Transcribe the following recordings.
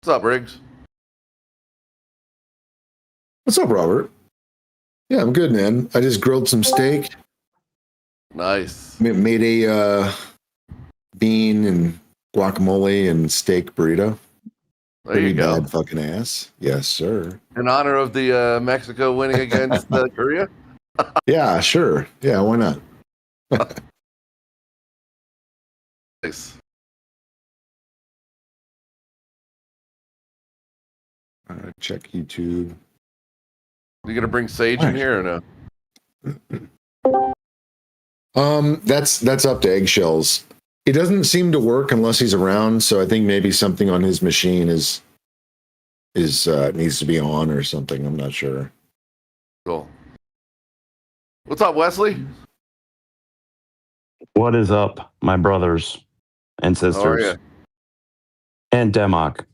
What's up, Riggs? What's up, Robert? Yeah, I'm good, man. I just grilled some steak. Nice. Made a bean and guacamole and steak burrito. There Pretty you go. bad fucking ass. Yes, sir. In honor of the Mexico winning against Korea? Yeah, sure. Yeah, why not? Nice. Check YouTube. You gonna bring Sage in here or no? That's up to Eggshells. It doesn't seem to work unless he's around, so I think maybe something on his machine is needs to be on or something. I'm not sure. Cool. What's up, Wesley? What is up, my brothers and How are sisters? you? And Demok.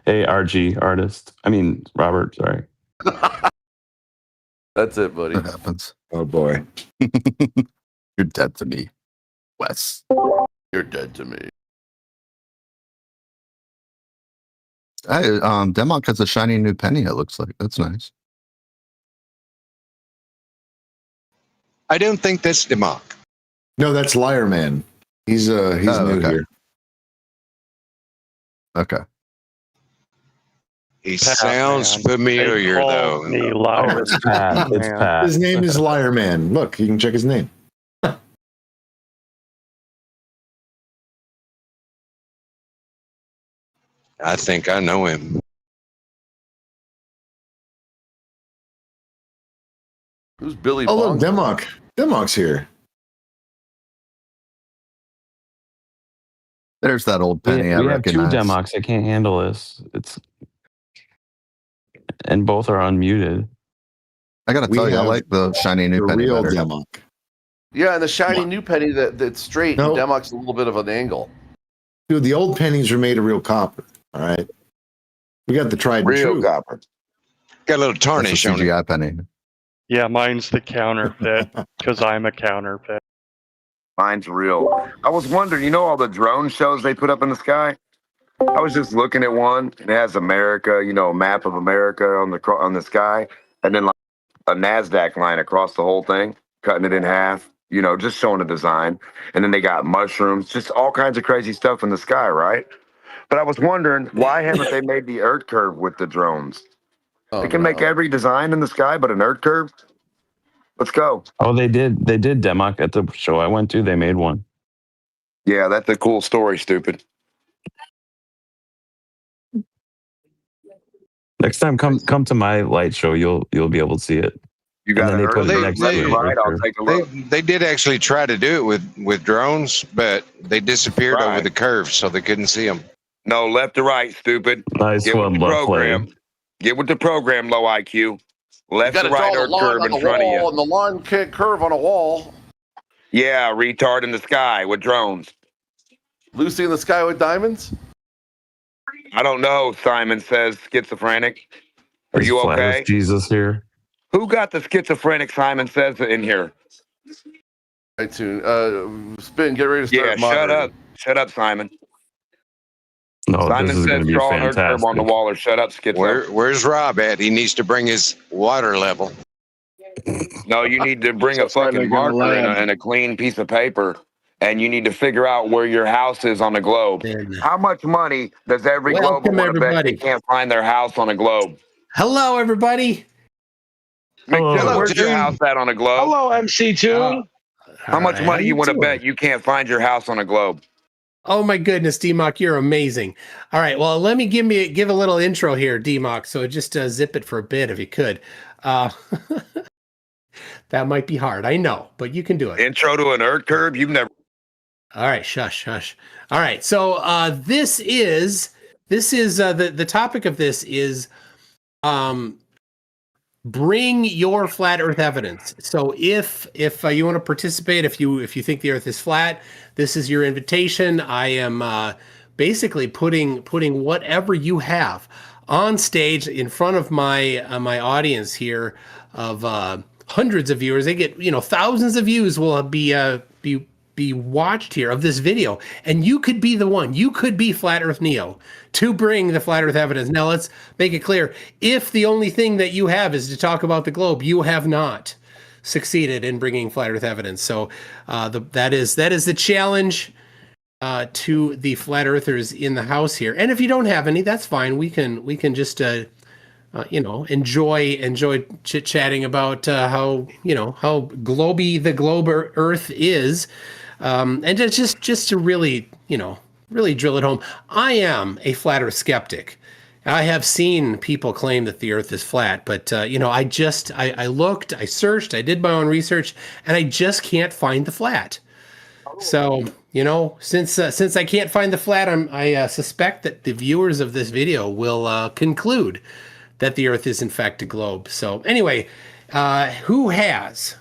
ARG artist. I mean, Robert, sorry. That's it, buddy. What happens? Oh boy. You're dead to me, Wes. You're dead to me. Hey, Demok has a shiny new penny, it looks like. That's nice. I don't think that's Demok. No, that's Liar Man. He's new okay. here. Okay. He sounds familiar, though. Me liar. It's Pat. It's Pat. His name is Liar Man. Look, you can check his name. I think I know him. Who's Billy Oh, look, Bong? Demok. Demok's here. There's that old penny I We have two recognize. Demoks. I can't handle this. And both are unmuted. I gotta We tell you, I have like the shiny new The penny real better. Demok. Yeah, and the shiny new penny that's straight. No. And Demok's a little bit of an angle. Dude, the old pennies are made of real copper. All right. We got the tried and Real true. copper. Got a little That's a tarnish on it. CGI penny. Yeah, mine's the counterfeit because I'm a counterfeit. Mine's real. I was wondering, you know, all the drone shows they put up in the sky? I was just looking at one, and it has America, you know, a map of America on the sky, and then like a NASDAQ line across the whole thing, cutting it in half, you know, just showing the design. And then they got mushrooms, just all kinds of crazy stuff in the sky, right? But I was wondering, why haven't they made the Earth curve with the drones? Oh, They can make no. every design in the sky, but an Earth curve? Let's go. Oh, they did Demok at the show I went to. They made one. Yeah, that's a cool story, stupid. Next time, come to my light show. You'll be able to see it. You got And an then they put Earth it curve? next Let to me it. ride, I'll take a look. They did actually try to do it with drones, but they disappeared Right. over the curve, so they couldn't see them. No, left to right, stupid. Nice Get with one, the left program. lane. Get with the program, low IQ. You Left got to to draw right the Earth line curve on in the front of wall, you. and the line can't curve on a wall. Yeah, retard in the sky with drones. Lucy in the Sky with Diamonds? I don't know, Simon says, schizophrenic. Are you Flat Earth okay? Jesus here. Who got the schizophrenic, Simon says, in here? iTunes. Spin, get ready to Yeah, start shut moderating. up. Shut up, Simon. No, Simon this is going says to be draw an Earth curve on the fantastic. wall or shut up, schizo. Where's Rob at? He needs to bring his water level. No, you need to bring a fucking marker and a clean piece of paper, and you need to figure out where your house is on the globe. How much money does every Welcome, globe want to bet everybody. they can't find their house on a globe? Hello, everybody. McToon, Hello, where's your Toon. house at on a globe? Hello, MC Toon. How much money you want to bet you can't find your house on a globe? Oh my goodness, DMOC, you're amazing. All right, well, let me give a little intro here, DMOC. So just zip it for a bit if you could. That might be hard, I know, but you can do it. Intro to an Earth curve? You've never. All right, shush. All right, so this is the topic of this is bring your flat Earth evidence. So if you want to participate, if you think the Earth is flat, this is your invitation. I am basically putting whatever you have on stage in front of my my audience here of hundreds of viewers. They get thousands of views will be be watched here of this video, and you could be the one. You could be Flat Earth Neo to bring the Flat Earth evidence. Now, let's make it clear. If the only thing that you have is to talk about the globe, you have not succeeded in bringing Flat Earth evidence. So that is the challenge to the Flat Earthers in the house here. And if you don't have any, that's fine. We can just enjoy chit-chatting about how globy the globe Earth is, and just to really drill it home. I am a flat Earth skeptic. I have seen people claim that the Earth is flat, but I looked, I searched, I did my own research, and I just can't find the flat. So since I can't find the flat, I suspect that the viewers of this video will conclude that the Earth is in fact a globe. So anyway, who has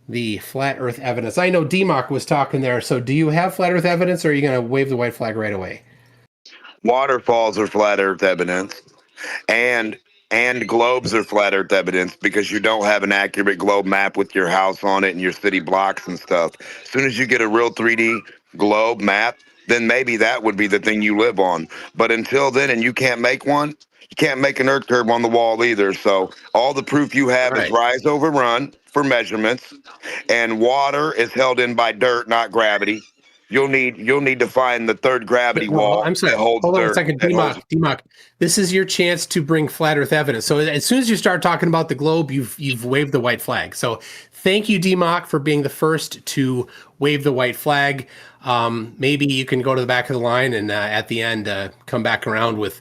the flat Earth evidence? I know DMOC was talking there. So do you have flat Earth evidence, or are you going to wave the white flag right away? Waterfalls are flat Earth evidence, and globes are flat Earth evidence, because you don't have an accurate globe map with your house on it and your city blocks and stuff. As soon as you get a real 3D globe map, then maybe that would be the thing you live on. But until then, and you can't make one, you can't make an Earth curve on the wall either. So all the proof you have is rise over run for measurements, and water is held in by dirt, not gravity. You'll need to find the third gravity wall. I'm sorry. That holds Hold on a dirt, second, that holds- DMOC. This is your chance to bring flat Earth evidence. So as soon as you start talking about the globe, you've waved the white flag. So thank you, DMOC, for being the first to wave the white flag. Maybe you can go to the back of the line and at the end come back around with,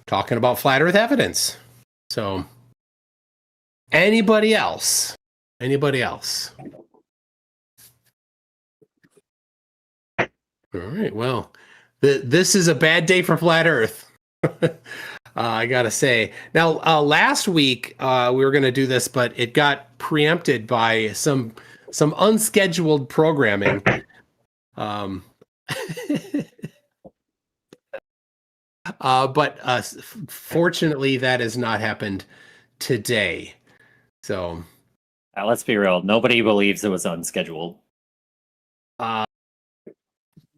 talking about flat Earth evidence. So anybody else? All right. Well, this is a bad day for flat Earth. I gotta say. Now, last week we were going to do this, but it got preempted by some unscheduled programming. But fortunately, that has not happened today. So, let's be real. Nobody believes it was unscheduled.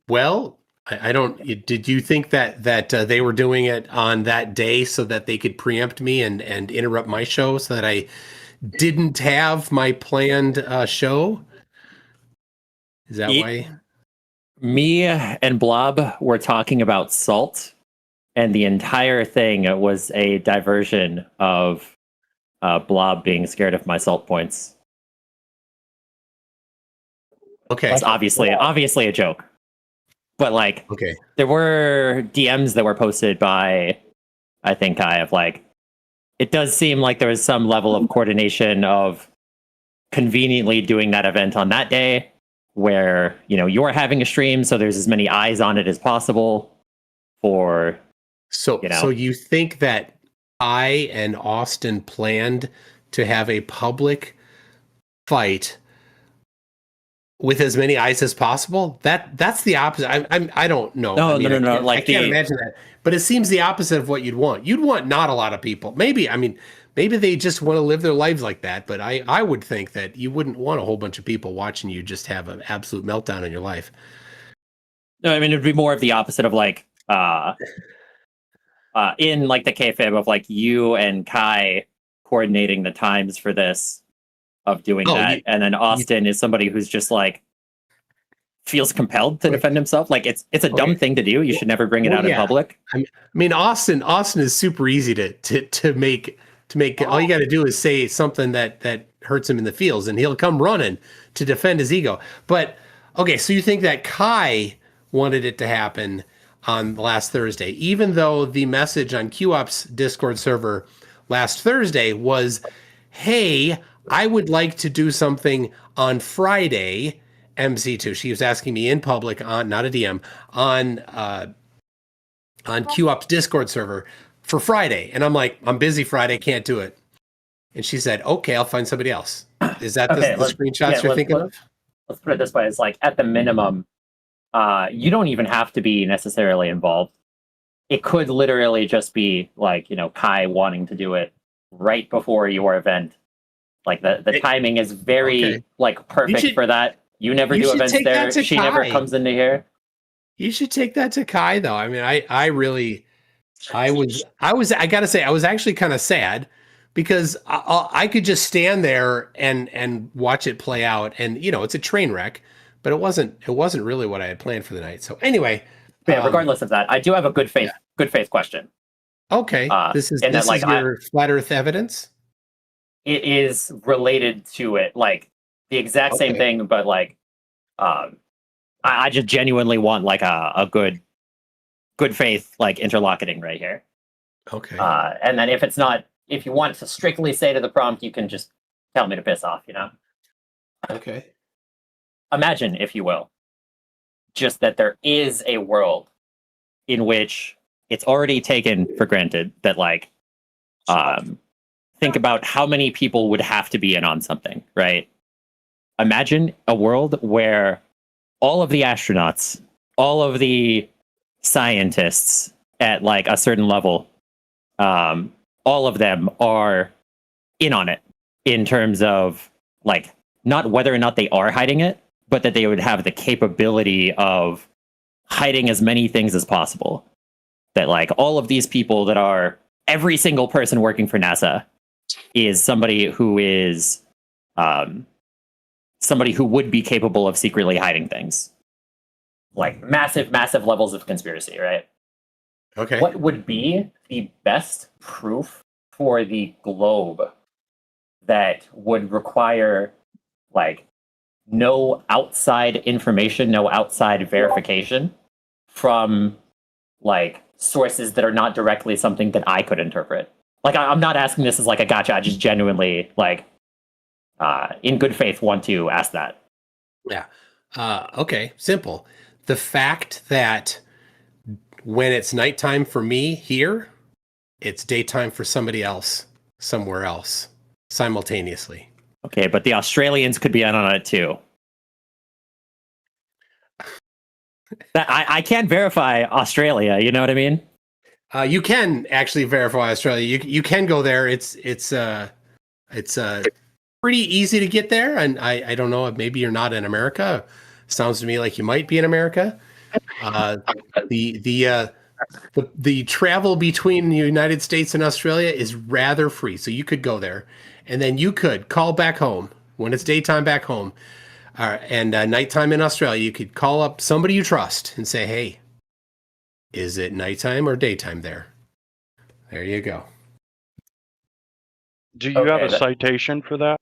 Well, I don't. Did you think that they were doing it on that day so that they could preempt me and interrupt my show so that I didn't have my planned show? Is that why? Me and Blob were talking about salt, and the entire thing was a diversion of Blob being scared of my salt points. Okay, it's obviously a joke. But there were DMs that were posted by, I think it does seem like there was some level of coordination of conveniently doing that event on that day where, you're having a stream, so there's as many eyes on it as possible for, So you think that I and Austin planned to have a public fight with as many eyes as possible? That's the opposite. I don't know. No. I can't imagine that. But it seems the opposite of what you'd want. You'd want not a lot of people. Maybe they just want to live their lives like that. But I would think that you wouldn't want a whole bunch of people watching you just have an absolute meltdown in your life. No, it'd be more of the opposite of in the kayfabe of you and Kai coordinating the times for this. Of doing that, and then Austin is somebody who's just feels compelled to defend himself. It's a dumb thing to do. You should never bring it out in public. Austin is super easy to make. All you got to do is say something that hurts him in the feels, and he'll come running to defend his ego. But okay, so you think that Kai wanted it to happen on last Thursday, even though the message on QOp's Discord server last Thursday was, "Hey, I would like to do something on Friday, MC2." She was asking me in public on, not a DM, on QOp's Discord server for Friday. And I'm like, I'm busy Friday, can't do it. And she said, okay, I'll find somebody else. Is that the screenshots you're thinking of? Let's put it this way. It's at the minimum, you don't even have to be necessarily involved. It could literally just be Kai wanting to do it right before your event. The timing is very perfect for that. You never You do should events take there. that to She never Kai. comes into here. You should take that to Kai, though. I mean, I gotta say, I was actually kind of sad because I could just stand there and watch it play out, and it's a train wreck, but it wasn't really what I had planned for the night. So anyway, Yeah, regardless of that, I do have a good faith question. okay, this is your flat Earth evidence. It is related to it, like the exact same thing, but like, I just genuinely want like a good faith like interlocuting right here. Okay. And then if you want to strictly say to the prompt, you can just tell me to piss off, Okay. Imagine, if you will, just that there is a world in which it's already taken for granted that like, think about how many people would have to be in on something, right? Imagine a world where all of the astronauts, all of the scientists at like a certain level, all of them are in on it in terms of like not whether or not they are hiding it, but that they would have the capability of hiding as many things as possible. That like all of these people that are every single person working for NASA is somebody who is somebody who would be capable of secretly hiding things. Like massive levels of conspiracy, right? Okay. What would be the best proof for the globe that would require like no outside information, no outside verification from like sources that are not directly something that I could interpret? Like I'm not asking this as like a gotcha. I just genuinely like in good faith want to ask that. Yeah. Okay. Simple. The fact that when it's nighttime for me here, it's daytime for somebody else somewhere else simultaneously. Okay, but the Australians could be in on it too. That I can't verify Australia. You know what I mean? You can actually verify Australia. You can go there. It's pretty easy to get there. And I don't know, maybe you're not in America. Sounds to me like you might be in America. The travel between the United States and Australia is rather free, so you could go there, and then you could call back home when it's daytime back home, and nighttime in Australia. You could call up somebody you trust and say, "Hey, is it nighttime or daytime there?" There you go. Do you have a citation for that?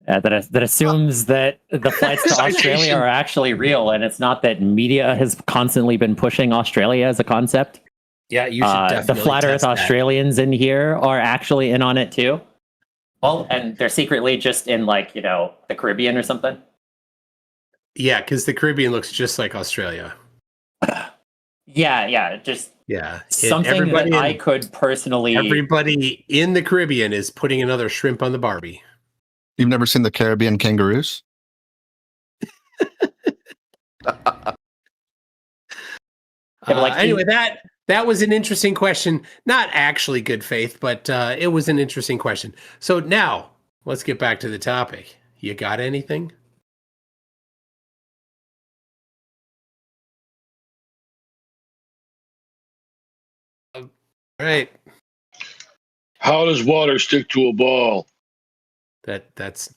That assumes that the flights to Australia are actually real, and it's not that media has constantly been pushing Australia as a concept. Yeah, you should definitely. The flat Earth Australians in here are actually in on it too. Well, and they're secretly just in like the Caribbean or something. Yeah, because the Caribbean looks just like Australia. Yeah, something that I could personally. Everybody in the Caribbean is putting another shrimp on the Barbie. You've never seen the Caribbean kangaroos? Anyway, that was an interesting question. Not actually good faith, but it was an interesting question. So now let's get back to the topic. You got anything? All right. How does water stick to a ball? That's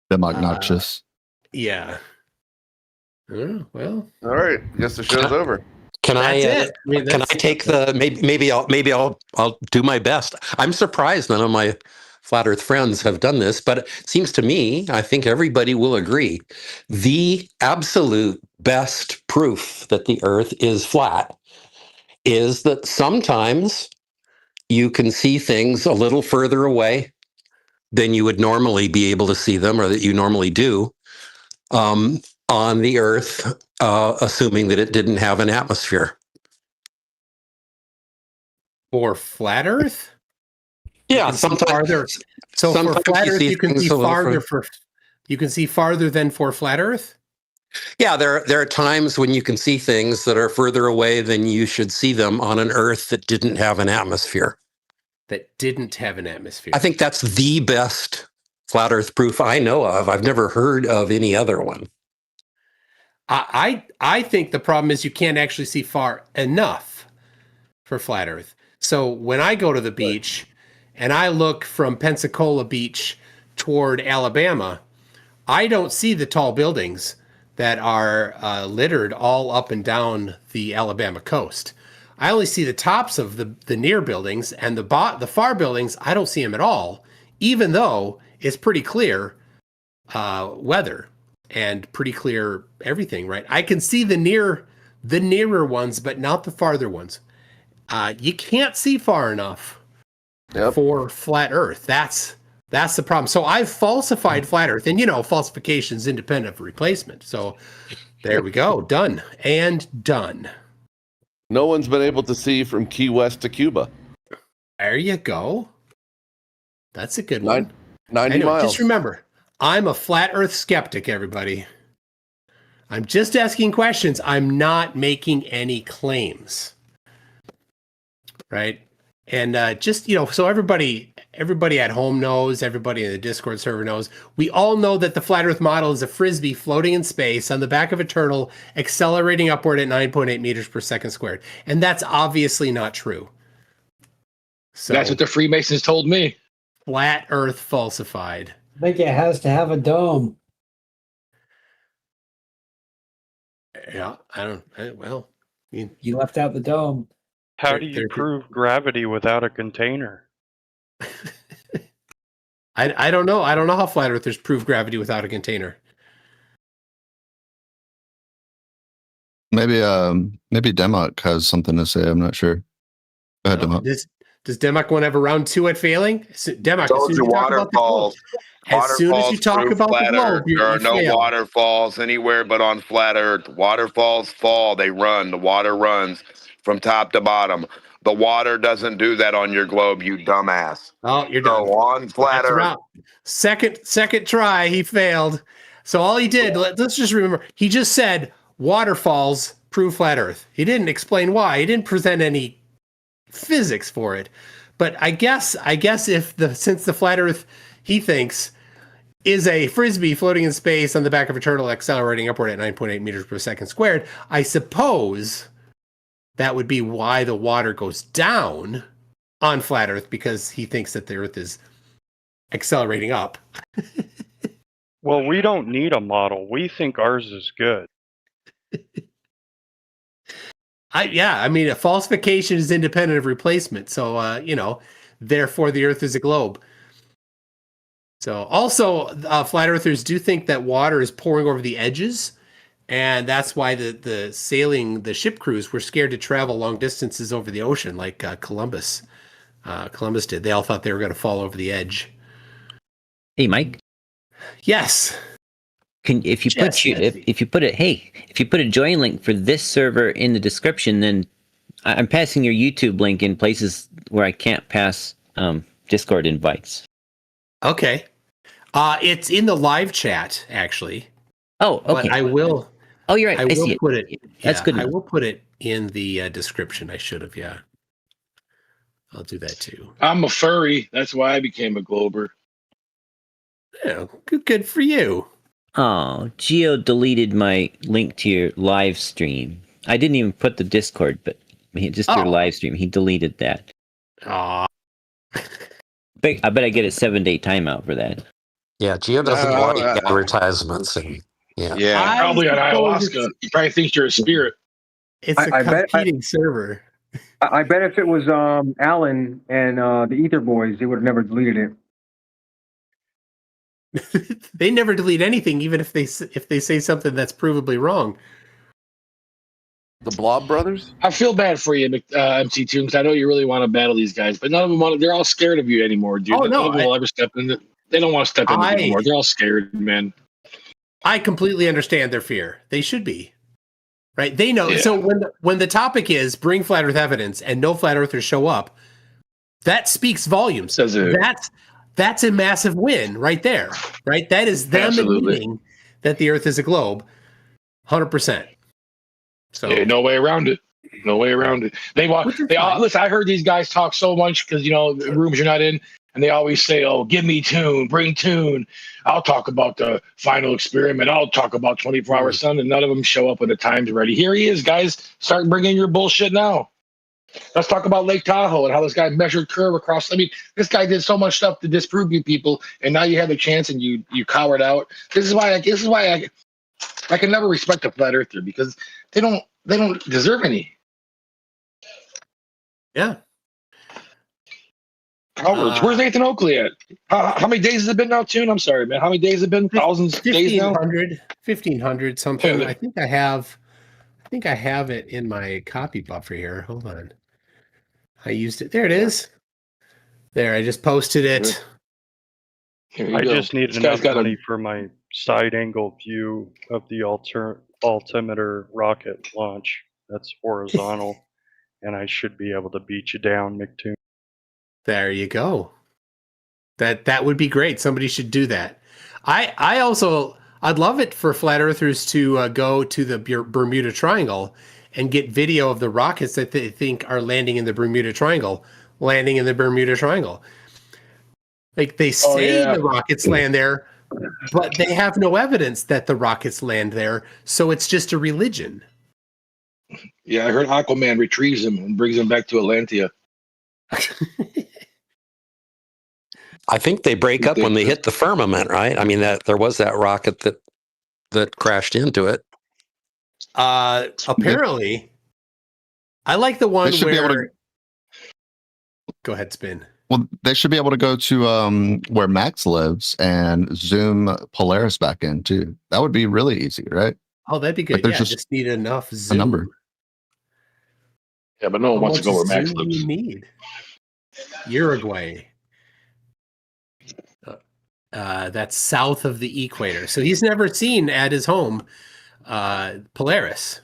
Them obnoxious. yeah. Well, all right. Guess the show's over. Can I take the maybe I'll do my best. I'm surprised none of my flat Earth friends have done this, but it seems to me, I think everybody will agree, the absolute best proof that the Earth is flat is that sometimes you can see things a little further away than you would normally be able to see them, or that you normally do, on the Earth, assuming that it didn't have an atmosphere. For flat Earth? Yeah, sometimes farther. So sometimes for flat Earth, you can see farther. You can see farther than for flat Earth. Yeah, there are times when you can see things that are further away than you should see them on an Earth that didn't have an atmosphere. that didn't have an atmosphere. I think that's the best flat Earth proof I know of. I've never heard of any other one. I think the problem is you can't actually see far enough for flat Earth. So when I go to the beach and I look from Pensacola Beach toward Alabama, I don't see the tall buildings that are littered all up and down the Alabama coast. I only see the tops of the near buildings, and the far buildings, I don't see them at all, even though it's pretty clear weather and pretty clear everything, right? I can see the nearer ones, but not the farther ones. You can't see far enough for flat Earth. That's the problem. So I've falsified flat Earth, and falsification is independent of replacement. So there we go, done and done. No one's been able to see from Key West to Cuba. There you go. That's a good one. 90 anyway, miles. Just remember, I'm a flat Earth skeptic, everybody. I'm just asking questions. I'm not making any claims. Right? And so everybody at home knows, everybody in the Discord server knows, we all know that the flat Earth model is a frisbee floating in space on the back of a turtle, accelerating upward at 9.8 meters per second squared. And that's obviously not true. So that's what the Freemasons told me. Flat Earth falsified. I think it has to have a dome. Yeah, you left out the dome. How do you prove gravity without a container? I don't know. I don't know how flat earthers prove gravity without a container. Maybe Democ has something to say. I'm not sure. Go ahead, Democ. Does Democ want to have a round two at failing? Democ, Told you waterfalls. As soon as you talk about the globe, there are no waterfalls anywhere but on flat Earth. Waterfalls fall, they run. The water runs from top to bottom. The water doesn't do that on your globe, you dumbass. Oh, you're done. So on flat Earth. Second try, he failed. So all he did, let's just remember, he just said waterfalls prove flat Earth. He didn't explain why. He didn't present any physics for it. But I guess since the flat Earth, he thinks, is a frisbee floating in space on the back of a turtle accelerating upward at 9.8 meters per second squared, I suppose that would be why the water goes down on flat Earth, because he thinks that the Earth is accelerating up. Well, we don't need a model. We think ours is good. A falsification is independent of replacement. So, therefore the Earth is a globe. So also, flat earthers do think that water is pouring over the edges. And that's why the ship crews were scared to travel long distances over the ocean, like Columbus did. They all thought they were going to fall over the edge. Hey, Mike. Yes. If you put a join link for this server in the description, then I'm passing your YouTube link in places where I can't pass Discord invites. Okay. It's in the live chat, actually. Oh, okay. But I will. Oh, you're right. I see put it. That's good. I will put it in the description. I should have. Yeah. I'll do that too. I'm a furry. That's why I became a glober. Yeah, good for you. Oh, Geo deleted my link to your live stream. I didn't even put the Discord, but just your live stream. He deleted that. Aw. I bet I get a 7-day timeout for that. Yeah, Geo doesn't want advertisements. Yeah, probably on ayahuasca. He probably thinks you're a spirit. It's a competing server. I bet if it was Alan and the Ether Boys, they would have never deleted it. They never delete anything, even if they say something that's provably wrong. The Blob Brothers? I feel bad for you, McToon, because I know you really want to battle these guys, but none of them they're all scared of you anymore, dude. Oh, no, none of them will ever step in. They don't want to step in anymore. They're all scared, man. I completely understand their fear. They should be. Right? They know. Yeah. So when the topic is bring flat Earth evidence and no flat Earthers show up, that speaks volumes. That's a massive win right there. Right? That is them admitting that the Earth is a globe. 100%. So no way around it. No way around it. They all listen. I heard these guys talk so much because the rooms you're not in, and they always say, "Oh, give me Tune, bring Tune. I'll talk about the final experiment. I'll talk about 24-hour sun," and none of them show up when the time's ready. Here he is, guys. Start bringing your bullshit now. Let's talk about Lake Tahoe and how this guy measured curve across. I mean, this guy did so much stuff to disprove you people, and now you had the chance and you cowered out. This is why I can never respect a flat earther, because they don't deserve any. Yeah. Cowards. Where's Nathan Oakley at? How many days has it been now, Tune? I'm sorry, man. How many days has it been? Thousands days now? 1,500 something. I think I have it in my copy buffer here. Hold on. I used it. There it is. There, I just posted it. I just need enough money for my side angle view of the altimeter rocket launch. That's horizontal, and I should be able to beat you down, McToon. There you go. That would be great. Somebody should do that. I'd love it for flat earthers to go to the Bermuda Triangle and get video of the rockets that they think are landing in the Bermuda Triangle, Like they say the rockets land there, but they have no evidence that the rockets land there. So it's just a religion. Yeah, I heard Aquaman retrieves him and brings him back to Atlantia. I think they break up when they hit the firmament, right? I mean, that there was that rocket that crashed into it. Apparently, I like the one where. Go ahead, Spin. Well, they should be able to go to where Max lives and zoom Polaris back in too. That would be really easy, right? Oh, that'd be good. Like, yeah, just need enough zoom. A number. Yeah, but no one wants to go where Max zoom lives. You need Uruguay. That's south of the equator, so he's never seen at his home Polaris.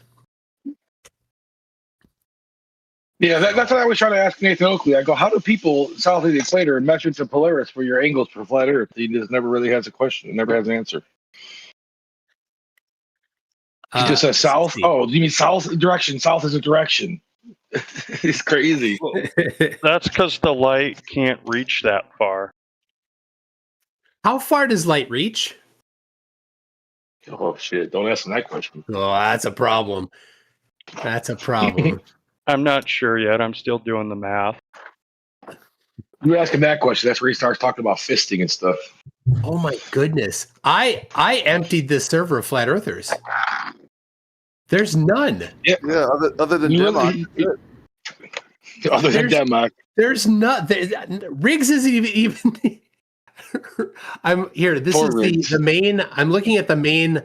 Yeah, that's what I was trying to ask Nathan Oakley. I go, how do people south of the equator measure to Polaris for your angles for flat Earth? He just never really has a question. Never has an answer. He just says south. Oh, you mean south direction? South is a direction. It's crazy. That's because the light can't reach that far. How far does light reach? Oh shit! Don't ask him that question. Oh, that's a problem. That's a problem. I'm not sure yet. I'm still doing the math. You ask him that question, that's where he starts talking about fisting and stuff. Oh my goodness! I emptied the server of flat earthers. There's none. Yeah. Other than Denmark. Other than Denmark. There's not. Riggs isn't even. I'm here. This is the main. I'm looking at the main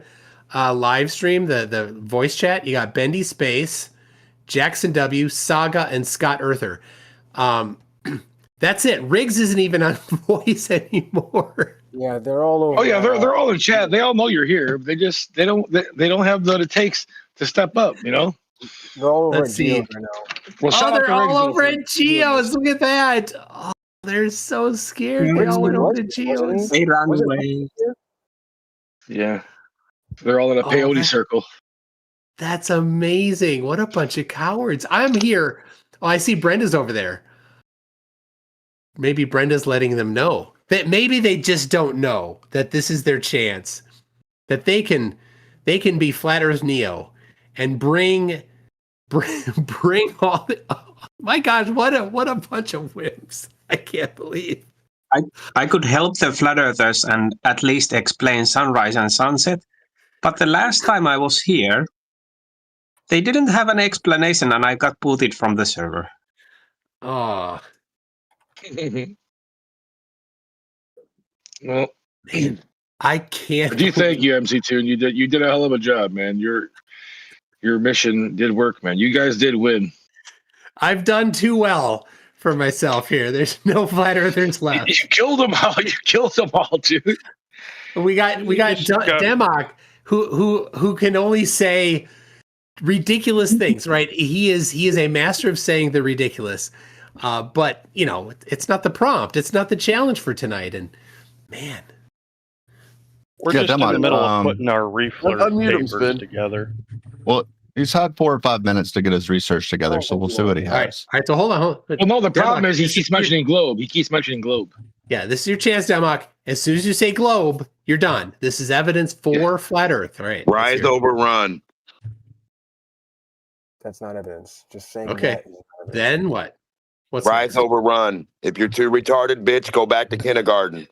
live stream, the voice chat. You got Bendy Space, Jackson W, Saga, and Scott Earther. That's it. Riggs isn't even on voice anymore. Yeah, they're all over. Oh yeah, they're all in chat. They all know you're here. They don't have what it takes to step up. You know. They're all over at Geos right now. Well, they're all over at Geos. Look at that. Oh, they're so scared. They all went over to Geos. They ran away. Yeah, they're all in a peyote circle. That's amazing. What a bunch of cowards. I'm here. Oh, I see Brenda's over there. Maybe Brenda's letting them know that maybe they just don't know that this is their chance, that they can be Flat Earth Neo and bring all the, oh my gosh, what a bunch of wimps. I can't believe. I could help the flat earthers and at least explain sunrise and sunset, but the last time I was here, they didn't have an explanation and I got booted from the server. Oh. Well, man, I can't. I do thank you, MC2, and you did a hell of a job, man. Your mission did work, man. You guys did win. I've done too well for myself here. There's no flat earthers left. You killed them all. You killed them all, dude. We got Demok, who can only say ridiculous things, right? He is a master of saying the ridiculous. But you know, it's not the prompt. It's not the challenge for tonight. And man, we're just in the middle of putting our reflow papers together. Well, He's had 4 or 5 minutes to get his research together, so we'll see what he All right. has. All right. So hold on. Well, no, the problem is he keeps mentioning globe. He keeps mentioning globe. Yeah, this is your chance, Demok. As soon as you say globe, you're done. This is evidence for flat Earth. All right. Rise over run. That's not evidence. Just saying. Okay. That is not evidence. Then what? What's Rise over run. If you're too retarded, bitch, go back to kindergarten.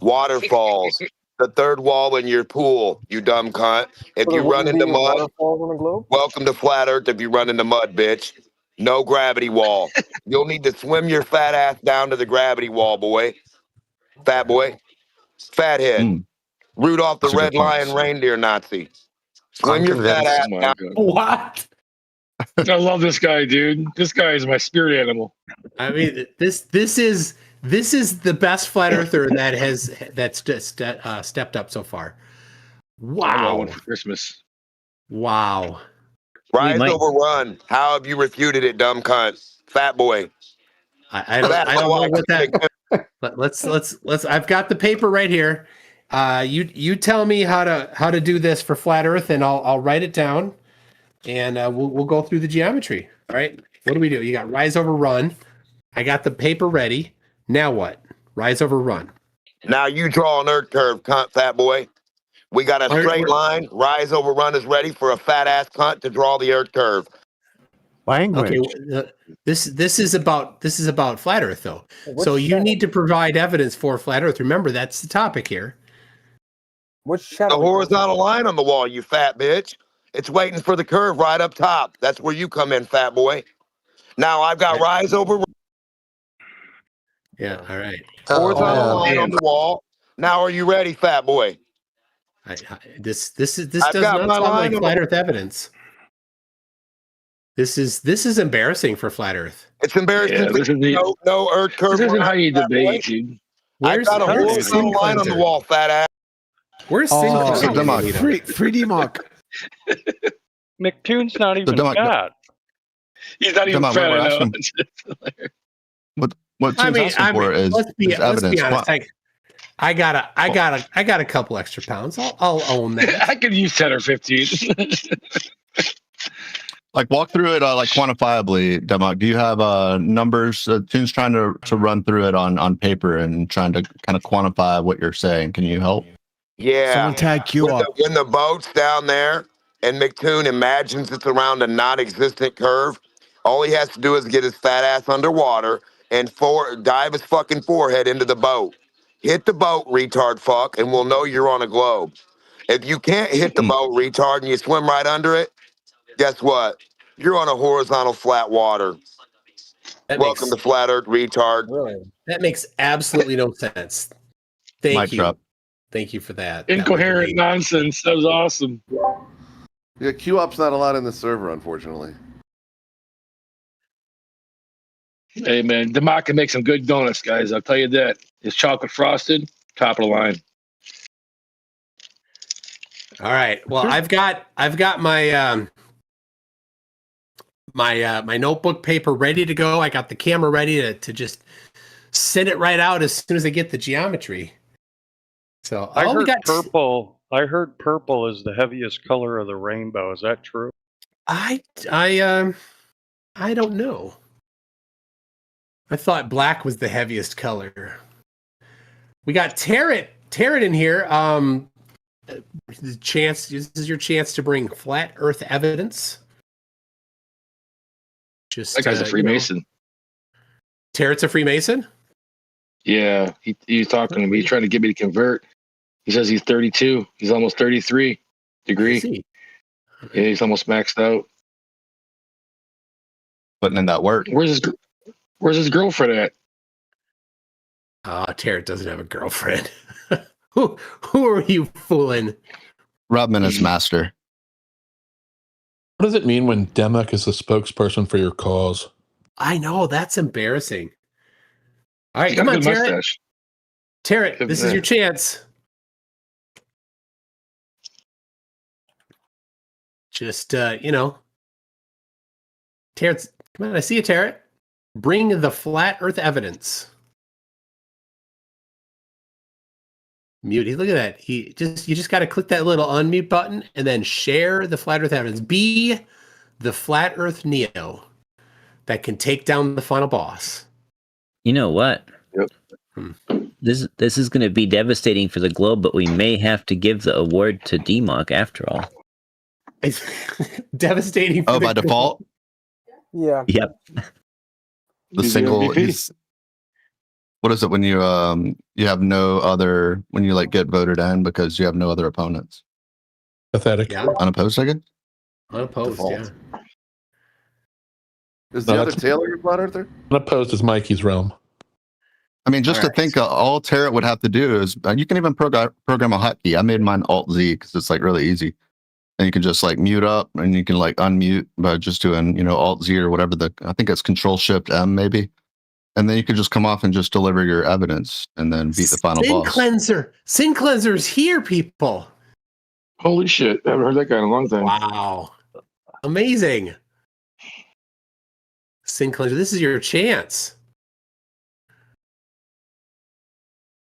Waterfalls. The third wall in your pool, you dumb cunt. If you run into mud, waterfalls on the globe? welcome to flat Earth. If you run into mud, bitch. No gravity wall. You'll need to swim your fat ass down to the gravity wall, boy. Fat boy. Fathead. Rudolph the Red Lion reindeer Nazi. Swim your fat ass down. What? I love this guy, dude. This guy is my spirit animal. I mean, this is the best flat earther that's just stepped up so far. I want Wow! one for Christmas. Wow! Rise over run. How have you refuted it, dumb cunt? Fat boy. I don't know what that. Let's. I've got the paper right here. You tell me how to do this for flat Earth, and I'll write it down, and we'll go through the geometry. All right. What do we do? You got rise over run. I got the paper ready. Now what? Rise over run. Now you draw an Earth curve, cunt, fat boy. We got a straight line. Rise over run is ready for a fat ass cunt to draw the Earth curve. Language. Okay. This is about flat Earth though. So you need to provide evidence for flat Earth. Remember, that's the topic here. The horizontal line on the wall, you fat bitch. It's waiting for the curve right up top. That's where you come in, fat boy. Now I've got rise over. Yeah. All right. Horizontal line on the wall. Now are you ready, fat boy? This does not sound like flat Earth evidence. This is embarrassing for flat Earth. It's embarrassing. Yeah, no Earth curve. This isn't how you debate, dude. I've got a horizontal line on the wall, fat ass. Where's free D-Mock. McToon's not even fat. He's not even fat. What Toon's asking for is let's be evidence. honest. I got a couple extra pounds. I'll own that. I could use 10 or 15. Like walk through it like quantifiably, Demok. Do you have numbers? Toon's trying to run through it on paper and trying to kind of quantify what you're saying. Can you help? Yeah. Someone tag Q up. When the boat's down there and McToon imagines it's around a non-existent curve, all he has to do is get his fat ass underwater and dive his fucking forehead into the boat. Hit the boat, retard fuck, and we'll know you're on a globe. If you can't hit the boat, retard, and you swim right under it, guess what? You're on a horizontal flat water. Welcome to flat Earth, retard. Really? That makes absolutely no sense. Thank Mic you. drop. Thank you for that. Incoherent nonsense. That was awesome. Yeah, QOp's not allowed in the server, unfortunately. Hey, man. Demok can make some good donuts, guys. I'll tell you that. It's chocolate frosted, top of the line. All right. Well, I've got my my notebook paper ready to go. I got the camera ready to just send it right out as soon as I get the geometry. So I heard purple. I heard purple is the heaviest color of the rainbow. Is that true? I don't know. I thought black was the heaviest color. We got Tarot in here. This is your chance to bring flat Earth evidence. Just that guy's a Freemason. Tarot's a Freemason? Yeah, he's talking to me. He's trying to get me to convert. He says he's 32. He's almost 33 degree. Yeah, he's almost maxed out. Putting in that work. Where's his girlfriend at? Oh, Tarot doesn't have a girlfriend. Who are you fooling? Robin is master. What does it mean when Demok is a spokesperson for your cause? I know, that's embarrassing. All right, come on, Tarot. Tarot, this is your chance. Just, Tarot, come on, I see you, Tarot. Bring the flat Earth evidence. Mute. Look at that. You just got to click that little unmute button and then share the flat Earth evidence. Be the Flat Earth Neo that can take down the final boss. You know what? Yep. This is going to be devastating for the globe, but we may have to give the award to DMOC after all. It's devastating. For by default. Yeah. Yep. The single is. What is it when you have no other when you like get voted in because you have no other opponents? Pathetic. Yeah. Unopposed, I guess. Unopposed, Default. yeah. Is No, the other that's- Taylor your Flat Earther? Unopposed is Mikey's realm. I mean, just All to think, all Tarot would have to do is you can even program a hotkey. I made mine Alt Z because it's like really easy, and you can just like mute up and you can like unmute by just doing Alt Z or whatever I think it's Control Shift M maybe, and then you could just come off and just deliver your evidence and then beat the final boss. Sin Cleanser's here, people. Holy shit! I haven't heard that guy in a long time. Wow. Amazing. Sin Cleanser, this is your chance.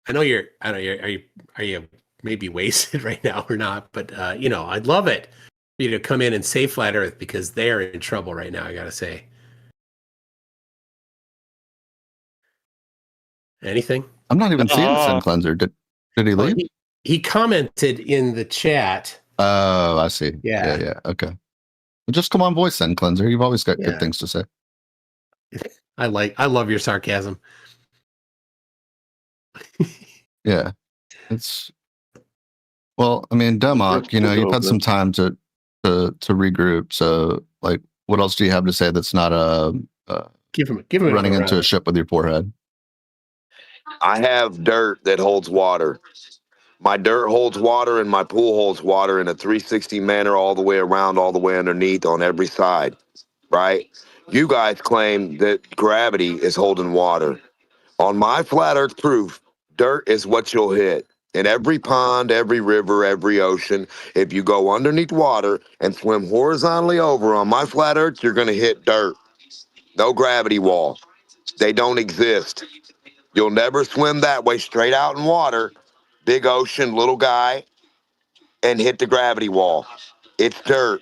I know you're are you maybe wasted right now or not, but I'd love it for you to come in and save Flat Earth because they're in trouble right now, I gotta say. Anything? I'm not even seeing Sin Cleanser. Did he leave? He commented in the chat. Oh, I see. Yeah. Yeah. Okay. Well, just come on, voice Sin Cleanser. You've always got Yeah. good things to say. I love your sarcasm. Yeah. Well, I mean, Demok, you've had some time to regroup. So, like, what else do you have to say that's not give him running into a ship with your forehead? I have dirt that holds water. My dirt holds water and my pool holds water in a 360 manner all the way around, all the way underneath on every side, right? You guys claim that gravity is holding water. On my flat earth proof, dirt is what you'll hit. In every pond, every river, every ocean, if you go underneath water and swim horizontally over on my flat earth, you're going to hit dirt. No gravity wall. They don't exist. You'll never swim that way straight out in water, big ocean, little guy, and hit the gravity wall. It's dirt.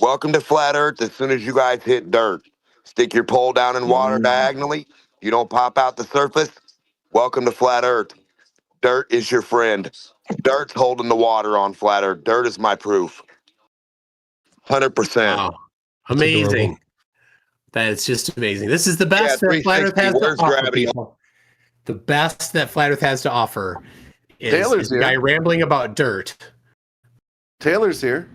Welcome to flat earth as soon as you guys hit dirt. Stick your pole down in water diagonally. You don't pop out the surface. Welcome to flat earth. Dirt is your friend. Dirt's holding the water on flat earth. Dirt is my proof. 100%. Wow. Amazing. That is just amazing. This is the best that Flat Earth has to offer, people. The best that Flat Earth has to offer is a guy rambling about dirt. Taylor's here.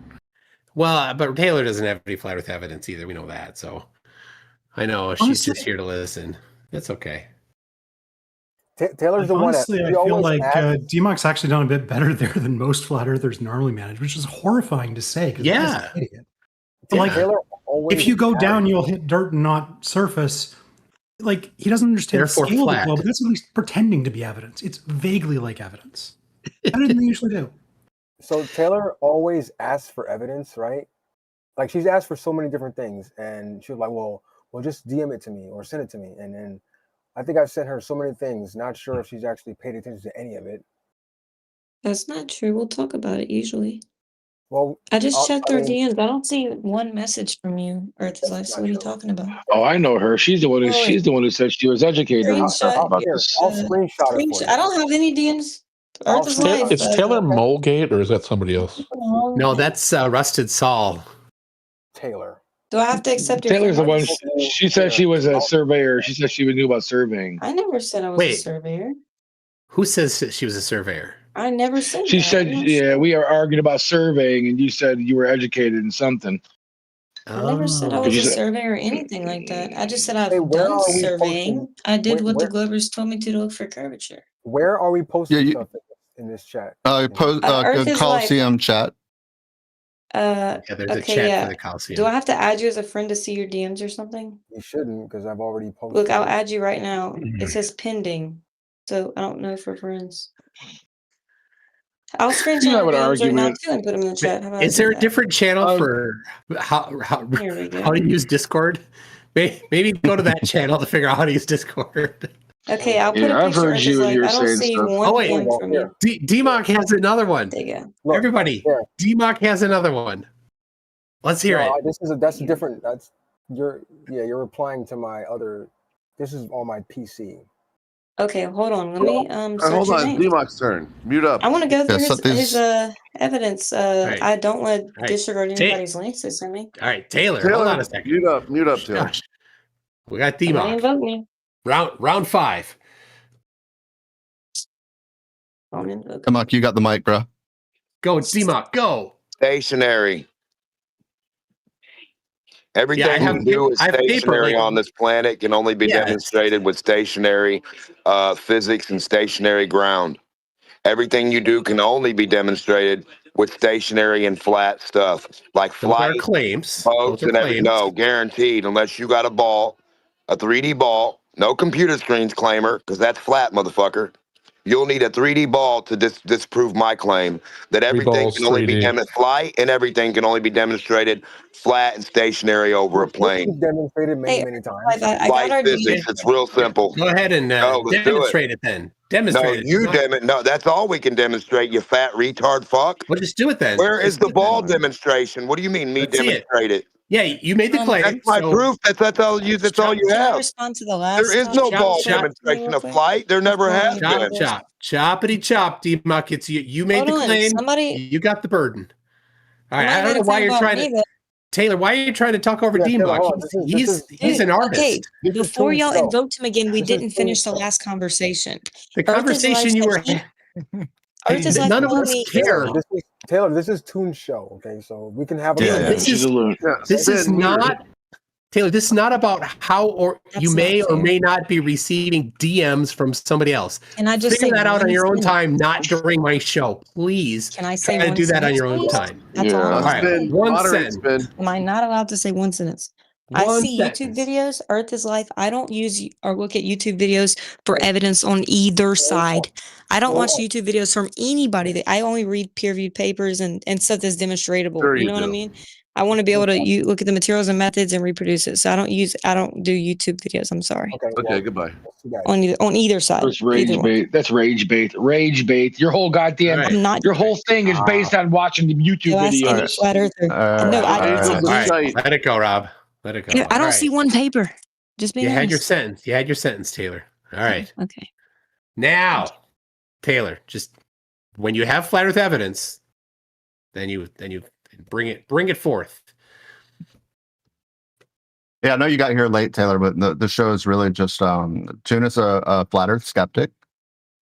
Well, but Taylor doesn't have any Flat Earth evidence either. We know that. So I know she's just here to listen. That's okay. Taylor's the one that honestly, I feel like DMOC's actually done a bit better there than most Flat Earthers normally manage, which is horrifying to say. 'Cause Yeah. he's an idiot. But like, if you go down, you'll hit dirt and not surface. Like, he doesn't understand the Therefore scale of the flat. globe. That's at least pretending to be evidence. It's vaguely like evidence. Better than they usually do. So Taylor always asks for evidence, right? Like she's asked for so many different things, and she was like, "Well, just DM it to me or send it to me." And then I think I've sent her so many things. Not sure if she's actually paid attention to any of it. That's not true. We'll talk about it usually. Well, I just checked I our mean- DMs. I don't see one message from you, Earth is Life. So what are you talking about? Oh, I know her. She's the one. She's the one who said she was educated and stuff about this. I'll screenshot it for you. I don't have any DMs. Earth is Life. Is Taylor Mulgate or is that somebody else? No, that's Rusted Saul. Taylor. Do I have to accept your Taylor's the one. friend? She said she was a surveyor. She said she knew about surveying. I never said I was a Wait. surveyor. Who says that she was a surveyor? I never said She that. said, "Yeah, we are arguing about surveying," and you said you were educated in something. I never said I Did was you a say- surveyor or anything like that. I just said I've where done are we surveying. posting- I did what the where- Glovers told me to look for curvature. Where are we posting Yeah, stuff in this chat? Earth is Coliseum chat. Yeah, there's a okay, chat yeah. for the Coliseum. Do I have to add you as a friend to see your DMs or something? You shouldn't, because I've already posted. Look, I'll add you right now. Mm-hmm. It says pending. So I don't know if we're friends. I'll screenshot You have your an DMs right now argument. too and put them in the chat. How about Is I there do a that? different channel for how Here we go. to use Discord? Maybe go to that channel to figure out how to use Discord. Okay, I'll put Yeah, a I've picture. heard It's you like, and you're I don't saying see stuff. one Oh, wait. DM from you. DMOC has another one. There you go. Look, Everybody, here. DMOC has another one. Let's hear it. That's a different. You're replying to my other. This is on my PC. Okay, hold on. Let me search Hold his on, name. D-Mock's turn. Mute up. I want to go through so his evidence. right. I don't want to Right. disregard anybody's links they send me. All right, Taylor, hold on a second. Mute up, Taylor. Shush. We got Somebody D-Mock. invoke me. Round 5. Don't invoke. Come on, you got the mic, bro. Go, D-Mock, go. Stationary. Everything you do is stationary on this planet can only be demonstrated with stationary physics and stationary ground. Everything you do can only be demonstrated with stationary and flat stuff like flight, claims, boats, and everything. No, guaranteed, unless you got a ball, a 3D ball, no computer screens claimer, because that's flat, motherfucker. You'll need a 3D ball to disprove my claim that everything can only be flight and everything can only be demonstrated flat and stationary over a plane. Demonstrated many times. Light physics, it's real simple. Go ahead and demonstrate it then. Demonstrate it. No, that's all we can demonstrate, you fat retard fuck. Well, just do it then. Where is the ball demonstration? What do you mean demonstrate it? Yeah, you made the claim. That's my proof. That's all you have. Respond to the last. There is no ball demonstration of flight. There never has been. Choppity chop, D-Muck. It's you. You made the claim. You got the burden. All right. I don't know why you're trying to. Taylor, why are you trying to talk over D-Muck? He's an artist. Okay, before y'all invoked him again, we didn't finish the last conversation. The conversation you were. None of us care. Taylor, this is Toon's show, okay? So we can have this is not Taylor. This is not about how you may or may not be receiving DMs from somebody else. Can I just figure that out on your own time, not during my show, please? Can I say try to do that on your own time? That's all. All right, one sentence. Am I not allowed to say one sentence? I see YouTube videos, Earth is Life. I don't use or look at YouTube videos for evidence on either side. I don't watch YouTube videos from anybody. I only read peer-reviewed papers and stuff that's demonstratable. Sure you know what I mean? I want to be able to look at the materials and methods and reproduce it. So I don't do YouTube videos. I'm sorry. Okay, goodbye. On either side. That's rage bait. That's rage bait. Rage bait. Your whole goddamn your whole thing is based on watching the YouTube videos. Let it go, Rob. Let it go. I don't see one paper. Just being had your sentence. You had your sentence, Taylor. All right. Okay. Now, Taylor, just when you have flat Earth evidence, then you bring it forth. Yeah, I know you got here late, Taylor, but the show is really just Toon is a flat Earth skeptic,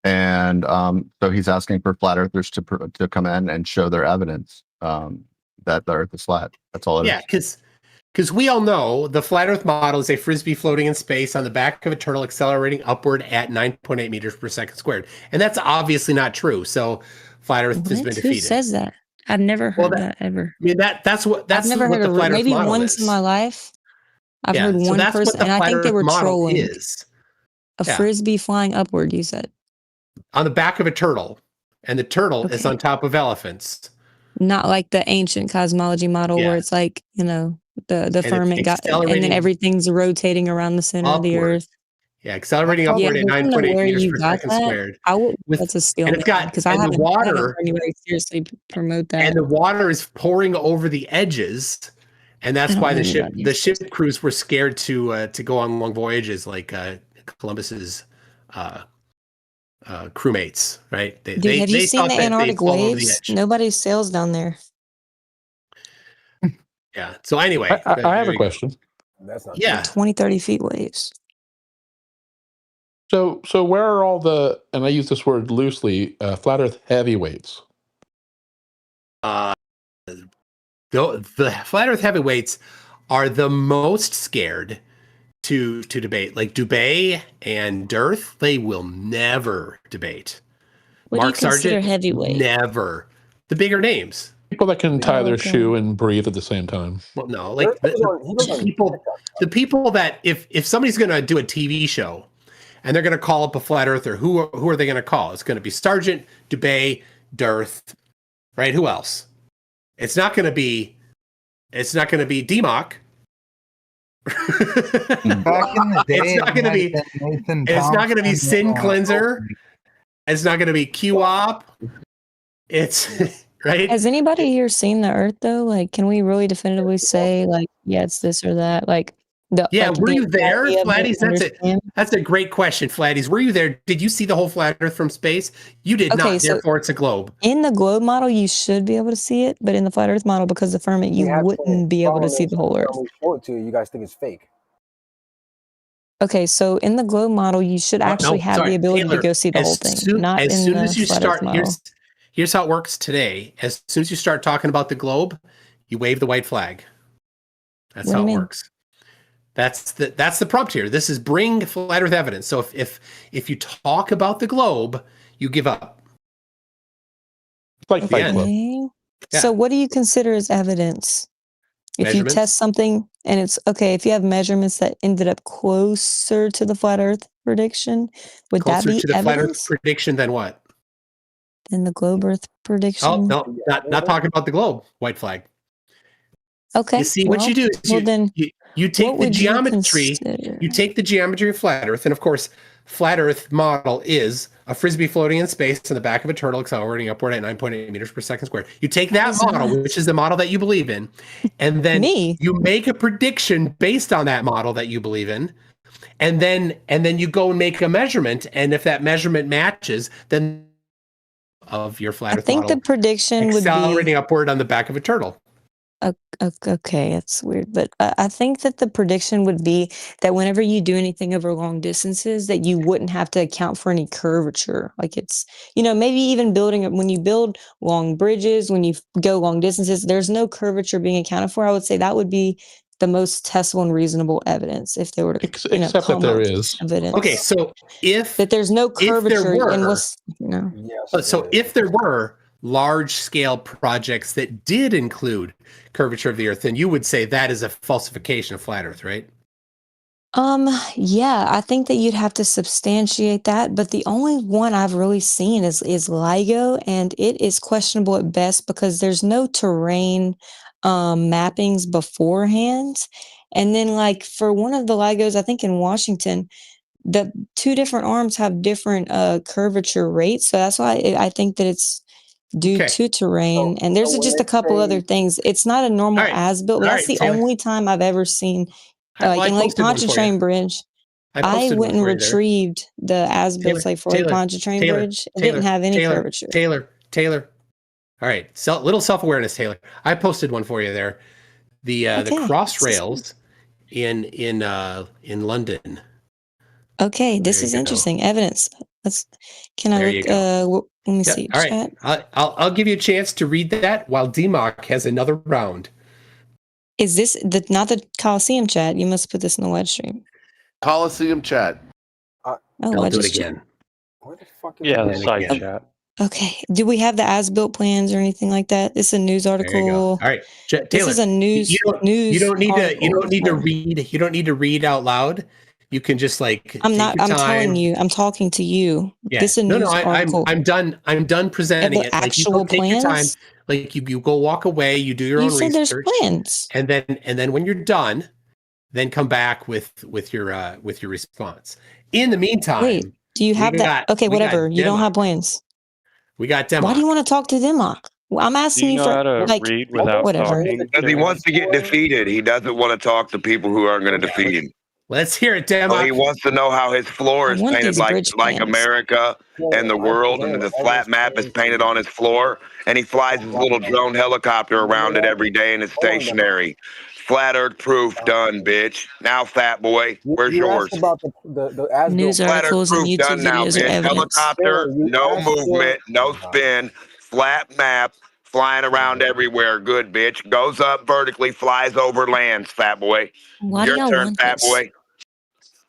and so he's asking for flat Earthers to come in and show their evidence that the Earth is flat. That's all it is. Yeah, because we all know the flat Earth model is a frisbee floating in space on the back of a turtle accelerating upward at 9.8 meters per second squared, and that's obviously not true. So flat Earth has been defeated. Who says that? I've never heard that ever. I mean that's I've never heard the flat Earth maybe model once in my life. I've heard one person, and I think they were trolling. A frisbee flying upward. You said on the back of a turtle, and the turtle is on top of elephants. Not like the ancient cosmology model where it's like the firmament got and then everything's rotating around the center of the Earth. Yeah, accelerating upward at 9.8 meters per second squared. That's a steal. And it's got because I haven't heard anybody seriously promote that. And the water is pouring over the edges, and that's why the ship crews were scared to go on long voyages like Columbus's crewmates, right? Have you seen the Antarctic waves? Nobody sails down there. Yeah. So anyway, I have a question. That's not 20, 30 feet waves. So where are all the, and I use this word loosely, flat Earth heavyweights? The flat Earth heavyweights are the most scared to debate. Like Dubé and Dearth, they will never debate. What Mark do you consider Sargent, heavyweight? Never. The bigger names. People that can tie their shoe and breathe at the same time. Well, no, like the people that if somebody's going to do a TV show and they're going to call up a flat earther, who are they going to call? It's going to be Sargent, Dubé, Dearth, right? Who else? It's not going to be D-Mock. Back in the day, it's not going to be Sin Cleanser. It's not going to be Q-Op. It's right? Has anybody here seen the Earth though? Like, can we really definitively say like, yeah, it's this or that? Like, Yeah, like were the you there, entirety of it, Flatties? That's a great question, Flatties. Were you there? Did you see the whole flat Earth from space? You did Okay, not. so Therefore, it's a globe. in the globe model, you should be able to see it, but in the flat Earth model, because of the firmament, you wouldn't be able to see the whole Earth. We show it to you, you guys think it's fake. Okay, so in the globe model, you should actually have the ability to go see the whole thing, not as in soon the as you flat Earth start, model. here's how it works today. As soon as you start talking about the globe, you wave the white flag. That's What do how you it mean? works. That's the prompt here. This is bring flat Earth evidence. So if you talk about the globe, you give up. Like Fight Club. Okay. Yeah. So what do you consider as evidence? If you Measurements? test something and it's okay, if you have measurements that ended up closer to the flat Earth prediction, would that Closer be to the flat Earth evidence? prediction than what? Than the globe Earth Oh prediction? no, not talking about the globe. White flag. Okay. You see, what you do is you take what the would you geometry. consider? You take the geometry of flat Earth, and of course, flat Earth model is a frisbee floating in space in the back of a turtle accelerating upward at 9.8 meters per second squared. You take that model, which is the model that you believe in, and then you make a prediction based on that model that you believe in, and then you go and make a measurement, and if that measurement matches, then of your flat Earth model, the prediction would be accelerating upward on the back of a turtle. Okay, that's weird, but I think that the prediction would be that whenever you do anything over long distances, that you wouldn't have to account for any curvature. Like it's, maybe even when you build long bridges, when you go long distances, there's no curvature being accounted for. I would say that would be the most testable and reasonable evidence if they were to, Except come that there up with is. evidence. Okay, so that there's no curvature and what's so if there were large scale projects that did include curvature of the Earth, then you would say that is a falsification of flat Earth, right? Yeah, I think that you'd have to substantiate that, but the only one I've really seen is LIGO, and it is questionable at best because there's no terrain mappings beforehand. And then like for one of the LIGOs, I think in Washington, the two different arms have different curvature rates. So that's why I think that it's due to terrain. And there's just a couple other things. It's not a normal as-built, but that's the only time I've ever seen in Lake Pontchartrain Bridge. I went and retrieved the as-built like for Lake Pontchartrain Bridge. It didn't have any curvature. Taylor. All right, little self-awareness, Taylor. I posted one for you there. The Crossrails in London. Okay, this is interesting. Evidence. Can I look? Let me see. All Chat. right, I'll give you a chance to read that while DMOC has another round. Is this not the Coliseum chat? You must put this in the live stream. Coliseum chat. I'll do it again. Where the fuck is the side chat. Okay. Do we have the as-built plans or anything like that? This is a news article. There you go. All right, Taylor, this is a news. You don't need to read. You don't need to read out loud. You can just like. I'm telling you. I'm talking to you. Yeah. This is a news article. I'm done. I'm done presenting it. Actual take plans. Your time. Like you go walk away. You do your own research. There's plans. And then when you're done, then come back with your response. In the meantime, wait. Do you have that? Okay, whatever. You don't have plans. We got demo. Why do you want to talk to Democ? I'm asking you for read without whatever. Because he wants to get defeated. He doesn't want to talk to people who aren't going to defeat him. Let's hear it, Democ. So he wants to know how his floor is painted like America and the world, and the flat map is painted on his floor, and he flies his little drone helicopter around it every day, and it's stationary. Flat Earth proof done, bitch. Now, fat boy, where's yours? About the news articles and YouTube videos are evidence. Helicopter, no movement, no spin, flat map, flying around everywhere. Good, bitch. Goes up vertically, flies over lands, fat boy. Why Your do y'all turn, want fat this? boy.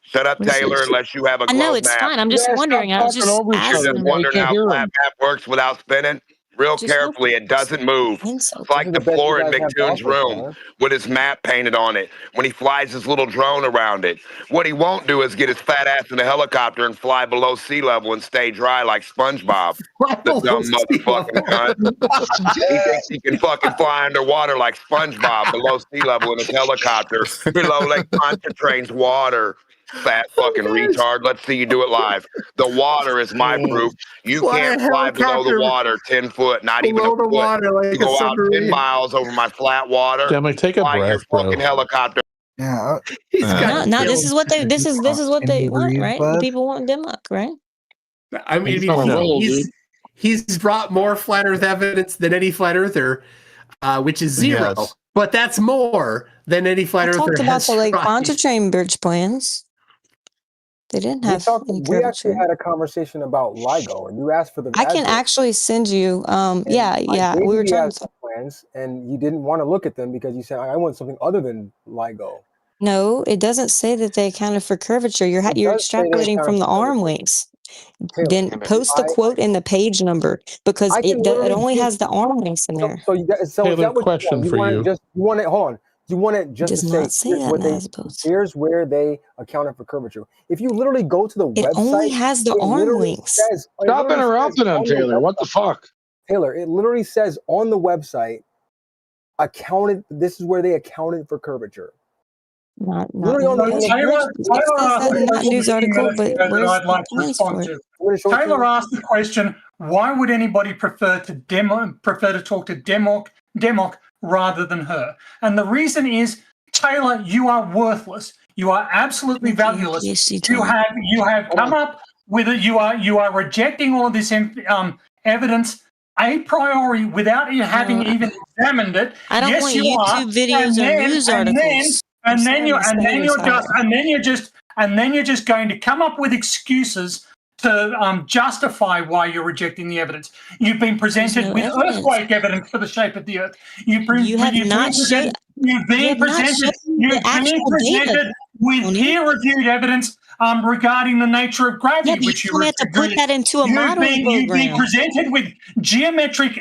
Shut up, Taylor, unless you have a globe map. I know, it's fine. I'm just wondering. I was just asking. Just wondering how flat map works without spinning. Real carefully, it doesn't move. It's like the floor in McToon's room with his map painted on it when he flies his little drone around it. What he won't do is get his fat ass in a helicopter and fly below sea level and stay dry like SpongeBob. The dumb motherfucking cunt. He thinks he can fucking fly underwater like SpongeBob below sea level in his helicopter below Lake Pontchartrain's water. fat fucking retard. Let's see you do it live. The water is my proof. You can't fly below the water 10 foot, not even a Below the foot. water like You a go out 10 submarine. miles over my flat water. Demo, take a Fly your breath, bro. fucking helicopter. Yeah. He's got No, this is what they this is what they want, breathe, right? The bud? people want Democ, right? I mean, He's on a roll, he's brought more flat Earth evidence than any flat Earther, which is 0. Yes. But that's more than any flat I Earther talked about has the Lake tried. Pontchartrain bridge plans. They didn't have any We actually curvature. had a conversation about LIGO, and you asked for the. I can address. actually send you. Yeah. I gave We you were the trying address to. plans, and you didn't want to look at them because you said I want something other than LIGO. No, it doesn't say that they accounted for curvature. You're It you're does say they extrapolating accounted from the for arm curvature. links. Taylor, Then post the quote and the page number because I can it literally only give- has the arm links in there. So is Taylor, that what question you for want? you. You want it? Hold on. You want it just does to say, not say here's that what in they, as opposed. here's where they accounted for curvature. If you literally go to the It website, only has the it arm literally links. says- it Stop literally interrupting says him, on the Taylor. What the website- fuck? Taylor, it literally says on the website, this is where they accounted for curvature. Not Literally on the news. Taylor It says that in that news article, but where's I'd like the to plans respond for it? to. I'm gonna show it to Taylor you. asked the question: why would anybody prefer to talk to Democ rather than her? And the reason is, Taylor, you are worthless. You are absolutely valueless. Yes, You have come up with it. You are rejecting all of this evidence a priori without you having even examined it. I don't Yes, want you are. YouTube videos or news articles. And then you're just going to come up with excuses to justify why you're rejecting the evidence. You've been presented with earthquake evidence for the shape of the Earth. You've been presented with peer-reviewed evidence regarding the nature of gravity, Yeah, but which you don't have to put that into a modeling You've been program. presented with geometric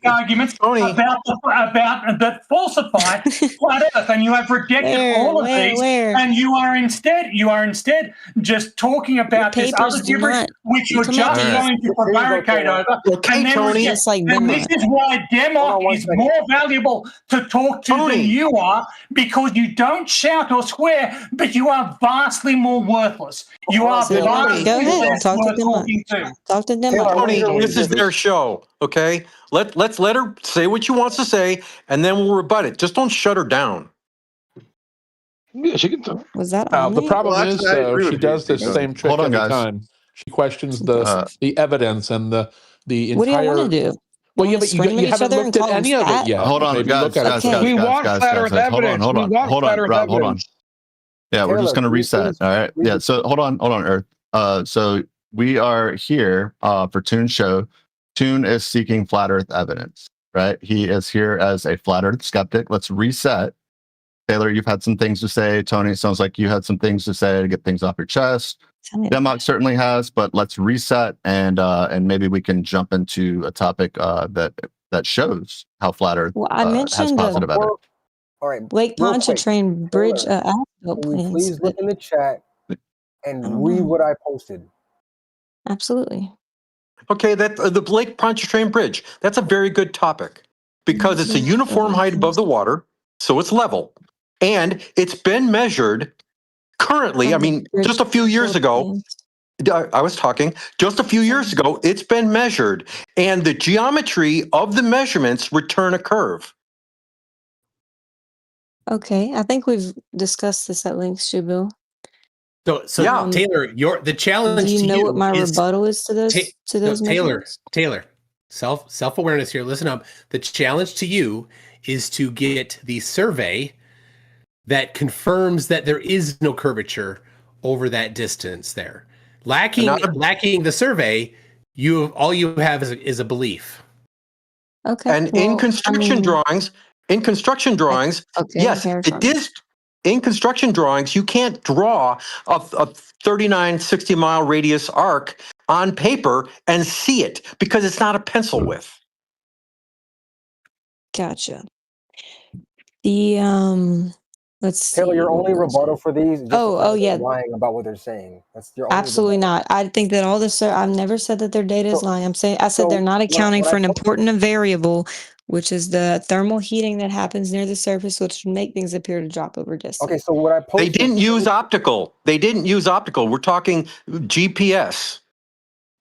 arguments about that falsify flat Earth, and you have rejected all of these. And you are instead just talking about this other gibberish, which you're just going to prevaricate over. Okay, Tony. This is why Democ is more valuable to talk to than you are, because you don't shout or swear, but you are vastly more worthless. You are vastly Go ahead. less Talk to worth Democ. talking to. Talk to Democ. Tony, this is their show. Okay, let's let her say what she wants to say, and then we'll rebut it. Just don't shut her down. Yeah, she can talk. Was that The problem is, I though, agree she with does you, this Steve. same trick Hold on, every guys. time. She questions the evidence and the entire. What do you want to do? Well, yeah, wanna but scream at you each haven't other and looked at call them any of it fat? yet. Hold on, Maybe guys, look at guys, it. guys, We guys, want guys, flat guys, Earth guys. Hold on, evidence. hold We on, want hold flat on, Earth Rob, hold on. evidence. Yeah, we're just Taylor, gonna can you reset. please All right. Yeah. So hold on, Earth. So we are here for Toon's show. Toon is seeking flat Earth evidence, right? He is here as a flat Earth skeptic. Let's reset. Taylor, you've had some things to say. Tony, it sounds like you had some things to say to get things off your chest. Democ certainly has, but let's reset and maybe we can jump into a topic that shows how flat Earth Well, I has mentioned positive evidence. All right, Lake real quick, Pontchartrain Bridge Taylor, asphalt can you plans. please look in the chat and don't read know. what I posted? Absolutely. Okay, that the Lake Pontchartrain Bridge. That's a very good topic because it's a uniform height above the water, so it's level, and it's been measured. Currently, I mean, just a few years ago, I was talking. Just a few years ago, it's been measured, and the geometry of the measurements return a curve. Okay, I think we've discussed this at length, Shubu. So Yeah. Taylor, the challenge Do you to know you what my is rebuttal is to those measurements? Taylor, self-awareness here. Listen up. The challenge to you is to get the survey that confirms that there is no curvature over that distance there. Lacking the survey, all you have is a belief. Okay. And in construction drawings, yes, it is. In construction drawings, you can't draw a 39, 60 mile radius arc on paper and see it because it's not a pencil width. Gotcha. The let's see. Taylor, your only rebuttal for these is just yeah, lying about what they're saying. That's your only absolutely rebuttal. not. I think that all this. I've never said that their data is lying. I said they're not accounting for an important variable which is the thermal heating that happens near the surface, which would make things appear to drop over distance. Okay, so what I posted. They didn't use optical. We're talking GPS.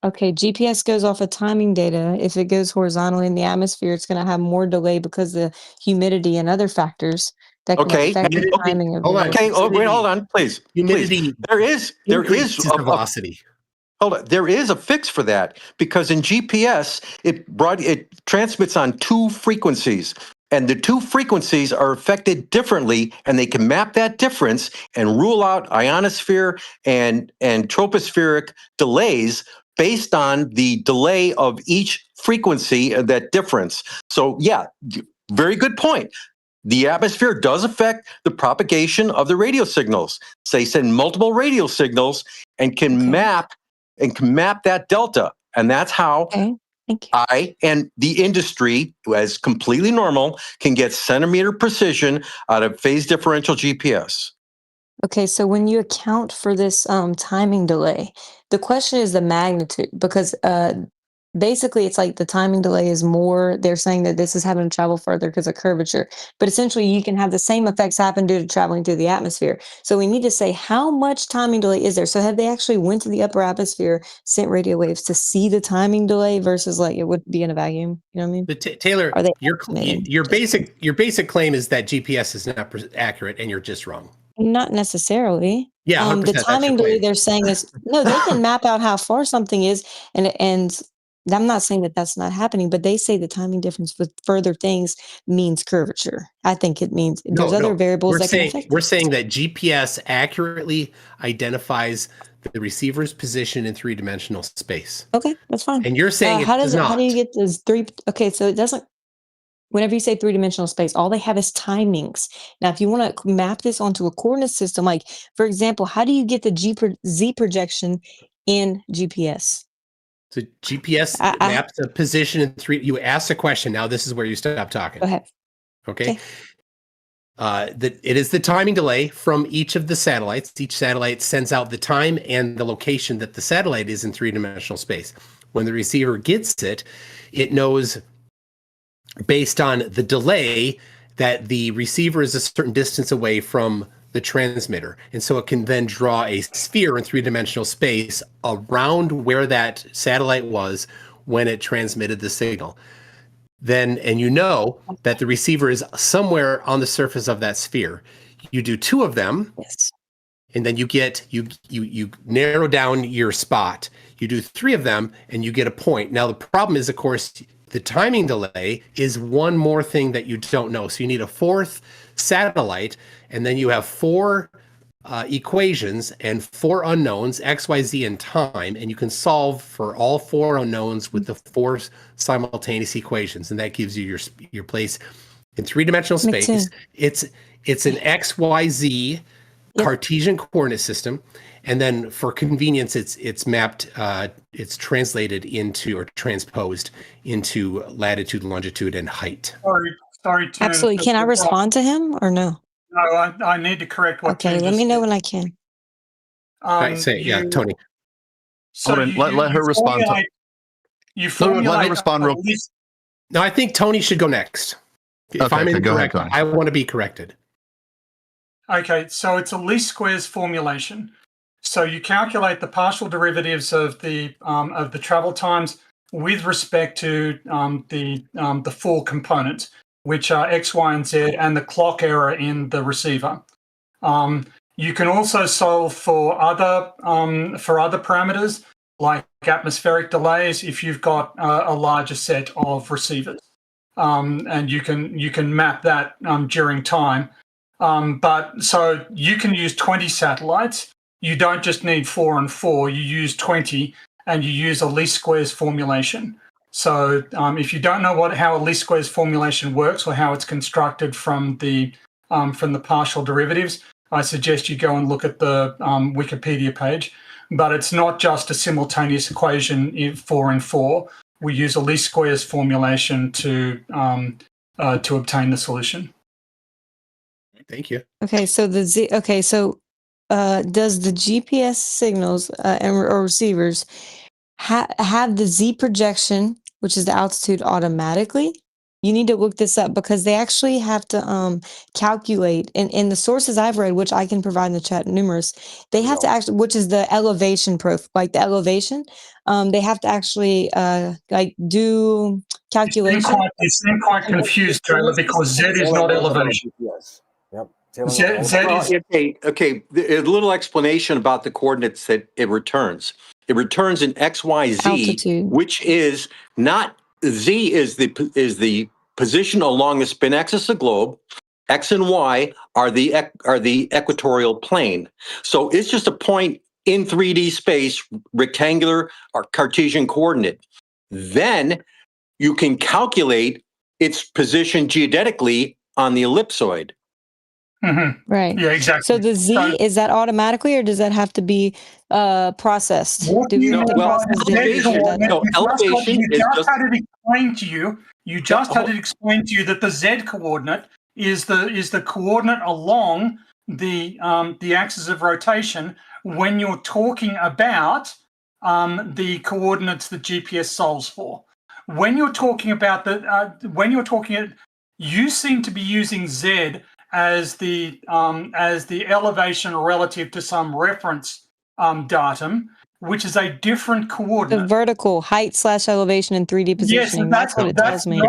Okay, GPS goes off of timing data. If it goes horizontally in the atmosphere, it's going to have more delay because of the humidity and other factors that can affect the timing of Hold on. Okay, wait, hold on, please. Humidity. Please. There is the velocity. Hold on. There is a fix for that because in GPS, it transmits on 2 frequencies. And the 2 frequencies are affected differently, and they can map that difference and rule out ionosphere and tropospheric delays based on the delay of each frequency, that difference. So yeah, very good point. The atmosphere does affect the propagation of the radio signals. So they send multiple radio signals and can map that delta. And that's how I and the industry, as completely normal, can get centimeter precision out of phase differential GPS. Okay, so when you account for this timing delay, the question is the magnitude, because basically it's like the timing delay is more. They're saying that this is having to travel further because of curvature, but essentially you can have the same effects happen due to traveling through the atmosphere. So we need to say how much timing delay is there. So have they actually went to the upper atmosphere, sent radio waves to see the timing delay versus like it would be in a vacuum? You know what I mean? But Taylor, your basic claim is that GPS is not accurate, and you're just wrong. Not necessarily. Yeah, 100%, the timing delay they're saying is no. They can map out how far something is, and I'm not saying that that's not happening, but they say the timing difference with further things means curvature. I think it means there's other variables that can affect. We're saying that GPS accurately identifies the receiver's position in 3-dimensional space. Okay, that's fine. And you're saying how does not. How do you get those 3? Okay, so it doesn't. Whenever you say 3-dimensional space, all they have is timings. Now, if you want to map this onto a coordinate system, like, for example, how do you get the Z projection in GPS? So GPS maps the position in 3. You asked a question. Now this is where you stop talking. Go ahead. Okay. It is the timing delay from each of the satellites. Each satellite sends out the time and the location that the satellite is in 3-dimensional space. When the receiver gets it, it knows based on the delay that the receiver is a certain distance away from the transmitter. And so it can then draw a sphere in 3-dimensional space around where that satellite was when it transmitted the signal. And you know that the receiver is somewhere on the surface of that sphere. You do 2 of them. Yes. And then you narrow down your spot. You do 3 of them and you get a point. Now the problem is, of course, the timing delay is one more thing that you don't know. So you need a 4th satellite, and then you have 4 equations and 4 unknowns, X, Y, Z, and time, and you can solve for all 4 unknowns with the 4 simultaneous equations, and that gives you your place in 3-dimensional space. It's an X, Y, Z Cartesian coordinate system. And then for convenience, it's mapped, it's translated into or transposed into latitude, longitude, and height. Sorry. Absolutely. Can I respond to him or no? No, I need to correct what. Okay, let me know when I can. Tony. So let her respond. Let her respond real. No, I think Tony should go next. If I'm incorrect, I want to be corrected. Okay, so it's a least squares formulation. So you calculate the partial derivatives of the travel times with respect to the 4 components, which are X, Y, and Z, and the clock error in the receiver. You can also solve for other parameters like atmospheric delays if you've got a larger set of receivers, and you can map that during time. But so you can use 20 satellites. You don't just need 4 and 4. You use 20, and you use a least squares formulation. So if you don't know how a least squares formulation works or how it's constructed from the partial derivatives, I suggest you go and look at the Wikipedia page. But it's not just a simultaneous equation in 4 and 4. We use a least squares formulation to obtain the solution. Thank you. Okay, so does the GPS signals or receivers have the Z projection, which is the altitude, automatically, You need to look this up because they actually have to calculate in the sources I've read, which I can provide in the chat numerous, they have to actually, which is the elevation like the elevation, they have to actually like do calculation. You seem quite confused, Taylor, because Z is not elevation. Yes. Yep. Z is Okay. A little explanation about the coordinates that it returns. It returns in XYZ, altitude, which is not Z is the position along the spin axis of the globe. X and Y are the equatorial plane. So it's just a point in 3D space, rectangular or Cartesian coordinate. Then you can calculate its position geodetically on the ellipsoid. Mm-hmm. right? Yeah, exactly. So the Z, is that automatically, or does that have to be processed? Do we have to process the elevation you just had it explained to you. You just had it explained to you that the Z coordinate is the coordinate along the axis of rotation when you're talking about the coordinates that GPS solves for. When you're talking about you seem to be using Z as the elevation relative to some reference datum, which is a different coordinate. The vertical height / elevation in 3D positioning. Yes, that's what it tells me.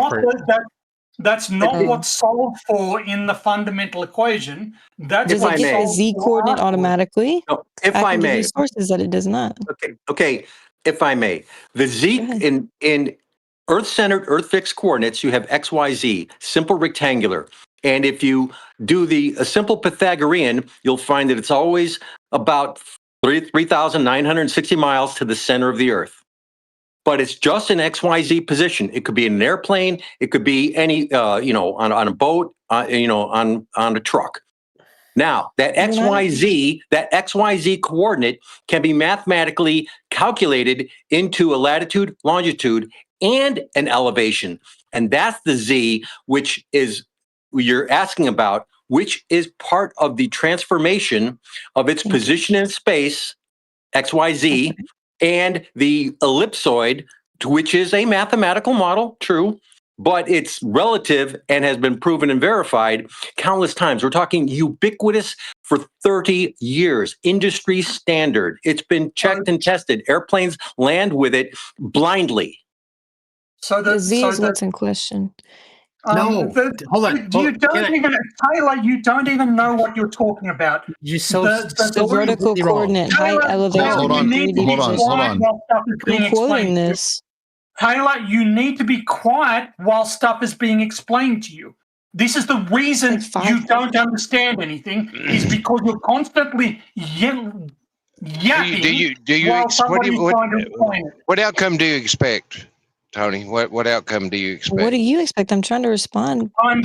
That's not what's solved for in the fundamental equation. Does it get the Z coordinate automatically? No, if I can give may. you sources that it does not. Okay. If I may, the Z in Earth-centered, Earth-fixed coordinates, you have X, Y, Z, simple rectangular. And if you do a simple Pythagorean, you'll find that it's always about 3,960 miles to the center of the Earth. But it's just an XYZ position. It could be in an airplane. It could be any, on a boat, on a truck. Now, that XYZ coordinate can be mathematically calculated into a latitude, longitude, and an elevation. And that's the Z, which is you're asking about, which is part of the transformation of its position in space, XYZ, and the ellipsoid, which is a mathematical model, true, but it's relative and has been proven and verified countless times. We're talking ubiquitous for 30 years, industry standard. It's been checked and tested. Airplanes land with it blindly. So the Z is what's in question. No, hold on. You don't even know what you're talking about. You're the vertical coordinate, height, elevation. Hold on. I'm quoting this. Taylor, you need to be quiet while stuff is being explained to you. This is the reason you don't understand anything, is because you're constantly yapping. What outcome do you expect, Tony? What outcome do you expect? What do you expect? I'm trying to respond. I'm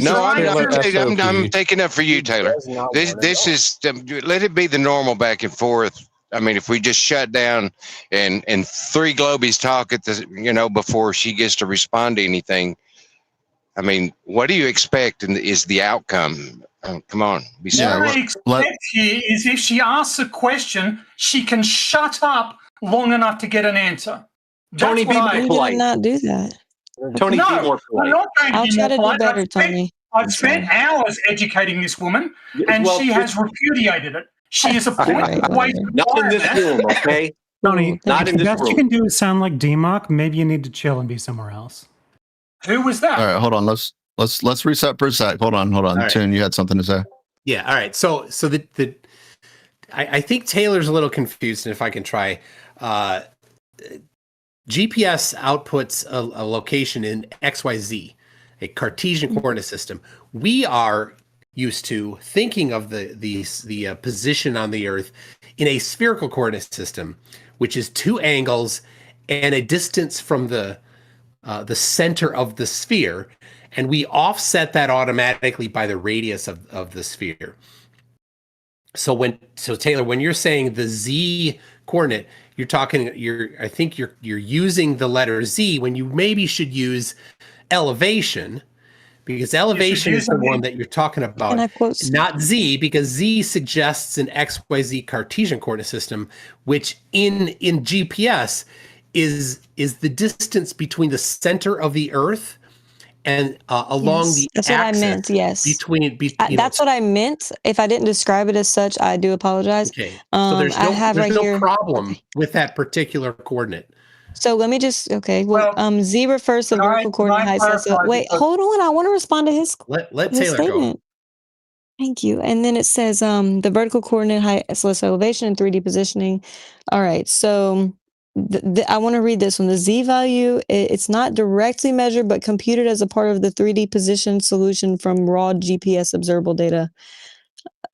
taking up for you, Taylor. This is let it be the normal back and forth. I mean, if we just shut down and three globies talk at the before she gets to respond to anything. I mean, what do you expect? And is the outcome? Come on, be serious. What I expect here is if she asks a question, she can shut up long enough to get an answer. Tony, be more polite. Did not do that. Tony, be more polite. I'm not going I'll to be try to more do polite. better, Tony. I've spent hours educating this woman, and she has repudiated it. She is a point waste. Not in this room, okay? Tony, not in this best room. you can do is sound like DMOC. Maybe you need to chill and be somewhere else. Who was that? All right, hold on. Let's reset for a sec. Hold on. right. Toon, you had something to say. Yeah. All right. So I think Taylor's a little confused, and if I can try, GPS outputs a location in XYZ, a Cartesian coordinate system. We are used to thinking of the position on the Earth in a spherical coordinate system, which is two angles and a distance from the center of the sphere, and we offset that automatically by the radius of the sphere. So Taylor, when you're saying the Z coordinate, I think you're using the letter Z when you maybe should use elevation, because elevation is the one that you're talking about, not Z, because Z suggests an XYZ Cartesian coordinate system, which in GPS is the distance between the center of the Earth and along Yes, the that's axis what I meant. Yes, that's what I meant. If I didn't describe it as such, I do apologize. Okay. So there's I no have there's right no here. problem with that particular coordinate. So let me just Z refers to the vertical coordinate height. Wait, hold on. I want to respond to his Taylor statement. go. Thank you. And then it says the vertical coordinate height, celestial elevation, and 3D positioning. All right. So I want to read this one. The Z value, it's not directly measured, but computed as a part of the 3D position solution from raw GPS observable data.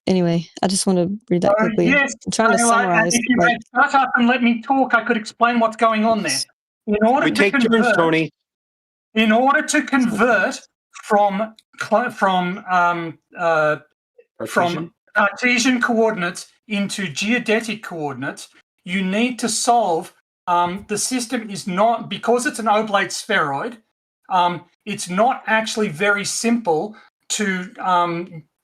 Anyway, I just want to read that quickly. Yes, I'm trying to summarize. if you had shut up and let me talk, I could explain what's going on there. In order to convert, Tony. In order to convert from Cartesian coordinates into geodetic coordinates, you need to solve. The system is not, because it's an oblate spheroid. It's not actually very simple to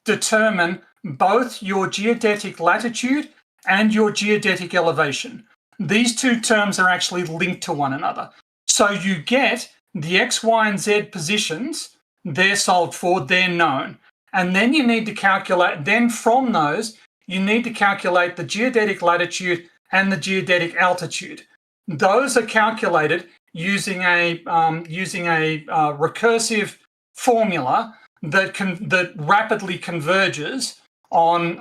determine both your geodetic latitude and your geodetic elevation. These two terms are actually linked to one another. So you get the X, Y, and Z positions, they're solved for, they're known. And then you need to calculate, then from those, you need to calculate the geodetic latitude and the geodetic altitude. Those are calculated using a recursive formula that rapidly converges on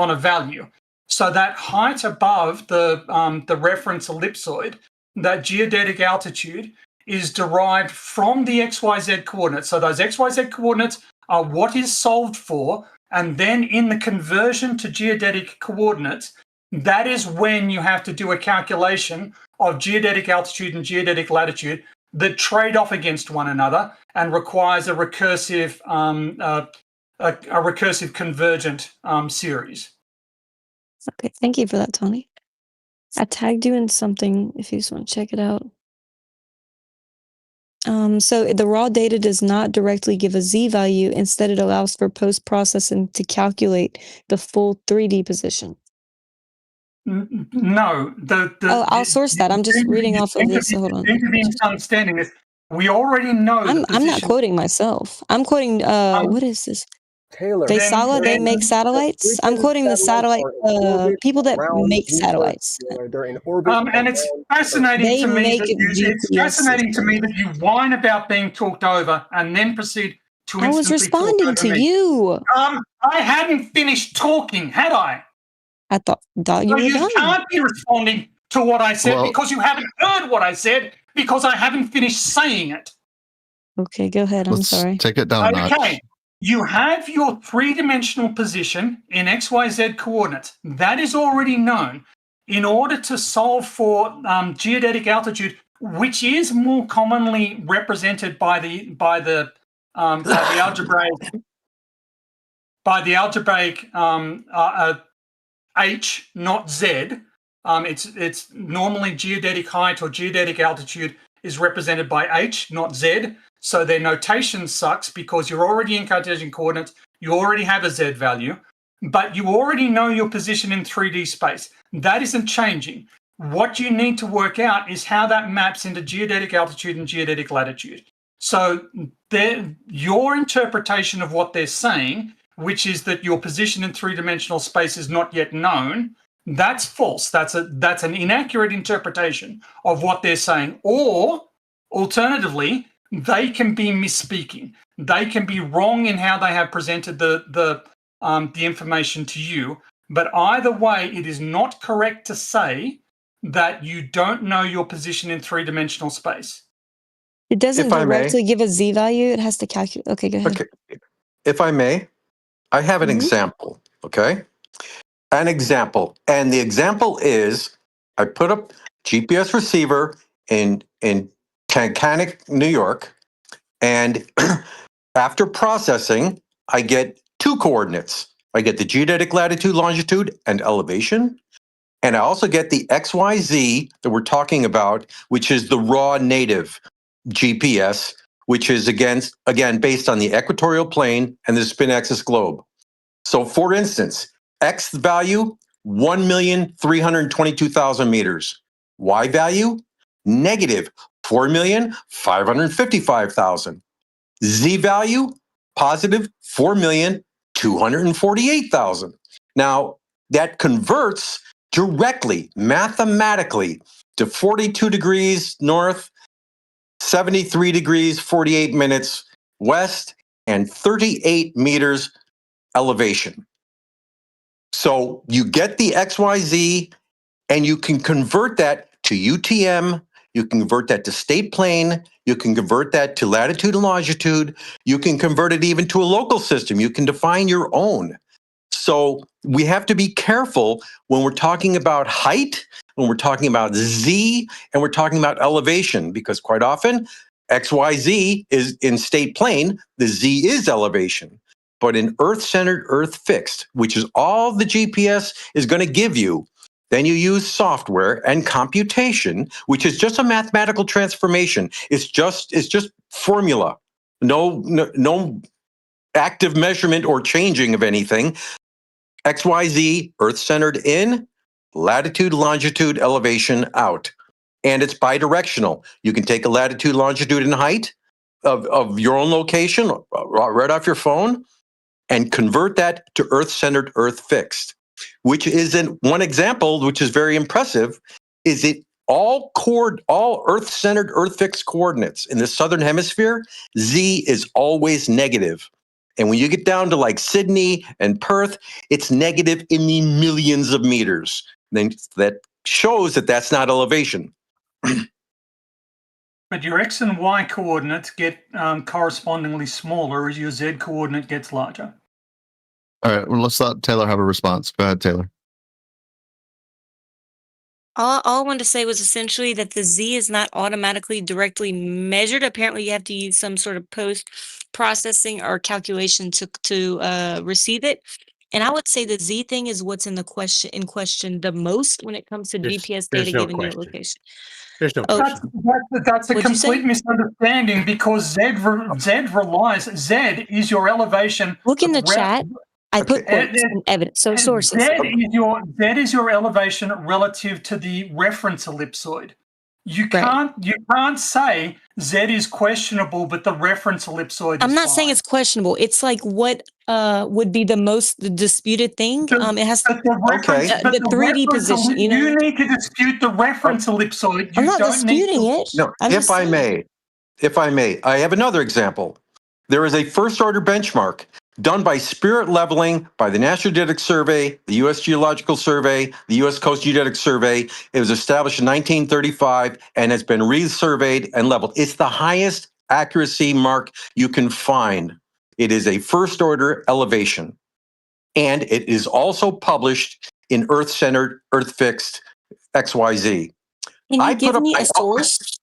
a value. So that height above the reference ellipsoid, that geodetic altitude, is derived from the XYZ coordinates. So those XYZ coordinates are what is solved for, and then in the conversion to geodetic coordinates, that is when you have to do a calculation of geodetic altitude and geodetic latitude that trade off against one another and requires a recursive convergent series. Okay, thank you for that, Tony. I tagged you in something if you just want to check it out. So the raw data does not directly give a Z value. Instead, it allows for post-processing to calculate the full 3D position. No. I'll source that. I'm just reading off of this. So hold on. Understanding this, we already know the position. I'm not quoting myself. I'm quoting, what is this? Taylor. They make satellites. I'm quoting the satellite people that make satellites. They're in orbit. And it's fascinating to me that you whine about being talked over and then proceed to instantly I was responding to you. I hadn't finished talking, had I? I thought you were done. You can't be responding to what I said because you haven't heard what I said because I haven't finished saying it. Okay, go ahead. I'm sorry. Take it down. Okay. You have your three-dimensional position in XYZ coordinates. That is already known. In order to solve for geodetic altitude, which is more commonly represented by the algebraic H, not Z. It's normally geodetic height or geodetic altitude is represented by H, not Z. So their notation sucks because you're already in Cartesian coordinates. You already have a Z value, but you already know your position in 3D space. That isn't changing. What you need to work out is how that maps into geodetic altitude and geodetic latitude. So your interpretation of what they're saying, which is that your position in three-dimensional space is not yet known, that's false. That's an inaccurate interpretation of what they're saying. Or alternatively, they can be misspeaking. They can be wrong in how they have presented the information to you. But either way, it is not correct to say that you don't know your position in three-dimensional space. It doesn't directly give a Z value. It has to calculate. Okay, go ahead. Okay. If I may, I have an example. Okay. An example. And the example is I put a GPS receiver in Kankakee, New York, and after processing, I get two coordinates. I get the geodetic latitude, longitude, and elevation. And I also get the XYZ that we're talking about, which is the raw native GPS, which is again based on the equatorial plane and the spin axis globe. So for instance, X value, 1,322,000 meters. Y value, negative 4,555,000. Z value, positive 4,248,000. Now, that converts directly, mathematically, to 42 degrees north, 73 degrees, 48 minutes west, and 38 meters elevation. So you get the XYZ, and you can convert that to UTM, you can convert that to state plane, you can convert that to latitude and longitude, you can convert it even to a local system. You can define your own. So we have to be careful when we're talking about height, when we're talking about Z, and we're talking about elevation, because quite often XYZ is in state plane, the Z is elevation. But in Earth-centered, Earth-fixed, which is all the GPS is going to give you, then you use software and computation, which is just a mathematical transformation. It's just formula. No active measurement or changing of anything. XYZ, Earth-centered in, latitude, longitude, elevation out. And it's bidirectional. You can take a latitude, longitude, and height of your own location right off your phone and convert that to Earth-centered, Earth-fixed, which is one example, which is very impressive, is it all Earth-centered, Earth-fixed coordinates in the southern hemisphere, Z is always negative. And when you get down to like Sydney and Perth, it's negative in the millions of meters. Then that shows that that's not elevation. But your X and Y coordinates get correspondingly smaller as your Z coordinate gets larger. All right, well, let's let Taylor have a response. Go ahead, Taylor. All I wanted to say was essentially that the Z is not automatically directly measured. Apparently, you have to use some sort of post-processing or calculation to receive it. And I would say the Z thing is what's in question the most when it comes to GPS data giving you a location. There's no question. That's a complete misunderstanding because Z is your elevation. Look in the chat. I put quotes and evidence, so sources. Z is your elevation relative to the reference ellipsoid. You can't say Z is questionable, but the reference ellipsoid. I'm not saying it's questionable. It's like what would be the most disputed thing. It has the 3D position. You need to dispute the reference ellipsoid. I'm not disputing it. No, if I may, I have another example. There is a first order benchmark done by Spirit Leveling, by the National Geodetic Survey, the U.S. Geological Survey, the U.S. Coast Geodetic Survey. It was established in 1935 and has been resurveyed and leveled. It's the highest accuracy mark you can find. It is a first order elevation. And it is also published in Earth-centered, Earth-fixed XYZ. Can you give me a source?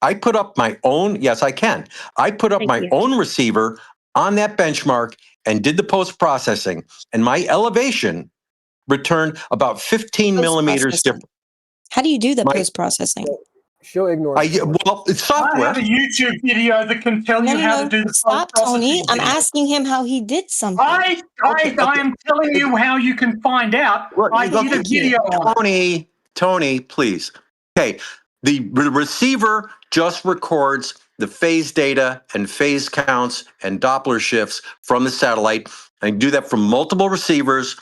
I put up my own, yes, I can. I put up my own receiver on that benchmark and did the post-processing. And my elevation returned about 15 millimeters different. How do you do the post-processing? She'll ignore well, it's software. I have a YouTube video that can tell you how to do the Stop, Tony. I'm asking him how he did something. I am telling you how you can find out. I did a video on Tony, please. Okay, the receiver just records the phase data and phase counts and Doppler shifts from the satellite. I do that from multiple receivers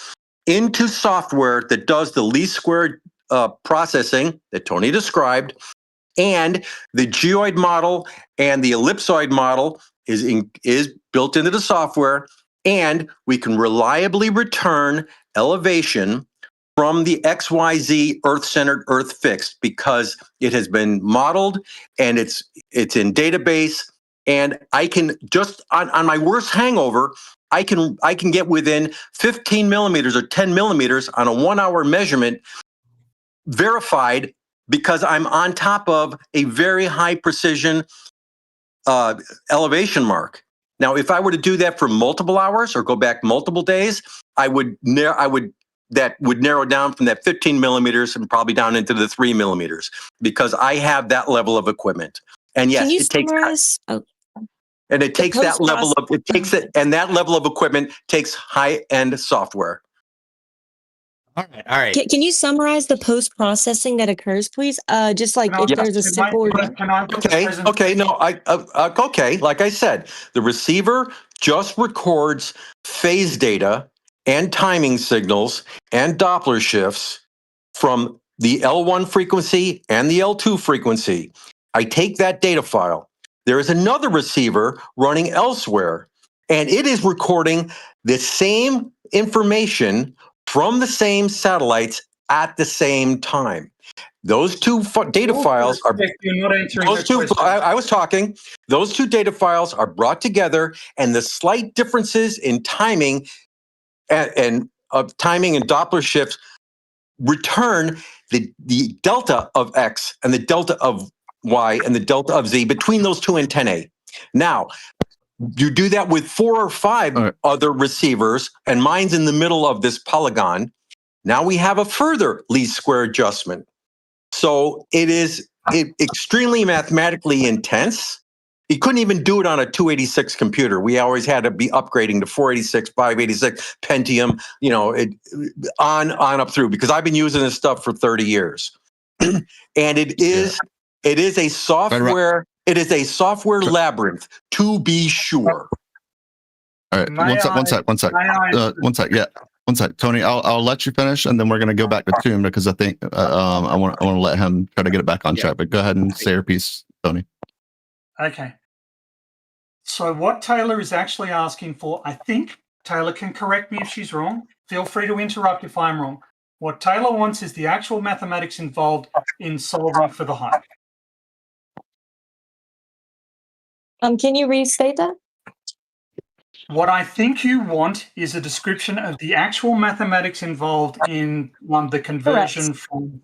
into software that does the least squared processing that Tony described. And the geoid model and the ellipsoid model is built into the software. And we can reliably return elevation from the XYZ Earth-centered, Earth-fixed, because it has been modeled and it's in database. And I can just on my worst hangover, I can get within 15 millimeters or 10 millimeters on a 1 hour measurement verified because I'm on top of a very high precision elevation mark. Now, if I were to do that for multiple hours or go back multiple days, that would narrow down from that 15 millimeters and probably down into the 3 millimeters because I have that level of equipment. And yes, it takes and it takes that level of and that level of equipment takes high-end software. All right. Can you summarize the post processing that occurs, please? Just like if there's a simple. Okay. No, okay. Like I said, the receiver just records phase data and timing signals and Doppler shifts from the L1 frequency and the L2 frequency. I take that data file. There is another receiver running elsewhere, and it is recording the same information from the same satellites at the same time. Those two data files are. You're not answering Those two. I was talking. Those two data files are brought together, and the slight differences in timing and of timing and Doppler shifts return the delta of X and the delta of Y and the delta of Z between those two antennae. Now, you do that with 4 or 5 other receivers, and mine's in the middle of this polygon. Now we have a further least square adjustment. So it is extremely mathematically intense. You couldn't even do it on a 286 computer. We always had to be upgrading to 486, 586, Pentium, on up through, because I've been using this stuff for 30 years. And it is a software, labyrinth, to be sure. All right, one sec. Yeah, one sec, Tony. I'll let you finish, and then we're gonna go back to Toon because I think I want to let him try to get it back on track. But go ahead and say your piece, Tony. Okay. So what Taylor is actually asking for, I think Taylor can correct me if she's wrong. Feel free to interrupt if I'm wrong. What Taylor wants is the actual mathematics involved in solving for the height. Can you restate that? What I think you want is a description of the actual mathematics involved in the conversion from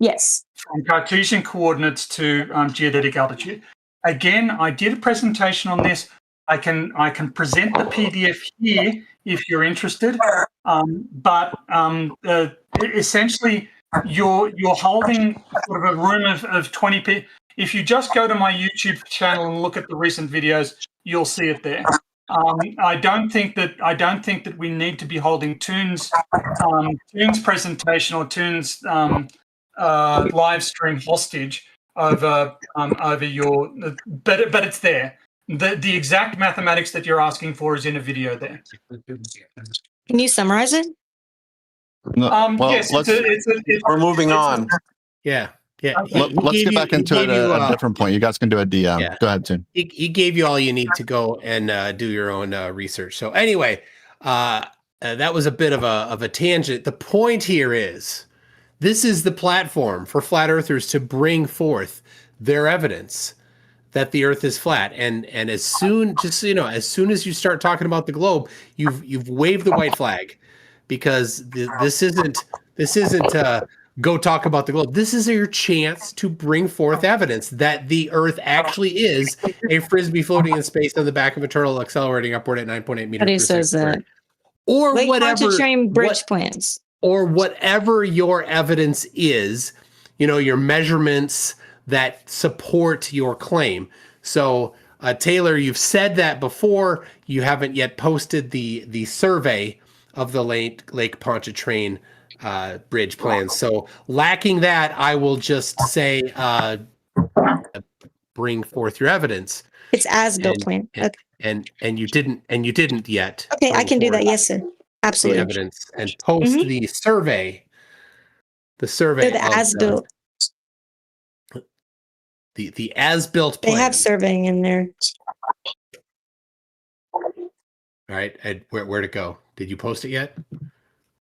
Cartesian coordinates to geodetic altitude. Again, I did a presentation on this. I can present the PDF here if you're interested. But essentially, you're holding sort of a room of 20 people. If you just go to my YouTube channel and look at the recent videos, you'll see it there. I don't think that we need to be holding Toon's presentation or Toon's live stream hostage over your. But it's there. The exact mathematics that you're asking for is in a video there. Can you summarize it? No, yes, we're moving on. Yeah. Let's get back into it at a different point. You guys can do a DM. Yeah. Go ahead, Toon. He gave you all you need to go and do your own research. So anyway, that was a bit of a tangent. The point here is, this is the platform for flat earthers to bring forth their evidence that the Earth is flat. And as soon as you start talking about the globe, you've waved the white flag, because this isn't go talk about the globe. This is your chance to bring forth evidence that the Earth actually is a frisbee floating in space on the back of a turtle accelerating upward at 9.8 meters per second. Says that. Or Lake whatever. Pontchartrain bridge plans. Or whatever your evidence is, your measurements that support your claim. So, Taylor, you've said that before. You haven't yet posted the survey of the Lake Pontchartrain bridge plans. So, lacking that, I will just say, bring forth your evidence. It's as-built plan. Okay. And you didn't yet. Okay, I can do that. Yes, sir. Absolutely. The evidence and post the survey. The survey. The as-built. The as-built plan. They have surveying in there. All right. Ed, where'd it go? Did you post it yet?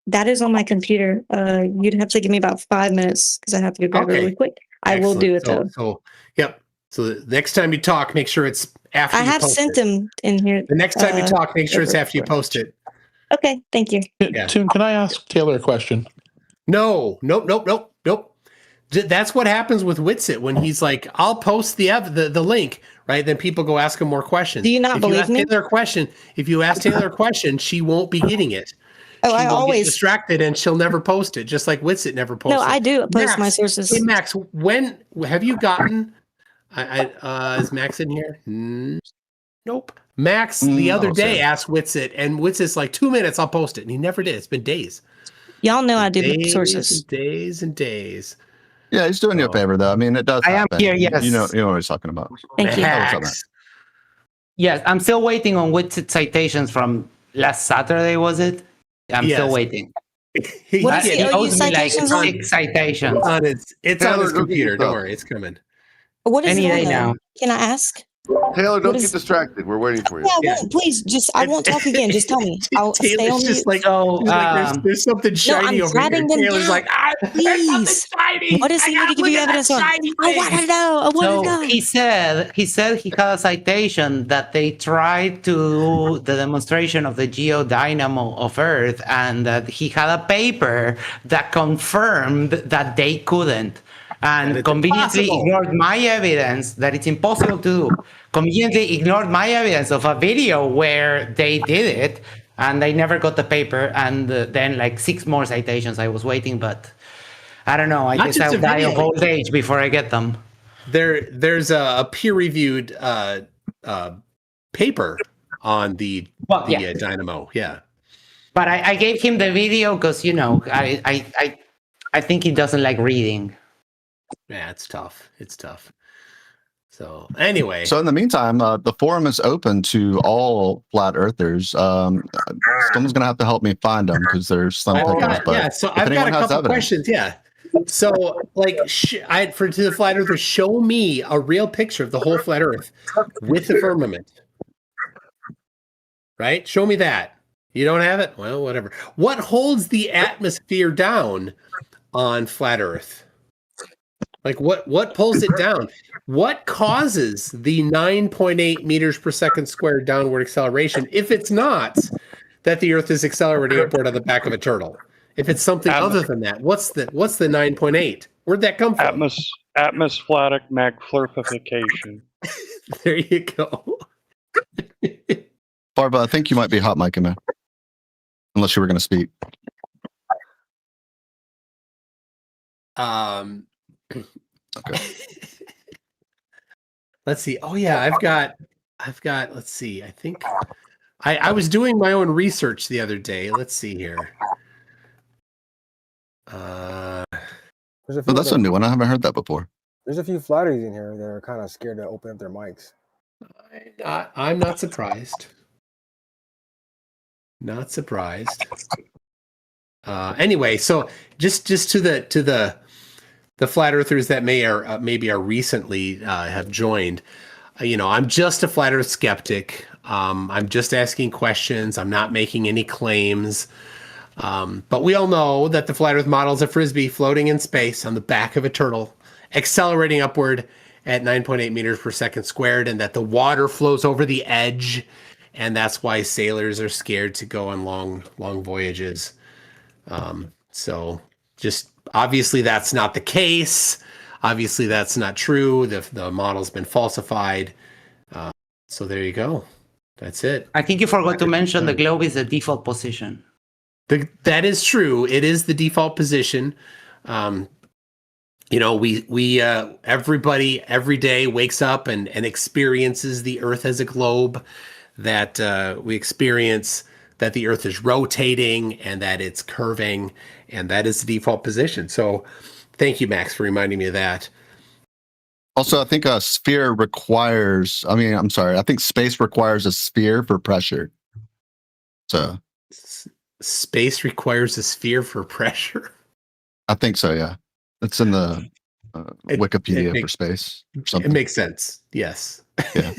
That is on my computer. You'd have to give me about 5 minutes because I have to go grab it really quick. I will do it though. So, yep. So the next time you talk, make sure it's after I have sent them in here. The next time you talk, make sure it's after you post it. Okay, thank you. Toon, can I ask Taylor a question? No. Nope. That's what happens with Witsit when he's like, I'll post the link, right? Then people go ask him more questions. Do you not believe me? If you ask Taylor a question, she won't be getting it. Oh, I always get distracted and she'll never post it, just like Witsit never posted. No, I do post my sources. Hey, Max, when have you gotten? Is Max in here? Nope. Max the other day asked Witsit, and Witsit's like, 2 minutes, I'll post it, and he never did. It's been days. Y'all know I do days sources. and days and days. Yeah, he's doing you a favor though. I mean, it does. I am happen. here, yes. You know what he's talking about. Thank you. Oh, what's up, man? Yes, I'm still waiting on which citations from last Saturday, was it? I'm still waiting. He What is he the OU owes me like citations on? 6 citations. It's on his computer. Don't worry, it's coming. What is Any it on day though? now. Can I ask? Taylor, don't What get is- distracted. We're waiting for you. Yeah, I won't. Please, I won't talk again. Just tell me. I'll stay Taylor's on just mute. like, So, he's like there's something shiny I'm over here. grabbing them Taylor's now. like, Please. What does he need to give you evidence on? I want to know. I want to So know. he said he had a citation that they tried to do the demonstration of the geodynamo of Earth, and that he had a paper that confirmed that they couldn't, and conveniently ignored my evidence that it's impossible to do. Conveniently ignored my evidence of a video where they did it, and they never got the paper. And then like 6 more citations I was waiting, but I don't know. I Not guess just I'll a die video. of old age before I get them. there's a peer-reviewed paper on the dynamo. Yeah. But I gave him the video because I think he doesn't like reading. Yeah, it's tough. It's tough. So anyway, So in the meantime, the forum is open to all flat earthers. Someone's gonna have to help me find them because there's some pickers. But so if I've got anyone a has couple evidence, questions. Yeah. So like, to the flat earthers, show me a real picture of the whole flat Earth with the firmament. Right? Show me that. You don't have it? Well, whatever. What holds the atmosphere down on flat Earth? Like what pulls it down? What causes the 9.8 meters per second squared downward acceleration if it's not that the Earth is accelerating upward on the back of a turtle? If it's something other than that, what's the 9.8? Where'd that come from? Atmospheric magnification. There you go. Barba, I think you might be hot micing, man. Unless you were going to speak. Okay. Let's see. Oh yeah, I've got. Let's see. I think I was doing my own research the other day. Let's see here. Oh, that's a new one. I haven't heard that before. There's a few flatties in here that are kind of scared to open up their mics. I'm not surprised. Not surprised. Anyway, so just to the flat earthers that maybe are recently have joined, I'm just a flat earth skeptic. I'm just asking questions. I'm not making any claims. But we all know that the flat earth model is a frisbee floating in space on the back of a turtle, accelerating upward at 9.8 meters per second squared, and that the water flows over the edge, and that's why sailors are scared to go on long voyages. So just obviously that's not the case. Obviously that's not true. The model's been falsified. So there you go. That's it. I think you forgot to mention the globe is the default position. That is true. It is the default position. We everybody every day wakes up and experiences the Earth as a globe. That we experience that the Earth is rotating and that it's curving, and that is the default position. So, thank you, Max, for reminding me of that. Also, I think a sphere requires. I think space requires a sphere for pressure. So. Space requires a sphere for pressure? I think so, yeah. It's in the Wikipedia for space. It makes sense, yes. Yeah.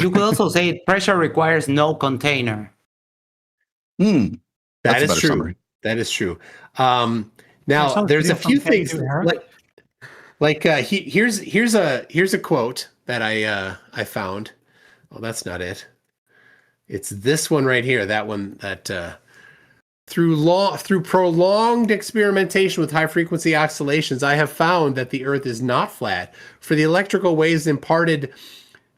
You could also say pressure requires no container. That is true. Summary. That is true. Now, there's a few things here's a quote that I found. Oh, that's not it. It's this one right here. That one that through prolonged experimentation with high frequency oscillations, I have found that the Earth is not flat. For the electrical waves imparted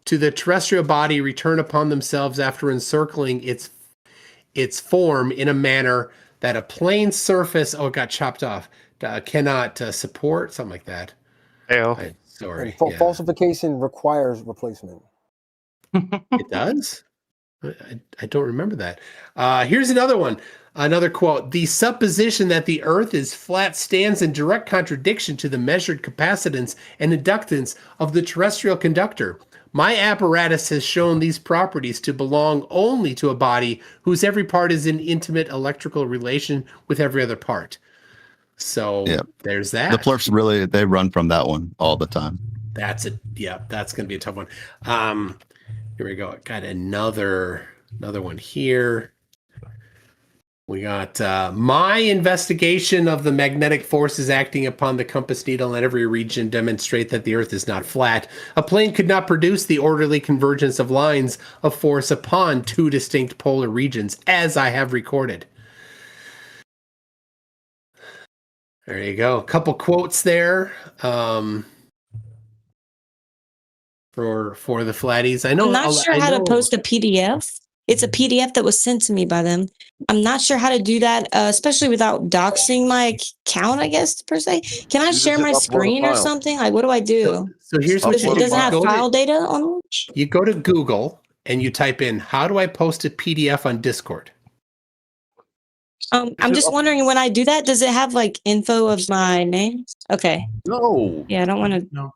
to the terrestrial body return upon themselves after encircling its form in a manner that a plane surface it got chopped off cannot support, something like that. Sorry. Falsification requires replacement. It does? I don't remember that. Here's another one. Another quote. The supposition that the Earth is flat stands in direct contradiction to the measured capacitance and inductance of the terrestrial conductor. My apparatus has shown these properties to belong only to a body whose every part is in intimate electrical relation with every other part. So there's that. The Plurfs really, they run from that one all the time. That's it. Yeah, that's going to be a tough one. Here we go. Got another one here. We got my investigation of the magnetic forces acting upon the compass needle in every region demonstrate that the Earth is not flat. A plane could not produce the orderly convergence of lines of force upon two distinct polar regions, as I have recorded. There you go. A couple quotes there for the flatties. I know. I'm not sure how to post a PDF. It's a PDF that was sent to me by them. I'm not sure how to do that, especially without doxing my account, I guess, per se. Can I share my screen or something? Like, what do I do? So here's what it doesn't have file data on it? You go to Google and you type in, how do I post a PDF on Discord? I'm just wondering, when I do that, does it have like info of my name? Okay. No. Yeah, I don't want to. No.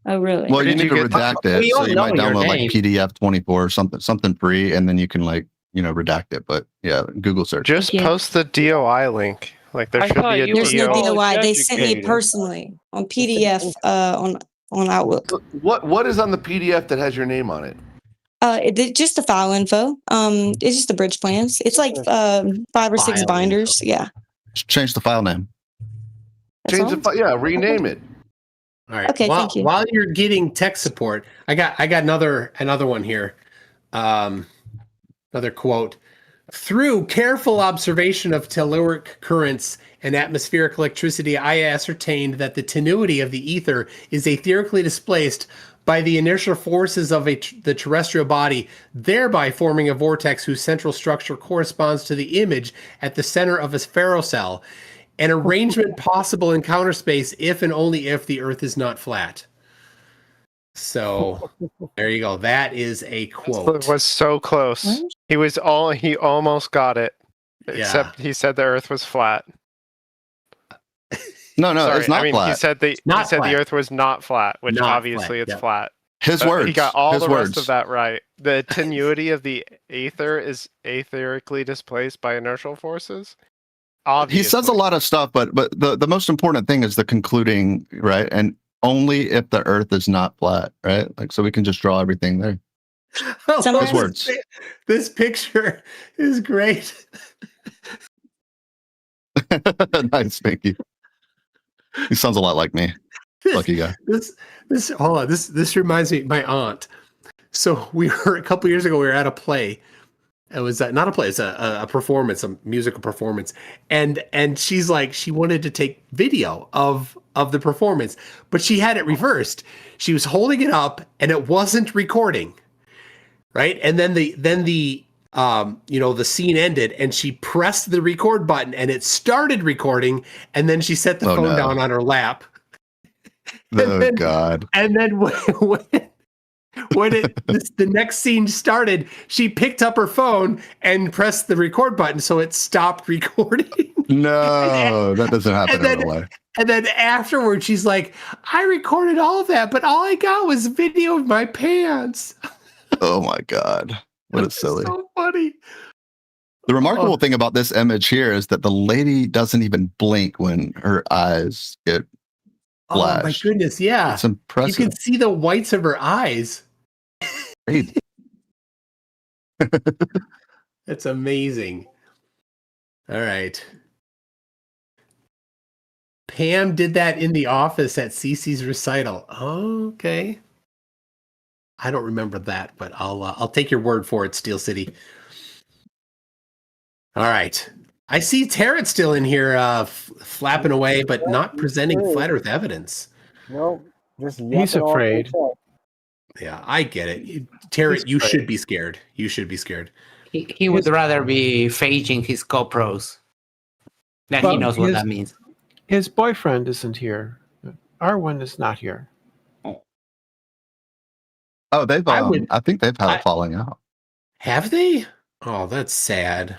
Oh, really? Well, you need to redact it. So you might download like PDF 24 or something free, and then you can redact it. But yeah, Google search. Just post the DOI link. Like there should be a There's no DOI. They sent me personally on PDF on Outlook. What is on the PDF that has your name on it? It's just the file info. It's just the bridge plans. It's like 5 or 6 binders. Yeah. Just change the file name. Rename it. All right. Okay, thank you. While you're getting tech support, I got another one here. Another quote. Through careful observation of telluric currents and atmospheric electricity, I ascertained that the tenuity of the ether is etherically displaced by the inertial forces of the terrestrial body, thereby forming a vortex whose central structure corresponds to the image at the center of a spherocell. An arrangement possible in counter space if and only if the Earth is not flat. So there you go. That is a quote. It was so close. He almost got it. Except he said the Earth was flat. No, it's not flat. He said the Earth was not flat, which Not obviously flat, it's flat. His But words. He got all His the words. rest of that right. The tenuity of the ether is etherically displaced by inertial forces. Obviously. He says a lot of stuff, but the most important thing is the concluding, right? And only if the Earth is not flat, right? Like, so we can just draw everything there. His words. This picture is great. Nice, Pinky. He sounds a lot like me. Lucky guy. This reminds me of my aunt. So we were a couple years ago. We were at a play. It was not a play. It's a performance, a musical performance. And she's like, she wanted to take video of the performance, but she had it reversed. She was holding it up, and it wasn't recording. Right, and then the scene ended, and she pressed the record button, and it started recording, and then she set the phone down on her lap. God! And then when the next scene started, she picked up her phone and pressed the record button, so it stopped recording. No, that doesn't happen right away. And then afterwards, she's like, "I recorded all of that, but all I got was video of my pants." Oh my God. What a silly. So funny. The remarkable thing about this image here is that the lady doesn't even blink when her eyes get flashed. Oh my goodness, yeah. It's impressive. You can see the whites of her eyes. That's amazing. All right. Pam did that in the office at Cece's recital. Oh, okay. I don't remember that, but I'll take your word for it, Steel City. All right. I see Tarrant still in here flapping away, but not presenting flat Earth evidence. No, just he's afraid. Yeah, I get it. Tarrant, you should be scared. You should be scared. He would rather be phaging his GoPros. Now he knows what that means. His boyfriend isn't here. Our one is not here. Oh, they've. I think they've had a falling out. Have they? Oh, that's sad.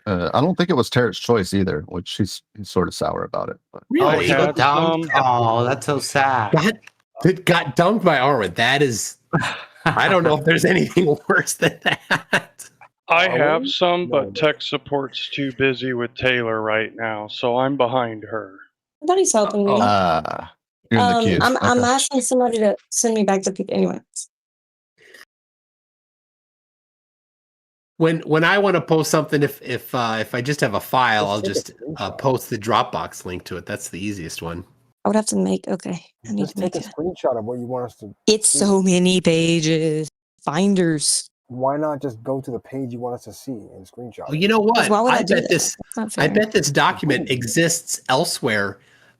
I don't think it was Tarot's choice either, which he's sort of sour about it. But. Oh, he got dumped. Oh, that's so sad. It got dumped by Arwen. That is, I don't know if there's anything worse than that. I have some, but tech support's too busy with Taylor right now, so I'm behind her. Nobody's helping me. You're in the queue. I'm asking somebody to send me back the people. Anyway. When I want to post something, if I just have a file, I'll just post the Dropbox link to it. That's the easiest one. I would have to make. Okay, I need Just to make take a it. screenshot of what you want us to. It's see. so many pages. Finders. Why not just go to the page you want us to see and screenshot? Oh, you know what? Why would I do bet that? this. That's not I fair. bet this document exists elsewhere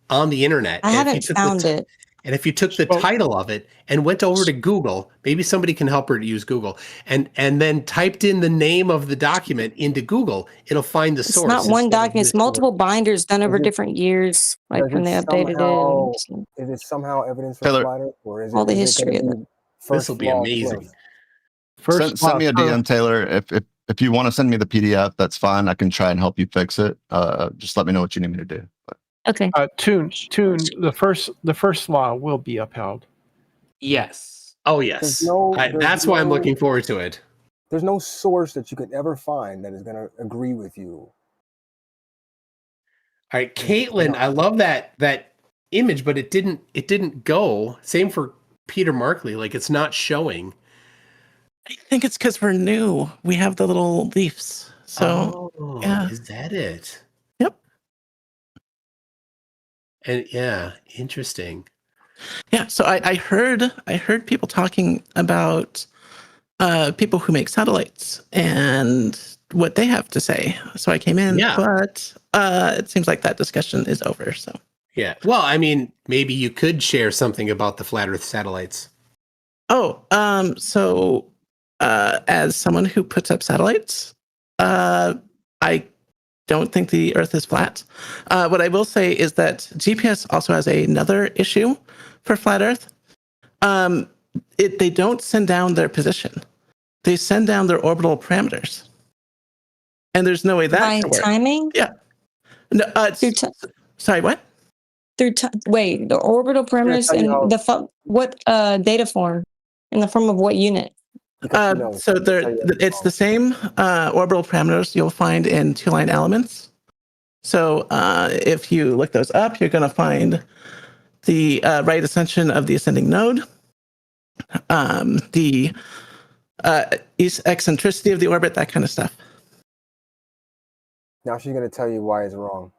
on the internet. I And if you haven't took found it. And if you took the title of it and went over to Google, maybe somebody can help her to use Google, and then typed in the name of the document into Google, it'll find the It's source. not one document. It's multiple binders done over different years, like Does when they it updated somehow- it. Is it somehow evidence for Taylor. Flat Earth, or is it All the is it history gonna of be it. first This will be law amazing. growth? Send me a DM, Taylor. If you want to send me the PDF, that's fine. I can try and help you fix it. Just let me know what you need me to do. But. Okay. Tune. The first law will be upheld. Yes. Oh yes. There's That's why I'm no- looking forward to it. There's no source that you could ever find that is going to agree with you. All right, Caitlin, I love that image, but it didn't go. Same for Peter Markley. Like it's not showing. I think it's because we're new. We have the little leaves. So yeah. Is that it? Yep. And yeah, interesting. Yeah. So I heard people talking about people who make satellites and what they have to say. So I came in, but it seems like that discussion is over. So Yeah. Well, I mean, maybe you could share something about the flat Earth satellites. Oh, so as someone who puts up satellites, I don't think the Earth is flat. What I will say is that GPS also has another issue for flat Earth. They don't send down their position; they send down their orbital parameters, and there's no way that By can work. timing? Yeah. No. Sorry. What? Wait, the orbital parameters tell you and what data form? In the form of what unit? So it's the same orbital parameters you'll find in two-line elements. So if you look those up, you're going to find the right ascension of the ascending node, the eccentricity of the orbit, that kind of stuff. Now she's going to tell you why it's wrong.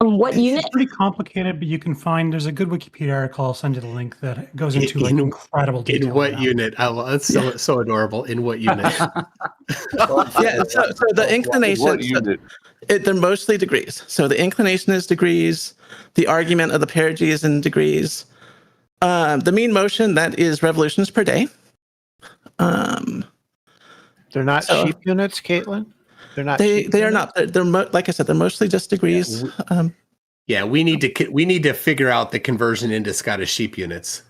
What unit? It's pretty complicated, but you can find. There's a good Wikipedia article. I'll send you the link that goes into like incredible detail. In what unit? That's so adorable. In what unit? Yeah. So the inclination. What unit? They're mostly degrees. So the inclination is degrees. The argument of the perigee is in degrees. The mean motion, that is revolutions per day. They're not sheep units, Caitlin. They're not. They are not. They're like I said. They're mostly just degrees. Yeah, we need to figure out the conversion into Scottish sheep units.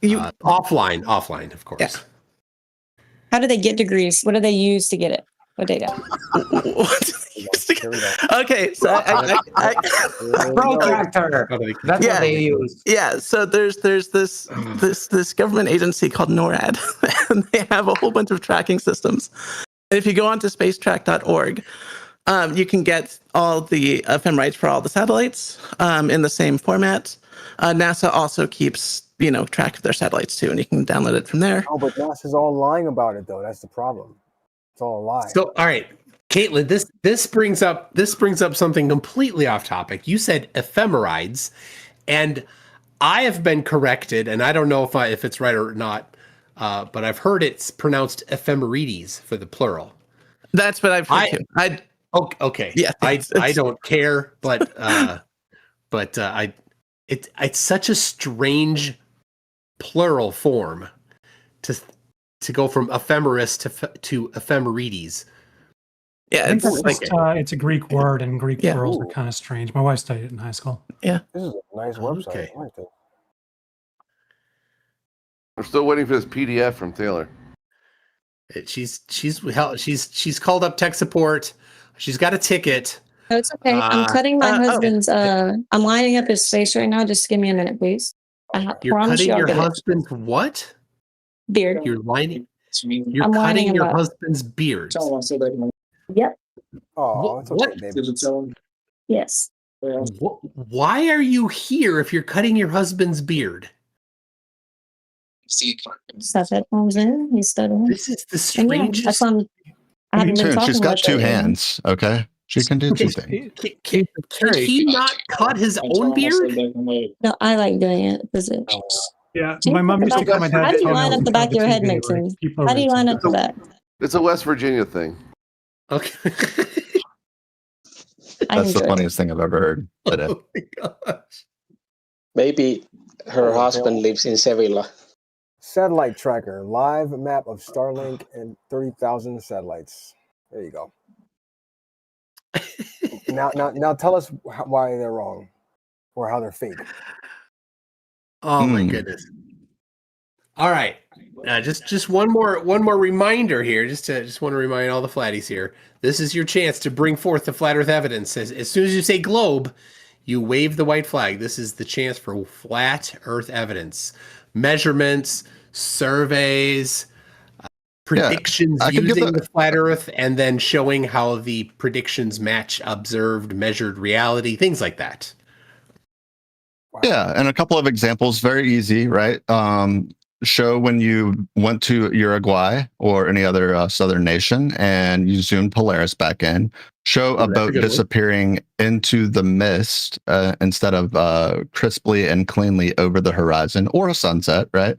Offline, of course. Yeah. How do they get degrees? What do they use to get it? What data? Okay, so protractor. That's what they use. Yeah, so there's this government agency called NORAD, and they have a whole bunch of tracking systems. And if you go onto spacetrack.org, you can get all the FM rights for all the satellites in the same format. NASA also keeps track of their satellites too, and you can download it from there. Oh, but NASA's all lying about it though. That's the problem. It's all a lie. So, all right, Caitlin, this brings up something completely off topic. You said ephemerides, and I have been corrected, and I don't know if it's right or not, but I've heard it's pronounced ephemerides for the plural. That's what I've heard too. Okay. Yeah, I don't care, but it's such a strange plural form to go from ephemeris to ephemerides. Yeah, it's a Greek word, and Greek plurals are kind of strange. My wife studied it in high school. Yeah, this is a nice website. Okay. I like it. We're still waiting for this PDF from Taylor. She's called up tech support. She's got a ticket. No, it's okay. I'm cutting my husband's. I'm lining up his face right now. Just give me a minute, please. You're cutting your husband's what? Beard. You're lining. You're I'm lining cutting him your up. husband's beard. Yep. Oh, it's okay, baby. Yes. Why are you here if you're cutting your husband's beard? Stuff headphones in. He's studying. This is the strangest. That's on. I haven't been talking She's got much two lately. hands. Okay, she can do two things. Can he not cut his own beard? No, I like doing it because it. Yeah, my mom used to cut my dad. How do you line up the back of your head, McToon? How do you line up the back? It's a West Virginia thing. Okay. That's the funniest thing I've ever heard today. Oh my gosh. Maybe her husband lives in Sevilla. Satellite tracker, live map of Starlink and 30,000 satellites. There you go. Now tell us why they're wrong or how they're fake. Oh my goodness. All right. Just one more reminder here. Just want to remind all the flatties here. This is your chance to bring forth the flat Earth evidence. As soon as you say globe, you wave the white flag. This is the chance for flat Earth evidence, measurements, surveys, predictions using the flat Earth, and then showing how the predictions match observed, measured reality, things like that. Yeah, and a couple of examples, very easy, right? Show when you went to Uruguay or any other southern nation and you zoomed Polaris back in. Show a boat disappearing into the mist instead of crisply and cleanly over the horizon, or a sunset, right?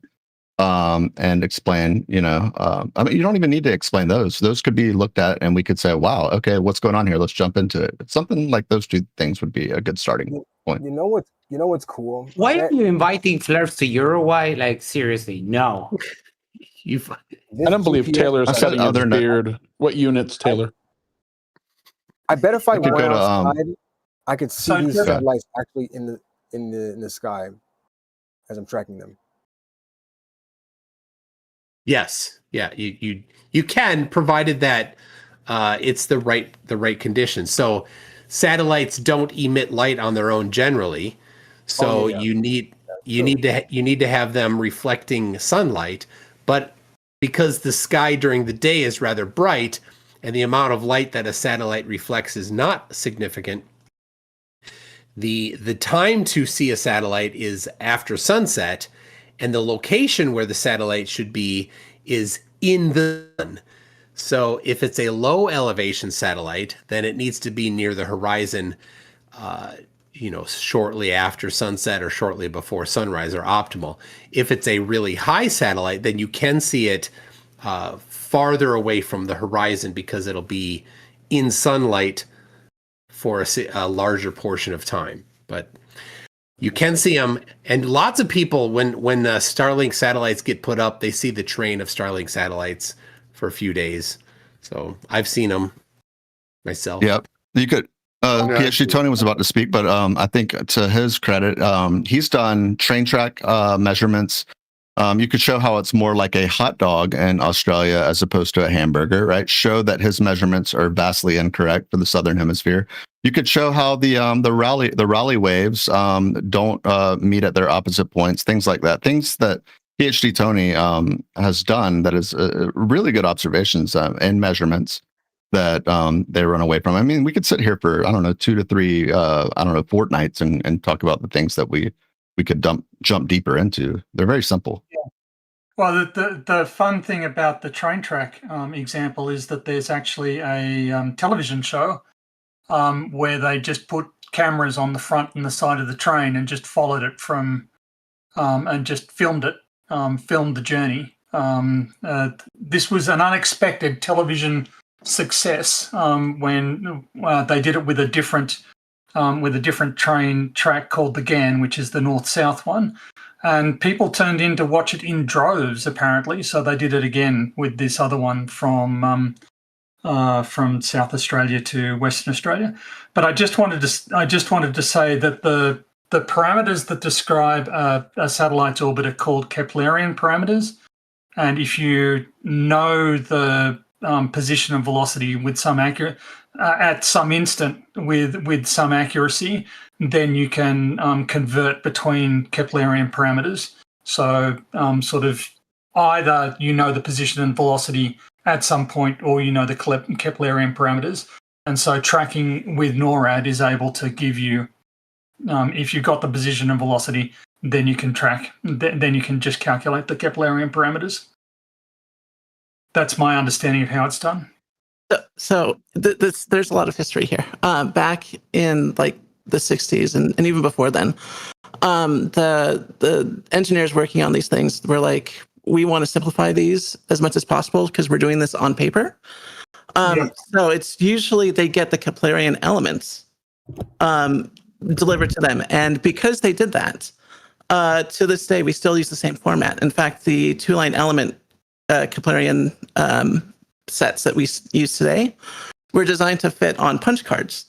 And explain, I mean, you don't even need to explain those. Those could be looked at and we could say, wow, okay, what's going on here? Let's jump into it. Something like those two things would be a good starting point. You know what's cool? Why are you inviting flirs to Uruguay? Like, seriously, no. I don't believe Taylor's cutting his beard. What units, Taylor? I bet if I could went go to, outside, I could see these satellites actually in the sky as I'm tracking them. Yes. Yeah. You can, provided that it's the right conditions. So satellites don't emit light on their own generally. So you need to have them reflecting sunlight, but because the sky during the day is rather bright and the amount of light that a satellite reflects is not significant, the time to see a satellite is after sunset, and the location where the satellite should be is in the sun. So if it's a low elevation satellite, then it needs to be near the horizon, shortly after sunset or shortly before sunrise are optimal. If it's a really high satellite, then you can see it farther away from the horizon because it'll be in sunlight for a larger portion of time. But you can see them, and lots of people, when Starlink satellites get put up, they see the train of Starlink satellites for a few days. So I've seen them myself. Yep, you could. PhD Tony was about to speak, but I think to his credit, he's done train track measurements. You could show how it's more like a hot dog in Australia as opposed to a hamburger, right? Show that his measurements are vastly incorrect for the southern hemisphere. You could show how the Raleigh waves don't meet at their opposite points, things like that. Things that PhD Tony has done that is really good observations and measurements that they run away from. I mean, we could sit here for 2 to 3 fortnights and talk about the things that we could jump deeper into. They're very simple. Yeah. Well, the fun thing about the train track example is that there's actually a television show where they just put cameras on the front and the side of the train and just followed it from and just filmed the journey. This was an unexpected television success when they did it with a different train track called the GAN, which is the north-south one, and people turned in to watch it in droves apparently. So they did it again with this other one from South Australia to Western Australia. But I just wanted to say that the parameters that describe a satellite's orbit are called Keplerian parameters, and if you know the position and velocity with some at some instant with some accuracy, then you can convert between Keplerian parameters. So sort of either you know the position and velocity at some point, or you know the Keplerian parameters. And so tracking with NORAD is able to give you, if you've got the position and velocity, then you can track, then you can just calculate the Keplerian parameters. That's my understanding of how it's done. So there's a lot of history here. Back in like the 60s and even before then, the engineers working on these things were like, we want to simplify these as much as possible because we're doing this on paper. So it's usually they get the Keplerian elements delivered to them. And because they did that, to this day, we still use the same format. In fact, the two-line element Keplerian sets that we use today were designed to fit on punch cards.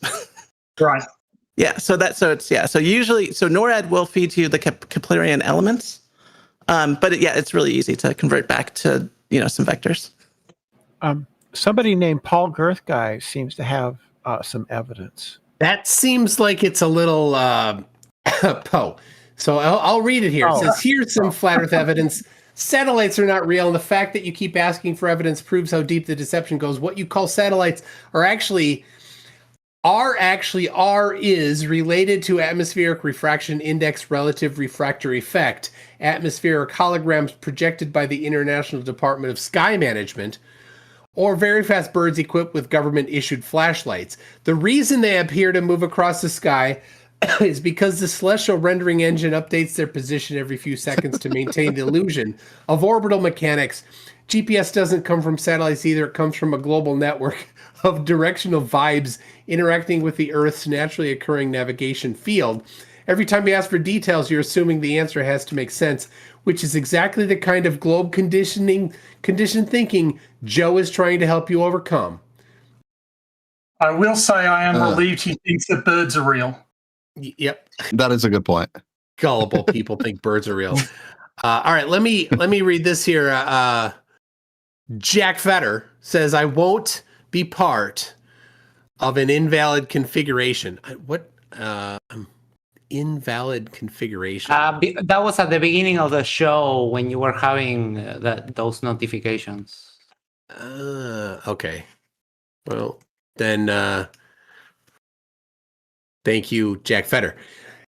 Right. Yeah. So usually NORAD will feed you the Keplerian elements, but it's really easy to convert back to some vectors. Somebody named Paul Girth seems to have some evidence. That seems like it's a little Poe. So I'll read it here. It says, here's some flat Earth evidence. Satellites are not real, and the fact that you keep asking for evidence proves how deep the deception goes. What you call satellites is related to atmospheric refraction index relative refractory effect, atmospheric holograms projected by the International Department of Sky Management, or very fast birds equipped with government-issued flashlights. The reason they appear to move across the sky is because the celestial rendering engine updates their position every few seconds to maintain the illusion of orbital mechanics. GPS doesn't come from satellites either. It comes from a global network of directional vibes interacting with the Earth's naturally occurring navigation field. Every time you ask for details, you're assuming the answer has to make sense, which is exactly the kind of globe conditioned thinking Joe is trying to help you overcome. I will say I am relieved he thinks that birds are real. Yep. That is a good point. Gullible people think birds are real. All right, let me read this here. Jack Fetter says, I won't be part of an invalid configuration. What? Invalid configuration. That was at the beginning of the show when you were having those notifications. Okay. Well, then thank you, Jack Fetter.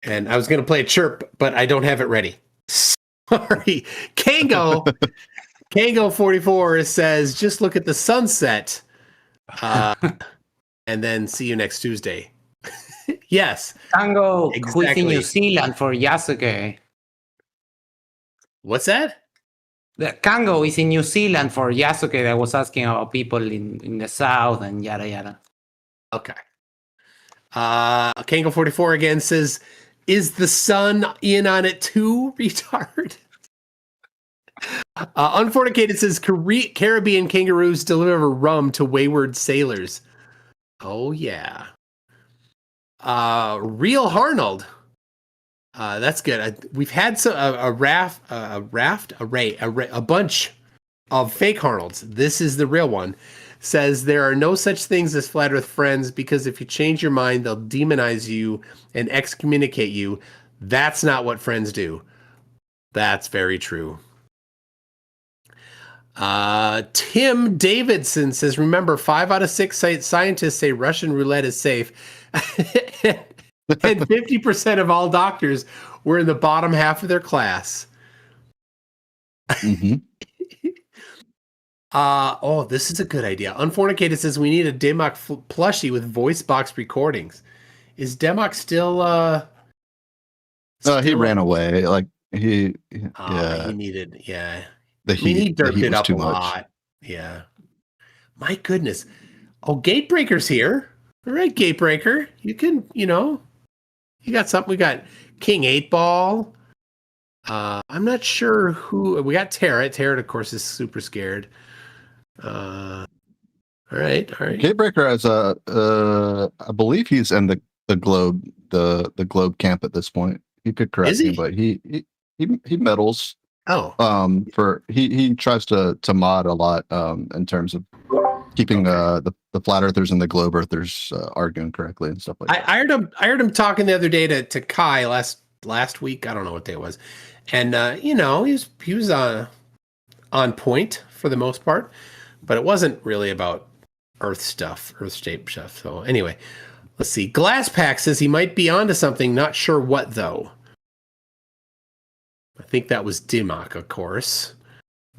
And I was going to play a chirp, but I don't have it ready. Sorry. Kango44 says, just look at the sunset and then see you next Tuesday. Yes. Kango, who is in New Zealand for Yasuke. What's that? The Kango is in New Zealand for Yasuke that was asking about people in the south and yada yada. Okay. Kango44 again says, is the sun in on it too, retard? Unfornicated says, Caribbean kangaroos deliver rum to wayward sailors. Oh, yeah. Real Harnold. That's good. We've had a bunch of fake Harnolds. This is the real one. Says there are no such things as flat Earth friends because if you change your mind, they'll demonize you and excommunicate you. That's not what friends do. That's very true. Tim Davidson says, remember, 5 out of 6 scientists say Russian roulette is safe. And 50% of all doctors were in the bottom half of their class. Mm-hmm. This is a good idea. Unfornicated says we need a Demok plushie with voice box recordings. Is Demok still he ran away. Like he needed, he heat derped it was up too a much. lot. Yeah. My goodness. Oh, Gatebreaker's here. All right, Gatebreaker. You can, you got something. We got King 8-Ball. I'm not sure who. We got Tara. Tara, of course, is super scared. All right. Gatebreaker has I believe he's in the globe, the globe camp at this point. He could correct me, but he meddles. For he tries to mod a lot in terms of keeping the flat earthers and the globe earthers arguing correctly and stuff like that. I heard him talking the other day to Kai last week. I don't know what day it was, and he was on point for the most part, but it wasn't really about Earth shape stuff. So anyway, let's see. Glasspack says he might be onto something. Not sure what though. I think that was Dimmock, of course.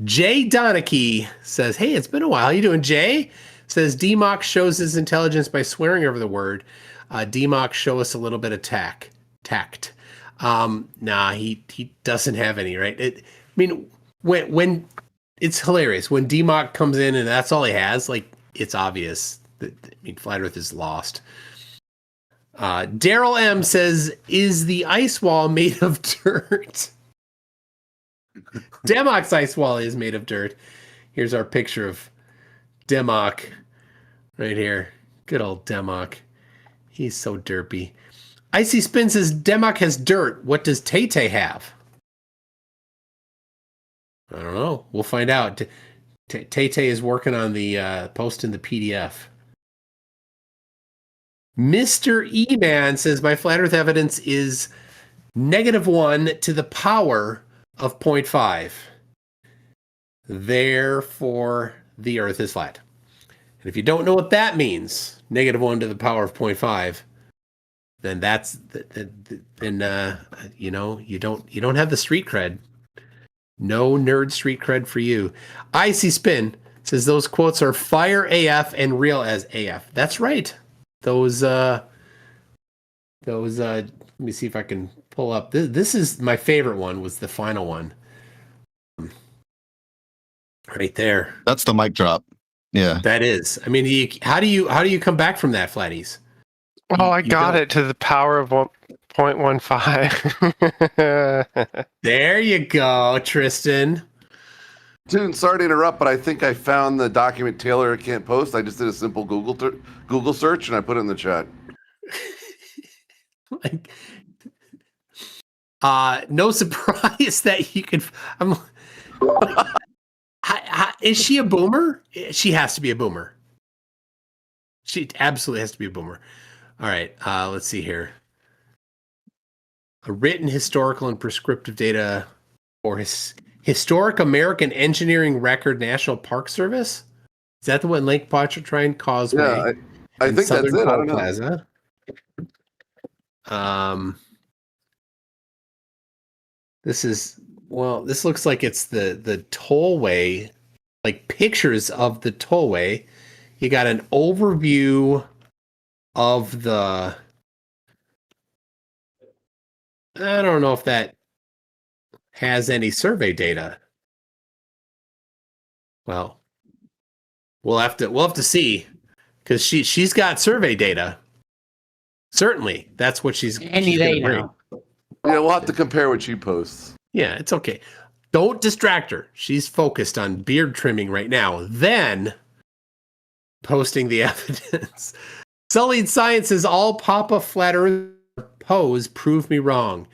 Jay Donachie says, "Hey, it's been a while. How you doing, Jay?" Says Dimmock shows his intelligence by swearing over the word. Dimmock, show us a little bit of tact. Nah, he doesn't have any, right? When it's hilarious when Dimmock comes in and that's all he has, like it's obvious that Flat Earth is lost. Daryl M says, "Is the ice wall made of dirt?" Demock's ice wall is made of dirt. Here's our picture of Demock right here. Good old Demock. He's so derpy. Icy Spin says Demock has dirt. What does Tay-Tay have? I don't know. We'll find out. Tay-Tay is working on the post in the PDF. Mr. E-Man says my flat earth evidence is -1 to the power of 0.5. Therefore, the Earth is flat. And if you don't know what that means, -1 to the power of 0.5, then you don't have the street cred. No nerd street cred for you. Icy Spin says those quotes are fire AF and real as AF. That's right. Those let me see if I can pull up. This is my favorite one, was the final one. Right there. That's the mic drop. Yeah. That is. I mean, how do you come back from that, Flatties? Oh, I got it to the power of 1.15. There you go, Tristan. Dude, sorry to interrupt, but I think I found the document Taylor can't post. I just did a simple Google search and I put it in the chat. No surprise that you could. Is she a boomer? She has to be a boomer. She absolutely has to be a boomer. All right, let's see here. A written historical and prescriptive data for Historic American Engineering Record National Park Service. Is that the one? Lake Pontchartrain Causeway? Yeah, I think that's it. I don't know. Plaza. This looks like it's the tollway, like pictures of the tollway. You got an overview of the. I don't know if that has any survey data. Well, we'll have to see, because she's got survey data. Certainly, that's what she's any day now. Yeah, we'll have to compare what she posts. Yeah, it's okay. Don't distract her. She's focused on beard trimming right now. Then posting the evidence. Sullied Sciences, all Papa Flat Earth pose prove me wrong.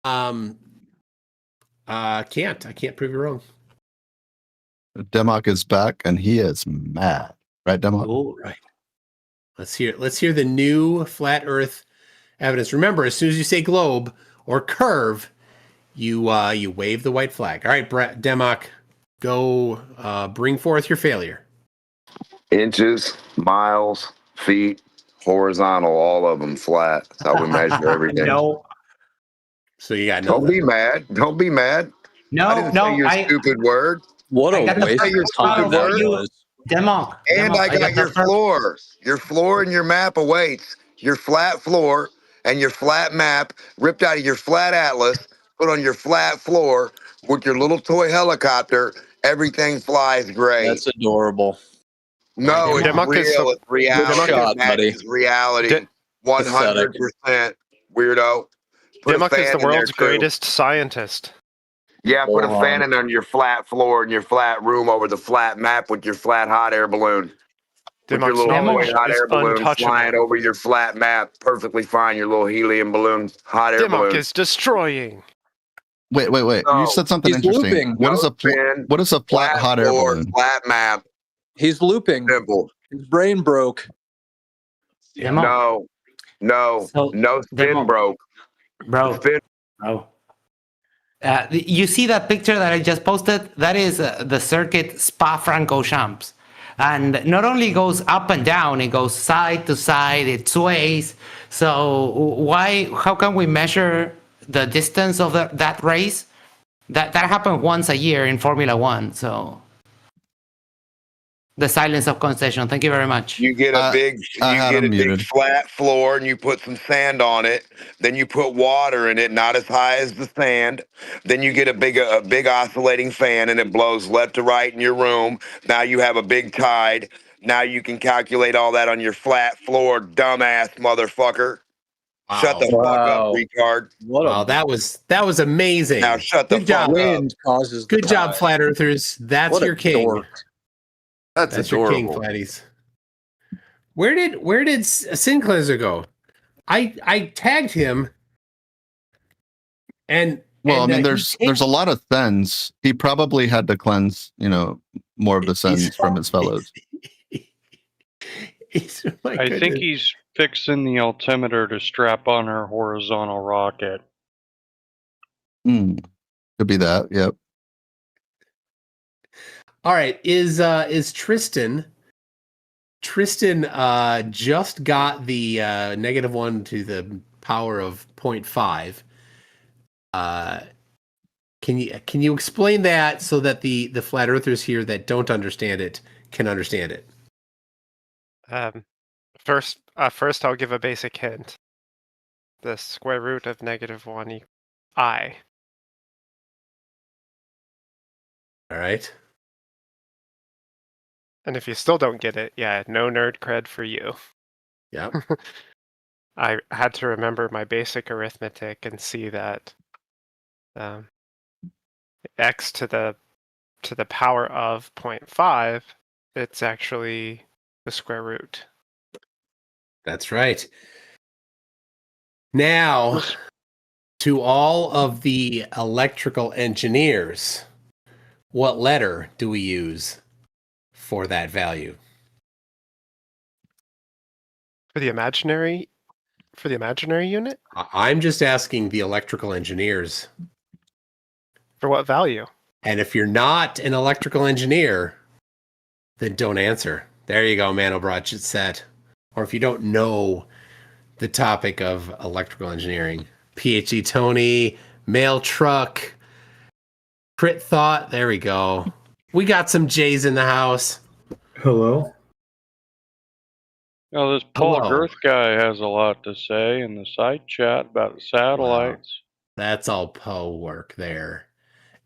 I can't prove you wrong. Demock is back and he is mad. Right, Demock? Oh, right. Let's hear the new flat Earth evidence. Remember, as soon as you say globe or curve, you wave the white flag. All right, Demock, go bring forth your failure. Inches, miles, feet, horizontal, all of them flat. That's how we measure everything. No. So you got Don't be mad. Don't be mad. No, I didn't say your stupid word. What a waste your stupid word. Demock. And I got your floor. Your floor and your map awaits. Your flat floor and your flat map ripped out of your flat atlas, put on your flat floor with your little toy helicopter. Everything flies great. That's adorable. No, it's Demock is real. It's reality. Shot, buddy. It's reality. 100% weirdo. Put a Demock is fan the in there, world's too. greatest scientist. Yeah, put a fan in on your flat floor in your flat room over the flat map with your flat hot air balloon. With your little hot air balloon flying over your flat map. Perfectly fine. Your little helium balloon, hot air balloon. Demock is destroying. Wait. You said something He's interesting. looping. What is No a spin, what is a flat hot air floor, balloon? flat map. He's looping. Simple. His brain broke. No, no spin broke. Bro. Spin. Bro. You see that picture that I just posted? That is the circuit Spa-Francorchamps. And not only goes up and down, it goes side to side, it sways. So how can we measure the distance of that race? That happened once a year in Formula One. So the silence of concession. Thank you very much. You get a big flat floor and you put some sand on it. Then you put water in it, not as high as the sand. Then you get a big oscillating fan and it blows left to right in your room. Now you have a big tide. Now you can calculate all that on your flat floor, dumbass motherfucker. Wow. Shut the fuck up, retard. Wow, that was amazing. Now shut the Good job. fuck up. Wind causes the Good job, tide. flat earthers. That's What a your king. dork. That's your king, flatties. Where did Sin Cleanser go? I tagged him, and Well, I mean, there's a lot of sins. He probably had to cleanse, more of the sins from his fellows. I think he's fixing the altimeter to strap on her horizontal rocket. Could be that. Yep. All right, is Tristan? Tristan just got the -1 to the power of 0.5. Can you explain that so that the flat earthers here that don't understand it can understand it? First I'll give a basic hint. The square root of -1 equals I. All right. And if you still don't get it, yeah, no nerd cred for you. Yep. I had to remember my basic arithmetic and see that x to the power of 0.5, it's actually the square root. That's right. Now, to all of the electrical engineers, what letter do we use for that value? For the imaginary unit? I'm just asking the electrical engineers. For what value? And if you're not an electrical engineer, then don't answer. There you go, Manobrach, it's set. Or if you don't know the topic of electrical engineering. PhD Tony, mail truck, crit thought, there we go. We got some J's in the house. Hello? Oh, this Paul Girth guy has a lot to say in the side chat about satellites. Wow. That's all Poe work there.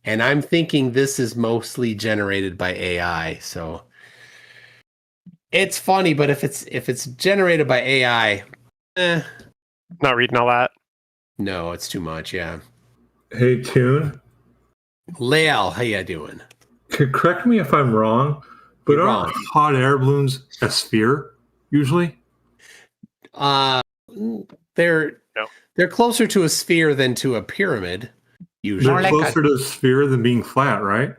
And I'm thinking this is mostly generated by AI, so it's funny, but if it's generated by AI, not reading all that. No, it's too much, yeah. Hey, Tune. Leal, how you doing? Correct me if I'm wrong, but aren't hot air balloons a sphere usually? They're closer to a sphere than to a pyramid. Usually, they're closer to a sphere than being flat, right?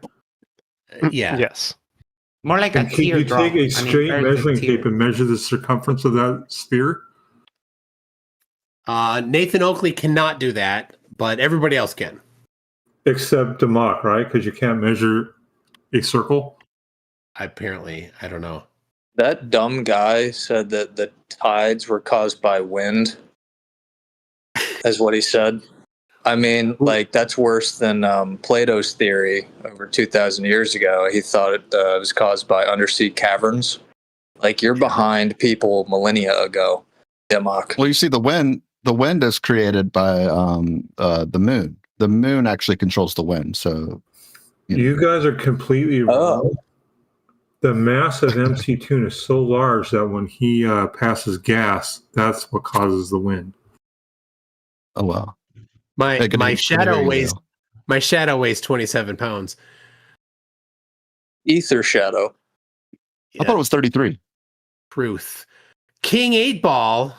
Yeah. Yes. More like a teardrop. Can you take a straight measuring tape and measure the circumference of that sphere? Nathan Oakley cannot do that, but everybody else can. Except Demok, right? Because you can't measure a circle. Apparently, I don't know. That dumb guy said that the tides were caused by wind. That's what he said. I mean, like, that's worse than Plato's theory over 2,000 years ago. He thought it was caused by undersea caverns. Like, you're behind people millennia ago, Demok. Well, you see, the wind is created by the moon. The moon actually controls the wind. So you guys are completely wrong. The mass of MC Toon is so large that when he passes gas, that's what causes the wind. Oh wow! My shadow weighs 27 pounds. Ether shadow. I thought it was 33. Truth. King 8 Ball.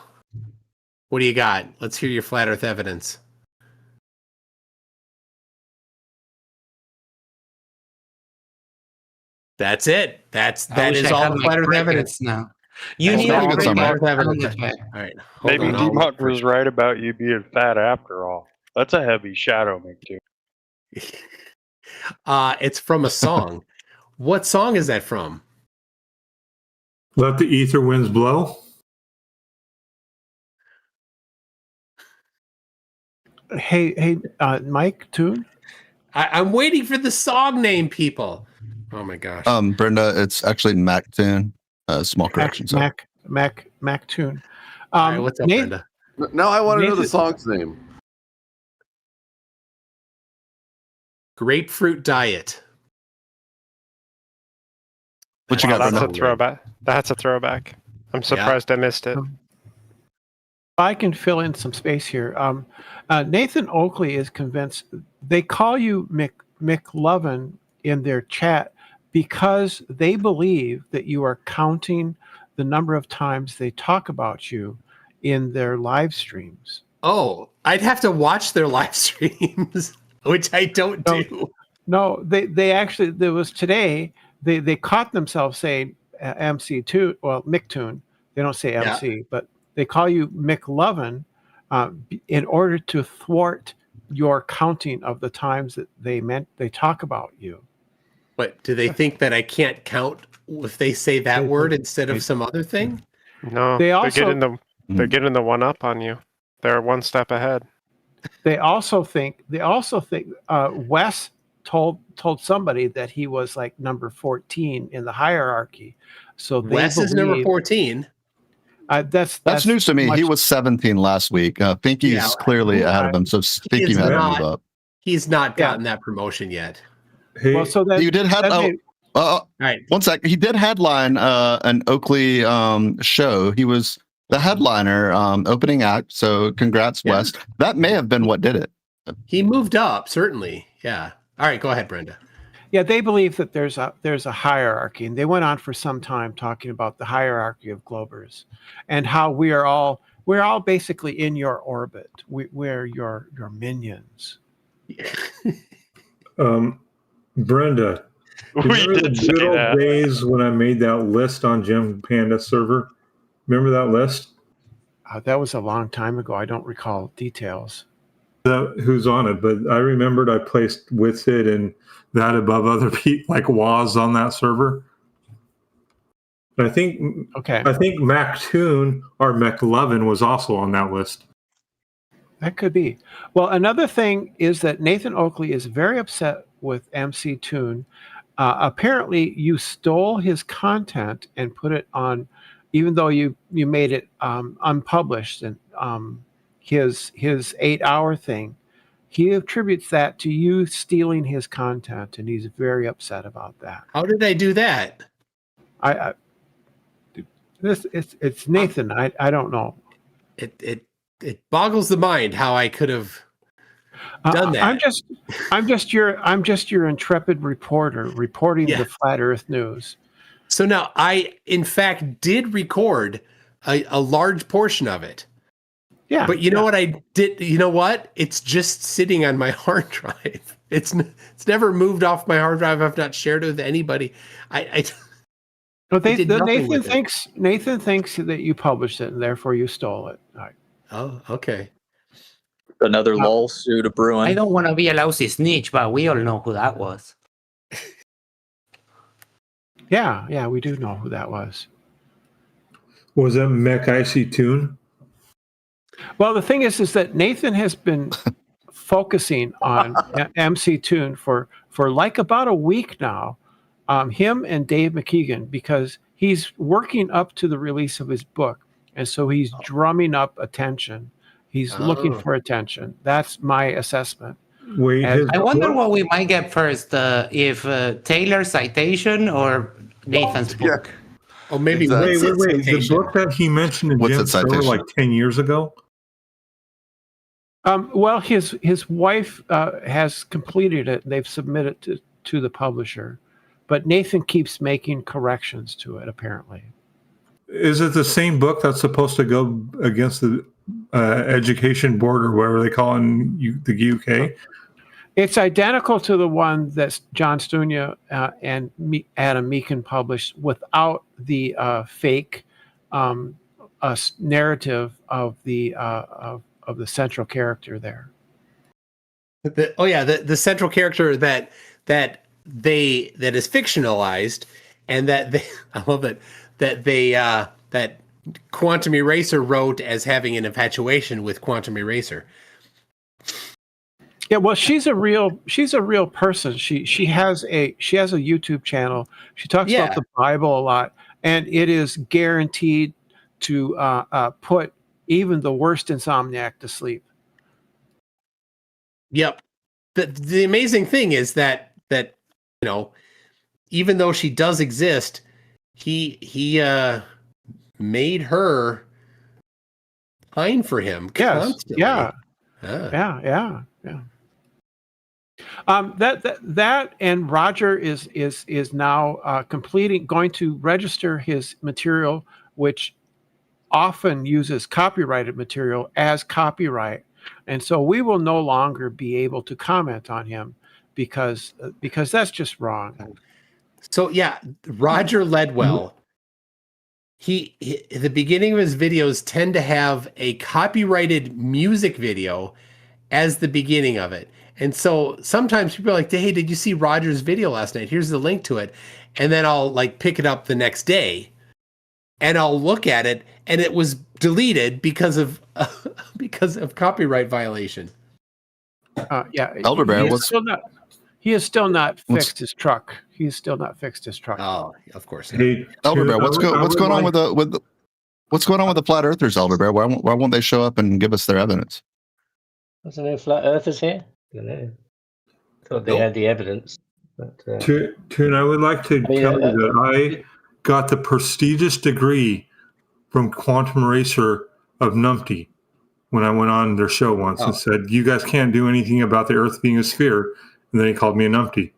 What do you got? Let's hear your flat Earth evidence. That's it. That wish is I all had the my flat Earth crickets evidence. now. You That's need all a the cricket flat Earth on evidence. the way. All right, hold Maybe on. I'll look D-Mutt for was right about you being fat after all. That's a heavy shadow, McToon. It's from a song. What song is that from? Let the ether winds blow. Hey, Mike Toon. I'm waiting for the song name, people. Oh my gosh. Brenda, it's actually McToon. Small correction. McToon. All right, what's up, Brenda? Now I want to know the song's name. Grapefruit Diet. What you got, That's Brenda? a throwback. That's a throwback. I'm surprised I missed it. I can fill in some space here. Nathan Oakley is convinced they call you McLovin in their chat because they believe that you are counting the number of times they talk about you in their live streams. Oh, I'd have to watch their live streams, which I don't do. No, they actually, there was today, they caught themselves saying MC2, well, McToon. They don't say MC, but they call you McLovin in order to thwart your counting of the times that they talk about you. But do they think that I can't count if they say that word instead of some other thing? No, they're getting the one up on you. They're one step ahead. They also think Wes told somebody that he was like number 14 in the hierarchy. So Wes is number 14. That's news to me. He was 17 last week. Pinky's clearly ahead of him, so Pinky had to move up. He's not gotten that promotion yet. Well, so that you did have. Right. One sec. He did headline an Oakley show. He was the headliner, opening act. So congrats, Wes. That may have been what did it. He moved up, certainly. Yeah. All right, go ahead, Brenda. Yeah, they believe that there's a hierarchy, and they went on for some time talking about the hierarchy of Globers and how we're all basically in your orbit. We're your minions. Brenda, remember the good old days when I made that list on Jim Panda server? Remember that list? That was a long time ago. I don't recall details. Who's on it, but I remembered I placed Witsit and that above other people like Waz on that server. I think McToon or McLovin was also on that list. That could be. Well, another thing is that Nathan Oakley is very upset with MC Toon. Apparently, you stole his content and put it on, even though you made it unpublished and his 8-hour thing. He attributes that to you stealing his content, and he's very upset about that. How did I do that? It's Nathan. I don't know. It boggles the mind how I could have done that. I'm just your intrepid reporter reporting the Flat Earth news. So now I, in fact, did record a large portion of it. Yeah. But you know what I did? You know what? It's just sitting on my hard drive. It's never moved off my hard drive. I've not shared it with anybody. Nathan thinks that you published it and therefore you stole it. Right. Oh, okay. Another lull suit of brewing. I don't want to be a lousy snitch, but we all know who that was. Yeah, we do know who that was. Was that Mech Icy Tune? Well, the thing is that Nathan has been focusing on MC Toon for like about a week now, him and Dave McKeegan, because he's working up to the release of his book. And so he's drumming up attention. He's looking for attention. That's my assessment. I wonder what we might get first, if Taylor's citation or Nathan's book. Oh, maybe wait. The book that he mentioned in Jim's server like 10 years ago? Well, his wife has completed it. They've submitted it to the publisher. But Nathan keeps making corrections to it, apparently. Is it the same book that's supposed to go against the education board or whatever they call it in the UK? It's identical to the one that John Stunia and Adam Meekin published without the fake narrative of the central character there. The central character that is fictionalized, and that they, I love it, that Quantum Eraser wrote as having an infatuation with Quantum Eraser. Yeah, well, she's a real person. She has a YouTube channel. She talks about the Bible a lot, and it is guaranteed to put even the worst insomniac to sleep. Yep. The amazing thing is that even though she does exist, he made her pine for him constantly. Yeah. That and Roger is now going to register his material, which often uses copyrighted material, as copyright, and so we will no longer be able to comment on him because that's just wrong. So Roger Ledwell. He the beginning of his videos tend to have a copyrighted music video as the beginning of it. And so sometimes people are like, hey, did you see Roger's video last night? Here's the link to it. And then I'll pick it up the next day and I'll look at it, and it was deleted because of copyright violation. Elderbear, he has still not fixed his truck. He's still not fixed his truck. Oh, of course. Hey, Elderbear, what's going on with the flat earthers, Elderbear? Why won't they show up and give us their evidence? Wasn't there flat earthers here? I don't know. Thought they had the evidence. But, Toon, I would like to tell you that I got the prestigious degree from Quantum Eraser of Numpty when I went on their show once and said, you guys can't do anything about the Earth being a sphere. And then he called me a numpty.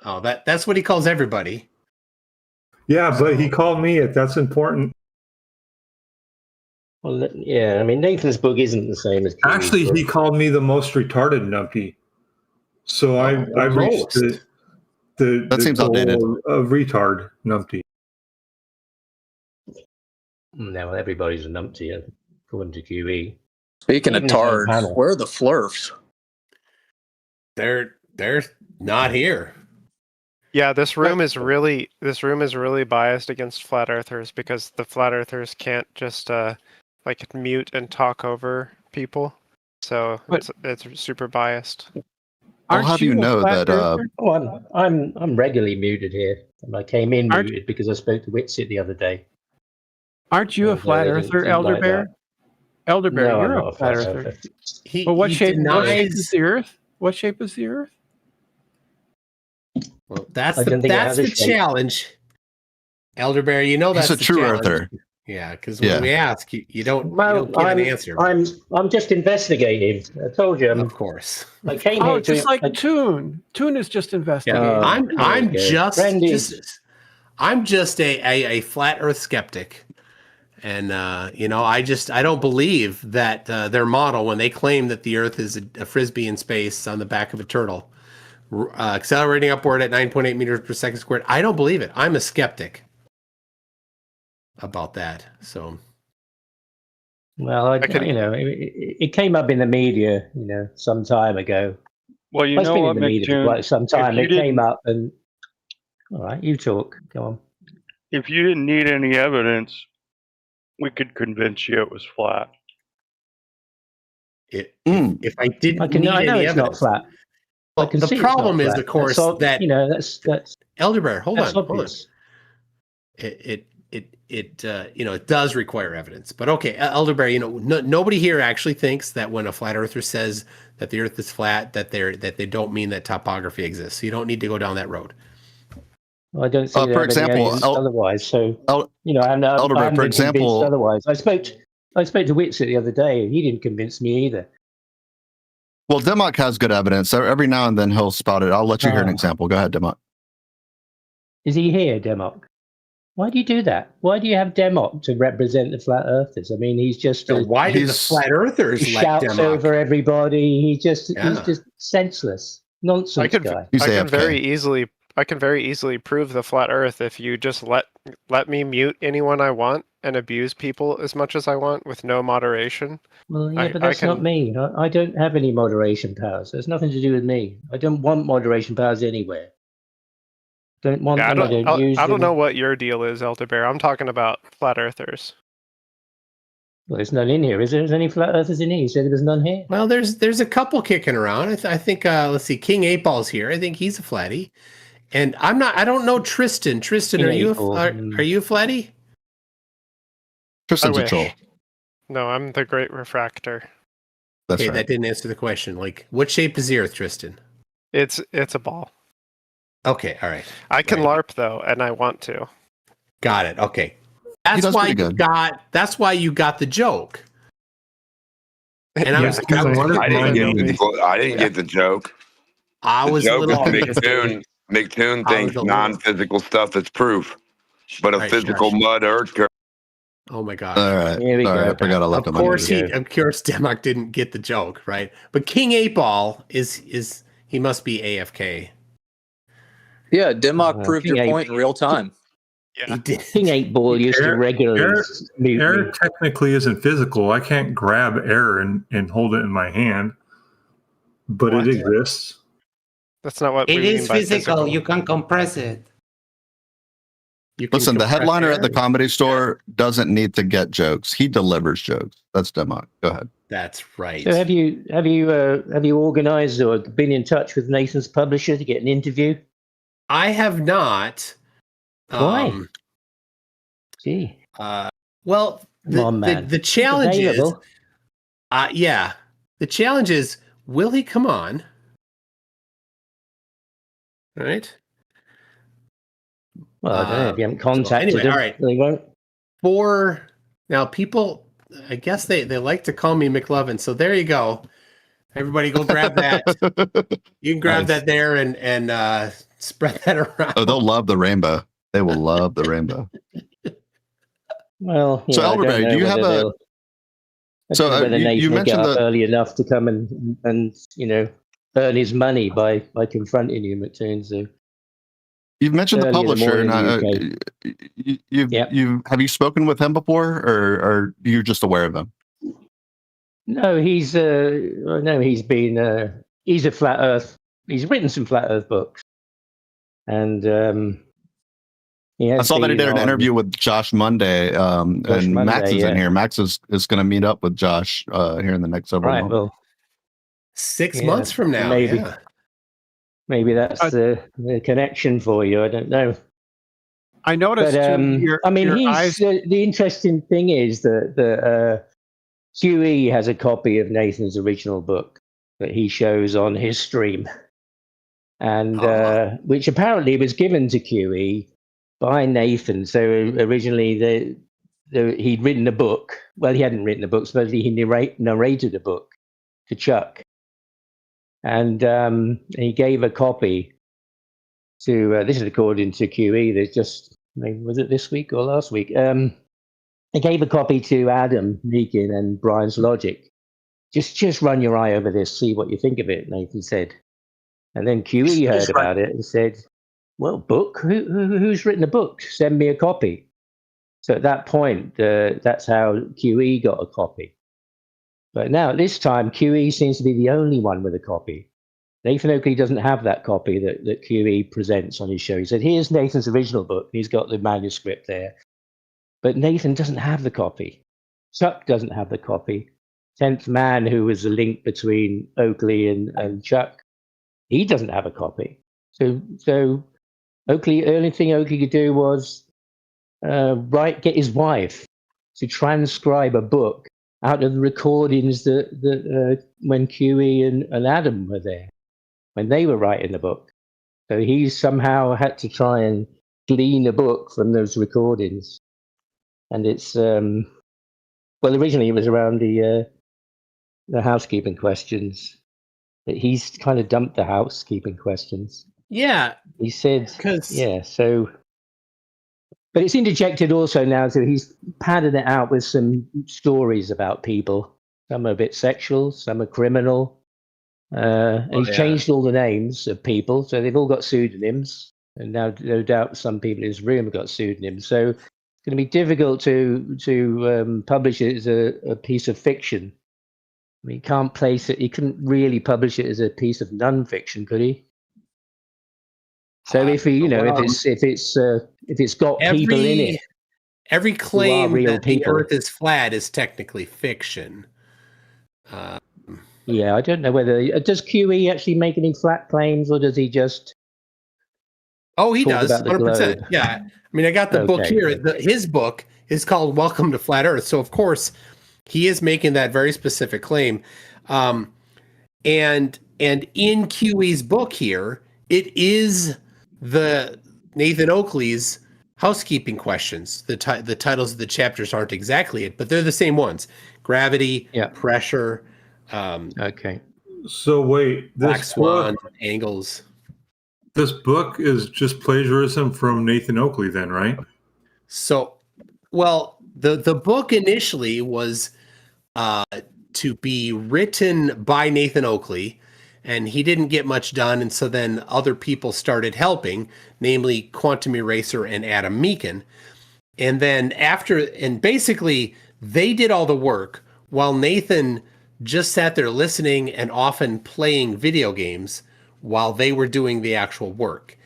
Oh, that's what he calls everybody. Yeah, but he called me it. That's important. Well, yeah, I mean, Nathan's book isn't the same as... Actually, he called me the most retarded numpty. So I reached the seems goal outdated. Of retard numpty. No, well, everybody's a numpty, according to QE. Speaking of tards, where are the flurfs? They're not here. Yeah, this room is really biased against flat earthers because the flat earthers can't just mute and talk over people. So it's super biased. I'll have you know that I'm regularly muted here. And I came in muted because I spoke to Witsit the other day. Aren't you a flat earther, Elderbear? Elderbear, No, you're I'm not a flat earther. But what shape is the Earth? What shape is the Earth? Well, that's the challenge. Elderbear, you know that's a true earther. Yeah, because when we ask, you don't get an answer. I'm just investigating. I told you. Of course. I came here just like Toon. Toon is just investigating. I'm just a flat Earth skeptic. And I don't believe that their model, when they claim that the Earth is a frisbee in space on the back of a turtle, accelerating upward at 9.8 meters per second squared, I don't believe it. I'm a skeptic about that. So, well, it came up in the media, some time ago. Well, you know what, McToon, quite some time it came up, and all right, you talk. Go on. If you didn't need any evidence, we could convince you it was flat. If I didn't need I know any it's evidence, not flat. Well, the problem is, of course, that that's Elderbear. Hold on. Obvious. It does require evidence. But okay, Elderbear, nobody here actually thinks that when a flat earther says that the Earth is flat, that they don't mean that topography exists. So you don't need to go down that road. Well, I don't see for example, otherwise. So I'm for example, otherwise. I spoke to Witsit the other day, and he didn't convince me either. Well, Demok has good evidence. So every now and then he'll spout it. I'll let you hear an example. Go ahead, Demok. Is he here, Demok? Why do you do that? Why do you have Demok to represent the flat earthers? I mean, he's just why did the flat earthers he let shouts Demok? over everybody. He's just senseless nonsense guy. I can very easily prove the flat Earth if you just let me mute anyone I want and abuse people as much as I want with no moderation. Well, yeah, but that's not me. I don't have any moderation powers. There's nothing to do with me. I don't want moderation powers anywhere. Don't want them. I don't use them. I don't know what your deal is, Elder Bear. I'm talking about flat earthers. Well, there's none in here. Is there? Is any flat earthers in here? You said there was none here. Well, there's a couple kicking around. I think let's see, King 8-Ball's here. I think he's a flatty. And I don't know Tristan. Tristan, King are you April. are you a flatty? Tristan's a troll. No, I'm the Great Refractor. That's okay, right. that didn't answer the question. Like, what shape is the Earth, Tristan? It's a ball. Okay, all right. I can LARP though, and I want to. Got it. Okay. That's why you got the joke. And I didn't get the joke. I was joke a little McToon thinks non-physical stuff that's proof, but a physical mud earth curve. Oh my gosh! All right, sorry, I forgot I left him. Of course, Demok didn't get the joke, right? But King 8-Ball is he must be AFK. Yeah, Demok proved your point in real time. Yeah, he did. King 8-Ball used to regularly. Air technically isn't physical. I can't grab air and hold it in my hand, but it exists. That's not what it is physical. You can compress it. Listen, the headliner at the Comedy Store doesn't need to get jokes. He delivers jokes. That's Demok. Go ahead. That's right. So have you organized or been in touch with Nathan's publisher to get an interview? I have not. Why? Gee. Well, the challenge is, the challenge is, will he come on? All right. Well, I don't know if you haven't contacted him. All right. They won't. Now, people, I guess they like to call me McLovin. So there you go. Everybody, go grab that. You can grab that there and spread that around. Oh, they'll love the rainbow. They will love the rainbow. Well, so Elderberry, do you have a? So whether Nathan will get up early enough to come and earn his money by confronting you, McToon. So you've mentioned the publisher, and have you spoken with him before, or you're just aware of him? No, he's been he's a flat Earth. He's written some flat Earth books, and I saw that he did an interview with Josh Monday, and Max is in here. Max is going to meet up with Josh here in the next several months. Well, 6 months from now, maybe that's the connection for you. I don't know. I noticed. But, the interesting thing is that QE has a copy of Nathan's original book that he shows on his stream, and which apparently was given to QE by Nathan. So originally, he'd written a book. Well, he hadn't written a book. Supposedly, he narrated a book to Chuck, and he gave a copy to. This is according to QE. There's just was it this week or last week? He gave a copy to Adam Meakin and Brian's Logic. Just run your eye over this, see what you think of it, Nathan said. And then QE heard about it and said, well, book? Who's written a book? Send me a copy. So at that point, that's how QE got a copy. But now at this time, QE seems to be the only one with a copy. Nathan Oakley doesn't have that copy that QE presents on his show. He said, here's Nathan's original book. He's got the manuscript there. But Nathan doesn't have the copy. Chuck doesn't have the copy. 10th Man, who was the link between Oakley and Chuck, he doesn't have a copy. So Oakley, only thing Oakley could do was get his wife to transcribe a book out of the recordings that when QE and Adam were there, when they were writing the book. So he somehow had to try and glean a book from those recordings. And it's originally it was around the housekeeping questions. But he's kind of dumped the housekeeping questions. Yeah, he said. So But it's interjected also now, so he's padded it out with some stories about people. Some are a bit sexual, some are criminal. And he's changed all the names of people, so they've all got pseudonyms. And now, no doubt, some people in his room have got pseudonyms. So it's going to be difficult to publish it as a piece of fiction. I mean, he can't place it. He couldn't really publish it as a piece of non-fiction, could he? So if he, if it's got people in it, every claim real that the people. Earth is flat is technically fiction. Yeah, I don't know whether does QE actually make any flat claims, or does he just? Oh, he talk does, about the 100%. globe? Yeah, I mean, I got the book Okay. here. His book is called "Welcome to Flat Earth," so of course, he is making that very specific claim. And in QE's book here, it is the Nathan Oakley's housekeeping questions. The titles of the chapters aren't exactly it, but they're the same ones: gravity, pressure. Okay. So wait, Black Swan, angles. This book is just plagiarism from Nathan Oakley, then, right? So, well, the book initially was to be written by Nathan Oakley, and he didn't get much done, and so then other people started helping, namely Quantum Eraser and Adam Meakin. And then basically they did all the work while Nathan just sat there listening and often playing video games while they were doing the actual work.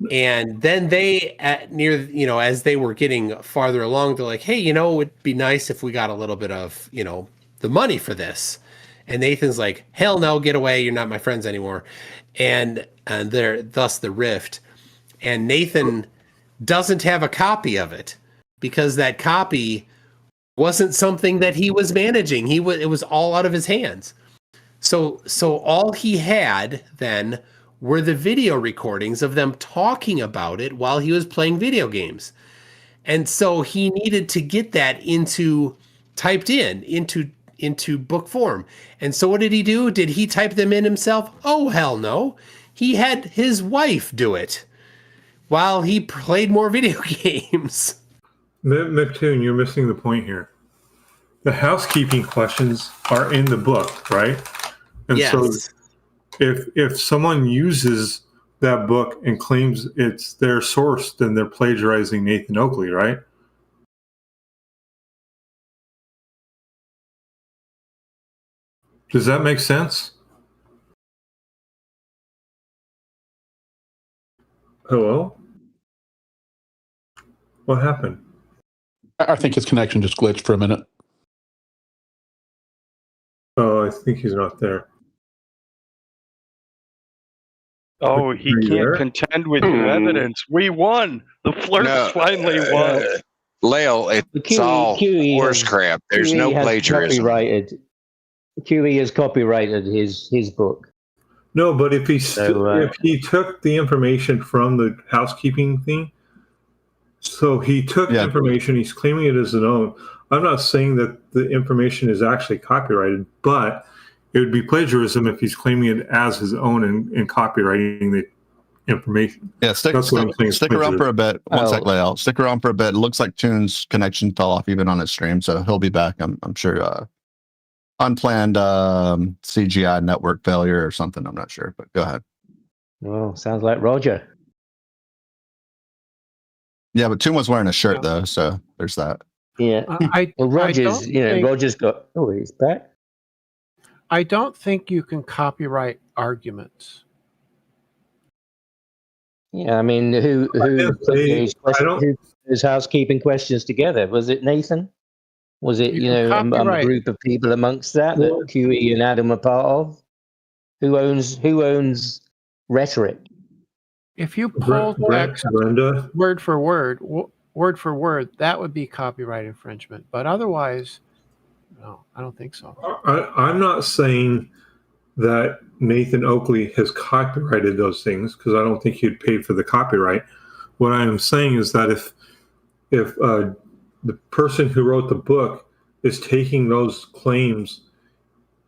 And then they, as they were getting farther along, they're like, hey, it'd be nice if we got a little bit of, the money for this. And Nathan's like, hell no, get away. You're not my friends anymore. And thus the rift. And Nathan doesn't have a copy of it because that copy wasn't something that he was managing. It was all out of his hands. So all he had then were the video recordings of them talking about it while he was playing video games. And so he needed to get that typed into book form. And so what did he do? Did he type them in himself? Oh, hell no. He had his wife do it while he played more video games. McToon, you're missing the point here. The housekeeping questions are in the book, right? And so if someone uses that book and claims it's their source, then they're plagiarizing Nathan Oakley, right? Does that make sense? Hello? What happened? I think his connection just glitched for a minute. Oh, I think he's not there. Oh, he can't contend with your evidence. We won. The flirts finally won. Lale, it's all horse crap. There's no plagiarism. QE has copyrighted his book. No, but if he took the information from the housekeeping thing, so he took information, he's claiming it as his own. I'm not saying that the information is actually copyrighted, but it would be plagiarism if he's claiming it as his own and copywriting the information. Yeah, stick around for a bit. One sec, Lael. Stick around for a bit. It looks like Toon's connection fell off even on his stream, so he'll be back. I'm sure. Unplanned CGI network failure or something. I'm not sure, but go ahead. Well, sounds like Roger. Yeah, but Toon was wearing a shirt though, so there's that. Yeah. Roger's got. Oh, he's back. I don't think you can copyright arguments. Yeah, I mean, who put his housekeeping questions together? Was it Nathan? Was it a group of people amongst that QE and Adam are part of? Who owns rhetoric? If you pull text word for word, that would be copyright infringement. But otherwise, no, I don't think so. I'm not saying that Nathan Oakley has copyrighted those things because I don't think he'd pay for the copyright. What I am saying is that if the person who wrote the book is taking those claims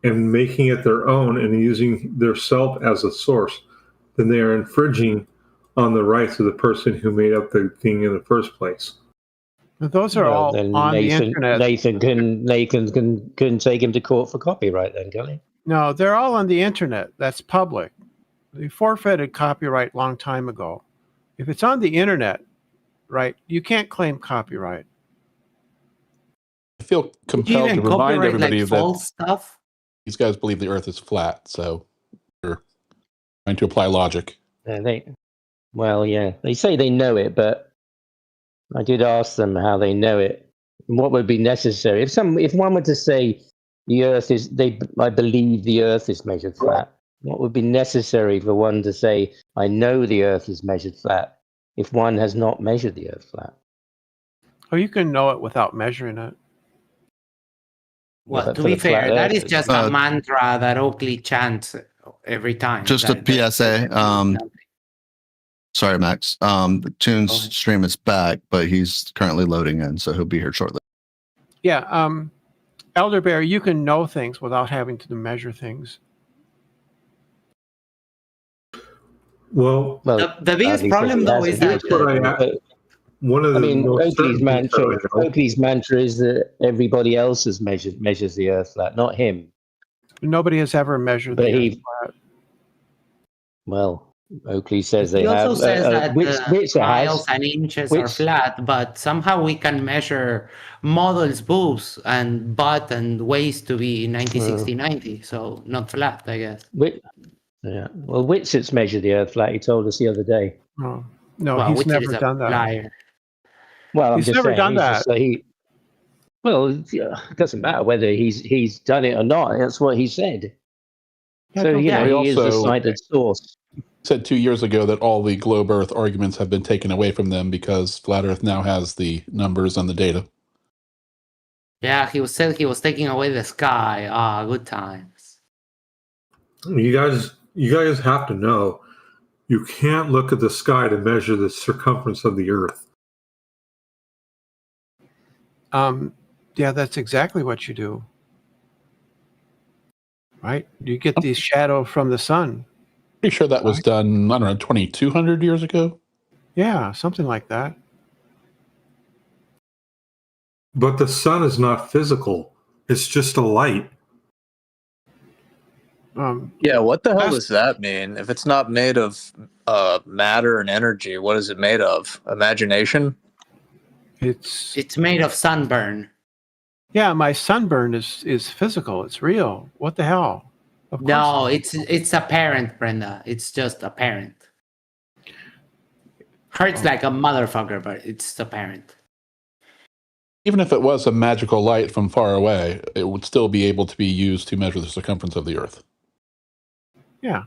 and making it their own and using their self as a source, then they are infringing on the rights of the person who made up the thing in the first place. Those are all then on the Nathan, internet. Nathan can take him to court for copyright then, can he? No, they're all on the internet. That's public. They forfeited copyright long time ago. If it's on the internet, right, you can't claim copyright. I feel compelled to remind everybody like false stuff. These guys believe the Earth is flat, so they're trying to apply logic. Well, yeah, they say they know it, but I did ask them how they know it. What would be necessary if one were to say the Earth is I believe the Earth is measured flat. What would be necessary for one to say I know the Earth is measured flat if one has not measured the Earth flat? Oh, you can know it without measuring it. Well, to be fair, that is just a mantra that Oakley chants every time. Just a PSA. Sorry, Max. McToon's stream is back, but he's currently loading in, so he'll be here shortly. Yeah, Elder Bear, you can know things without having to measure things. Well, the biggest problem though is that Oakley's mantra is that everybody else measures the Earth flat, not him. Nobody has ever measured the Earth flat. Well, Oakley says they he have. also says that miles has, and inches are flat, but somehow we can measure models' boobs and butt and waist to be 90-60-90, so not flat, I guess. Yeah. Well, Whitsit's measured the Earth flat. He told us the other day. Oh. No, he's never done that. Liar. Well, he's never done that. Well, it doesn't matter whether he's done it or not. That's what he said. So he is a cited source. Said 2 years ago that all the globe Earth arguments have been taken away from them because Flat Earth now has the numbers and the data. Yeah, he said he was taking away the sky. Good times. You guys have to know, you can't look at the sky to measure the circumference of the Earth. Yeah, that's exactly what you do. Right? You get the shadow from the sun. Pretty sure that was done, I don't know, 2,200 years ago? Yeah, something like that. But the sun is not physical. It's just a light. Yeah, what the hell does that mean? If it's not made of matter and energy, what is it made of? Imagination? It's made of sunburn. Yeah, my sunburn is physical. It's real. What the hell? No, it's apparent, Brenda. It's just apparent. Hurts like a motherfucker, but it's apparent. Even if it was a magical light from far away, it would still be able to be used to measure the circumference of the Earth. Yeah.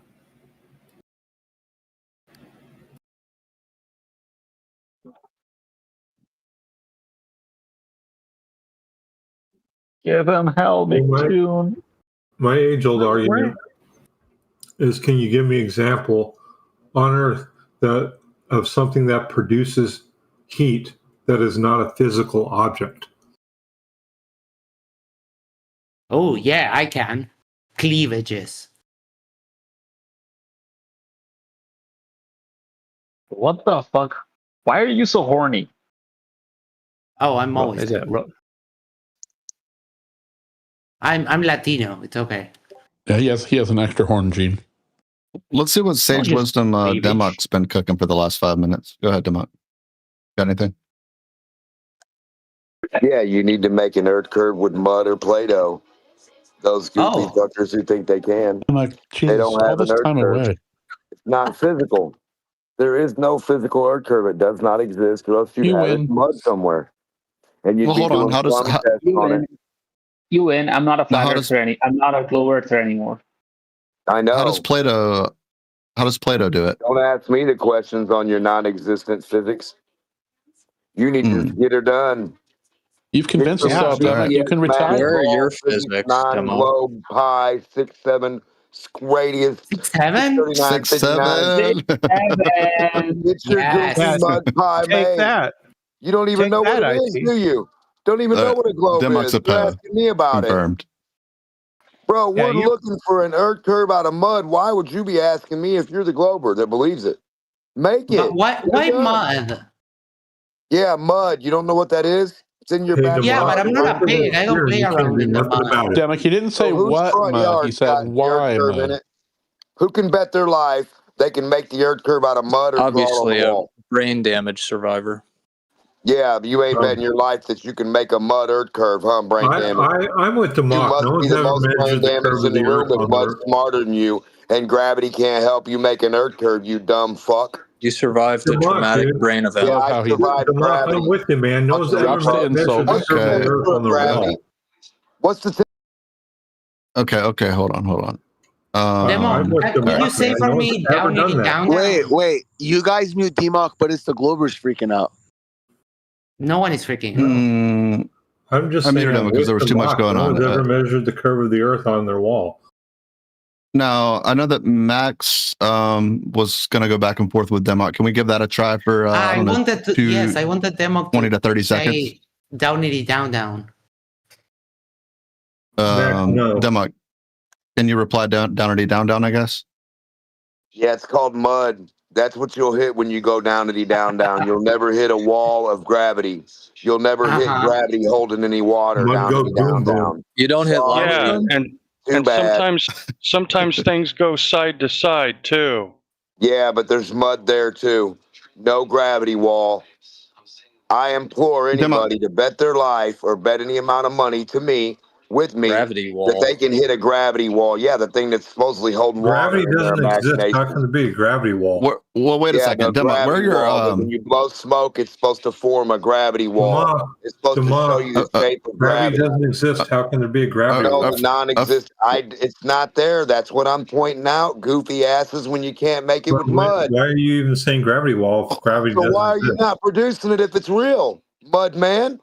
Give him hell, McToon. My age-old argument is, can you give me an example on Earth of something that produces heat that is not a physical object? Oh, yeah, I can. Cleavages. What the fuck? Why are you so horny? Oh, I'm always. Is it? I'm Latino. It's okay. Yeah, he has an extra horn gene. Let's see what Sage Wisdom Demok's been cooking for the last 5 minutes. Go ahead, Demok. Got anything? Yeah, you need to make an earth curve with mud or Play-Doh. Those goofy fuckers who think they can. They don't have an earth curve. It's not physical. There is no physical earth curve. It does not exist. Or else you'd have it mud somewhere. And you'd hold on. How does you win? I'm not a flat earther I'm not a globe earther anymore. I know. How does Plato do it? Don't ask me the questions on your non-existent physics. You need to get her done. You've convinced yourself that you can retire. Where are your physics, 9 globe, pi, 6, 7, radius. 6, 7? 39, 59. 6, 7. It's your goofy mud pie, Take that. You don't even know what it is, do you? Don't even know what a globe is. You're asking me about it. Bro, we're looking for an earth curve out of mud. Why would you be asking me if you're the glober that believes it? Make it. But why mud? Yeah, mud. You don't know what that is? It's in your backyard. Yeah, but I'm not a pig. I don't play around in the mud. Demick, he didn't say whose what front mud. yard He said got the earth why curve in mud. it? Who can bet their life they can make the earth curve out of mud or draw it on Obviously, the a wall? brain damage survivor. Yeah, but you ain't betting your life that you can make a mud earth curve, huh? Brain damage. I'm with the You mock. must No be one's the ever most brain measured the damaged curve in of the the room earth if on the mud's earth. smarter than you, and gravity can't help you make an earth curve, you dumb fuck. You survived a traumatic brain event. Yeah, I survived gravity. I'm with you, man. No one's ever measured the curve of the earth on the wall. What's the Okay, hold on. Demo, could you say for me down it down? Wait. You guys mute T-Mock, but it's the Globers freaking out. No one is freaking out. I'm just I saying, muted him because there was with too the much mock, going no on. one's ever measured the curve of the earth on their wall. Now, I know that Max was going to go back and forth with Demok. Can we give that a try for, I wanted to, yes, I wanted Demo 20 to 30 seconds? say down it down. No. Demok, can you reply down, I guess? Yeah, it's called mud. That's what you'll hit when you go down. You'll never hit a wall of gravity. You'll never hit gravity holding any water down. You don't hit limestone? Yeah, and sometimes things go side to side too. Yeah, but there's mud there too. No gravity wall. I implore anybody to bet their life or bet any amount of money to me, with me, Gravity wall. that they can hit a gravity wall. Yeah, the thing that's supposedly holding Gravity water in their doesn't exist. imagination. How can it be a gravity wall? Well, wait a second. No, Demok, where gravity your wall, but when you blow smoke, it's supposed to form a gravity wall. It's supposed to show you the shape of gravity gravity. doesn't exist. How can there be a gravity No, wall? the non-exist. It's not there. That's what I'm pointing out. Goofy asses, when you can't make it with mud. Why are you even saying gravity wall if gravity So doesn't why are you exist? not producing it if it's real, mud man?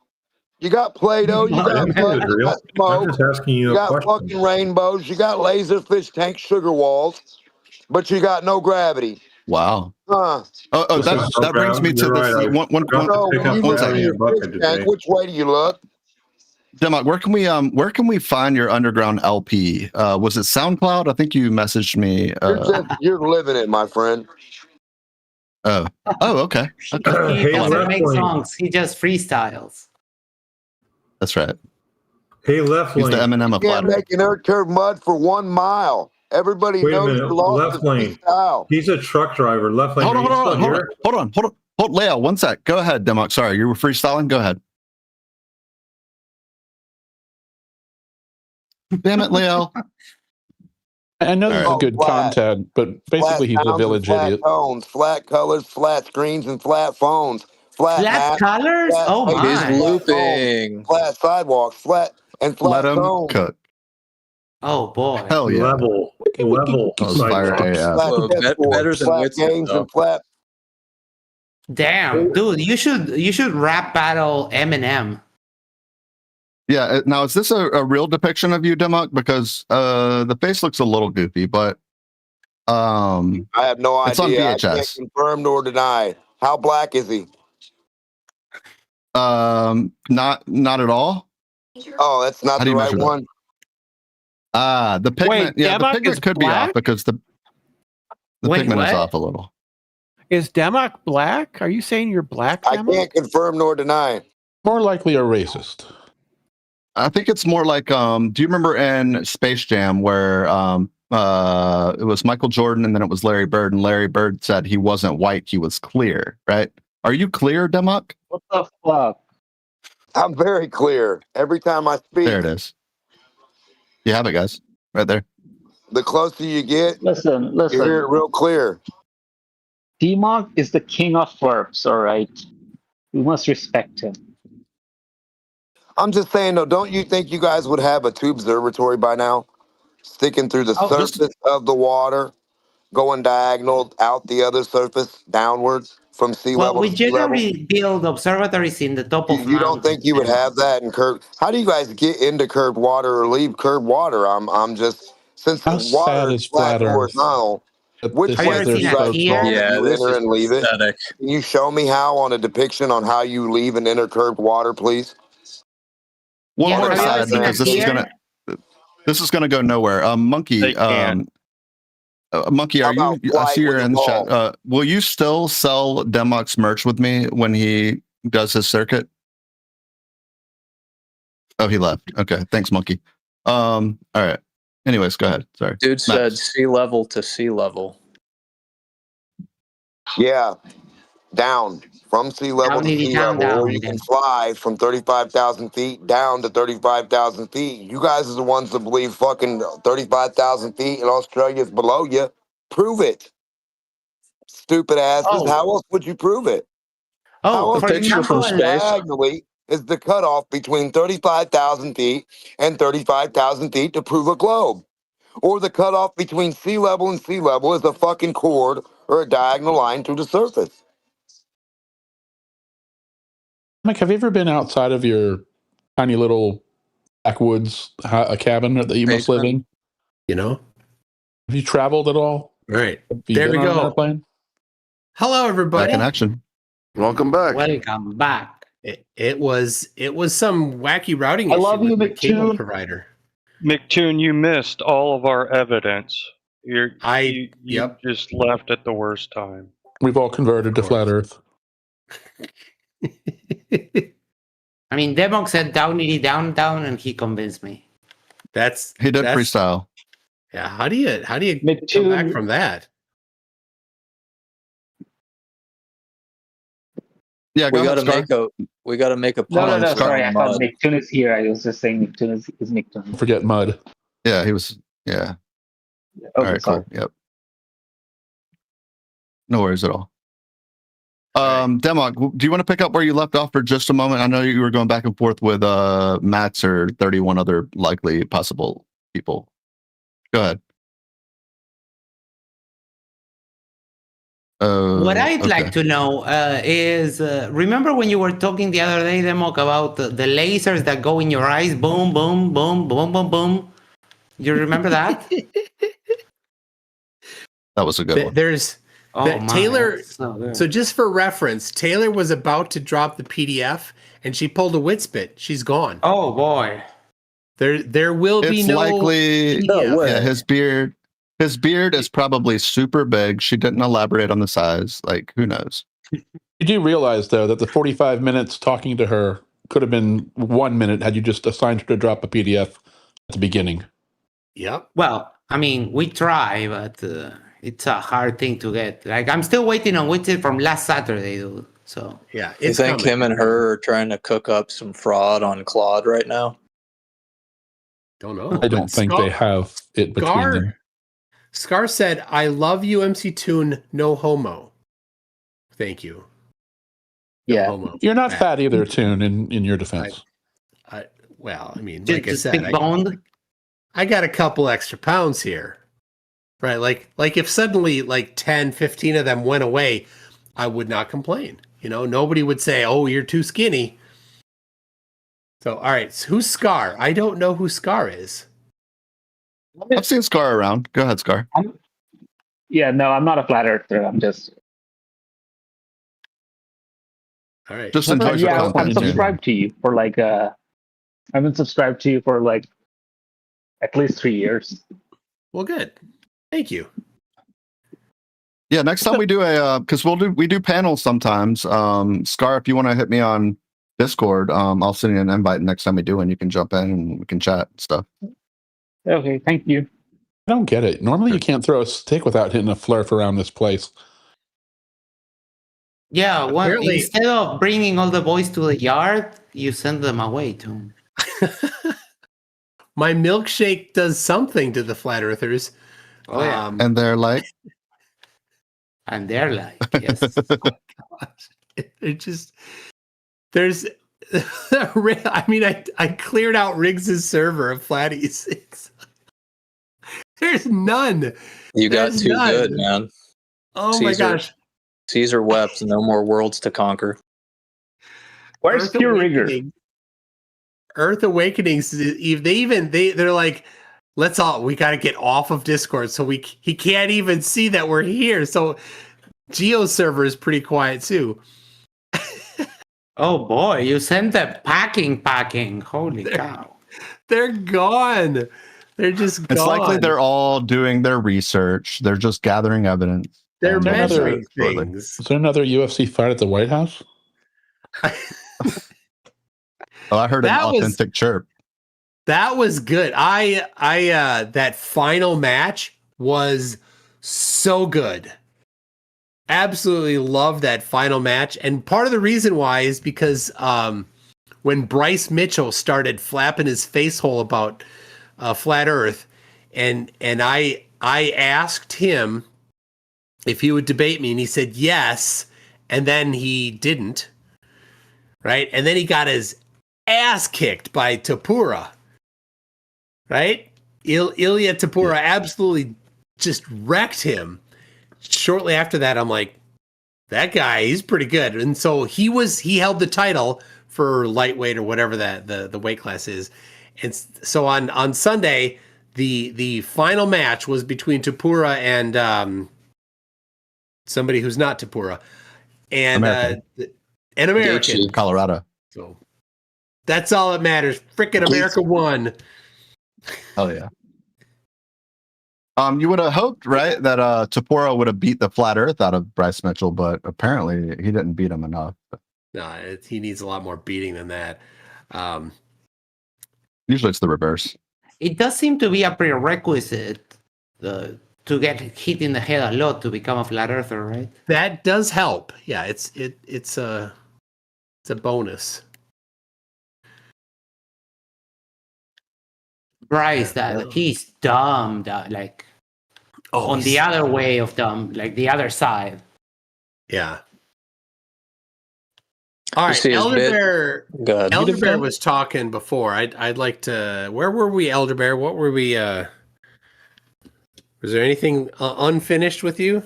You got Play-Doh, you got mud, you got smoke, I'm just asking you you a got question. fucking rainbows, you got laser fish tank sugar walls, but you got no gravity. Wow. Huh? Oh, that brings me to this. So when you look in your fish tank, which way do you look? Demok, where can we find your underground LP? Was it SoundCloud? I think you messaged me. You're living it, my friend. Oh, okay. He doesn't make songs. He just freestyles. That's right. Hey, left He's the Eminem of You can't flat. make an earth curve mud for 1 mile. Everybody Wait a knows minute. you lost Left the lane. freestyle. He's a truck driver. Left lane. Hold on, Leo, one sec. Go ahead, Demok. Sorry, you were freestyling. Go ahead. Damn it, Leo. I know this is good content, but basically he's a village idiot. Flat tones, flat colors, flat screens, and flat phones. Flat colors? Oh my. He's looping. Flat sidewalks, flat Let him stones. cook. Oh boy. Hell yeah. Level. Fire AF. Better than flat games and flat. Damn, dude, you should rap battle Eminem. Yeah. Now, is this a real depiction of you, Demok? Because the face looks a little goofy, but I have no idea. It's on I can't VHS. confirm nor deny. How black is he? Not at all. Oh, that's not How do the you right measure that? one. The pigment. Wait, Yeah, the Demok pigment is could be black? off because the pigment is off a little. Is Demok black? Are you saying you're black, I Demok? can't confirm nor deny. More likely a racist. I think it's more like do you remember in Space Jam where it was Michael Jordan and then it was Larry Bird, and Larry Bird said he wasn't white, he was clear, right? Are you clear, Demok? What the fuck? I'm very clear every time I speak. There it is. You have it, guys. Right there. The closer you get, Listen. you hear it real clear. T-Mock is the king of verbs, all right? We must respect him. I'm just saying, though, don't you think you guys would have a tube observatory by now? Sticking through the surface of the water, going diagonal out the other surface, downwards from sea Well, level we to sea level? generally build observatories in the top of You don't mountains. think you would have that in curved? How do you guys get into curved water or leave curved water? I'm just, since How the water sad is is flat flat Earth? horizontal, which This way is do their you guys spokesman. fall? Yeah, You this enter is and leave it? pathetic. Can you show me how on a depiction on how you leave and enter curved water, please? One Yeah, more have you ever aside seen a because this is deer? gonna go nowhere. Monkey. They can't. Monkey, How are you? about I see you're flight in the with chat. Will you still sell Demok's merch with me when he does his circuit? Oh, he left. Okay, thanks, Monkey. All right. Anyways, go ahead. Sorry. Dude said sea level to sea level. Yeah, down from sea level to sea level, or you can fly from 35,000 feet down to 35,000 feet. You guys are the ones that believe fucking 35,000 feet in Australia is below you. Prove it, stupid asses. How else would you prove it? How else for would you example, prove diagonally is the cutoff between 35,000 feet and 35,000 feet to prove a globe? Or the cutoff between sea level and sea level is a fucking chord or a diagonal line through the surface. Mike, have you ever been outside of your tiny little backwoods a cabin that you must live in? You know? Have you traveled at all? Right. Have you There been we on an go. airplane? Hello, everybody. Back in action. Welcome back. Welcome back. It was some wacky routing I issue love you, with the cable McToon. provider. McToon, you missed all of our evidence. You just left at the worst time. We've all converted to flat Earth. I mean, Demok said downity down, and he convinced me. He did freestyle. Yeah, how do you come back from that? Yeah, we got to make a pun. No, sorry. I thought Mud. McToon is here. I was just saying McToon is McToon. Forget Mud. Yeah, he was. Yeah. All right, sorry. cool. Yep. No worries at all. Demok, do you want to pick up where you left off for just a moment? I know you were going back and forth with Mats or 31 other likely possible people. Go ahead. What I'd like to know is, remember when you were talking the other day, Demok, about the lasers that go in your eyes? Boom, boom, boom, boom, boom, boom. You remember that? That was a good one. There's Taylor. So just for reference, Taylor was about to drop the PDF and she pulled a Witspit. She's gone. Oh boy. There will be It's no likely. PDF. Yeah, his beard is probably super big. She didn't elaborate on the size. Like, who knows? You do realize, though, that the 45 minutes talking to her could have been 1 minute had you just assigned her to drop a PDF at the beginning. Yep. Well, I mean, we try, but it's a hard thing to get. Like, I'm still waiting on Witsit from last Saturday, dude. So yeah, you think him and her are trying to cook up some fraud on Claude right now? Don't know. I don't think they have it between them. Scar said, "I love you, MC Toon. No homo. Thank you." Yeah, homo. You're not fat either, Toon. In your defense, well, I mean, Just like I said, big boned. I got a couple extra pounds here, right? Like if suddenly like 10, 15 of them went away, I would not complain. You know, nobody would say, "Oh, you're too skinny." So, all right, so who's Scar? I don't know who Scar is. I've seen Scar around. Go ahead, Scar. I'm not a flat earther. I'm just. All right. Just enjoy your I'm content. subscribed to you for like. I've been subscribed to you for like at least 3 years. Well, good. Thank you. Yeah, next time we do because we do panels sometimes. Scar, if you want to hit me on Discord, I'll send you an invite next time we do, and you can jump in and we can chat and stuff. Okay, thank you. I don't get it. Normally, you can't throw a stick without hitting a flurf around this place. Yeah, well, instead of bringing all the boys to the yard, you send them away to him. My milkshake does something to the flat earthers. Oh, yeah. And they're like, yes. It just there's. I mean, I cleared out Riggs's server of Flatties. There's none. You got There's too none. good, man. Oh my gosh. Caesar wept. No more worlds to conquer. Where's Pure Rigger? Earth Awakenings. They're like, we got to get off of Discord. So he can't even see that we're here. So Geo's server is pretty quiet too. Oh boy, you sent them packing. Holy cow. They're gone. They're just gone. It's likely they're all doing their research. They're just gathering evidence. They're and measuring shortly. things. Is there another UFC fight at the White House? Oh, I heard an That was- authentic chirp. That was good. I that final match was so good. Absolutely love that final match. And part of the reason why is because when Bryce Mitchell started flapping his face hole about flat Earth, and I asked him if he would debate me, and he said yes, and then he didn't. Right? And then he got his ass kicked by Tapura. Right? Ilya Tapura absolutely just wrecked him. Shortly after that, I'm like, that guy, he's pretty good. And so he held the title for lightweight or whatever that the weight class is. And so on Sunday, the final match was between Tapura and somebody who's not Tapura. And an American. Colorado. So that's all that matters. Frickin' America won. Oh yeah. You would have hoped, right, that Tapura would have beat the flat Earth out of Bryce Mitchell, but apparently he didn't beat him enough. No, he needs a lot more beating than that. Usually it's the reverse. It does seem to be a prerequisite to get hit in the head a lot to become a flat earther, right? That does help. Yeah, it's a bonus. Bryce, that he's dumb, like on the other way of dumb, like the other side. Yeah. All right, see his Elder bit? Bear. Go ahead. Elder Bear was talking before. I'd like to. Where were we, Elder Bear? What were we? Was there anything unfinished with you?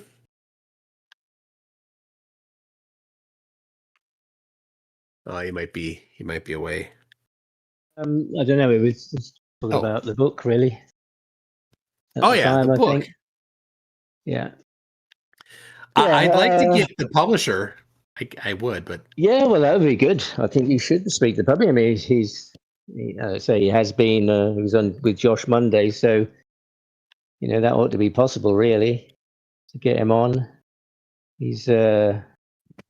Oh, he might be away. I don't know. It was just talking about the book, really. At Oh the yeah, time, the I book. think. Yeah. I'd like to Yeah, get the publisher. I would, but Yeah, well, that would be good. I think you should speak to the public. I mean, he has been. He was on with Josh Monday, so that ought to be possible, really, to get him on. He's the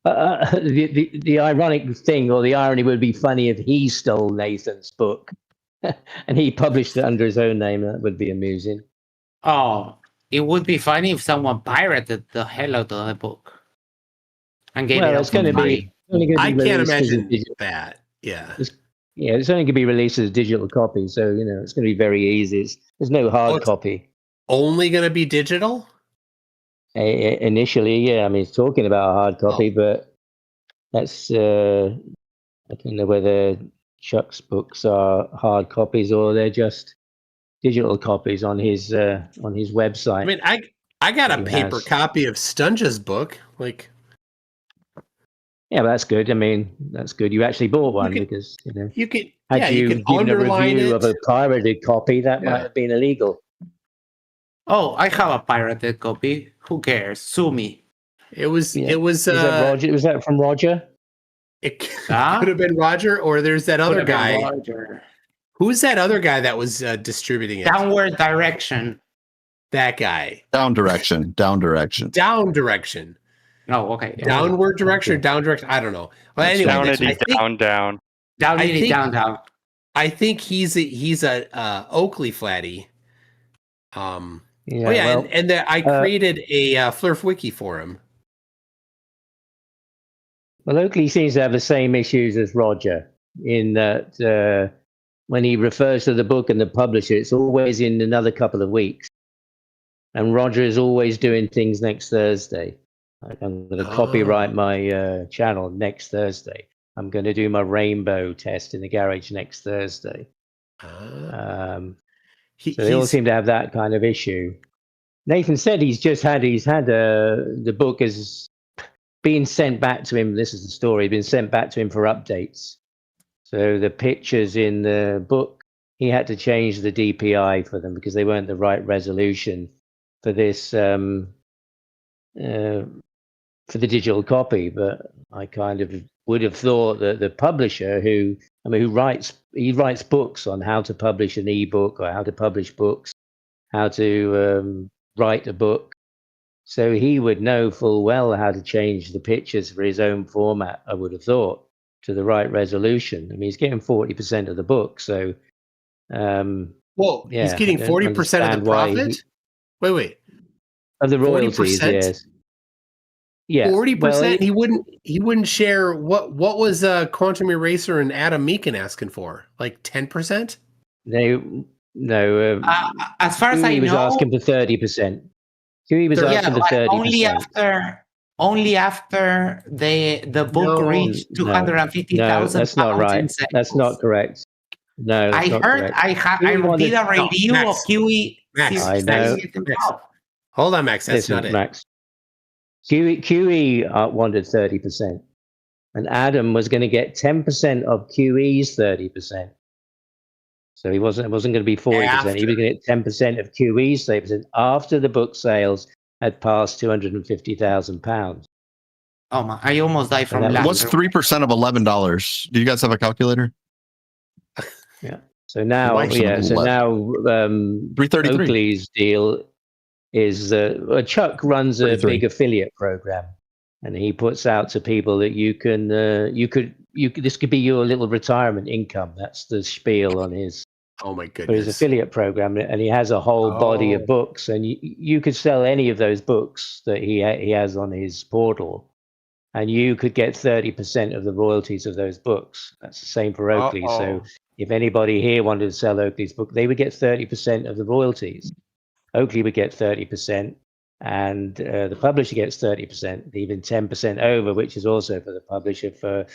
ironic thing, or the irony would be funny if he stole Nathan's book and he published it under his own name. That would be amusing. Oh, it would be funny if someone pirated the hell out of the book and gave it Well, out it's for going to money. be. Only gonna I be can't released as a imagine digital- that. Yeah. It's only going to be released as a digital copy, so it's going to be very easy. There's no hard it's copy. Only going to be digital? Initially, yeah. I mean, it's talking about a hard copy, but that's I don't know whether Chuck's books are hard copies or they're just digital copies on his website. I mean, I got a He paper has. copy of Stunge's book. Like, Yeah, but that's good. I mean, that's good. You actually bought one because you can had you you can given a underline review it. of a pirated copy, that might have been illegal. Oh, I have a pirated copy. Who cares? Sue me. It was Is that Roger? Was that from Roger? It could have been Roger, or there's that other Could have been guy. Roger. Who's that other guy that was distributing it? Downward direction. That guy. Down direction. Down direction. Oh, okay. Downward direction or down direction? I don't know. Well, anyway, down. Down. I think he's a Oakley flatty. Yeah, well, and I created a Flurf wiki for him. Well, Oakley seems to have the same issues as Roger in that when he refers to the book and the publisher, it's always in another couple of weeks. And Roger is always doing things next Thursday. Like, I'm going to copyright my channel next Thursday. I'm going to do my rainbow test in the garage next Thursday. So they all seem to have that kind of issue. Nathan said he's had the book has been sent back to him. This is the story. Been sent back to him for updates. So the pictures in the book, he had to change the DPI for them because they weren't the right resolution for this for the digital copy. But I kind of would have thought that the publisher, who I mean, he writes books on how to publish an ebook or how to publish books, how to write a book. So he would know full well how to change the pictures for his own format, I would have thought, to the right resolution. I mean, he's getting 40% of the book, so he's getting 40% of the profit. Wait, of the royalties, 40%? yes. Yeah, 40%. He wouldn't share. What was Quantum Eraser and Adam Meekin asking for? Like 10%? No. As far as I know, he was asking for 30%. He was asking for 30%. Only after the book reached 250,000. No, that's not right. That's not correct. No, that's not correct. I did a review of QE. Max, I know. Hold on, Max. That's not it. Max. QE wanted 30%, and Adam was going to get 10% of QE's 30%. So it wasn't going to be 40%. He was going to get 10% of QE's 30% after the book sales had passed £250,000. Oh my! I almost died from laughter. What's 3% of $11? Do you guys have a calculator? Yeah. So now, Oakley's deal is Chuck runs a big affiliate program, and he puts out to people that you can this could be your little retirement income. That's the spiel on his. Oh my goodness! For his affiliate program, and he has a whole body of books, and you could sell any of those books that he has on his portal, and you could get 30% of the royalties of those books. That's the same for Oakley. So if anybody here wanted to sell Oakley's book, they would get 30% of the royalties. Oakley would get 30%, and the publisher gets 30%, even 10% over, which is also for the publisher for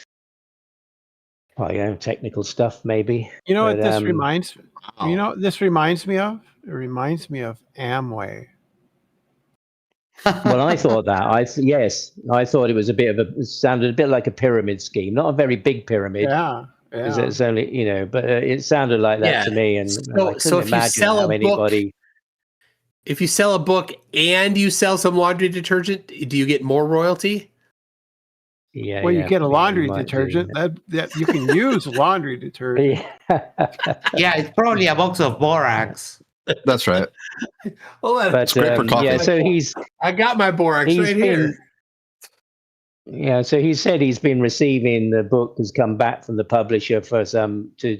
technical stuff, maybe. You know what this reminds? You know what this reminds me of? It reminds me of Amway. Well, I thought that. I thought it was it sounded a bit like a pyramid scheme, not a very big pyramid. Yeah. Because it's only but it sounded like that to me. And so if you sell a book, if you sell a book and you sell some laundry detergent, do you get more royalty? Yeah. Well, you get a laundry detergent that you can use laundry detergent. Yeah, it's probably a box of borax. That's right. Well, it's great for coffee. Yeah, so I got my borax right here. Yeah, so he said he's been receiving the book has come back from the publisher for some to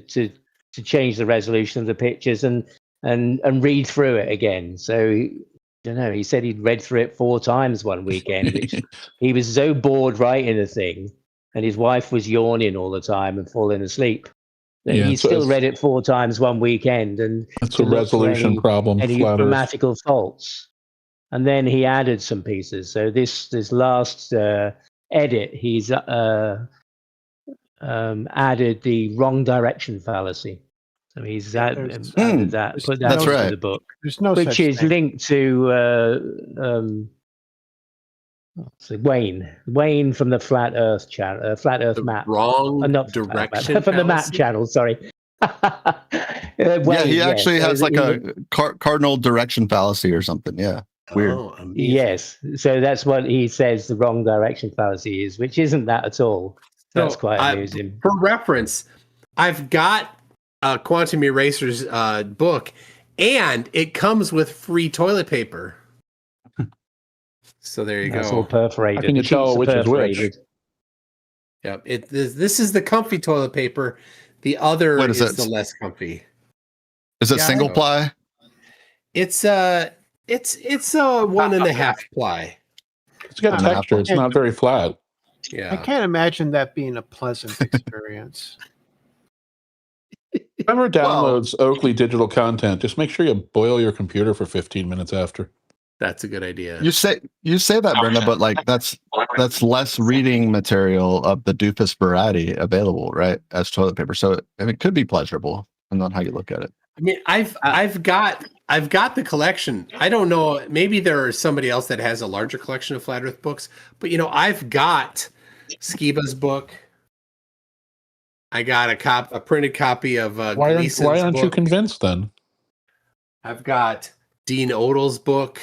change the resolution of the pictures and read through it again. So I don't know. He said he'd read through it 4 times one weekend, which he was so bored writing the thing, and his wife was yawning all the time and falling asleep. Yeah, he still read it 4 times one weekend, and that's a resolution problem. Any grammatical faults, and then he added some pieces. So this last edit, he's added the wrong direction fallacy. So he's added that, put that into the book, which is linked to Wayne from the Flat Earth channel, Flat Earth map. Wrong direction from the map channel. Sorry. He actually has like a cardinal direction fallacy or something. Yeah. Weird. Yes. So that's what he says the wrong direction fallacy is, which isn't that at all. That's quite amusing. For reference, I've got Quantum Eraser's book, and it comes with free toilet paper. So there you go. It's all perforated. How can you tell which is which? Yep. This is the comfy toilet paper. The other is the less comfy. Is it single ply? It's 1.5 ply. It's got texture. It's not very flat. Yeah. I can't imagine that being a pleasant experience. Whoever downloads Oakley digital content, just make sure you boil your computer for 15 minutes after. That's a good idea. You say that, Brenda, but like that's less reading material of the doofus variety available, right? As toilet paper. So it could be pleasurable, depending on how you look at it. I mean, I've got the collection. I don't know. Maybe there's somebody else that has a larger collection of Flat Earth books, but I've got Skiba's book. I got a printed copy of Gleason's why aren't book. you convinced then? I've got Dean Odel's book.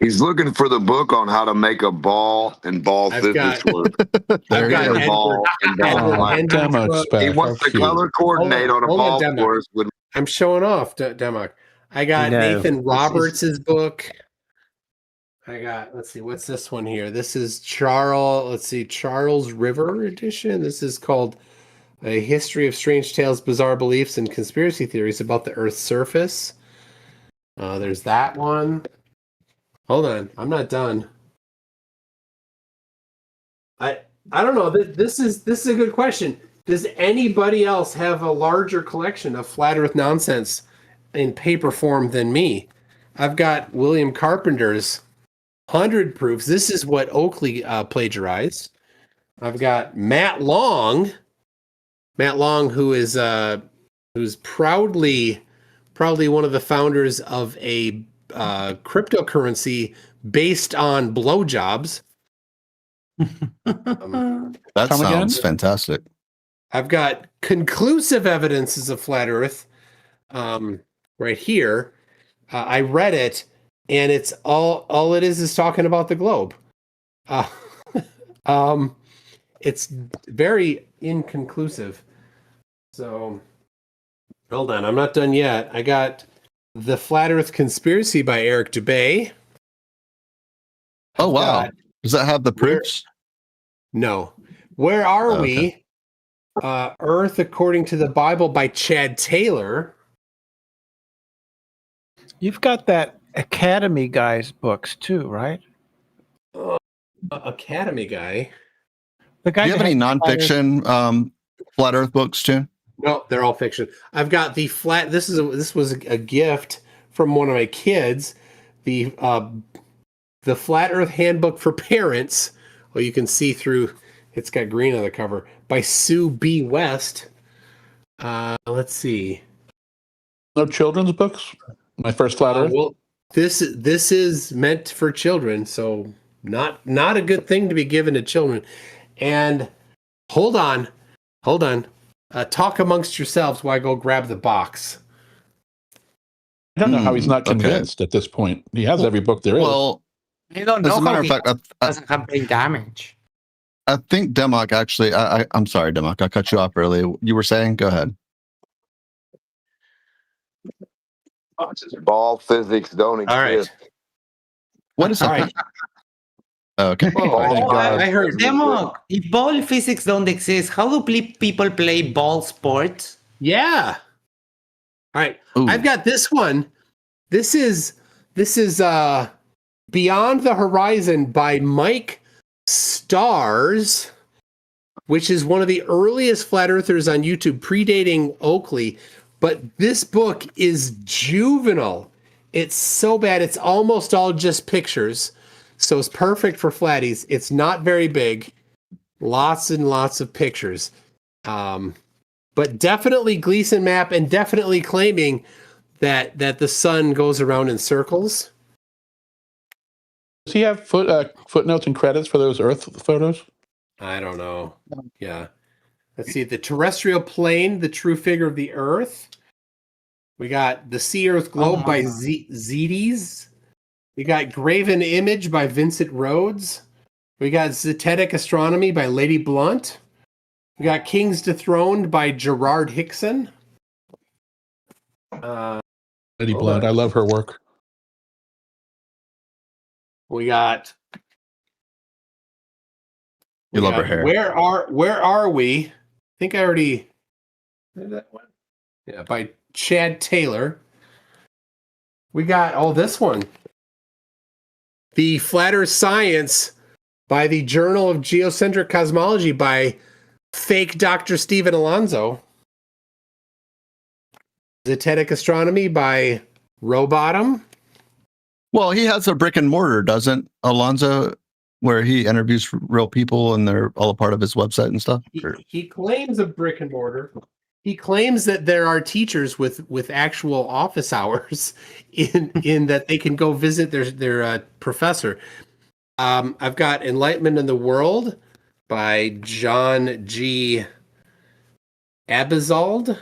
He's looking for the book on how to make a ball and ball physics work. There Make a ball and ball. He wants to color coordinate on a ball course with. I'm showing off, Demok. I got Nathan Roberts' book. I got, let's see, what's this one here? This is Charles River edition. This is called A History of Strange Tales, Bizarre Beliefs, and Conspiracy Theories About the Earth's Surface. There's that one. Hold on, I'm not done. I don't know. This is a good question. Does anybody else have a larger collection of flat Earth nonsense in paper form than me? I've got William Carpenter's 100 Proofs. This is what Oakley plagiarized. I've got Matt Long, who is who's proudly one of the founders of a cryptocurrency based on blowjobs. That sounds fantastic. I've got conclusive evidences of flat Earth right here. I read it, and it's all it is talking about the globe. It's very inconclusive. So hold on, I'm not done yet. I got The Flat Earth Conspiracy by Eric Dubay. Oh, wow. Does that have the proofs? No. Where Are We? Earth According to the Bible by Chad Taylor. You've got that Academy guy's books too, right? Academy guy. The guy. Do you have any nonfiction flat Earth books too? No, they're all fiction. I've got the flat. This was a gift from one of my kids. The Flat Earth Handbook for Parents. Well, you can see through. It's got green on the cover by Sue B. West. Let's see. No children's books. My first flat Earth. Well, this is meant for children, so not a good thing to be given to children. And hold on. Talk amongst yourselves while I go grab the box. I don't know how he's not convinced at this point. He has every book there is. You don't know how he doesn't have brain damage. I think Demok actually. I'm sorry, Demok. I cut you off earlier. You were saying? Go ahead. Ball physics don't exist. All right. What is that? Right. Okay. I heard Demok. If ball physics don't exist, how do people play ball sports? Yeah. All right. Ooh. I've got this one. This is Beyond the Horizon by Mike Stars, which is one of the earliest flat earthers on YouTube, predating Oakley. But this book is juvenile. It's so bad. It's almost all just pictures. So it's perfect for flatties. It's not very big. Lots and lots of pictures. But definitely Gleason map, and definitely claiming that the sun goes around in circles. Does he have footnotes and credits for those Earth photos? I don't know. Yeah. Let's see. The terrestrial plane, the true figure of the Earth. We got the Sea Earth Globe by Zetes. We got Graven Image by Vincent Rhodes. We got Zetetic Astronomy by Lady Blunt. We got Kings Dethroned by Gerard Hickson. Lady Blunt, I love her work. We got. You love her hair. Where are we? I think I already. That one. Yeah, by Chad Taylor. We got this one. The Flat Earth Science by the Journal of Geocentric Cosmology by fake Dr. Stephen Alonso. Zetetic Astronomy by Rowbottom. Well, he has a brick and mortar, doesn't Alonso, where he interviews real people and they're all a part of his website and stuff? He claims a brick and mortar. He claims that there are teachers with actual office hours in that they can go visit their professor. I've got Enlightenment in the World by John G. Abizade.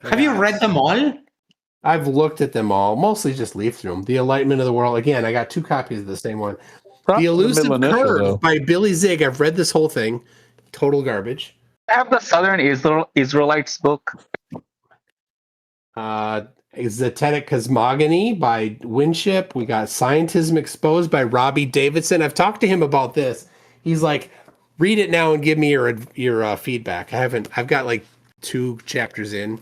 Have you read them all? I've looked at them all, mostly just leafed through them. The Enlightenment of the World. Again, I got 2 copies of the same one. Props The to Elusive middle initial, Curve though. by Billy Zig. I've read this whole thing. Total garbage. I have the Southern Israelites book. Zetetic Cosmogony by Winship. We got Scientism Exposed by Robbie Davidson. I've talked to him about this. He's like, read it now and give me your feedback. I've got like 2 chapters in.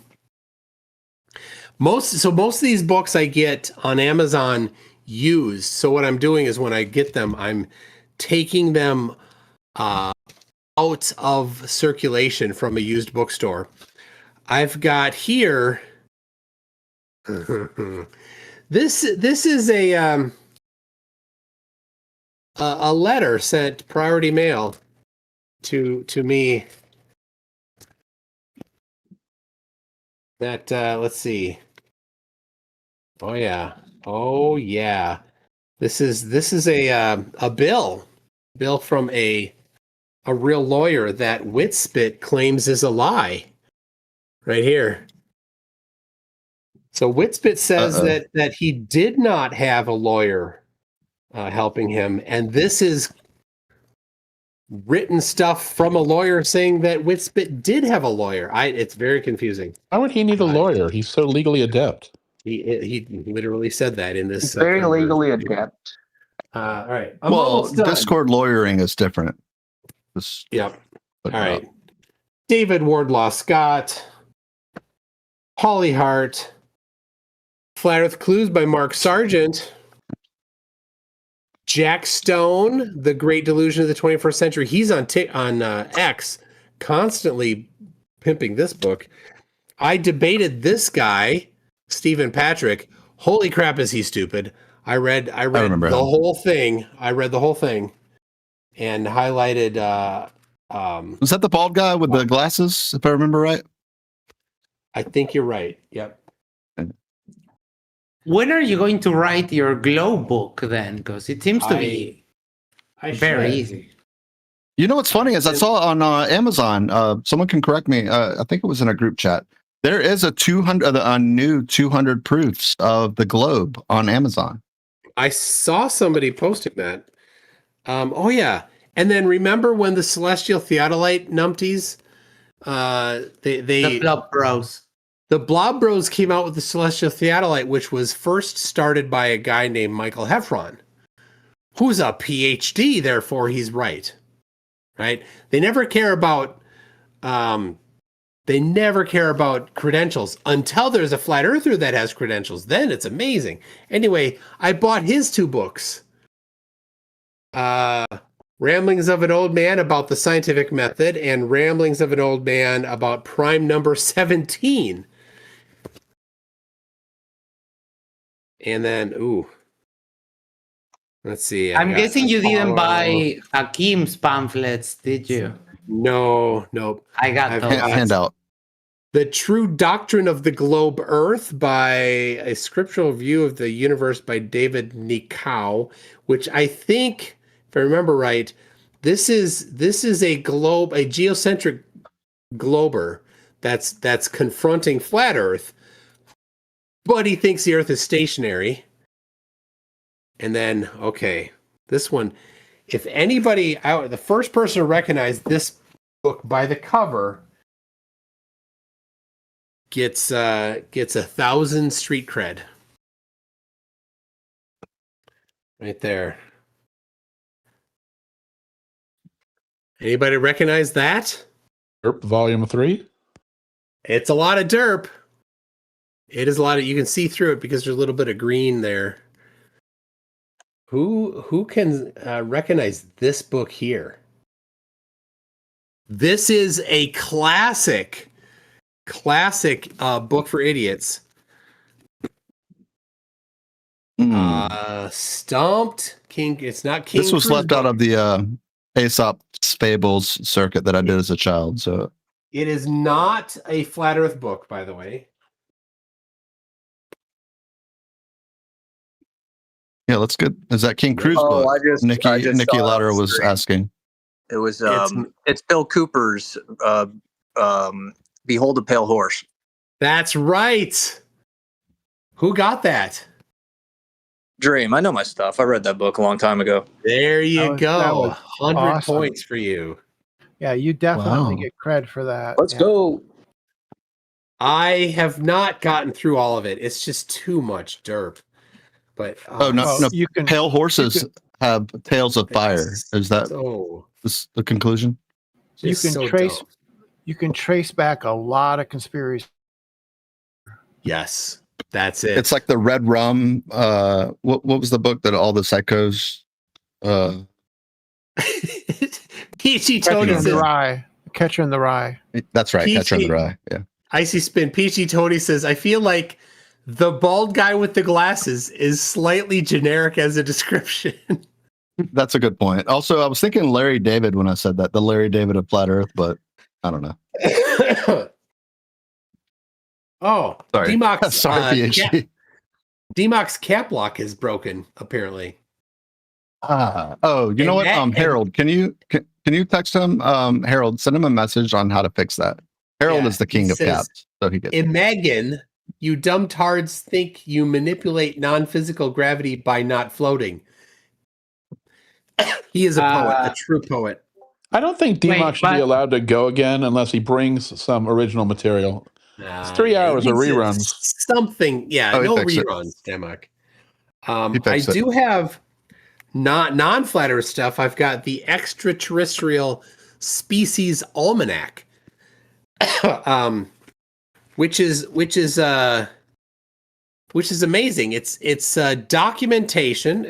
Most of these books I get on Amazon used. So what I'm doing is when I get them, I'm taking them out of circulation from a used bookstore. I've got here. This is a letter sent priority mail to me. That let's see. Oh yeah. This is a bill from a real lawyer that Witspit claims is a lie. Right here. So Witspit says that he did not have a lawyer helping him, and this is written stuff from a lawyer saying that Witspit did have a lawyer. It's very confusing. Why would he need a lawyer? He's so legally adept. He literally said that in this. Very legally adept. All right. Well, Discord lawyering is different. Yep. All right. David Wardlaw Scott, Holly Hart, Flat Earth Clues by Mark Sargent, Jack Stone, The Great Delusion of the 21st Century. He's on X, constantly pimping this book. I debated this guy, Stephen Patrick. Holy crap, is he stupid? I read the whole thing. I read the whole thing and highlighted. Was that the bald guy with the glasses, if I remember right? I think you're right. Yep. When are you going to write your glow book then? Because it seems to be very easy. You know what's funny is I saw on Amazon. Someone can correct me. I think it was in a group chat. There is a new 200 proofs of the globe on Amazon. I saw somebody posting that. Oh yeah, and then remember when the Celestial Theodolite numpties? The Blob Bros. The Blob Bros came out with the Celestial Theodolite, which was first started by a guy named Michael Heffron, who's a PhD. Therefore, he's right. Right? They never care about. They never care about credentials until there's a flat earther that has credentials. Then it's amazing. Anyway, I bought his 2 books. Ramblings of an Old Man about the Scientific Method and Ramblings of an Old Man about Prime Number 17. And then, let's see. I'm guessing you didn't buy Hakim's pamphlets, did you? No, nope. I got those. Handout. The True Doctrine of the Globe Earth by A Scriptural View of the Universe by David Nikau, which I think, if I remember right, this is a geocentric glober that's confronting flat Earth, but he thinks the Earth is stationary. And then, okay, this one, if anybody out, the first person to recognize this book by the cover gets 1,000 street cred. Right there. Anybody recognize that? Derp Volume 3? It's a lot of derp. It is a lot of, you can see through it because there's a little bit of green there. Who can recognize this book here? This is a classic book for idiots. Stumped King. It's not King. This was left out of the Aesop's Fables circuit that I did as a child. So it is not a flat Earth book, by the way. Yeah, that's good. Is that King Cruz book? Nikki Lauder was asking. It was it's Bill Cooper's Behold a Pale Horse. That's right. Who got that? Dream. I know my stuff. I read that book a long time ago. There you That go. was 100 awesome. points for you. Yeah, you definitely Wow. get cred for that. Let's Yeah. go. I have not gotten through all of it. It's just too much derp. But Oh, no, Well, no. you can- Pale horses have tails of fire. Is that so the conclusion? You just can so trace. dumb. You can trace back a lot of conspiracies. Yes, that's it. It's like the red rum. What was the book that all the psychos? Peachy Catcher Tony in the says, Rye. Catcher in the Rye. That's right. Catcher in the Rye. Yeah. Icy Spin. Peachy Tony says, I feel like the bald guy with the glasses is slightly generic as a description. That's a good point. Also, I was thinking Larry David when I said that, the Larry David of Flat Earth, but I don't know. Oh, Sorry. D-Mox, Sorry, PhD. D-Mox cap lock is broken, apparently. Oh, you know what? Harold, can you text him? Harold, send him a message on how to fix that. Harold is the king of caps, so he gets. Imagine you dumb tards think you manipulate non-physical gravity by not floating. He is a poet, a true poet. I don't think D-Mock should be allowed to go again unless he brings some original material. It's 3 hours of reruns. Something, yeah, Oh, he no fixed it. reruns, D-Mock. He I fixed it. do have non-flat Earth stuff. I've got the Extraterrestrial Species Almanac, which is amazing. It's documentation,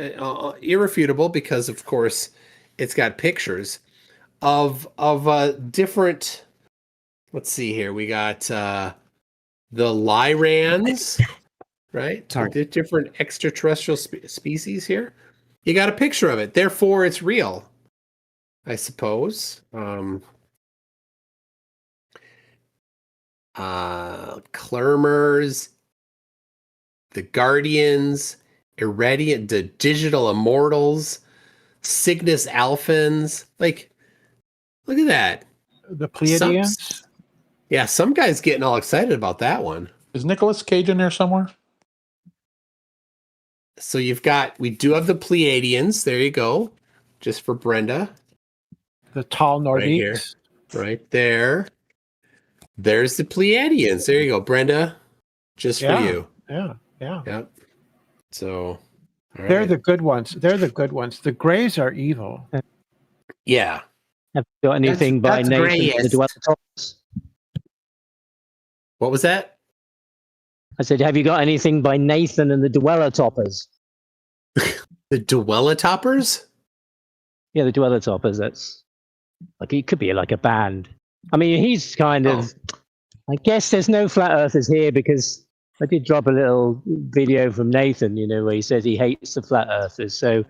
irrefutable, because of course it's got pictures of different. Let's see here. We got the Lyrans, right? The different extraterrestrial species here. You got a picture of it. Therefore, it's real, I suppose. Clermers, the Guardians, Irradiant, the Digital Immortals, Cygnus Alphans. Like, look at that. The Pleiadians. Yeah, some guy's getting all excited about that one. Is Nicolas Cage in there somewhere? So we do have the Pleiadians. There you go. Just for Brenda. The tall Nordiques. Right here. Right there. There's the Pleiadians. There you go, Brenda. Just for you. Yeah. Yep. So they're the good ones. They're the good ones. The Greys are evil. Yeah. Have you got anything by that's Nathan Grey, the yes. Dweller Toppers? What was that? I said, have you got anything by Nathan and the Dweller Toppers? The Dweller Toppers? Yeah, the Dweller Toppers. That's like, it could be like a band. I mean, he's kind of. I guess there's no flat earthers here because I did drop a little video from Nathan, where he says he hates the flat earthers. So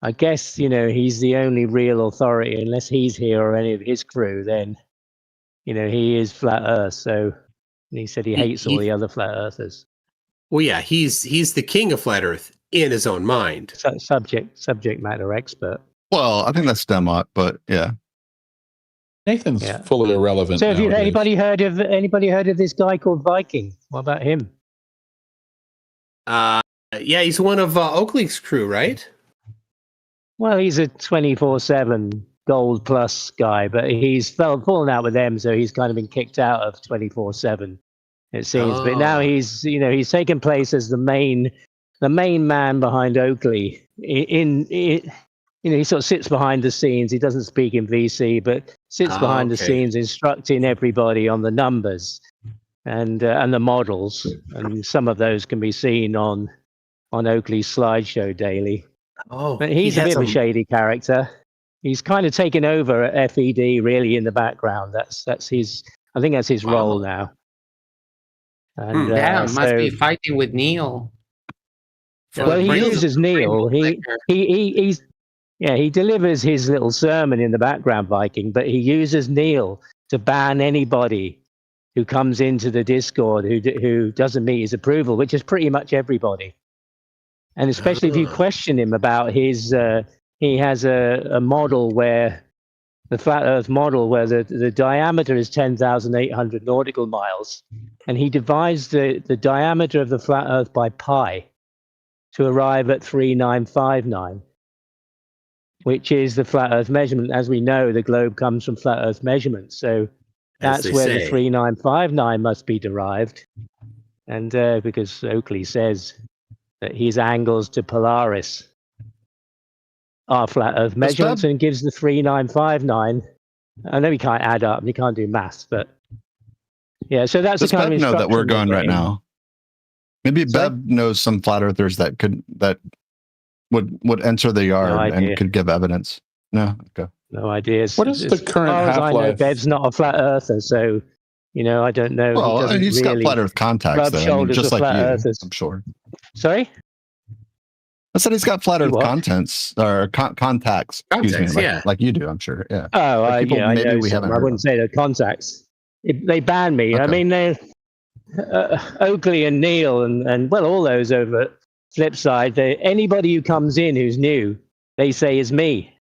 I guess, he's the only real authority. Unless he's here or any of his crew, then, he is flat earth. So he said he hates all the other flat earthers. Well, yeah, he's the king of flat Earth in his own mind. Subject matter expert. Well, I think that's Democ, but yeah. Nathan's fully irrelevant. So have you, nowadays. anybody heard of this guy called Viking? What about him? Yeah, he's one of Oakley's crew, right? Well, he's a 24/7 gold plus guy, but he's fallen out with them, so he's kind of been kicked out of 24/7. It seems, but now he's he's taken place as the main man behind Oakley. He sort of sits behind the scenes. He doesn't speak in VC, but sits behind the scenes, instructing everybody on the numbers and the models. And some of those can be seen on Oakley's slideshow daily. Oh, but he's a bit of a shady character. He's kind of taken over at FED, really, in the background. That's his. I think that's his role now. And, must be fighting with Neil. Well, he uses Neil. He delivers his little sermon in the background, Viking, but he uses Neil to ban anybody who comes into the Discord who doesn't meet his approval, which is pretty much everybody. And especially if you question him about his, he has a model where the flat Earth model where the diameter is 10,800 nautical miles, and he divides the diameter of the flat Earth by pi to arrive at 3959, which is the flat Earth measurement. As we know, the globe comes from flat Earth measurements, so that's where the 3959 must be derived. And because Oakley says that his angles to Polaris are flat Earth measurements and gives the 3959. I know he can't add up and he can't do maths, but yeah, so that's the kind of know that we're instruction going right now. Maybe Bev knows some flat earthers that would enter the yard and could give evidence. No, okay. No ideas. What is the current half-life? I know half-life? Bev's not a flat earther, so I don't know. Well, he's got flat Earth contacts, though. I mean, just like you, earthers. I'm sure. Sorry? I said he's got flat Earth contents or contacts. Excuse me, like you do, I'm sure. Yeah. Oh, I know we haven't. I wouldn't say they're contacts. They banned me. Okay. I mean, they Oakley and Neil and well, all those over at Flipside. Anybody who comes in who's new, they say is me,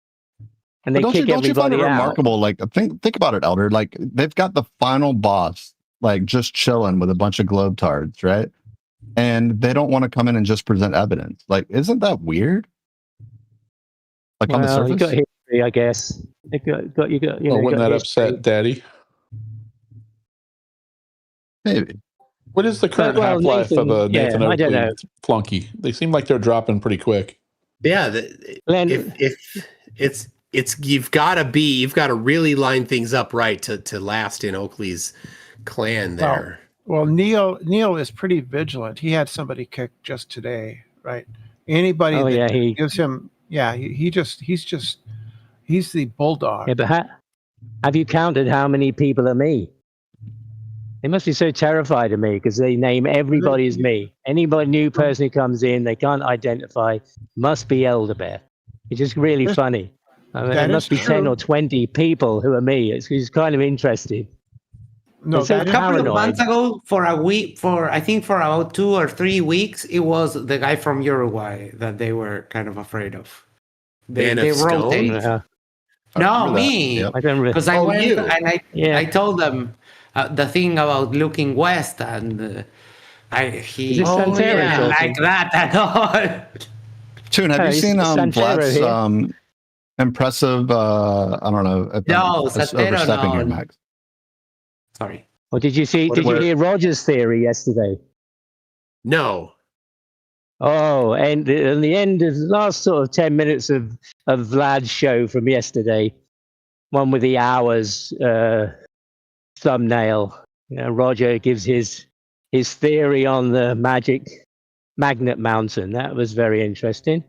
and they kick everybody out. Don't you find it remarkable? Like, think about it, Elder. Like, they've got the final boss, like, just chilling with a bunch of globetards, right? And they don't want to come in and just present evidence. Like, isn't that weird? Like, on the surface, you got history, I guess. You got. Wouldn't that upset Daddy? Maybe. What is the current half-life of a Nathan I don't Oakley know. flunky? They seem like they're dropping pretty quick. Yeah, if it's you've got to really line things up right to last in Oakley's clan there. Well, Neil is pretty vigilant. He had somebody kicked just today, right? Anybody that gives him, he's the bulldog. Yeah, but have you counted how many people are me? They must be so terrified of me because they name everybody as me. Anybody new person who comes in, they can't identify, must be Elder Bear. It's just really funny. I mean, there must be 10 or 20 people who are me. It's kind of interesting. No, a couple of months ago, for I think for about 2 or 3 weeks, it was the guy from Uruguay that they were kind of afraid of. They rotate. No, me. Because I went and I told them the thing about looking west, and he like that at all. Toon, have you seen Vlad's impressive? I don't know. Overstepping here, Max. Sorry. Well, did you hear Roger's theory yesterday? No. Oh, and in the end of the last sort of 10 minutes of Vlad's show from yesterday, one with the hours thumbnail, Roger gives his theory on the magnet mountain. That was very interesting.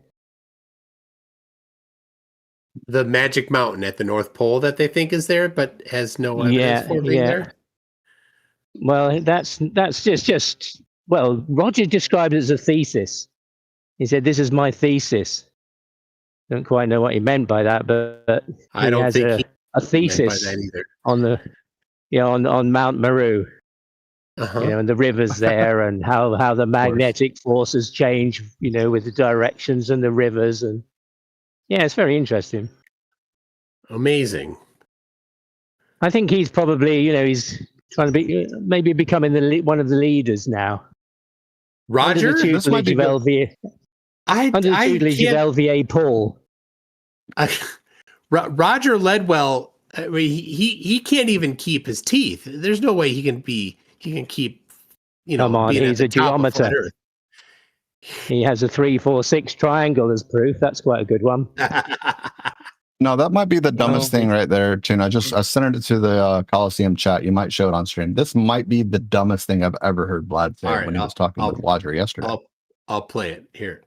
The magic mountain at the North Pole that they think is there, but has no evidence for being there. Well, that's just Roger described it as a thesis. He said, "This is my thesis." Don't quite know what he meant by that, but I don't think a thesis on the on Mount Meru. And the rivers there, and how the magnetic forces change, with the directions and the rivers, and it's very interesting. Amazing. I think he's probably, he's trying to be maybe becoming one of the leaders now. Roger, under the tutelage of LVA Paul. Roger Ledwell. I mean, he can't even keep his teeth. There's no way he can keep. Come on, he's a geometer. He has a 3, 4, 6 triangle as proof. That's quite a good one. No, that might be the dumbest thing right there, Toon. I sent it to the Coliseum chat. You might show it on stream. This might be the dumbest thing I've ever heard Vlad say when he was talking with Roger yesterday. I'll play it here.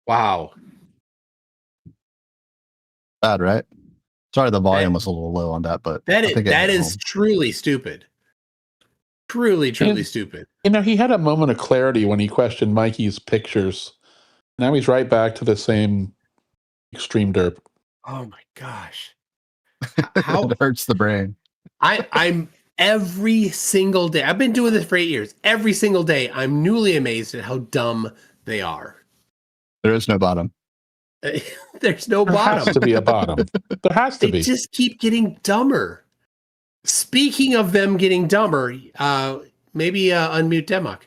Wow. Bad, right? Sorry, the volume was a little low on that, but that is truly stupid. Truly stupid. You know, he had a moment of clarity when he questioned Mikey's pictures. Now he's right back to the same extreme derp. Oh my gosh. It hurts the brain. I'm every single day. I've been doing this for 8 years. Every single day, I'm newly amazed at how dumb they are. There is no bottom. There's no There bottom. has to be a bottom. There has to They be. just keep getting dumber. Speaking of them getting dumber, maybe unmute Demok.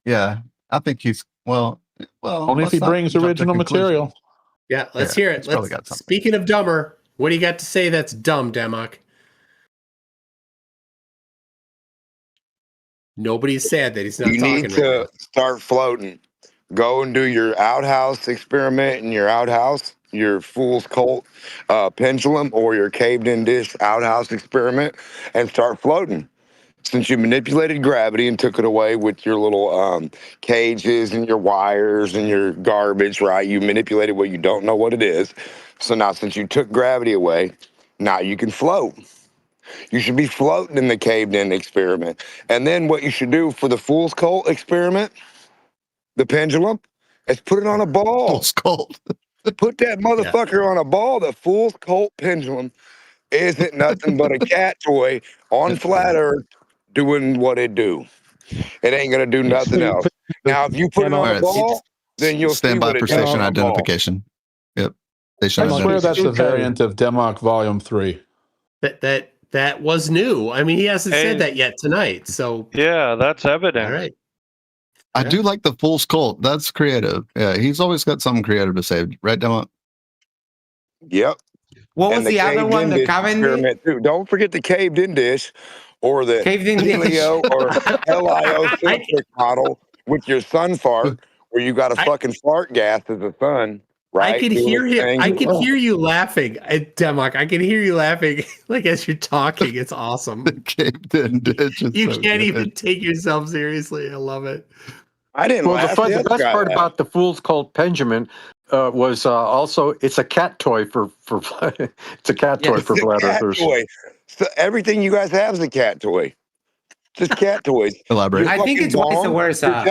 Yeah. I think he's well. Only if he brings original material. Yeah, let's hear it. he's probably got something. Speaking of dumber, what do you got to say that's dumb, Demok? Nobody's sad that he's not You talking need to right now. start floating. Go and do your outhouse experiment in your outhouse, your fool's cult pendulum, or your caved-in dish outhouse experiment, and start floating. Since you manipulated gravity and took it away with your little cages and your wires and your garbage, right? You manipulated what you don't know what it is. So now since you took gravity away, now you can float. You should be floating in the caved-in experiment. And then what you should do for the fool's cult experiment, the pendulum, is put it on a ball. Fool's cult. Put that motherfucker on a ball. The fool's cult pendulum isn't nothing but a cat toy on flat Earth doing what it do. It ain't gonna do nothing else. Now, if you put it on a ball, then you'll stand see by what it for does station on a ball. identification. Yep. Station I swear identification. that's a variant of Demok Volume 3. That was new. I mean, he hasn't said that yet tonight. So yeah, that's evident. All right. I do like the fool's cult. That's creative. Yeah, he's always got something creative to say. Right, Demok? Yep. What was the other one? The Cavendish? Too. Don't forget the caved-in dish or the Caved-in dish. Helio or heliocentric model with your sun fart, where you got a fucking fart gas as a sun. Right? I could hear him. I could hear you laughing, Demok. I can hear you laughing like as you're talking. It's awesome. You can't even take yourself seriously. I love it. I didn't. Well, the best part about the fool's cult pendulum was also it's a cat toy for it's a cat toy for flat earthers. So everything you guys have is a cat toy. Just cat toys. Elaborate. I think it's vice versa.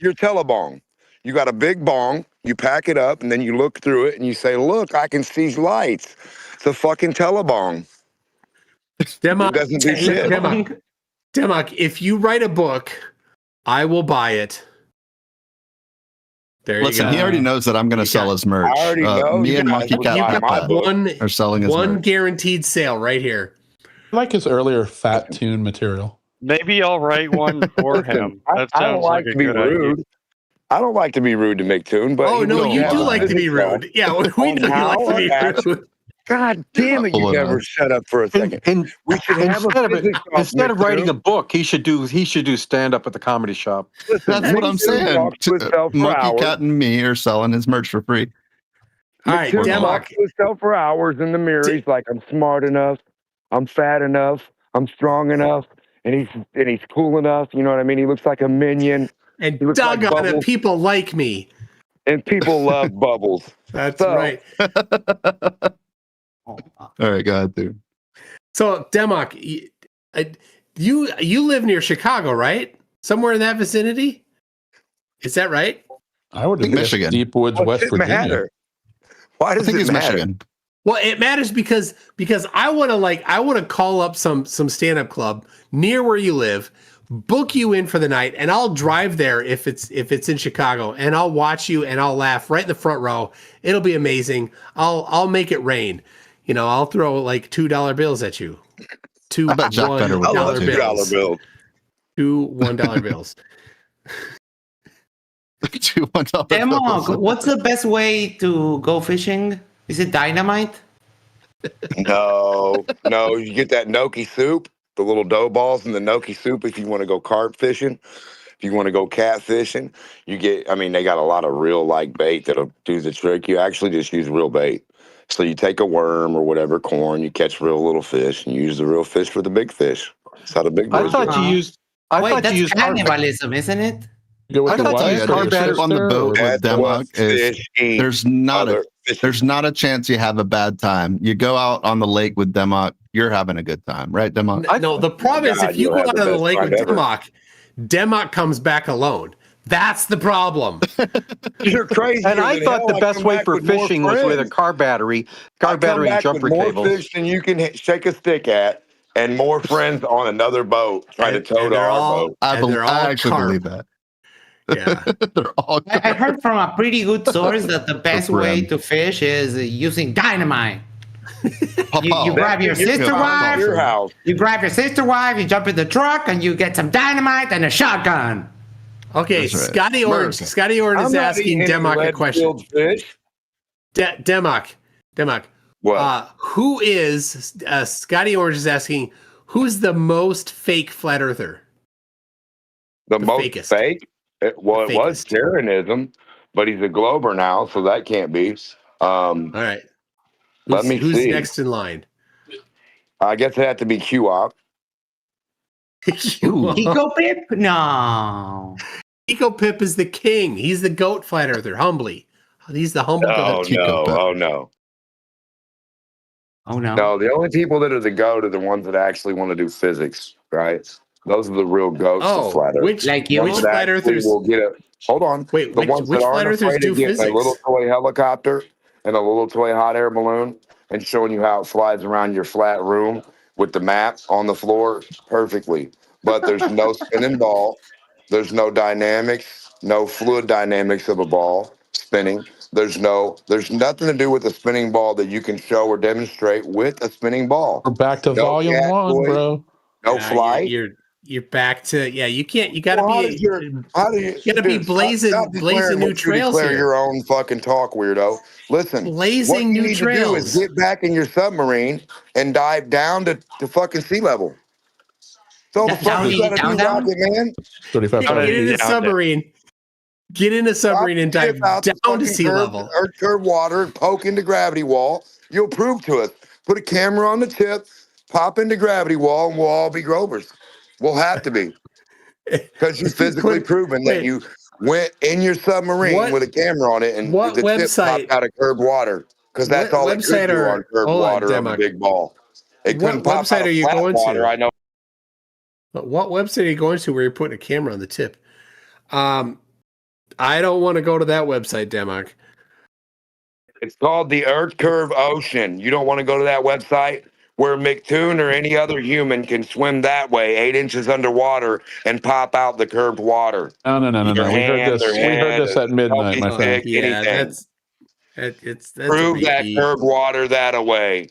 Your telebong. You got a big bong. You pack it up, and then you look through it, and you say, "Look, I can see lights." It's a fucking telebong. Demok, It doesn't do shit. Demok, if you write a book, I will buy it. There Listen, you go. he already knows that I'm going to sell his merch. I already know. Me and You Monkey guys Cat got are selling his one merch. guaranteed sale right here. I like his earlier Fat Tune material. Maybe I'll write one for him. That I don't sounds like like a to be good rude. idea. I don't like to be rude to McToon, but Oh no, you do like to be rude. Yeah, we know you like to be rude. God damn it! You never shut up for a second. We should have Instead of writing a book, he should do stand up at the comedy shop. That's what I'm saying. Monkey Cat and me are selling his merch for free. All right, Demok. He himself for hours in the mirror. He's like, I'm smart enough, I'm fat enough, I'm strong enough, and he's cool enough. You know what I mean? He looks like a minion. And doggone it, people like me. And people love Bubbles. That's right. All right, go ahead, dude. So, Demok, you live near Chicago, right? Somewhere in that vicinity? Is that right? I would think Michigan. Deep Woods, West Virginia. Matter? Why does it matter? Michigan. Well, it matters because I want to call up some stand-up club near where you live, book you in for the night, and I'll drive there if it's in Chicago, and I'll watch you and I'll laugh right in the front row. It'll be amazing. I'll make it rain. You know, I'll throw like $2 bills at you. Two $1 bills. Two $1 bills. Two $1 Demok, what's the best way to go fishing? Is it dynamite? No. You get that gnocchi soup, the little dough balls in the gnocchi soup if you want to go carp fishing. If you want to go cat fishing, they got a lot of real bait that'll do the trick. You actually just use real bait. So you take a worm or whatever, corn, you catch real little fish, and you use the real fish for the big fish. That's how the big boys do it. That's cannibalism, isn't it? I thought you used carp on the boat with Demok. There's not a there's not a chance you have a bad time. You go out on the lake with Demok, you're having a good time, right, Demok? No, the problem is if you go out on the lake with Demok, Demok comes back alone. That's the problem. You're crazy. And I thought the best way for fishing was with a car battery and jumper more cables. fish than you can shake a stick at, and more friends on another boat trying to tow to our boat. I actually believe that. Yeah. They're all I heard from a pretty good source that the best way to fish is using dynamite. You grab your sister wife. You grab your sister wife. You jump in the truck and you get some dynamite and a shotgun. Okay, That's right. Scotty Orange. Scotty Orange is asking Demok a question. Demok. What? Who is Scotty Orange is asking? Who's the most fake flat earther? The most fakest. Fake? It was Terranism, but he's a Glober now, so that can't be. All right. Let me who's see. next in line? I guess it had to be QOP. Eco Pip? No. Eco Pip is the king. He's the goat flat earther. Humbly. He's the humble goat. Oh no. No, the only people that are the goat are the ones that actually want to do physics, right? Those are the real goats of flat earth. Which flat earthers will get a hold on. Wait, the which ones that flat aren't earthers afraid do of getting physics? a little toy helicopter and a little toy hot air balloon and showing you how it flies around your flat room with the map on the floor perfectly. But there's no spinning ball. There's no dynamics, no fluid dynamics of a ball spinning. There's nothing to do with a spinning ball that you can show or demonstrate with a spinning ball. We're back to volume one, bro. No flight. You're back to you can't you gotta be blazing new trails here. Your own fucking talk, weirdo. Listen, blazing new trails. To do is get back in your submarine and dive down to fucking sea level. So the fuck you gotta do, Rocket Man? Get in a submarine. Get in a submarine and dive down to sea level. Earth curve water and poke into gravity wall. You'll prove to us. Put a camera on the tip, pop into gravity wall, and we'll all be Grovers. We'll have to be. Because you physically proven that you went in your submarine with a camera on it and the tip popped out of curved water. Because that's all it could do on curved water on a big ball. It couldn't pop out of flat water, I know. But what website are you going to where you're putting a camera on the tip? I don't want to go to that website, Demok. It's called the Earth Curve Ocean. You don't want to go to that website where McToon or any other human can swim that way, 8 inches underwater, and pop out the curved water. No. We heard this at midnight, my friend. That's prove that curved water that away.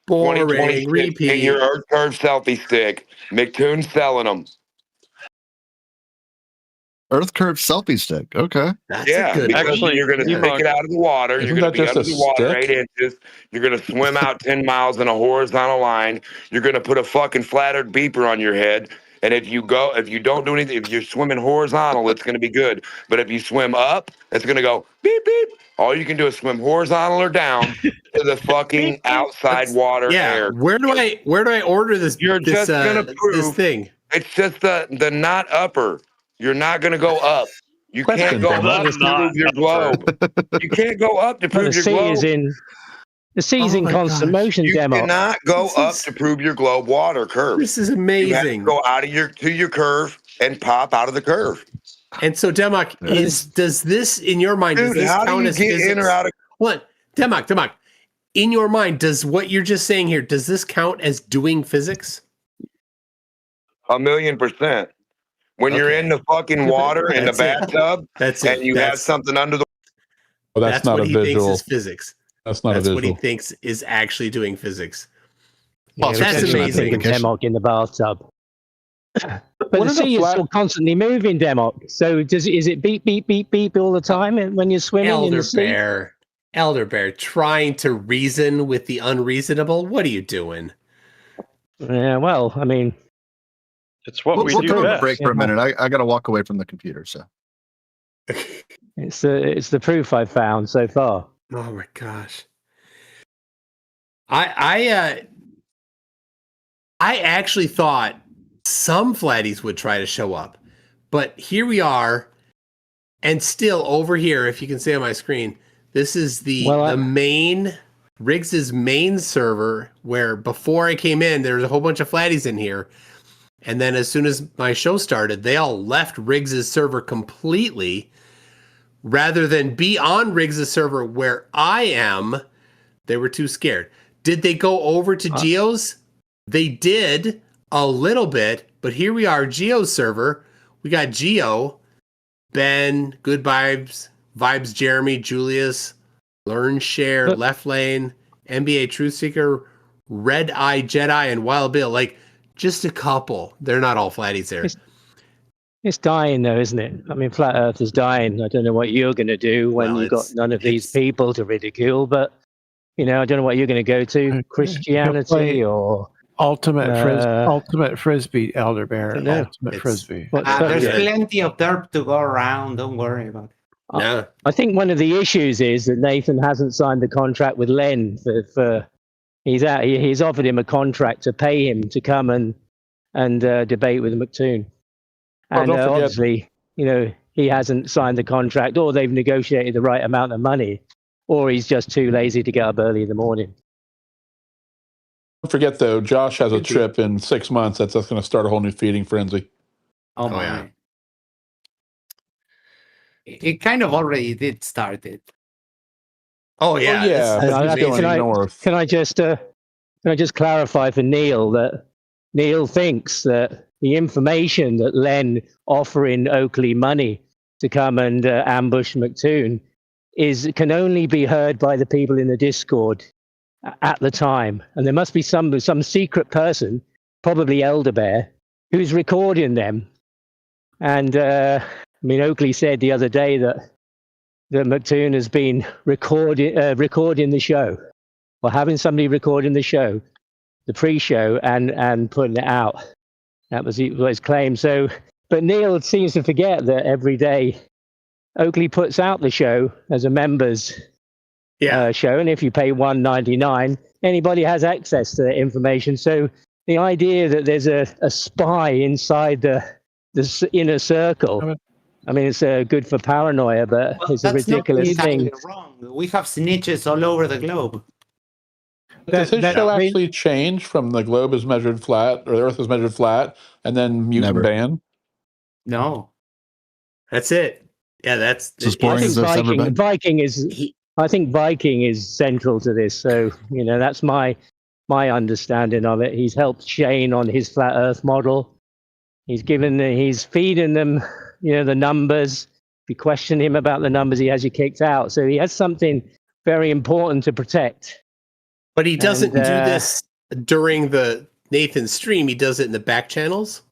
Boring. Repeat. Get your Earth Curve selfie stick. McToon's selling them. Earth Curve selfie stick. Okay. Actually, you're going to stick it out of the water. You're going to be under the water 8 inches. You're going to swim out 10 miles in a horizontal line. You're going to put a fucking flat earth beeper on your head. And if you don't do anything, if you're swimming horizontal, it's going to be good. But if you swim up, it's going to go beep, beep. All you can do is swim horizontal or down to the fucking outside water air. Where do I order this? You're just going to prove this thing. It's just the not upper. You're not going to go up. You can't go up to prove your globe. You can't go up to prove your globe. The sea's in constant motion, Demok. You cannot go up to prove your globe water curve. This is amazing. You have to go out of to your curve and pop out of the curve. And so, Demok, does this, in your mind, does this count as physics? In or out of what? Demok, in your mind, does what you're just saying here, does this count as doing physics? 1,000,000%. When you're in the fucking water in the bathtub, and you have something under the. Well, that's not what a he visual. thinks is physics. That's not a visual. What he thinks is actually doing physics. Yeah, that's amazing. Demok in the bathtub. But the sea is still constantly moving, Demok. So is it beep, beep, beep, beep all the time when you're swimming in the sea? Elder Bear, trying to reason with the unreasonable? What are you doing? Yeah, well, I mean... It's what we do We'll best. break for a minute. I got to walk away from the computer, so... It's the proof I've found so far. Oh my gosh. I actually thought some flatties would try to show up, but here we are, and still over here, if you can see on my screen, This is the Well, main Riggs's main server, where before I came in, there was a whole bunch of flatties in here. And then as soon as my show started, they all left Riggs's server completely. Rather than be on Riggs's server where I am, they were too scared. Did they go over to Geo's? They did a little bit, but here we are, Geo's server. We got Geo, Ben, Good Vibes, Jeremy, Julius, Learn Share, Left Lane, NBA Truth Seeker, Red Eye Jedi, and Wild Bill. Like, just a couple. They're not all flatties there. It's dying though, isn't it? I mean, Flat Earth is dying. I don't know what you're going to do when you've got none of these people to ridicule, but, I don't know what you're going to go to. Christianity or... Ultimate Frisbee, Elder Bear. Ultimate Frisbee. There's plenty of derp to go around. Don't worry about it. No. I think one of the issues is that Nathan hasn't signed the contract with Len for he's offered him a contract to pay him to come and debate with McToon. And obviously, he hasn't signed the contract, or they've negotiated the right amount of money, or he's just too lazy to get up early in the morning. Don't forget, though, Josh has a trip in 6 months. That's going to start a whole new feeding frenzy. Oh my. It kind of already did start it. Oh yeah. Can I just clarify for Neil that Neil thinks that the information that Len offering Oakley money to come and ambush McToon can only be heard by the people in the Discord at the time, and there must be some secret person, probably Elder Bear, who's recording them. And Oakley said the other day that McToon has been recording the show, or having somebody recording the show, the pre-show, and putting it out. That was his claim. So, but Neil seems to forget that every day Oakley puts out the show as a members show, and if you pay $1.99, anybody has access to that information. So the idea that there's a spy inside the inner circle, it's good for paranoia, but it's a ridiculous thing. Wrong. We have snitches all over the globe. Does his show actually change from the globe is measured flat, or the Earth is measured flat, and then mute and ban? No. That's it. Yeah, that's... I think Viking is central to this. So, that's my understanding of it. He's helped Shane on his flat Earth model. He's feeding them, the numbers. If you question him about the numbers, he has you kicked out. So he has something very important to protect. But he doesn't do this during the Nathan stream. He does it in the back channels.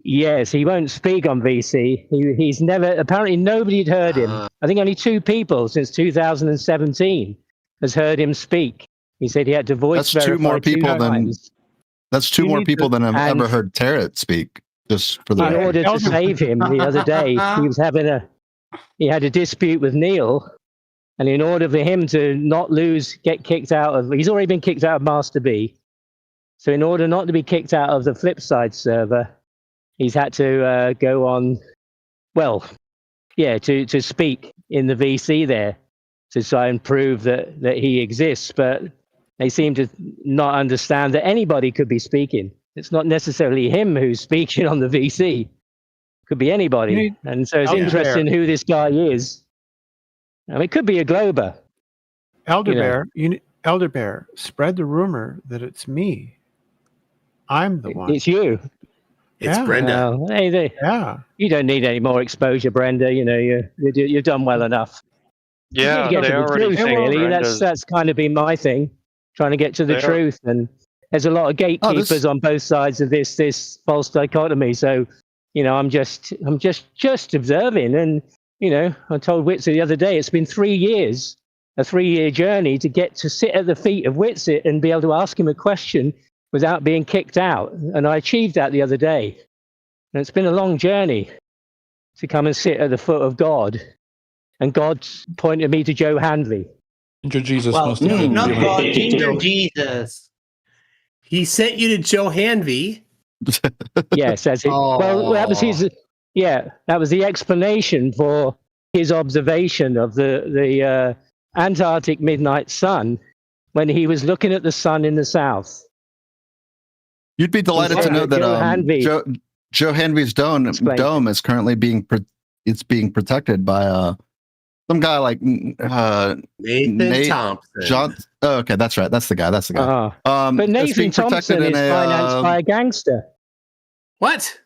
Yes, he won't speak on VC. He's never, apparently nobody had heard him. I think only 2 people since 2017 has heard him speak. He said he had to voice verify 2 more people That's 2 more people than I've ever heard Tarrant speak. Just for the in order to save him the other day, he had a dispute with Neil, and in order for him to not get kicked out of, he's already been kicked out of Master B. So in order not to be kicked out of the Flipside server, he's had to go on, to speak in the VC there to try and prove that he exists. But they seem to not understand that anybody could be speaking. It's not necessarily him who's speaking on the VC. It could be anybody. And so it's interesting who this guy is. It could be a Glober. Elder Bear, spread the rumor that it's me. I'm the one. It's you. It's Brenda. You don't need any more exposure, Brenda. You're done well enough. Yeah, you get to the truth, really. That's kind of been my thing, trying to get to the truth. And there's a lot of gatekeepers on both sides of this false dichotomy. So, I'm just observing. And I told Witsit the other day, it's been 3 years, a 3-year journey to get to sit at the feet of Witsit and be able to ask him a question without being kicked out. And I achieved that the other day. And it's been a long journey to come and sit at the foot of God. And God pointed me to Joe Handley. Ginger Jesus not God, Ginger Jesus. He sent you to Joe Hanvey. Yes, that was his. Yeah, that was the explanation for his observation of the Antarctic midnight sun when he was looking at the sun in the south. You'd be delighted to know that Joe Hanvey's dome is currently being protected by some guy like Nathan Thompson. Okay, that's right. That's the guy. But Nathan Thompson is financed by a gangster. What?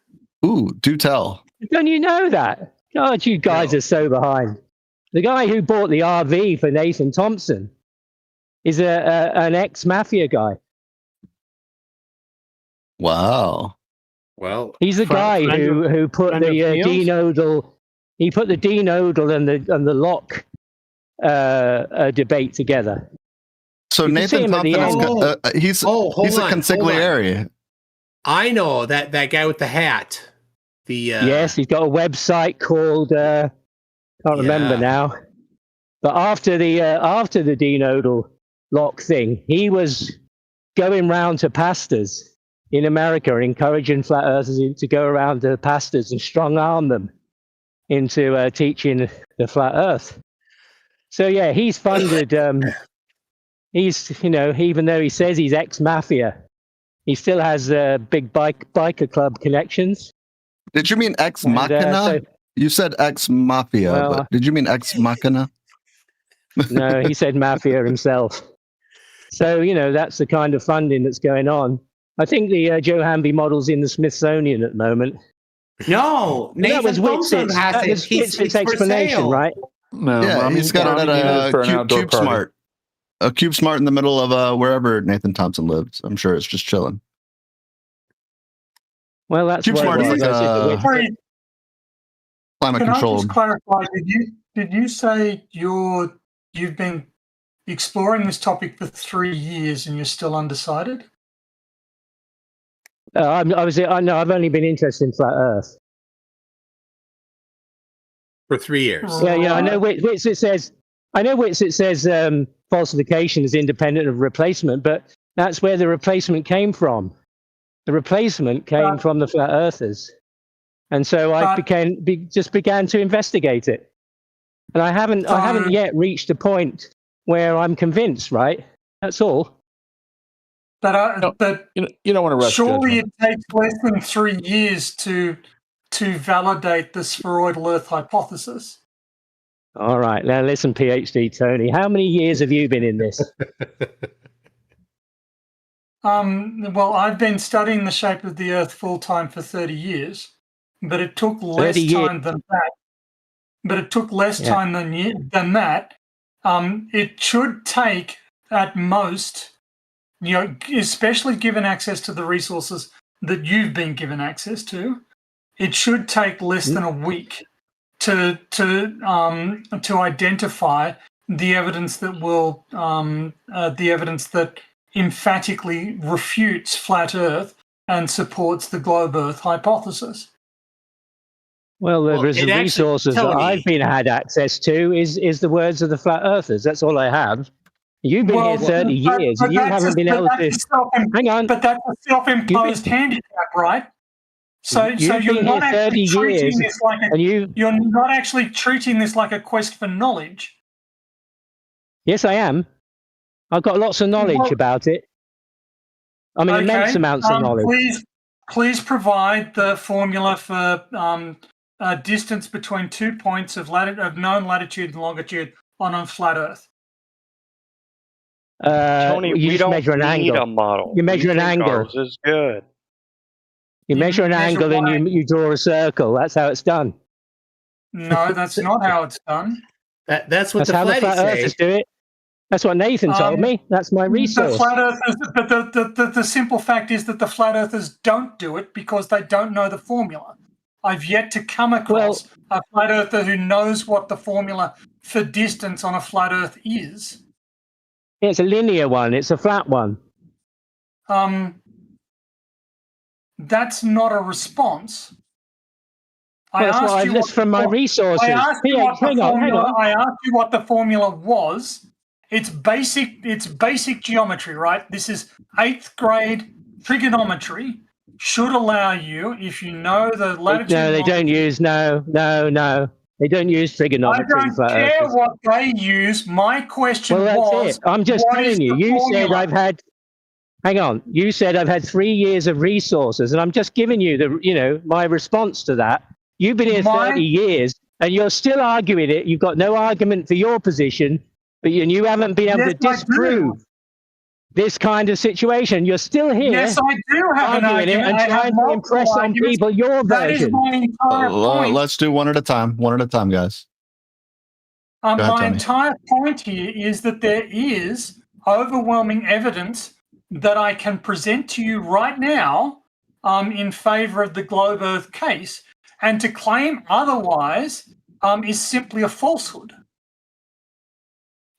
Ooh, do tell. Don't you know that? God, you guys are so behind. The guy who bought the RV for Nathan Thompson is an ex-mafia guy. Wow. Well, he's the guy who put the denodal. He put the denodal and the lock debate together. So Nathan Thompson, he's a consigliere. I know that guy with the hat. Yes, he's got a website called can't remember now. But after the denodal lock thing, he was going round to pastors in America, encouraging flat earthers to go around to pastors and strong arm them into teaching the flat earth. So yeah, he's funded. He's even though he says he's ex-mafia, he still has big biker club connections. Did you mean ex machina? You said ex mafia, but did you mean ex machina? No, he said mafia himself. So that's the kind of funding that's going on. I think the Joe Hanvey model's in the Smithsonian at the moment. No, Nathan Thompson has it. It's explanation, right? No, yeah, he's got it at CubeSmart. A CubeSmart in the middle of wherever Nathan Thompson lives. I'm sure it's just chilling. Well, that's CubeSmart is like climate controlled. Can I just clarify? Did you say you've been exploring this topic for 3 years and you're still undecided? I've only been interested in flat Earth for 3 years. Yeah. I know Whitsitt says. Falsification is independent of replacement, but that's where the replacement came from. The replacement came from the flat earthers, and so I began to investigate it, and I haven't yet reached a point where I'm convinced. Right, that's all. But you don't want to rush. Surely it takes less than 3 years to validate the spheroidal Earth hypothesis. All right, now listen, PhD Tony. How many years have you been in this? Well, I've been studying the shape of the Earth full time for 30 years, but it took less time than that. Than that. It should take at most, especially given access to the resources that you've been given access to, it should take less than a week to identify the evidence that emphatically refutes flat Earth and supports the globe Earth hypothesis. Well, the resources that I've had access to is the words of the flat earthers. That's all I have. You've been here 30 years, and you haven't been able to. Hang on. But that's a self-imposed handicap, right? So you're not actually treating this you're not actually treating this like a quest for knowledge. Yes, I am. I've got lots of knowledge about it. I mean, immense amounts of knowledge. Please provide the formula for distance between 2 points of known latitude and longitude on a flat Earth. Tony, we don't need a model. You measure an angle. Ours is good. You measure an angle and you draw a circle. That's how it's done. No, that's not how it's done. That's what how the flat earthers do it. That's what Nathan told me. That's my resource. The flat earthers, but the simple fact is that the flat earthers don't do it because they don't know the formula. I've yet to come across a flat earther who knows what the formula for distance on a flat Earth is. It's a linear one. It's a flat one. That's not a response. That's from my resources. I asked you what the formula was. It's basic geometry, right? This is 8th grade trigonometry. Should allow you, if you know the latitude. No, they don't use. No. They don't use I trigonometry. don't care what they use. My question was, I'm just what is telling you. the You formula? said I've had. Hang on. You said I've had 3 years of resources, and I'm just giving you my response to that. You've been here 30 years, and you're still arguing it. You've got no argument for your position, and you haven't been able to disprove this kind of situation. You're still here. Yes, I do have an arguing argument. it and I have trying to impress multiple on arguments. people your That is version. my entire point. Let's do one at a time. One at a time, guys. Go ahead, My Tony. entire point here is that there is overwhelming evidence that I can present to you right now in favor of the globe Earth case, and to claim otherwise is simply a falsehood.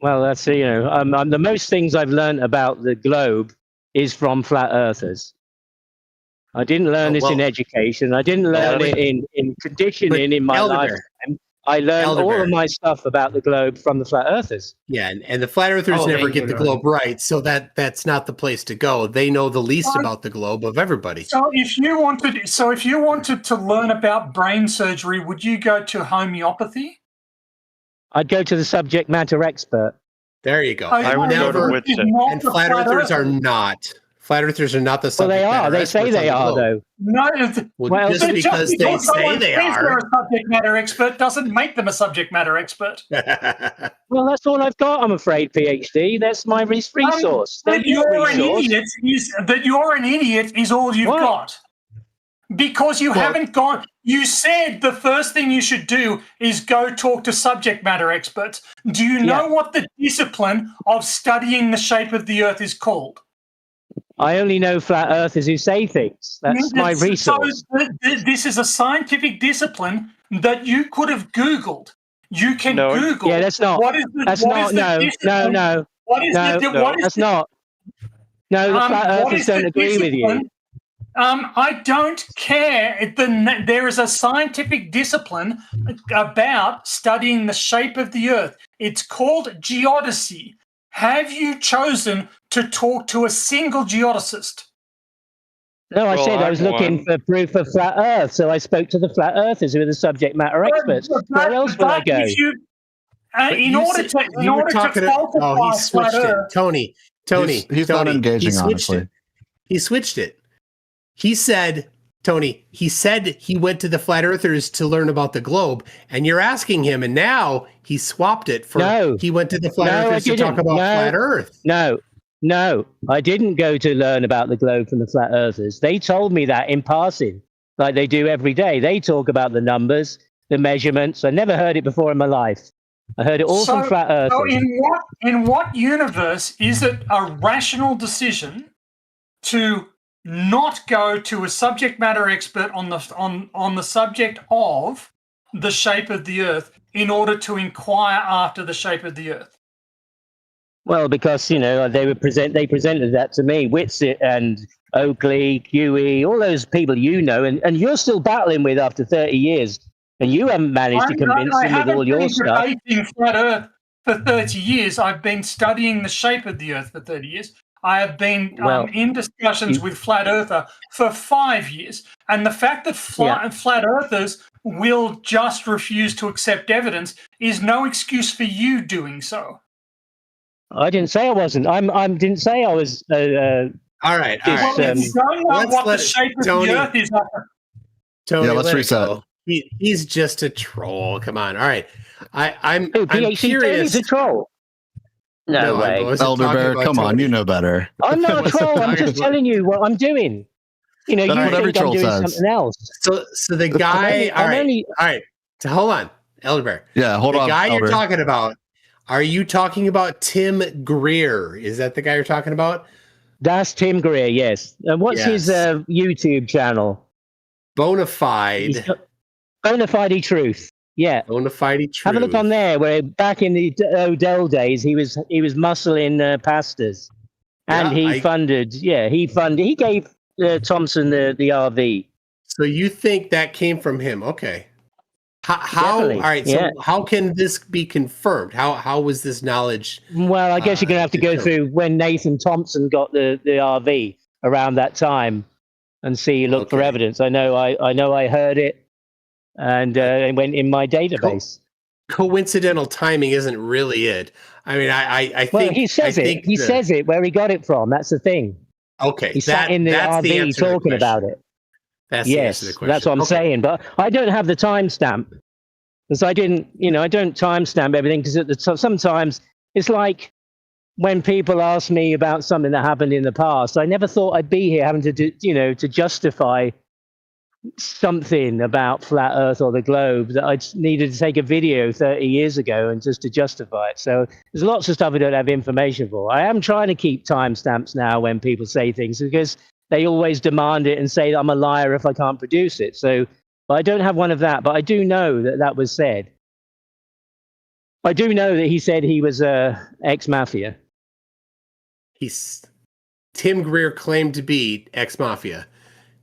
Well, that's the most things I've learned about the globe is from flat earthers. I didn't learn this in education. I didn't learn it in conditioning in my lifetime. I learned all of my stuff about the globe from the flat earthers. Yeah, and the flat earthers never get the globe right, so that's not the place to go. They know the least about the globe of everybody. So if you wanted to learn about brain surgery, would you go to homeopathy? I'd go to the subject matter expert. There you go. I would go to Whitson. And flat earthers are not. Flat earthers are not the subject they are. matter They say they are, though. No, just because they say they are. They're a subject matter expert doesn't make them a subject matter expert. Well, that's all I've got, I'm afraid, PhD. That's my resource. That you're an idiot is all you've got. Because you haven't gone. You said the first thing you should do is go talk to subject matter experts. Do you know what the discipline of studying the shape of the Earth is called? I only know flat earthers who say things. That's my resource. So this is a scientific discipline that you could have Googled. You can Google. Yeah, that's not. What is the, that's what not. is the No. What is that's not. No, the flat earthers don't agree with you. I don't care. There is a scientific discipline about studying the shape of the Earth. It's called geodesy. Have you chosen to talk to a single geodesist? No, I said I was looking for proof of flat Earth, so I spoke to the flat earthers who are the subject matter experts. Where else would I go? In order to falsify flat Earth, Tony, he's not engaging, honestly. He switched it. He said, Tony, he said he went to the flat earthers to learn about the globe, and you're asking him, and now he swapped it for he went to the flat earthers to talk about flat Earth. No, I didn't go to learn about the globe from the flat earthers. They told me that in passing, like they do every day. They talk about the numbers, the measurements. I never heard it before in my life. I heard it all from flat earthers. So in what universe is it a rational decision to not go to a subject matter expert on the subject of the shape of the Earth in order to inquire after the shape of the Earth? Well, because they presented that to me, Whitsitt and Oakley, Huey, all those people and you're still battling with after 30 years, and you haven't managed to convince them with all your stuff. I haven't been debating flat Earth for 30 years. I've been studying the shape of the Earth for 30 years. I have been in discussions with flat earther for 5 years, and the fact that flat earthers will just refuse to accept evidence is no excuse for you doing so. I didn't say I wasn't. I didn't say I was. All right. Well, if you don't know what the shape of the Earth is. Tony, let's reset. He's just a troll. Come on. All right. I'm PhD curious. He's a troll. No way. Elder Bear, come on, you know better. I'm not a troll. I'm just telling you what I'm doing. You think I'm doing something else. So the guy. All right. So hold on, Elder Bear. Yeah, hold on. The guy Elder. you're talking about. Are you talking about Tim Greer? Is that the guy you're talking about? That's Tim Greer. Yes. And what's his YouTube channel? Bonafide. Bonafide Truth. Yeah. Bonafide Truth. Have a look on there. Where back in the Odell days, he was muscling pastors, and he funded. Yeah, he gave Thompson the RV. So you think that came from him? Okay. How? All right. So how can this be confirmed? How was this knowledge? Well, I guess you're gonna have to go through when Nathan Thompson got the RV around that time, and look for evidence. I know I heard it. and it went in my database. Coincidental timing isn't really it. I mean, I think. Well, he says it. He says it where he got it from. That's the thing. Okay, he sat in the that's the RV answer to the talking about it. That's the answer to the question. That's what I'm saying. But I don't have the timestamp because I didn't. I don't timestamp everything because sometimes it's like when people ask me about something that happened in the past. I never thought I'd be here having to do, to justify something about flat Earth or the globe that I needed to take a video 30 years ago and just to justify it. So there's lots of stuff I don't have information for. I am trying to keep timestamps now when people say things because they always demand it and say that I'm a liar if I can't produce it. So but I don't have one of that, but I do know that that was said. I do know that he said he was ex-mafia. Tim Greer claimed to be ex-mafia.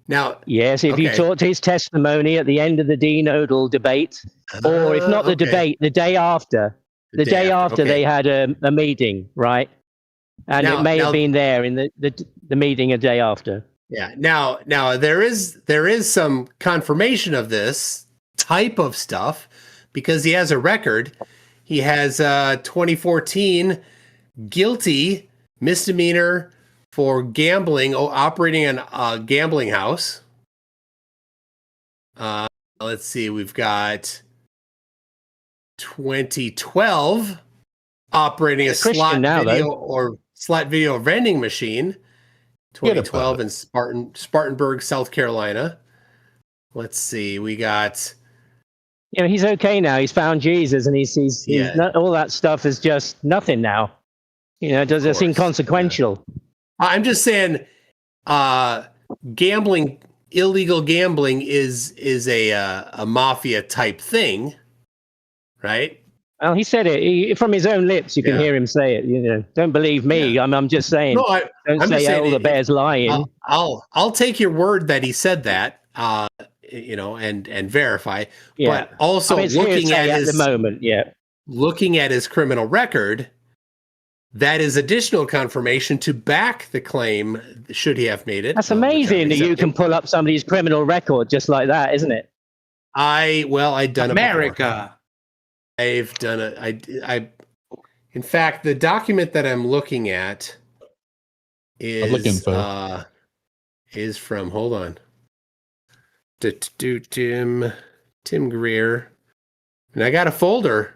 Now, yes, if you talk to his testimony at the end of the Dean Odell debate, or if not the debate, the day after, the day after they had a meeting, right? And it may have been there in the meeting a day after. Yeah. Now there is some confirmation of this type of stuff because he has a record. He has 2014 guilty misdemeanor for gambling, operating a gambling house. Let's see, we've got 2012 operating a slot video vending machine. 2012 in Spartanburg, South Carolina. Let's see, we got. He's okay now. He's found Jesus, and he's not, all that stuff is just nothing now. It's inconsequential. Yeah. I'm just saying, gambling, illegal gambling is a mafia type thing, right? Well, he said it from his own lips. You can hear him say it. Don't believe me. Yeah. I'm just saying. No, don't say all the bear's lying. I'll take your word that he said that. And verify. Yeah. But also looking at the moment, looking at his criminal record. That is additional confirmation to back the claim, should he have made it. That's amazing that you can pull up somebody's criminal record just like that, isn't it? I'd done America. it before. I've done it. In fact, the document that I'm looking at is from, hold on. Tim Greer. And I got a folder.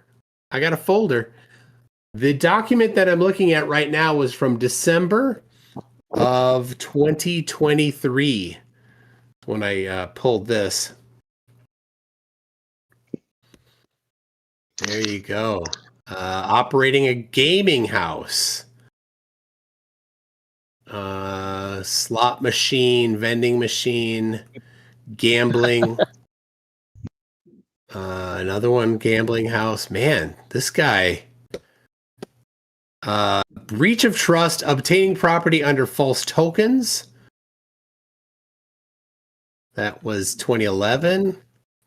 The document that I'm looking at right now was from December of 2023 when I pulled this. There you go. Operating a gaming house. Slot machine, vending machine, gambling. Another one, gambling house. Man, this guy... breach of trust, obtaining property under false tokens. That was 2011.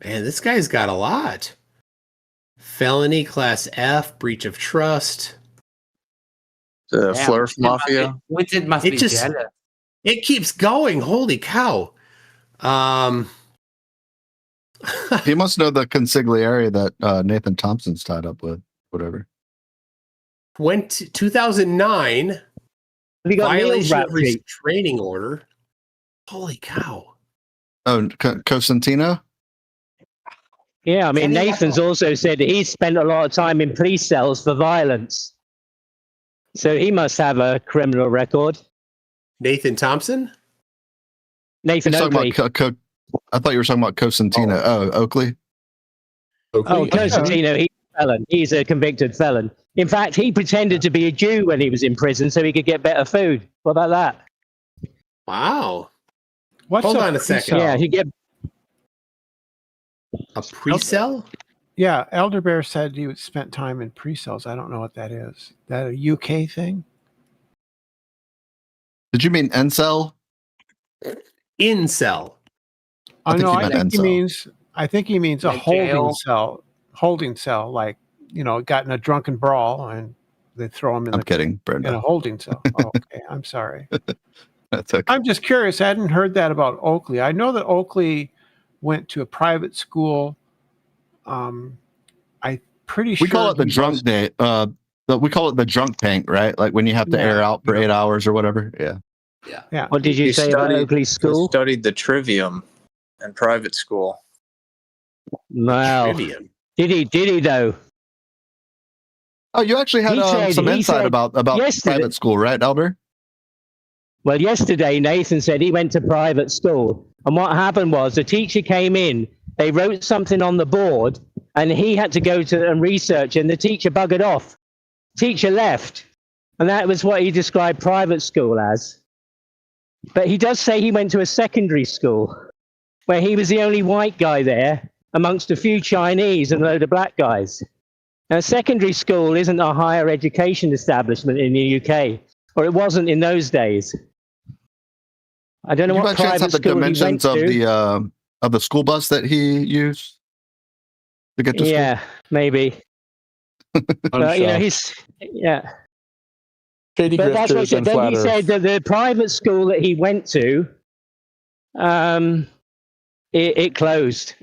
Man, this guy's got a lot. Felony class F, breach of trust. The Flurf Mafia. Which it must be jealous. It keeps going. Holy cow. He must know the consigliere that Nathan Thompson's tied up with, whatever. 2009 violation of restraining order. Holy cow. Oh, Cosentino? Yeah, I mean, Nathan's also said that he's spent a lot of time in police cells for violence. So he must have a criminal record. Nathan Thompson? Nathan Oakley. I thought you were talking about Cosentino. Oh, Oakley? Cosentino, he's a felon. He's a convicted felon. In fact, he pretended to be a Jew when he was in prison so he could get better food. What about that? Wow. Hold on a second. Yeah, he get a pre-cell? Yeah, Elder Bear said he spent time in pre-cells. I don't know what that is. Is that a UK thing? Did you mean Encel? Incel. I think he means a holding cell, like, got in a drunken brawl and they throw him in in a holding cell. Oh, okay, I'm sorry. That's okay. I'm just curious. I hadn't heard that about Oakley. I know that Oakley went to a private school. I'm pretty sure we call it the drunk day. We call it the drunk tank, right? Like when you have to air out for 8 hours or whatever. Yeah. Yeah. What did you say about Oakley's school? He studied the trivium in private school. Wow. Trivium. Did he though? Oh, you actually had some insight about private school, right, Elder? Well, yesterday Nathan said he went to private school, and what happened was the teacher came in. They wrote something on the board, and he had to go to and research, and the teacher buggered off. Teacher left, and that was what he described private school as. But he does say he went to a secondary school where he was the only white guy there amongst a few Chinese and a load of black guys. Now, secondary school isn't a higher education establishment in the UK, or it wasn't in those days. I don't know you what by chance private have the school dimensions he went to. of the school bus that he used to get to school? Yeah, maybe. But, you know, he's Shady but that's what he grifters said. and Then flat he Earth. said that the private school that he went to, it closed.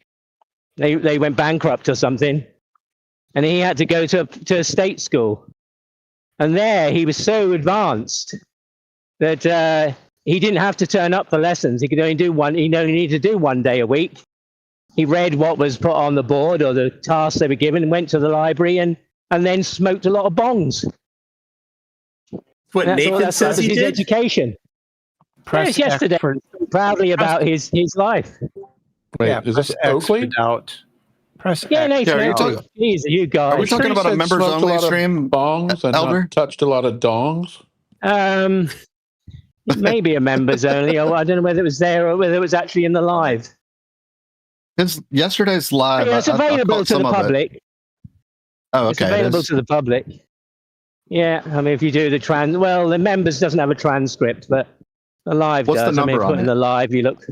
They went bankrupt or something, and he had to go to a state school. And there he was so advanced that he didn't have to turn up for lessons. He could only do one. He only needed to do 1 day a week. He read what was put on the board or the tasks they were given, and went to the library and then smoked a lot of bongs. What Nathan says he his did? education. Press Yes, yesterday, X for proudly about his life. Wait, is this Oakley? Press Yeah, X. Nathan. Yeah, Jeez, you guys. Are we talking about a members only stream? Bongs and Elder? not touched a lot of dongs. It may be a members only. I don't know whether it was there or whether it was actually in the live. Yesterday's live. Yeah, it's available to the public. Oh, okay. It's available to the public. Yeah, I mean, if you do the the members doesn't have a transcript, but the live What's does. the number I mean, on put in it? the live, you look.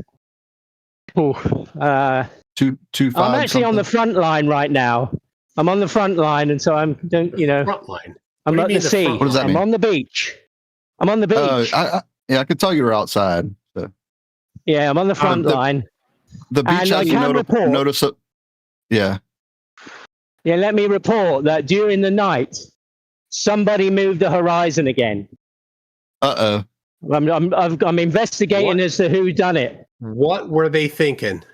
Ooh, 225. I'm actually on the front line right now. I'm on the front line, and so I'm Front line. I'm What at do you the mean the sea. front What does that I'm mean? on the beach. I'm on the beach. I could tell you were outside. So. Yeah, I'm on the front line. The beach And I has can report. notice it. Yeah. Yeah, let me report that during the night, somebody moved the horizon again. Uh-oh. I'm investigating as to who done it. What were they thinking?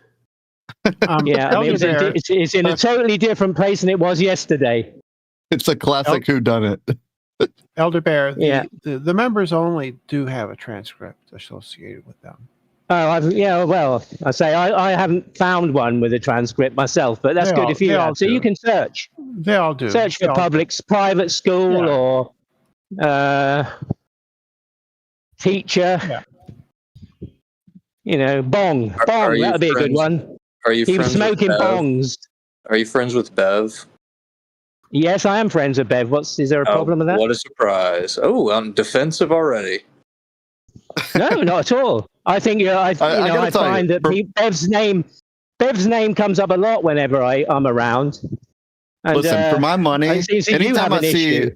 Yeah, I mean, it's in a totally different place than it was yesterday. It's a classic whodunit. Elder Bear, Yeah. the members only do have a transcript associated with them. Oh, well, I say I haven't found one with a transcript myself, but that's good if you have. So you can search. They all do. Search for private school or teacher. Yeah. You know, bong. Bong, that would be a good one. Are you He was friends with smoking Bev? bongs. Are you friends with Bev? Yes, I am friends with Bev. Is there a problem with that? What a surprise. Oh, I'm defensive already. No, not at all. I think I find that Bev's name comes up a lot whenever I'm around. And, Listen, for my money, it seems that you have an issue.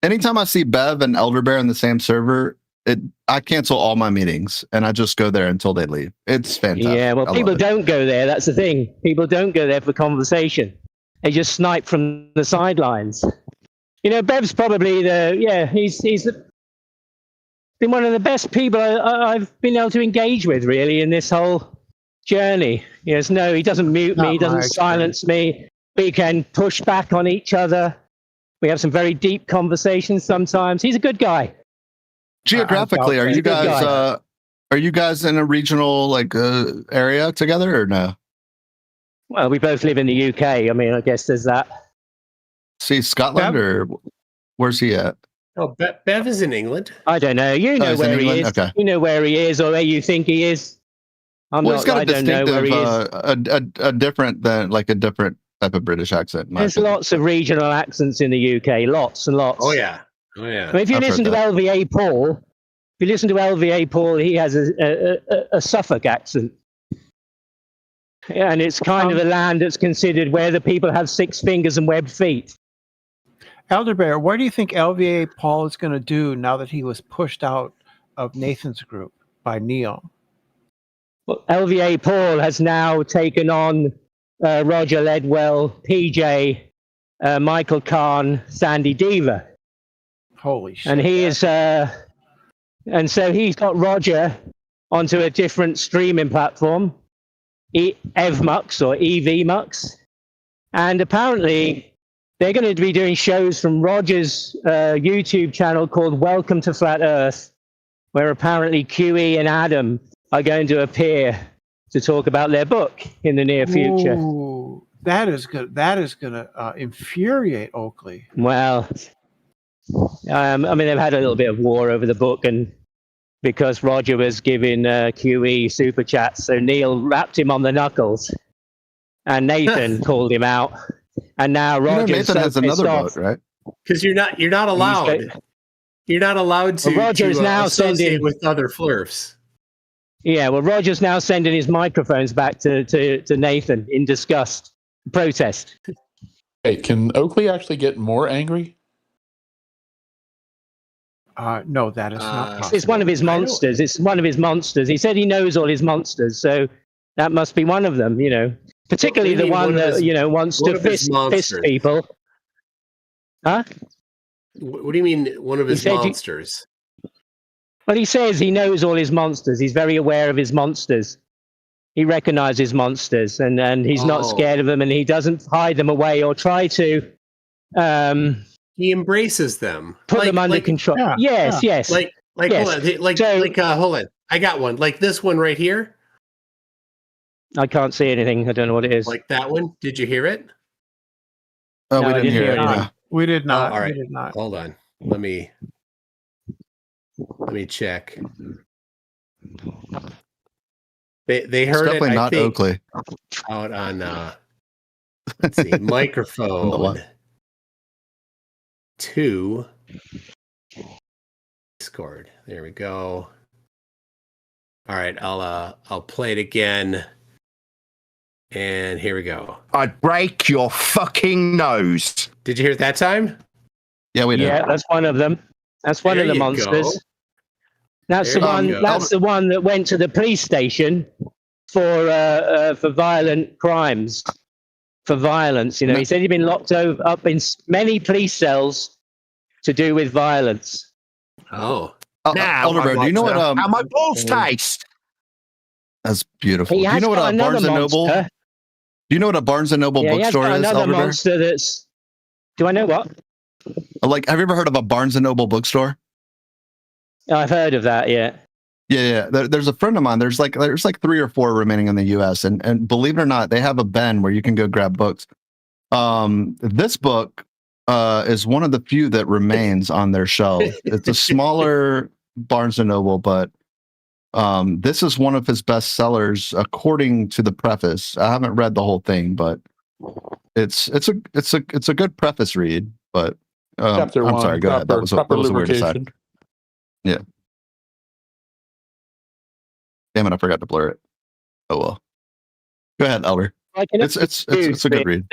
anytime I see Bev and Elder Bear in the same server, I cancel all my meetings and I just go there until they leave. It's fantastic. Yeah, well, people don't go there. That's the thing. People don't go there for conversation. They just snipe from the sidelines. You know, Bev's probably he's been one of the best people I've been able to engage with, really, in this whole journey. Yes, no, he doesn't mute me, he doesn't silence me. We can push back on each other. We have some very deep conversations sometimes. He's a good guy. Geographically, are you guys in a regional area together or no? Well, we both live in the UK. I mean, I guess there's that. See, Scotland or where's he at? Oh, Bev is in England. I don't know. You know where he is. Okay. You know where he is, or where you think he is. He's got I don't know where he is. a different type of British accent. There's lots of regional accents in the UK. Lots and lots. Oh yeah. I mean, if you listen to LVA Paul, he has a Suffolk accent. Yeah, and it's kind of a land that's considered where the people have 6 fingers and webbed feet. Elder Bear, what do you think LVA Paul is going to do now that he was pushed out of Nathan's group by Neil? Well, LVA Paul has now taken on Roger Ledwell, PJ, Michael Kahn, Sandy Diva. Holy shit! And he is, and so he's got Roger onto a different streaming platform, EvMux or EVMux, and apparently they're going to be doing shows from Roger's YouTube channel called Welcome to Flat Earth, where apparently QE and Adam are going to appear to talk about their book in the near future. Ooh, that is good. That is going to infuriate Oakley. Well, I mean, they've had a little bit of war over the book, and because Roger was giving QE super chats, so Neil rapped him on the knuckles, and Nathan called him out, and now Roger Nathan has another book, right? Because you're not allowed. You're not allowed to. Well, Roger's now associate sending with other flirfs. Yeah, well, Roger's now sending his microphones back to Nathan in disgust, protest. Hey, can Oakley actually get more angry? No, that is not possible. It's one of his monsters. It's one of his monsters. He said he knows all his monsters, so that must be one of them, you know. Particularly the one that, you know, wants to fist people. Huh? What do you mean, one of his monsters? Well, he says he knows all his monsters. He's very aware of his monsters. He recognizes monsters, and he's not scared of them, and he doesn't hide them away or try to. He embraces them. Put them under control. Yeah, yes. yes. Like yes. hold on. I got one. Like this one right here. I can't see anything. I don't know what it is. Like that one. Did you hear it? Oh, no, we didn't hear it. Yeah. We did not. All right. We did not. Hold on. Let me check. They heard it's definitely it. Not Oakley. Out on let's see, microphone 2 Discord. There we go. All right, I'll play it again. And here we go. I'd break your fucking nose. Did you hear it that time? Yeah, we did. Yeah, that's one of them. That's one of the monsters. Go. That's the one. That's the one that went to the police station for violent crimes, for violence. You know, he said he'd been locked up in many police cells to do with violence. Oh, now Elderberg, do you know what? How my balls taste? That's beautiful. He Do you know what got another Barnes and Noble? monster. Do you know what a Barnes and Noble Yeah, he has bookstore got is? another Elderberg? monster that's. Do I know what? Like, have you ever heard of a Barnes and Noble bookstore? I've heard of that. Yeah. Yeah. There's a friend of mine. There's like 3 or 4 remaining in the U.S. and believe it or not, they have a bin where you can go grab books. This book is one of the few that remains on their shelf. It's a smaller Barnes and Noble, but this is one of his best sellers according to the preface. I haven't read the whole thing, but it's a good preface read. But Chapter I'm 1, sorry. Go ahead. That was a weird aside. Yeah. Damn it! I forgot to blur it. Oh well. Go ahead, Elder. It's a good read.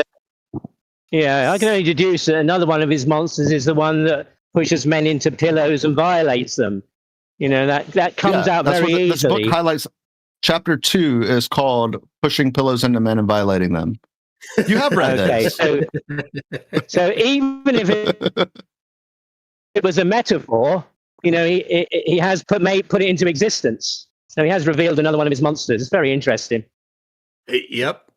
Yeah, I can only deduce that another one of his monsters is the one that pushes men into pillows and violates them. You know, that comes out that's very what easily. This book highlights. Chapter 2 is called "Pushing Pillows into Men and Violating Them." You have read this. So even if it was a metaphor, you know, he has put it into existence. So he has revealed another one of his monsters. It's very interesting. Yep.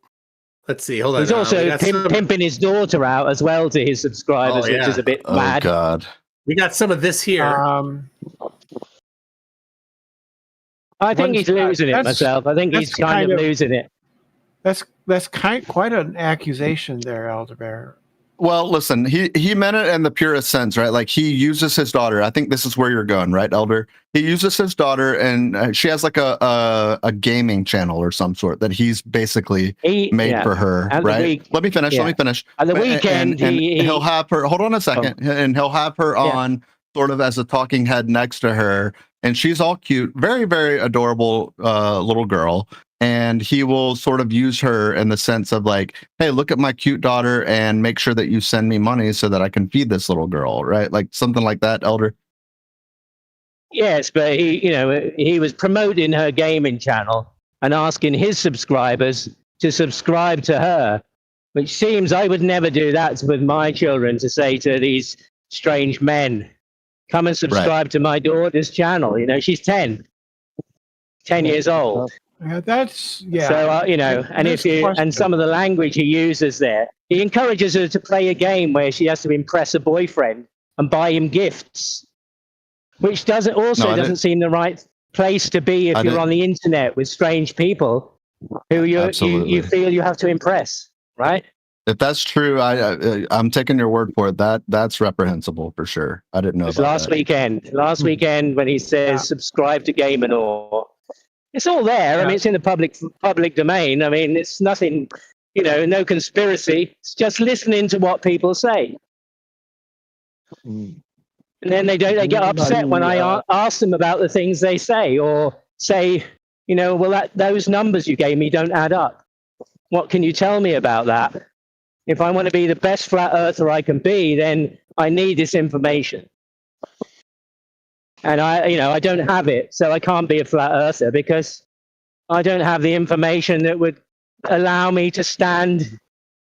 Let's see. Hold on. He's also pimping his daughter out as well to his subscribers, which is a bit mad. Oh God. We got some of this here. I think he's losing it myself. I think he's kind of losing it. That's quite an accusation there, Elderbear. Well, listen, he meant it in the purest sense, right? Like he uses his daughter. I think this is where you're going, right, Elder? He uses his daughter, and she has like a gaming channel or some sort that he's basically made for her, right? Let me finish. On the weekend, and he'll have her. Hold on a second, and he'll have her on sort of as a talking head next to her, and she's all cute, very, very adorable little girl. And he will sort of use her in the sense of like, hey, look at my cute daughter and make sure that you send me money so that I can feed this little girl, right? Like something like that, Elder. Yes, but he was promoting her gaming channel, and asking his subscribers to subscribe to her, which seems I would never do that with my children, to say to these strange men, come and subscribe to my daughter's channel. You know, she's 10 years old. Yeah, that's yeah. So and if you and some of the language he uses there, he encourages her to play a game where she has to impress a boyfriend and buy him gifts, which doesn't seem the right place to be if you're on the internet with strange people who you feel you have to impress, right? If that's true, I'm taking your word for it. That's reprehensible for sure. I didn't know about last weekend when he says subscribe to Game and All. It's all there. I mean, it's in the public domain. I mean, it's nothing, no conspiracy. It's just listening to what people say. And then they get upset when I ask them about the things they say, or say, well, those numbers you gave me don't add up. What can you tell me about that? If I want to be the best flat earther I can be, then I need this information. And I don't have it, so I can't be a flat earther because I don't have the information that would allow me to stand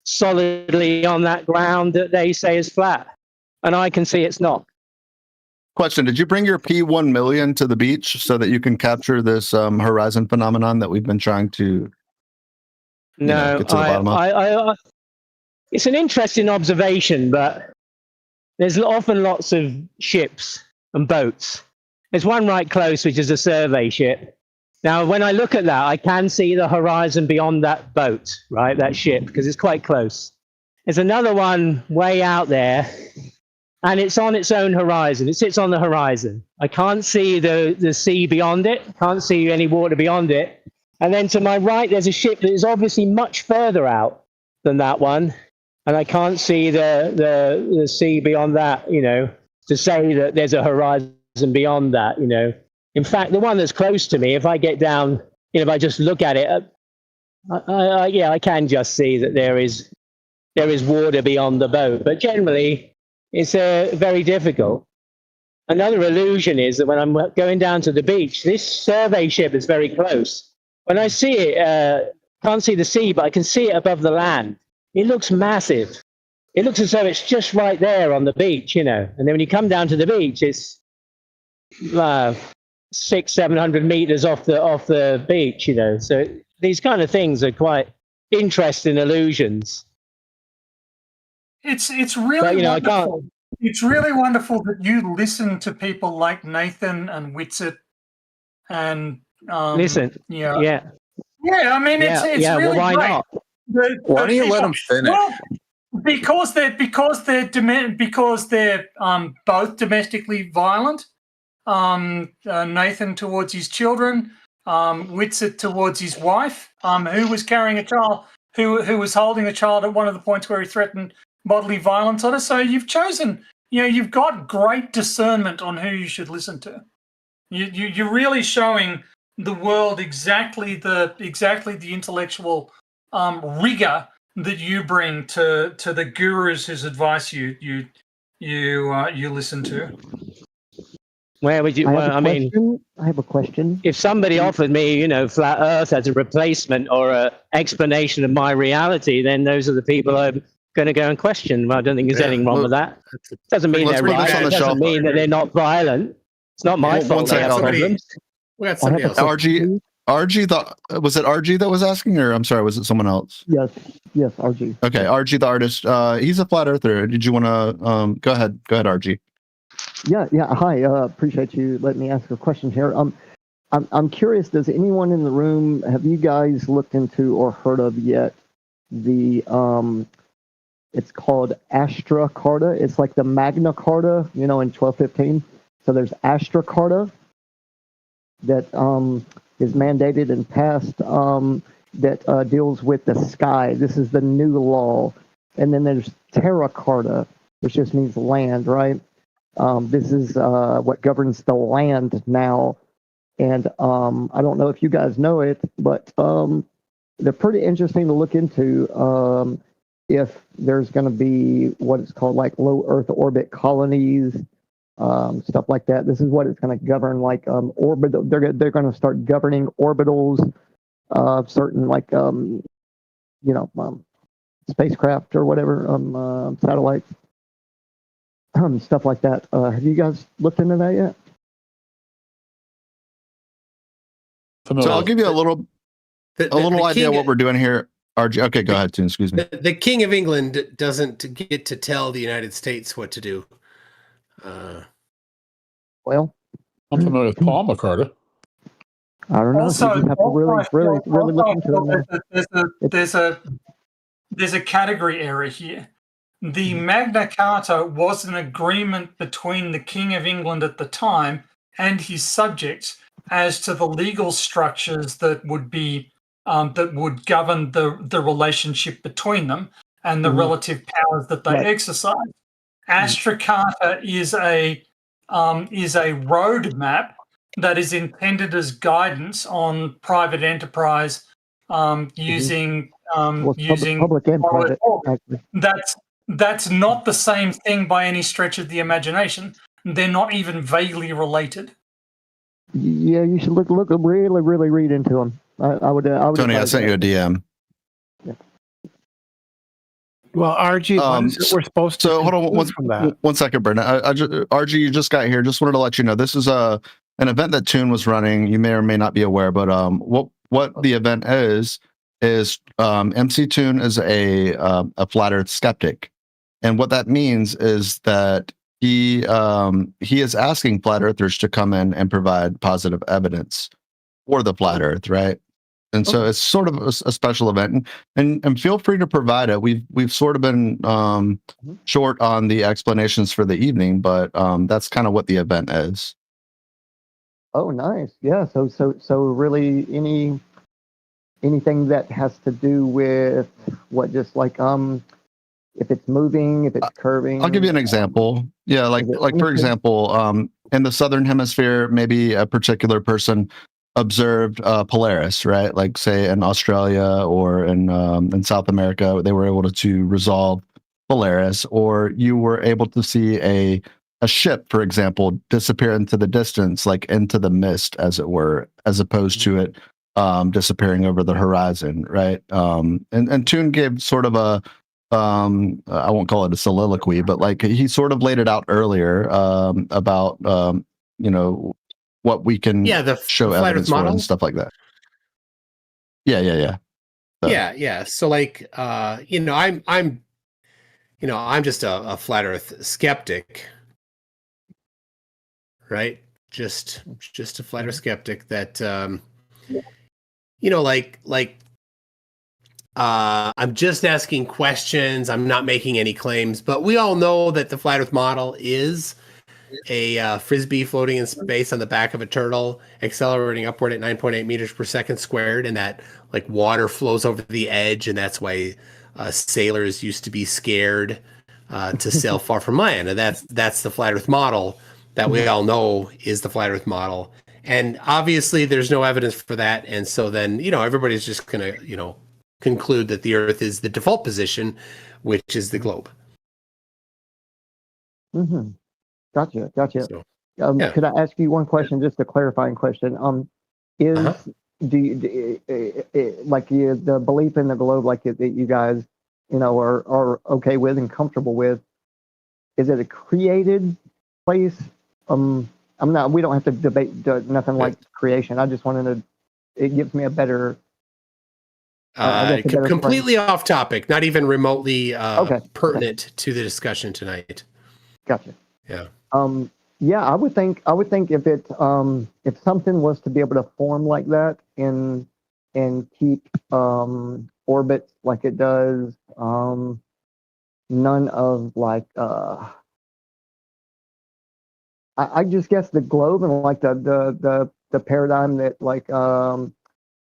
solidly on that ground that they say is flat. And I can see it's not. Question: did you bring your P1 million to the beach so that you can capture this horizon phenomenon that we've been trying to get to the bottom of? It's an interesting observation, but there's often lots of ships and boats. There's one right close, which is a survey ship. Now, when I look at that, I can see the horizon beyond that boat, right, that ship, because it's quite close. There's another one way out there, and it's on its own horizon. It sits on the horizon. I can't see the sea beyond it. Can't see any water beyond it. And then to my right, there's a ship that is obviously much further out than that one, and I can't see the sea beyond that, to say that there's a horizon beyond that, In fact, the one that's close to me, if I get down, if I just look at it, I can just see that there is water beyond the boat. But generally, it's very difficult. Another illusion is that when I'm going down to the beach, this survey ship is very close. When I see it, can't see the sea, but I can see it above the land. It looks massive. It looks as though it's just right there on the beach, And then when you come down to the beach, it's 600-700 meters off the beach, So these kind of things are quite interesting illusions. It's really wonderful. It's really wonderful that you listen to people like Nathan and Witsit and listen. Yeah. I mean, it's really well, why great. not? Why don't you let them finish? Well, because they're both domestically violent. Nathan towards his children, Witsit towards his wife, who was carrying a child, who was holding a child at one of the points where he threatened bodily violence on her. So you've chosen, you've got great discernment on who you should listen to. You're really showing the world exactly the intellectual rigor that you bring to the gurus whose advice you listen to. Where would you? I have a question. If somebody offered me, flat Earth as a replacement or an explanation of my reality, then those are the people I'm going to go and question. Well, I don't think there's anything wrong with that. Doesn't mean they're right. It doesn't mean that they're not violent. It's not my fault they have problems. We got somebody else. RG was it RG that was asking, or I'm sorry, was it someone else? Yes, RG. Okay, RG the artist. He's a flat earther. Did you want to go ahead? Go ahead, RG. Yeah. Hi. Appreciate you letting me ask a question here. I'm curious. Does anyone in the room have you guys looked into or heard of yet the it's called Astra Carta. It's like the Magna Carta, in 1215. So there's Astra Carta that is mandated and passed that deals with the sky. This is the new law. And then there's Terra Carta, which just means land, right? This is what governs the land now. And I don't know if you guys know it, but they're pretty interesting to look into if there's going to be what it's called like low Earth orbit colonies, stuff like that. This is what it's going to govern, like orbit. They're going to start governing orbitals certain like spacecraft or whatever, satellites, stuff like that. Have you guys looked into that yet? So I'll give you a little idea what we're doing here. RG, okay, go ahead, Toon. Excuse me. The King of England doesn't get to tell the United States what to do. Well, I'm familiar with Paul McCarter. I don't know. Also, you have to really look into it. There's a category error here. The Magna Carta was an agreement between the King of England at the time and his subjects as to the legal structures that would be that would govern the relationship between them and the relative powers that they exercise. Astra Carta is a roadmap that is intended as guidance on private enterprise using public and private. Actually. That's not the same thing by any stretch of the imagination. They're not even vaguely related. Yeah, you should really read into them. I would. Tony, I sent you a DM. Yeah. Well, RG, what is it we're supposed to? So hold on one second, Brendan. RG, you just got here. Just wanted to let you know this is an event that Toon was running. You may or may not be aware, but what the event is MC Toon is a flat Earth skeptic, and what that means is that he is asking flat earthers to come in and provide positive evidence for the flat Earth, right? And so it's sort of a special event, and feel free to provide it. We've sort of been short on the explanations for the evening, but that's kind of what the event is. Oh, nice. Yeah. So really, anything that has to do with what, just like if it's moving, if it's curving. I'll give you an example. Yeah, like for example, in the southern hemisphere, maybe a particular person observed Polaris, right? Like say in Australia or in South America, they were able to resolve Polaris, or you were able to see a ship, for example, disappear into the distance, like into the mist, as it were, as opposed to it disappearing over the horizon, right? And Toon gave sort of a I won't call it a soliloquy, but like he sort of laid it out earlier about what we can show evidence for and stuff like that. Yeah. So. Yeah. So like I'm just a flat Earth skeptic, right? Just a flat Earth skeptic that I'm just asking questions. I'm not making any claims, but we all know that the flat Earth model is a frisbee floating in space on the back of a turtle, accelerating upward at 9.8 meters per second squared, and that like water flows over the edge, and that's why sailors used to be scared to sail far from land. And that's the flat Earth model that we all know is the flat Earth model. And obviously, there's no evidence for that, and so then everybody's just gonna conclude that the Earth is the default position, which is the globe. Mm-hmm. Gotcha. So, Could I ask you one question, just a clarifying question? The belief in the globe, like that you guys, are okay with and comfortable with? Is it a created place? We don't have to debate nothing like creation. I just wanted to. It gives me a better. Completely off topic, not even remotely pertinent to the discussion tonight. Gotcha. Yeah. I would think if it if something was to be able to form like that and keep orbits like it does, none of like I just guess the globe and like the paradigm that like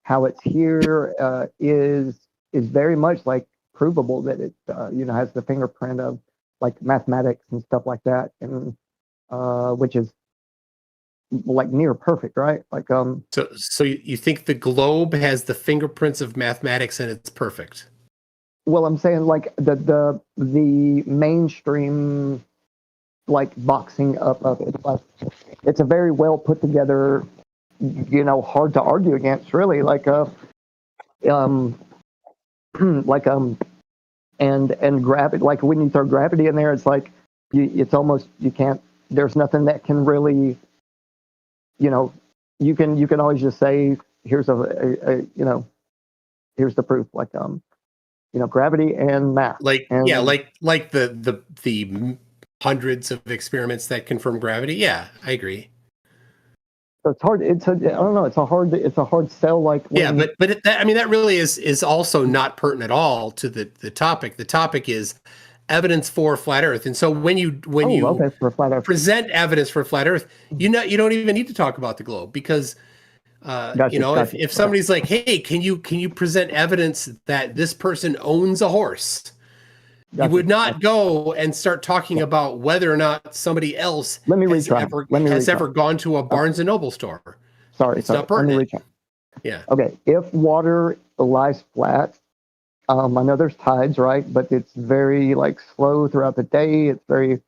how it's here is very much like provable that it has the fingerprint of like mathematics and stuff like that, and which is like near perfect, right? Like So you think the globe has the fingerprints of mathematics and it's perfect? Well, I'm saying like the mainstream like boxing up of it. Like it's a very well put together, hard to argue against, really. Like like and gravity, like when you throw gravity in there, it's like it's almost, you can't, there's nothing that can really, you can always just say, here's here's the proof, like gravity and math, like the hundreds of experiments that confirm gravity. Yeah, I agree. So it's hard. I don't know. It's a hard sell. Like when, that really is also not pertinent at all to the topic. The topic is evidence for flat Earth, and so when you present evidence for flat Earth, you don't even need to talk about the globe, because if somebody's like, hey, can you present evidence that this person owns a horse? You would not go and start talking about whether or not somebody else has ever gone to a Barnes and Noble store. Sorry. Not pertinent. Yeah. Okay. If water lies flat, I know there's tides, right? But it's very slow throughout the day. It's very,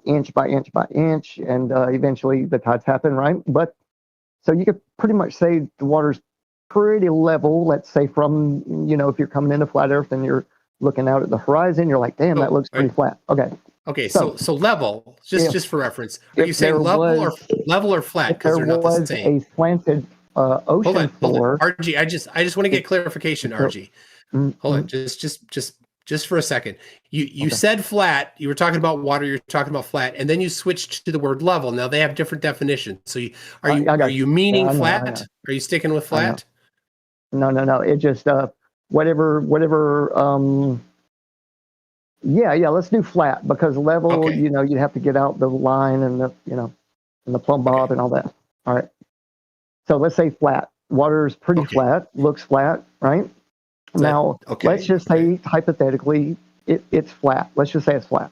inch by inch by inch, and eventually the tides happen, right? But so you could pretty much say the water's pretty level. Let's say from, if you're coming into flat Earth and you're looking out at the horizon, you're like, damn, that looks pretty flat. Okay. So level, just for reference, are you saying level or flat? Because they're not the same. A slanted ocean floor. RG, I just want to get clarification, RG. Hold on, just for a second. You said flat. You were talking about water. You're talking about flat, and then you switched to the word level. Now they have different definitions. So are you meaning flat? Are you sticking with flat? No. It just whatever. Yeah. Let's do flat, because level. Okay. You'd have to get out the line and and the plumb bob and all that. All right. So let's say flat. Water's pretty flat. Looks flat, right? Now, let's just say, hypothetically, it's flat. Let's just say it's flat.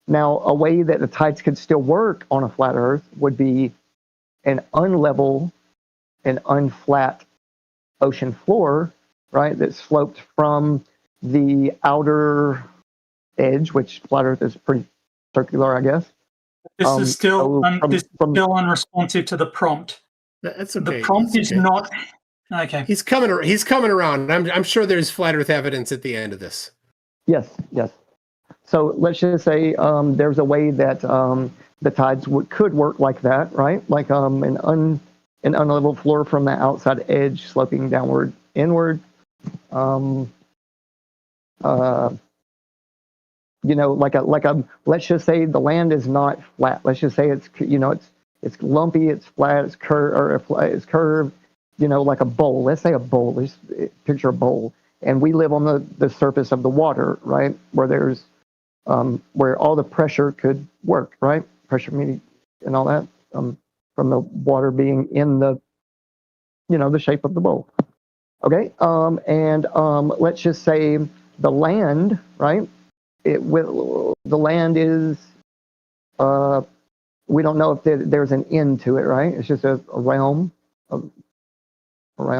Now, a way that the tides could still work on a flat Earth would be an unlevel and unflat ocean floor, right, that sloped from the outer edge, which flat Earth is pretty circular, I guess. This is still unresponsive to the prompt. That's okay. The prompt is not... Okay. He's coming around. I'm sure there's flat Earth evidence at the end of this. Yes. So let's just say there's a way that the tides could work like that, right? Like an unlevel floor from the outside edge sloping downward, inward. Let's just say the land is not flat. Let's just say it's lumpy, it's flat, it's curved. Like a bowl. Let's say a bowl. Let's picture a bowl, and we live on the surface of the water, right? Where there's where all the pressure could work, right? Pressure meaning and all that from the water being in the the shape of the bowl. Okay. Let's just say the land, right? The land is we don't know if there's an end to it, right? It's just a realm. And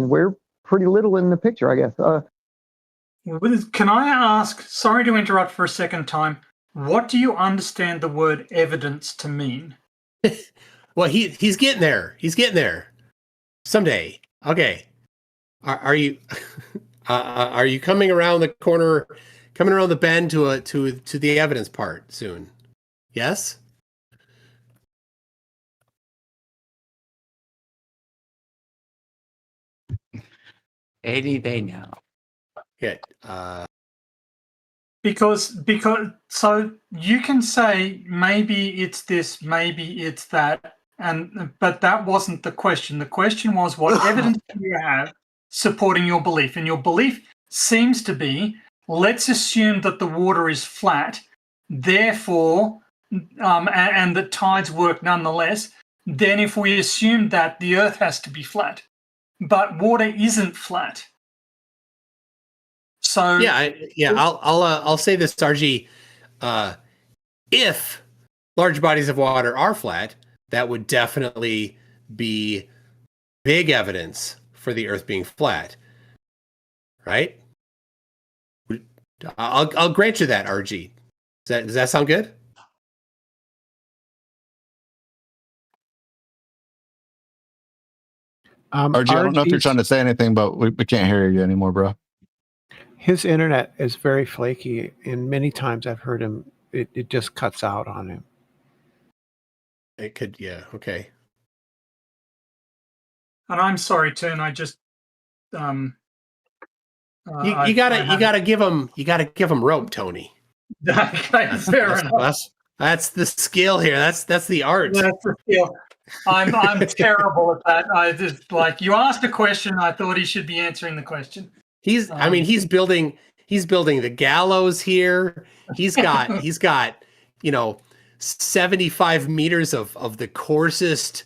we're pretty little in the picture, I guess. Can I ask, sorry to interrupt for a second time, what do you understand the word evidence to mean? Well, he's getting there. He's getting there. Someday. Okay. Are you are you coming around the corner, coming around the bend to the evidence part soon? Yes? Any day now. Good. Because so you can say maybe it's this, maybe it's that, but that wasn't the question. The question was, what evidence do you have supporting your belief? And your belief seems to be, let's assume that the water is flat, therefore, and the tides work nonetheless. Then if we assume that, the Earth has to be flat. But water isn't flat. So I'll say this, RG. If large bodies of water are flat, that would definitely be big evidence for the Earth being flat, right? I'll grant you that, RG. Does that sound good? RG, I don't know if you're trying to say anything, but we can't hear you anymore, bro. His internet is very flaky, and many times I've heard him, it just cuts out on him. It could, yeah, okay. And I'm sorry, Toon. I just you gotta give him rope, Tony. Okay, fair enough. That's the skill here. That's the art. That's the skill. I'm terrible at that. I just you asked a question. I thought he should be answering the question. He's building the gallows here. He's got 75 meters of the coarsest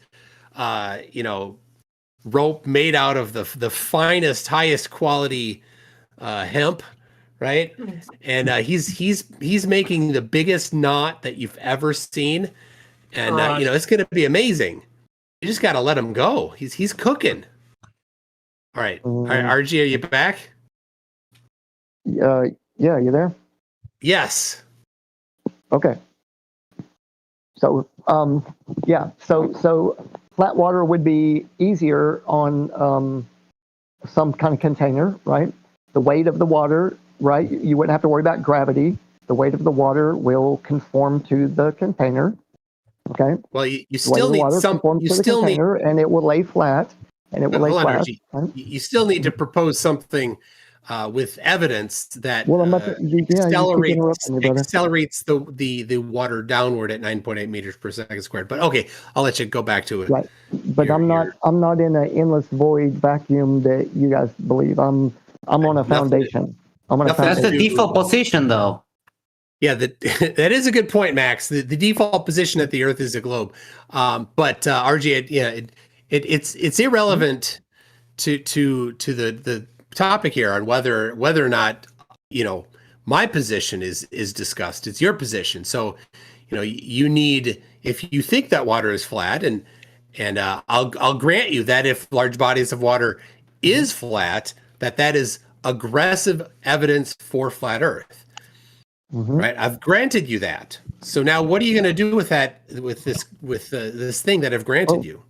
rope made out of the finest, highest quality hemp, right? And he's making the biggest knot that you've ever seen, and it's going to be amazing. You just got to let him go. He's cooking. All right, RG, are you back? Yeah, you there? Yes. Okay. So, so flat water would be easier on some kind of container, right? The weight of the water, right? You wouldn't have to worry about gravity. The weight of the water will conform to the container. Okay. Well, you still need some. You still need, and it will lay flat. And it will lay flat. Right? You still need to propose something with evidence that accelerates the water downward at 9.8 meters per second squared. But okay, I'll let you go back to it. Right. But I'm not in an endless void vacuum that you guys believe. I'm on a foundation. That's the default position, though. Yeah, that is a good point, Max. The default position at the Earth is a globe. But RG, it's irrelevant to the topic here on whether or not my position is discussed. It's your position. So you need, if you think that water is flat, and I'll grant you that if large bodies of water is flat, that is aggressive evidence for flat Earth. Right, I've granted you that. So now, what are you going to do with that? With this thing that I've granted you?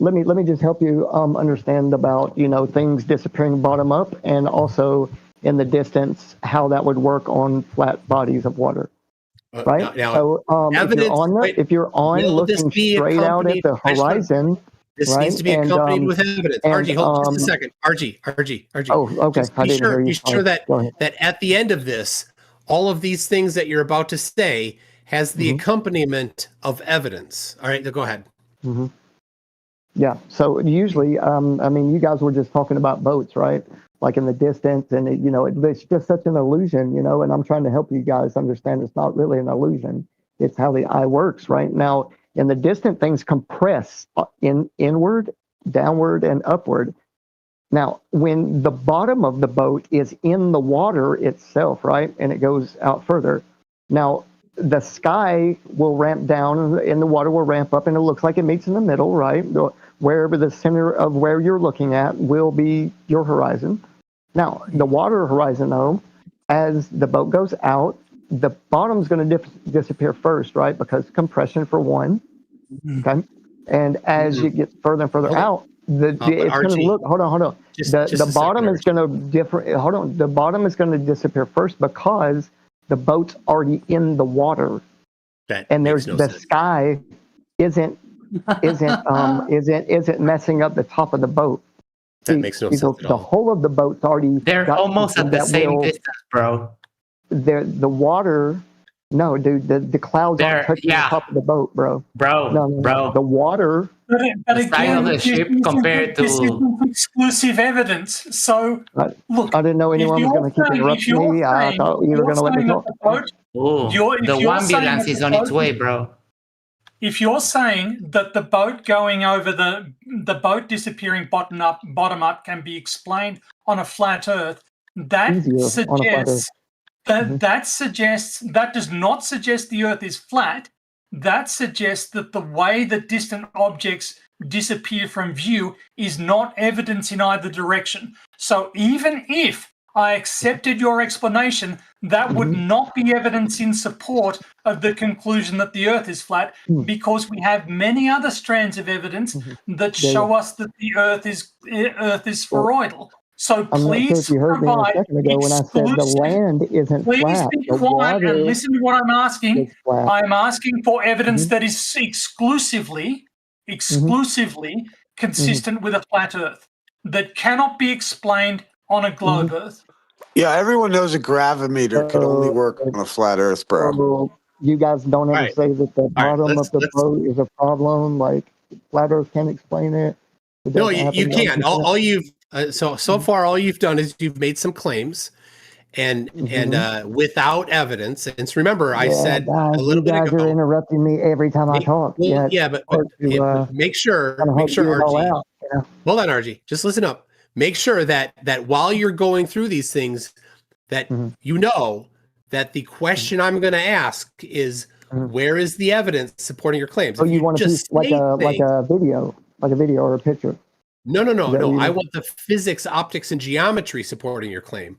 Let me just help you understand about things disappearing bottom up, and also in the distance how that would work on flat bodies of water. Right. So if you're on looking straight out at the horizon. This needs to be accompanied with evidence. RG, hold on just a second. RG. Oh, okay. I didn't hear you. Be sure that at the end of this, all of these things that you're about to say has the accompaniment of evidence. All right, go ahead. Yeah. So usually, you guys were just talking about boats, right? Like in the distance, and it's just such an illusion, and I'm trying to help you guys understand it's not really an illusion. It's how the eye works, right? Now, in the distant, things compress inward, downward, and upward. Now, when the bottom of the boat is in the water itself, right, and it goes out further, now the sky will ramp down and the water will ramp up, and it looks like it meets in the middle, right? Wherever the center of where you're looking at will be your horizon. Now, the water horizon, though, as the boat goes out, the bottom's going to disappear first, right? Because compression for one, okay? And as you get further and further out, it's going to look. Hold on. The bottom is going to differ. Hold on. The bottom is going to disappear first because the boat's already in the water, and there's the sky isn't messing up the top of the boat. That makes no sense at all. The whole of the boat's already. They're almost at the same distance, bro. The water. No, dude, the clouds aren't touching the top of the boat, bro. No, the water. But again, the ship compared to... this isn't exclusive evidence. So, look, I didn't know anyone was going to keep interrupting me. I thought you were going to let me talk. The ambulance is on its way, bro. If you're saying that the boat going over the boat disappearing bottom up can be explained on a flat Earth, that does not suggest the Earth is flat. That suggests that the way that distant objects disappear from view is not evidence in either direction. So even if I accepted your explanation. That would not be evidence in support of the conclusion that the Earth is flat, because we have many other strands of evidence that show us that the Earth is spheroidal. So I'm not sure if please you heard me a provide second ago when I said the land isn't Please flat. be The quiet and water listen to what I'm asking. is flat. I'm asking for evidence that is exclusively consistent with a flat Earth, that cannot be explained on a globe Earth. Yeah, everyone knows a gravimeter could only work on a flat Earth, bro. So you guys don't ever say that the bottom of the boat is a problem, like flat Earth can't explain it. No, you can't. All you've so far all you've done is you've made some claims, and without evidence. And so remember, I said guys, a little bit ago. You guys are interrupting me every time I talk. Well, but make sure, RG. Hold on, RG. Just listen up. Make sure that while you're going through these things, that you know that the question I'm going to ask is, where is the evidence supporting your claims? So you want to just like a video or a picture? No. I want the physics, optics, and geometry supporting your claim.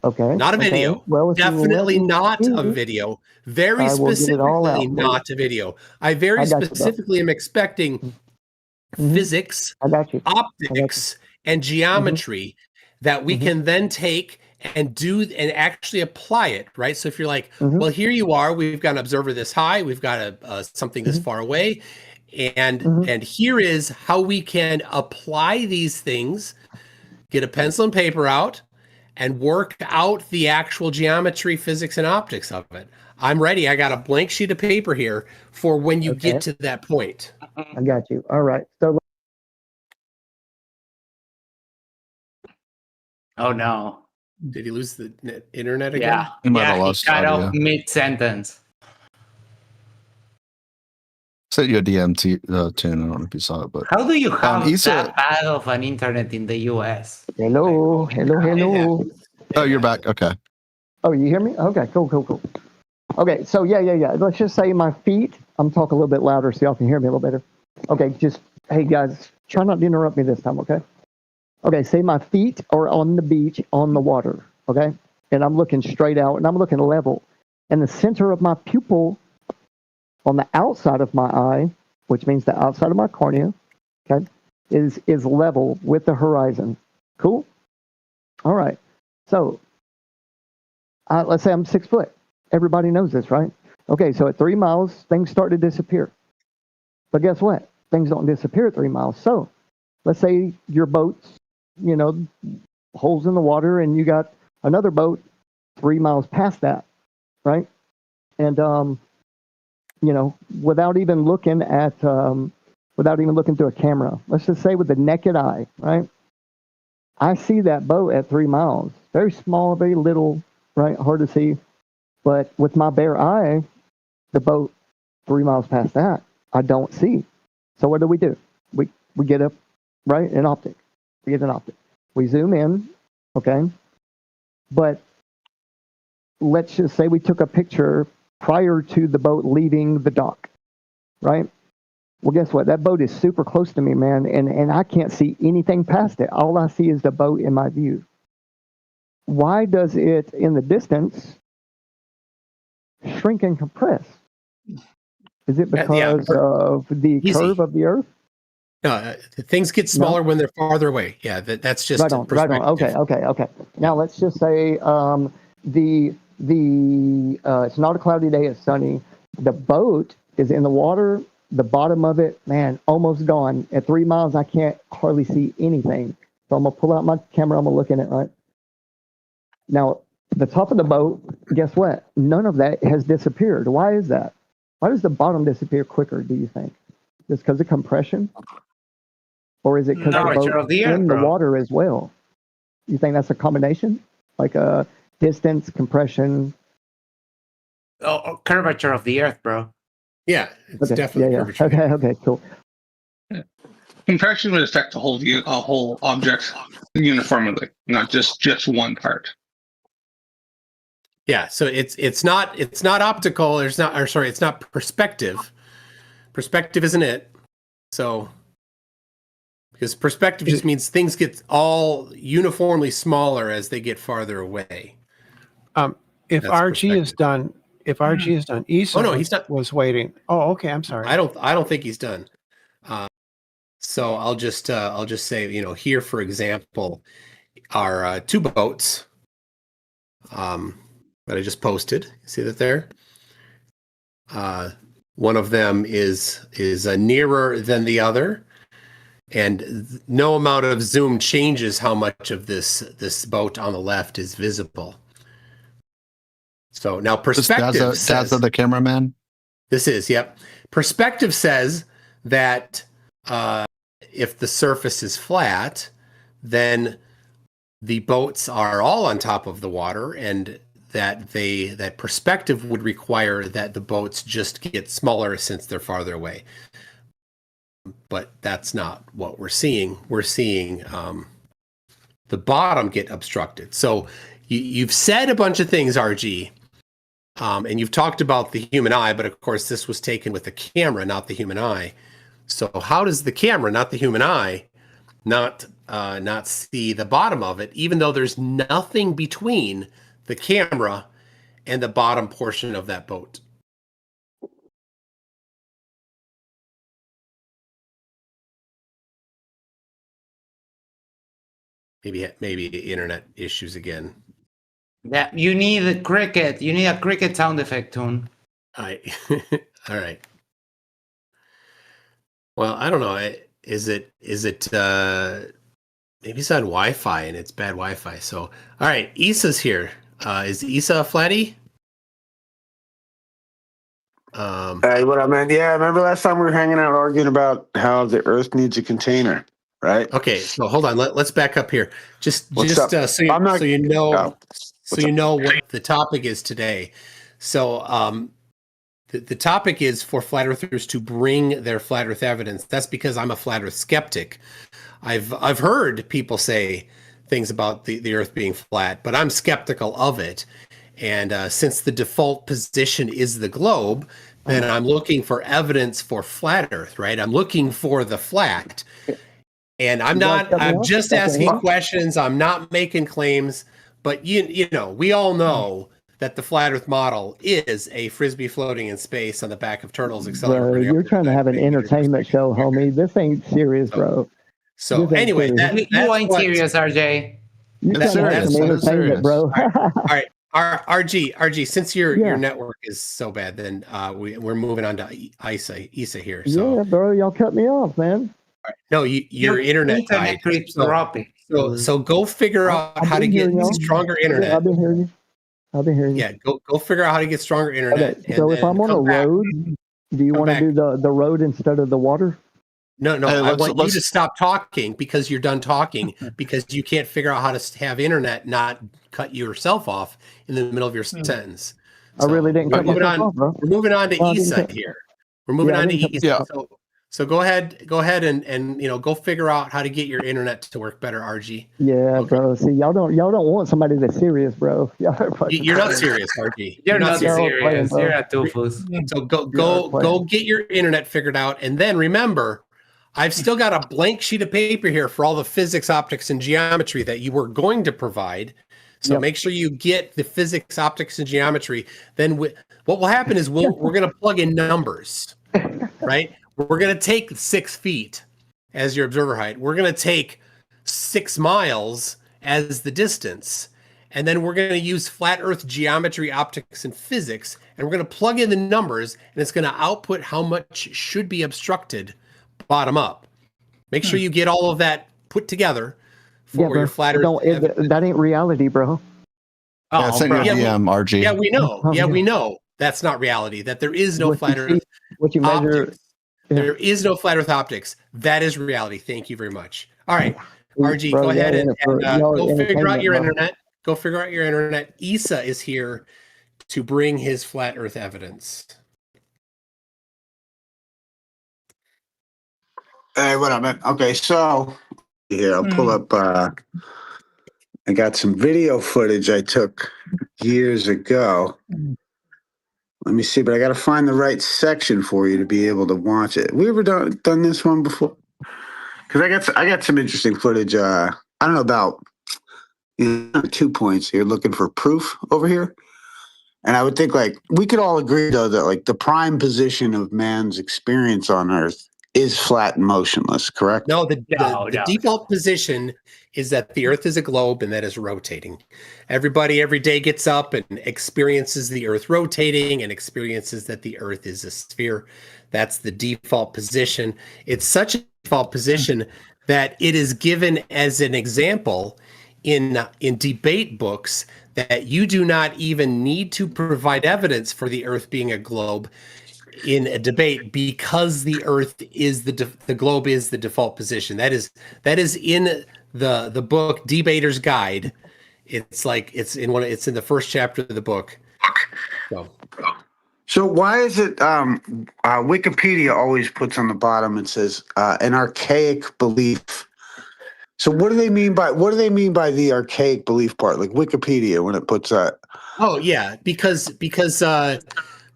Okay. Not a video. Okay. Well, definitely not a video. Very specifically not a video. I very specifically am expecting physics, optics, and geometry that we can then take and do and actually apply it, right? So if you're like, well, here you are, we've got an observer this high, we've got something this far away, and here is how we can apply these things. Get a pencil and paper out and work out the actual geometry, physics, and optics of it. I'm ready. I got a blank sheet of paper here for when you get to that point. I got you. All right. So. Oh no! Did he lose the internet again? Yeah, he cut off mid-sentence. Sent you a DM tune. I don't know if you saw it, but how do you have that bad of an internet in the US? Hello. Oh, you're back. Okay. Oh, you hear me? Okay, cool. Okay, so yeah. Let's just say my feet. I'm talking a little bit louder so y'all can hear me a little better. Okay, hey guys, try not to interrupt me this time, okay? Okay, say my feet are on the beach on the water, okay? And I'm looking straight out and I'm looking level. And the center of my pupil on the outside of my eye, which means the outside of my cornea, okay, is level with the horizon. Cool? All right. So let's say I'm 6 foot. Everybody knows this, right? Okay, so at 3 miles, things start to disappear. But guess what? Things don't disappear at 3 miles. So let's say your boat's, holes in the water and you got another boat 3 miles past that, right? And, without even looking through a camera, let's just say with the naked eye, right? I see that boat at 3 miles, very small, very little, right? Hard to see. But with my bare eye, the boat 3 miles past that, I don't see. So what do? We get an optic. We get an optic. We zoom in, okay? But let's just say we took a picture prior to the boat leaving the dock, right? Well, guess what? That boat is super close to me, man, and I can't see anything past it. All I see is the boat in my view. Why does it, in the distance, shrink and compress? Is it because of the curve of the Earth? No, things get smaller when they're farther away. Yeah, that's just right on. Okay. Now let's just say it's not a cloudy day; it's sunny. The boat is in the water. The bottom of it, man, almost gone. At 3 miles, I can't hardly see anything. So I'm gonna pull out my camera. I'm gonna look in it. Right now, the top of the boat. Guess what? None of that has disappeared. Why is that? Why does the bottom disappear quicker? Do you think? Just because of compression? Or is it because the boat in the water as well? You think that's a combination? Like a distance, compression? Oh, curvature of the Earth, bro. Yeah, it's definitely curvature. Okay, cool. Compression would affect a whole object uniformly, not just one part. Yeah, so it's not optical. It's not perspective. Perspective isn't it? So Because perspective just means things get all uniformly smaller as they get farther away. If RG is done, Issa was waiting. Oh, okay. I'm sorry. I don't think he's done. So I'll just say, here, for example, are 2 boats that I just posted. See that there? One of them is nearer than the other, and no amount of zoom changes how much of this boat on the left is visible. So now perspective says the cameraman. This is, yep. Perspective says that if the surface is flat, then the boats are all on top of the water, and that perspective would require that the boats just get smaller since they're farther away. But that's not what we're seeing. We're seeing the bottom get obstructed. So you've said a bunch of things, RG, and you've talked about the human eye, but of course this was taken with the camera, not the human eye. So how does the camera, not the human eye, not see the bottom of it, even though there's nothing between the camera and the bottom portion of that boat? Maybe internet issues again. Yeah, you need a cricket. You need a cricket sound effect, Toon. All right. Well, I don't know. Is it maybe it's on Wi-Fi and it's bad Wi-Fi. So, all right, Issa's here. Is Issa a flatty? Hey, what I meant? Yeah, remember last time we were hanging out arguing about how the Earth needs a container, right? Okay, so hold on. Let's back up here. So you know what the topic is today. So the topic is for flat earthers to bring their flat earth evidence. That's because I'm a flat earth skeptic. I've heard people say things about the earth being flat, but I'm skeptical of it. And since the default position is the globe, then I'm looking for evidence for flat earth, right? I'm looking for the flat. And I'm just asking questions. I'm not making claims, but you know, we all know that the flat earth model is a frisbee floating in space on the back of turtles accelerator. Bro, you're trying to have an entertainment show, homie. This ain't serious, bro. So anyway, you ain't serious, RJ. You're trying to have some entertainment, bro. All right. RG, since your network is so bad, then we're moving on to Issa here. So. Yeah, bro, y'all cut me off, man. Right. No, your internet died. So go figure out how to get stronger internet. Yeah, I've been hearing you. Yeah, go figure out how to get stronger internet. Okay, so if I'm on a road, do you want to do the road instead of the water? No, I want you to stop talking because you're done talking because you can't figure out how to have internet not cut yourself off in the middle of your sentence. I really didn't cut myself off, bro. We're moving on to Issa here. We're moving on to Issa. So go ahead and go figure out how to get your internet to work better, RG. Yeah, okay. Bro. See, y'all don't want somebody that's serious, bro. You're not serious, RG. You're not serious. You're a toofus. So go get your internet figured out, and then remember, I've still got a blank sheet of paper here for all the physics, optics, and geometry that you were going to provide. So make sure you get the physics, optics, and geometry. Then what will happen is we're going to plug in numbers, right? We're going to take 6 feet as your observer height. We're going to take 6 miles as the distance. And then we're going to use flat earth geometry, optics, and physics. And we're going to plug in the numbers, and it's going to output how much should be obstructed bottom up. Make sure you get all of that put together for your flat earth. That ain't reality, bro. That's in your DM, RG. Yeah, we know. Yeah, we know. That's not reality. That there is no flat earth. What you measure. Optics. There is no flat earth optics. That is reality. Thank you very much. All right, RG, go ahead and go figure out your internet. Go figure out your internet. Issa is here to bring his flat earth evidence. Hey, what up, man? Okay, so here I'll pull up. I got some video footage I took years ago. Let me see, but I got to find the right section for you to be able to watch it. We ever done this one before? because I got some interesting footage. I don't know about 2 points here. Looking for proof over here, and I would think like we could all agree though that like the prime position of man's experience on Earth is flat and motionless. Correct? No, the default position is that the Earth is a globe and that is rotating. Everybody every day gets up and experiences the Earth rotating and experiences that the Earth is a sphere. That's the default position. It's such a default position that it is given as an example in debate books that you do not even need to provide evidence for the Earth being a globe in a debate because the Earth is the globe is the default position. That is in the book Debater's Guide. It's in the first chapter of the book. So why is it Wikipedia always puts on the bottom and says an archaic belief? So what do they mean by the archaic belief part? Like Wikipedia when it puts that. Oh yeah, because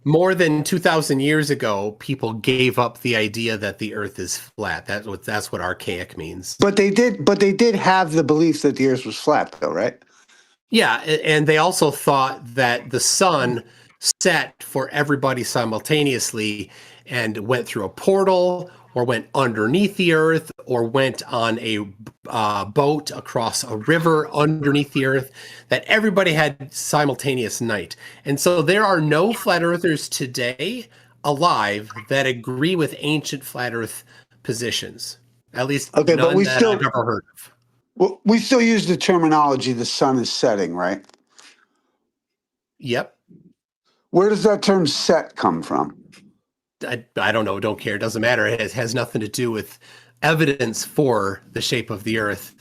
more than 2,000 years ago, people gave up the idea that the Earth is flat. That's what archaic means. But they did have the belief that the Earth was flat, though, right? Yeah, and they also thought that the sun set for everybody simultaneously and went through a portal or went underneath the Earth or went on a boat across a river underneath the Earth, that everybody had simultaneous night. And so there are no flat earthers today alive that agree with ancient flat Earth positions. At least none that I've ever heard of. Well, we still use the terminology the sun is setting, right? Yep. Where does that term set come from? I don't know. Don't care. It doesn't matter. It has nothing to do with evidence for the shape of the Earth,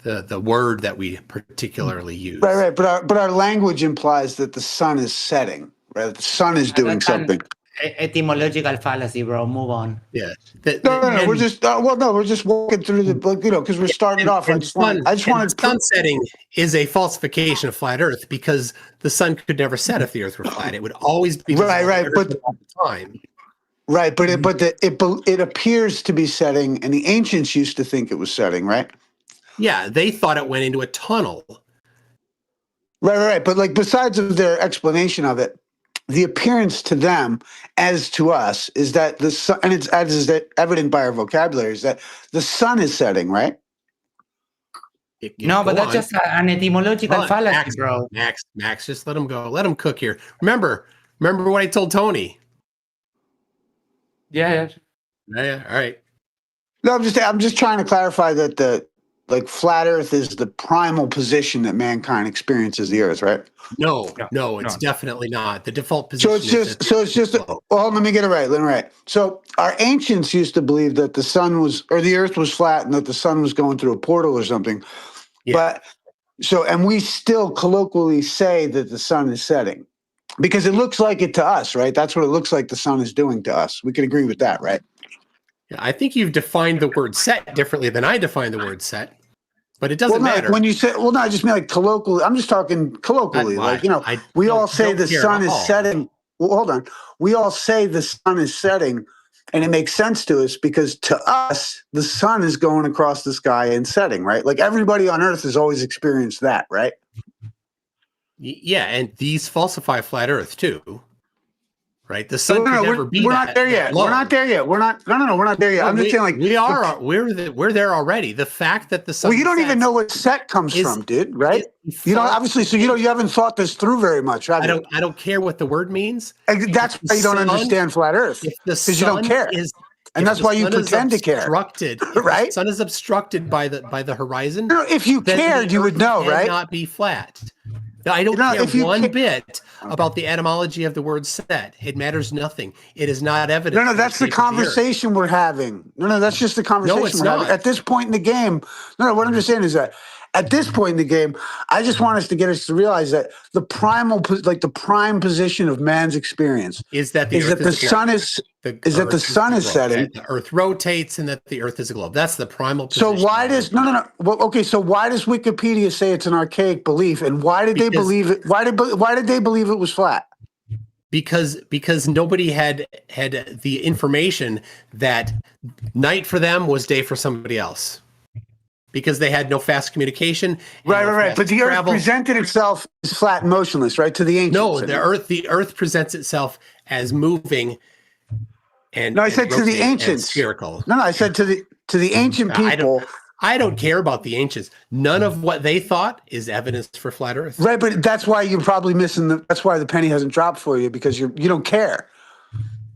the word that we particularly use. Right. But our language implies that the sun is setting, right? The sun is doing something. Etymological fallacy, bro. Move on. Yeah. No. We're just we're just walking through the book, because we're starting off. I just wanted. Sun setting is a falsification of flat Earth because the sun could never set if the Earth were flat. It would always be right, but all the time. Right, but it appears to be setting, and the ancients used to think it was setting, right? Yeah, they thought it went into a tunnel. Right. But like besides of their explanation of it, the appearance to them, as to us, is that the sun, and it's as is evident by our vocabulary, is that the sun is setting, right? No, but that's just an etymological fallacy, bro. Max, just let him go. Let him cook here. Remember what I told Tony. Yeah. All right. No, I'm just trying to clarify that the flat Earth is the primal position that mankind experiences the Earth, right? No, it's definitely not. The default position. So it's just. Well, let me get it right. So our ancients used to believe that the sun was, or the Earth was flat, and that the sun was going through a portal or something. Yeah. And we still colloquially say that the sun is setting. Because it looks like it to us, right? That's what it looks like the sun is doing to us. We can agree with that, right? Yeah, I think you've defined the word set differently than I define the word set, but it doesn't matter. When you say, no, I just mean like colloquially. I'm just talking colloquially. We all say the sun is setting. Well, hold on. We all say the sun is setting, and it makes sense to us because to us, the sun is going across the sky and setting, right? Like everybody on Earth has always experienced that, right? Yeah, and these falsify flat Earth too, right? The sun could never be. We're not there yet. We're not there yet. We're not there yet. I'm just saying, like we're there already. The fact that the sun. Well, you don't even know what set comes from, dude. Right? You don't obviously. So you haven't thought this through very much, have you? I don't care what the word means. That's why you don't understand flat Earth because you don't care. And that's why you pretend to care. Right? The sun is obstructed by the horizon. No, if you cared, you would know, right? Not be flat. I don't care one bit about the etymology of the word set. It matters nothing. It is not evidence. No, that's the conversation we're having. No, that's just the conversation we're having. At this point in the game, what I'm just saying is that at this point in the game, I just want us to realize that the prime position of man's experience is that the sun is setting. The Earth rotates and that the Earth is a globe. That's the primal position. So why does So why does Wikipedia say it's an archaic belief, and why did they believe it? Why did they believe it was flat? because nobody had the information that night for them was day for somebody else, because they had no fast communication. Right. But the Earth presented itself as flat and motionless, right? To the ancients. No, the Earth presents itself as moving. And no, I said to the ancients. Spherical. No, I said to the ancient people. I don't care about the ancients. None of what they thought is evidence for flat Earth. Right, but that's why you're probably missing that's why the penny hasn't dropped for you, because you don't care.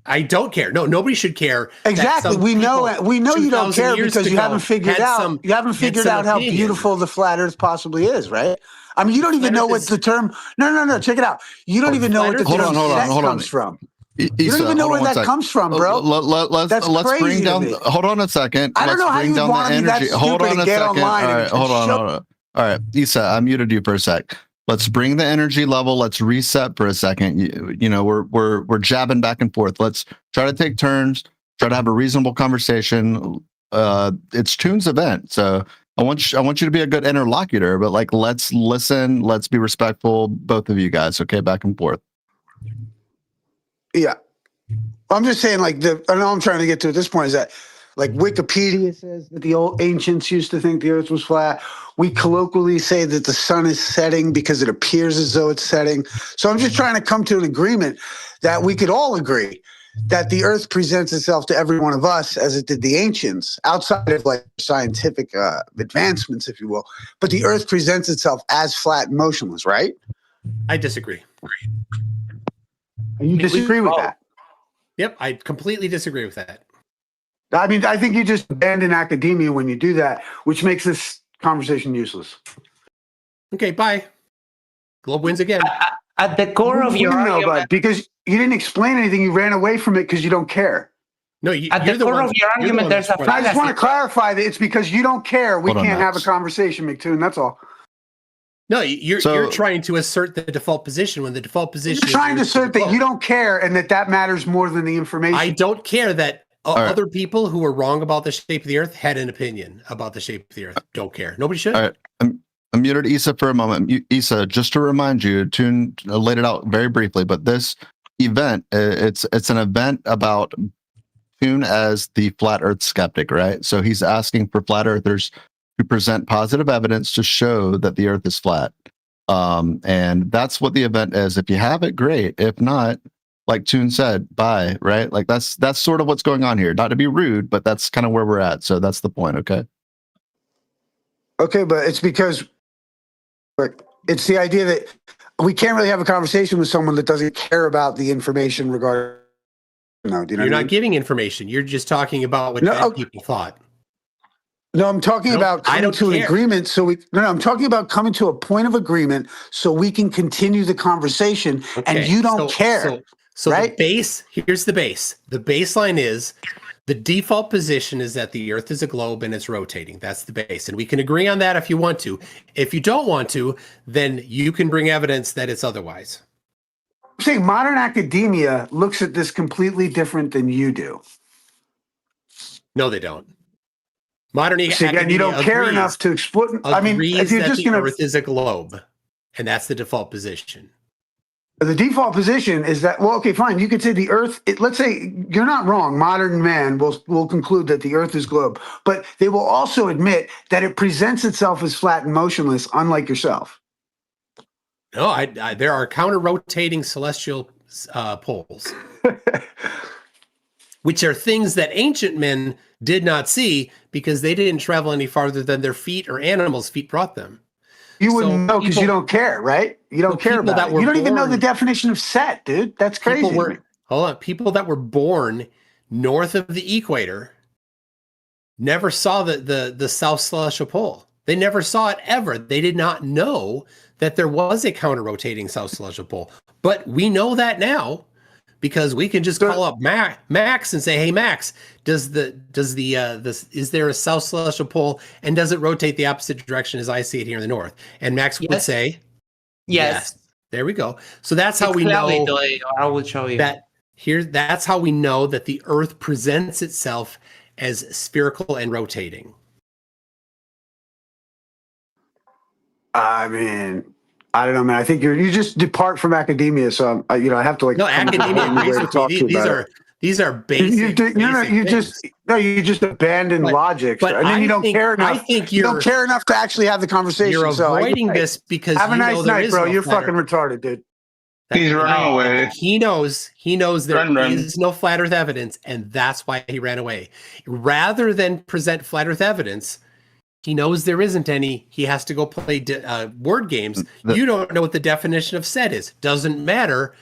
I don't care. No, nobody should care. Exactly. We know you don't care because you haven't figured out how beautiful the flat Earth possibly is, right? I mean, you don't even know what the term. No. Check it out. You don't even know what the term comes from. You don't even know where that comes from, bro. Let's bring down. Hold on a second. I don't know how you want to be that stupid and get online. All right, hold on. All right, Issa, I muted you for a sec. Let's bring the energy level. Let's reset for a second. You know, we're jabbing back and forth. Let's try to take turns. Try to have a reasonable conversation. It's Toon's event, so I want you to be a good interlocutor. But like, let's listen. Let's be respectful, both of you guys. Okay, back and forth. Yeah. I'm just saying, like, I know I'm trying to get to at this point is that, like, Wikipedia says that the old ancients used to think the Earth was flat. We colloquially say that the sun is setting because it appears as though it's setting. So I'm just trying to come to an agreement that we could all agree that the Earth presents itself to every one of us as it did the ancients, outside of, like, scientific advancements, if you will. But the Earth presents itself as flat and motionless, right? I disagree. You disagree with that? Yep, I completely disagree with that. I mean, I think you just abandon academia when you do that, which makes this conversation useless. Okay, bye. Globe wins again. At the core of your argument, but because you didn't explain anything, you ran away from it because you don't care. No, at the core of your argument, there's a fallacy. I just want to clarify that it's because you don't care. We can't have a conversation, McToon. That's all. No, you're trying to assert the default position when the default position. You're trying to assert that you don't care and that matters more than the information. I don't care that other people who were wrong about the shape of the Earth had an opinion about the shape of the Earth. Don't care. Nobody should. All right. I'm muted Issa for a moment. Issa, just to remind you, Toon laid it out very briefly, but this event, it's an event about Toon as the flat Earth skeptic, right? So he's asking for flat earthers to present positive evidence to show that the Earth is flat. And that's what the event is. If you have it, great. If not, like Toon said, bye, right? Like that's sort of what's going on here. Not to be rude, but that's kind of where we're at. So that's the point, okay? Okay, but it's because it's the idea that we can't really have a conversation with someone that doesn't care about the information regarding. No, do you know? You're not giving information. You're just talking about what people thought. No, I'm talking about coming to an agreement. I'm talking about coming to a point of agreement so we can continue the conversation. Okay. And you don't care. So right? Here's the base. The baseline is the default position is that the Earth is a globe and it's rotating. That's the base. And we can agree on that if you want to. If you don't want to, then you can bring evidence that it's otherwise. I'm saying modern academia looks at this completely different than you do. No, they don't. Modern academia, you don't care enough to explain. I mean, if you're just going to, Earth is a globe, and that's the default position. The default position is that, well, okay, fine. You could say the Earth. Let's say you're not wrong. Modern man will conclude that the Earth is globe, but they will also admit that it presents itself as flat and motionless, unlike yourself. No, there are counter-rotating celestial poles, which are things that ancient men did not see because they didn't travel any farther than their feet or animals' feet brought them. You wouldn't know because you don't care, right? You don't care about it. You don't even know the definition of set, dude. That's crazy. People that were born north of the equator never saw the South Celestial Pole. They never saw it ever. They did not know that there was a counter-rotating South Celestial Pole. But we know that now because we can just call up Max and say, "Hey, Max, is there a South Celestial Pole and does it rotate the opposite direction as I see it here in the north?" And Max would say, "Yes." There we go. So that's how we know. I will show you that here. That's how we know that the Earth presents itself as spherical and rotating. I mean, I don't know, man. I think you just depart from academia, so I have to No, academia agrees with me. These are basic. You just abandon logic, and then you don't care enough. I think you don't care enough to actually have the conversation. You're avoiding this because have a nice night, bro. You're fucking retarded, dude. He's running away. He knows there is no flat Earth evidence, and that's why he ran away. Rather than present flat Earth evidence, he knows there isn't any. He has to go play word games. You don't know what the definition of said is. Doesn't matter.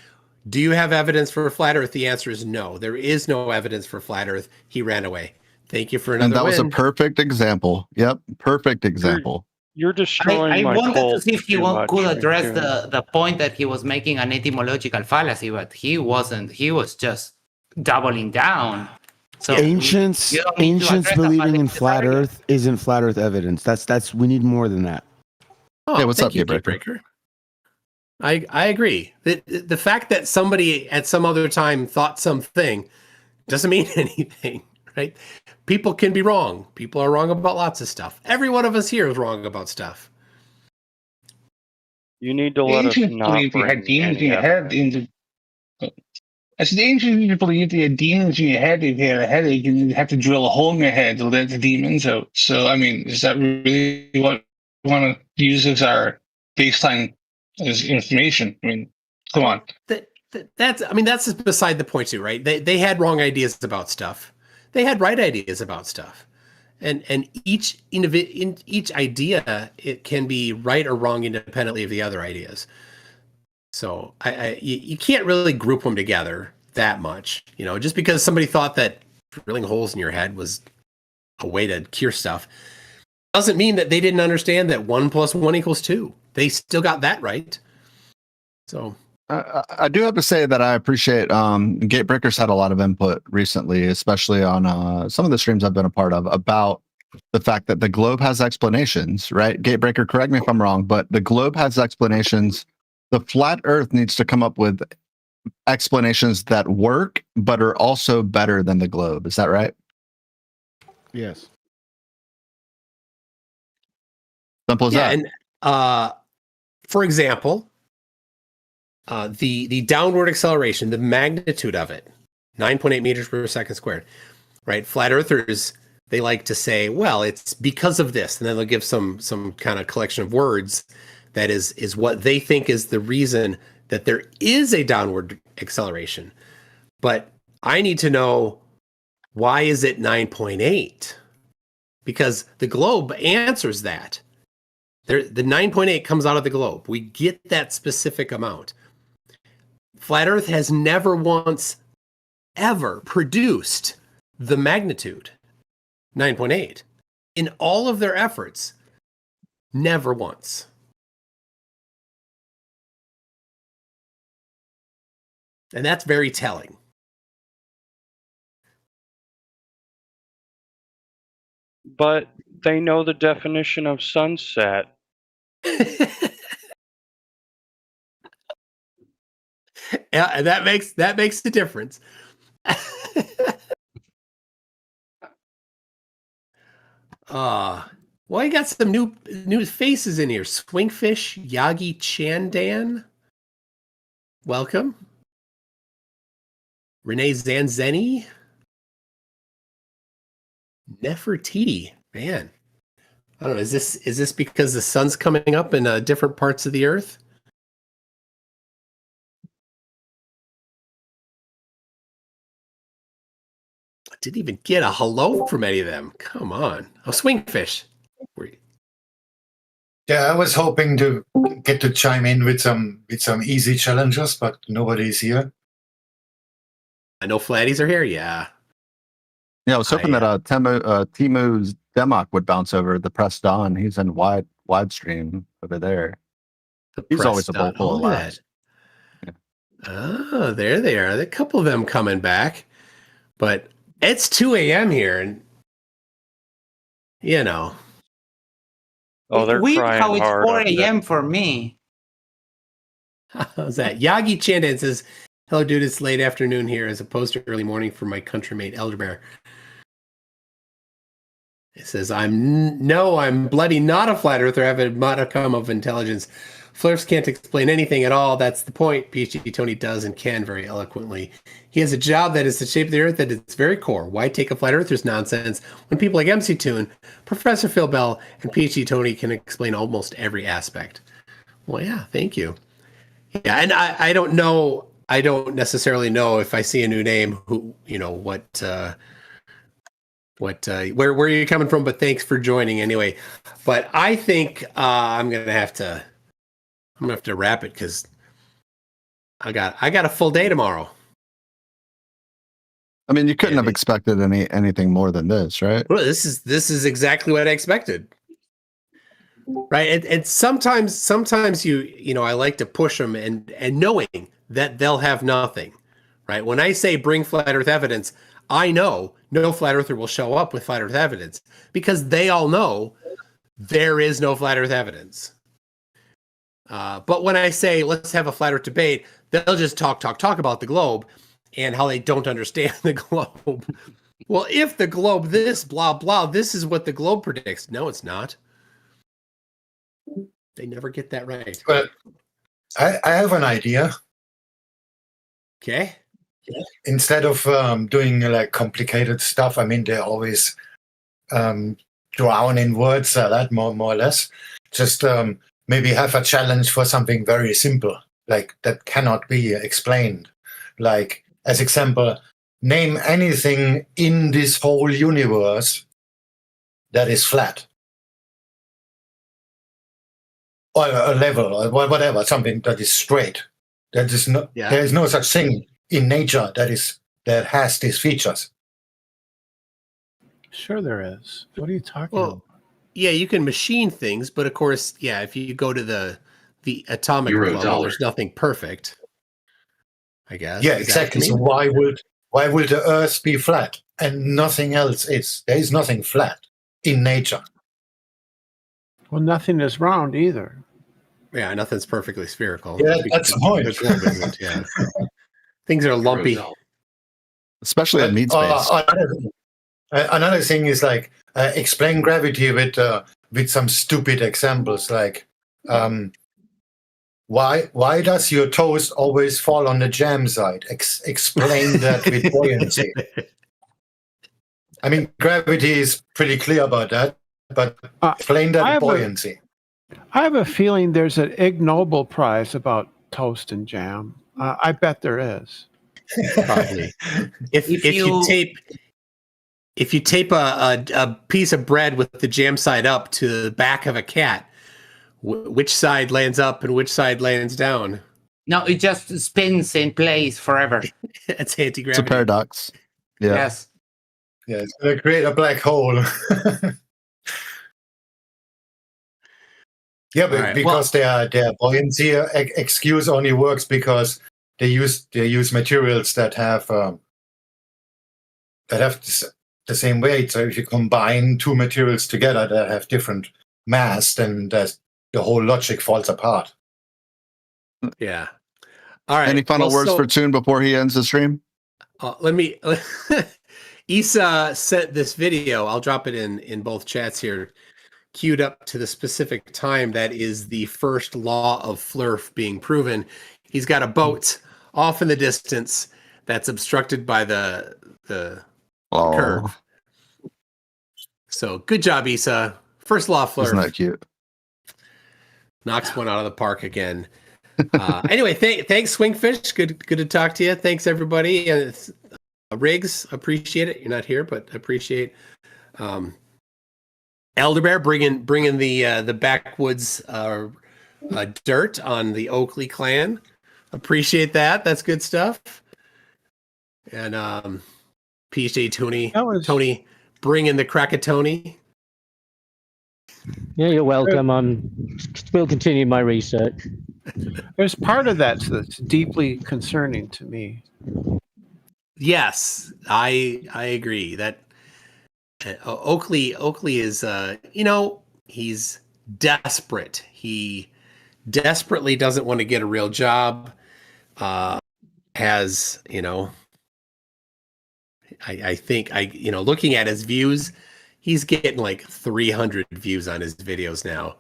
Do you have evidence for flat Earth? The answer is no. There is no evidence for flat Earth. He ran away. Thank you for another And that win. was a perfect example. Yep, perfect example. You're destroying I my wanted to cult see if he too could much, address McToon. the point that he was making an etymological fallacy, but he wasn't. He was just doubling down. So ancients believing in flat Earth isn't flat Earth evidence. That's we need more than that. Oh, hey, what's up, Gatebreaker? I agree. The fact that somebody at some other time thought something doesn't mean anything, right? People can be wrong. People are wrong about lots of stuff. Every one of us here is wrong about stuff. You need to let us not believe they had bring demons in any your head. I said the ancients believed they had demons in your head. If you had a headache, and you have to drill a hole in your head to let the demons out. So, I mean, is that really what we want to use as our baseline as information? I mean, come on. That's beside the point too, right? They had wrong ideas about stuff. They had right ideas about stuff. And each idea, it can be right or wrong independently of the other ideas. So you can't really group them together that much, just because somebody thought that drilling holes in your head was a way to cure stuff doesn't mean that they didn't understand that 1 + 1 = 2. They still got that right. So I do have to say that I appreciate Gatebreakers had a lot of input recently, especially on some of the streams I've been a part of, about the fact that the globe has explanations, right? Gatebreaker, correct me if I'm wrong, but the globe has explanations. The flat Earth needs to come up with explanations that work, but are also better than the globe. Is that right? Yes. Simple as that. And for example, the downward acceleration, the magnitude of it, 9.8 meters per second squared, right? Flat earthers, they like to say, well, it's because of this, and then they'll give some kind of collection of words that is what they think is the reason that there is a downward acceleration. But I need to know, why is it 9.8? Because the globe answers that. The 9.8 comes out of the globe. We get that specific amount. Flat Earth has never once ever produced the magnitude 9.8 in all of their efforts. Never once. And that's very telling. But they know the definition of sunset. Yeah, that makes the difference. Well, you got some new faces in here. Swingfish, Yagi Chandan. Welcome. Renee Zanzeni. Nefertiti. Man. I don't know. Is this because the sun's coming up in different parts of the earth? I didn't even get a hello from any of them. Come on. Oh, Swingfish. Yeah, I was hoping to get to chime in with some easy challenges, but nobody's here. I know Flatties are here. Yeah. Yeah, I was hoping that Timu's Demok would bounce over the Press Don. He's in widestream over there. He's always a bowl full of laughs. Yeah. Oh, there they are. A couple of them coming back. But it's 2 a.m. here, and Oh, they're crying how it's hard 4 up there. a.m. for me. How's that? Yagi Chandan says, hello, dude. It's late afternoon here as opposed to early morning for my countrymate, Elderbear. It says, I'm bloody not a flat earther. I have a modicum of intelligence. Flurfs can't explain anything at all. That's the point. PhD Tony does and can very eloquently. He has a job that is the shape of the Earth at its very core. Why take a flat earther's nonsense when people like McToon, Professor Phil Bell, and PhD Tony can explain almost every aspect? Well, yeah, thank you. Yeah, and I don't know. I don't necessarily know if I see a new name who, where are you coming from? But thanks for joining anyway. But I think I'm gonna have to wrap it because I got a full day tomorrow. I mean, you couldn't have expected anything more than this, right? Well, this is exactly what I expected. Right. And sometimes I like to push them and knowing that they'll have nothing. Right. When I say bring flat earth evidence, I know no flat earther will show up with flat earth evidence because they all know there is no flat earth evidence. But when I say let's have a flat earth debate, they'll just talk about the globe and how they don't understand the globe. Well, if the globe this, blah, blah, this is what the globe predicts. No, it's not. They never get that right. But I have an idea. Okay. Instead of doing like complicated stuff, I mean, they always drown in words, that more or less. Just maybe have a challenge for something very simple, like that cannot be explained. Like, as example, name anything in this whole universe that is flat. Or a level, or whatever, something that is straight. That is no, There is no such thing in nature that has these features. Sure, there is. What are you talking about? Yeah, you can machine things, but of course, yeah, if you go to the atomic level, there's nothing perfect. I guess. Yeah, exactly. So why would the Earth be flat and nothing else is? There is nothing flat in nature. Well, nothing is round either. Yeah, nothing's perfectly spherical. Yeah, that's the point. The globe isn't, yeah. Things are lumpy. Especially in meat space. Another thing is like explain gravity with some stupid examples, like why does your toast always fall on the jam side? Explain that with buoyancy. I mean, gravity is pretty clear about that, but explain that with buoyancy. I have a feeling there's an Ig Nobel Prize about toast and jam. I bet there is. Probably. If you tape a piece of bread with the jam side up to the back of a cat, which side lands up and which side lands down? No, it just spins in place forever. It's anti-gravity. It's a paradox. Yeah. Yes. Yeah, it's going to create a black hole. Yeah, but because their buoyancy excuse only works because they use materials that have the same weight. So if you combine two materials together that have different mass, then the whole logic falls apart. Yeah. All right. Any final words for Toon before he ends the stream? Let me. Isa sent this video. I'll drop it in both chats here. Queued up to the specific time that is the first law of Flurf being proven. He's got a boat off in the distance that's obstructed by the curve. So good job, Isa. First law of Flurf. Isn't that cute? Knocks one out of the park again. Anyway, thanks, Swingfish. Good to talk to you. Thanks, everybody. Riggs, appreciate it. You're not here, but appreciate. Elderbear bringing the backwoods dirt on the Oakley clan. Appreciate that. That's good stuff. And PhD Tony bringing the Krakatoni. Yeah, you're welcome. We'll continue my research. There's part of that that's deeply concerning to me. Yes, I agree that Oakley is he's desperate. He desperately doesn't want to get a real job. I think looking at his views, he's getting like 300 views on his videos now.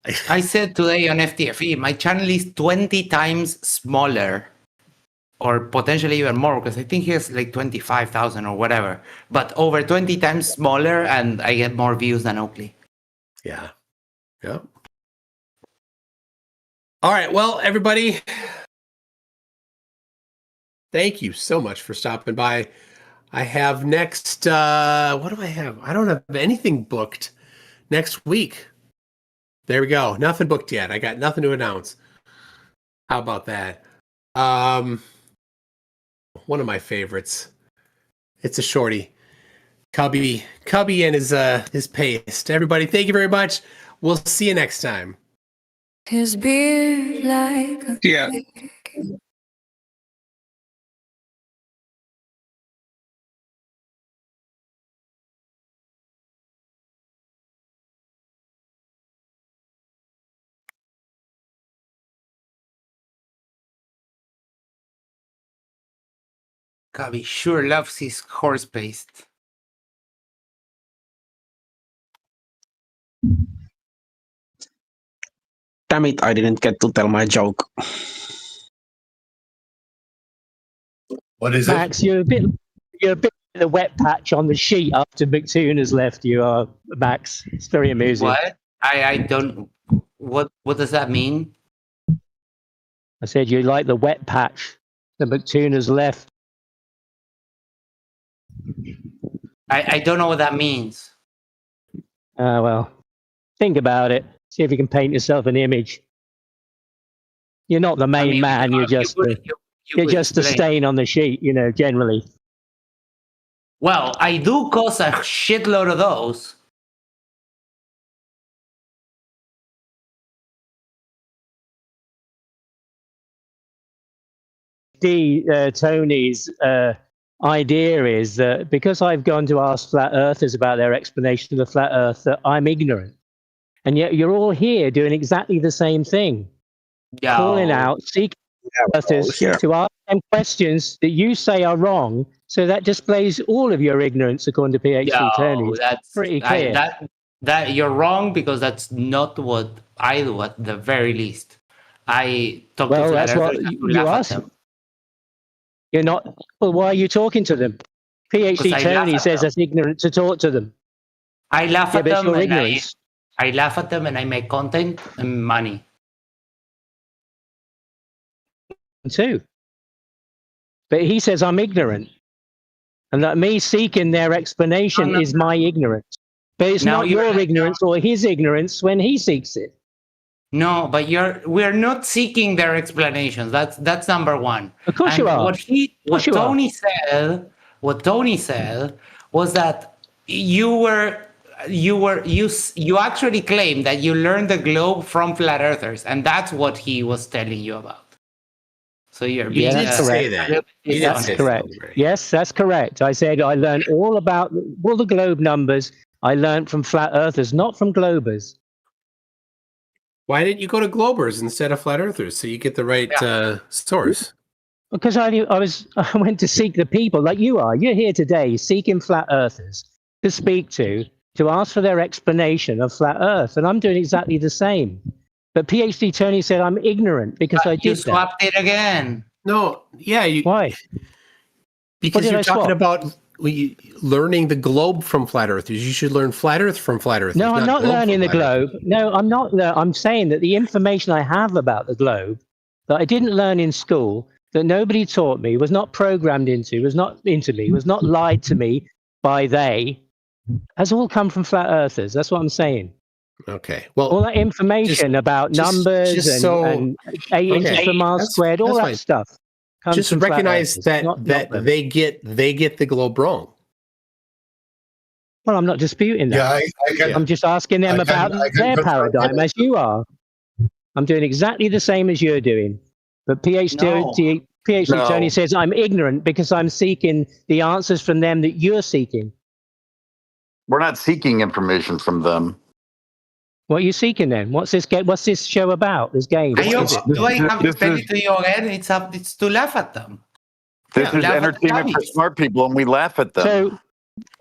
I said today on FTFE, my channel is 20 times smaller, or potentially even more, because I think he has like 25,000 or whatever, but over 20 times smaller, and I get more views than Oakley. Yeah. Yep. All right. Well, everybody, thank you so much for stopping by. I have next, what do I have? I don't have anything booked next week. There we go. Nothing booked yet. I got nothing to announce. How about that? One of my favorites. It's a shorty. Cubby and his paste. Everybody, thank you very much. We'll see you next time. His beard like a Cubby sure loves his horse paste. Damn it, I didn't get to tell my joke. What is Max, you're a bit of a wet patch on the sheet after McToon has left you, Max. It's very amusing. What? I don't. What does that mean? I said you like the wet patch that McToon has left. I don't know what that means. Well, think about it. See if you can paint yourself an image. You're not the main man. You're just you're just a stain on the sheet, generally. Well, I do cause a shitload of those. Tony's idea is that because I've gone to ask flat earthers about their explanation of the flat earth, that I'm ignorant. And yet you're all here doing exactly the same thing. Yeah. Calling out, seeking earthers to ask them questions that you say are wrong. So that displays all of your ignorance, according to PhD Tony. That's pretty clear. That you're wrong, because that's not what I do at the very least. I talk to flat that's what earthers you ask. You're not. Well, why are you talking to them? PhD Tony says that's ignorant to talk to them. I laugh at them. Ignorance. I laugh at them, and I make content and money. Too. But he says I'm ignorant, and that me seeking their explanation is my ignorance. But it's not your ignorance or his ignorance when he seeks it. No, but we're not seeking their explanations. That's number one. Of course you are. What Tony said was that you actually claimed that you learned the globe from flat earthers, and that's what he was telling you about. So you're being that's correct. That's correct. Yes, that's correct. I said I learned all about all the globe numbers. I learned from flat earthers, not from globers. Why didn't you go to globers instead of flat earthers so you get the right source? Because I went to seek the people like you are. You're here today seeking flat earthers to speak to ask for their explanation of flat earth, and I'm doing exactly the same. But PhD Tony said I'm ignorant because I did that. You swapped it again. No, yeah. Why? Because you're talking about learning the globe from flat earthers. You should learn flat earth from flat earthers. No, I'm not learning the globe. No, I'm not. I'm saying that the information I have about the globe that I didn't learn in school, that nobody taught me, was not programmed into, was not into me, was not lied to me by they, has all come from flat earthers. That's what I'm saying. Okay. Well, all that information about numbers and 8 inches per mile squared, all that stuff. Just recognize that they get the globe wrong. Well, I'm not disputing that. Yeah, I'm just asking them about their paradigm, as you are. I'm doing exactly the same as you're doing. But PhD Tony says I'm ignorant because I'm seeking the answers from them that you're seeking. We're not seeking information from them. What are you seeking then? What's this show about? This game? Do I have to tell it to you again? It's to laugh at them. This is entertainment for smart people, and we laugh at them. So,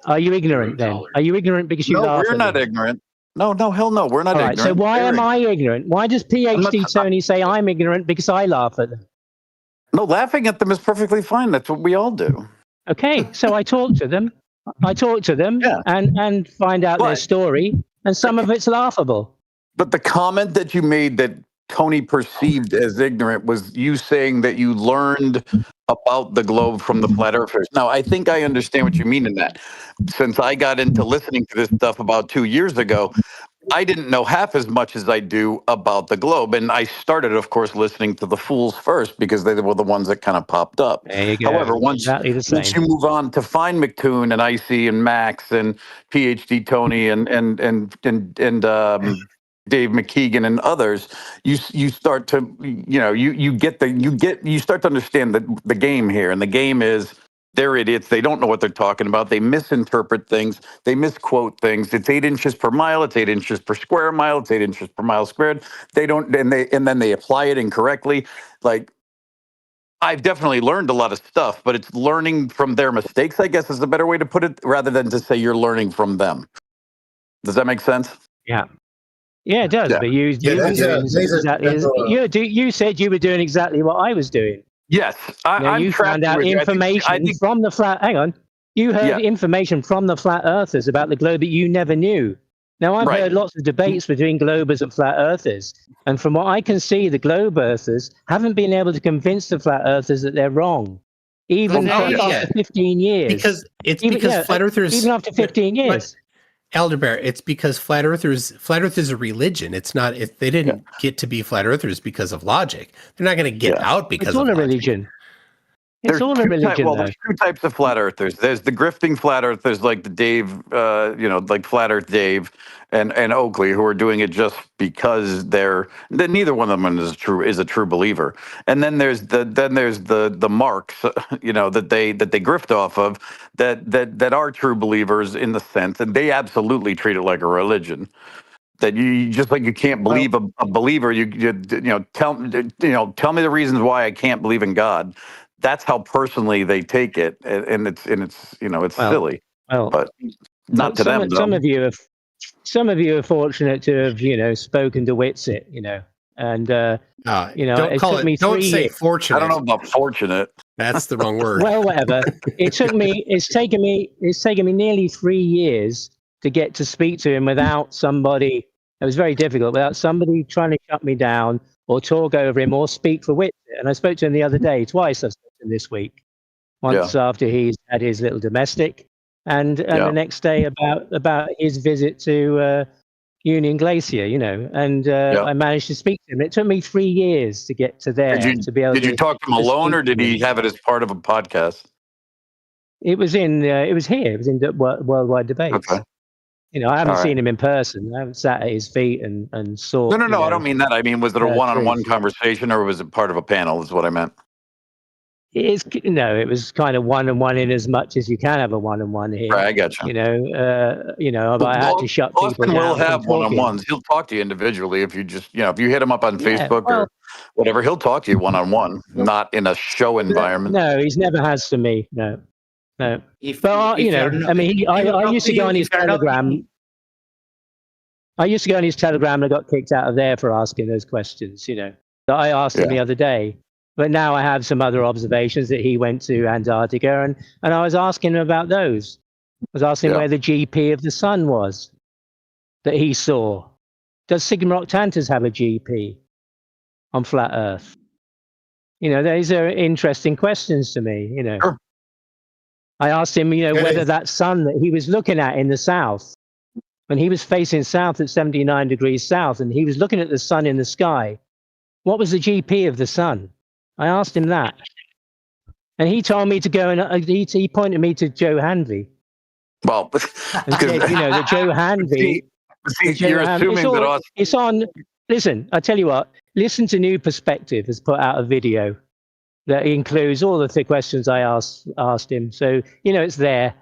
are you ignorant then? Are you ignorant because you laugh? No, we're not ignorant. No, hell no. We're not All right. ignorant. So why They're am I ignorant? Why does PhD Tony say I'm ignorant because I laugh at them? No, laughing at them is perfectly fine. That's what we all do. Okay, so I talk to them. And find out their story, and some of it's laughable. But the comment that you made that Tony perceived as ignorant was you saying that you learned about the globe from the flat earthers. Now, I think I understand what you mean in that. Since I got into listening to this stuff about 2 years ago, I didn't know half as much as I do about the globe. And I started, of course, listening to the fools first because they were the ones that kind of popped up. There you go. However, once you move on to find McToon and Icy and Max and PhD Tony and Dave McKeegan and others, you start to you start to understand the game here, and the game is they're idiots. They don't know what they're talking about. They misinterpret things. They misquote things. It's 8 inches per mile. It's 8 inches per square mile. It's 8 inches per mile squared. They don't, and then they apply it incorrectly. Like, I've definitely learned a lot of stuff, but it's learning from their mistakes, I guess, is the better way to put it, rather than to say you're learning from them. Does that make sense? Yeah. Yeah, it does. Yeah. But you said you were doing exactly what I was doing. Yes, you found out information from the flat. Hang on, you heard information from the flat earthers about the globe that you never knew. Now I've heard lots of debates between globers and flat earthers, and from what I can see, the globe earthers haven't been able to convince the flat earthers that they're wrong, even after 15 years. Because flat earthers, even after 15 years. Elder Bear, it's because flat Earth is a religion. It's not. They didn't get to be flat earthers because of logic. They're not going to get out because it's all of a religion. It's all a religion. There's two types of flat earthers. There's the grifting flat earthers, like the Dave, like Flat Earth Dave and Oakley, who are doing it just because neither one of them is a true believer. And then there's the marks, that they grift off of that are true believers in the sense, and they absolutely treat it like a religion. That you just like you can't believe a believer. Tell me the reasons why I can't believe in God. That's how personally they take it, and it's silly. But not to them. Some of you are fortunate to have spoken to Whitsitt, and Don't say fortunate. I don't know about fortunate. That's the wrong word. Well, whatever. It's taken me nearly 3 years to get to speak to him without somebody. It was very difficult without somebody trying to shut me down or talk over him or speak for Whitsitt. And I spoke to him the other day twice. I spoke to him this week. Once after he's had his little domestic, and the next day about his visit to Union Glacier, and I managed to speak to him. It took me 3 years to get to there. Did you talk to him alone, or did he have it as part of a podcast? It was in here. It was in Worldwide Debates. Okay. I haven't seen him in person. I haven't sat at his feet and saw. No. I don't mean that. I mean, was it a one-on-one conversation, or was it part of a panel? Is what I meant. It was kind of one-on-one in as much as you can have a one-on-one here. Right, I got you. I had to shut people down. Will have one-on-ones. He'll talk to you individually if you just, if you hit him up on Facebook or whatever, he'll talk to you one-on-one, not in a show environment. No, he's never has to me. No. I used to go on his Telegram. I used to go on his Telegram and I got kicked out of there for asking those questions, that I asked him the other day. But now I have some other observations that he went to Antarctica, and I was asking him about those. I was asking where the GP of the sun was that he saw. Does Sigma Octantis have a GP on flat Earth? These are interesting questions to me, Sure. I asked him, whether that sun that he was looking at in the south, when he was facing south at 79 degrees south, and he was looking at the sun in the sky, what was the GP of the sun? I asked him that. And he told me to go and he pointed me to Joe Hanvey. Well, and said, that Joe Hanvey. You're assuming that it's on. Listen, I tell you what, Listen to New Perspective has put out a video that includes all of the questions I asked him. So, it's there.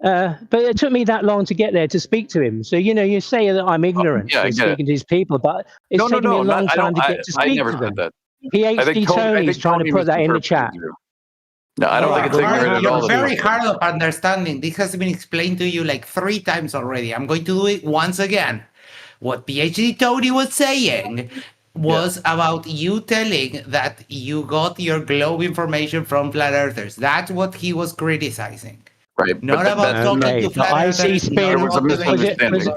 But it took me that long to get there to speak to him. So, you say that I'm ignorant in speaking to these people, but it's taken me a long time to get to speak to them. That. PhD Tony's trying to put that in the chat. No, I don't think it's ignorant at all. You're very hard of understanding. This has been explained to you like 3 times already. I'm going to do it once again. What PhD Tony was saying was about you telling that you got your globe information from flat earthers. That's what he was criticizing. Right. Not about talking to flat earthers. There was a misunderstanding.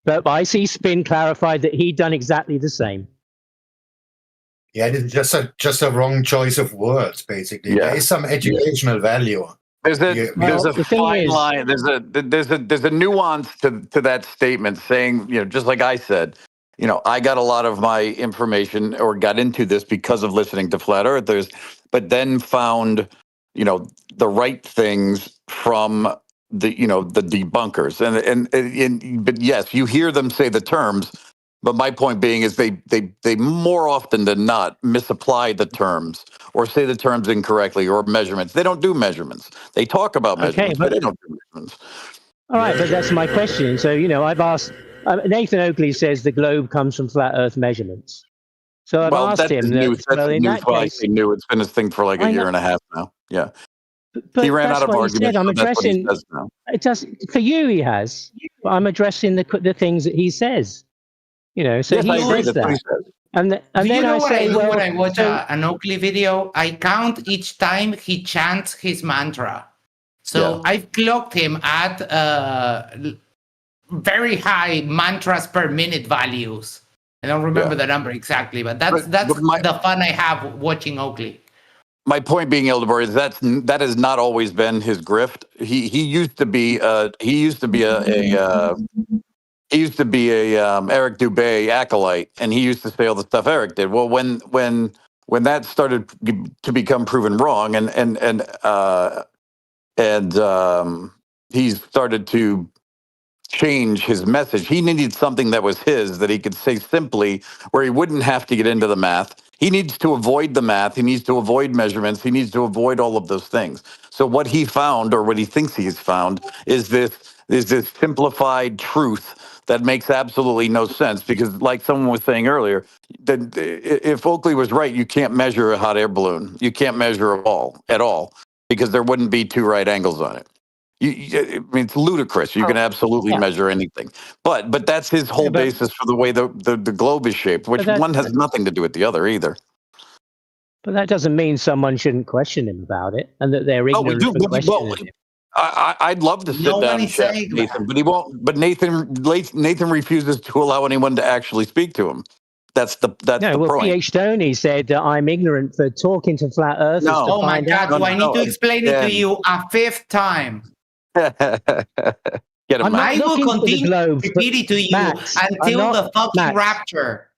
But IC Spin clarified that he'd done exactly the same. Yeah, it's just a wrong choice of words, basically. Yeah. There is some educational value. There's a fine line. There's a nuance to that statement saying, just like I said, I got a lot of my information or got into this because of listening to flat earthers, but then found, the right things from the debunkers. But yes, you hear them say the terms, but my point being is they more often than not misapply the terms or say the terms incorrectly or measurements. They don't do measurements. They talk about measurements, but they don't do measurements. All right, but that's my question. So, I've asked, Nathan Oakley says the globe comes from flat earth measurements. So I've asked him in that case, He knew it's been his thing for like a year and a half now. Yeah. But he ran out of arguments. I'm addressing, it does, for you he has, but I'm addressing the things that he says. So yes, he says that. And then I say, when I watch an Oakley video, I count each time he chants his mantra. So I've clocked him at very high mantras per minute values. I don't remember the number exactly, but that's the fun I have watching Oakley. My point being, Elderberry, is that has not always been his grift. He used to be Eric Dubé acolyte, and he used to say all the stuff Eric did. Well, when that started to become proven wrong, and he started to change his message, he needed something that was his that he could say simply, where he wouldn't have to get into the math. He needs to avoid the math. He needs to avoid measurements. He needs to avoid all of those things. So what he found, or what he thinks he's found, is this simplified truth that makes absolutely no sense. Because, like someone was saying earlier, that if Oakley was right, you can't measure a hot air balloon. You can't measure a ball at all, because there wouldn't be two right angles on it. I mean, it's ludicrous. You can absolutely measure anything, but that's his whole basis for the way the globe is shaped, which one has nothing to do with the other either. But that doesn't mean someone shouldn't question him about it, and that they're ignorant for questioning him. I'd love to sit down and chat with Nathan, but he won't. But Nathan refuses to allow anyone to actually speak to him. That's the point. PH Tony said that I'm ignorant for talking to flat earthers. Oh my God! Do I need to explain it to you a fifth time? Get him. I will continue to repeat it to you until the fucking rapture.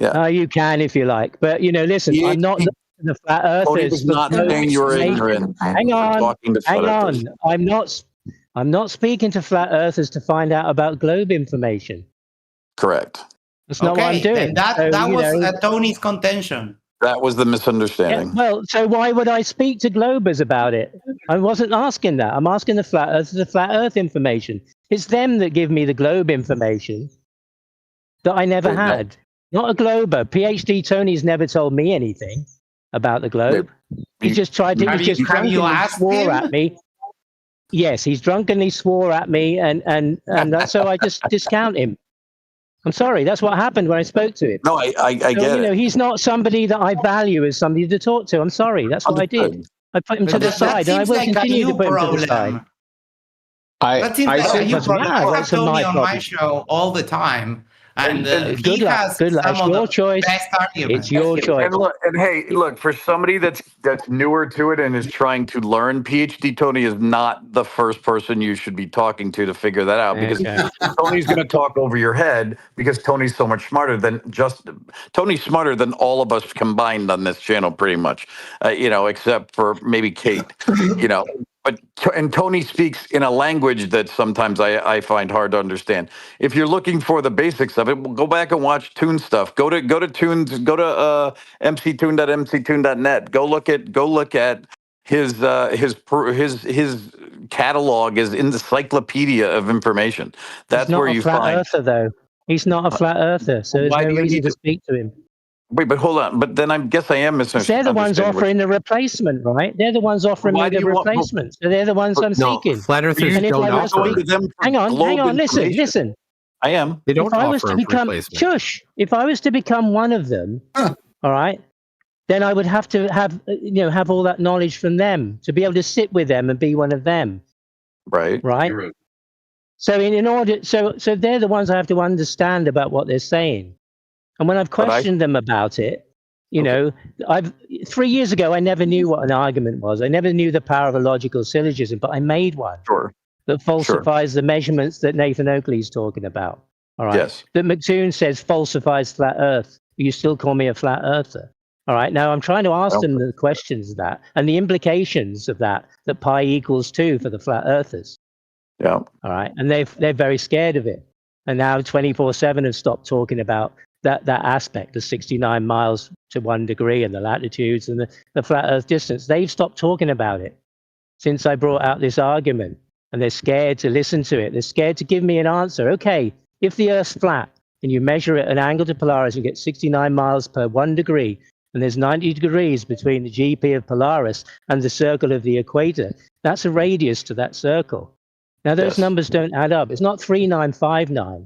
Yeah. You can if you like, but listen, I'm not looking to the flat earthers. Not saying you're ignorant. Hang on. I'm not speaking to flat earthers to find out about globe information. Correct. That's not what I'm doing. That was Tony's contention. That was the misunderstanding. Yeah, well, so why would I speak to Globers about it? I wasn't asking that. I'm asking the flat earth information. It's them that give me the globe information that I never had. Not a Glober. PhD Tony's never told me anything about the globe. He just tried to. He just drunkenly swore at me. Yes, he's drunkenly swore at me, and that's so I just discount him. I'm sorry. That's what happened when I spoke to him. No, I get it. He's not somebody that I value as somebody to talk to. I'm sorry. That's what I did. I put him to the side, and I will continue to put him to the side. That seems like you have Tony on my show all the time. And good luck. It's your choice. It's your choice. And look, for somebody that's newer to it and is trying to learn, PhD Tony is not the first person you should be talking to figure that out, because Tony's going to talk over your head, because Tony's so much smarter than Tony's smarter than all of us combined on this channel, pretty much, except for maybe Kate, and Tony speaks in a language that sometimes I find hard to understand. If you're looking for the basics of it, go back and watch Toon stuff. Go to Toons. Go to mctoon.mctoon.net. Go look at his catalog, his encyclopedia of information. That's where you find. He's not a flat earther, though. He's not a flat earther, so there's no reason to speak to him. Wait, but hold on. But then I guess I am misunderstanding. They're the ones offering the replacement, right? They're the ones offering me the replacement. So they're the ones I'm seeking. Flat earthers don't offer them. Hang on. Listen. I am. They don't if I was offer to a become replacement. shush, if I was to become one of them, all right, then I would have to have all that knowledge from them to be able to sit with them and be one of them. Right. Right. So in order, so they're the ones I have to understand about what they're saying, and when I've questioned them about it, I've 3 years ago I never knew what an argument was. I never knew the power of a logical syllogism, but I made one. Sure. That falsifies the measurements that Nathan Oakley's talking about. All right. Yes. That McToon says falsifies flat Earth. You still call me a flat earther. All right. Now I'm trying to ask them the questions of that and the implications of that pi equals 2 for the flat earthers. Yeah. All right. And they're very scared of it. And now 24/7 have stopped talking about that aspect, the 69 miles to 1 degree and the latitudes and the flat Earth distance. They've stopped talking about it since I brought out this argument. And they're scared to listen to it. They're scared to give me an answer. Okay, if the Earth's flat and you measure it at an angle to Polaris, you get 69 miles per 1 degree, and there's 90 degrees between the GP of Polaris and the circle of the equator. That's a radius to that circle. Now, those numbers don't add up. It's not 3959.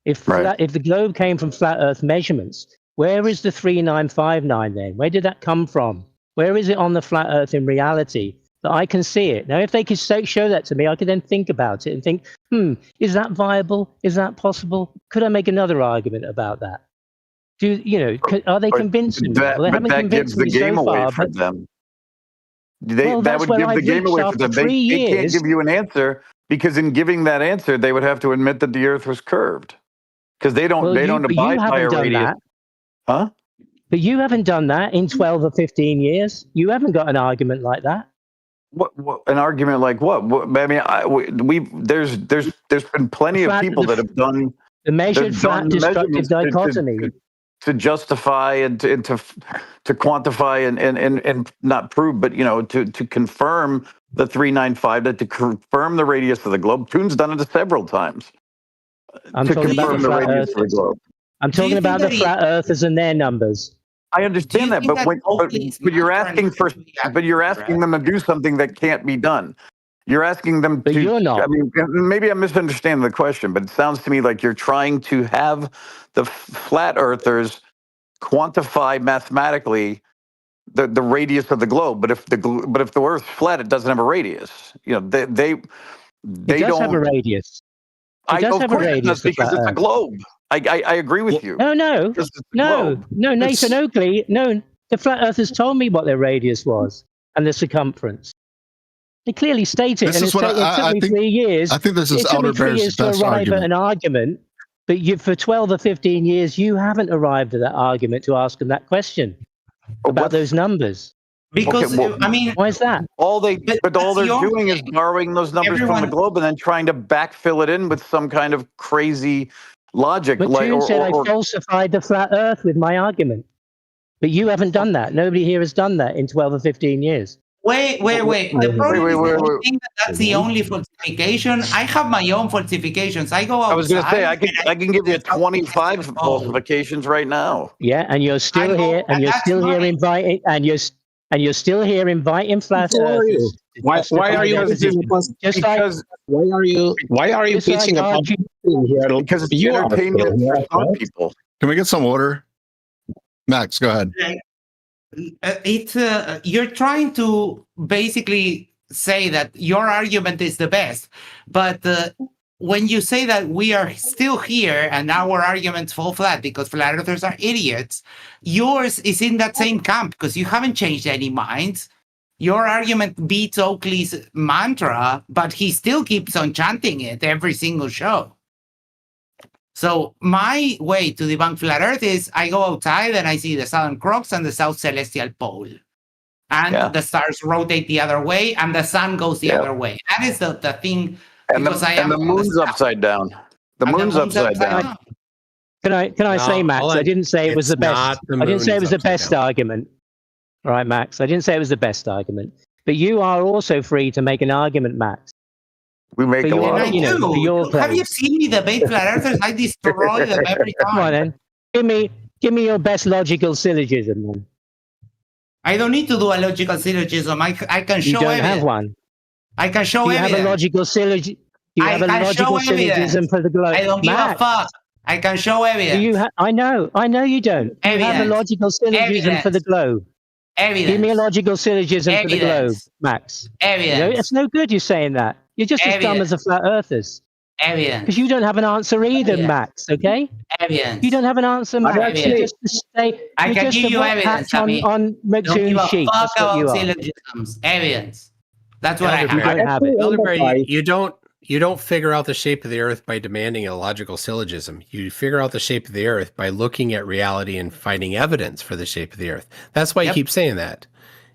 If the globe came from flat Earth measurements, where is the 3959 then? Where did that come from? Where is it on the flat Earth in reality? That I can see it. Now, if they could show that to me, I could then think about it and think, is that viable? Is that possible? Could I make another argument about that? Are they convincing me? Well, they haven't convinced me so far. For them. That would give the game away for them. They can't give you an answer because in giving that answer, they would have to admit that the Earth was curved because they don't abide by a radius. Huh? But you haven't done that in 12 or 15 years. You haven't got an argument like that. What an argument like what? I mean, there's been plenty of people that have done the measured flat destructive dichotomy to justify and to quantify and not prove, but to confirm the 395, that to confirm the radius of the globe. Toon's done it several times. I'm talking about the flat Earth. I'm talking about the flat Earthers and their numbers. I understand that, but you're asking them to do something that can't be done. You're asking them to. You're not. I mean, maybe I'm misunderstanding the question, but it sounds to me like you're trying to have the flat earthers quantify mathematically the radius of the globe. But if the Earth's flat, it doesn't have a radius. They don't have a radius. It does have a radius because it's a globe. I agree with you. No, Nathan Oakley. No, the flat earthers told me what their radius was and the circumference. They clearly stated, and it took me 3 years. I think this is Elder Bear's to arrive at an argument. But for 12 or 15 years, you haven't arrived at that argument to ask them that question about those numbers. Because why is that? All they're doing is borrowing those numbers from the globe and then trying to backfill it in with some kind of crazy logic. But Toon said I falsified the flat Earth with my argument, but you haven't done that. Nobody here has done that in 12 or 15 years. Wait. The problem is that you think that's the only falsification. I have my own falsifications. I go outside. I was going to say I can give you 25 falsifications right now. Yeah, and you're still here, and you're still here inviting, and you're still here inviting flat Earthers. Why are you pitching a here? Because it's entertainment for some people. Can we get some order? Max, go ahead. You're trying to basically say that your argument is the best, but when you say that we are still here and our arguments fall flat because flat earthers are idiots, yours is in that same camp because you haven't changed any minds. Your argument beats Oakley's mantra, but he still keeps on chanting it every single show. So my way to debunk flat Earth is I go outside and I see the Southern Cross and the South Celestial Pole. And the stars rotate the other way and the sun goes the other way. That is the thing. And the moon's upside down. The moon's upside down. Can I say, Max? I didn't say it was the best. I didn't say it was the best argument. All right, Max. I didn't say it was the best argument. But you are also free to make an argument, Max. We make a lot of Have you seen me debate flat earthers? I destroy them every time. Come on, then. Give me your best logical syllogism, then. I don't need to do a logical syllogism. I can show evidence. You don't have one. I can show you evidence. Have a logical syllogism. Do you have a logical syllogism for the globe? I don't give a fuck. I can show evidence. I know you don't. Do you have a logical syllogism for the globe? Evidence. Give me a logical syllogism for the globe, Max. Evidence. It's no good you saying that. You're just as dumb as the flat earthers. Evidence. Because you don't have an answer either, Max, okay? Evidence. You don't have an answer, Max. Evidence. I can give you evidence, on McToon's sheet. Fuck That's what you about are. syllogisms. Evidence. That's what You I have. don't have it. Elderberry, you don't figure out the shape of the earth by demanding a logical syllogism. You figure out the shape of the earth by looking at reality and finding evidence for the shape of the earth. That's why you keep saying that.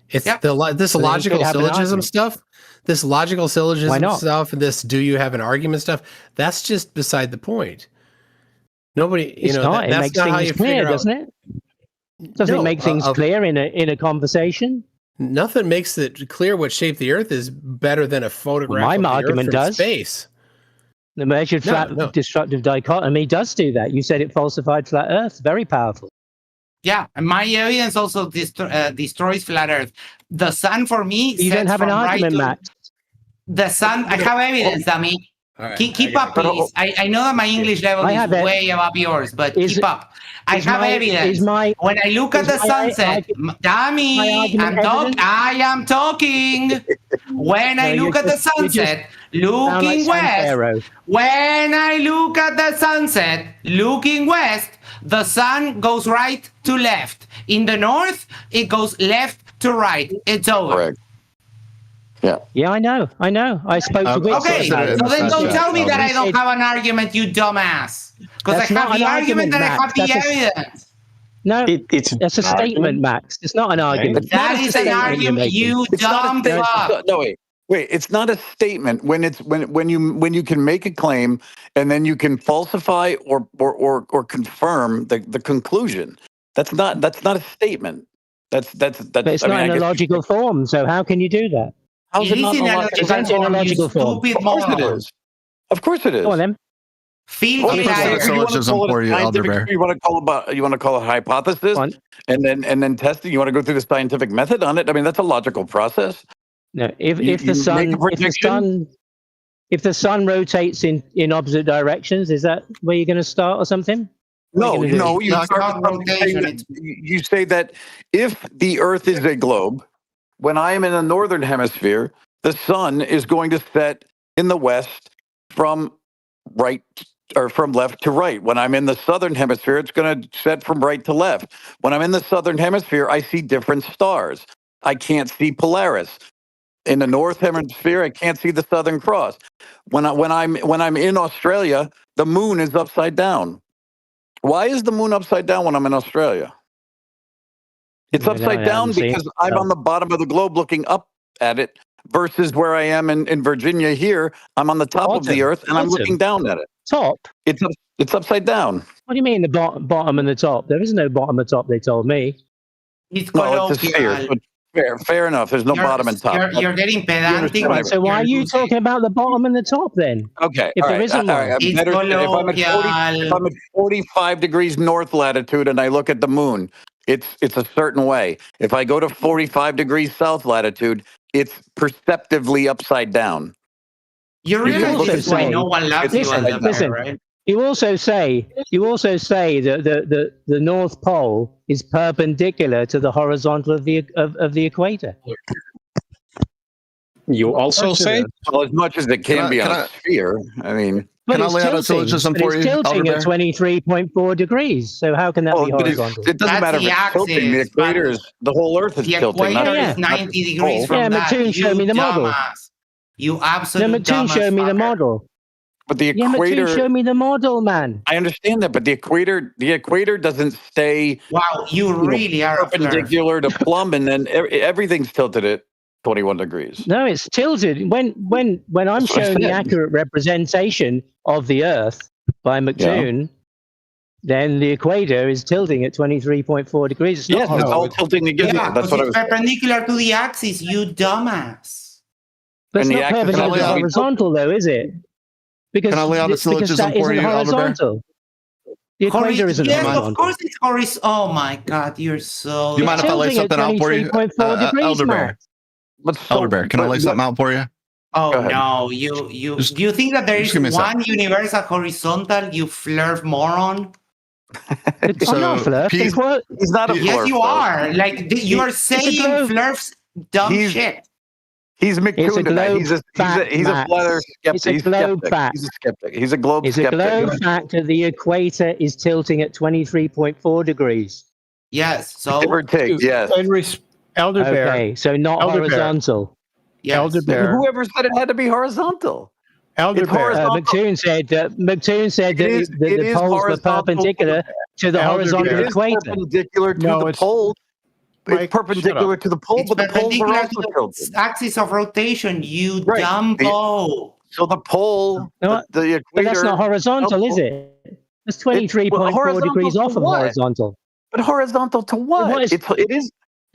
It's this logical syllogism stuff. This logical syllogism stuff and this do you have an argument stuff, that's just beside the point. Nobody, It's not. It makes things clear, doesn't it? Doesn't it make things clear in a conversation? Nothing makes it clear what shape the Earth is better than a photograph. My of the argument Earth from does. Space. The measured flat destructive dichotomy does do that. You said it falsified flat Earth. Very powerful. Yeah, my evidence also destroys flat Earth. The sun for me. You don't have an argument, Max. The sun. I have evidence, dummy. Right, keep up, please. I know that my English level is way above yours, but keep up. I have evidence. When I look at the sunset, dummy, I am talking. When I look at the sunset, looking west. When I look at the sunset, looking west, the sun goes right to left. In the north, it goes left to right. It's over. Correct. Yeah, I know. I spoke to Okay, witnesses. so then don't tell me that I don't have an argument, you dumbass. Because I have the argument that I have the evidence. No, it's a statement, Max. It's not an argument. That is an argument, you dumb fuck. No, wait. It's not a statement when you can make a claim and then you can falsify or confirm the conclusion. That's not a statement. That's. But it's not in a logical form. So how can you do that? How's it not in a logical form? Of course it is. Of course it is. Go on, then. You want to call it hypothesis and then test it. You want to go through the scientific method on it. I mean, that's a logical process. No, if the sun rotates in opposite directions, is that where you're going to start or something? No. You say that if the Earth is a globe, when I am in the northern hemisphere, the sun is going to set in the west from right or from left to right. When I'm in the southern hemisphere, it's going to set from right to left. When I'm in the southern hemisphere, I see different stars. I can't see Polaris. In the north hemisphere, I can't see the Southern Cross. When I'm in Australia, the moon is upside down. Why is the moon upside down when I'm in Australia? It's upside down because I'm on the bottom of the globe looking up at it versus where I am in Virginia here. I'm on the top of the earth and I'm looking down at it. Top? It's upside down. What do you mean the bottom and the top? There is no bottom and top, they told me. It's a sphere. Fair enough. There's no bottom and top. You're getting pedantic. So why are you talking about the bottom and the top then? Okay. If there isn't one. If I'm at 45 degrees north latitude and I look at the moon, it's a certain way. If I go to 45 degrees south latitude, it's perceptively upside down. You realize why no one loves you on the listen, right? You also say that the North Pole is perpendicular to the horizontal of the equator. You also say, well, as much as it can be on a sphere. I mean, can I lay out a syllogism for you? It's tilting at 23.4 degrees. So how can that be horizontal? It doesn't matter if it's tilting. The equator is the whole Earth is tilting. The equator is 90 degrees from that. McToon showed me the model. You absolute McToon showed me the model. But the equator. McToon showed me the model, man. I understand that, but the equator doesn't stay. Wow, you really are perpendicular to plumb, and then everything's tilted at 21 degrees. No, it's tilted. When I'm showing the accurate representation of the Earth by McToon, then the equator is tilting at 23.4 degrees. It's not it's all tilting together. Yeah, that's what I was perpendicular to the axis, you dumbass. But it's not perpendicular to horizontal, though, is it? Because, can I lay out a syllogism for you, horizontal. The equator isn't horizontal. Of course it's horizontal. Oh my God, you're so... Do you mind if I lay something out for you, Elderbear? Elderbear, can I lay something out for you? Oh no, you think that there is one universal horizontal, you flirt moron? I'm not flirt. He's not a flirt. Yes, you though. are. Like you are saying flirt's dumb shit. He's It's a McToon tonight. globe He's a fact, flat earth skeptic. It's a He's globe skeptic. fact. He's a skeptic. He's a globe It's skeptic. a globe fact that the equator is tilting at 23.4 degrees. Yes. So give or take. Yes. Elder Bear. Okay, so not Elder Bear. horizontal. Yes. Elder Bear. Whoever said it had to be horizontal? Elder It's Bear. horizontal. McToon said that the poles were perpendicular to the horizontal It is equator. perpendicular to the pole. It's perpendicular to the pole, It's but the poles are perpendicular also to tilted. the axis of rotation, you dumbo. So the pole, the equator. But that's not horizontal, is it? That's 23.4 degrees off of horizontal. But horizontal to what?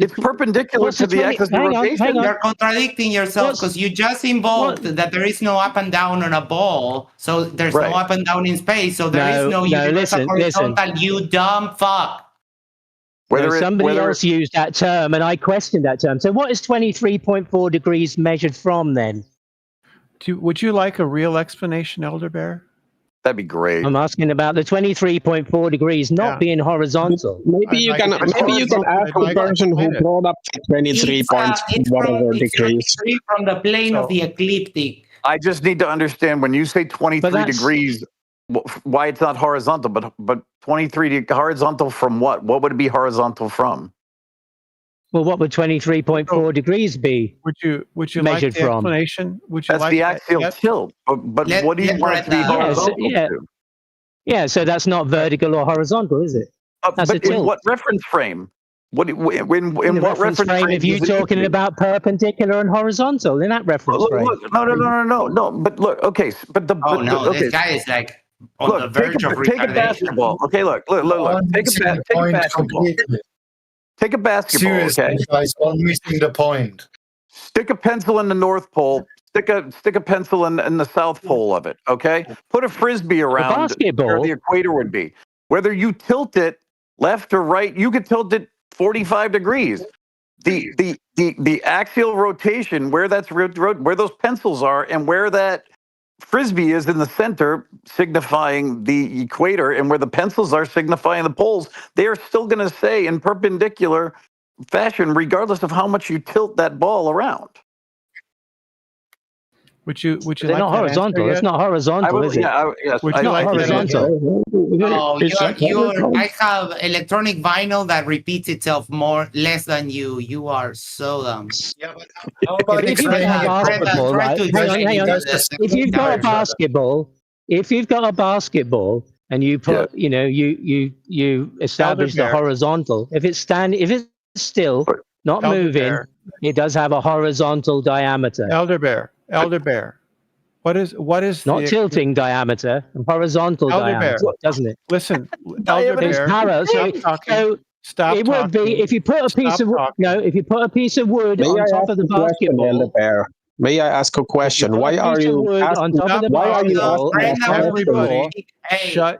It's perpendicular to the axis of rotation. You're contradicting yourself because you just invoked that there is no up and down on a ball, so there's no up and down in space, so there is no universal horizontal. You dumb fuck. Somebody else used that term, and I questioned that term. So, what is 23.4 degrees measured from then? Would you like a real explanation, Elder Bear? That'd be great. I'm asking about the 23.4 degrees not being horizontal. Maybe you can ask the person who brought up 23 points whatever degrees. From the plane of the ecliptic. I just need to understand when you say 23 degrees, why it's not horizontal, but 23 horizontal from what? What would it be horizontal from? Well, what would 23.4 degrees be? Would you measured like the from? explanation? Would you That's like the that axial yet? tilt. But what do you want it to be horizontal to? Yeah, so that's not vertical or horizontal, is it? That's a But in tilt. what reference frame? What in In what reference frame? if you're does it talking need to be? about perpendicular and horizontal, in that reference frame. Look, no. But look, okay. But the okay. This guy is like on the verge of take a retardation. basketball. Okay, look. Take a basketball. Take a basketball. Seriously, Okay. guys, all missing the point. Stick a pencil in the North Pole. Stick a pencil in the South Pole of it. Okay. Put a frisbee around where the equator would be. Whether you tilt it left or right, you could tilt it 45 degrees. The axial rotation, where where those pencils are, and where that frisbee is in the center, signifying the equator, and where the pencils are signifying the poles, they are still going to say in perpendicular fashion, regardless of how much you tilt that ball around. Would you They're like not that horizontal. answer It's yet? not horizontal, is it? Yes, It's not horizontal. Oh, I have electronic vinyl that repeats itself less than you. You are so dumb. Yeah, but how about If you've got a basketball, right? Hang on. If you've got a basketball, and you put, you establish the horizontal. If it's still, not moving, it does have a horizontal diameter. Elder Bear. What is not tilting diameter, horizontal diameter, doesn't it? Listen, Elder Bear. Stop. It would be if you put a piece of if you put a piece of wood on top of the basketball. Elder Bear. May I ask a question? Why are you asking?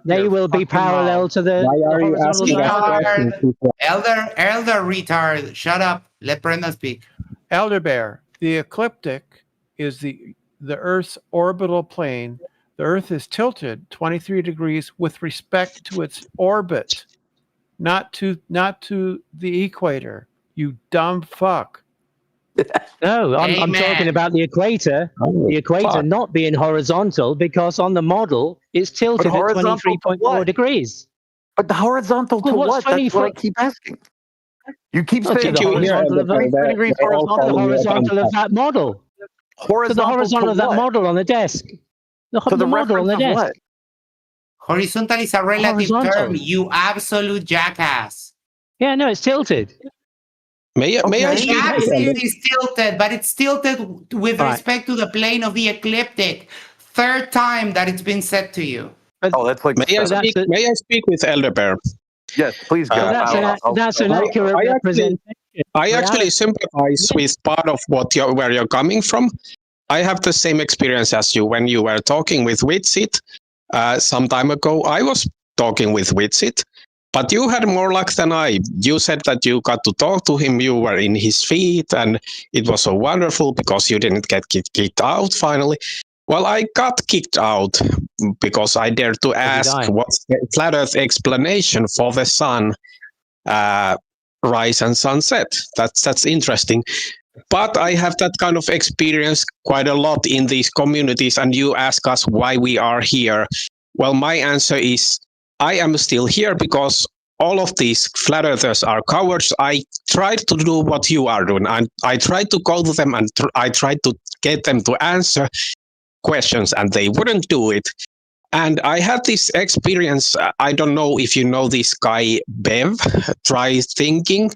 They will be parallel to the. Why are you asking that question? Elder retard. Shut up. Let Brenda speak. Elder Bear. The ecliptic is the Earth's orbital plane. The Earth is tilted 23 degrees with respect to its orbit, not to the equator. You dumb fuck. No, I'm talking about the equator. The equator not being horizontal because on the model it's tilted at 23.4 degrees. But the horizontal to what? That's what I keep asking. You keep saying the horizontal of that model. To the horizontal of that model on the desk. The model on the desk. What? Horizontal is a relative term, you absolute jackass. Yeah, no, it's tilted. May I speak? The axis is tilted, but it's tilted with respect to the plane of the ecliptic. Third time that it's been said to you. That's like. May I speak with Elder Bear? Yes, please go. That's an accurate representation. I actually sympathize with part of where you're coming from. I have the same experience as you when you were talking with Witsit some time ago. I was talking with Witsit, But you had more luck than I. You said that you got to talk to him, you were in his feet, and it was so wonderful because you didn't get kicked out finally. Well, I got kicked out because I dared to ask what's the flat Earth explanation for the sun rise and sunset. That's interesting. But I have that kind of experience quite a lot in these communities, and you ask us why we are here. Well, my answer is I am still here because all of these flat earthers are cowards. I tried to do what you are doing. I tried to go to them and I tried to get them to answer questions, and they wouldn't do it. And I had this experience. I don't know if you know this guy, Bev, Try Thinking.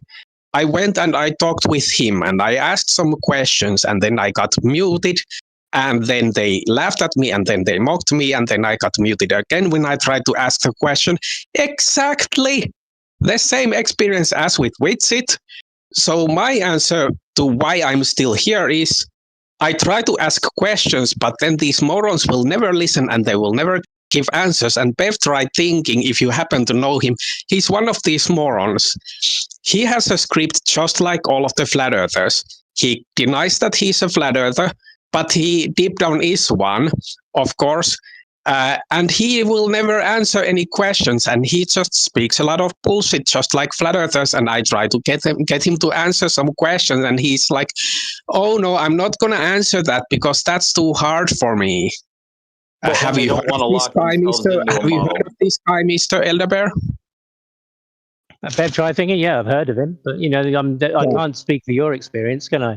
I went and I talked with him and I asked some questions, and then I got muted, and then they laughed at me, and then they mocked me, and then I got muted again when I tried to ask the question. Exactly the same experience as with Witsit. So my answer to why I'm still here is I try to ask questions, but then these morons will never listen and they will never give answers. And Bev Tried Thinking, if you happen to know him, he's one of these morons. He has a script just like all of the flat earthers. He denies that he's a flat earther, but he deep down is one, of course. And he will never answer any questions, and he just speaks a lot of bullshit, just like flat earthers. And I try to get him to answer some questions, and he's like, "Oh no, I'm not going to answer that because that's too hard for me." Well, Have you heard of this guy, Mr. Elderbear? Bev Try Thinking, yeah, I've heard of him, but I can't speak for your experience, can I?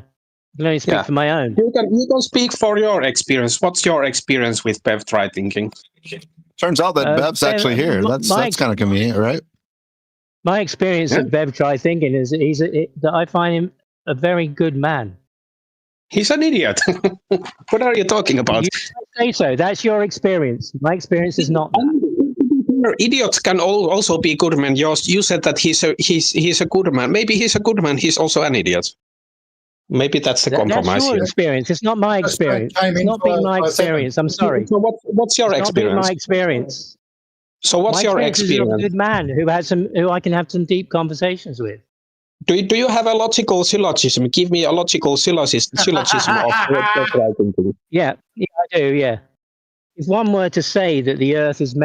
I can only speak for my own. You can speak for your experience. What's your experience with Bev Try Thinking? Turns out that Bev's actually here. That's kind of convenient, right? My experience of Bev Try Thinking is that I find him a very good man. He's an idiot. What are you talking about? You say so. That's your experience. My experience is not that. Idiots can also be good men. You said that he's a good man. Maybe he's a good man. He's also an idiot. Maybe that's the compromise. That's your experience. It's not my experience. It's not been my experience. I'm sorry. So what's your experience? It's not been my experience. So what's your experience? Is a good man who I can have some deep conversations with. Do you have a logical syllogism? Give me a logical syllogism of what thinking. Yeah, I do. Yeah. If one were to say that the Earth is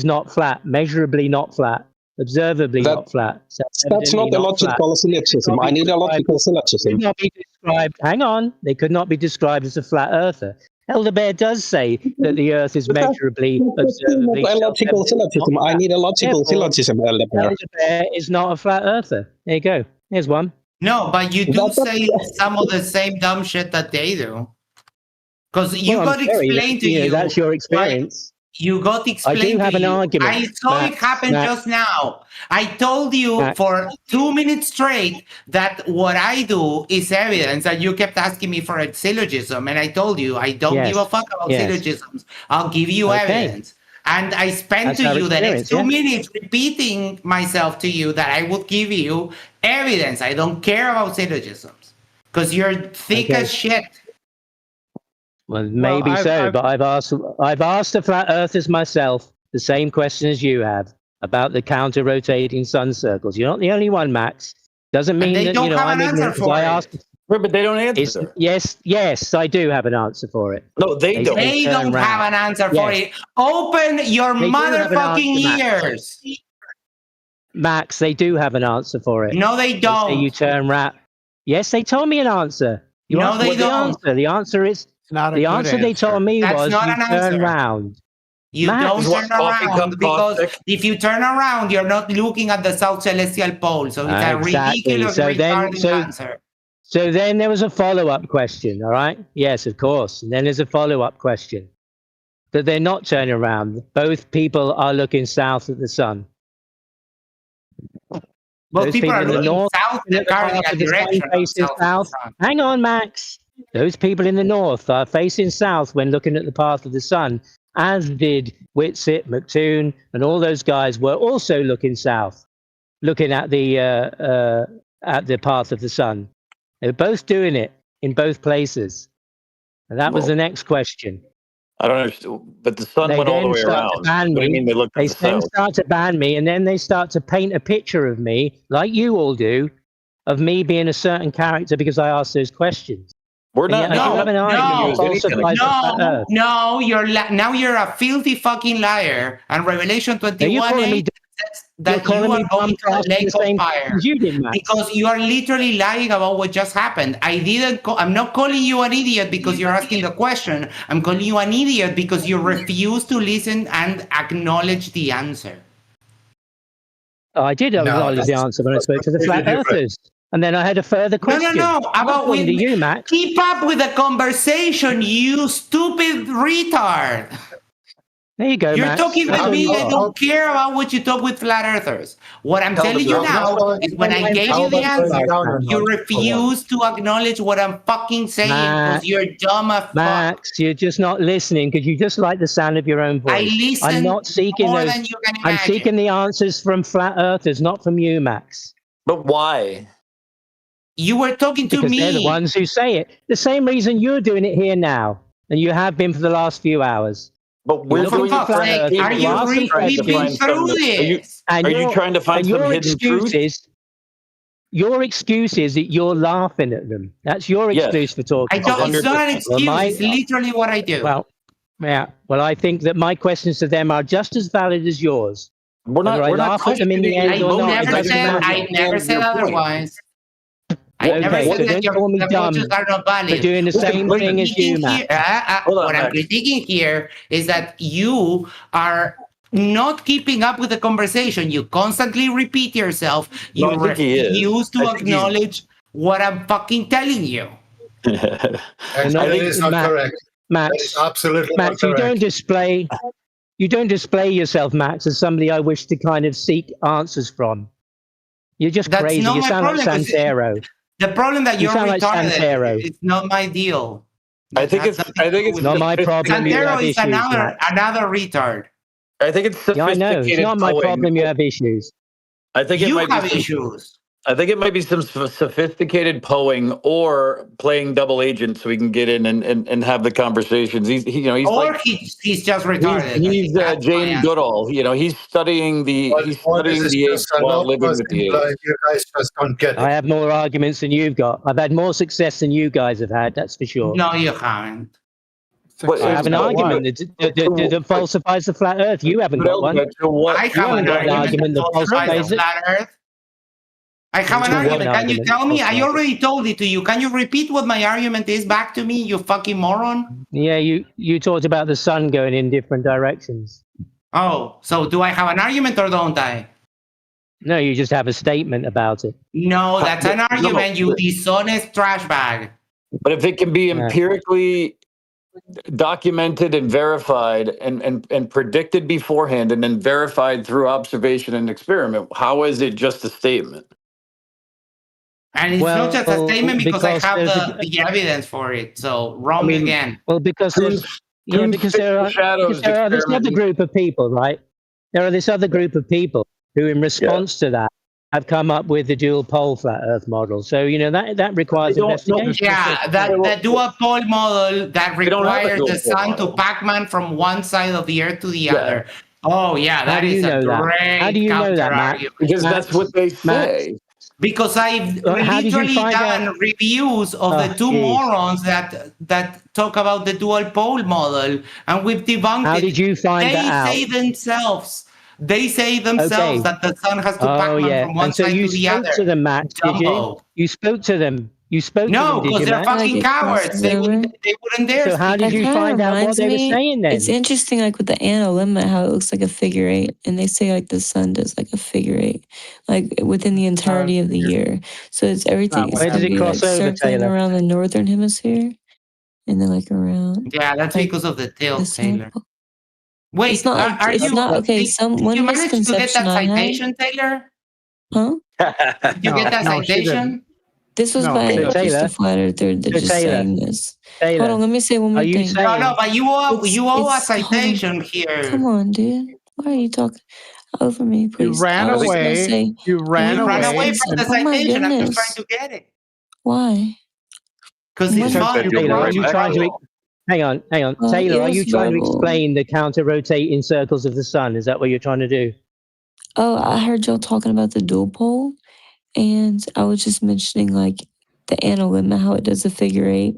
not flat, measurably not flat, observably not flat. So that's not a logical syllogism. I need a logical syllogism. Could not be described. Hang on, they could not be described as a flat earther. Elder Bear does say that the Earth is measurably, observably. A logical syllogism. I need a logical syllogism, Elder Bear. Elder Bear is not a flat earther. There you go. Here's one. No, but you do say some of the same dumb shit that they do. Because you got to explain to you. That's your experience. You got to explain. I do have an argument. I saw it happen just now. I told you for 2 minutes straight that what I do is evidence, and you kept asking me for a syllogism, and I told you I don't give a fuck about syllogisms. I'll give you evidence. And I spent to you the next 2 minutes repeating myself to you that I would give you evidence. I don't care about syllogisms because you're thick as shit. Well, maybe but I've asked the flat earthers myself the same question as you have about the counter-rotating sun circles. You're not the only one, Max. Doesn't mean that I'm ignorant. I asked. But they don't answer. Yes, I do have an answer for it. No, they don't. They don't have an answer for it. Open your motherfucking ears. Max, they do have an answer for it. No, they don't. They say you turn round. Yes, they told me an answer. No, they don't. The answer is. The answer they told me was you turn around. You don't turn around because if you turn around, you're not looking at the South Celestial Pole. So it's a ridiculous answer. So then there was a follow-up question, all right? Yes, of course. And then there's a follow-up question. That they're not turning around. Both people are looking south at the sun. Both people are looking south, they're carrying a direction south. Hang on, Max. Those people in the north are facing south when looking at the path of the sun, as did Witsit, McToon, and all those guys were also looking south, looking at the path of the sun. They were both doing it in both places. And that was the next question. I don't understand. But the sun They went all the then way start around. to ban What do you me. mean they looked They at the then south? start to ban me, and then they start to paint a picture of me, like you all do, of me being a certain character because I ask those questions. We're And not. yet I do have an argument that falsifies the flat Earth. No, now you're a filthy fucking liar. And Revelation 21:8 says that you are going to the lake of fire because you are literally lying about what just happened. I'm not calling you an idiot because you're asking the question. I'm calling you an idiot because you refuse to listen and acknowledge the answer. Oh, I did acknowledge the answer when I spoke to the flat earthers. And then I had a further question. No. How about to you, Max? Keep up with the conversation, you stupid retard. There you go, You're Max. talking with me. I don't care about what you talk with flat earthers. What I'm telling you now is when I gave you the answer, you refuse to acknowledge what I'm fucking saying because you're dumb as fuck. Max, you're just not listening because you just like the sound of your own voice. I listen I'm not seeking more those. than you can I'm imagine. seeking the answers from flat earthers, not from you, Max. But why? You were talking to because me. They're the ones who say it. The same reason you're doing it here now, and you have been for the last few hours. But we're doing it. Are you we've been through this? Are you trying to find some hidden truth? Your excuse is that you're laughing at them. That's your excuse for talking. It's not an excuse. It's literally what I do. Well, yeah. Well, I think that my questions to them are just as valid as yours. We're not. Whether I laugh at them in the end or not. I never said otherwise. I never said that your approaches are not valid. They're doing the same thing as you, Matt. What I'm critiquing here is that you are not keeping up with the conversation. You constantly repeat yourself. You refuse to acknowledge what I'm fucking telling you. That is not correct. Max, that is absolutely Max, not correct. you don't display yourself, Max, as somebody I wish to kind of seek answers from. You're just crazy. You sound like Santero. The problem that you're retarded. It's not my deal. I think it's not my problem. Santero is another retard. I think it's sophisticated. Yeah, I know. It's not my problem. You have issues. I think it might have issues. I think it might be some sophisticated poing or playing double agent so we can get in and have the conversations. He's just retarded. He's Jane Goodall. He's studying the age while living with the age. You guys just don't get it. I have more arguments than you've got. I've had more success than you guys have had. That's for sure. No, you haven't. I have an argument that falsifies the flat Earth. You haven't got one. I have an argument that falsifies the flat Earth. I have an argument. Can you tell me? I already told it to you. Can you repeat what my argument is back to me, you fucking moron? Yeah, you talked about the sun going in different directions. Oh, so do I have an argument or don't I? No, you just have a statement about it. No, that's an argument, you dishonest trash bag. But if it can be empirically documented and verified and predicted beforehand and then verified through observation and experiment, how is it just a statement? And it's not just a statement because I have the evidence for it. So wrong again. Well, because there are this other group of people, right? There are this other group of people who, in response to that, have come up with the dual pole flat Earth model. So that requires investigation. Yeah, the dual pole model that requires the sun to Pac-Man from one side of the Earth to the other. Oh yeah, that is a great. How do you know that, Matt? Because that's what they say. Because I've literally done reviews of the two morons that talk about the dual pole model, and we've debunked it. How did you find that out? They say themselves that the sun has to Pac-Man from one side to the other. You spoke to them, Matt, did you? You spoke to them. No, because they're fucking cowards. They wouldn't dare. So how did you find out what they were saying then? It's interesting, like with the anno limit, how it looks like a figure eight, and they say like the sun does like a figure eight, like within the entirety of the year. So it's everything. Where does it cross over, circling around the northern hemisphere, and then like around. Yeah, that's because of the tilt, Taylor. Wait, it's not. It's not okay. One misconception I had. Taylor? Huh? Did you get that citation? This was by just a flat earther that just saying this. Hold on, let me say one more thing. No, but you owe a citation here. Come on, dude. Why are you talking over me, please? You ran away. You ran away from the citation. I'm just trying to get it. Why? Because it's fun. Hang on. Taylor, are you trying to explain the counter-rotating circles of the sun? Is that what you're trying to do? Oh, I heard y'all talking about the dual pole, and I was just mentioning like the analemma, how it does a figure eight,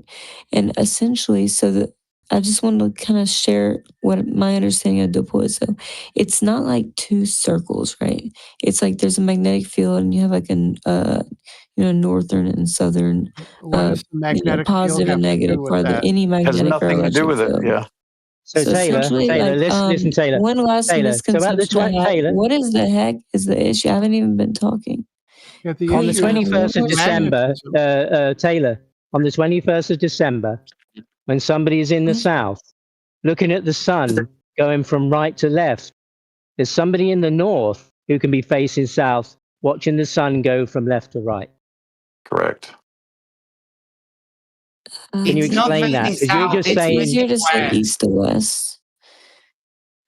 and essentially, so that I just wanted to kind of share what my understanding of dual pole is. So, it's not like two circles, right? It's like there's a magnetic field, and you have like an northern and southern, What does the magnetic positive field and have to negative do with part of that? any Has magnetic or nothing to do electric with it. field. Yeah. So Taylor, essentially, listen, Taylor. one last Taylor, so at the misconception I had. Taylor, What is the heck is the issue? I haven't even been talking. Yeah, the on the Please, I have one 21st of more December, Taylor, on the 21st of December, when somebody is in the south, looking at the sun going from right to left, there's somebody in the north who can be facing south, watching the sun go from left to right. Correct. Can you It's not explain that? facing Because you're south, just It's saying easier to say west. east to west.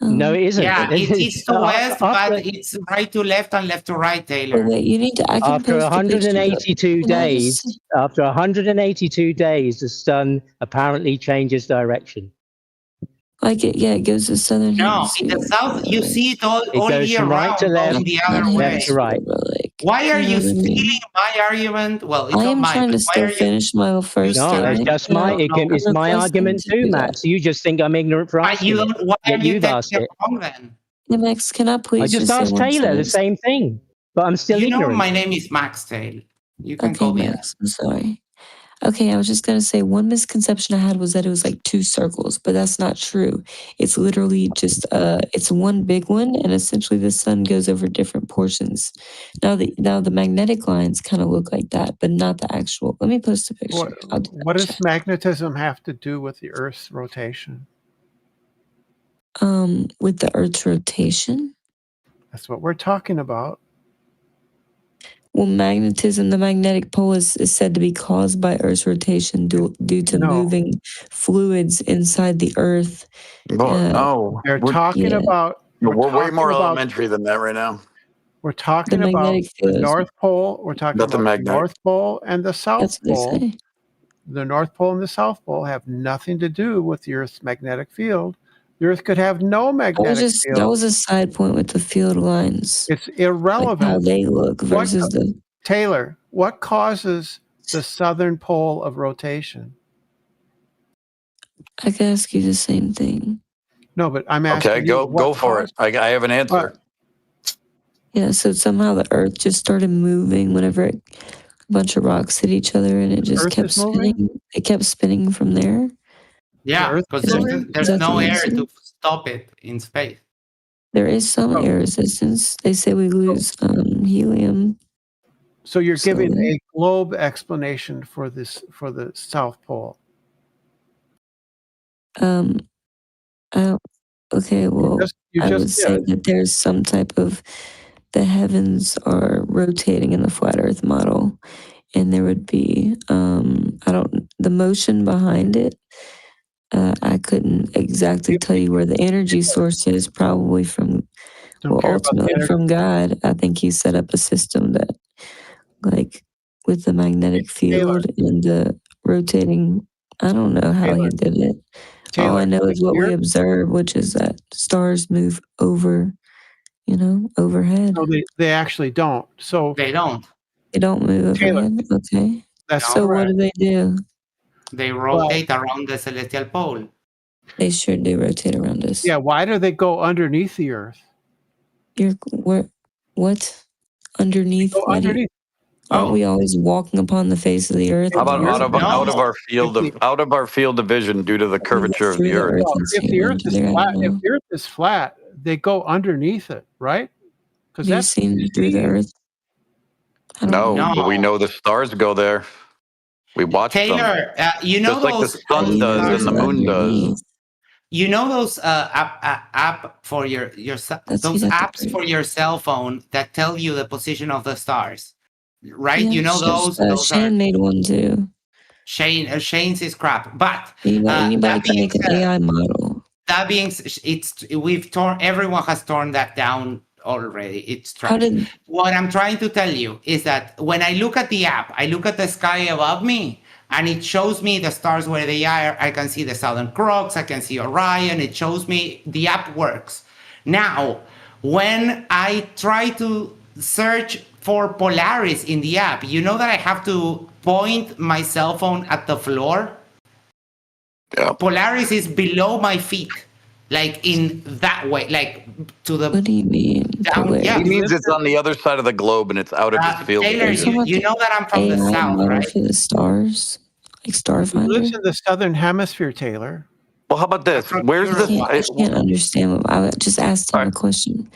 no, it isn't. Yeah, it's east to west, After- but it's right to left and left to right, But Taylor. wait, you need to. I can After post a picture. 182 Can I days, just- after 182 days, the sun apparently changes direction. Like it goes to southern No, in hemisphere. the south, you see it all It goes year from right round to left, going the other left way. to right. Why are You know you what I mean? stealing my argument? Well, it's I not am mine, trying but to why still are you? finish my first No, statement. it's just and I'm it's my requesting argument to too, do Max. You just think I'm ignorant for asking You it. don't, why are Yet you you've getting asked it it. wrong then? Yeah, Max, can I I please just say asked one Taylor the sentence? same thing, but I'm still You know, ignorant. my name is Max Tail. You can Okay, call me Max, I'm sorry. Okay, I was just gonna say one misconception I had was that it was like two circles, but that's not true. It's literally just it's one big one, and essentially the sun goes over different portions. Now the magnetic lines kind of look like that, but not the actual. Let me post a picture. What does magnetism have to do with the Earth's rotation? With the Earth's rotation. That's what we're talking about. Well, magnetism, the magnetic pole is said to be caused by Earth's rotation due to moving fluids inside the Earth. No, They're talking about. We're way more about, elementary than that right now. We're talking about the North Pole. We're talking about the North Pole and the South Pole. The North Pole and the South Pole have nothing to do with the Earth's magnetic field. The Earth could have no magnetic field. That was a side point with the field lines. It's irrelevant. Like how they look versus Taylor, what causes the southern pole of rotation? I could ask you the same thing. No, but I'm asking Okay, go for it. I have an answer. Yeah, so somehow the Earth just started moving whenever a bunch of rocks hit each other, and it just kept spinning. It kept spinning from there. Yeah, because there's no air to stop it in space. There is some air resistance. They say we lose helium. So you're giving a globe explanation for this for the South Pole. Okay, well, I would say that there's some type of the heavens are rotating in the flat Earth model, and there would be the motion behind it. I couldn't exactly tell you where the energy source is. Probably ultimately from God. I think He set up a system that, like, with the magnetic field and the rotating. I don't know how He did it. All I know is what we observe, which is that stars move over, overhead. No, they actually don't. So they don't. They don't move overhead. Okay. So what do they do? They rotate around the celestial pole. They sure do rotate around us. Yeah. Why do they go underneath the Earth? What? Underneath? Aren't we always walking upon the face of the Earth? How about out of our field of vision due to the curvature of the Earth? If the Earth is flat, they go underneath it, right? Because that's seen through the Earth. No, but we know the stars go there. We watch them. Taylor, you know just like the sun does and the moon does. You know those app for your those apps for your cell phone that tell you the position of the stars, right? Yeah, you know those. Shane made one too. Shane's is crap, but anybody can make an AI model. That being, everyone has torn that down already. It's trash. What I'm trying to tell you is that when I look at the app, I look at the sky above me. and it shows me the stars where they are. I can see the Southern Cross, I can see Orion. It shows me the app works. Now, when I try to search for Polaris in the app, you know that I have to point my cell phone at the floor? Yeah. Polaris is below my feet, like in that way, like to the. What do you mean? Down, yeah. He means it's on the other side of the globe and it's out of his field of Taylor, vision. you know that I'm from the AI south, model right? for the stars, like He lives Starfinder. in the southern hemisphere, Taylor. Well, how about this? Where's I can't understand what I just asked him a question.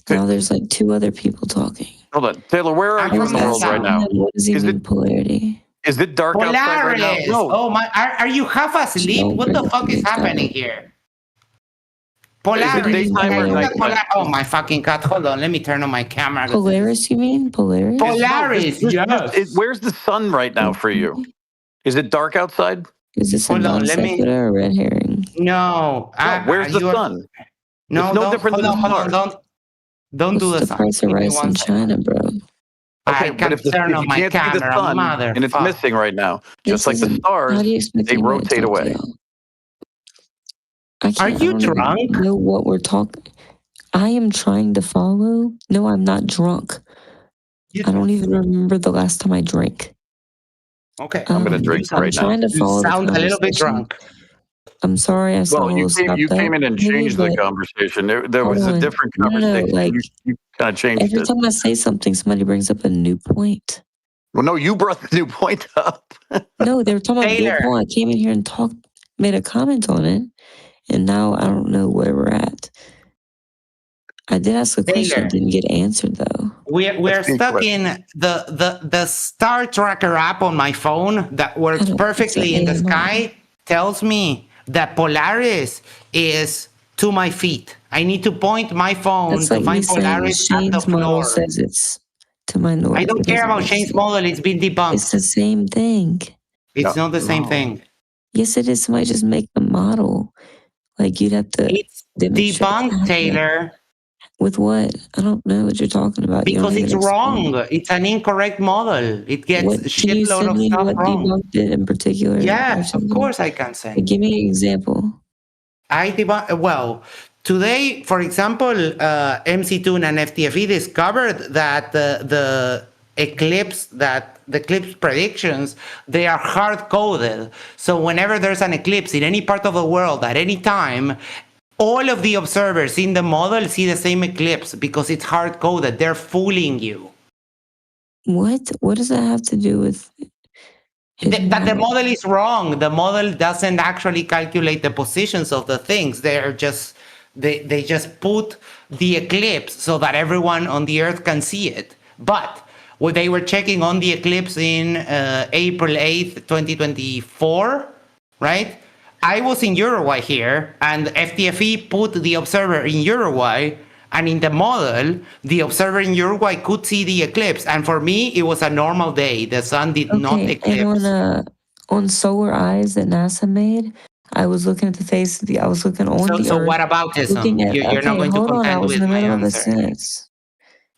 Now there's like two other people talking. Hold on, Taylor. Where are you in the world right now? What does he mean polarity? Is it dark outside right now? Polaris. Oh my! Are you half asleep? What the fuck is happening here? Polaris. Oh my fucking god! Hold on, let me turn on my camera. Polaris, you mean Polaris? Polaris. Yes. Where's the sun right now for you? Is it dark outside? Is this a non sequitur or red herring? No. Where's the sun? No, it's no different than the stars. Don't do the price of rice in China, bro. Okay, but if you can't see the sun and it's missing right now, just like the stars, they rotate away. Are you drunk? Know what we're talking? I am trying to follow. No, I'm not drunk. I don't even remember the last time I drank. Okay, I'm gonna drink right now. I'm trying to follow. You sound a little bit drunk. I'm sorry, I saw. Well, you came in and changed the conversation. There was a different conversation. No, like, you kind of changed every it. time I say something, somebody brings up a new point. Well, no, you brought the new point up. No, they were talking about Bitcoin. I came in here and made a comment on it, and now I don't know where we're at. I did ask a question, didn't get answered though. We're stuck in the Star Tracker app on my phone that works perfectly in the sky. Tells me that Polaris is to my feet. I need to point my phone to find Polaris at the floor. Says it's to my north. I don't care about Shane's model. It's been debunked. It's the same thing. It's not the same thing. Yes, it is. Somebody just make the model. Like you'd have to. It's debunked, Taylor. With what? I don't know what you're talking about. Because it's wrong. It's an incorrect model. It gets a shitload of stuff wrong. Debunked it in particular? Yes, of course I can say. Give me an example. Well, today, for example, McToon and FTFE discovered that the eclipse predictions, they are hard-coded. So whenever there's an eclipse in any part of the world at any time, all of the observers in the model see the same eclipse because it's hard-coded. They're fooling you. What? What does that have to do with... That the model is wrong. The model doesn't actually calculate the positions of the things. They're just... They just put the eclipse so that everyone on the Earth can see it. But when they were checking on the eclipse in April 8th, 2024, right? I was in Uruguay here, and FTFE put the observer in Uruguay, and in the model, the observer in Uruguay could see the eclipse. And for me, it was a normal day. The sun did not eclipse. And on Solar Eyes that NASA made, I was looking at the face of I was looking on the Earth. So what aboutism? You're not going to contend with my answer.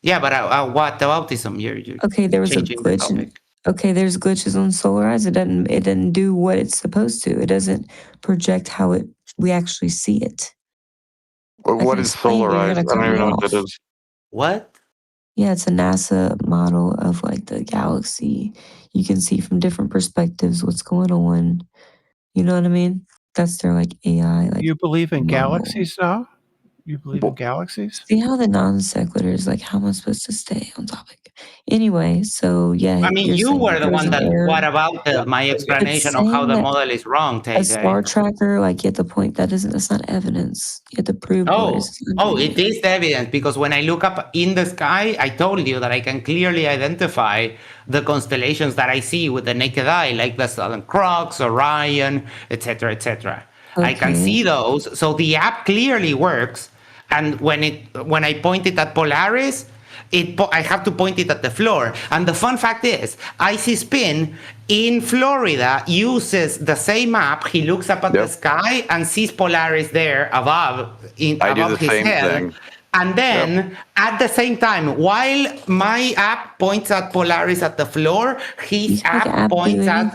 Yeah, but what aboutism? You're okay, there was a glitch. Okay, there's glitches on Solar Eyes. It doesn't do what it's supposed to. It doesn't project how we actually see it. What is Solar Eyes? I don't even know what that is. What? Yeah, it's a NASA model of like the galaxy. You can see from different perspectives what's going on. You know what I mean? That's their like AI. Like, you believe in galaxies now? You believe in galaxies? See how the non sequiturs, like how am I supposed to stay on topic? Anyway, so yeah. I mean, you were the one that, what about my explanation of how the model is wrong, Tay? A star tracker, like you have to point, that's not evidence. You have to prove. It is evidence because when I look up in the sky, I told you that I can clearly identify the constellations that I see with the naked eye, like the Southern Cross, Orion, etc., etc. I can see those. So the app clearly works. And when I point it at Polaris, I have to point it at the floor. And the fun fact is, Icy Spin in Florida uses the same app. He looks up at the sky and sees Polaris there above his head. And then at the same time, while my app points at Polaris at the floor, his app points at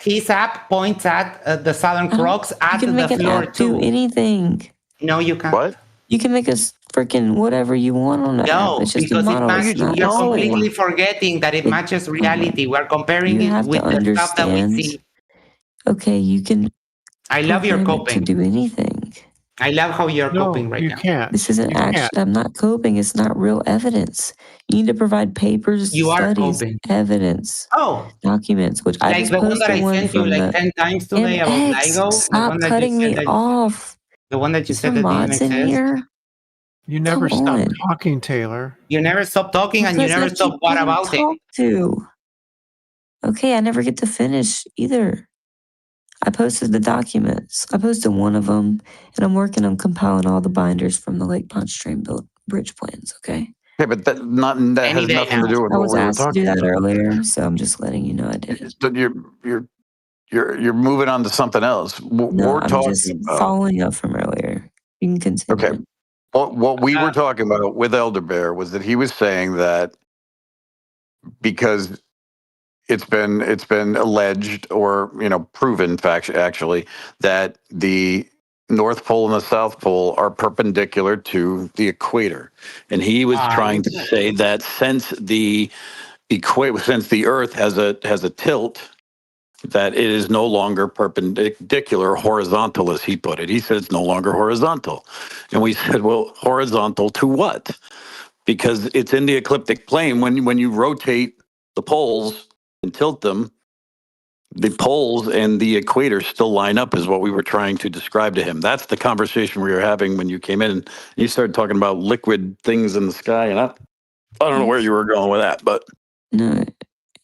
His app points at the Southern Cross at You can make the an floor app do too. anything. No, you can't. What? You can make a freaking whatever you want on the app. No, It's just a because it model. It's matches. not. You're It's completely forgetting that it matches reality. We're comparing You it have with to the stuff that we understand. see. Okay, you can. I love your program it to coping. do anything. I love how you're coping right you now. can't. This isn't You actually. can't. I'm not coping. It's not real evidence. You need to provide papers, You are studies, coping. evidence, documents, which I like just the one that posted I one sent you from like the 10 times today about MX. LIGO. The Stop one that you cutting me said that off. the one that you Is there said that didn't mods in exist. here? You never Come stop on. talking, Taylor. You never stop talking and you Because I never keep stop what getting about it. talked to. Okay, I never get to finish either. I posted the documents. I posted one of them, and I'm working on compiling all the binders from the Lake Pontchartrain bridge plans. Okay. Okay, but that has nothing to do with I what was we were asked to do talking that about. earlier, so I'm just letting you know I did. But you're moving on to something else. What No, we're I'm talking just about. following up from earlier. You can continue. Okay. What we were talking about with Elder Bear was that he was saying that because it's been alleged or proven actually that the North Pole and the South Pole are perpendicular to the equator, and he was trying to say that since the Earth has a tilt, that it is no longer perpendicular, horizontal, as he put it. He said it's no longer horizontal, and we said, well, horizontal to what? Because it's in the ecliptic plane. When you rotate the poles and tilt them, the poles and the equator still line up, is what we were trying to describe to him. That's the conversation we were having when you came in and you started talking about liquid things in the sky, and I don't know where you were going with that, but no,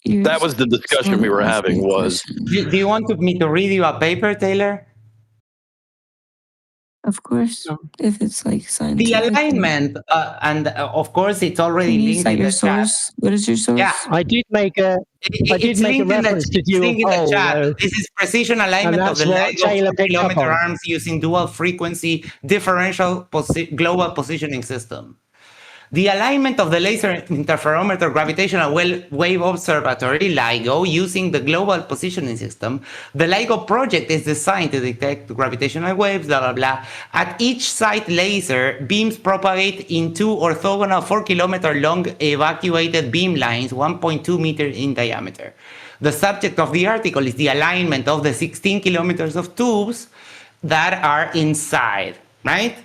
that was the discussion we were having. Was do you want me to read you a paper, Taylor? Of course, if it's like The scientific. alignment, and of course, it's already Can you linked cite in your the chat. source? What is your source? Yeah, I did make a it's linked in the chat. though. This is precision alignment of that's the what LIGO Taylor picked up 4-kilometer on. arms using dual frequency differential global positioning system. The alignment of the Laser Interferometer Gravitational Wave Observatory, LIGO, using the Global Positioning System. The LIGO project is designed to detect gravitational waves, blah, blah, blah. At each site laser, beams propagate in two orthogonal 4-kilometer long evacuated beam lines, 1.2 meters in diameter. The subject of the article is the alignment of the 16 kilometers of tubes that are inside, right?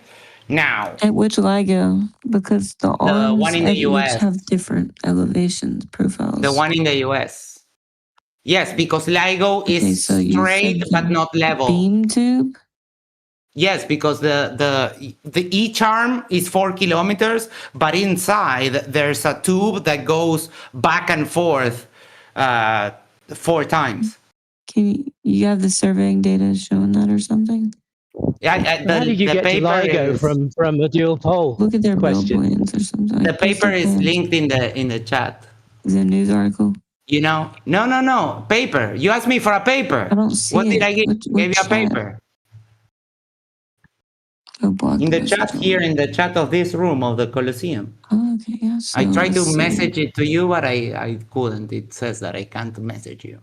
Now, At which LIGO? Because the arms one in the at each US. have different elevations profiles. The one in the US. Yes, because LIGO is straight but not level. Beam tube? Yes, because the each arm is 4 kilometers, but inside there's a tube that goes back and forth 4 times. Can you have the surveying data showing that or something? Yeah, How did you get to LIGO from a dual pole? Look at their build question? plans or something. The paper is linked in the chat. Is it a news article? You know, no, paper. You asked me for a paper. I don't see what it. did I give? What Gave you a paper. In the chat here, in the chat of this room of the Colosseum. Oh, okay, yeah, so I tried to let's see. message it to you, but I couldn't. It says that I can't message you.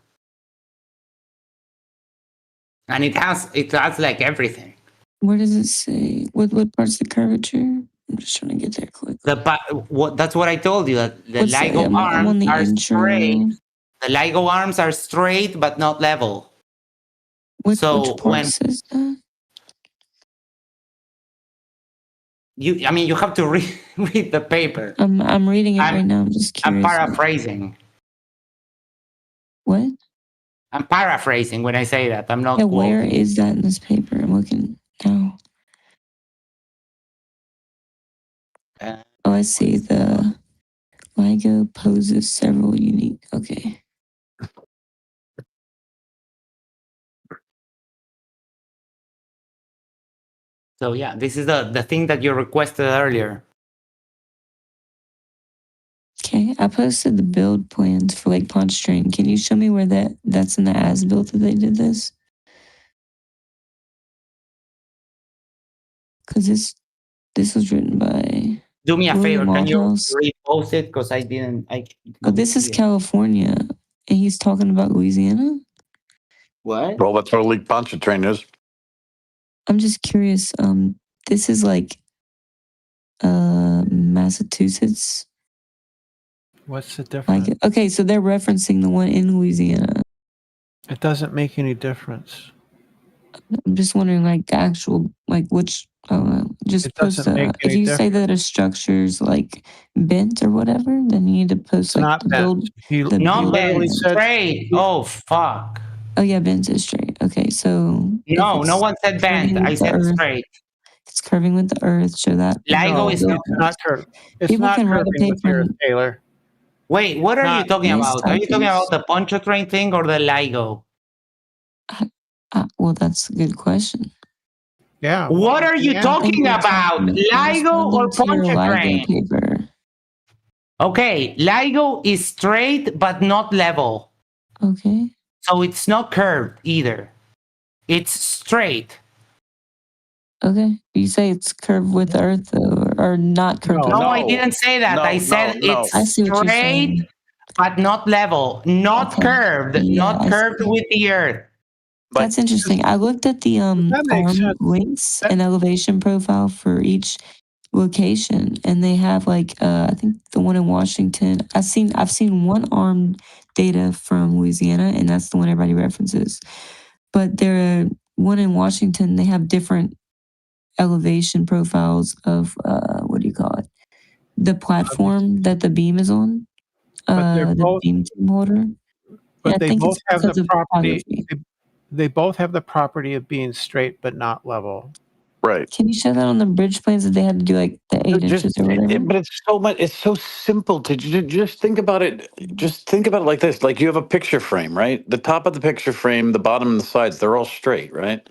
And it has like everything. Where does it say? What part's the curvature? I'm just trying to get there quick. That's what I told you. That the What's LIGO I'm on arms the are intro. straight. The LIGO arms are straight but not level. Which part says that? You have to read the paper. I'm reading it right now. I'm just curious. I'm paraphrasing. What? I'm paraphrasing when I say that. I'm not. Yeah, where is that in this paper? I'm looking now. Oh, I see. The LIGO poses several unique. Okay. So yeah, this is the thing that you requested earlier. Okay, I posted the build plans for Lake Pontchartrain. Can you show me where that's in the as-built that they did this? Because this was written by. Do me a favor, can you Malthouse. repost it? Because I didn't. Oh, this is California, and he's talking about Louisiana. What? Well, that's what a leak pontchartrain is. I'm just curious. This is like Massachusetts. What's the difference? Like, okay, so they're referencing the one in Louisiana. It doesn't make any difference. I'm just wondering, like, the actual, like, which, just It post doesn't make if any you say that a structure's like bent or whatever, then you need to post like not the bent. build. Not bent, said straight. Oh, fuck. Oh yeah, bent is straight. Okay, so No, no one said bent. I said straight. It's curving with the earth. Show that. LIGO is not curved. It's People not can write a curving with the paper. earth, Taylor. Wait, what are you talking Yes, about? Are you talking typos. about the pontchartrain thing or the LIGO? Well, that's a good question. Yeah. What are you talking about? LIGO or pontchartrain? Paper. Okay, LIGO is straight but not level. Okay. So it's not curved either. It's straight. Okay. You say it's curved with the earth or not curved? No, I didn't say that. I said it's I see what you're saying. straight but not level, not curved, not curved with the earth. That's interesting. I looked at the arm links and elevation profile for each location, and they have like I think the one in Washington. I've seen one arm data from Louisiana, and that's the one everybody references. But there one in Washington, they have different elevation profiles of what do you call it? The platform that the beam is on. The beam team holder. But they both have the property. They both have the property of being straight but not level. Right. Can you show that on the bridge plans that they had to do like the 8 inches or whatever? But it's so much. It's so simple to just think about it. Just think about it like this: like you have a picture frame, right? The top of the picture frame, the bottom and the sides—they're all straight, right?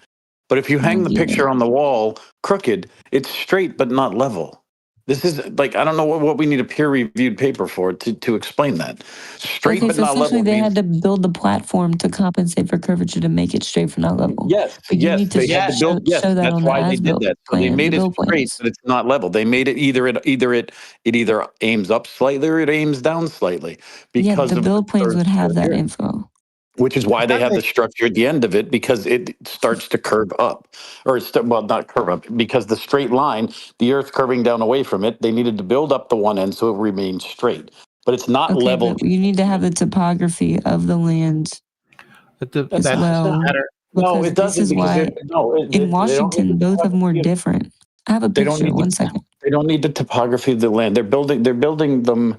But if you hang the picture on the wall crooked, it's straight but not level. This is like I don't know what we need a peer-reviewed paper for to explain that. Straight Okay, but so not essentially level. they means, had to build the platform to compensate for curvature to make it straight for not level. Yes, but you need to they had to build. Yes, show that that's on why the they did as-built that. So they plan, made the it build straight, plans. but it's not level. They made it it either aims up slightly or it aims down slightly because the of build plans would have that info. which is why they have the structure at the end of it because it starts to curve up or it's well not curve up because the straight line, the earth curving down away from it, they needed to build up the one end so it remains straight. But it's not level. But you need to have the topography of the land as well. No, it doesn't. This is why in Washington, both of them were different. I have a picture. 1 second. They don't need the topography of the land. They're building them.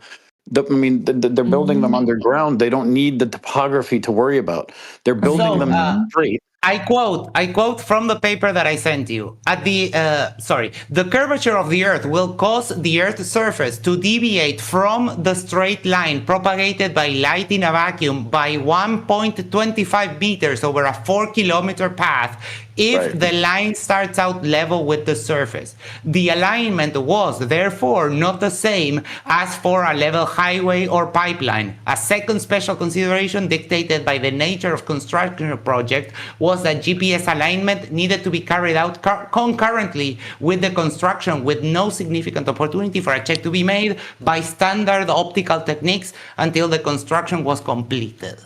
They're building them underground. They don't need the topography to worry about. They're building them straight. I quote from the paper that I sent you. The curvature of the Earth will cause the Earth's surface to deviate from the straight line propagated by light in a vacuum by 1.25 meters over a 4-kilometer path if the line starts out level with the surface. The alignment was therefore not the same as for a level highway or pipeline. A second special consideration dictated by the nature of construction project was that GPS alignment needed to be carried out concurrently with the construction with no significant opportunity for a check to be made by standard optical techniques until the construction was completed.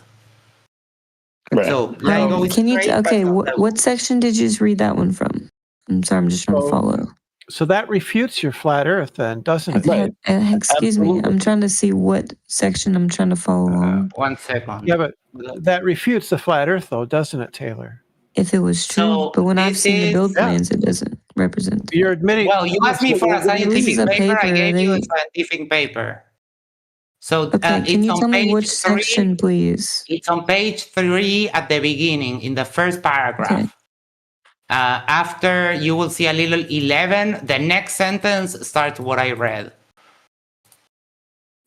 Right. So, can you? What section did you just read that one from? I'm sorry, I'm just trying to follow. So that refutes your flat Earth, then, doesn't it? Excuse me, I'm trying to see what section I'm trying to follow along. 1 second. Yeah, but that refutes the flat Earth, though, doesn't it, Taylor? If it was true, but when I've seen the build plans, it doesn't represent that. You're admitting. Well, you asked me for a scientific paper. I gave you a scientific paper. So can you tell me which section, please? It's on page 3 at the beginning in the first paragraph. After you will see a little 11, the next sentence starts what I read.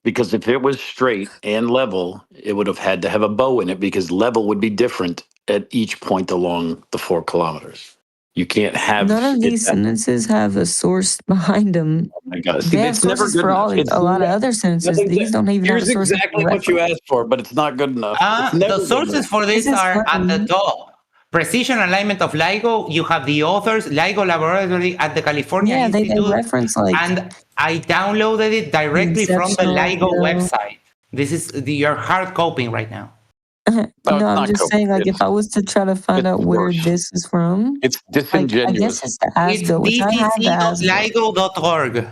Because if it was straight and level, it would have had to have a bow in it because level would be different at each point along the 4 kilometers. You can't have none of these sentences have a source behind them. Oh my God. They have sources for a lot of other sentences. These don't even have a source. Here's exactly what you asked for, but it's not good enough. The sources for this are at the top. Precision alignment of LIGO. You have the authors, LIGO Laboratory at the California Institute. They reference and I downloaded it directly from the LIGO website. This is you're hard copying right now. No, I'm just saying, like, if I was to try to find out where this is from, It's like, I disingenuous. guess it's the as-built, which I have the as-built. dcc.ligo.org.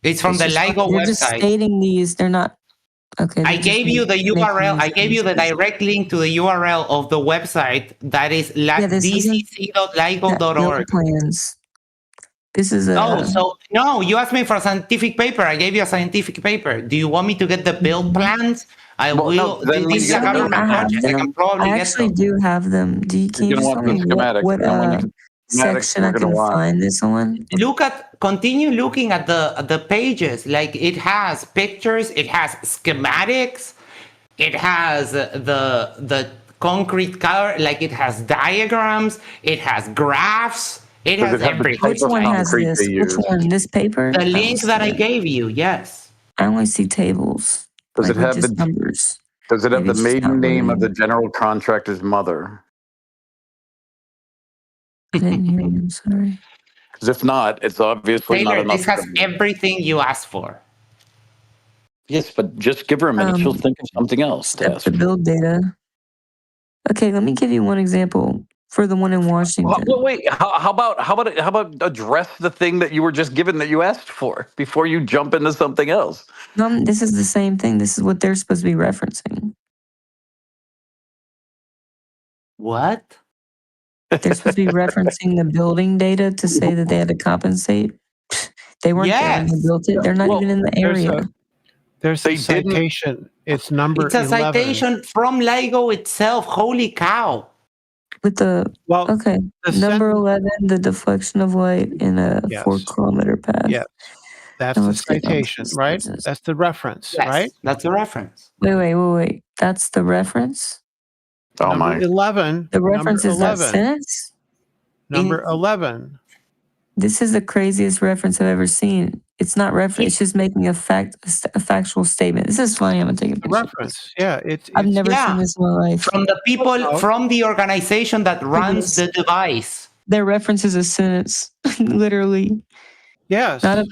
It's from the LIGO You're just website. stating these. They're not. Okay. I gave you the URL. I gave you the direct link to the URL of the website that is dcc.ligo.org. Plans. This is a. No, you asked me for a scientific paper. I gave you a scientific paper. Do you want me to get the build plans? I will. This is a government project. I can probably I get actually them. do have them. Can you just tell me what section I can find this on? Continue looking at the pages. Like, it has pictures, it has schematics, it has the concrete color, like it has diagrams, it has graphs, it has everything. Which one has this? Which one? This paper? The link that I gave you, yes. I only see tables. Does it have just numbers? Does it have Maybe the it's just maiden not name really- of the general contractor's mother? I didn't hear you. I'm sorry. Because if not, it's obviously not Taylor, enough. this has everything you asked for. Yes, but just give her a minute. She'll think of something else to ask. The build data. Okay, let me give you one example for the one in Washington. Well, wait. How about address the thing that you were just given that you asked for before you jump into something else? No, this is the same thing. This is what they're supposed to be referencing. What? They're supposed to be referencing the building data to say that they had to compensate. They weren't there when they built it. They're not even in the area. There's a citation. It's number 11. It's a citation from LIGO itself. Holy cow. With the, number 11, the deflection of light in a 4-kilometer path. Yeah, that's the citation, right? That's the reference, right? That's the reference. Wait. That's the reference? Oh number 11. The reference is that 11. sentence? Number 11. This is the craziest reference I've ever seen. It's not reference. It's just making a factual statement. This is funny. I'm gonna take a picture. Reference. Yeah, I've never seen this in my life. From the people from the organization that runs the device. Their reference is a sentence, literally. Yes. Not a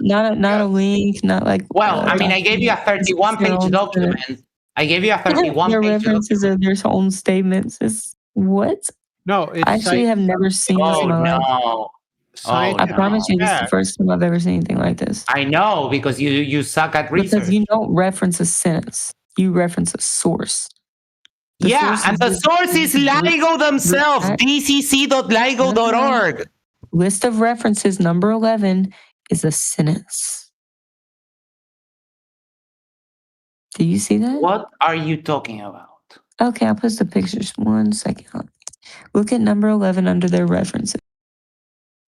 link. Not like. Well, I mean, I gave you a 31-page document. I gave you a 31-page Their references are their own statements. It's what? No, it's I actually have never seen this in my life. I promise you, this is the first time I've ever seen anything like this. I know, because you suck at research. Because you don't reference a sentence. You reference a source. And the source is LIGO themselves, dcc.ligo.org. List of references, number 11, is a sentence. Do you see that? What are you talking about? Okay, I'll post the pictures. 1 second. Look at number 11 under their references.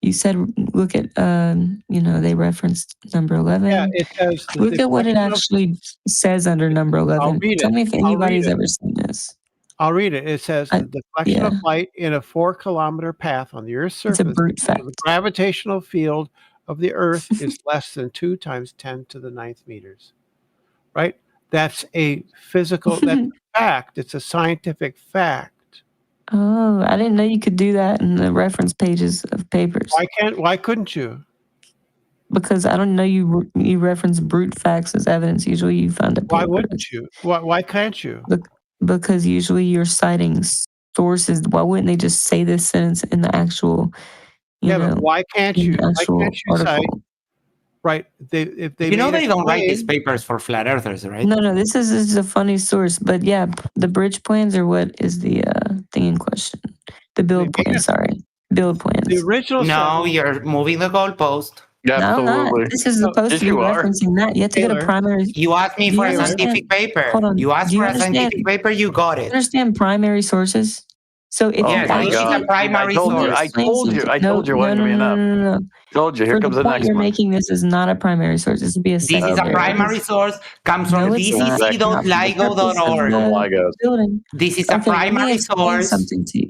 You said, look at, they referenced number 11. Yeah, it says. Look at what it actually says under number 11. I'll read Tell it. me if anybody's ever seen this. I'll read it. It says the deflection of light in a 4-kilometer path on the Earth's surface. It's a brute fact. The gravitational field of the Earth is less than 2 times 10 to the 9th meters. Right? That's a physical that's a fact. It's a scientific fact. Oh, I didn't know you could do that in the reference pages of papers. Why couldn't you? Because I don't know you reference brute facts as evidence. Usually you find a paper. Why wouldn't you? Why can't you? Because usually you're citing sources. Why wouldn't they just say this sentence in the actual, but why can't you? Why can't you cite? Right. If they they don't write these papers for flat earthers, right? No. This is a funny source, but yeah, the bridge plans are what is the thing in question. The build plan. Sorry, build plans. The original. No, you're moving the goalpost. No, I'm not. This is supposed to be referencing that. You have to get a primary. You asked me for a scientific paper. Hold on. You asked for a scientific paper. You got it. Understand primary sources? So if this is a primary source. I told you. No. Told you. Here comes the next you're one. making this is not a primary source. This would be a secondary. This is a primary source. Comes from dcc.ligo.org. This is a primary source. Something to you.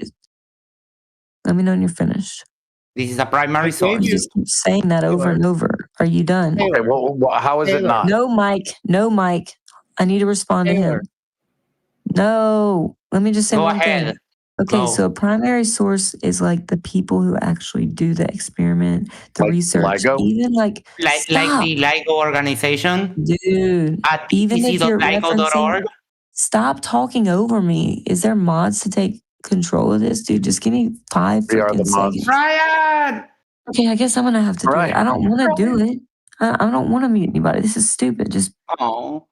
Let me know when you're finished. This is a primary source. You just keep saying that over and over. Are you done? Okay. Well, how is it not? No, Mike. I need to respond to him. No. Let me just say one thing. Okay, so a primary source is like the people who actually do the experiment, the research, LIGO? even like the LIGO organization, dude. at even if you're dcc.ligo.org. Stop talking over me. Is there mods to take control of this, dude? Just give me 5 We are the freaking mods. seconds. Ryan! Okay, I guess I'm gonna have to do it. I don't want to do it. I don't want to mute anybody. This is stupid. Just can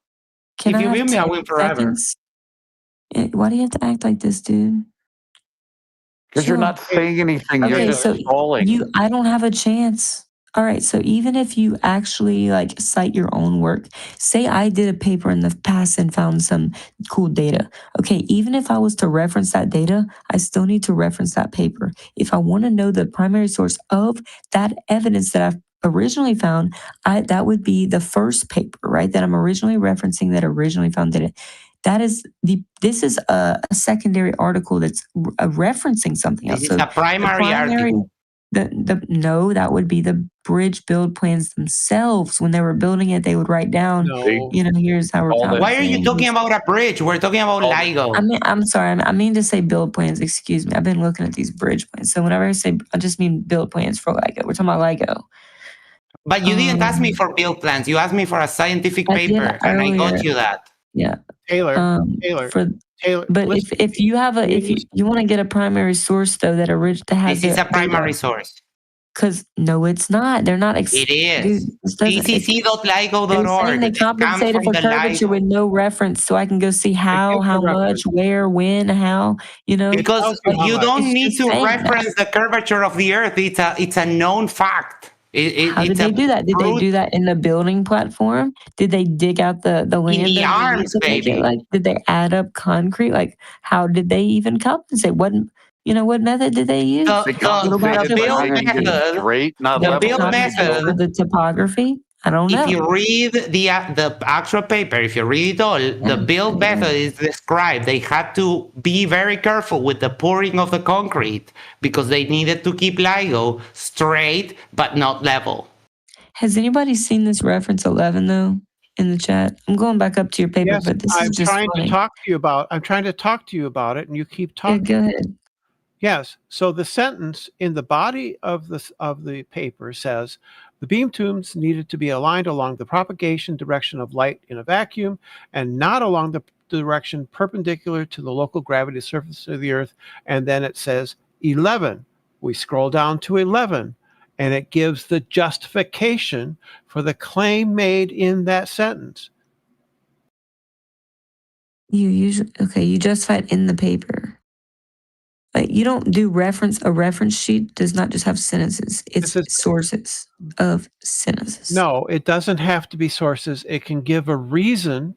If I you have mute me, I 10 win forever. seconds? Why do you have to act like this, dude? Because you're Chill. not saying anything. You're Okay, just so stalling. I don't have a chance. All right, so even if you actually like cite your own work, say I did a paper in the past and found some cool data. Okay, even if I was to reference that data, I still need to reference that paper. If I want to know the primary source of that evidence that I've originally found, that would be the first paper, right? That I'm originally referencing that originally found data. This is a secondary article that's referencing something else. This is a primary article. No, that would be the bridge build plans themselves. When they were building it, they would write down, here's how we're compensating. Why are you talking about a bridge? We're talking about LIGO. I'm sorry. I mean to say build plans. Excuse me. I've been looking at these bridge plans. So whenever I say, I just mean build plans for LIGO. We're talking about LIGO. But you didn't ask me for build plans. You asked me for a scientific paper, and I got you that. Yeah. Taylor. But if you have if you want to get a primary source though that has this is a primary source. Because no, it's not. They're not. It is. PCC.ligo.org. They're saying they compensated for curvature with no reference, so I can go see how much, where, when, how. Because you don't need to reference the curvature of the Earth. It's a known fact. How did they do that? Did they do that in the building platform? Did they dig out the land? In the arms, baby. Did they add up concrete? Like, how did they even compensate? What method did they use? The build method. For the topography? I don't know. If you read the actual paper, if you read it all, the build method is described. They had to be very careful with the pouring of the concrete because they needed to keep LIGO straight but not level. Has anybody seen this reference 11 though in the chat? I'm going back up to your paper, but this is just funny. I'm trying to talk to you about it, and you keep talking. Yeah, go ahead. Yes. So the sentence in the body of the paper says, the beam tubes needed to be aligned along the propagation direction of light in a vacuum and not along the direction perpendicular to the local gravity surface of the Earth. And then it says 11. We scroll down to 11, and it gives the justification for the claim made in that sentence. You justify it in the paper. Like you don't do reference. A reference sheet does not just have sentences. It's sources of sentences. No, it doesn't have to be sources. It can give a reason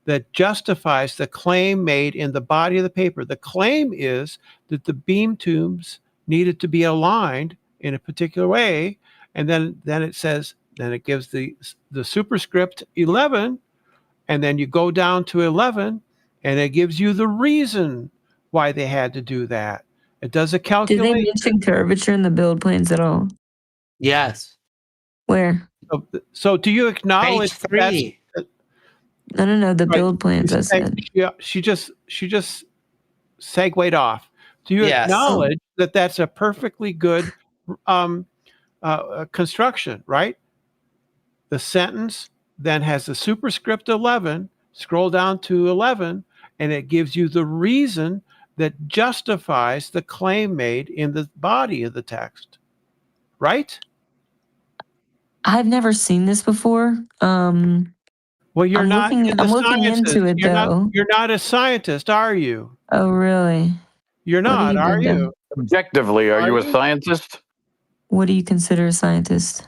that justifies the claim made in the body of the paper. The claim is that the beam tubes needed to be aligned in a particular way, and then it says, then it gives the superscript 11, and then you go down to 11, and it gives you the reason why they had to do that. It does a calculation. Did they mention curvature in the build plans at all? Yes. Where? So do you acknowledge Page 3? No, the build plans I said. Yeah, she just segued off. Do you acknowledge that that's a perfectly good construction, right? The sentence then has the superscript 11, scroll down to 11, and it gives you the reason that justifies the claim made in the body of the text, right? I've never seen this before. Well, you're not. I'm looking into it though. You're not a scientist, are you? Oh, really? You're not, are you? Objectively, are you a scientist? What do you consider a scientist?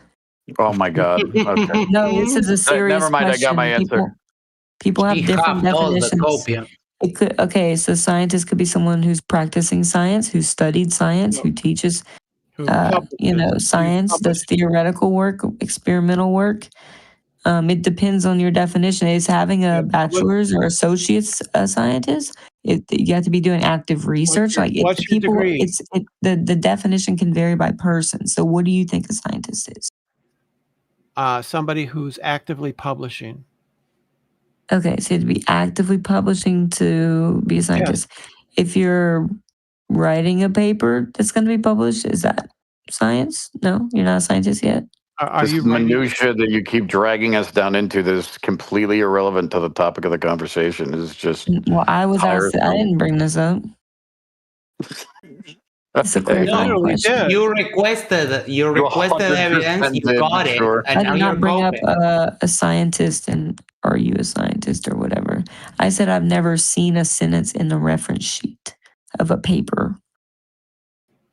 Oh my God. Okay. No, this is a serious Never mind, question. I got my answer. People have different definitions. It could, so scientist could be someone who's practicing science, who studied science, who teaches, science, does theoretical work, experimental work. It depends on your definition. Is having a bachelor's or associate's a scientist? You have to be doing active research. What's your degree? The definition can vary by person. So what do you think a scientist is? Somebody who's actively publishing. Okay, so to be actively publishing to be a scientist. Yeah. If you're writing a paper that's going to be published, is that science? No, you're not a scientist yet? Are this you ready? minutia that you keep dragging us down into this completely irrelevant to the topic of the conversation is just Well, I was asked. I tiresome. didn't bring this up. It's a clarifying question. You requested evidence. You got it, sure. and I now did you're not bring up coping. a scientist and are you a scientist or whatever. I said I've never seen a sentence in the reference sheet of a paper.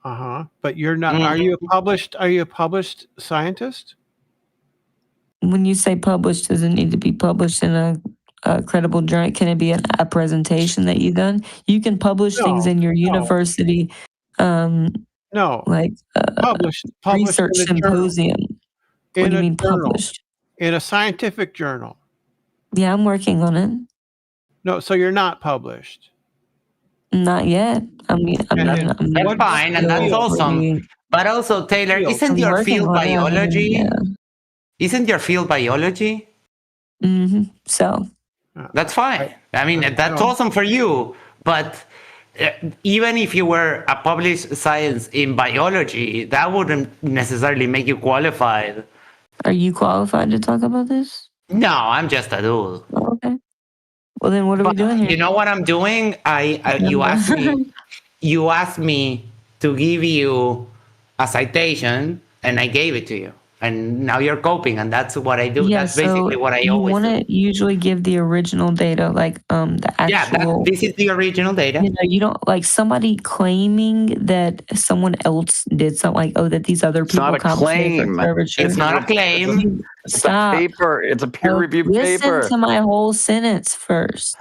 But you're not. Are you a published? Are you a published scientist? When you say published, does it need to be published in a credible journal? Can it be a presentation that you've done? You can publish things in your university. No, like published research in a symposium. What do you mean published? In a scientific journal. Yeah, I'm working on it. No, so you're not published. Not yet. I mean, That's fine, and that's awesome. But also, Taylor, isn't your field biology? Isn't your field biology? Mm-hmm. So that's fine. I mean, that's awesome for you. But even if you were a published science in biology, that wouldn't necessarily make you qualified. Are you qualified to talk about this? No, I'm just a dude. Oh, okay. Well, then what are we doing here? You know what I'm doing? You asked me to give you a citation, and I gave it to you. And now you're coping, and that's what I do. Yeah, that's basically what I you always want to usually give the original data, like the actual. Yeah, this is the original data. You know, you don't like somebody claiming that someone else did something like, oh, that these other people compensated for curvature. It's not a claim. Stop. It's a paper. It's a peer-reviewed paper. Listen to my whole sentence first.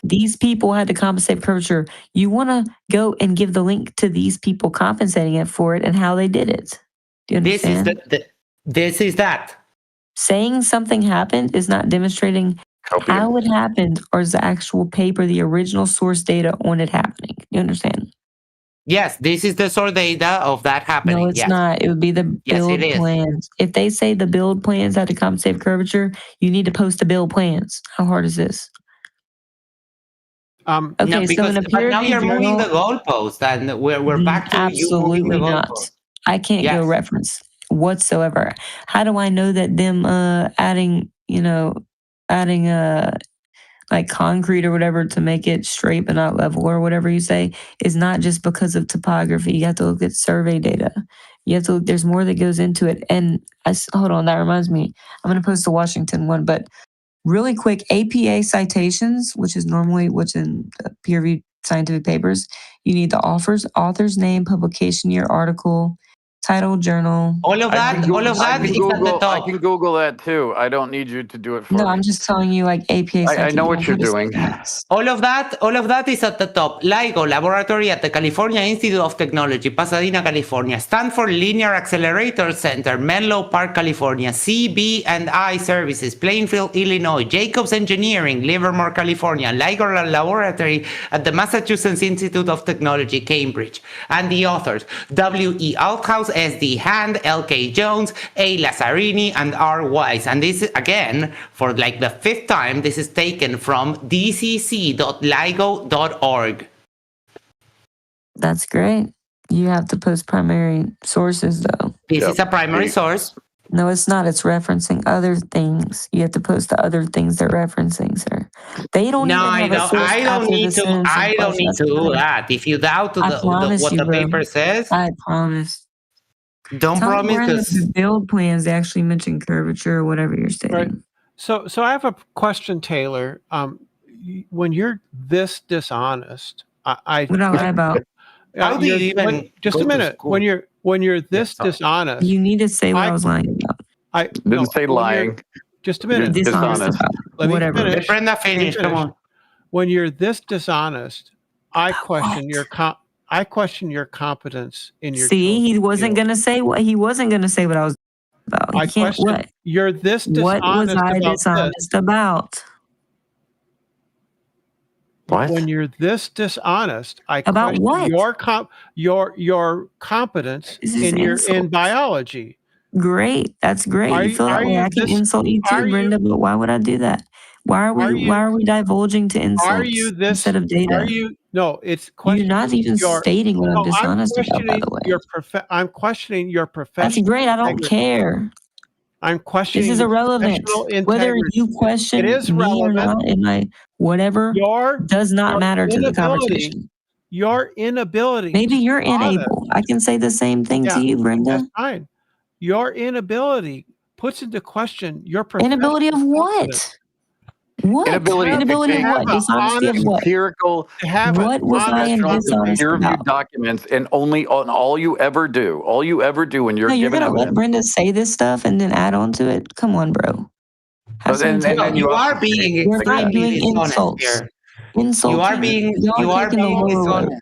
These people had to compensate for curvature. You want to go and give the link to these people compensating it for it and how they did it. Do you understand? This is that. Saying something happened is not demonstrating how it happened, or is the actual paper, the original source data on it happening. You understand? Yes, this is the source data of that happening. No, it's not. It would be the build plans. If they say the build plans had to compensate for curvature, you need to post the build plans. How hard is this? Okay, no, because, but now you're moving the goalpost, and we're back to absolutely you moving the not. goalpost. I can't get a reference whatsoever. How do I know that them adding like concrete or whatever to make it straight but not level or whatever you say is not just because of topography? You have to look at survey data. You have to look, there's more that goes into it. And hold on, that reminds me. I'm going to post the Washington one, but really quick, APA citations, which is normally what's in the peer-reviewed scientific papers, you need the author's name, publication year, article, title, journal. All of that is at the top. I can Google that too. I don't need you to do it for me. No, I'm just telling you, like APA citations. I know what you're doing. All of that is at the top. LIGO laboratory at the California Institute of Technology, Pasadena, California. Stanford Linear Accelerator Center, Menlo Park, California. CB&I Services, Plainfield, Illinois. Jacobs Engineering, Livermore, California. LIGO laboratory at the Massachusetts Institute of Technology, Cambridge. And the authors, W.E. Althouse, S.D. Hand, L.K. Jones, A. Lazzarini, and R. Wise. And this, again, for like the fifth time, this is taken from dcc.ligo.org. That's great. You have to post primary sources, though. This is a primary source. No, it's not. It's referencing other things. You have to post the other things they're referencing, sir. They don't. No, I don't need to do that. If you doubt what the paper says, I promise. Don't promise, because the build plans they actually mention curvature or whatever you're stating. Right. So I have a question, Taylor. When you're this dishonest, what do I lie about? How do you even just a minute. When you're this dishonest, you need to say what I was lying about. I didn't say lying. Just a minute. Dishonest. Whatever. Let Brenda finish. Come on. When you're this dishonest, I question your competence in your. See, he wasn't going to say what I was about. I question what you're this dishonest. What was I dishonest about? What? When you're this dishonest, I about question what? your competence in biology. Great, that's great. You feel that way? I can insult you too, Brenda. But why would I do that? Why are we divulging to insults instead of data? No, it's questioning. You're not even stating what I'm dishonest about, by the way. I'm questioning your That's professional great. I don't integrity. care. I'm questioning This is your irrelevant. professional Whether integrity. you question It is me or relevant. not in my whatever does not matter to the conversation. Your inability. Maybe you're unable. I can say the same thing to you, Brenda. That's fine. Your inability puts into question your professional Inability of what? confidence. What? Inability of what? Dishonesty of what? Empirical. What was I in dishonest peer-reviewed about? documents, and only on all you ever do when you're Hey, you're given gonna let evidence. Brenda say this stuff and then add on to it? Come on, bro. Have some integrity. You are being You're not extremely doing dishonest insults. here. Insulting. You are being lower road. dishonest.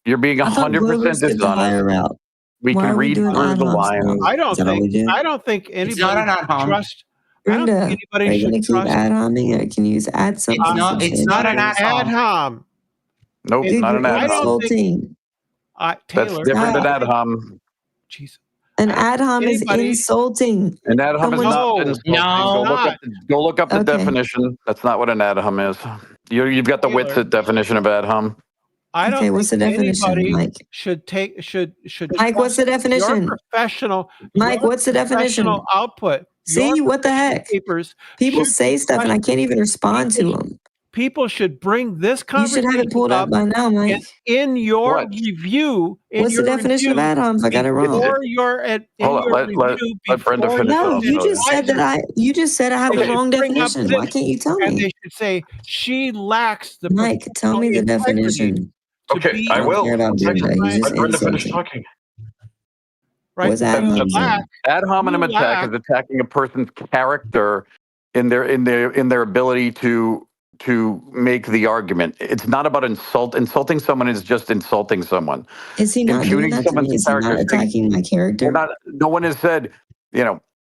You're being I thought 100% Glover's took the higher dishonest. route. We Why can are we read doing through ad the homs lines. now? I don't Is that all we do? think anybody not an ad should hom. trust. Brenda, I don't think are anybody you going should to keep trust. ad homing or can you use add something? It's not an ad ad hom. hom. Nope, Dude, not you're an ad hom. insulting. That's Taylor, different than ad hom. An ad hom is insulting. An ad hom is not insulting. No. Go look up the Okay. definition. That's not what an ad hom is. You've got the Witsit definition of ad hom. I don't Okay, what's the think definition, anybody Mike? should Mike, what's the trust your definition? professional. Mike, your what's the definition? professional output. See, Your what the heck? papers People should say stuff and I can't even respond to them. People should bring this You should conversation have it pulled up by now, Mike. in your review. What's the definition of ad homs? I got it wrong. Before your Hold on, let Brenda finish. No, you just said that I have the wrong definition. Why can't you tell And me? they should say she lacks the Mike, tell me the professional integrity definition. Okay, I don't will. care about Brenda. He's just Let Brenda finish insulting. talking. Right? What's ad homs? Ad hominem attack is attacking a person's character in their ability to make the argument. It's not about insult. Insulting someone is just insulting someone. Is he not doing that to me? Is he not attacking my character? No one has said,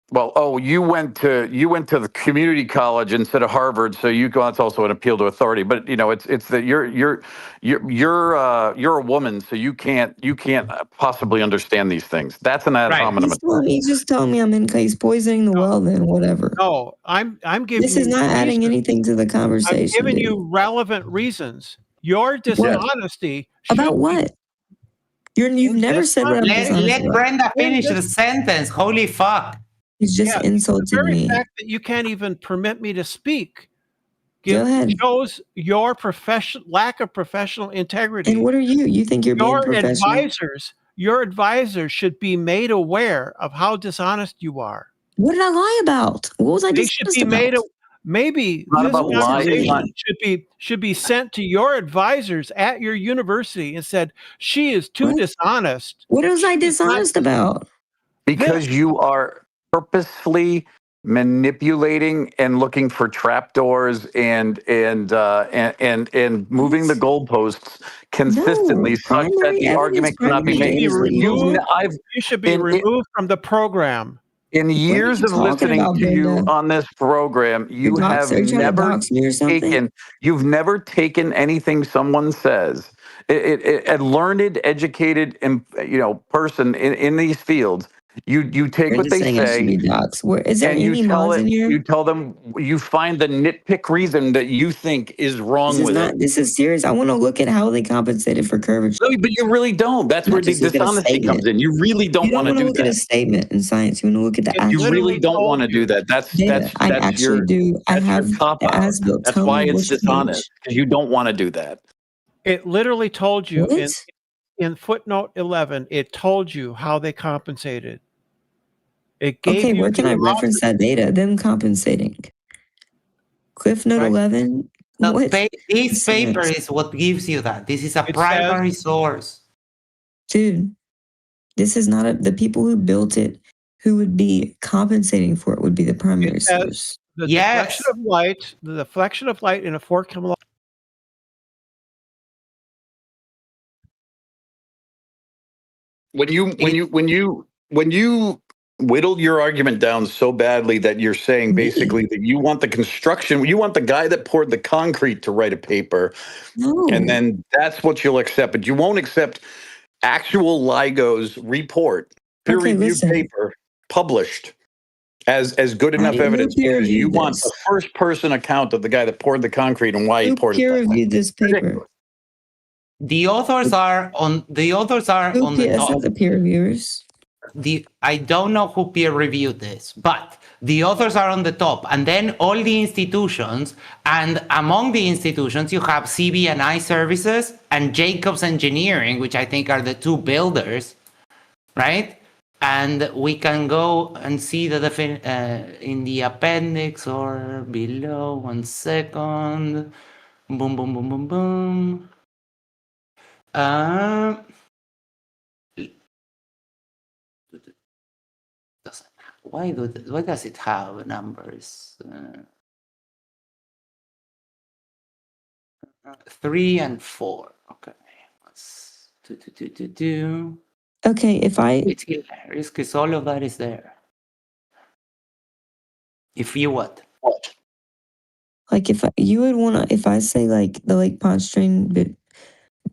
well, oh, you went to the community college instead of Harvard, so that's also an appeal to authority. But it's that you're a woman, so you can't possibly understand these things. That's an ad hominem. He's just telling me he's poisoning the well. Then whatever. No, I'm giving. This is not adding anything to the conversation. I'm giving dude. you relevant reasons. Your dishonesty about what? You've never said what I'm dishonest Let about. Brenda finish the sentence. Holy fuck. He's just insulting the very me. fact that you can't even permit me to speak Go ahead. shows your lack of professional integrity. And what are you? You think you're being professional? Your advisors should be made aware of how dishonest you are. What did I lie about? What was I dishonest about? Maybe not this about conversation should be sent to your advisors at your university and said, she is too dishonest. What was I dishonest about? Because you are purposefully manipulating and looking for trapdoors and moving the goalposts consistently such that the argument cannot be made. You should be removed from the program. In years of listening to you on this program, you've never taken anything someone says. A learned, educated, person in these fields. You take what they say. Is there any mods in here? You tell them. You find the nitpick reason that you think is wrong with it. This is serious. I want to look at how they compensated for curvature. No, but you really don't. That's where the dishonesty comes in. You really don't want to do that. You don't want to look at a statement in science. You want to look at the actual. You really don't want to do that. That's I actually do. I have the as-built. That's why it's dishonest, because you don't want to do that. It literally told you in footnote 11. It told you how they compensated. It gave where can I reference that data? Them compensating. Cliff note 11. This paper is what gives you that. This is a primary source. Dude, this is not the people who built it, who would be compensating for it would be the primary source. The deflection of light in a 4 kilometer. When you whittled your argument down so badly that you're saying basically that you want the guy that poured the concrete to write a paper, and then that's what you'll accept, but you won't accept actual LIGO's report, peer-reviewed paper, published, as good enough evidence Who peer because you reviewed want this? the first person account of the guy that poured the concrete and why he Who poured it peer that way. reviewed this paper? The authors are on the That's top. not the peer reviewers. I don't know who peer reviewed this, but the authors are on the top, and then all the institutions, and among the institutions you have CB&I Services and Jacobs Engineering, which I think are the two builders, right? And we can go and see the in the appendix or below. 1 second. Boom, boom, boom, boom, boom. Why does it have numbers? 3 and 4. Okay. Let's do. Okay, if I It's hilarious because all of that is there. If you what? like if you would want to, if I say like the Lake Pontchartrain, but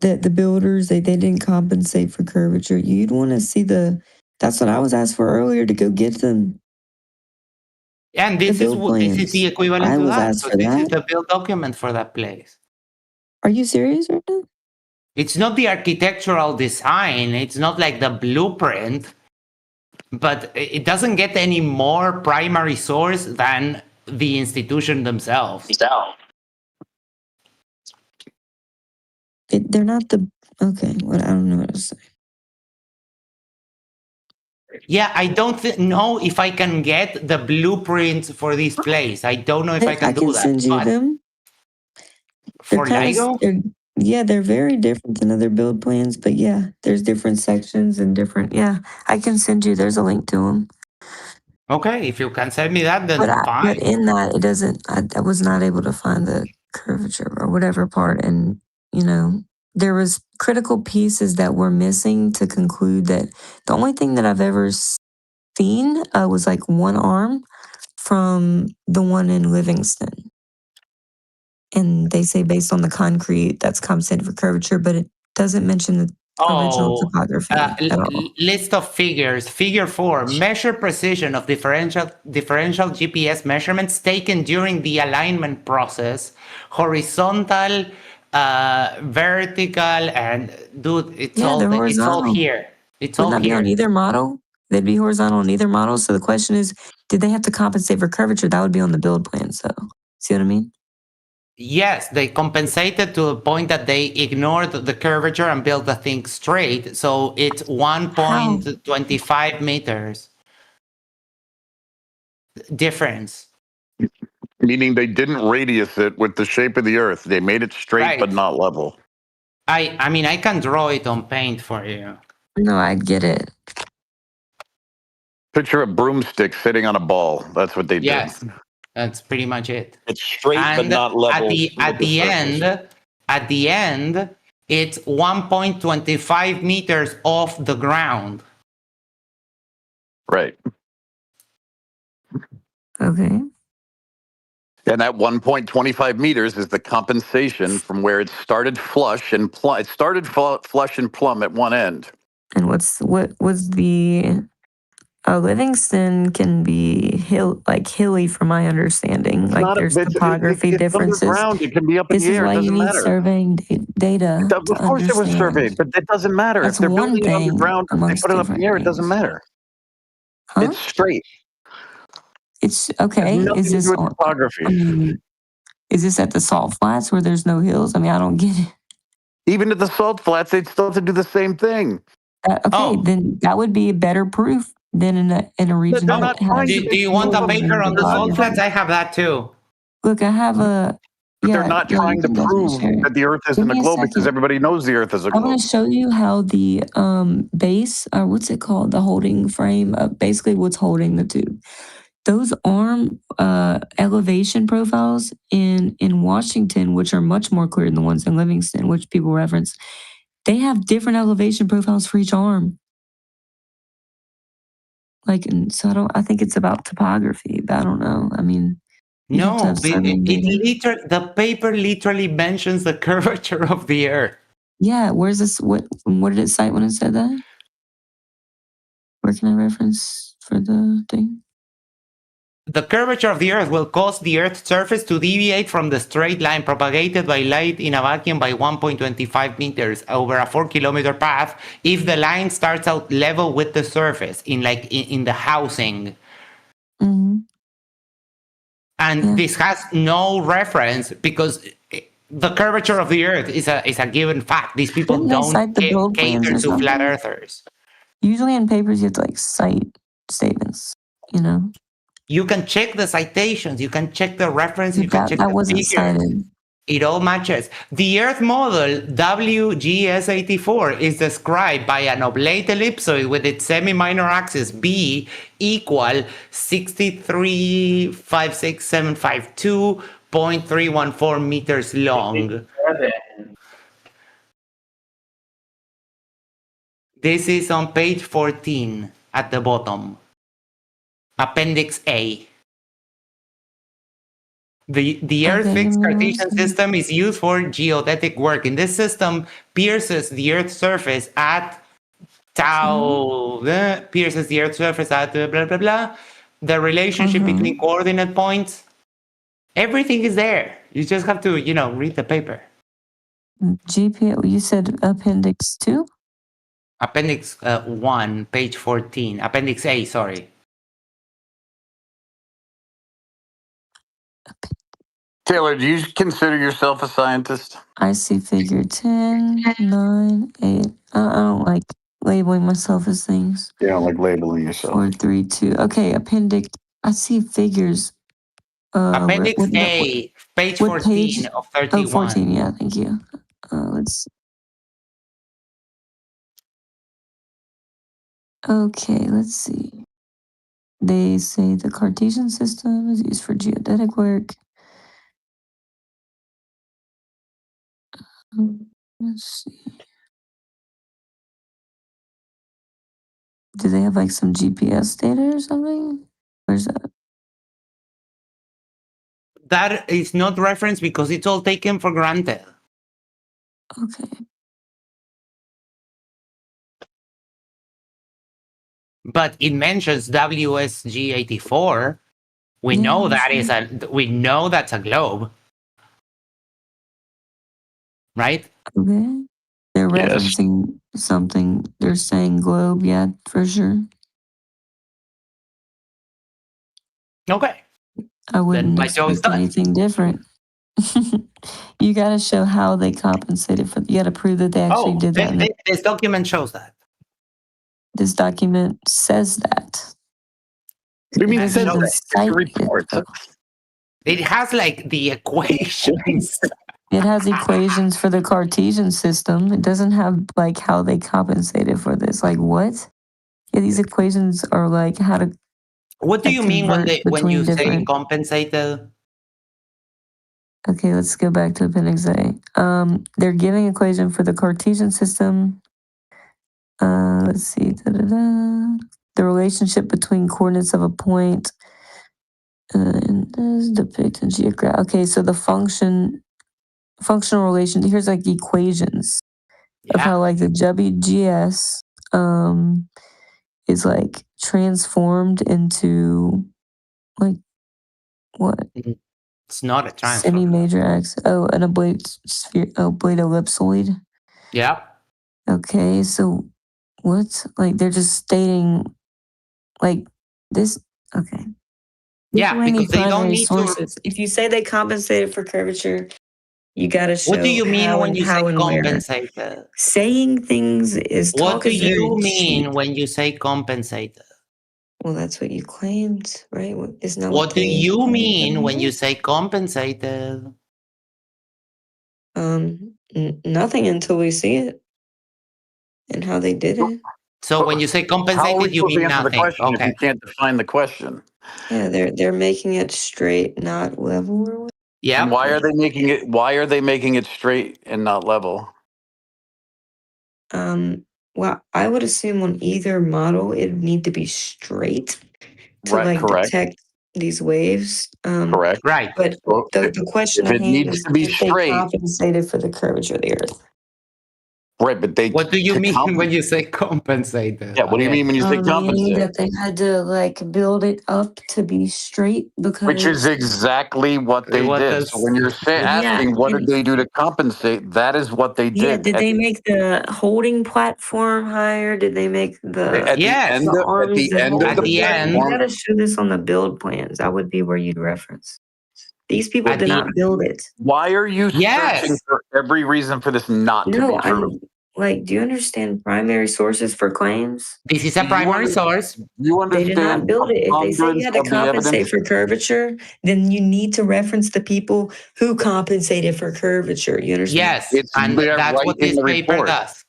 the builders they didn't compensate for curvature, you'd want to see the. That's what I was asked for earlier to go get them. And this is the equivalent I to was that. asked So for this is that. the build document for that place. Are you serious right now? It's not the architectural design. It's not like the blueprint, but it doesn't get any more primary source than the institution themselves. They're not the. Okay, well, I don't know what to say. Yeah, I don't know if I can get the blueprints for this place. I don't know if I can do that. I can send you them. For Lego? They're very different than other build plans, but yeah, there's different sections and different. Yeah, I can send you. There's a link to them. Okay, if you can send me that, then fine. But in that, it doesn't. I was not able to find the curvature or whatever part, and there was critical pieces that were missing to conclude that the only thing that I've ever seen was like one arm from the one in Livingston. And they say based on the concrete, that's compensated for curvature, but it doesn't mention the original topography at all. List of figures. Figure 4. Measure precision of differential GPS measurements taken during the alignment process. Horizontal, vertical, and dude, it's all here. It's all Wouldn't that be here. on either model? They'd be horizontal on either model. So the question is, did they have to compensate for curvature? That would be on the build plan. So, see what I mean? Yes, they compensated to the point that they ignored the curvature and built the thing straight. So it's 1.25 meters difference. Meaning they didn't radius it with the shape of the Earth. They made it straight but not level. I mean, I can draw it on paint for you. No, I get it. Picture a broomstick sitting on a ball. That's what they did. Yes, that's pretty much it. It's straight but not level. At the end, it's 1.25 meters off the ground. Right. Okay. And that 1.25 meters is the compensation from where it started flush and plumb. It started flush and plumb at one end. And what was the Livingston can be hilly from my understanding. Like there's topography differences. Underground. It can be up in the air. This is why you need surveying data. Of course it was surveyed, but it doesn't matter. That's if they're one building it thing underground, if they put it up in the air, it doesn't matter. Huh? It's straight. It's okay. Is this topography? I mean, is this at the salt flats where there's no hills? I mean, I don't get it. Even at the salt flats, they'd still have to do the same thing. Then that would be a better proof than in a region that has. Do you want a paper on the salt flats? I have that too. Look, I have a. But they're not trying to prove that the Earth isn't a globe because everybody knows the Earth is a globe. I'm going to show you how the base, what's it called, the holding frame, basically what's holding the tube. Those arm elevation profiles in Washington, which are much more clear than the ones in Livingston, which people reference, they have different elevation profiles for each arm. So I think it's about topography, but I don't know. I mean, no, the paper literally mentions the curvature of the Earth. Yeah, where's this? What did it cite when it said that? Where can I reference for the thing? The curvature of the Earth will cause the Earth's surface to deviate from the straight line propagated by light in a vacuum by 1.25 meters over a 4-kilometer path if the line starts out level with the surface in the housing. Mm-hmm. And this has no reference because the curvature of the Earth is a given fact. These people Didn't they don't cite the build plans cater or to something? flat earthers. Usually in papers, you have to like cite statements, you know? You can check the citations, you can check the reference, you can check That the wasn't figures. cited. It all matches. The Earth model, WGS84, is described by an oblate ellipsoid with its semi-minor axis B equal 63,56752.314 meters long. This is on page 14 at the bottom. Appendix A. The Earth fixed Cartesian system is used for geodetic work. In this system, pierces the Earth's surface at tau, pierces the Earth's surface at blah, blah, blah. The relationship between coordinate points, everything is there. You just have to, read the paper. GPA, you said appendix 2? Appendix 1, page 14. Appendix A, sorry. Taylor, do you consider yourself a scientist? I see figure 10, 9, 8. I don't like labeling myself as things. You don't like labeling yourself. 4, 3, 2. Okay, appendix. I see figures. Appendix A, page 14 of 31. Oh, 14, yeah, thank you. Let's see. Okay, let's see. They say the Cartesian system is used for geodetic work. Let's see. Do they have like some GPS data or something? Where's that? That is not referenced because it's all taken for granted. Okay. But it mentions WSG84. We know we know that's a globe. Right? Okay. They're referencing something. They're saying globe, yeah, for sure. Okay. I wouldn't expect anything different. You got to show how they compensated for. You got to prove that they actually did that. This document shows that. This document says that. What do you mean it says that? It's a report. It has like the equations. It has equations for the Cartesian system. It doesn't have like how they compensated for this. Like what? Yeah, these equations are like how to. What do you mean when you say compensated? Okay, let's go back to Appendix A. They're giving equation for the Cartesian system. Let's see. The relationship between coordinates of a point and is depicted geograph. Okay, so the functional relation. Here's like the equations of how like the WGS is like transformed into like what? It's not a transform. Semi-major axis. Oh, an oblate sphere. Oblate ellipsoid. Yeah. Okay, so what? Like they're just stating like this. Okay. Yeah, because they don't need sources. If you say they compensated for curvature, you got to show. What do you mean when you say and compensated? Where. Saying things is what talk. What do you mean when you say compensated? Well, that's what you claimed, right? Isn't that what do you mean when you say compensated? Nothing until we see it and how they did it. So when you say compensated, you mean nothing. Okay. If you can't define the question. Yeah, they're making it straight, not level. Yeah. And why are they making it? Why are they making it straight and not level? Well, I would assume on either model it would need to be straight to detect these waves. Correct. Right. But well, the question if at it hand needs is to be if straight, they compensated for the curvature of the Earth. Right, but they. What do you mean when you say compensate? Yeah, what do you mean when you say Meaning compensate? that they had to like build it up to be straight because Which is exactly what they did. So when you're asking what did they do to compensate, that is what they did. did they make the holding platform higher? Did they make the At the end the of, arms at the that end hold of the it? You platform, gotta show this on the build plans. That would be where you'd reference. These people At did the- not build it. why are you Yes. searching for every reason for this not to No, be true? I'm like, do you understand primary sources for claims? This is a primary source. You They did not understand build it. If they say you preponderance had to of the compensate evidence? for curvature, then you need to reference the people who compensated for curvature. You understand? Yes, It's and there that's right what in this the paper report. does.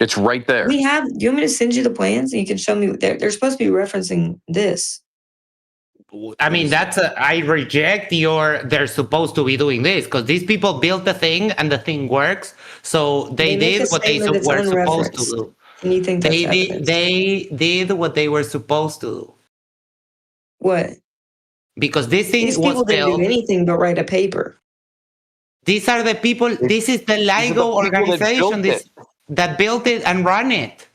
It's right there. We have. Do you want me to send you the plans and you can show me? They're supposed to be referencing this. I mean, I reject they're supposed to be doing this because these people built the thing and the thing works. So they make did a what they statement that's were supposed to unreferenced, do. and you think that's evidence. They did what they were supposed to do. What? Because this thing These was people didn't do built. anything but write a paper. These are the people. This is the LIGO organization that built it and run it.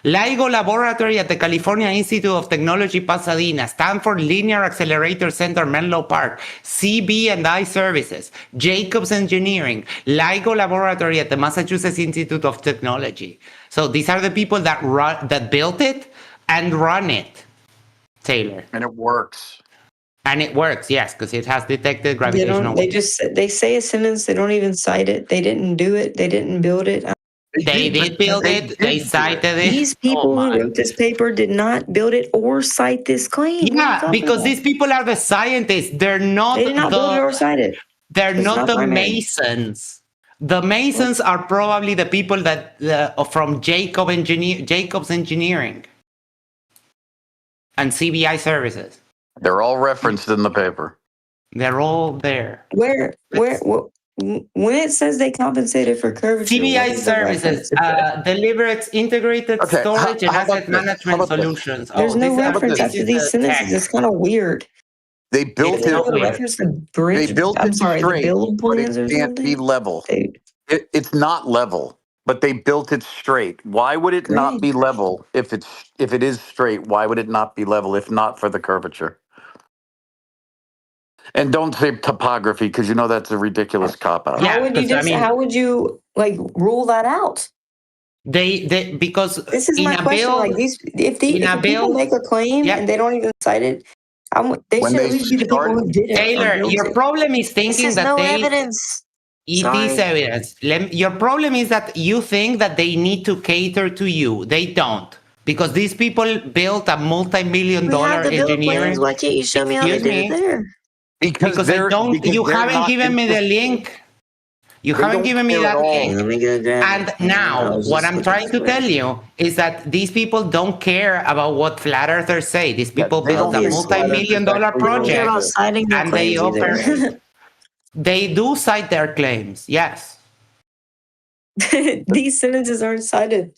LIGO Laboratory at the California Institute of Technology, Pasadena, Stanford Linear Accelerator Center, Menlo Park, CB&I Services, Jacobs Engineering, LIGO Laboratory at the Massachusetts Institute of Technology. So these are the people that built it and run it, Taylor. And it works. And it works, yes, because it has detected gravitational waves. They say a sentence. They don't even cite it. They didn't do it. They didn't build it. They did build it. They cited it. These people who wrote this paper did not build it or cite this claim. Yeah, because these people are the scientists. They're not. They did not build it or cite it. They're It's not the primary. Masons. The Masons are probably the people that from Jacobs Engineering and CBI Services. They're all referenced in the paper. They're all there. When it says they compensated for curvature, CBI Services delivers integrated storage and asset management solutions. There's no reference after these sentences. It's kind of weird. They built it. Reference the bridge. They built I'm it sorry, straight, the build but plans it or can't something. be level. It's not level, but they built it straight. Why would it not be level if it is straight? Why would it not be level if not for the curvature? And don't say topography because you know that's a ridiculous cop out. How would you how would you like rule that out? They because this is my question. Like these, if people make a claim and they don't even cite it, they should at least be the people who did it. Taylor, your problem is thinking that evidence. It is evidence. Your problem is that you think that they need to cater to you. They don't. Because these people built a multi-million-dollar engineering. Why can't you show me how they did it there? Because you haven't given me the link. You haven't given me that link. And now, what I'm trying to tell you is that these people don't care about what flat earthers say. These people built a multi-million-dollar project and they offer. They do cite their claims, yes. These sentences aren't cited.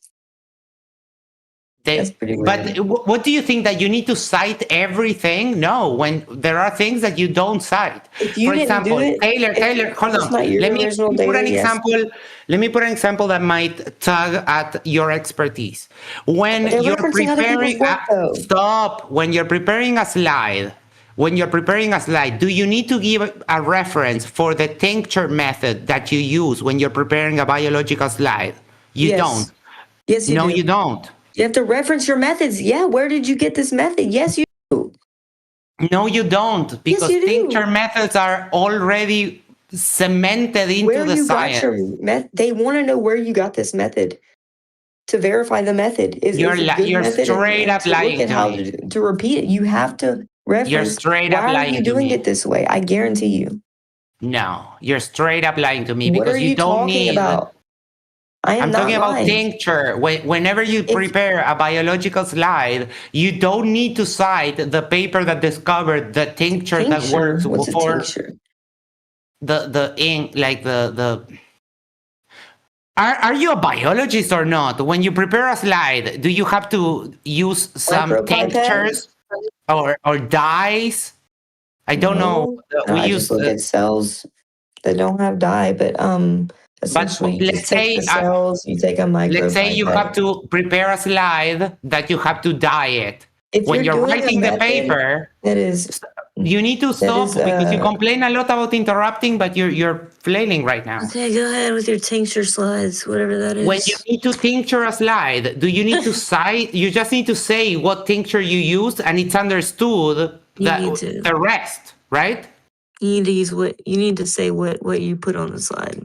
That's pretty weird. But what do you think, that you need to cite everything? No, when there are things that you don't cite. For example, Taylor, hold on. Let me put an example. Let me put an example that might tug at your expertise. When you're preparing, when you're preparing a slide. When you're preparing a slide, do you need to give a reference for the tincture method that you use when you're preparing a biological slide? You don't. Yes, you do. No, you don't. You have to reference your methods. Yeah, where did you get this method? Yes, you do. No, you don't, because tincture methods are already cemented into the science. They want to know where you got this method to verify the method. You're straight up lying to me. To repeat it, you have to reference. You're straight up lying to me. Why are you doing it this way? I guarantee you. No, you're straight up lying to me What because are you don't talking need. About? I'm talking about tincture. Whenever you prepare a biological slide, you don't need to cite the paper that discovered the tincture that works before the ink, like the. Are you a biologist or not? When you prepare a slide, do you have to use some tinctures or dyes? I don't know. I just look at cells that don't have dye, but Essentially, you just take the cells, you take a micro. Let's say you have to prepare a slide that you have to dye it. When you're writing the paper, that is, you need to stop because you complain a lot about interrupting, but you're flailing right now. Okay, go ahead with your tincture slides, whatever that is. When you need to tincture a slide, do you need to cite? You just need to say what tincture you used, and it's understood that the rest, right? You need to use you need to say what you put on the slide.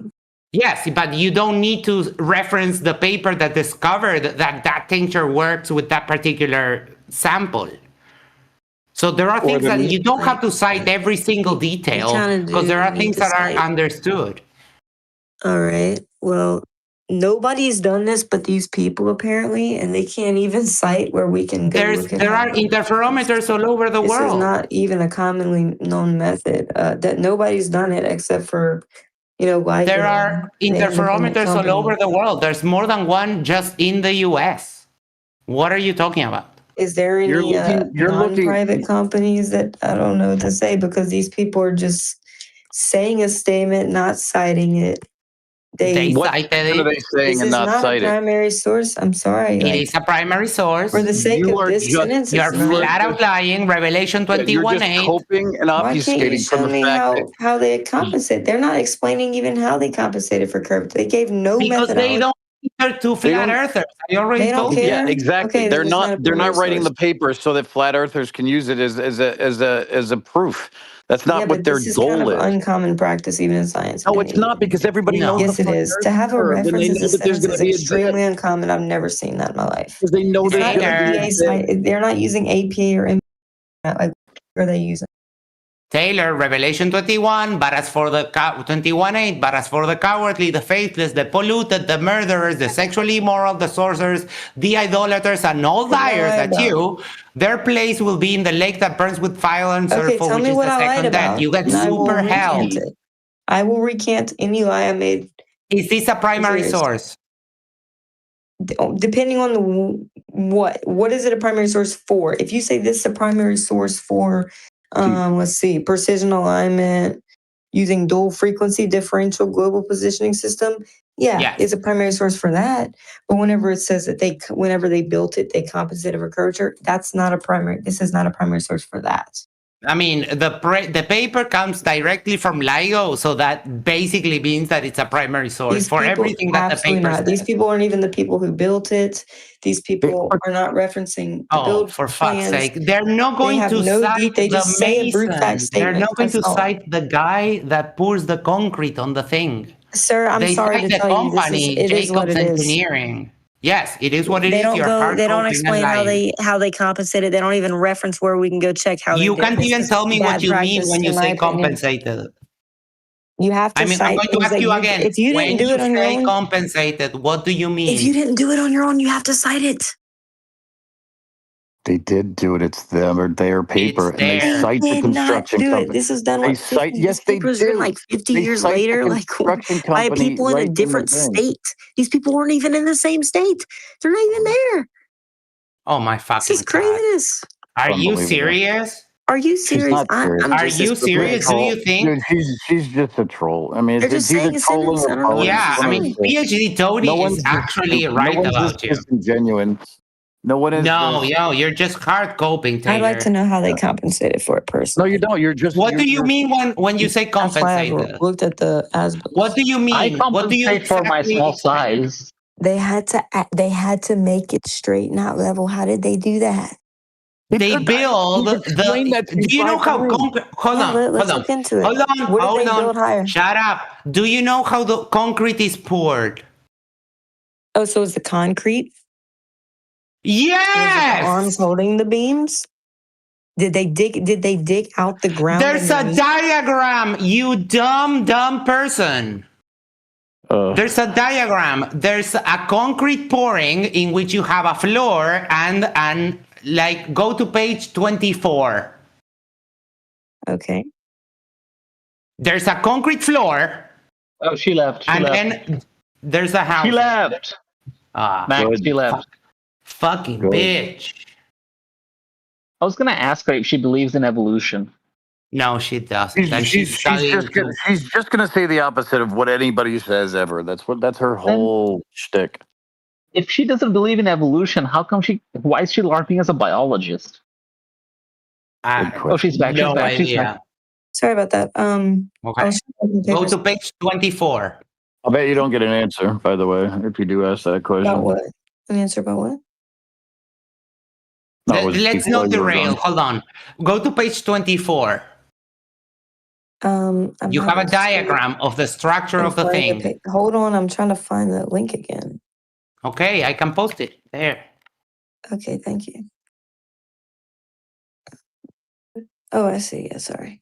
Yes, but you don't need to reference the paper that discovered that tincture works with that particular sample. So there are things that you don't have to cite every single detail because there are things that are understood. All right. Well, nobody's done this but these people apparently, and they can't even cite where we can go. There are interferometers all over the world. This is not even a commonly known method. That nobody's done it except for, there are interferometers all over the world. There's more than one just in the US. What are you talking about? Is there any non-private companies that I don't know what to say, because these people are just saying a statement, not citing it. They cited it. What are they saying and not citing? This is not a primary source. I'm sorry. It is a primary source. For the sake of this sentence, you're flat out lying. Revelation 21:8. You're just coping and Why can't you obfuscating from show the me fact how they compensate? They're not explaining even how they compensated for curvature. They gave no because methodology. they don't care to flat earthers. I already told you. Yeah, exactly. Okay, they're not writing the paper so that flat earthers can use it as a proof. That's not what their this is goal kind of is. uncommon practice even in science. No, it's not, because everybody knows. Yes, it is. To have a reference as a sentence is be extremely uncommon. I've never seen that in my life. Because they know It's not APA. They're not using APA or like. What are they using? Taylor, Revelation 21, but as for the 21:8, but as for the cowardly, the faithless, the polluted, the murderers, the sexually immoral, the sorcerers, the idolaters, and all liars that their place will be in the lake that burns with fire and sulfur, which is the second death. You get super hell. I will recant any lie I made. Is this a primary source? Depending on what is it a primary source for? If you say this is a primary source for, let's see, precision alignment using dual frequency differential global positioning system, it's a primary source for that. But whenever it says that whenever they built it, they compensated for curvature, that's not a primary. This is not a primary source for that. I mean, the paper comes directly from LIGO, so that basically means that it's a primary source for everything that the paper says. These people aren't even the people who built it. These people are not referencing the build for plans. fuck's sake. They're not going to cite the mason. They're not going to cite the guy that pours the concrete on the thing. Sir, I'm sorry to tell you, it is what it is. Engineering. Yes, it is what it is. They don't explain how they compensated. They don't even reference where we can go check how you they did. Can't even tell me what you mean when you say compensated. You have to cite. I'm going to ask you again. If you didn't do it on your own, compensated, what do you mean? If you didn't do it on your own, you have to cite it. They did do it. It's them or their paper, and they cite the construction company. This was done. Yes, they do. Like 50 years later, like by people in a different state. These people weren't even in the same state. They're not even there. Oh my fucking! This is craziness. Are you serious? Are you serious? Are you serious? Do you think? Dude, she's just a troll. I mean, it's either trolling or trolling. Yeah, I mean, PhD Tony is actually right about you. Genuine. No one is. No, you're just hard coping, Taylor. I'd like to know how they compensated for it personally. No, you don't. You're just. What do you mean when you say compensated? That's why I looked at the ASBOOks. What do you mean? I compensate for my small size. They had to make it straight, not level. How did they do that? They build the. Do you know how? Hold on. Let's look into it. Hold on. What did they build higher? Shut up. Do you know how the concrete is poured? Oh, so it's the concrete? Yes. The arms holding the beams. Did they dig out the ground? There's a diagram. You dumb person. There's a diagram. There's a concrete pouring in which you have a floor and like go to page 24. Okay. There's a concrete floor. Oh, she left. Then there's a house. She left. Max, she left. Fucking bitch. I was gonna ask her if she believes in evolution. No, she doesn't. And She's just gonna say the opposite of what anybody says ever. That's her whole shtick. If she doesn't believe in evolution, why is she LARPing as a biologist? She's back. No She's back. She's idea. back. Sorry about that. Okay. Go to page 24. I bet you don't get an answer, by the way, if you do ask that question. About what? An answer about what? Let's not derail. Hold on. Go to page 24. You have a diagram of the structure of the thing. Hold on, I'm trying to find the link again. Okay, I can post it there. Okay, thank you. Oh, I see. Yeah, sorry.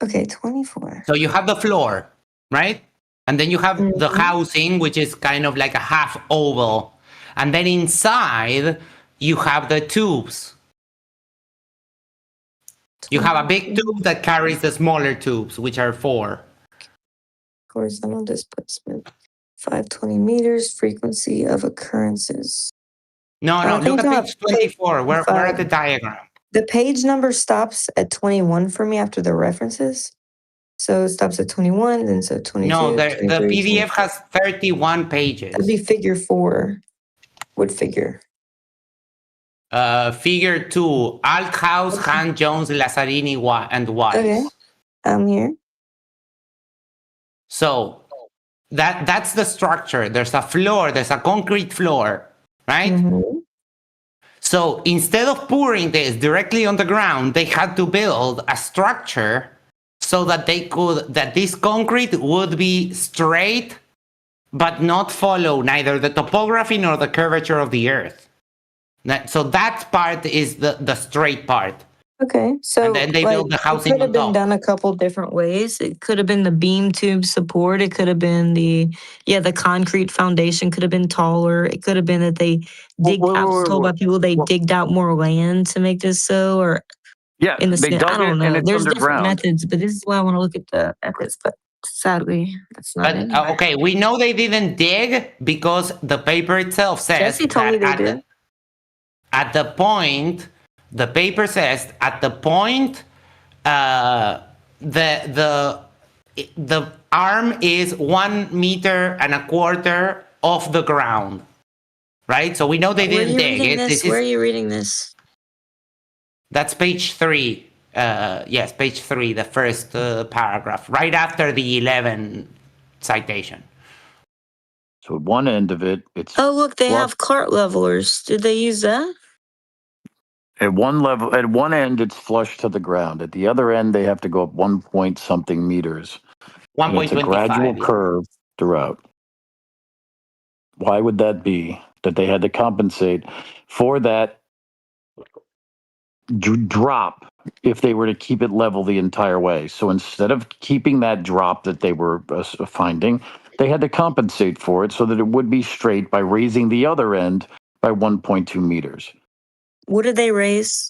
Okay, 24. So you have the floor, right? And then you have the housing, which is kind of like a half oval. And then inside, you have the tubes. You have a big tube that carries the smaller tubes, which are 4. Horizontal displacement, 520 meters, frequency of occurrences. No, look at page 24. We're at the diagram. The page number stops at 21 for me after the references. So it stops at 21, then so 22. No, the 23, PDF has 31 pages. That'd be figure 4. What figure? Figure 2, Althaus, Han, Jones, Lazzarini, and Weiss. Okay, I'm here. So that's the structure. There's a floor, there's a concrete floor, right? So instead of pouring this directly on the ground, they had to build a structure so that this concrete would be straight, but not follow neither the topography nor the curvature of the earth. So that part is the straight part. Okay, so and then they build the housing it could have on been top. done a couple different ways. It could have been the beam tube support. It could have been the concrete foundation could have been taller. It could have been that they digged. I was told by people they digged out more land to make this so, or in the they dug I don't it know. and it's There's different underground. methods, but this is why I want to look at the methods. But sadly, that's not. But okay, we know they didn't dig because the paper itself says Jesse told me they did. At the point, the paper says at the point, the arm is 1.25 meters off the ground, right? So we know they didn't dig. Where are you reading this? That's page 3. Yes, page 3, the first paragraph, right after the 11 citation. So at one end of it, it's look, they have cart levelers. Did they use that? At one end, it's flush to the ground. At the other end, they have to go up 1 point something meters. 1.25. It's a gradual curve throughout. Why would that be? That they had to compensate for that drop if they were to keep it level the entire way. So instead of keeping that drop that they were finding, they had to compensate for it so that it would be straight by raising the other end by 1.2 meters. What did they raise?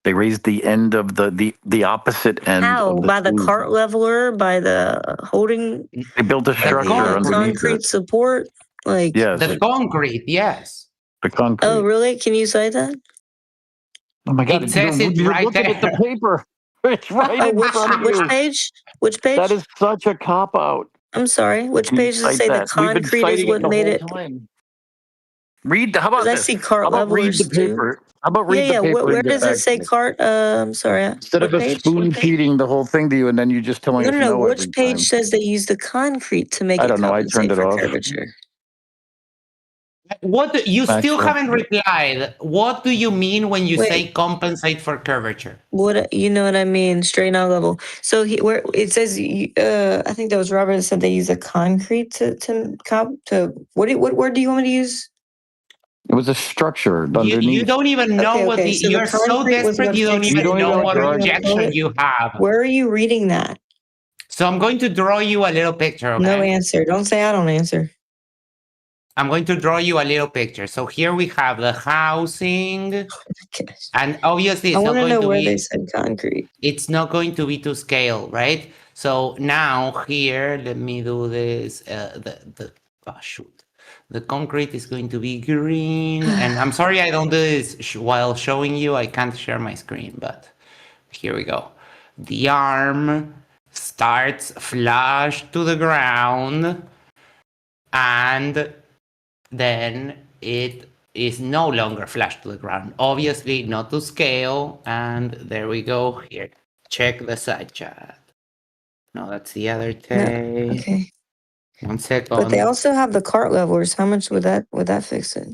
They raised the end of the opposite end. How? By the cart leveler? By the holding? They built a structure underneath concrete it. support? Like yes. The concrete, yes. The concrete. Oh, really? Can you say that? Oh my God! It says it right look there. at the paper. It's right in front of you. Which page? Which page? That is such a cop out. I'm sorry. Which page does it say the concrete is what made it? Read. How about I this? see cart How about read levelers the paper? How about read the paper? Where does it say cart? I'm sorry. Instead of us spoon feeding the whole thing to you, and then you just telling us no Which every page time. says they use the concrete to make it I don't know. I turned compensate it for off. curvature? What you still Actually. haven't replied. What do you mean when you Wait. say compensate for curvature? What you know what I mean? Straight out level. So where it says, I think that was Robert that said they use a concrete to what word do you want me to use? It was a structure underneath. You don't even know what Okay, so you're so concrete was desperate. You don't fixed even it. know what Where objection you have. Where are you reading that? So I'm going to draw you a little picture. Okay? No answer. Don't say I don't answer. I'm going to draw you a little picture. So here we have the housing, and obviously I it's not want to going know to where be. they said concrete. It's not going to be to scale, right? So now here, let me do this. Shoot. The concrete is going to be green, and I'm sorry I don't do this while showing you. I can't share my screen, but here we go. the arm starts flush to the ground, and then it is no longer flush to the ground. Obviously not to scale, and there we go. Here, check the side chat. No, that's the other tape. Okay. 1 second. But they also have the cart levelers. How much would that fix it?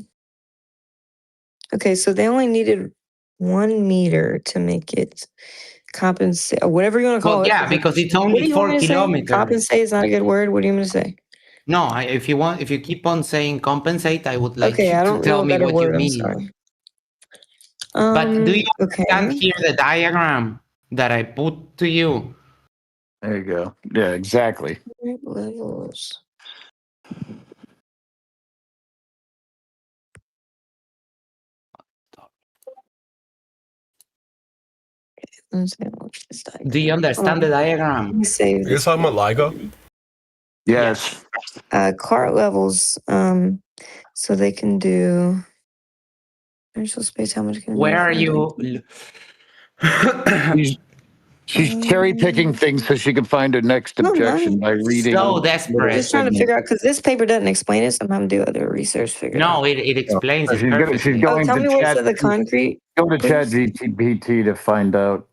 Okay, so they only needed 1 meter to make it compensate, or whatever you want to call it. Yeah, because it's What only do you 4 want me to say? kilometers. Compensate is not a good word. What do you want me to say? No, if you keep on saying compensate, I would like Okay, you I to don't tell know a me better what word. you I'm mean. sorry. But do you understand Okay. here the diagram that I put to you? There you go. Yeah, exactly. Levels. Let's watch this diagram. Do you understand the diagram? Let me save You're this. talking about LIGO? Yes. Cart levels. So they can do. Initial space. How much can? Where are you? She's cherry picking things so she can find her next No, objection none. by reading. So desperate. I'm just trying to figure out because this paper doesn't explain it, so I'm having to do other research. Figure No, it out. it explains it She's perfectly. going tell to me where it chat. said the concrete. Go to please. Chat GPT to find out.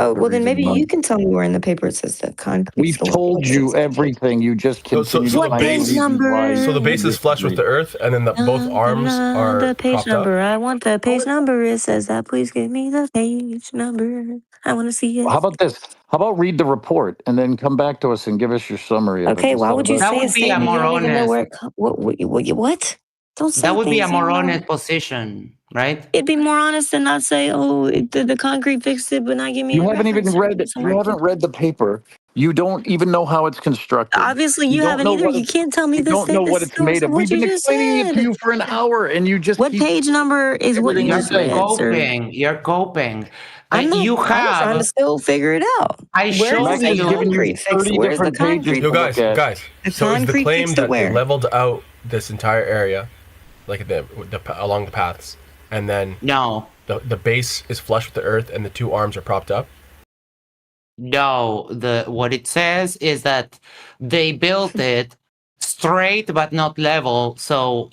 Oh, the well, then reason maybe why. you can tell me where in the paper it says the concrete. We've told you everything. You just continue to What find page reasons number? why. So the base is flush with the earth, and then both arms are The page propped number. up. I want the page number. It says that. Please give me the page number. I want to see it. How about this? How about read the report and then come back to us and give us your summary of it? Okay, why would you That say a would be a statement? You more don't even know honest. where it what? Don't say That would be a things you more don't know. honest position, right? It'd be more honest than not say, "Oh, the concrete fixed it," but not give me You a haven't even reference or read it. some You haven't record. read the paper. You don't even know how it's constructed. Obviously, you don't haven't know either. what You can't tell me you this. don't know what This it's goes made to of. what We've you been just explaining it to said. you for an hour, and you just What keep page number is what you everything just you're saying. read, sir? You're coping. I'm not. You I'm trying to have. still figure it out. I Where showed does Max the has given you concrete fix? 30 Where's the different pages concrete? Yo, to look at. guys. The So is the concrete claim fixed it that they where? leveled out this entire area, like along the paths, and then No. the base is flush with the earth, and the two arms are propped up? No, what it says is that they built it straight but not level. So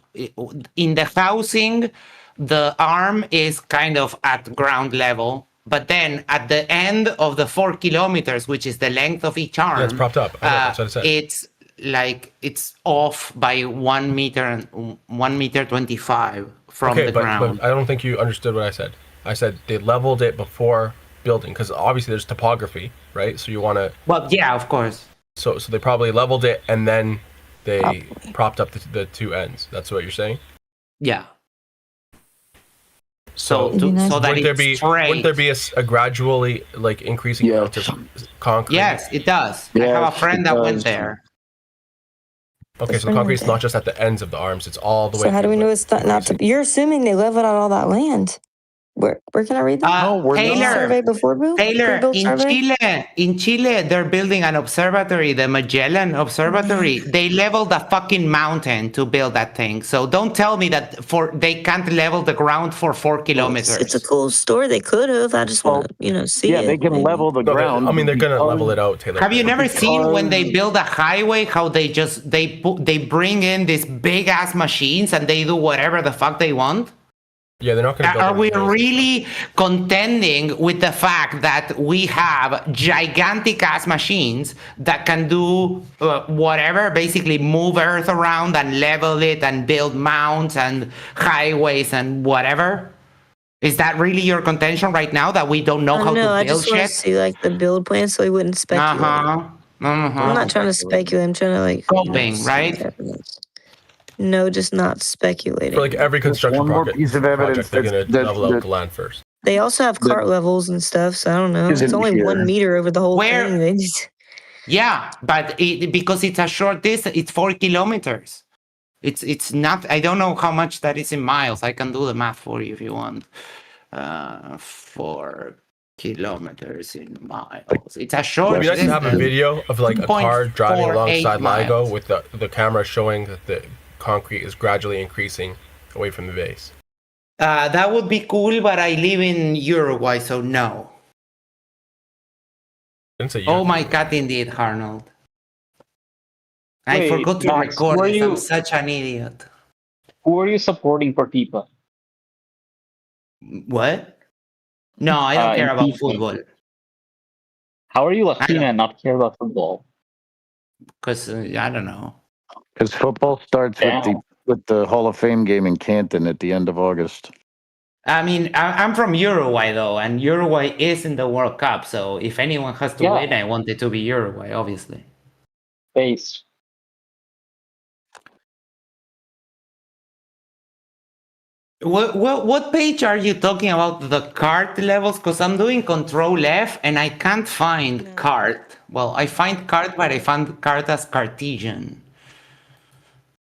in the housing, the arm is kind of at ground level, but then at the end of the 4 kilometers, which is the length of each arm, Yeah, it's propped up. I know, that's what I said. it's like it's off by 1 meter and 1.25 from the ground. But I don't think you understood what I said. I said they leveled it before building, because obviously there's topography, right? So you want to. Well, yeah, of course. So they probably leveled it and then they propped up the two ends. That's what you're saying? Yeah. So that wouldn't there be a gradually like increasing amount of concrete? Yes, it does. I have a friend that went there. Okay, so the concrete's not just at the ends of the arms; it's all the way. So how do we know it's not to? You're assuming they leveled out all that land. Where can I read that? Taylor, survey before build? Taylor, Pre-built in survey? Chile, they're building an observatory, the Magellan Observatory. They leveled a fucking mountain to build that thing. So don't tell me that they can't level the ground for 4 kilometers. It's a cool story. They could have. I just want to, see it. they can maybe. level the ground. I mean, they're gonna level it out, Taylor. Have you never seen when they build a highway how they bring in these big ass machines and they do whatever the fuck they want? Yeah, they're not going to build. Are we really contending with the fact that we have gigantic ass machines that can do whatever, basically move earth around and level it and build mounds and highways and whatever? Is that really your contention right now, that we don't know how to build shit? I just want to see like the build plan so we wouldn't speculate. I'm not trying to speculate. I'm trying to Scoping, right? No, just not speculating. For like every construction piece of evidence, project, they're going to level out the land first. They also have cart levels and stuff, so I don't know. It's only 1 meter over the whole thing. Yeah, but because it's a short distance, it's 4 kilometers. It's not. I don't know how much that is in miles. I can do the math for you if you want. 4 kilometers in miles. It's a short. It'd be nice to have a video of like a car driving 2.48 alongside LIGO miles. with the camera showing that the concrete is gradually increasing away from the base. That would be cool, but I live in Uruguay, so no. Didn't say Oh my God, indeed, Arnold. I Wait, forgot to Max, record were this. I'm you such an idiot. who are you supporting for FIFA? What? No, I don't care In about FIFA. football. How are you Latino and not care about football? Because I don't know. Because football starts with the Hall of Fame game in Canton at the end of August. I mean, I'm from Uruguay though, and Uruguay is in the World Cup. So if anyone has to win, I want it to be Uruguay, obviously. Base. What page are you talking about? The card levels? Because I'm doing Control F and I can't find card. Well, I find card, but I find card as Cartesian.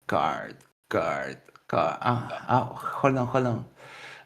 Card. Oh, hold on.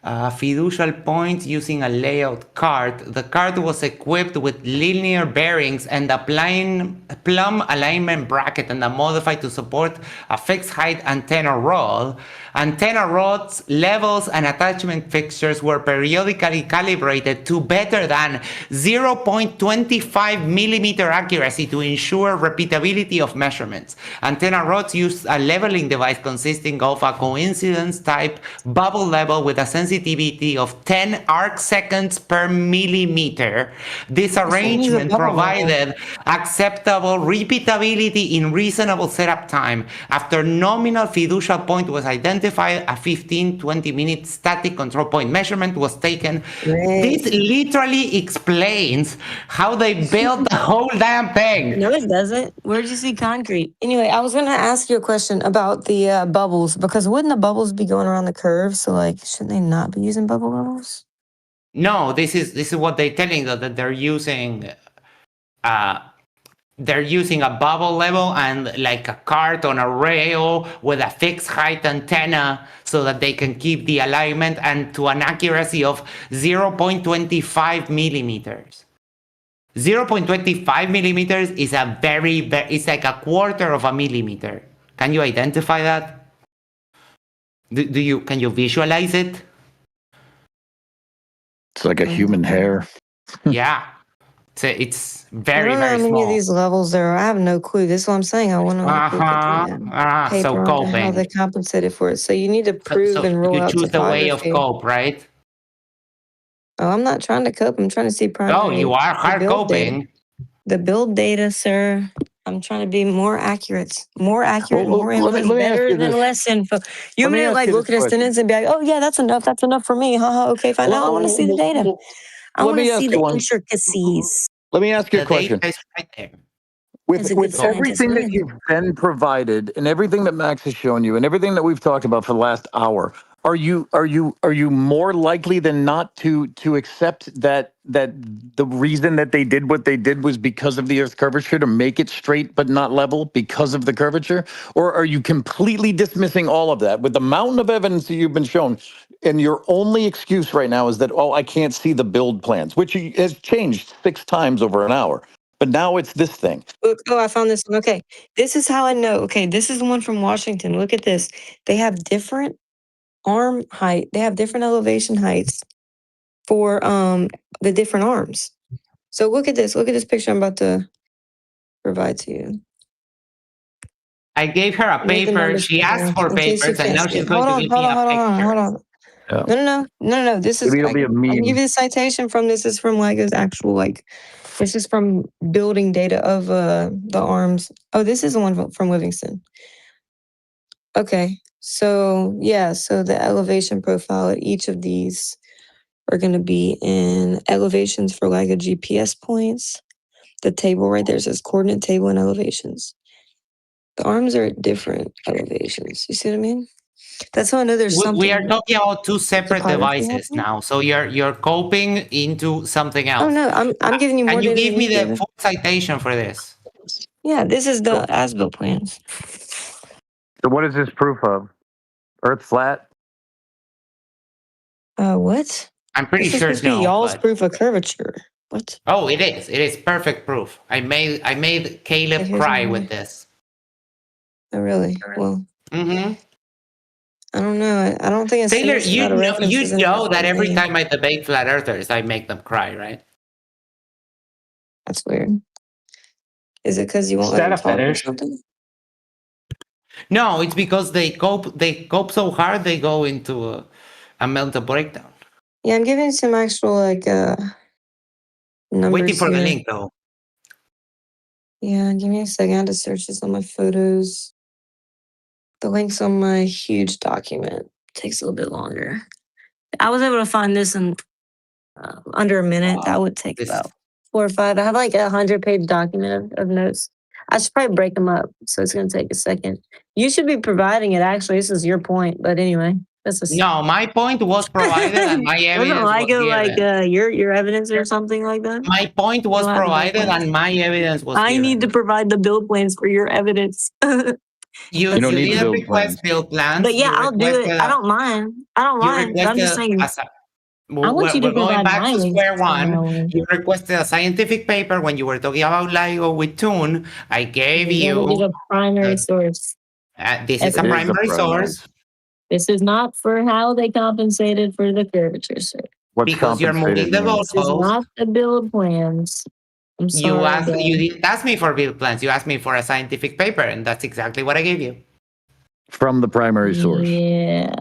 Fiducial points using a layout card. The card was equipped with linear bearings and a plumb alignment bracket and a modified to support a fixed height antenna rod. Antenna rods, levels, and attachment fixtures were periodically calibrated to better than 0.25 millimeter accuracy to ensure repeatability of measurements. Antenna rods used a leveling device consisting of a coincidence type bubble level with a sensitivity of 10 arc seconds per millimeter. This arrangement provided acceptable repeatability in reasonable setup time. After nominal fiducial point was identified, a 15-20 minute static control point measurement was taken. This literally explains how they built the whole damn thing. No, it doesn't. Where'd you see concrete? Anyway, I was going to ask you a question about the bubbles, because wouldn't the bubbles be going around the curve? So, like, shouldn't they not be using bubble levels? No, this is what they're telling us, that they're using a bubble level and like a cart on a rail with a fixed height antenna so that they can keep the alignment and to an accuracy of 0.25 millimeters. 0.25 millimeters is it's like a quarter of a millimeter. Can you identify that? Can you visualize it? It's like a human hair. Yeah. It's very, I don't know very how many small. of these levels there are. I have no clue. This is what I'm saying. I want to look at the paper so on how coping. they compensated for it. So you need to prove and roll you out choose the way of topography. cope, right? Oh, I'm not trying to cope. I'm trying to see primary. Oh, you are hard coping. The build data, sir. I'm trying to be more accurate. More accurate, more info is better than less info. You want me to like look at a sentence and be like, oh yeah, that's enough. That's enough for me. Haha, okay, fine. Now I want to see the data. I want to see the intricacies. Let me ask you a question. Right With everything that you've been provided and everything that Max has shown you and everything that we've talked about for the last hour, are you more likely than not to accept that the reason that they did what they did was because of the Earth's curvature, to make it straight but not level because of the curvature? Or are you completely dismissing all of that with the mountain of evidence that you've been shown, and your only excuse right now is that, oh, I can't see the build plans, which has changed 6 times over an hour. But now it's this thing. Look, oh, I found this one. Okay, this is how I know. Okay, this is the one from Washington. Look at this. They have different arm height. They have different elevation heights for the different arms. So look at this. Look at this picture I'm about to provide to you. I gave her a paper. She asked for papers, and now she's going to give me a picture. Hold on. Yeah. No. This is. Maybe it'll be a I'm gonna meme. give you the citation from this. Is from Lego's actual like. This is from building data of the arms. Oh, this is the one from Livingston. Okay, so yeah, so the elevation profile at each of these are going to be in elevations for Lego GPS points. The table right there says coordinate table and elevations. The arms are at different elevations. You see what I mean? That's how I know there's something. We are talking about 2 separate devices now. So you're coping into something else. Oh no, I'm giving you more data. Can you give me the full citation for this? Yeah, this is the as-built plans. So what is this proof of? Earth flat? What? I'm pretty sure it's y'all's proof of curvature. What? Oh, it is. It is perfect proof. I made Caleb cry with this. Oh really? Well. Mm-hmm. I don't know. I don't think it's Taylor, you know that every time I debate flat earthers, I make them cry, right? That's weird. Is it because you won't Is let that them a talk or fetish? something? No, it's because they cope so hard they go into a mental breakdown. Yeah, I'm giving some actual like numbers Waiting for here. the link though. Yeah, give me a second. I had to search this on my photos. The link's on my huge document. Takes a little bit longer. I was able to find this in under a minute. That would take about 4 or 5. I have like 100-page document of notes. I should probably break them up, so it's going to take a second. You should be providing it. Actually, this is your point, but anyway, this is. No, my point was provided and my evidence was given. Like your evidence or something like that. My point was provided and my evidence was given. I need to provide the build plans for your evidence. You didn't request build plans. But yeah, I'll do it. I don't mind. I'm just saying. I want you to we're going provide back my to links square for my one. You requested a scientific paper when you were talking about LIGO with Toon. I gave you a primary source. This is a primary source. This is not for how they compensated for the curvature, sir. Because you're moving the goalposts. This is not the build plans. I'm sorry. You didn't ask me for build plans. You asked me for a scientific paper, and that's exactly what I gave you. From the primary source. Yeah.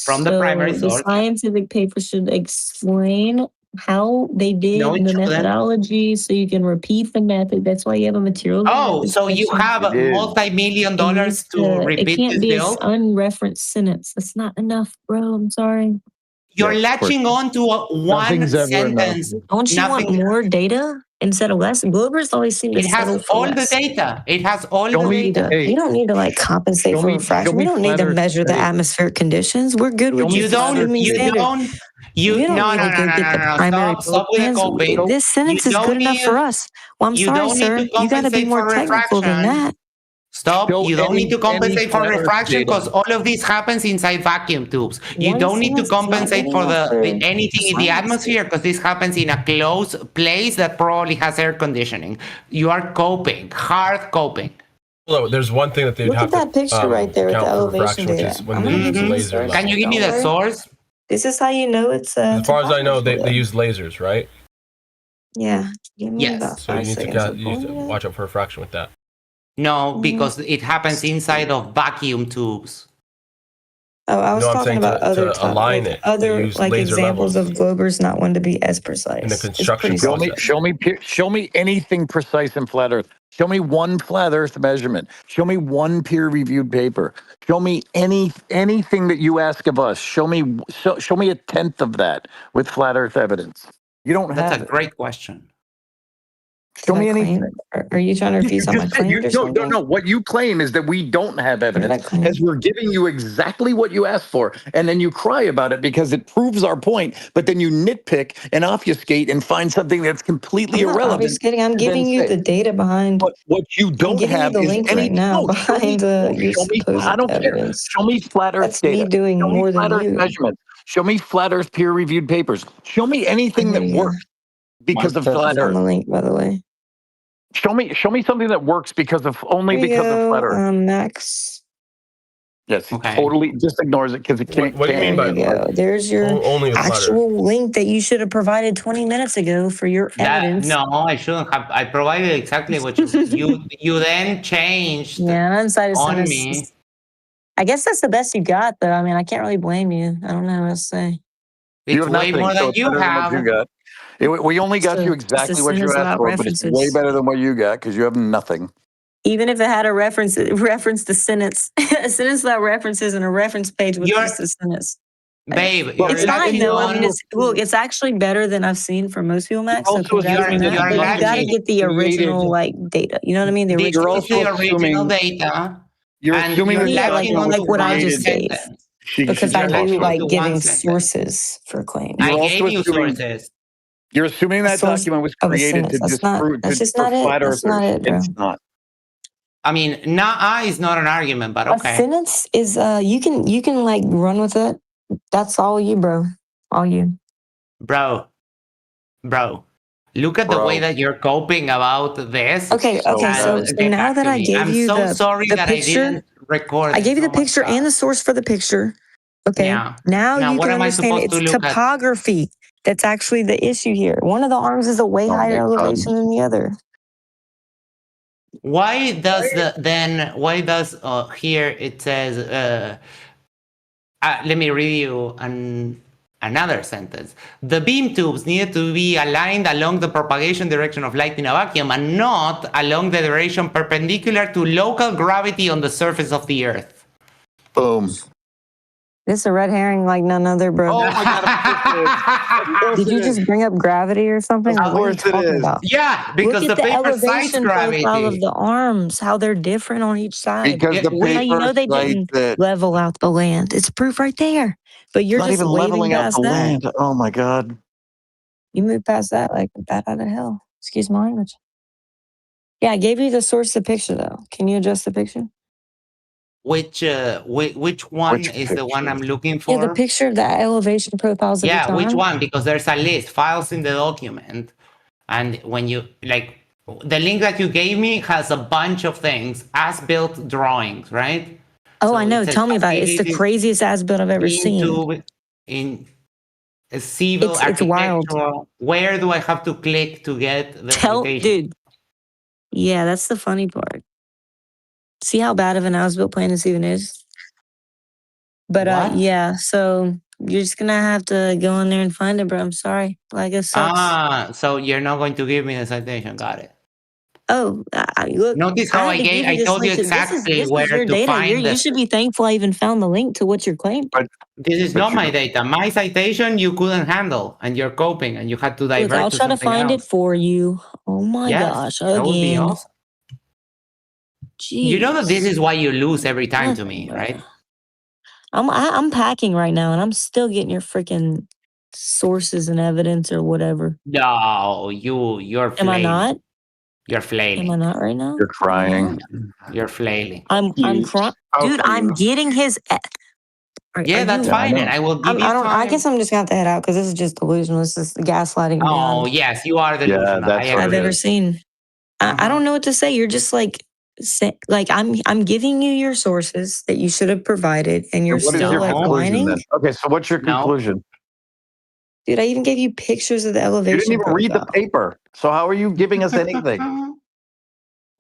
From the primary source. The scientific paper should explain how they did the methodology, so you can repeat the method. That's why you have a material. Oh, so you have multi-million dollars to repeat it can't this be an build? unreferenced sentence. That's not enough, bro. I'm sorry. You're latching on to one sentence. Don't you want more data instead of less? Globbers always seem to settle for all less. the data. It has all the data. You don't need to like compensate for refraction. We don't need to measure the atmospheric conditions. We're good with You don't. No. Stop with the coping. This sentence is good enough for us. Well, I'm sorry, sir. You got to be more technical than that. Stop. You don't need to compensate for refraction because all of this happens inside vacuum tubes. You don't need to compensate for anything in the atmosphere because this happens in a closed place that probably has air conditioning. You are coping, hard coping. Well, there's one thing that they'd have to that picture right there with the elevation which data. is when they use laser levels. Can you give me the source? This is how you know it's. As far as I know, they use lasers, right? Yeah. Give me about So you 5 need seconds. to watch out for refraction with that. No, because it happens inside of vacuum tubes. Oh, I was I'm talking saying about to align it. Other use like laser examples levels of Globbers not one to be as precise. in the construction process. Show me anything precise in flat Earth. Show me one flat Earth measurement. Show me one peer-reviewed paper. Show me anything that you ask of us. Show me a tenth of that with flat Earth evidence. You don't have That's a great question. Show me anything. Are you trying to refuse on my claim or something? No. What you claim is that we don't have evidence, as we're giving you exactly what you asked for, and then you cry about it because it proves our point. But then you nitpick and obfuscate and find something that's completely irrelevant. I'm giving you the data behind. What you don't have the is link any. right now behind your supposed I don't evidence. care. Show me flat Earth That's data. me doing Show me more flat than Earth you. measurements. Show me flat Earth peer-reviewed papers. Show me anything that works because of flat Earth. On the link, by the way. Show me something that works because of flat Earth. Max. Yes, totally just ignores it because it can't. What do you mean by that? There's your actual link that you should have provided 20 minutes ago for your evidence. No, I shouldn't have. I provided exactly what you then changed. Yeah, inside on me. I guess that's the best you got, though. I mean, I can't really blame you. I don't know what to say. It's way more than you have. We only got you exactly what you asked for, but it's way better than what you got because you have nothing. Even if it had a reference the sentence, a sentence without references and a reference page with just a sentence. Babe, it's fine though. I mean, it's actually better than I've seen for most people, Max. So congrats on that. But you got to get the original data. You know what I mean? The original data. You're assuming like what I just gave. Because I do like giving sources for claims. I gave you sources. You're assuming that document was created to disprove flat earthers. It's not. I mean, is not an argument, but okay. A sentence is you can like run with it. That's all you, bro. All you. Bro. Look at the way that you're coping about this. Okay. So now that I gave you the picture, I didn't record. I gave you the picture and the source for the picture. Okay. Now you can understand it's topography. That's actually the issue here. One of the arms is a way higher elevation than the other. Why does here it says let me read you another sentence. The beam tubes needed to be aligned along the propagation direction of light in a vacuum and not along the direction perpendicular to local gravity on the surface of the Earth. Boom. This is a red herring like none other, bro. Oh my God, of course Did you just bring up gravity or something? Of course it is. Yeah, because Look the at the paper cites elevation profile gravity. of the arms, how they're different on each side. Because the How you paper know they didn't cites it. level out the land? It's proof right there. But you're Not just even waving leveling out past the that. land. Oh my God. You move past that like bat out of hell. Excuse my language. Yeah, I gave you the source of the picture though. Can you adjust the picture? Which one is the one I'm looking for? Yeah, the picture of the elevation profiles of each Yeah, which arm. one? Because there's a list, files in the document. And when you, like, the link that you gave me has a bunch of things, as-built drawings, right? Oh, I know. Tell me about it. It's the craziest as-built I've ever seen. In civil It's wild. architectural. Where do I have to click to get the citation? Dude. Yeah, that's the funny part. See how bad of an as-built plan this even is? But yeah, so you're just gonna have to go in there and find it, bro. I'm sorry. Like, it sucks. So you're not going to give me the citation. Got it. Oh, look. Notice how I told you exactly where your to data. find You should be thankful I even found the link to what you're claiming. This is not my data. My citation you couldn't handle, and you're coping, and you had to divert Look, I'll try to find it for you. Oh my gosh, that would be again. awesome. You know that this is why you lose every time to me, right? I'm packing right now, and I'm still getting your freaking sources and evidence or whatever. No, you're flailing. Am I not? You're flailing. Am I not right now? You're crying. You're flailing. I'm crying. Dude, I'm getting his. Yeah, that's fine, and I will give you time. I guess I'm just gonna have to head out because this is just delusional. This is the gaslighting. Oh, yes, you are delusional. that's I've ever seen. I don't know what to say. You're just like I'm giving you your sources that you should have provided, and you're What is still your like conclusion whining. then? Okay, so what's your conclusion? Dude, I even gave you pictures of the You elevation. didn't even read the profile. paper. So how are you giving us anything?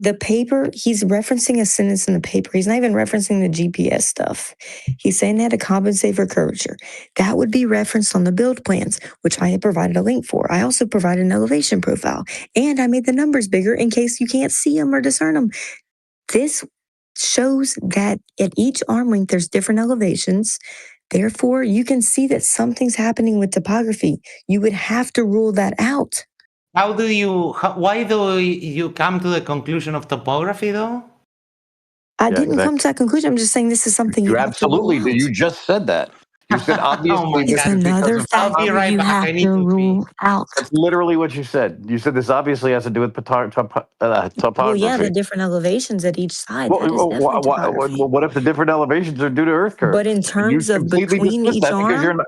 The paper, he's referencing a sentence in the paper. He's not even referencing the GPS stuff. He's saying they had to compensate for curvature. That would be referenced on the build plans, which I had provided a link for. I also provided an elevation profile, and I made the numbers bigger in case you can't see them or discern them. This shows that at each arm length, there's different elevations. Therefore, you can see that something's happening with topography. You would have to rule that out. Why do you come to the conclusion of topography, though? I didn't come to that conclusion. I'm just saying this is something you have absolutely to rule out. You just said that. You said obviously It's another factor you have to rule out. That's literally what you said. You said this obviously has to do with topography. Well, yeah, the different elevations at each side. That is definitely topography. What if the different elevations are due to earth curve? But in terms of between each arm,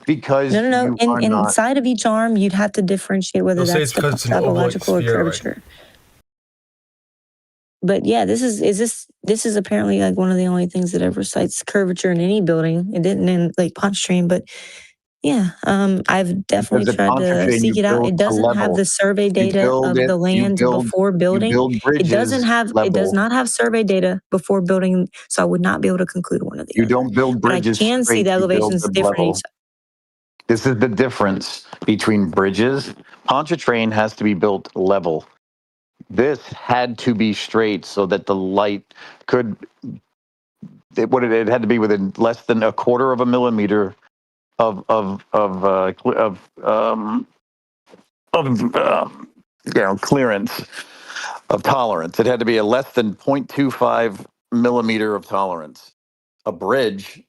no. Inside of each arm, you'd have to differentiate whether They'll say that's it's 'cause it's an ovoid topological or sphere, right? curvature. But yeah, this is apparently like one of the only things that ever cites curvature in any building. It didn't in like Pontchartrain, but yeah, I've definitely tried to seek it out. It doesn't have the survey data of the land before building. It does not have survey data before building, so I would not be able to conclude one of the You don't build bridges. But I can see the elevations different each side. This is the difference between bridges. Pontchartrain has to be built level. This had to be straight so that the light could. It had to be within less than a quarter of a millimeter of clearance of tolerance. It had to be a less than 0.25 millimeter of tolerance. A bridge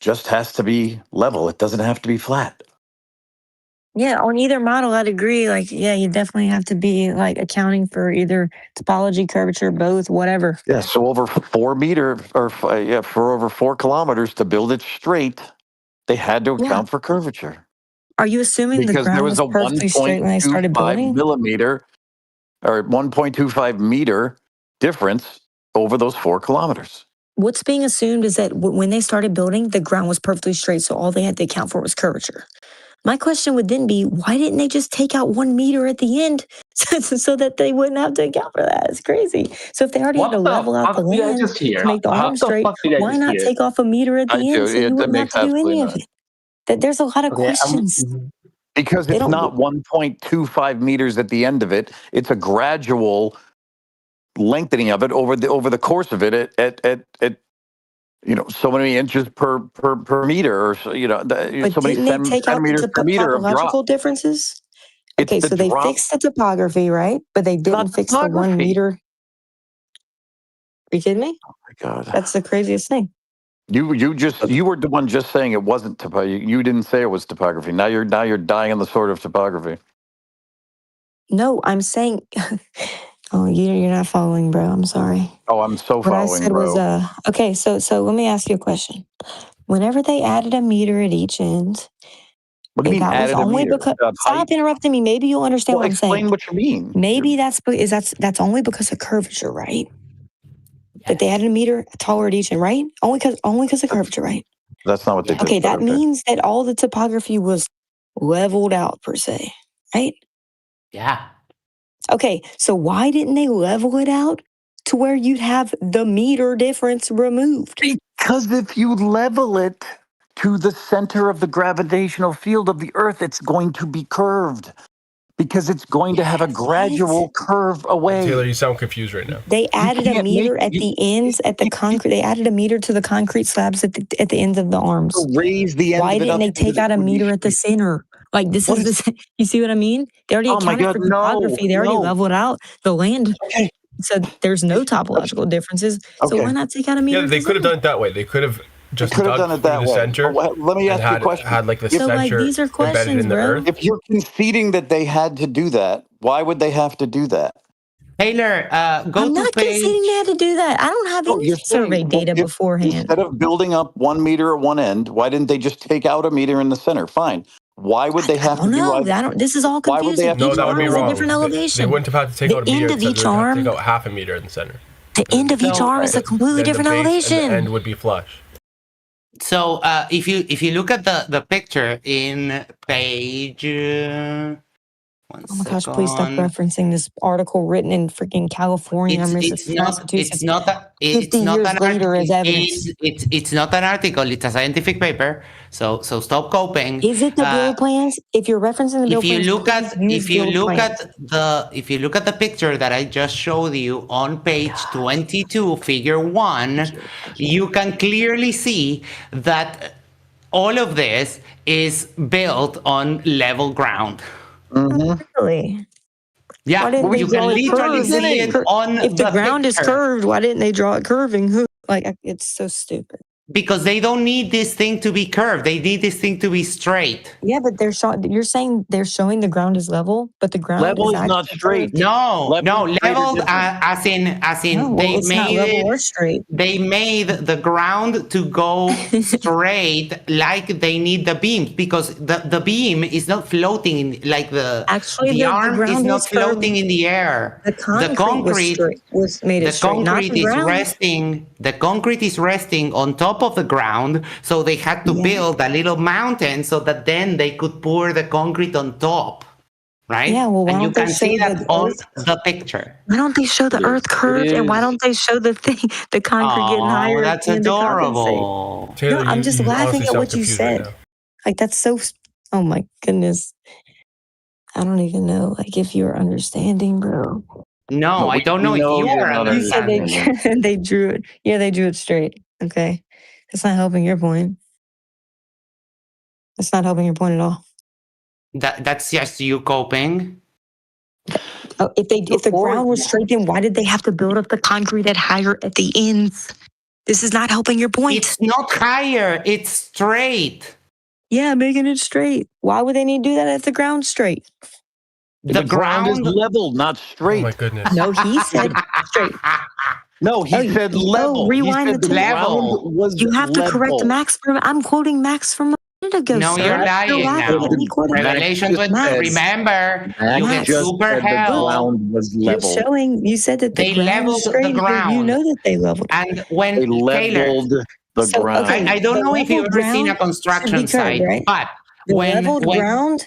just has to be level. It doesn't have to be flat. Yeah, on either model, I'd agree. Like, yeah, you definitely have to be like accounting for either topology, curvature, both, whatever. Yeah, so over 4 meters for over 4 kilometers to build it straight, they had to account for curvature. Are you assuming the ground was perfectly straight when they started building? Millimeter or 1.25 meter difference over those 4 kilometers. What's being assumed is that when they started building, the ground was perfectly straight, so all they had to account for was curvature. My question would then be, why didn't they just take out 1 meter at the end so that they wouldn't have to account for that? It's crazy. So if they already had to level out the land to make the arm straight, why not take off a meter at the end so you wouldn't have to do any of it? That there's a lot of questions. Because it's not 1.25 meters at the end of it. It's a gradual lengthening of it over the course of it at so many inches per meter, or so many didn't they take out centimeters per meter of drop. topological differences? Okay, so they fixed the topography, right? But they didn't fix the 1 meter. Are you kidding me? Oh my God, that's the craziest thing. You were the one just saying it wasn't topography. You didn't say it was topography. Now you're dying on the sword of topography. No, I'm saying. Oh, you're not following, bro. I'm sorry. Oh, I'm so following, what I said bro. was, okay, so let me ask you a question. Whenever they added a meter at each end, what do you mean added a meter? Stop interrupting me. Maybe you'll understand what I'm saying. Explain what you mean. Maybe that's only because of curvature, right? That they added a meter taller at each end, right? Only because of curvature, right? That's not what they did. Okay, that means that all the topography was leveled out per se, right? Yeah. Okay, so why didn't they level it out to where you'd have the meter difference removed? Because if you level it to the center of the gravitational field of the Earth, it's going to be curved. Because it's going to have a gradual curve away. Taylor, you sound confused right now. They added a meter at the ends at the concrete. They added a meter to the concrete slabs at the ends of the arms. Raise the end. Why didn't they take out a meter at the center? Like this is the. You see what I mean? They already accounted for topography. They already leveled out the land. Okay. So there's no topological differences. So why not take out a meter? Yeah, they could have done it that way. They could have just done it that way. Center. Let me ask you a question. Had like the so center like these are questions, in the bro. earth. If you're conceding that they had to do that, why would they have to do that? Taylor, go I'm to not page. conceding they had to do that. I don't have any survey data beforehand. Instead of building up 1 meter at one end, why didn't they just take out a meter in the center? Fine. Why would they have to do that? This is all confusing. Why would they have No, Each that would arm be is wrong. a different elevation. They wouldn't have had to take out a meter. The end of each arm. Take out half a meter in the center. The end of each arm is a completely different elevation. And the end would be flush. So if you look at the picture in page. Oh my gosh, please stop referencing this article written in freaking California, Massachusetts. It's not an article, it's a scientific paper. So stop coping. Is it the bill plans? If you're referencing the bill plans, if you look at the picture that I just showed you on page 22, figure 1, you can clearly see that all of this is built on level ground. Mm-hmm. Really? Yeah, you can literally see it on if the ground is curved, why didn't they draw it curving? Like, it's so stupid. Because they don't need this thing to be curved. They need this thing to be straight. Yeah, but you're saying they're showing the ground is level, but the ground level is not straight. No, level as in they made the ground to go straight like they need the beams, because the beam is not floating in, like the arm is not floating in the air. The concrete was made straight. The concrete is resting on top of the ground, so they had to build a little mountain so that then they could pour the concrete on top, right? Yeah, well, and you can see that on the picture. Why don't they show the earth curved, and why don't they show the concrete getting higher? That's adorable. Taylor, I'm just laughing at what you said. Like, that's so. Oh my goodness. I don't even know, like, if you're understanding, bro. No, I don't know if you are understanding. You said they drew it. Yeah, they drew it straight. Okay. That's not helping your point. That's not helping your point at all. That's just you coping. Oh, if the ground was straight, then why did they have to build up the concrete at the ends? This is not helping your point. It's not higher. It's straight. Yeah, making it straight. Why would they need to do that if the ground's straight? The ground is level, not straight. Oh my goodness. No, he said straight. No, he said level. No, rewind the level. You have to correct Max from. I'm quoting Max from a minute ago. No, sir. you're lying now. Revelation, remember, you get super hell. You're showing. You said that they leveled the ground. You know that they leveled. And when they leveled the ground. I don't know if you've ever seen a construction site, right? but leveled ground?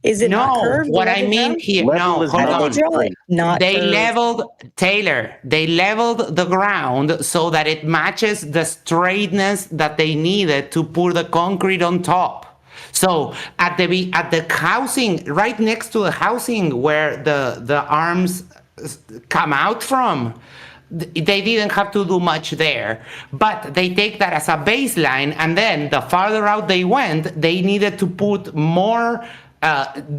Is it not No, curved? what the I level mean ground? here, Level no, is hold How on. did they draw it? Not They curved. leveled, Taylor, they leveled the ground so that it matches the straightness that they needed to pour the concrete on top. So at the housing, right next to the housing where the arms come out from, they didn't have to do much there, but they take that as a baseline, and then the farther out they went, they needed to put more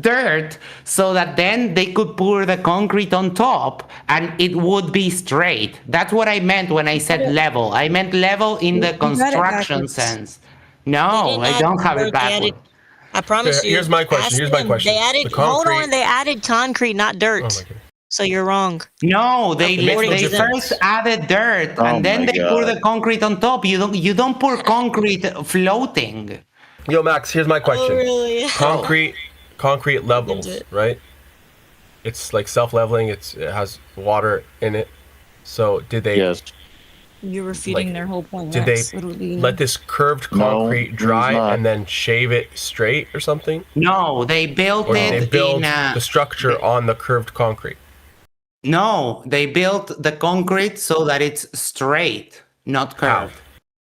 dirt so that then they could pour the concrete on top and it would be straight. That's what I meant when I said level. I meant level in the You got it construction backwards. sense. They No, didn't I add don't have it dirt, they added. backwards. I promise you. Here's my question. Ask Here's my them. question. They added. The Hold concrete. on. They added concrete, not dirt. Oh my God. So you're wrong. No, they According they to them. first added dirt Oh and then my they pour God. the concrete on top. You don't pour concrete floating. Yo, Max, here's my question. Oh, really? Concrete levels, it. right? It's like self-leveling. It has water in it. So did they? Yes. You're refuting their whole point. Did Max. they Literally, let this curved concrete dry and then shave it straight or something? No, they built Or it did they build in the structure on the curved concrete? No, they built the concrete so that it's straight, not curved.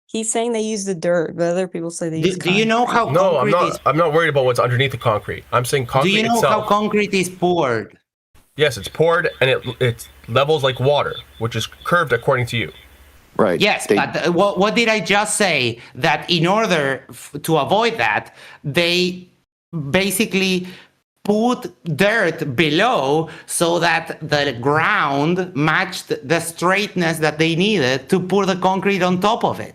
He's saying they use the dirt, but other people say they use Do you know how No, concrete is? I'm not worried about what's underneath the concrete. I'm saying concrete Do you know itself. how concrete is poured? Yes, it's poured and it levels like water, which is curved according to you. Right. Yes, but what did I just say? That in order to avoid that, they basically put dirt below so that the ground matched the straightness that they needed to pour the concrete on top of it.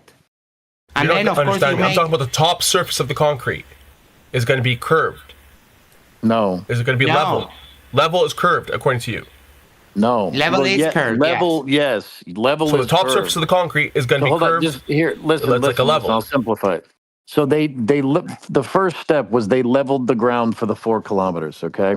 And You're then, not of course, understanding. I'm talking about the top surface of the concrete is going to be curved. No. Is it going to be level? Level is curved according to you. No. Level is curved. Level, yes. Level So is the top curved. surface of the concrete is going to be Hold on, curved. just here. Listen, It's like a level. I'll simplify it. So the first step was they leveled the ground for the 4 kilometers. Okay,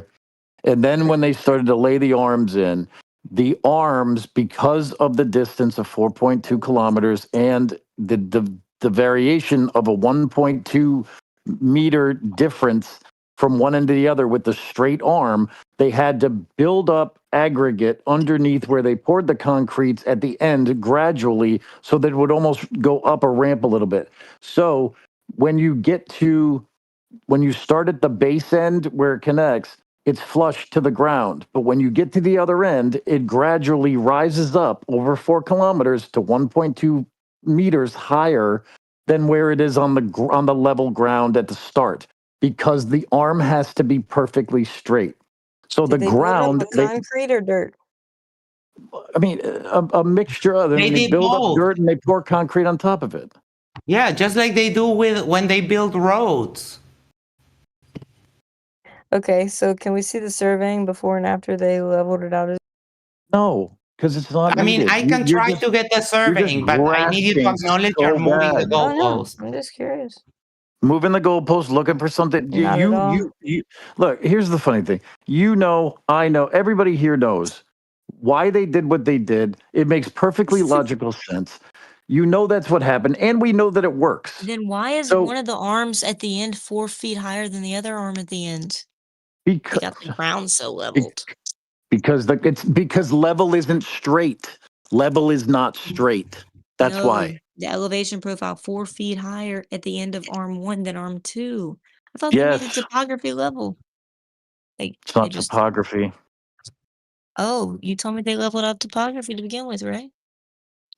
and then when they started to lay the arms in, the arms, because of the distance of 4.2 kilometers and the variation of a 1.2 meter difference from one end to the other with the straight arm, they had to build up aggregate underneath where they poured the concretes at the end gradually so that it would almost go up a ramp a little bit. So when you start at the base end where it connects, it's flush to the ground. But when you get to the other end, it gradually rises up over 4 kilometers to 1.2 meters higher than where it is on the level ground at the start, because the arm has to be perfectly straight. So Did the they ground, build up with concrete or dirt? a mixture of them. They They did build both. up dirt and they pour concrete on top of it. Yeah, just like they do when they build roads. Okay, so can we see the surveying before and after they leveled it out? No, because it's not I mean, needed. I can try to get the surveying, but I need you to acknowledge you're moving the Oh no, goalpost. I'm just curious. Moving the goalpost, looking for something. Not at all. You look. Here's the funny thing. I know. Everybody here knows why they did what they did. It makes perfectly logical sense. You know that's what happened, and we know that it works. Then why is one of the arms at the end 4 feet higher than the other arm at the end? Because They got the ground so leveled. because level isn't straight. Level is not straight. That's No, why. the elevation profile 4 feet higher at the end of arm 1 than arm 2. I thought they made the Yes, topography level. it's not topography. Oh, you told me they leveled out topography to begin with, right?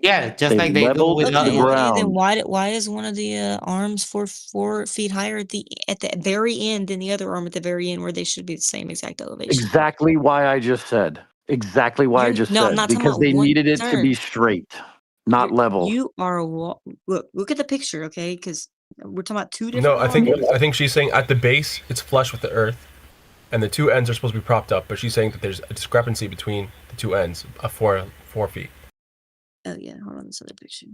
Yeah, just They like they do leveled with the other Okay, ground. then why is one of the arms 4 feet higher at the very end than the other arm at the very end, where they should be the same exact elevation? Exactly why I just said. Exactly why I just No, I'm said. not talking Because about they one needed it to turn. be straight, not level. You are look at the picture, okay? Because we're talking about two different. No, arms. I think she's saying at the base it's flush with the earth, and the two ends are supposed to be propped up. But she's saying that there's a discrepancy between the two ends of 4 feet. Oh yeah, hold on, this other picture.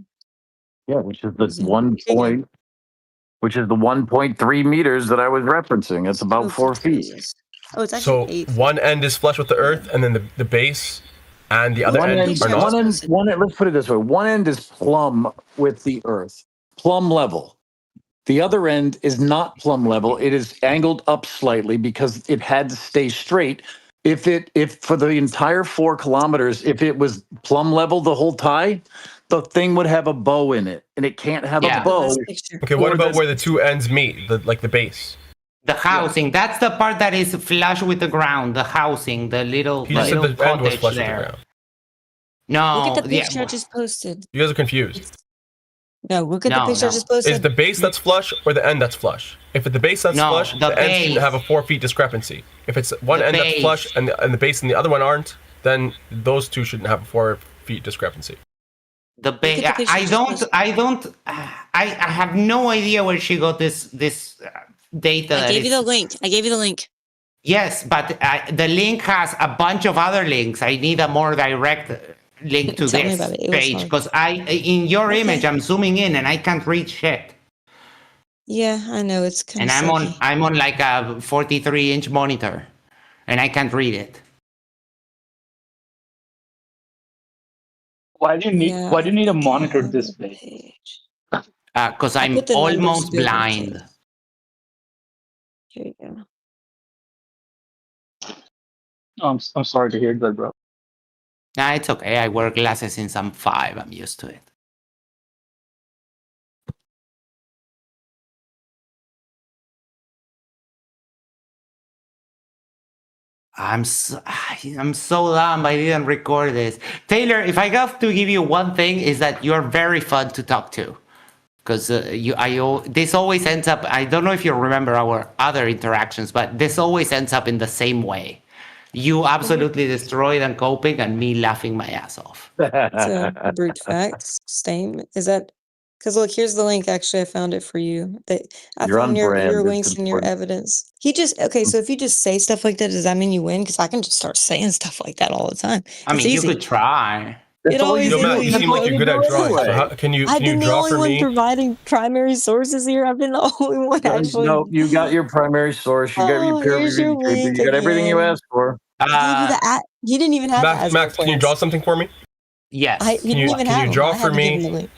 Yeah, which is the 1.3 meters that I was referencing. It's about 4 feet. Oh, it's So actually 8. one end is flush with the earth, and then the base and the other end are not. One end, let's put it this way. One end is plumb with the earth, plumb level. The other end is not plumb level. It is angled up slightly because it had to stay straight. If for the entire 4 kilometers, if it was plumb level the whole time, the thing would have a bow in it, and it can't have a bow. Okay, what about where the two ends meet, the base? The housing, that's the part that is flush with the ground. The housing, the little, He just said little the end was cottage flush with the there. ground. No, Look at the picture I just posted. You guys are confused. No, look at the picture I just posted. Is the base that's flush or the end that's flush? If it's the base that's flush, the end shouldn't have a 4 feet discrepancy. If it's one end that's flush and the base and the other one aren't, then those two shouldn't have a 4 feet discrepancy. The base. I have no idea where she got this data. I gave you the link. Yes, but the link has a bunch of other links. I need a more direct link to Tell me this about it. It was page hard. because in your image I'm zooming in and I can't read shit. Yeah, I know it's kind And of. I'm on like a 43-inch monitor, and I can't read it. Why do you need a monitor this big? Because I'm almost blind. Here you go. Oh, I'm sorry to hear that, bro. Nah, it's okay. I wear glasses since I'm 5. I'm used to it. I'm so dumb. I didn't record this. Taylor, if I have to give you one thing, is that you're very fun to talk to. Because this always ends up, I don't know if you remember our other interactions, but this always ends up in the same way. You absolutely destroyed and coping and me laughing my ass off. It's a brute facts statement. Is that? Because look, here's the link. Actually, I found it for you. I You're found on your brand. links and your evidence. So if you just say stuff like that, does that mean you win? Because I can just start saying stuff like that all the time. I mean, It's you easy. could try. It always is. Matt, you seem like you're good at drawing. So can you I've been the draw only for one me? providing primary sources here. I've been the only one actually. No, you got your primary source. You got your peer here's your reviewed paper. link You got everything you again. asked for. I gave you the he didn't even have Max, can you draw something for me? Yes. He didn't even have Can you draw them. I for had to give him me the link.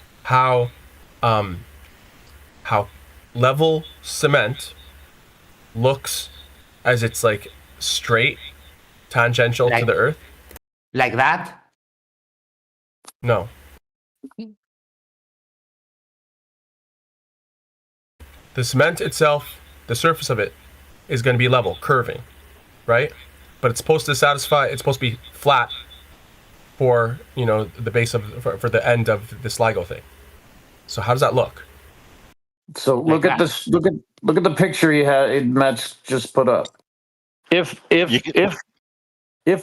how level cement looks as it's like straight, tangential to the earth? Like that? No. The cement itself, the surface of it, is going to be level, curving, right? But it's supposed to be flat for, the base for the end of this LIGO thing. So how does that look? So look at this. Look at the picture Matt's just put up. If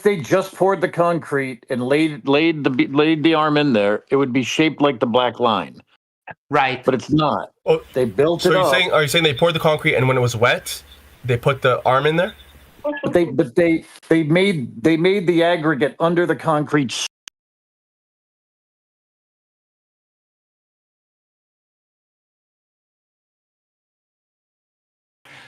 they just poured the concrete and laid the arm in there, it would be shaped like the black line. Right. But it's not. Oh, they built it up. Are you saying they poured the concrete and when it was wet, they put the arm in there? But they made the aggregate under the concrete.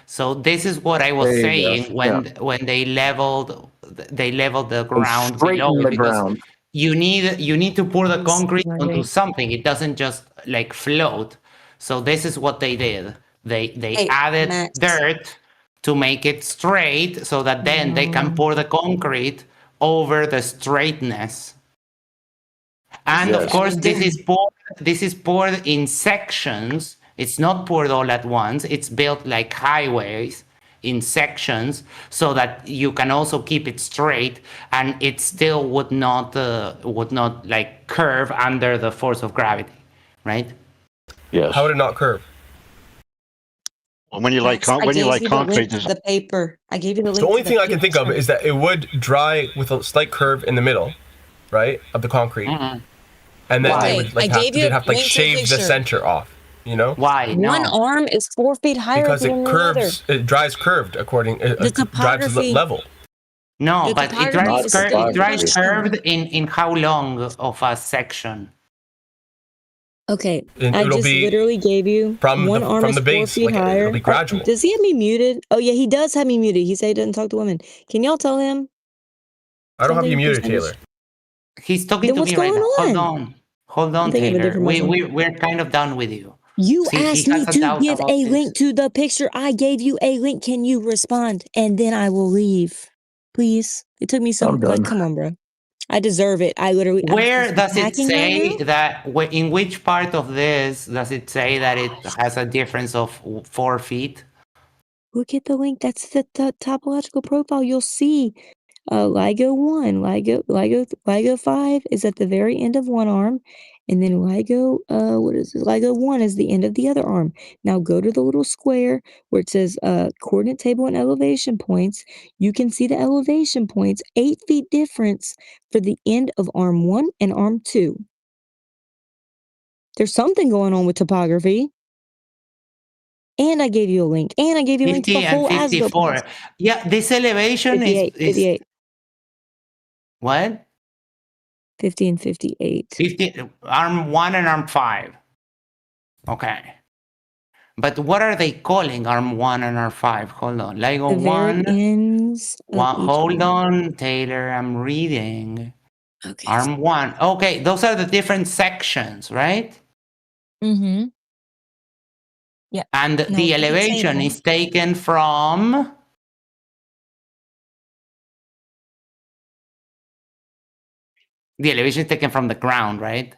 So this is what I was saying when they leveled the ground below it, because you need to pour the concrete onto something. It doesn't just like float. So this is what they did. They added dirt to make it straight so that then they can pour the concrete over the straightness. And of course this is poured in sections. It's not poured all at once. It's built like highways in sections so that you can also keep it straight and it still would not like curve under the force of gravity, right? Yes. How would it not curve? When you like concrete, the paper. I gave you the link. The only thing I can think of is that it would dry with a slight curve in the middle, right, of the concrete, and then they would they'd have to shave the center off. Why? One arm is 4 feet higher because than it the other. curves. It dries curved according. It drives level. No, but it dries curved in how long of a section? Okay, I just literally gave you one arm is 4 feet higher. It'll be gradual. Does he have me muted? Oh yeah, he does have me muted. He said he doesn't talk to women. Can y'all tell him? I don't have you muted, Taylor. He's talking to me right now. Hold on, Taylor. We're kind of done with you. You See, asked he me has a to doubt give about a this. link to the picture. I gave you a link. Can you respond? And then I will leave. Please. It took me I'm done. come on, bro. I deserve it. I'm Where just does it packing right say now. that? In which part of this does it say that it has a difference of 4 feet? Look at the link. That's the topological profile. You'll see. LIGO 1, LIGO 5 is at the very end of one arm, and then LIGO, LIGO 1 is the end of the other arm. Now go to the little square where it says coordinate table and elevation points. You can see the elevation points, 8 feet difference for the end of arm 1 and arm 2. There's something going on with topography. And I gave you a link. And I gave you a link to 50 the and whole ASBIL 54. plans. Yeah, this elevation 58, is 58. What? 50 and 58. 50, arm 1 and arm 5. Okay. But what are they calling arm 1 and arm 5? Hold on. LIGO The very 1. ends of each Hold arm. on, Taylor. I'm reading. Okay. Arm 1. Okay, those are the different sections, right? Mm-hmm. Yeah. And No, the elevation table. is taken from... The elevation is taken from the ground, right?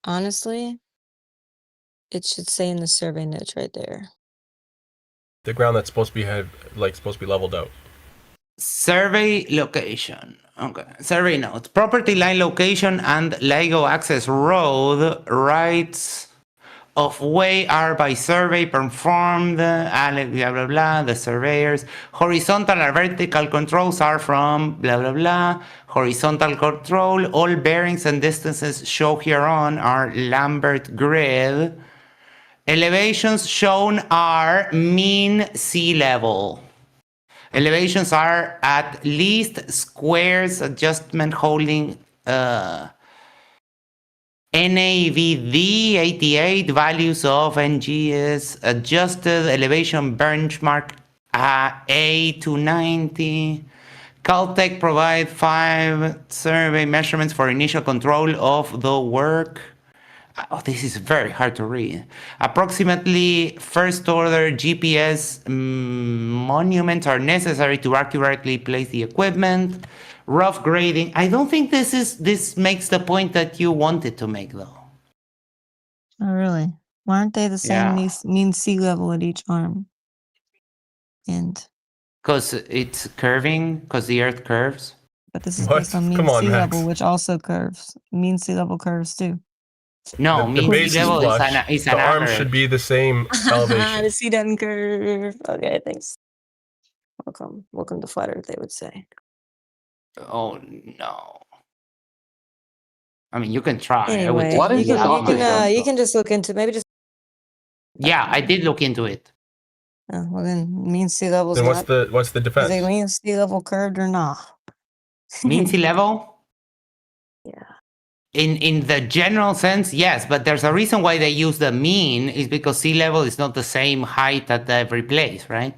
Honestly, it should say in the survey notes right there. The ground that's supposed to be supposed to be leveled out. Survey location. Okay. Survey notes. Property line location and LIGO access road rights of way are by survey performed, blah, blah, blah, the surveyors. Horizontal and vertical controls are from blah, blah, blah. Horizontal control, all bearings and distances shown hereon are Lambert grid. Elevations shown are mean sea level. Elevations are at least squares adjustment holding NAVD 88 values of NGS adjusted elevation benchmark A290. Caltech provide 5 survey measurements for initial control of the work. Oh, this is very hard to read. Approximately first order GPS monuments are necessary to accurately place the equipment. Rough grading. I don't think this makes the point that you wanted to make though. Oh, really? Why aren't they the same Yeah. mean sea level at each arm? And Because it's curving, because the earth curves. but this is based on mean sea level, which also curves. Mean sea level curves too. No, The mean base sea is level flush. is The an arms average. should be the same elevation. The sea doesn't curve. Okay, thanks. Welcome to flat Earth, they would say. Oh no. I mean, you can try. Anyway, I would you can just look into maybe just. Yeah, I did look into it. Oh, well, then mean sea level's Then not. what's the Is defense? it mean sea level curved or not? Mean sea level? Yeah. In the general sense, yes, but there's a reason why they use the mean is because sea level is not the same height at every place, right?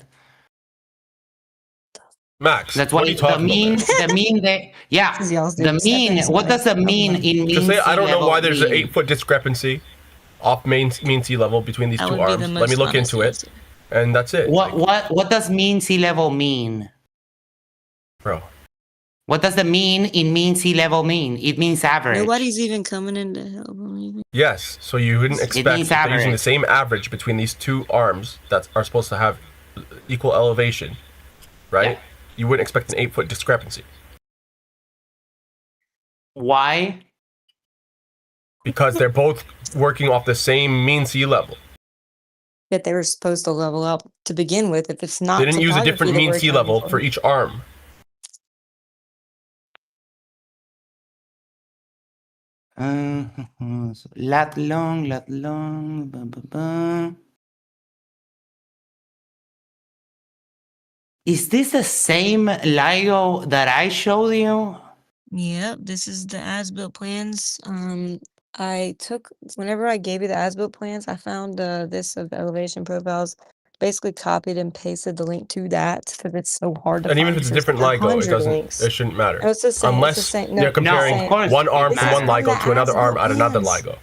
Max, That's what why are you talking the mean, about? the mean, the mean. What does the mean in mean sea I don't know level why there's an mean? 8-foot discrepancy off mean sea level between these That two would be the arms. Let me most look honest into it, and that's it. What does mean sea level mean? Bro. What does the mean in mean sea level mean? It means average. Nobody's even coming in to help them. Yes, so you wouldn't expect means if they're using the average. same average between these two arms that are supposed to have equal elevation, right? Yeah. You wouldn't expect an 8-foot discrepancy. Why? Because they're both working off the same mean sea level. That they were supposed to level out to begin with. If it's not, They didn't use a topography different that mean we're sea accounting level for each arm. Lat long. Ba, ba, ba. Is this the same LIGO that I showed you? Yep, this is the as-built plans. I took whenever I gave you the as-built plans, I found this of elevation profiles. Basically copied and pasted the link to that because it's so hard to And find. even if it's a different LIGO, it shouldn't matter. No, it's the same. Unless it's the same. you're comparing one arm from one LIGO to another arm at another LIGO.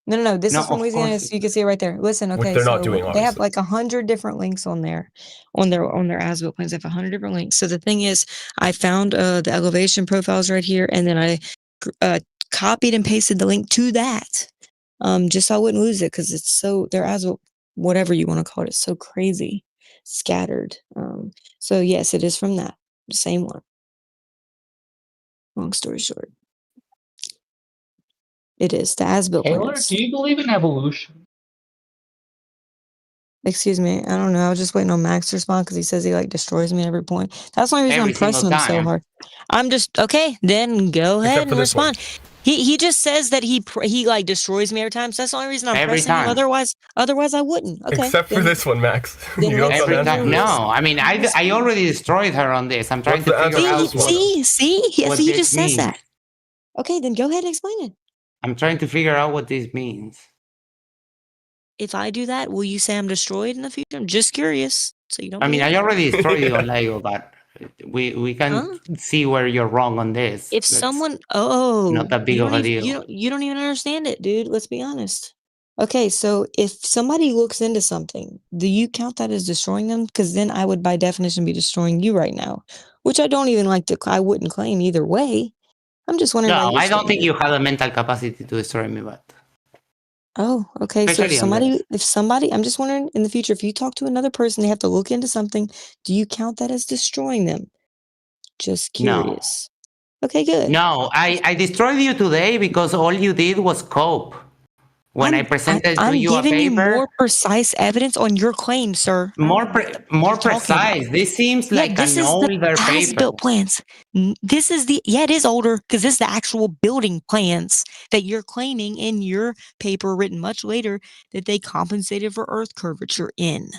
No. This No, is from of Louisiana, course. so you can see it right there. Listen, Which okay, they're not so doing, they have obviously. like 100 different links on there, on their as-built plans. They have 100 different links. So the thing is, I found the elevation profiles right here, and then I copied and pasted the link to that, just so I wouldn't lose it, because it's so their as-built, whatever you want to call it, it's so crazy scattered. So yes, it is from that same one. Long story short. It is the as-built Taylor, plans. do you believe in evolution? Excuse me, I don't know. I was just waiting on Max to respond because he says he like destroys me at every point. That's the only reason Every I'm pressing single him so time. hard. I'm just okay. Then go ahead Except for and this one. respond. He just says that he like destroys me every time. So that's the only reason I'm Every pressing him. time. otherwise I wouldn't. Okay. Except for then- this one, Max. then You don't let's sound Every see answer time. for this. No, I mean, I already destroyed her on this. I'm trying What's the to figure answer out for this one? See, yes, what he this just says means. that. Okay, then go ahead and explain it. I'm trying to figure out what this means. If I do that, will you say I'm destroyed in the future? I'm just curious. So you don't. I mean, believe I me. already destroyed you on Lego, but we can Huh? see where you're wrong on this. If That's someone, not that big you of don't a even deal. you don't even understand it, dude. Let's be honest. Okay, so if somebody looks into something, do you count that as destroying them? Because then I would, by definition, be destroying you right now, which I don't even like to. I wouldn't claim either way. I'm just wondering No, about your I don't think standard. you have the mental capacity to destroy me, but Oh, okay. So especially on if somebody, I'm just wondering in the future, if you talk to another person, they have to look into something. Do you count that as destroying them? Just no. curious. Okay, good. No, I destroyed you today because all you did was cope. When I presented to I'm you a giving you paper, more precise evidence on your claim, sir. I more don't know what more you're talking about. precise. This seems Yeah, like this an is the older paper. as-built plans. This is it is older because this is the actual building plans that you're claiming in your paper written much later that they compensated for earth curvature in.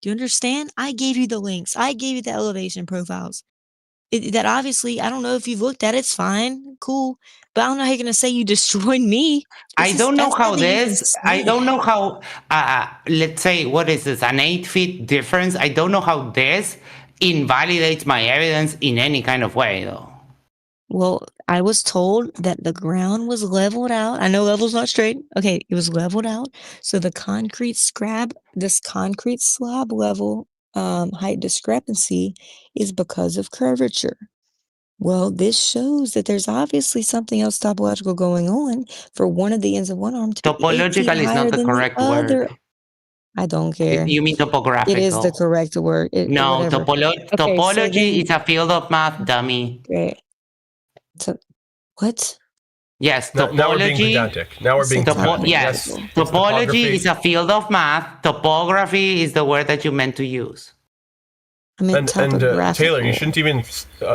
Do you understand? I gave you the links. I gave you the elevation profiles. That obviously, I don't know if you've looked at it. It's fine, cool. But I don't know how you're going to say you destroyed me. I don't know how this, I insane. don't know how, let's say, what is this, an 8 feet difference? I don't know how this invalidates my evidence in any kind of way, though. Well, I was told that the ground was leveled out. I know level's not straight. Okay, it was leveled out. So the this concrete slab level height discrepancy is because of curvature. Well, this shows that there's obviously something else topological going on for one of the ends of one arm to be 8 feet Topological is higher not the than the correct other. word. I don't care. You mean It is the topographical. correct word. No, Whatever. Okay, so topology then, is a field of math, dummy. great. So, what? Yes, Now we're being topology. pedantic. Now we're being pedantic. Yes, it's topology is a field of math. Topography is the word that you meant to use. I mean, and Taylor, you shouldn't even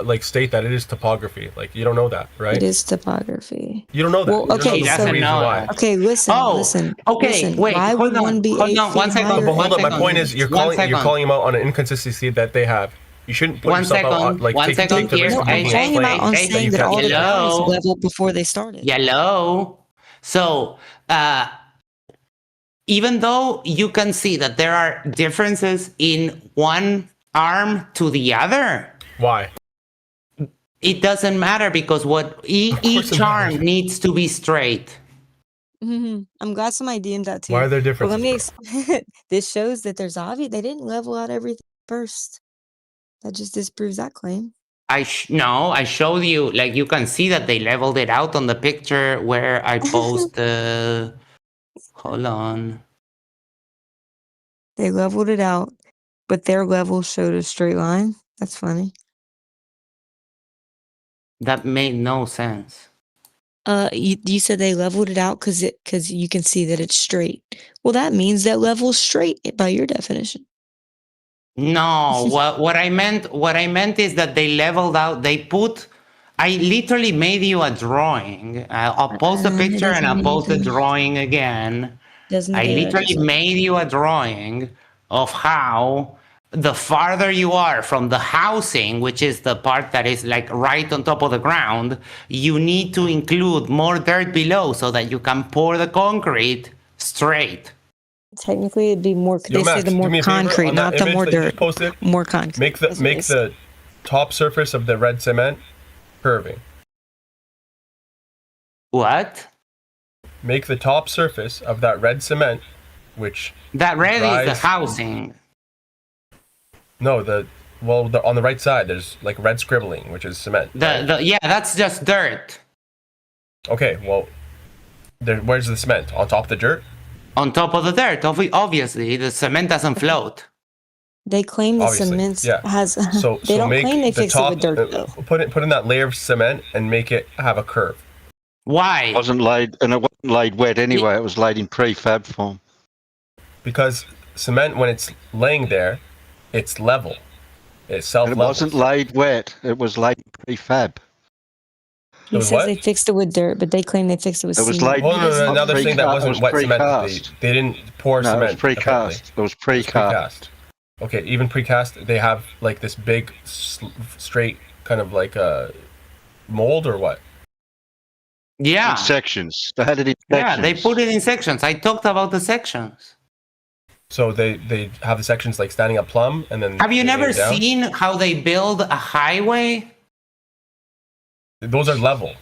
like state that it is topography. Like you don't know that, right? It is topography. You don't know that. Well, You don't okay, know the reason why. Okay, listen. Okay, wait, Why hold would on, one be hold 8 on, feet one second, higher? But hold one up. My second. point is, you're calling them out on an inconsistency that they have. You shouldn't put One yourself out second, like one take second the here. risk of Hey, making hey, a claim hey, on hey, saying that all the ground is Yellow. level before they started. Yellow. So, even though you can see that there are differences in one arm to the other, why? It doesn't matter because each arm needs to be straight. I'm glad somebody DM'd that too. Why are there But let differences? me this shows that there's obvious they didn't level out everything first. That just disproves that claim. No, I showed you, like you can see that they leveled it out on the picture where I post hold on. They leveled it out, but their level showed a straight line. That's funny. That made no sense. You said they leveled it out because you can see that it's straight. Well, that means that level's straight by your definition. No, what I meant is that they leveled out. I literally made you a drawing. I'll post a picture and I'll post the drawing again. I literally made you a drawing of how the farther you are from the housing, which is the part that is like right on top of the ground, you need to include more dirt below so that you can pour the concrete straight. Technically, it'd be more. Yo, They Max, say the do more me a favor, concrete, on that not the image more that you dirt. just posted, More concrete. Make the top surface of the red cement curving. What? make the top surface of that red cement, which that red is the dries- housing. No, on the right side, there's like red scribbling, which is cement. Yeah, that's just dirt. Okay, well, where's the cement? On top of the dirt? On top of the dirt, obviously, the cement doesn't float. They claim the Obviously, cement has. So they don't make claim they the fixed top, it with dirt though. Put in that layer of cement and make it have a curve. Why? It wasn't laid wet anyway. It was laid in prefab form. Because cement, when it's laying there, it's level. It's self-level. It wasn't laid wet. It was laid in prefab. He says they fixed it with dirt, but they claim they fixed it with cement. No. Now they're saying that wasn't wet cement. They didn't pour cement. It was precast. It was precast. Okay, even precast, they have like this big, straight kind of like a mold or what? Yeah. In sections. They had it in sections. Yeah, they put it in sections. I talked about the sections. So they have the sections like standing up plumb, and then. Have you never seen how they build a highway? Those are level.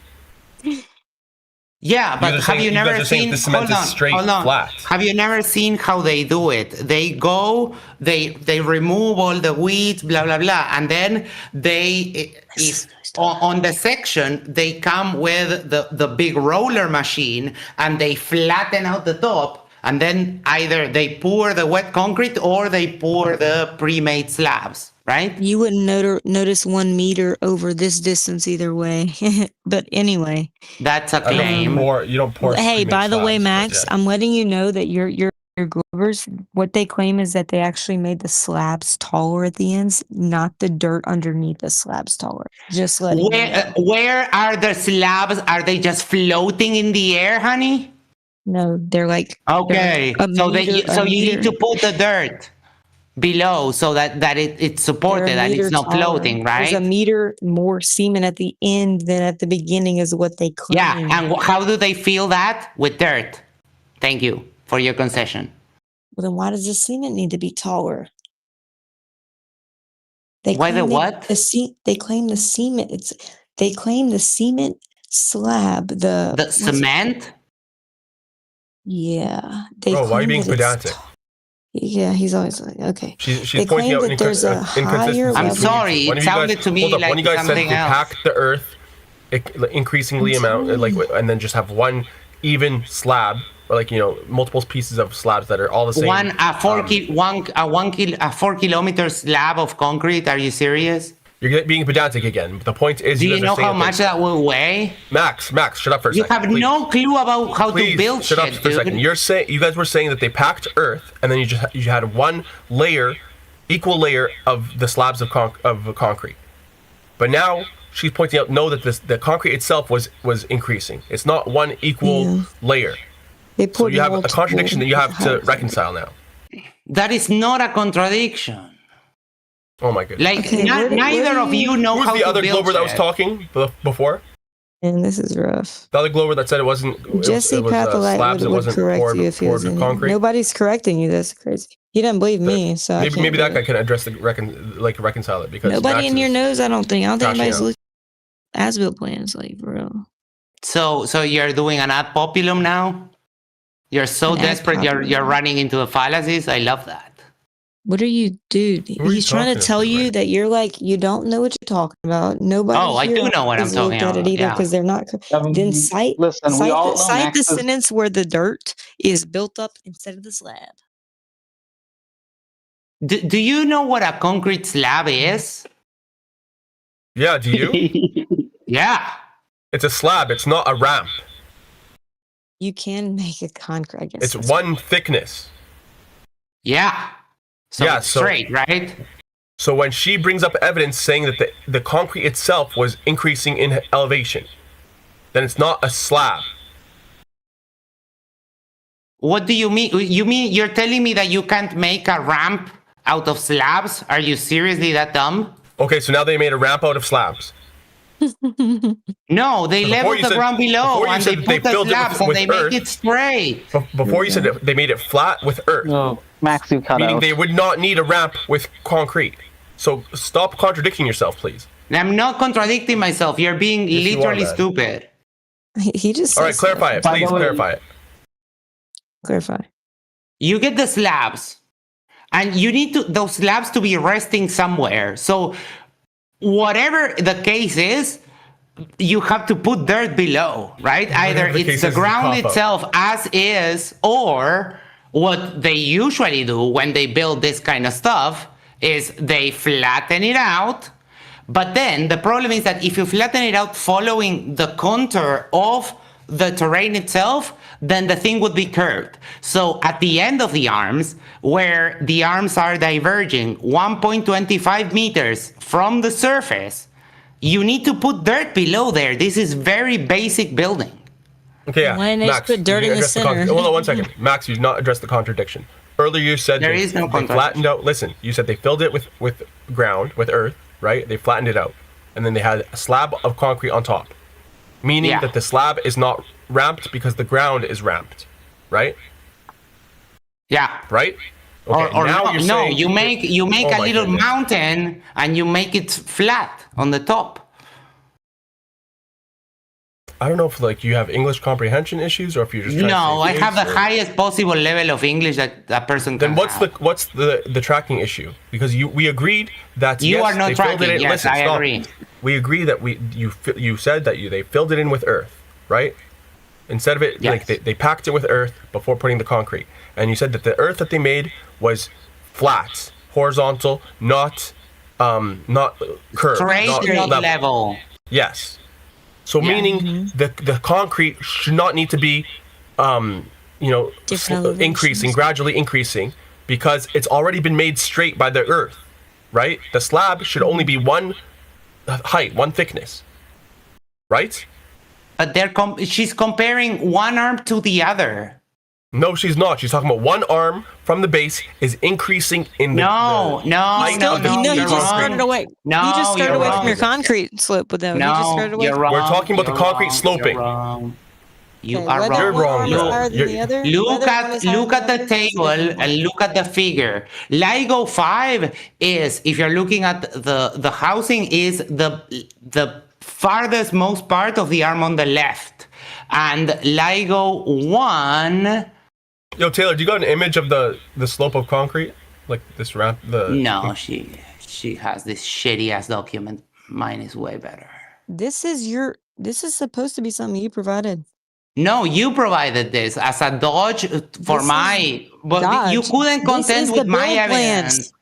Yeah, but have you never seen? The cement is straight, flat. Have you never seen how they do it? They go, they remove all the weeds, blah blah blah, and then on the section they come with the big roller machine and they flatten out the top, and then either they pour the wet concrete or they pour the pre-made slabs. Right? You wouldn't notice 1 meter over this distance either way. But anyway. That's a claim. You don't pour. Hey, by the way, Max, I'm letting you know that your Glovers, what they claim is that they actually made the slabs taller at the ends, not the dirt underneath the slabs taller. Just letting you know. Where are the slabs? Are they just floating in the air, honey? No, they're like. Okay, they're you need to put the dirt below so that it's supported and it's not floating, right? There's a meter more cement at the end than at the beginning is what they claim. Yeah, and how do they feel that? With dirt. Thank you for your concession. Well, then why does the cement need to be taller? Why the what? They claim the cement. They claim the cement slab. The cement? Yeah. Why are you being pedantic? Yeah, he's always like, okay. She's pointing out that there's a higher I'm sorry, it sounded to me like one of you guys said something they else. pack the earth increasingly amount, and then just have one even slab, or multiple pieces of slabs that are all the same. A 4 kilometer slab of concrete. Are you serious? You're being pedantic again. The point is, do you know how much that will weigh? Max, shut up for a second. You have no clue about how to build shit, shut up for a second. You guys were saying that they packed earth, and then you had one equal layer of the slabs of concrete. But now she's pointing out that the concrete itself was increasing. It's not one equal layer. So you have a contradiction that you have to reconcile now. That is not a contradiction. Oh my goodness! Neither of you know how to build. Who's the other Glover that was talking before? And this is rough. The other Glover that said it wasn't. Jesse Patholite would correct you if he was in concrete. Nobody's correcting you. That's crazy. He doesn't believe me, so maybe that guy can address reconcile it, because nobody in your nose. I don't think anybody's looking at as-built plans, like for real. So you're doing an ad populum now. You're so desperate. You're running into the fallacies. I love that. What are you, dude? He's trying to tell you that you're like, you don't know what you're talking about. Nobody. Oh, I do know what I'm talking about. Because they're not. Then cite the sentence where the dirt is built up instead of the slab. Do you know what a concrete slab is? Yeah, do you? Yeah. It's a slab. It's not a ramp. You can make a concrete. I guess it's one thickness. Yeah. So straight, right? So when she brings up evidence saying that the concrete itself was increasing in elevation, then it's not a slab. What do you mean? You mean you're telling me that you can't make a ramp out of slabs? Are you seriously that dumb? Okay, so now they made a ramp out of slabs. No, they leveled the ground below and they put the slabs and they make it straight. Before you said they made it flat with earth. No, Max, you cut meaning out. They would not need a ramp with concrete. So stop contradicting yourself, please. I'm not contradicting myself. You're being literally stupid. He just All right, clarify it. Please clarify it. Clarify. You get the slabs, and you need those slabs to be resting somewhere. So whatever the case is, you have to put dirt below, right? Either it's the ground itself as is, or what they usually do when they build this kind of stuff is they flatten it out. But then the problem is that if you flatten it out following the contour of the terrain itself, then the thing would be curved. So at the end of the arms, where the arms are diverging 1.25 meters from the surface, you need to put dirt below there. This is very basic building. Okay, yeah. Why didn't they Max, put dirt in the center? Hold on 1 second. Max, you did not address the contradiction. Earlier you said there is no they flattened out. Listen, you said they filled it with ground, with earth, right? They flattened it out. And then they had a slab of concrete on top. Meaning that the slab is not ramped because the ground is ramped, right? Yeah. Right? Okay, or now you're no, saying you make a little goodness. mountain and you make it flat on the top. I don't know if like you have English comprehension issues or if you're just trying No, to I say have the things, or- highest possible level of English that a person can Then what's have. the tracking issue? Because we agreed that You yes, are not they filled it tracking. in. Yes, Listen, I stop. agree. We agree that you said that they filled it in with earth, right? Instead of it, like they packed it with earth before putting the concrete. And you said that the earth that they made was flat, horizontal, not curved, Straight, not level. level. Yes. So meaning the concrete should not need to be, increasing, gradually increasing, because it's already been made straight by the earth, right? The slab should only be one height, one thickness, right? But she's comparing one arm to the other. No, she's not. She's talking about one arm from the base is increasing in the No, height of the you you're just wrong. started away. No, you just started you're away wrong. from your concrete slope with them. No, you just started away you're from wrong. We're talking about the You're concrete wrong. sloping. You're wrong. You Okay, are whether wrong. You're one wrong, arm is bro. higher than You're- the other, Look whether one at is higher than the other, it's table different. and look at the figure. LIGO 5 is, if you're looking at the housing, is the farthest most part of the arm on the left. And LIGO 1... Yo, Taylor, do you got an image of the slope of concrete? Like this ramp? No, she has this shitty ass document. Mine is way better. This is supposed to be something you provided. No, you provided this as a dodge for but you Dodge. couldn't This contend is with the my build evidence. plans.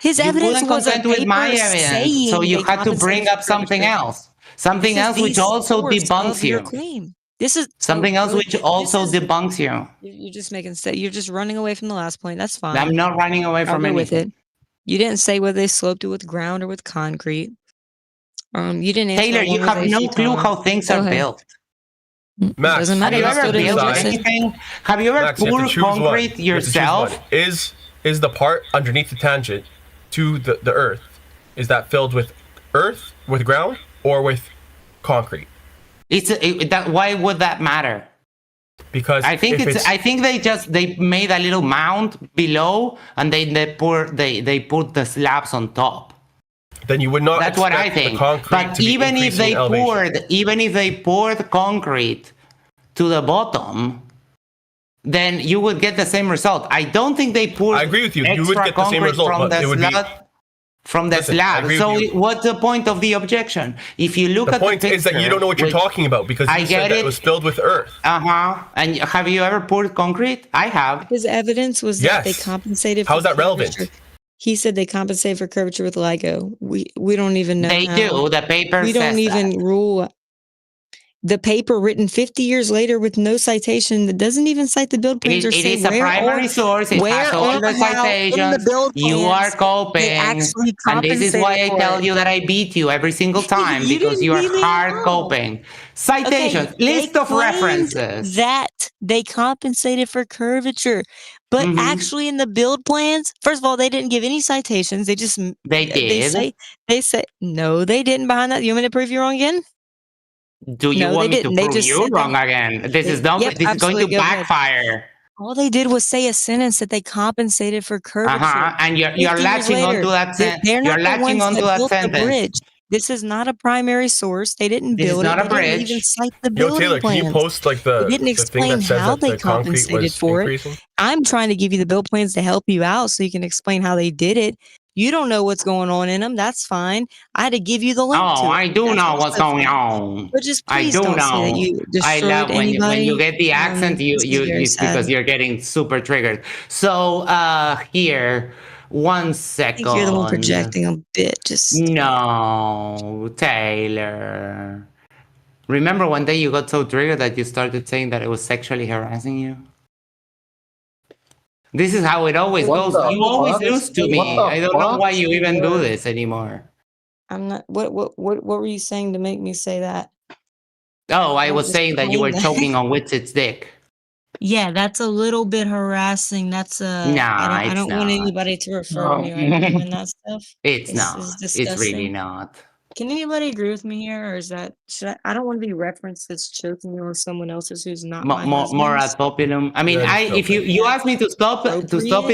His You evidence couldn't was a contend with my paper evidence, so saying you they had to bring compensated up for something curvature. else. Something This is else the which also source debunks of your you. claim. This is Something else which also debunks you. You're just making you're just running away from the last point. That's fine. I'm not running away I'll from go with anything. it. You didn't say whether they sloped it with ground or with concrete. You didn't answer Taylor, that one you have no clue how things are built. Max, Doesn't matter. Have you You ever still didn't built address it. anything? Have you ever Max, you have to poured choose one. concrete You have to choose yourself? one. Is the part underneath the tangent to the earth, is that filled with earth, with ground, or with concrete? Why would that matter? Because I think I think they made a little mound below and they put the slabs on top. Then you would not. That's what I expect the think. concrete But to be even if increasing elevation. even if they poured concrete to the bottom, then you would get the same result. I don't think they poured. I agree with you. You would extra get the same concrete result, from but the it would be. From the Listen, I slab. agree So with you. what's the point of the objection? If you look The at point the is that you don't know what you're talking about because I you get said that it. it was filled with earth. And have you ever poured concrete? I have. His evidence was that they Yes. compensated for How is that relevant? curvature. He said they compensate for curvature with LIGO. We don't even know. They do. The paper We don't says even rule. The paper written 50 years later with no citation that doesn't even cite the build plans or It say is a where primary source. It where has all or the how in the citations. build You plans are coping. they actually And this is why I compensated for tell it. you that I beat you every single time You because didn't you are beat me at hard all. coping. Citations, Okay, list they of claimed references. that they compensated for curvature, but actually in the build plans, first of all, they didn't give any citations. They just They did. they say no, they didn't behind that. You want me to prove you wrong again? Do you No, want they me to didn't. They prove just you said wrong that. again? This is dumb. Yep, This is going to absolutely. Go ahead. backfire. All they did was say a sentence that they compensated for curvature. And you're 50 years latching later, onto that they're you're not the latching ones onto that that built the sentence. bridge. This is not a primary source. They didn't This is build not it. a They didn't even bridge. cite the Yo, building Taylor, can you plans. post like They the didn't thing explain that says how that they the concrete compensated was for it. increasing? I'm trying to give you the build plans to help you out so you can explain how they did it. You don't know what's going on in them. That's fine. I had to give you the link Oh, to it. I do That's know what's also going fine. on. But just I please do don't say that know. you I destroyed love when you anybody. get the accent. This is very It's because sad. you're getting super triggered. So here, 1 I think you're the one second. projecting a bit. Just No, Taylor. Remember one day you got so triggered that you started saying that it was sexually harassing you? This is how it always goes. You always lose to me. I don't know why you even do this anymore. I'm not. What were you saying to make me say that? Oh, I was Just saying that you were explain that. choking on Witsit's dick. Yeah, that's a little bit harassing. That's Nah, I it's don't want not. anybody to refer to me like doing that stuff. It's This not. is It's really disgusting. not. Can anybody agree with me here, or is that I don't want to be referenced as choking on someone else's who's not my More husband's. ad populum. I mean, if you ask me to stop it,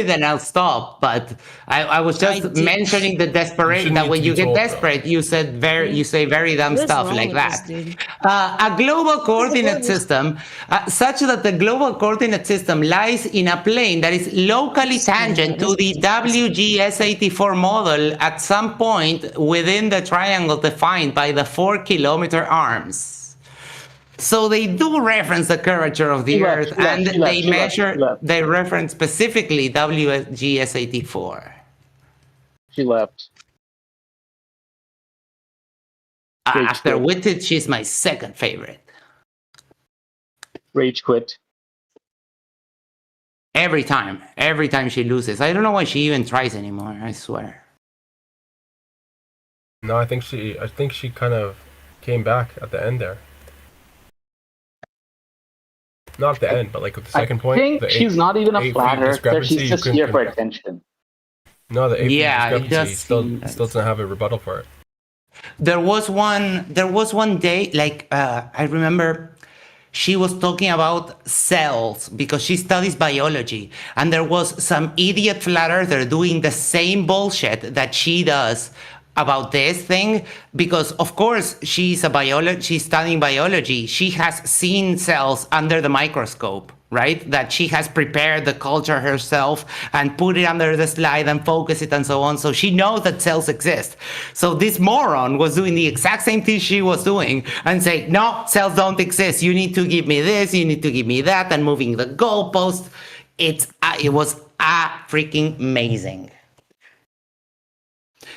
then I'll stop. But I was just mentioning the desperation that when you get desperate, you say very dumb What is stuff wrong like with this that. dude? A global coordinate system, such that the global coordinate system lies in a plane that is locally tangent to the WGS84 model at some point within the triangle defined by the 4-kilometer arms. So they do reference the curvature of the Earth, and they reference specifically WGS84. She left. After Witted, she's my second favorite. Rage quit. Every time she loses. I don't know why she even tries anymore, I swear. No, I think she kind of came back at the end there. Not at the end, but like with the second point. I think she's not even a flat earther. She's just here for attention. No, the 8 feet discrepancy just still doesn't have a rebuttal for it. There was one day, like I remember she was talking about cells because she studies biology, and there was some idiot flat earther doing the same bullshit that she does about this thing, because of course she's studying biology. She has seen cells under the microscope, right? That she has prepared the culture herself and put it under the slide and focus it and so on. So she knows that cells exist. So this moron was doing the exact same thing she was doing and saying, no, cells don't exist. You need to give me this, you need to give me that, and moving the goalpost. It was freaking amazing.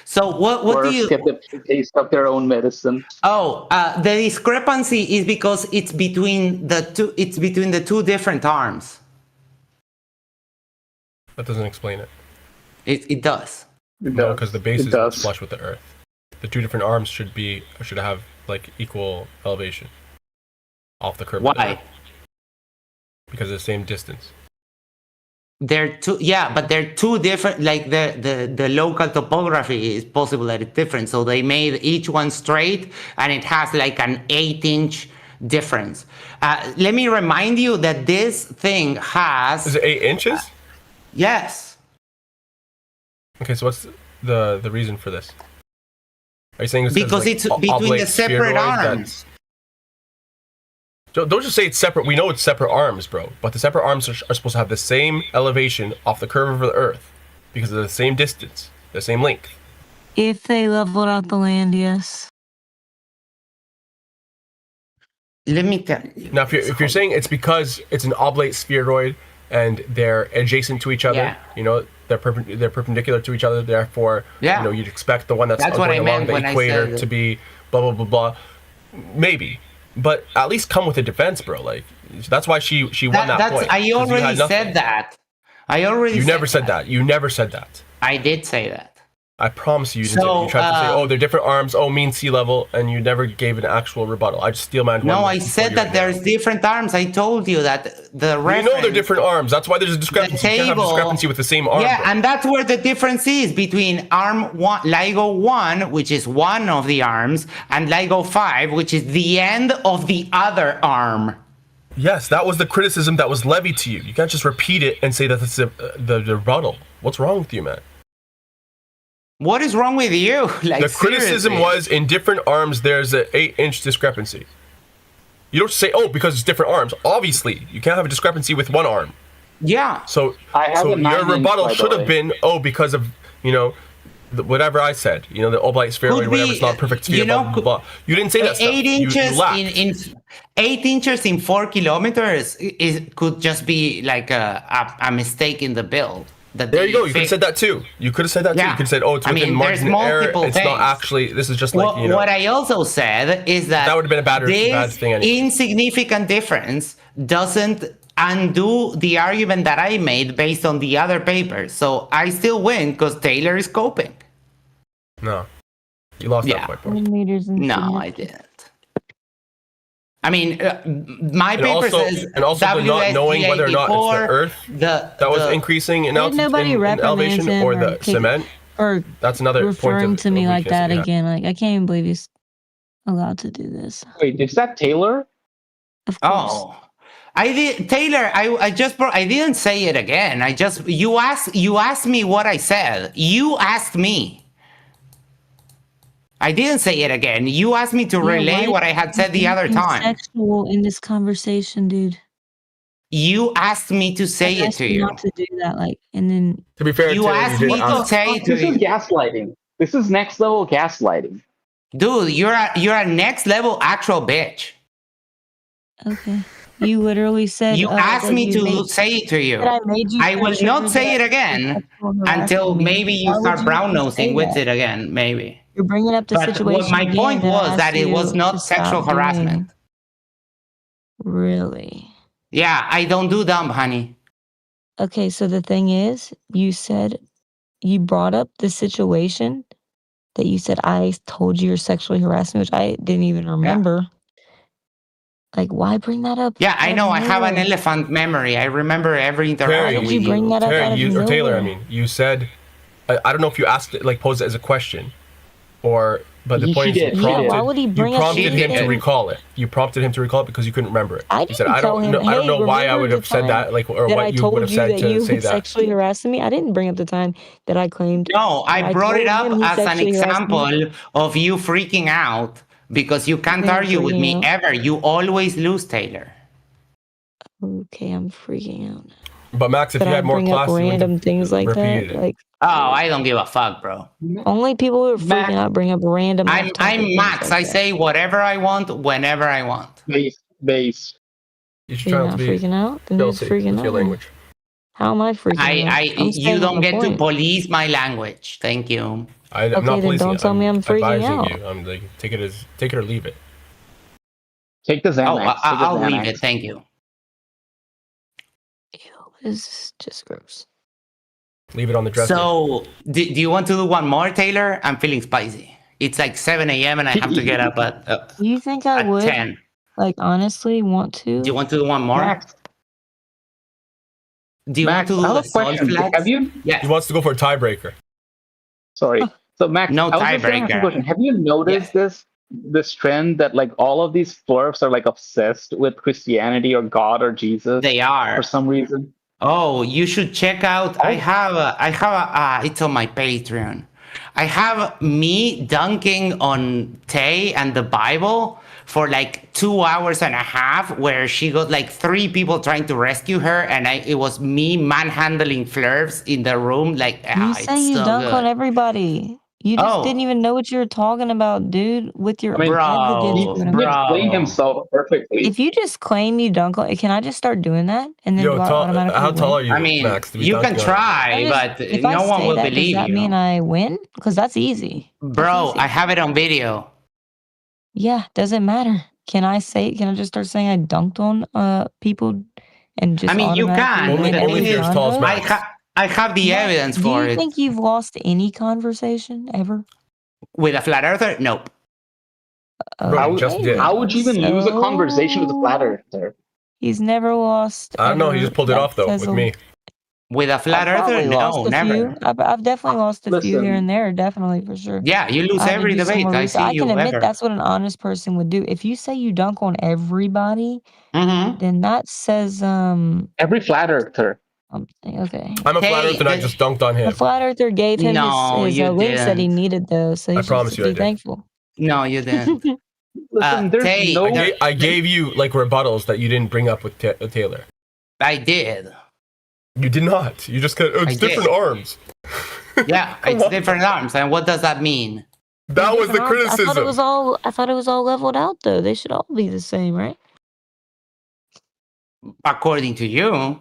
So what do you get the taste of their own medicine? Oh, the discrepancy is because it's between the two. It's between the two different arms. That doesn't explain it. It does. No, because the base is flush with the Earth. The two different arms should have like equal elevation off the curve. Why? Because of the same distance. They're two different. Like the local topography is possible that it's different. So they made each one straight, and it has like an 8-inch difference. Let me remind you that this thing has. Is it 8 inches? Yes. Okay, so what's the reason for this? Are you saying it's because like it's between the separate arms? Don't just say it's separate. We know it's separate arms, bro. But the separate arms are supposed to have the same elevation off the curve of the Earth because of the same distance, the same length. If they leveled out the land, yes. Let me tell you. Now, if you're saying it's because it's an oblate spheroid and they're adjacent to each other, you know, they're perpendicular to each other. Therefore, you know, you'd expect the one that's going along the equator to be blah blah blah blah. Maybe. But at least come with a defense, bro. Like that's why she won that point. I already said that. You never said that. You never said that. I did say that. I promise you. You tried to say, "Oh, they're different arms. Oh, mean sea level," and you never gave an actual rebuttal. I just steal my. No, I said that there's different arms. I told you that the reference. You know they're different arms. That's why there's a discrepancy. You can't have a discrepancy with the same arm. Yeah, and that's where the difference is between arm 1, LIGO 1, which is one of the arms, and LIGO 5, which is the end of the other arm. Yes, that was the criticism that was levied to you. You can't just repeat it and say that that's the rebuttal. What's wrong with you, man? What is wrong with you? Like, the criticism seriously. was in different arms. There's an 8-inch discrepancy. You don't say, oh, because it's different arms. Obviously, you can't have a discrepancy with one arm. Yeah. So I have a your 9-inch, rebuttal by the should have way. been, oh, because of, whatever I said, the Oblite spheroid, whatever, it's not a perfect sphere, blah, blah, blah. You didn't say that stuff. 8 inches you 8 inches in 4 kilometers could just be like a mistake in the build. There you go. You could have said that too. You could have said that too. You could have said, oh, it's within margin of error. It's not actually, this is just like, What I also said is that would have been a bad thing anyway. Insignificant difference doesn't undo the argument that I made based on the other papers. So I still win because Taylor is coping. No. You lost that point. No, I didn't. I mean, my paper says and also the not knowing whether or not it's the Earth that was increasing in altitude, in elevation, or the cement. Or that's another referring point to me like that yeah. again. Like, I can't even believe he's allowed to do this. Wait, is that Taylor? Of course. Oh, I did, Taylor. I didn't say it again. You asked me what I said. You asked me. I didn't say it again. You asked me to relay what I had said the other time. Sexual in this conversation, dude. You asked me to say it to you. Not to do that, and then. To be fair, you asked me to say it to you. This is gaslighting. This is next level gaslighting. Dude, you're a next level actual bitch. Okay. You literally said you asked me to say it to you. I will not say it again until maybe you start brown nosing with it again. Maybe. You're bringing up the situation. My point was that it was not sexual harassment. Really? Yeah, I don't do dumb, honey. Okay, so the thing is, you brought up the situation that you said I told you you're sexually harassing, which I didn't even remember. Yeah. Like, why bring that up? Yeah, I know. I have an elephant memory. I remember every interaction with you. Bring that up or Taylor, I mean, you said, I don't know if you asked it, posed it as a question, but the point is why would he bring you prompted him to recall it. You prompted him to recall it because you couldn't remember it. I said, I don't know why I would have said that, or what you would have said to say that. Sexually harassing me. I didn't bring up the time that I claimed. No, I brought it up as an example of you freaking out because you can't argue with me ever. You always lose, Taylor. Okay, I'm freaking out. But Max, if you had more class, random things like that, I don't give a fuck, bro. Only people who are freaking out bring up random. I'm Max. I say whatever I want, whenever I want. Base. You're not freaking out. Then who's freaking out? Your language. How am I freaking out? You don't get to police my language. Thank you. I'm not then don't tell me I'm freaking out. You. I'm like, take it or leave it. Take the Xanax. I'll leave it. Thank you. This is just gross. Leave it on the dresser. So, do you want to do one more, Taylor? I'm feeling spicy. It's like 7 a.m. and I have to get up at you think I would 10. Honestly want to? Do you want to do one more? Max. Do you want to do a question? Have you? Yeah. He wants to go for a tiebreaker. Sorry. So Max, no tiebreaker. Have you noticed this trend that all of these flirts are obsessed with Christianity or God or Jesus? They are for some reason. Oh, you should check out. I have it's on my Patreon. I have me dunking on Tay and the Bible for 2 hours and a half, where she got 3 people trying to rescue her, and it was me manhandling flirts in the room. You say you dunk on everybody. You just didn't even know what you were talking about, dude, with your bro. He explained himself perfectly. If you just claim you dunk on, can I just start doing that? And then how tall are you, I mean, Max, you can try, but no one will believe you. Does that mean I win? Because that's easy. Bro, I have it on video. Yeah, doesn't matter. Can I just start saying I dunked on people and just? I mean, you can. Only if you're as tall as Max. I have the evidence for it. Do you think you've lost any conversation ever? With a flat earther? Nope. How would you even lose a conversation with a flat earther? He's never lost. I don't know. He just pulled it off, though, with me. With a flat earther? No, never. I've definitely lost a few here and there, definitely, for sure. Yeah, you lose every debate. I can admit that's what an honest person would do. If you say you dunk on everybody, then that says... Every flat earther. Okay. I'm a flat earther and I just dunked on him. The flat earther gave him his links that he needed, though, so he should be thankful. No, you didn't. Listen, there's I gave you like rebuttals that you didn't bring up with Taylor. I did. You did not. You just it's different arms. Yeah, it's different arms. And what does that mean? That was the criticism. I thought it was all leveled out, though. They should all be the same, right? According to you.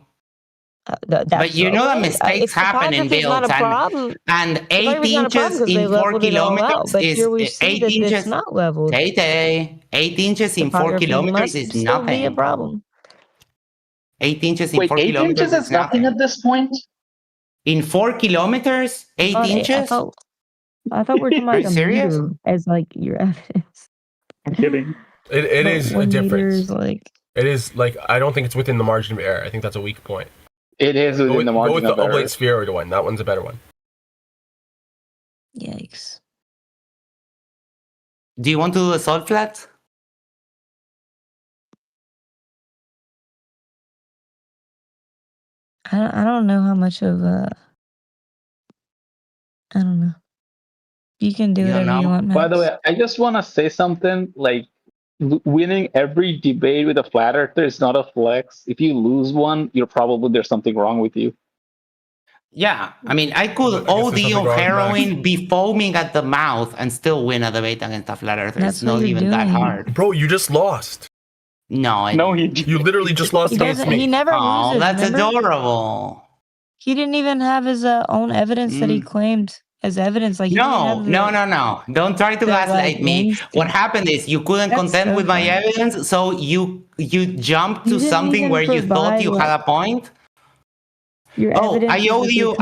But you know that mistakes happen in builds, and 8 inches in 4 kilometers is 8 inches. Not leveled. 8 inches in 4 kilometers is nothing. Be a problem. 8 inches in 4 kilometers. 8 inches is nothing at this point. In 4 kilometers, 8 inches. I thought we were talking about the serious? meter as like your evidence. I'm kidding. It is a difference. Like it is like I don't think it's within the margin of error. I think that's a weak point. It is within the margin of error. Go with the oblate spheroid one. That one's a better one. Yikes. Do you want to do a salt flat? I don't know how much of I don't know. You can do whatever you want, Max. By the way, I just want to say something. Like, winning every debate with a flat earther is not a flex. If you lose one, there's something wrong with you. Yeah, I mean, I could OD on heroin, be foaming at the mouth, and still win a debate against a flat earther. It's not even that hard. Bro, you just lost. No, you literally just lost against me. He never loses. That's remember? adorable. He didn't even have his own evidence that he claimed as evidence. Like no. Don't try to gaslight me. What happened is you couldn't contend with my evidence, so you jumped to something where you thought you had a point. I owe you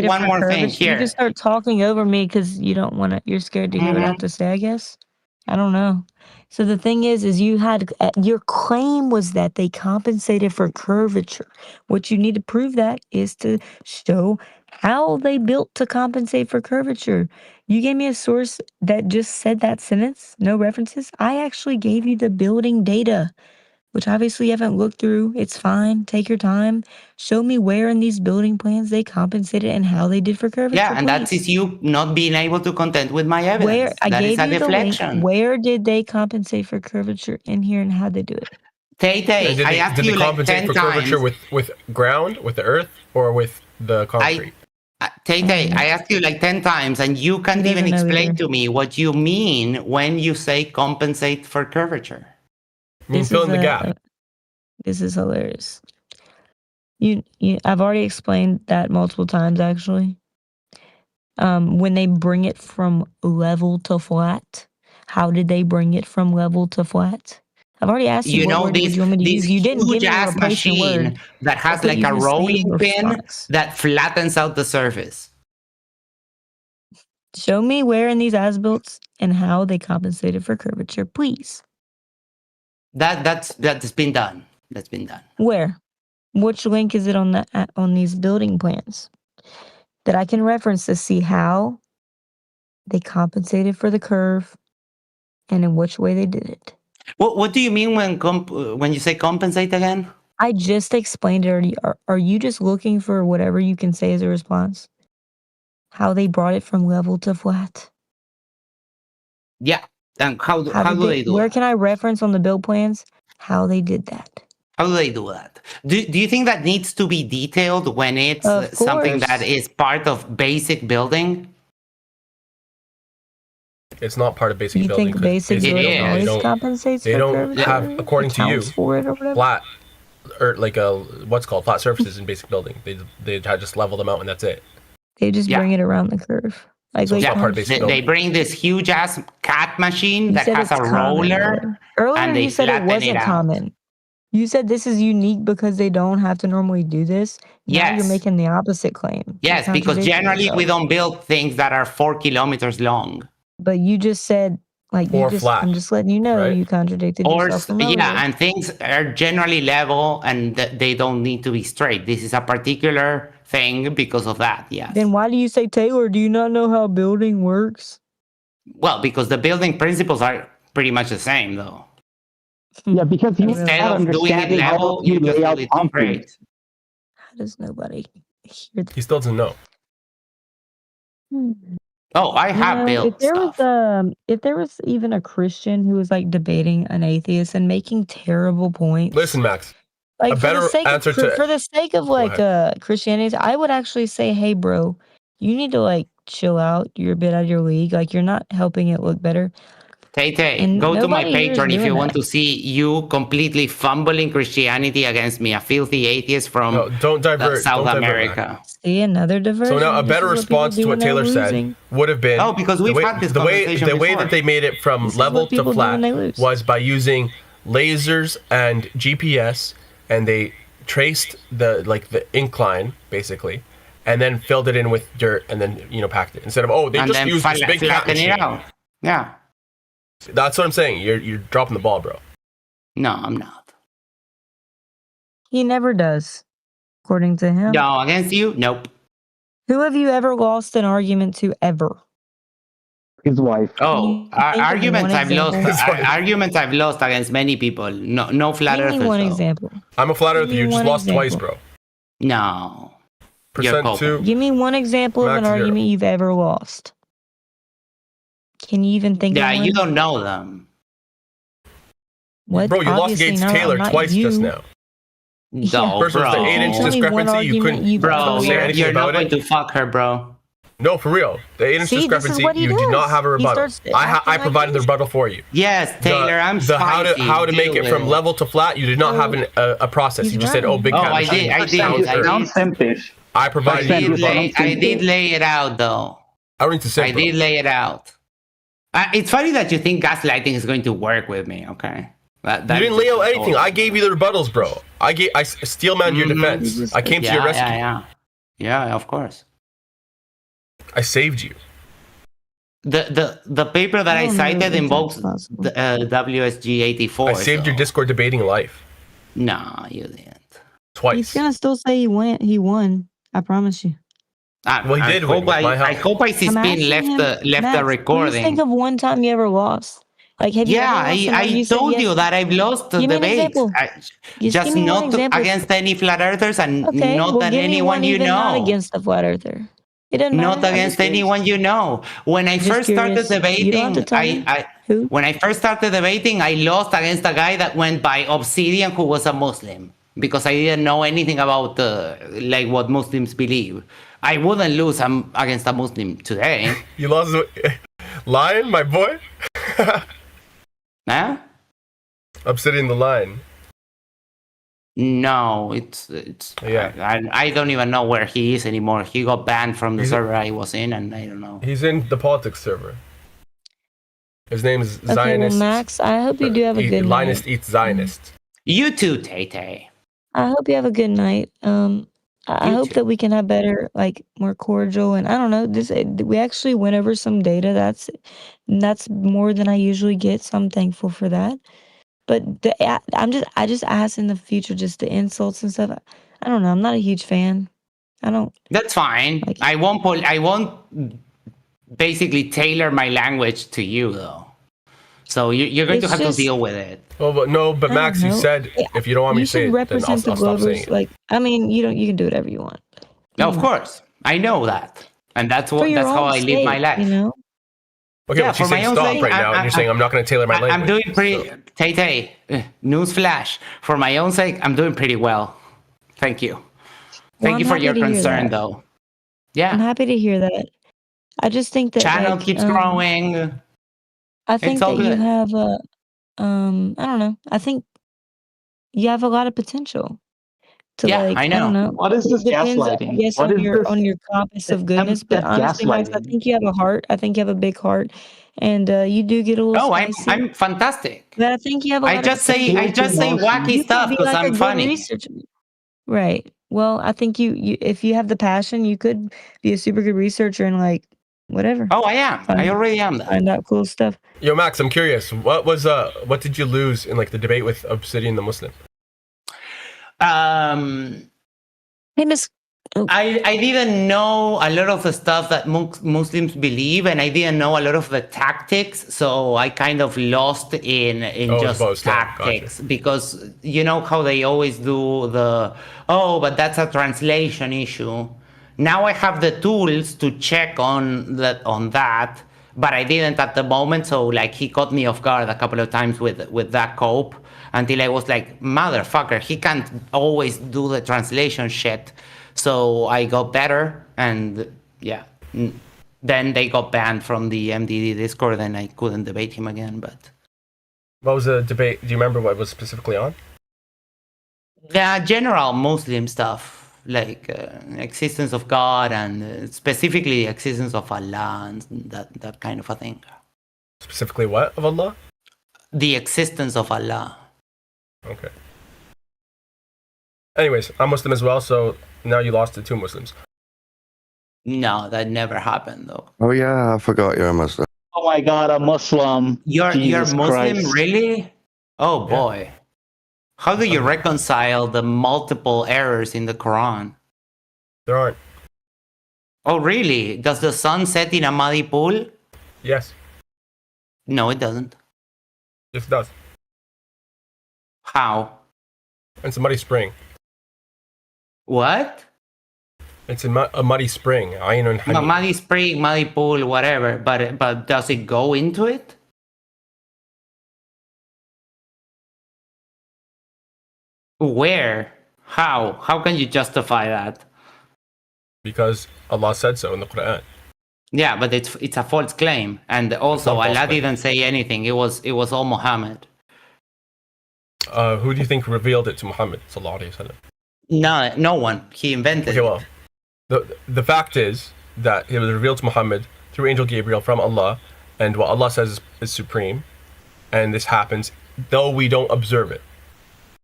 one more thing here. You just start talking over me because you don't want to. You're scared to hear what I have to say. I guess. I don't know. So the thing is you had your claim was that they compensated for curvature. What you need to prove that is to show how they built to compensate for curvature. You gave me a source that just said that sentence, no references. I actually gave you the building data, which obviously you haven't looked through. It's fine. Take your time. Show me where in these building plans they compensated and how they did for curvature. Yeah, and that is you not being able to contend with my evidence. Where I gave you deflection. The link. Where did they compensate for curvature in here and how they do it? Tay, I asked you like 10 times. Did they compensate for curvature with ground, with the earth, or with the concrete? Tay, I asked you like 10 times, and you can't even explain to me what you mean when you say compensate for curvature. Fill in the gap. This is hilarious. I've already explained that multiple times, actually. When they bring it from level to flat, how did they bring it from level to flat? I've already asked you. What word would you want me to use? You didn't give me a replacement word. That has like a rolling pin that flattens out the surface. Show me where in these as-builts and how they compensated for curvature, please. That's been done. That's been done. Where? Which link is it on these building plans that I can reference to see how they compensated for the curve and in which way they did it? What do you mean when you say compensate again? I just explained it already. Are you just looking for whatever you can say as a response? How they brought it from level to flat? Yeah. And how do they do Where it? can I reference on the build plans how they did that? How do they do that? Do you think that needs to be detailed when it's something that is part of basic building? It's not part of basic you building. You think basic building always compensates they for don't curvature? have, according to you, for it or whatever? flat, or like what's called flat surfaces in basic building. They just level them out and that's it. They just bring it around the curve. Like, so part of basic they bring this huge ass cat machine that has a roller. Earlier you said it wasn't common. You said this is unique because they don't have to normally do this. Now you're making the opposite claim. Yes, because generally we don't build things that are 4 kilometers long. But you just said, like, I'm just letting you know, you contradicted yourself from earlier. Yeah, and things are generally level and they don't need to be straight. This is a particular thing because of that, yes. Then why do you say, Taylor, do you not know how building works? Well, because the building principles are pretty much the same, though. Yeah, because you instead of doing it level, you just do it straight. does nobody hear that? He still doesn't know. Oh, I have built stuff. If there was even a Christian who was like debating an atheist and making terrible points. Listen, Max. Like a better answer to for the sake of like Christianity, I would actually say, hey, bro, you need to like chill out. You're a bit out of your league. Like you're not helping it look better. Tay, go to my nobody here's Patreon if you doing want that. to see you completely fumbling Christianity against me, a filthy atheist from don't divert. South don't divert, America. Max. See, another diversion. So now a This better is what response people to what do when Taylor they're said losing. would have been because we've had this the way conversation that before. they made it from This is level what to people do when flat they lose. was by using lasers and GPS, and they traced the incline basically, and then filled it in with dirt, and then packed it instead of they and just then used this big cat flatten it machine. out. Yeah. That's what I'm saying. You're dropping the ball, bro. No, I'm not. He never does, according to him. No, against you? Nope. Who have you ever lost an argument to ever? His wife. Oh, arguments I've lost. Arguments I've lost against many people. No flat Give me earthers. one though. example. I'm a flat Give earther. me You just one lost twice, example. bro. No. Percent two. Give me one example of Max an zero. argument you've ever lost. Can you even think of one? Yeah, you don't know them. What? Bro, you lost Obviously Gates not. Taylor I'm not twice you. just now. No, First was the 8-inch Tell me one discrepancy. You argument couldn't you've Bro, say anything you're not about going it. to fuck her, bro. No, for real. The 8-inch See, this is discrepancy, what he you did not does. have a He rebuttal. starts I acting provided the rebuttal for you. Yes, Taylor, I'm the spicy. how to make Deal it from with level to flat. You did not have a process. You just said, "Oh, big cat I machine." did. I Sounds dirt. Sounds simpish. I provided you the rebuttal. I did lay it out, though. I don't need to say. I did lay it out. It's funny that you think gaslighting is going to work with me. Okay. You didn't lay out anything. I gave you the rebuttals, bro. I steelmanned your defense. I came to your rescue. Yeah, of course. I saved you. The paper that I cited invokes the WSG 84. I saved your Discord debating life. No, you didn't. Twice. He's gonna still say he won. I promise you. Well, he did win with my help. I hope I see Spin left the recording. Please think of one time you ever lost. Like, have you ever lost someone I said told yes? you that I've lost the Give me an debate. example. Just give me one not example. against any flat earthers and Okay, not well, than give me anyone one you even not know. against a flat earther. It doesn't matter. Not against anyone you know. When I Just first started curious. You don't have debating, to tell me. when I first started debating, I lost against a guy that went by Obsidian who was a Muslim because I didn't know anything about like what Muslims believe. I wouldn't lose against a Muslim today. You lost Lion, my boy. Huh? Obsidian the Lion. No, it's I don't even know where he is anymore. He got banned from the server I was in, and I don't know. He's in the politics server. His name is Okay, Zionist. well, Max, I hope you do have a good Linus night. eats Zionist. You too, Tay. I hope you have a good night. I hope that we can have better, like, more cordial, and I don't know. We actually went over some data. That's more than I usually get, so I'm thankful for that. But I just ask in the future, just the insults and stuff. I don't know. I'm not a huge fan. I don't. That's fine. I won't basically tailor my language to you though. So you're going to have to deal with it. Well, but Max, you said if you don't want me to say it, then I'll stop saying it. Like, I mean, you can do whatever you want. No, of course, I know that, and that's how I live my life. You know. Okay, but she's saying stop right now, and you're saying I'm not going to tailor my language. I'm doing pretty. Tay, newsflash. For my own sake, I'm doing pretty well. Thank you. Thank you for your concern, though. Yeah, I'm happy to hear that. I just think that channel keeps growing. I think that you have I don't know. I think you have a lot of potential. To I know. I don't know. What is this gaslighting? Yes, What is this? on your compass of goodness, but honestly, Max, I think you have a heart. I think you have a big heart, and you do get a little. Spicy. I'm fantastic. But I think you have. I just say wacky stuff because I'm funny. Right. Well, I think you if you have the passion, you could be a super good researcher and like whatever. Oh, I am. I already am that. Find out cool stuff. Yo, Max, I'm curious. What did you lose in like the debate with Obsidian the Muslim? Hey, Miss. I didn't know a lot of the stuff that Muslims believe, and I didn't know a lot of the tactics, so I kind of lost in just tactics. Because you know how they always do but that's a translation issue. Now I have the tools to check on that, but I didn't at the moment, so like he caught me off guard a couple of times with that cope, until I was like, motherfucker, he can't always do the translation shit. So I got better, and yeah, then they got banned from the MDD Discord, and I couldn't debate him again. But what was the debate? Do you remember what it was specifically on? The general Muslim stuff, like existence of God, and specifically the existence of Allah, and that kind of a thing. Specifically, what of Allah? The existence of Allah. Okay. Anyways, I'm Muslim as well, so now you lost to 2 Muslims. No, that never happened though. Oh yeah, I forgot you're a Muslim. Oh my God, a Muslim. You're Muslim, Christ. really? Oh boy. How do you reconcile the multiple errors in the Quran? There aren't. Oh really? Does the sun set in a muddy pool? Yes. No, it doesn't. Yes, it does. How? It's a muddy spring. What? It's a muddy spring. A muddy spring, muddy pool, whatever. But does it go into it? Where? How? How can you justify that? Because Allah said so in the Quran. Yeah, but it's a false claim, and also Allah didn't say anything. It was all Muhammad. Who do you think revealed it to Muhammad sallallahu alaihi wasallam? No one. He invented it. Okay, well, the fact is that it was revealed to Muhammad through Angel Gabriel from Allah, and what Allah says is supreme, and this happens though we don't observe it.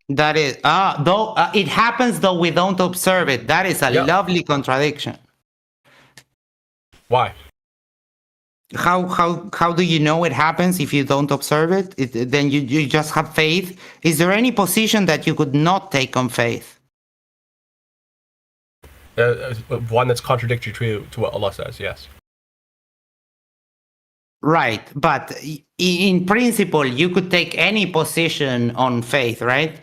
That is though it happens though we don't observe it. That is a lovely contradiction. Why? How do you know it happens if you don't observe it? Then you just have faith. Is there any position that you could not take on faith? One that's contradictory to what Allah says, yes. Right, but in principle, you could take any position on faith, right?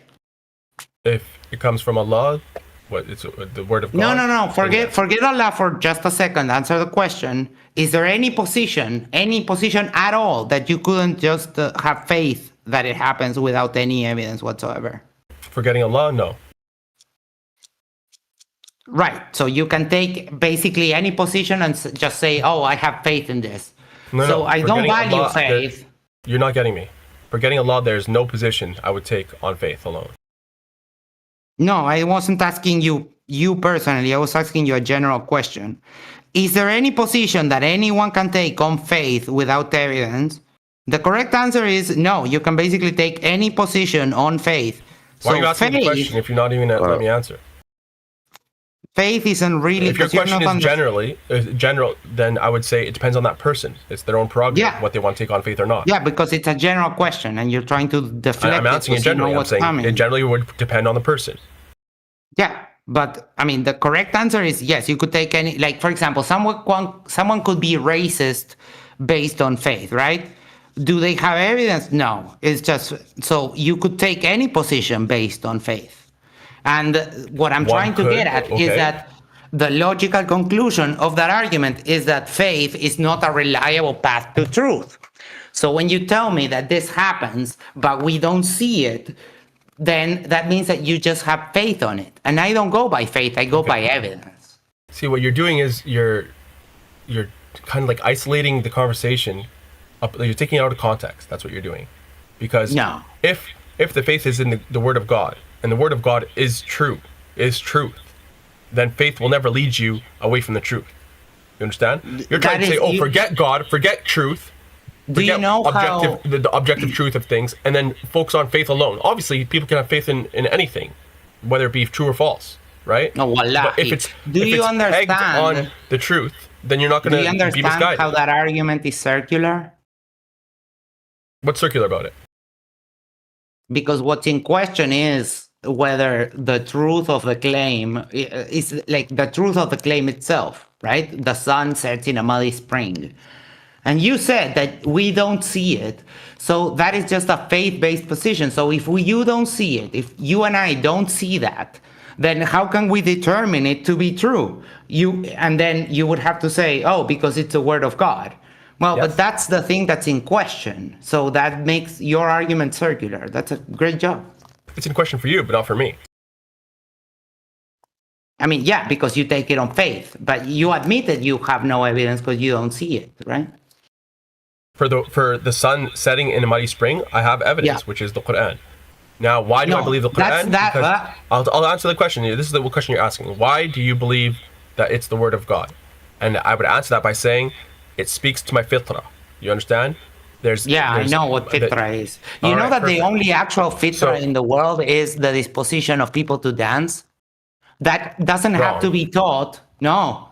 If it comes from Allah, it's the word of God? No. Forget Allah for just a second. Answer the question. Is there any position at all that you couldn't just have faith that it happens without any evidence whatsoever? Forgetting Allah, no. Right. So you can take basically any position and just say, "Oh, I have faith in this." So I don't value Allah, faith. You're not getting me. Forgetting Allah, there's no position I would take on faith alone. No, I wasn't asking you personally. I was asking you a general question. Is there any position that anyone can take on faith without evidence? The correct answer is no. You can basically take any position on faith. Why are you asking the question if you're not even let me answer? Faith isn't really. If your question is general, then I would say it depends on that person. It's their own prerogative what they want to take on faith or not. Yeah, because it's a general question, and you're trying to deflect. I'm answering it generally. I'm saying it generally would depend on the person. Yeah, but I mean, the correct answer is yes. You could take any. Like, for example, someone could be racist based on faith, right? Do they have evidence? No. It's just so you could take any position based on faith. And what I'm trying to get at is that the logical conclusion of that argument is that faith is not a reliable path to truth. So when you tell me that this happens, but we don't see it, then that means that you just have faith on it. And I don't go by faith, I go by evidence. See, what you're doing is you're kind of like isolating the conversation. You're taking it out of context. That's what you're doing. Because if the faith is in the Word of God, and the Word of God is truth, then faith will never lead you away from the truth. You understand? You're trying to say, forget God, forget truth, do you know the objective truth of things, and then focus on faith alone. Obviously, people can have faith in anything, whether it be true or false, right? No, but if it's pegged on the truth, then you're not going to be misguided. Do you understand how that argument is circular? What's circular about it? Because what's in question is whether the truth of the claim is like the truth of the claim itself, right? The sun sets in a muddy spring. And you said that we don't see it. So that is just a faith-based position. So if you don't see it, if you and I don't see that, then how can we determine it to be true? And then you would have to say, oh, because it's a word of God. Well, but that's the thing that's in question. So that makes your argument circular. That's a great job. It's in question for you, but not for me. I mean, yeah, because you take it on faith, but you admit that you have no evidence because you don't see it, right? For the sun setting in a muddy spring, I have evidence, which is the Quran. Now, why do I believe the Quran? Because I'll answer the question. This is the question you're asking. Why do you believe that it's the word of God? And I would answer that by saying it speaks to my fitra. You understand? I know what fitra is. You know that the only actual fitra in the world is the disposition of people to dance? That doesn't have to be taught. No,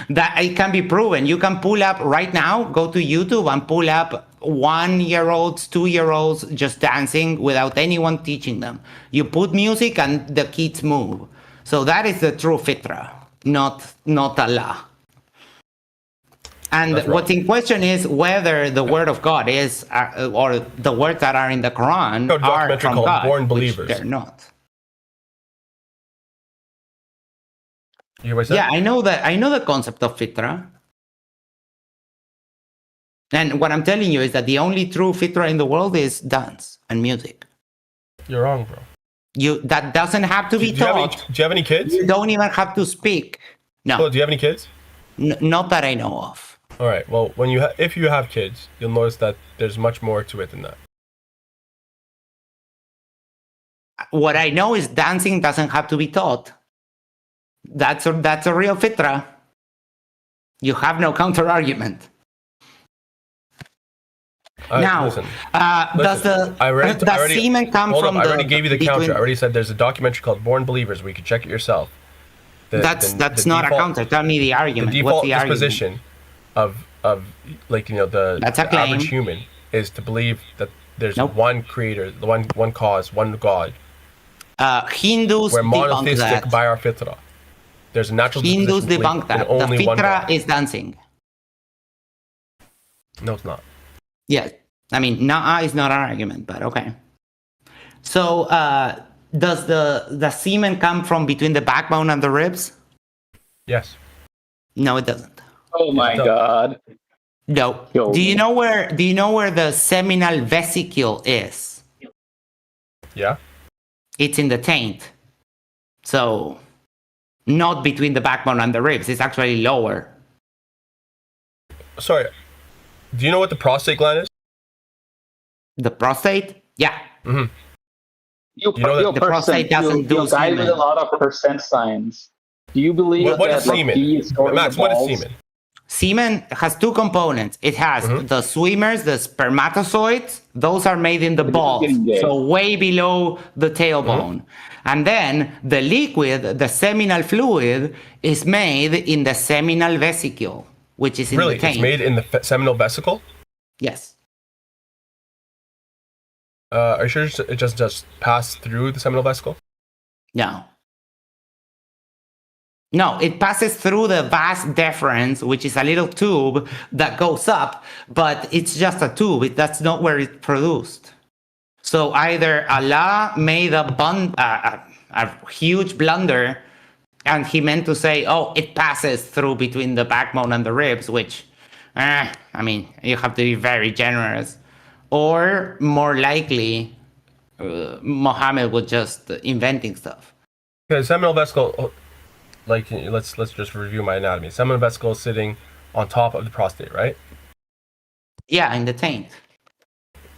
that it can be proven. You can pull up right now, go to YouTube and pull up 1-year-olds, 2-year-olds just dancing without anyone teaching them. You put music and the kids move. So that is the true fitra, not Allah. And what's in question is whether the word of God is, or the words that are in the Quran are from God, Born Believers. Which they're not. You hear what I said? Yeah, I know that. I know the concept of fitra. And what I'm telling you is that the only true fitra in the world is dance and music. You're wrong, bro. That doesn't have to be taught. Do you have any kids? You don't even have to speak. No. Well, do you have any kids? Not that I know of. All right. Well, if you have kids, you'll notice that there's much more to it than that. What I know is dancing doesn't have to be taught. That's a real fitra. You have no counter argument. Now, listen, does semen come from I already gave you the counter. I already said there's a documentary called Born Believers where you can check it yourself. That's not a counter. Tell me the argument. The default What's the disposition of the average human is to believe that there's one creator, one cause, one God. Hindus we're debunk monotheistic that. by our fitra. There's a natural Hindus disposition debunk that. The only one fitra God. is dancing. No, it's not. Yeah, I mean, is not an argument, but okay. So, does the semen come from between the backbone and the ribs? Yes. No, it doesn't. Oh my God. No. Do you know where the seminal vesicle is? Yeah. It's in the taint. So, not between the backbone and the ribs. It's actually lower. Sorry. Do you know what the prostate gland is? The prostate? Yeah. Mm-hmm. The prostate doesn't do guy with a lot of percent signs. Do you believe what is semen? Max, what is semen? Semen has two components. It has the swimmers, the spermatozoids. Those are made in the balls, so way below the tailbone. And then the liquid, the seminal fluid, is made in the seminal vesicle, which is in the taint. It's made in the seminal vesicle? Yes. Are you sure it just pass through the seminal vesicle? No. No, it passes through the vas deferens, which is a little tube that goes up, but it's just a tube. That's not where it's produced. So either Allah made a huge blunder, and he meant to say, oh, it passes through between the backbone and the ribs, which, I mean, you have to be very generous. Or more likely, Muhammad was just inventing stuff. Okay, seminal vesicle, like, let's just review my anatomy. Seminal vesicle is sitting on top of the prostate, right? Yeah, in the taint.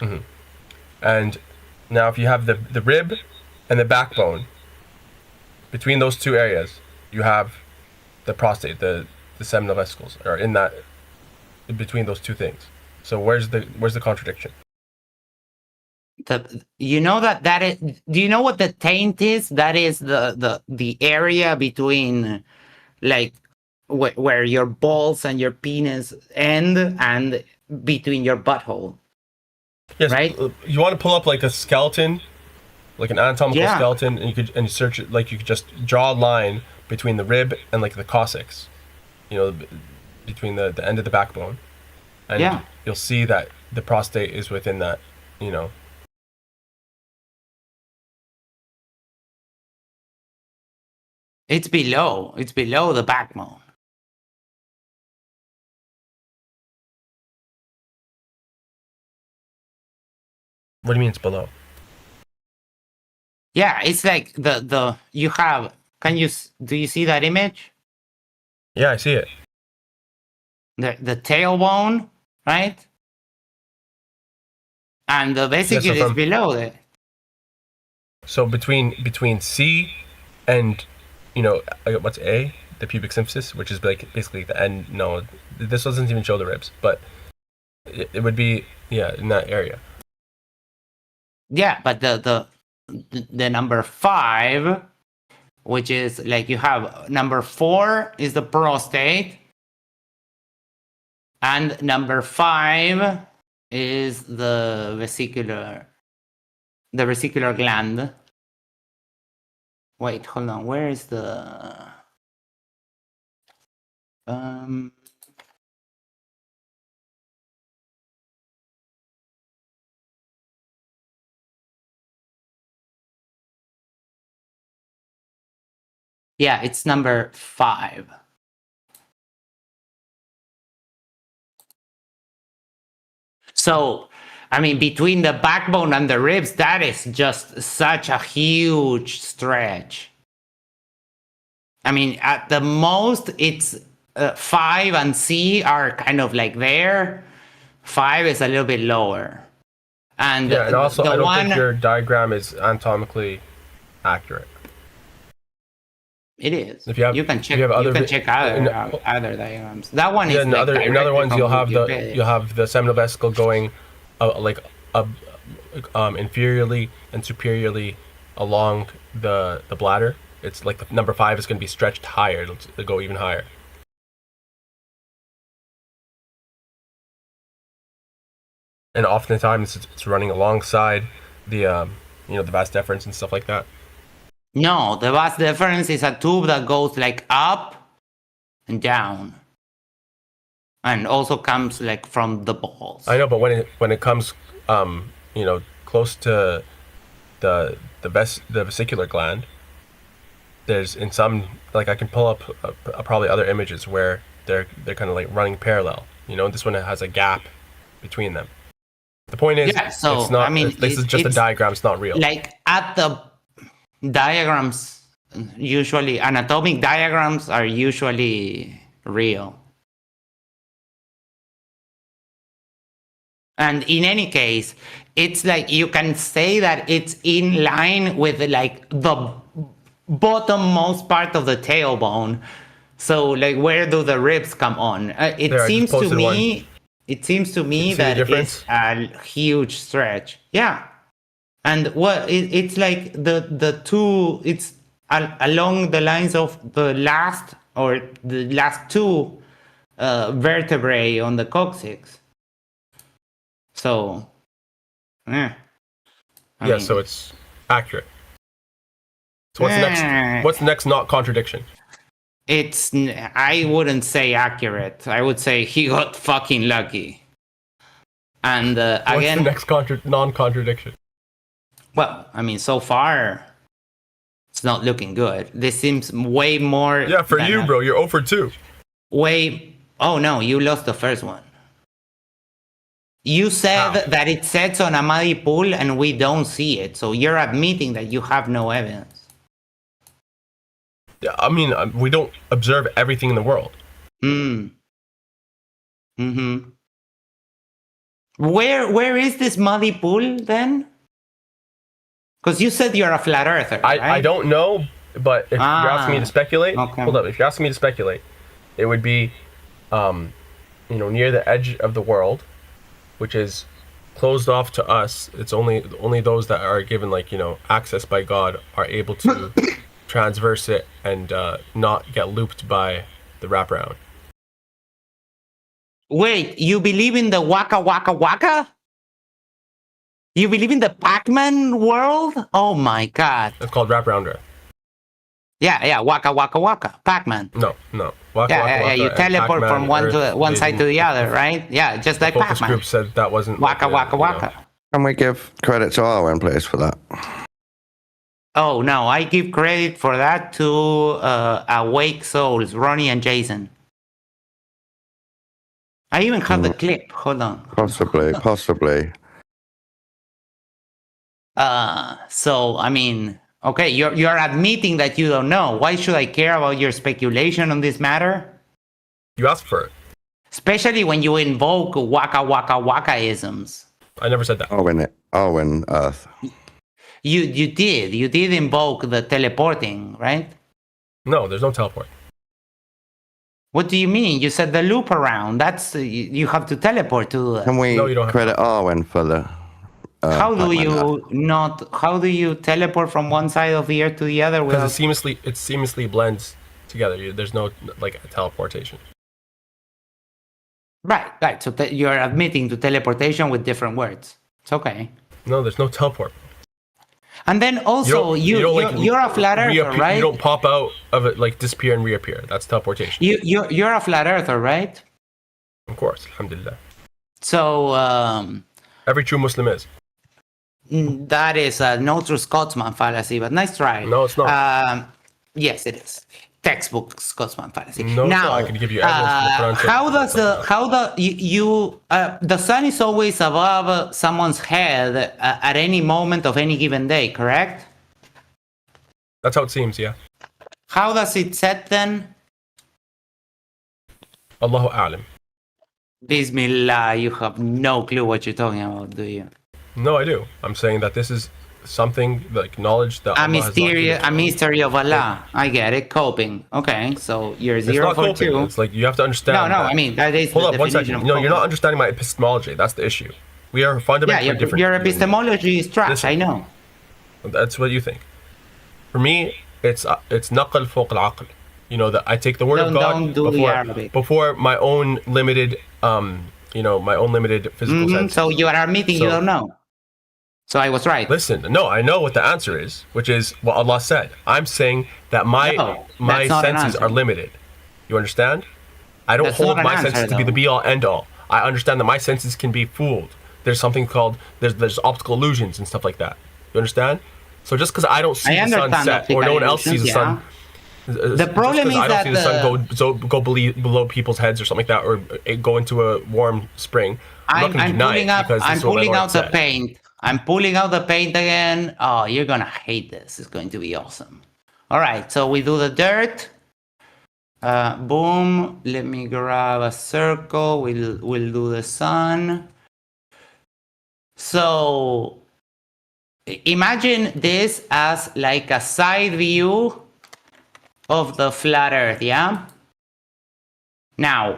Mm-hmm. And now if you have the rib and the backbone, between those two areas, you have the prostate, the seminal vesicles are in between those two things. So where's the contradiction? You know that is. Do you know what the taint is? That is the area between, like, where your balls and your penis end, and between your butthole. Yes. Right. You want to pull up like a skeleton like an anatomical skeleton, and you search it, like you could just draw a line between the rib and like the coccyx, between the end of the backbone, and you'll see that the prostate is within that, It's below the backbone. What do you mean it's below? Yeah, it's like the you have. Do you see that image? Yeah, I see it. The tailbone, right? And the vesicle is below it. So between C and what's A, the pubic symphysis, which is like basically the end. No, this doesn't even show the ribs, but it would be in that area. Yeah, but the number 5, which is like you have number 4 is the prostate, and number 5 is the vesicular gland. Wait, hold on. Where is the Yeah, it's number 5. So, I mean, between the backbone and the ribs, that is just such a huge stretch. I mean, at the most, it's 5 and C are kind of like there. 5 is a little bit lower. And also I don't think your diagram is anatomically accurate. It is. If you can check other diagrams. That one is in other ones you'll have the seminal vesicle going inferiorly and superiorly along the bladder. It's like the number 5 is going to be stretched higher. It'll go even higher. And oftentimes it's running alongside the the vas deferens and stuff like that. No, the vas deferens is a tube that goes like up and down, and also comes like from the balls. I know, but when it comes close to the vesicular gland, there's in some, like I can pull up probably other images where they're kind of like running parallel. This one has a gap between them. The point is, it's not. I mean, this is just a diagram. It's not real. Like at the diagrams, usually anatomic diagrams are usually real. And in any case, it's like you can say that it's in line with like the bottommost part of the tailbone. So like, where do the ribs come on? It seems to me that it's a huge stretch. Yeah. And it's like the two, it's along the lines of the last 2 vertebrae on the coccyx. So, so it's accurate. So what's the next not contradiction? I wouldn't say accurate. I would say he got fucking lucky. And again, what's the next non-contradiction? Well, I mean, so far, it's not looking good. This seems way more... Yeah, for you, bro. You're 0 for 2. Oh, no, you lost the first one. You said that it sets on a muddy pool and we don't see it. So you're admitting that you have no evidence. Yeah, I mean, we don't observe everything in the world. Where is this muddy pool, then? Because you said you're a flat earther, right? I don't know, but if you're asking me to speculate, hold up. If you're asking me to speculate, it would be, near the edge of the world, which is closed off to us. It's only those that are given access by God are able to transverse it and not get looped by the wraparound. Wait, you believe in the waka waka waka? You believe in the Pac-Man world? Oh my god. It's called wraparound earth. Yeah, waka waka waka, Pac-Man. No. Waka, Yeah. You and teleport Pac-Man, from one Earth, to one they side to didn't- the other, right? Yeah, just like the focus Pac-Man. group said that wasn't Waka like, waka you know. waka. Can we give credit to Arwen, please, for that? Oh no, I give credit for that to Awake Souls, Ronnie and Jason. I even have the clip. Hold on. Possibly. So I mean, okay, you're admitting that you don't know. Why should I care about your speculation on this matter? You asked for it. Especially when you invoke waka waka waka isms. I never said that. Arwen Earth. You did invoke the teleporting, right? No, there's no teleport. What do you mean? You said the loop around. That's you have to teleport to. Can we credit Arwen for the? How do Pac-Man you Earth? not? How do you teleport from one side of the earth to the other? Because it seamlessly blends together. There's no like teleportation. Right. So you're admitting to teleportation with different words. It's okay. No, there's no teleport. And then also, you're a flat earther, right? You don't pop out of it, like disappear and reappear. That's teleportation. You're a flat earther, right? Of course, alhamdulillah. So every true Muslim is. That is a no true Scotsman fallacy, but nice try. No, it's not. Yes, it is. Textbook Scotsman fallacy. No, now, I can give you evidence. The sun is always above someone's head at any moment of any given day, correct? That's how it seems, yeah. How does it set then? Allahu a'lam. Bismillah, you have no clue what you're talking about, do you? No, I do. I'm saying that this is something like knowledge that a mystery of Allah. I get it. Coping. Okay, so you're 0 for 2. It's like you have to understand. No. I mean that is. Hold up, 1 second. No, you're not understanding my epistemology. That's the issue. We are fundamentally different. Your epistemology is trash. I know. That's what you think. For me, it's naql fawq al-aql. You know that I take the word of God before my own limited physical sense. So you are admitting you don't know. So I was right. Listen, no, I know what the answer is, which is what Allah said. I'm saying that my senses are limited. You understand? I don't hold my senses to be the be all end all. I understand that my senses can be fooled. There's something called there's optical illusions and stuff like that. You understand? So just because I don't see the sun set or no one else sees the sun, the problem is I don't that see the sun go below people's heads or something like that, or go into a warm spring. I'm pulling out the paint. I'm pulling out the paint again. Oh, you're gonna hate this. It's going to be awesome. All right, so we do the dirt. Boom. Let me grab a circle. We'll do the sun. So imagine this as like a side view of the flat Earth. Yeah. Now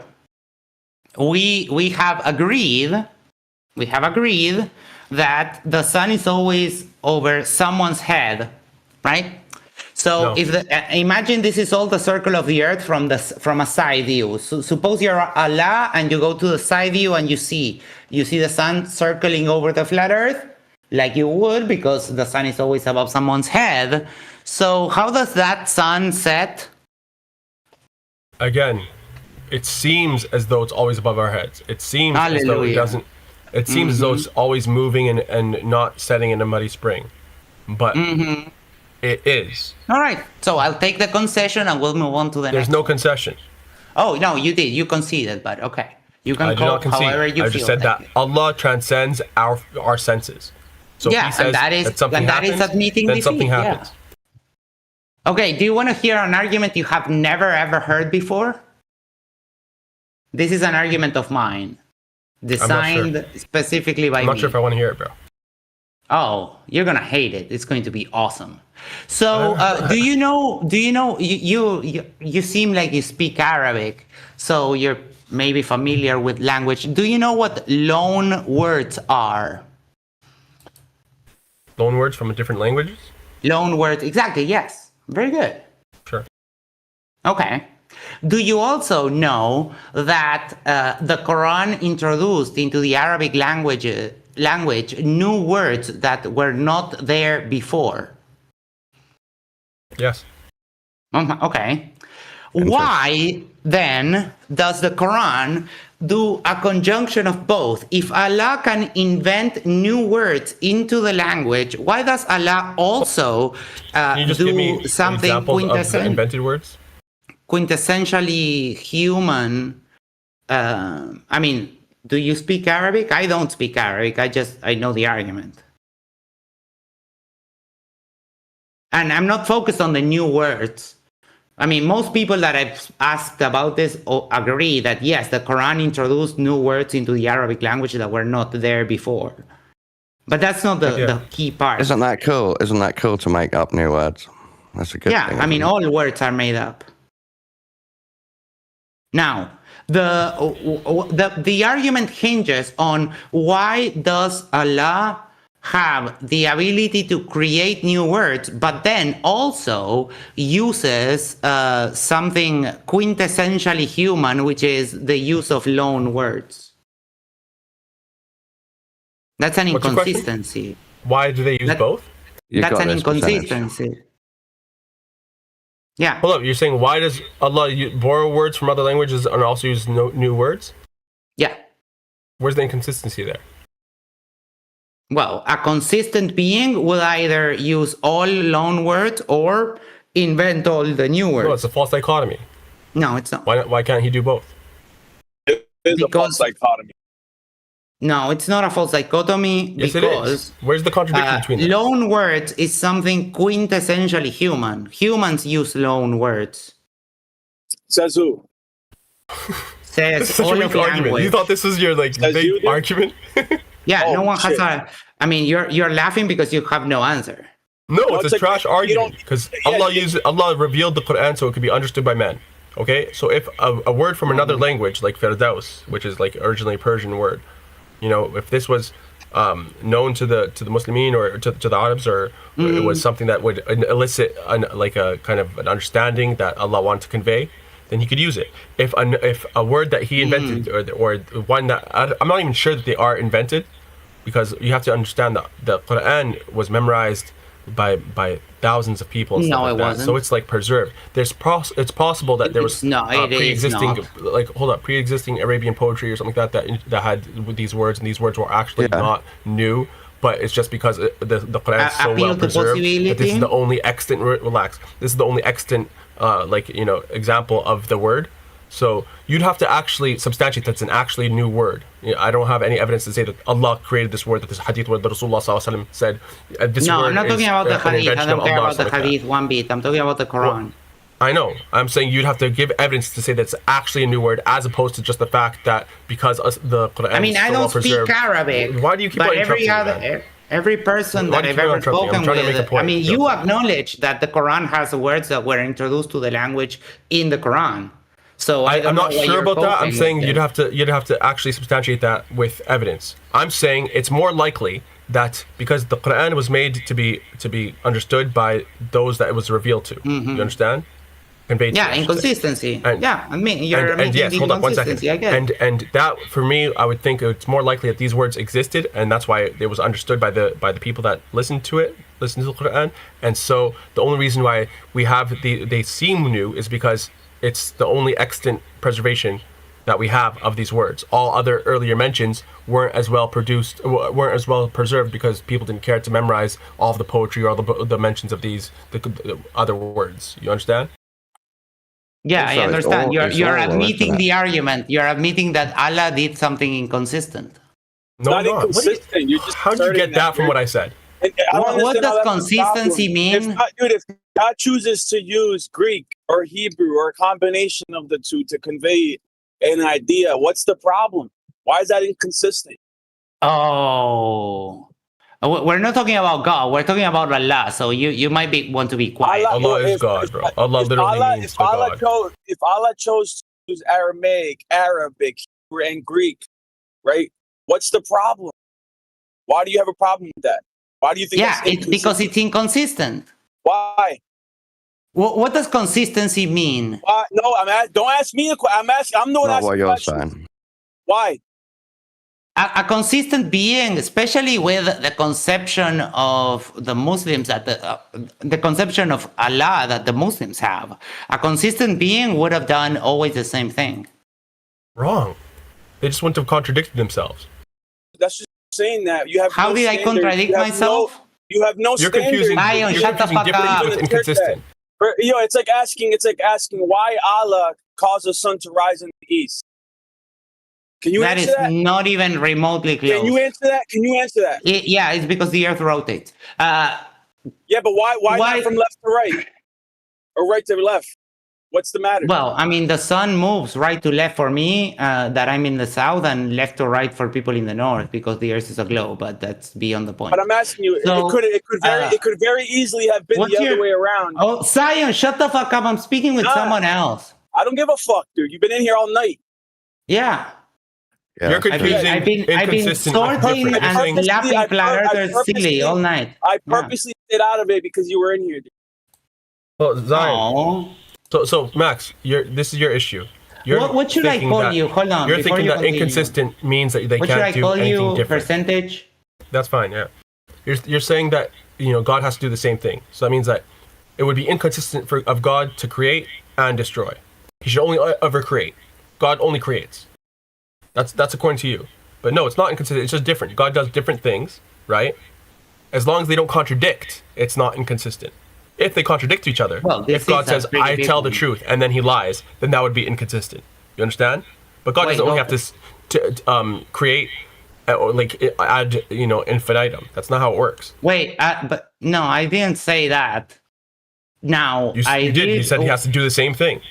we have agreed. That the sun is always over someone's head, right? So imagine this is all the circle of the earth from a side view. So suppose you're Allah and you go to the side view and you see the sun circling over the flat earth, like you would because the sun is always above someone's head. So how does that sun set? Again, it seems as though it's always above our heads. It seems as though it doesn't. It seems as though it's always moving and not setting in a muddy spring. But it is. All right. So I'll take the concession and we'll move on to the next. There's no concession. Oh, no, you did. You conceded, but okay. You can call however you feel. I just said that Allah transcends our senses. So if he says that something happens, then something happens. Yeah. Okay, do you want to hear an argument you have never ever heard before? This is an argument of mine. Designed specifically by me. I'm not sure if I want to hear it, bro. Oh, you're gonna hate it. It's going to be awesome. So, do you know? You seem like you speak Arabic, so you're maybe familiar with language. Do you know what loan words are? Loan words from different languages? Loan words, exactly. Yes, very good. Sure. Okay. Do you also know that the Quran introduced into the Arabic language language new words that were not there before. Yes. Okay. Why then does the Quran do a conjunction of both? If Allah can invent new words into the language, why does Allah also Can you just give me something examples of the invented words? Quintessentially human? I mean, do you speak Arabic? I don't speak Arabic. I know the argument. And I'm not focused on the new words. I mean, most people that I've asked about this agree that yes, the Quran introduced new words into the Arabic language that were not there before. But that's not the key part. Isn't that cool? Isn't that cool to make up new words? That's a good thing. Yeah, I mean, all words are made up. Now, the argument hinges on why does Allah have the ability to create new words, but then also uses something quintessentially human, which is the use of loan words. That's an inconsistency. Why do they use both? That's an inconsistency. Yeah. Hold up, you're saying why does Allah borrow words from other languages and also use new words? Yeah. Where's the inconsistency there? Well, a consistent being will either use all loan words or invent all the new words. No, it's a false dichotomy. No, it's not. Why can't he do both? It is a false dichotomy. No, it's not a false dichotomy Yes, because it is. Where's the contradiction between them? loan words is something quintessentially human. Humans use loan words. Says who? Says Such a all weak of argument. language. You thought this was your big argument? Yeah, Oh, no one has shit. I mean, you're laughing because you have no answer. No, it's a trash argument because Allah revealed the Quran so it could be understood by men. Okay, so if a word from another language like Firdaus, which is like originally a Persian word, you know, if this was known to the Muslimin or to the Arabs, or it was something that would elicit like a kind of an understanding that Allah wanted to convey, then he could use it. If a word that he invented or one that I'm not even sure that they are invented, because you have to understand that the Quran was memorized by thousands of people. And No, stuff like it that. wasn't. So it's like preserved. It's possible that there was pre-existing, not. pre-existing Arabian poetry or something like that had these words, and these words were actually not new. But it's just because the Quran is so well preserved that this is the only extant. This is the only extant, example of the word. So you'd have to actually substantiate that's an actually new word. I don't have any evidence to say that Allah created this word, that this hadith word that Rasulullah said. No, I'm not talking about the hadith. I'm talking about the hadith one bit. I'm talking about the Quran. Well, I know. I'm saying you'd have to give evidence to say that's actually a new word, as opposed to just the fact that because the Quran. I mean, I don't speak Arabic. Why do you keep on interrupting me? Every person that I've ever spoken with, I mean, you acknowledge that the Quran has words that were introduced to the language in the Quran. So I'm not sure about that. I'm saying you'd have to actually substantiate that with evidence. I'm saying it's more likely that because the Quran was made to be understood by those that it was revealed to. You understand? Conveyed. Yeah, inconsistency. I mean, you're making yes, the hold up 1 inconsistency. second. I get. And that for me, I would think it's more likely that these words existed, and that's why it was understood by the people that listened to the Quran. And so the only reason why we have they seem new is because it's the only extant preservation that we have of these words. All other earlier mentions weren't as well preserved because people didn't care to memorize all of the poetry or the mentions of the other words. You understand? Yeah, I understand. You're admitting the argument. You're admitting that Allah did something inconsistent. No, not inconsistent. How'd you get that from what I said? What does consistency mean? If God chooses to use Greek or Hebrew or a combination of the two to convey an idea, what's the problem? Why is that inconsistent? Oh, we're not talking about God. We're talking about Allah. So you might want to be quiet. Allah is God, bro. Allah literally means God. If Allah chose to use Aramaic, Arabic, Hebrew, and Greek, right? What's the problem? Why do you have a problem with that? Why do you think? Yeah, because it's inconsistent. Why? What does consistency mean? No, don't ask me a question. I'm the one asking what you're questions. saying. Why? a consistent being, especially with the conception of the Muslims, that the conception of Allah that the Muslims have, a consistent being would have done always the same thing. Wrong. They just wouldn't have contradicted themselves. That's just saying that you have. How did I contradict myself? You have no You're standard. confusing. Lion, You're shut the confusing fuck different up. with inconsistent. Yo, it's like asking why Allah caused the sun to rise in the east. Can you That answer is that? not even remotely close. Can you answer that? Can you answer that? Yeah, it's because the Earth rotates. Yeah, but why not from left to right? Or right to left? What's the matter? Well, I mean, the sun moves right to left for me, that I'm in the south, and left to right for people in the north, because the Earth is a globe, but that's beyond the point. But I'm asking you, So, it could very easily have been the other way around. Oh, Zion, shut the fuck up. I'm speaking with someone else. I don't give a fuck, dude. You've been in here all night. Yeah. You're confusing I've been sorting and slapping flat earthers silly all night. I purposely stayed out of it because you were in here, dude. Well, Zion. So Max, this is your issue. What should I call you? Hold on. You're thinking that inconsistent means that they can't do anything different. What should I call you? Percentage? That's fine. Yeah. You're saying that God has to do the same thing. So that means that it would be inconsistent of God to create and destroy. He should only ever create. God only creates. That's according to you. But no, it's not inconsistent. It's just different. God does different things, right? As long as they don't contradict, it's not inconsistent. If they contradict each other, if God says, I tell the truth, and then he lies, then that would be inconsistent. You understand? But God doesn't only have to create, or add, infinitum. That's not how it works. Wait, but no, I didn't say that. Now, you did. You said he has to do the same thing.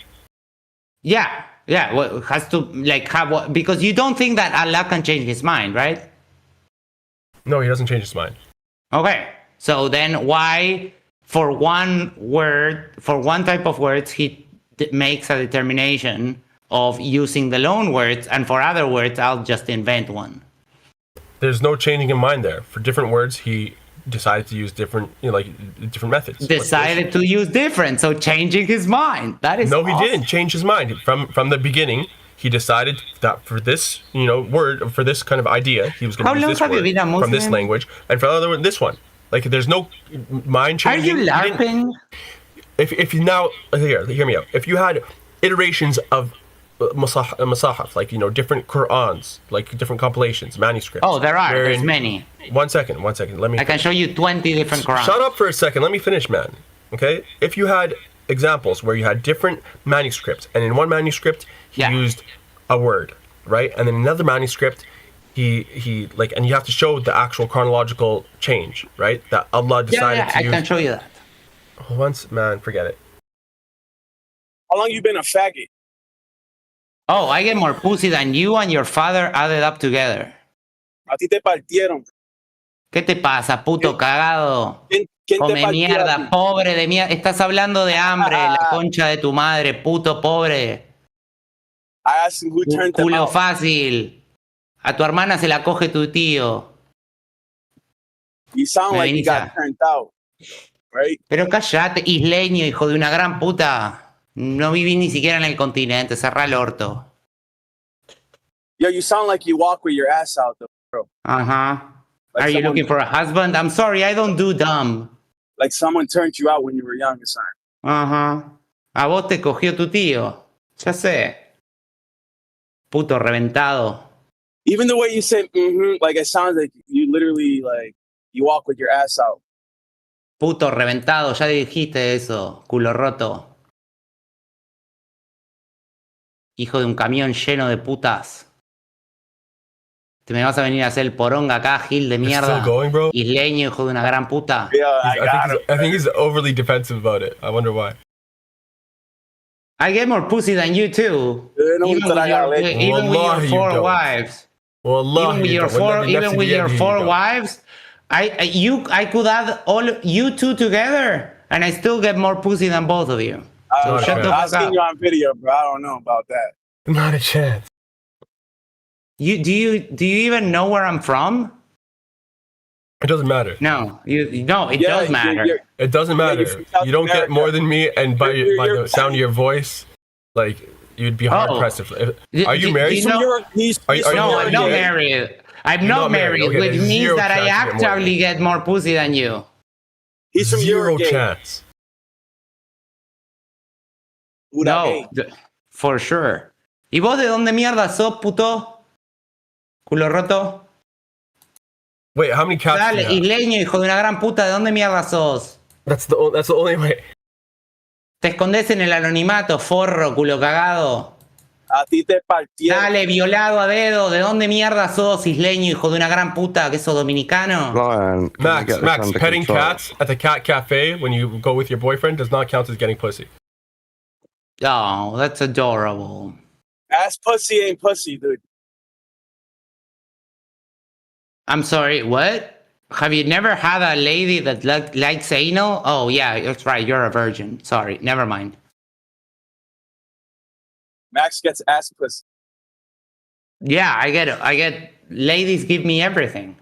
Yeah. Yeah, well, has to have because you don't think that Allah can change his mind, right? No, he doesn't change his mind. Okay, so then why, for one type of words, he makes a determination of using the loan words, and for other words, I'll just invent one. There's no changing in mind there. For different words, he decided to use different, different methods. Decided to use different, so changing his mind. That is awesome. He didn't change his mind from the beginning. He decided that for this, word, for this kind of idea, he was going to use this word from this language, and for the other one, this one. There's no mind changing. Are you laughing? If you now hear me out. If you had iterations of masahaf, different Qur'ans, different compilations, manuscripts. Oh, there's many. One second. I can show you 20 different Qur'ans. Shut up for a second. Let me finish, man. Okay? If you had examples where you had different manuscripts, and in one manuscript he used a word, right? And then another manuscript he and you have to show the actual chronological change, right? That Allah decided to use. I can show you that. Once, man, forget it. How long you been a faggot? Oh, I get more pussy than you and your father added up together. A ti te partieron. ¿Qué te pasa, puto cagado? Come mierda, pobre de mierda. Estás hablando de hambre, la concha de tu madre, puto pobre. I asked him who turned them Culo out. fácil. A tu hermana se la coge tu tío. You sound like you got turned out, right? Pero callate, isleño, hijo de una gran puta. No viví ni siquiera en el continente, cerrá el orto. Yo, you sound like you walk with your ass out, though, bro. Uh-huh. Are you looking for a husband? I'm sorry, I don't do dumb. Like someone turned you out when you were young, son. Ajá. A vos te cogió tu tío. Ya sé. Puto reventado. Even the way you say, it sounds like you literally, you walk with your ass out. Puto reventado, ya dijiste eso. Culo roto. Hijo de un camión lleno de putas. ¿Te me vas a venir a hacer el poronga acá, Gil de mierda? Isleño, hijo de una gran puta. I think he's overly defensive about it. I wonder why. I get more pussy than you too. Even with your four wives. Even with your four wives, I could add all you two together, and I still get more pussy than both of you. So shut the fuck up. I've seen you on video, bro. I don't know about that. Not a chance. Do you even know where I'm from? It doesn't matter. No, it does matter. It doesn't matter. You don't get more than me, and by the sound of your voice, you'd be hard pressed. Are you married? No, I'm not married. I'm You're not married, Okay, which there's means zero that I chance you get more actually get more pussy than you. He's from Zero Eurogate. chance. No, for sure. ¿Y vos de dónde mierda sos, puto? Culo roto. Wait, how many cats do Dale, you have? isleño, hijo de una gran puta, ¿de dónde mierda sos? That's the only way. Te escondes en el anonimato, forro, culo cagado. A ti te partieron. Dale, violado a dedo, ¿de dónde mierda sos, isleño, hijo de una gran puta, que sos dominicano? Ryan, can you get this Max, under petting control? cats at the cat cafe when you go with your boyfriend does not count as getting pussy. Oh, that's adorable. Ass pussy ain't pussy, dude. I'm sorry, what? Have you never had a lady that likes anal? Oh, yeah, that's right, you're a virgin. Sorry, never mind. Max gets ass pussy. Yeah, I get it. Ladies give me everything.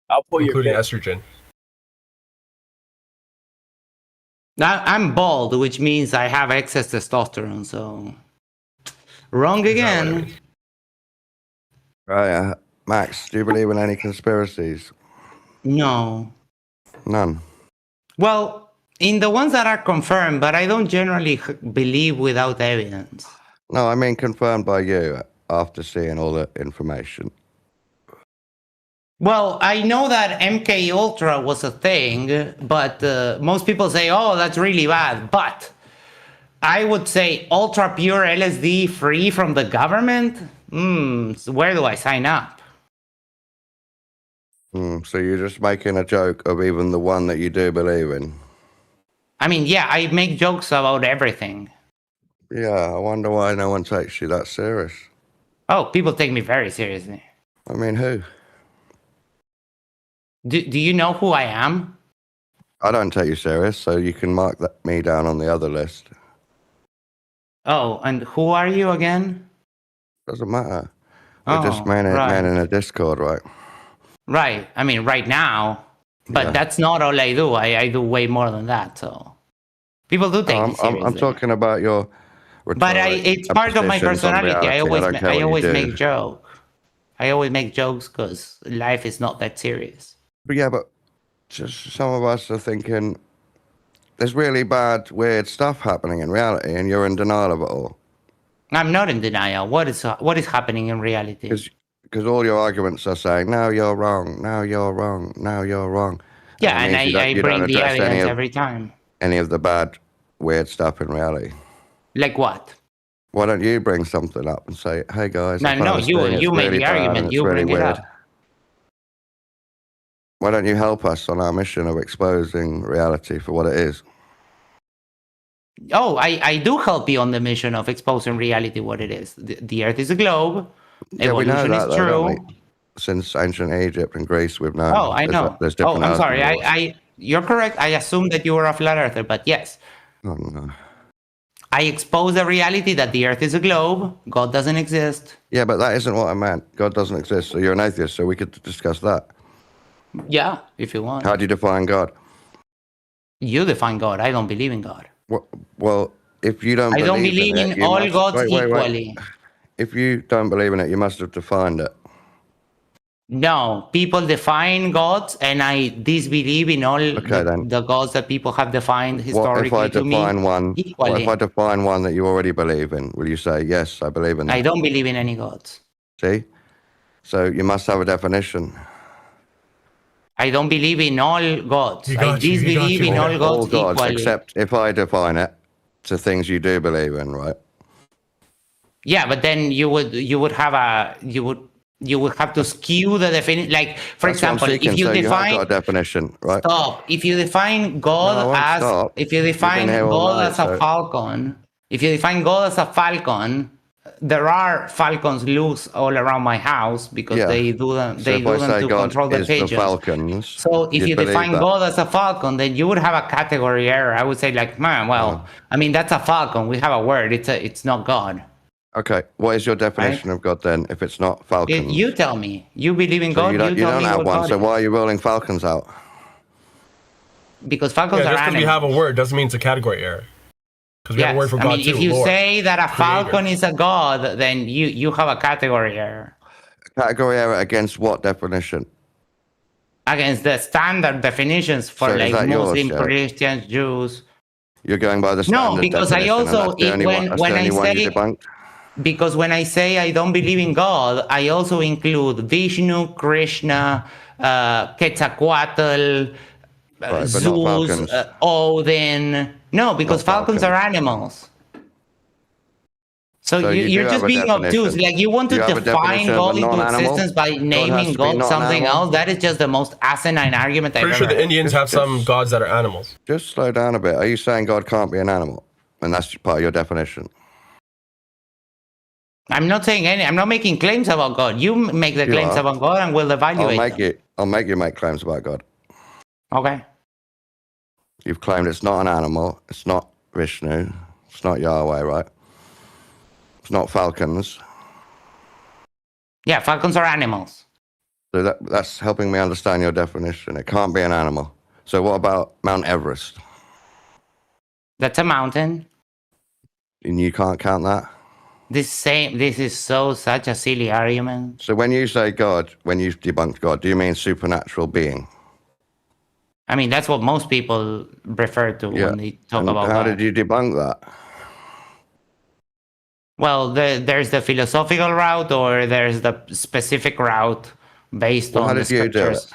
I'll pull including your estrogen. Now, I'm bald, which means I have excess testosterone, so... Wrong again. Right, Max, do you believe in any conspiracies? No. None. Well, in the ones that are confirmed, but I don't generally believe without evidence. No, I mean confirmed by you after seeing all the information. Well, I know that MK Ultra was a thing, but most people say, oh, that's really bad. But I would say ultra pure LSD free from the government? So where do I sign up? So you're just making a joke of even the one that you do believe in? I mean, yeah, I make jokes about everything. Yeah, I wonder why no one takes you that serious. Oh, people take me very seriously. I mean, who? Do you know who I am? I don't take you serious, so you can mark me down on the other list. Oh, and who are you again? Doesn't matter. We're just man right. in a Discord, right? Right. I mean, right now. But that's not all I do. I do way more than that. So people do take me seriously. I'm talking about your. But it's part of my personality. I always make jokes. I always make jokes because life is not that serious. But yeah, but just some of us are thinking there's really bad, weird stuff happening in reality, and you're in denial of it all. I'm not in denial. What is happening in reality? Because all your arguments are saying, no, you're wrong, no, you're wrong, no, you're wrong. Yeah, and I bring the evidence every time. Any of the bad, weird stuff in reality. Like what? Why don't you bring something up and say, hey guys, no, you made the argument, you bring it up. Why don't you help us on our mission of exposing reality for what it is? Oh, I do help you on the mission of exposing reality what it is. The Earth is a globe. Evolution is true. Since ancient Egypt and Greece, we've known. Oh, I know. There's different I'm sorry. You're correct. I assumed that you were a flat earther, but yes. Oh, no. I expose the reality that the Earth is a globe. God doesn't exist. Yeah, but that isn't what I meant. God doesn't exist. So you're an atheist, so we could discuss that. Yeah, if you want. How do you define God? You define God. I don't believe in God. Well, if you don't, I don't believe in all gods equally. If you don't believe in it, you must have defined it. No, people define gods, and I disbelieve in all the gods that people have defined historically. What if I define one? Equally. What if I define one that you already believe in? Will you say yes, I believe in that? I don't believe in any gods. See, so you must have a definition. I don't believe in all gods. I disbelieve in all gods equally. Except if I define it to things you do believe in, right? Yeah, but then you would have to skew the definition. Like, for example, if you define you have got a definition, right? Stop. If you define God as a falcon, there are falcons loose all around my house because they do them to control the pigeons. So if you define God as a falcon, then you would have a category error. I would say like, I mean, that's a falcon. We have a word. It's not God. Okay. What is your definition of God then if it's not falcons? You tell me. You believe in God. You don't have one. So why are you rolling falcons out? Because falcons are just because we have a word doesn't mean it's a category error. because we have a word for God too. If you Lord, say that a Creator. falcon is a god, then you have a category error. Category error against what definition? Against the standard definitions for So is like that yours, Muslim, Jared? Christians, Jews. You're going by the standard No, because I definition, and also that's the only one. That's the only one you debunked. Because when I say I don't believe in God, I also include Vishnu, Krishna, Quetzalcoatl, Right, but not Zeus, falcons. Odin. No, because Not falcons are animals. So you do you're have just a being obtuse. definition. Like you want to You have a define definition of a God into non-animal? existence by God has naming to be God not an something animal? else. That is just the most asinine argument I've Pretty ever sure the heard. Indians have some gods that are animals. Just slow down a bit. Are you saying God can't be an animal? And that's part of your definition. I'm not saying any. I'm not making claims about God. You make the You claims are. about God, and we'll evaluate them. I'll make you make claims about God. Okay. You've claimed it's not an animal. It's not Vishnu. It's not Yahweh, right? It's not falcons. Yeah, falcons are animals. So that's helping me understand your definition. It can't be an animal. So what about Mount Everest? That's a mountain. And you can't count that? This is such a silly argument. So when you say God, when you've debunked God, do you mean supernatural being? I mean, that's what most people refer to when they talk about How God. did you debunk that? Well, there's the philosophical route, or there's the specific route based on the scriptures.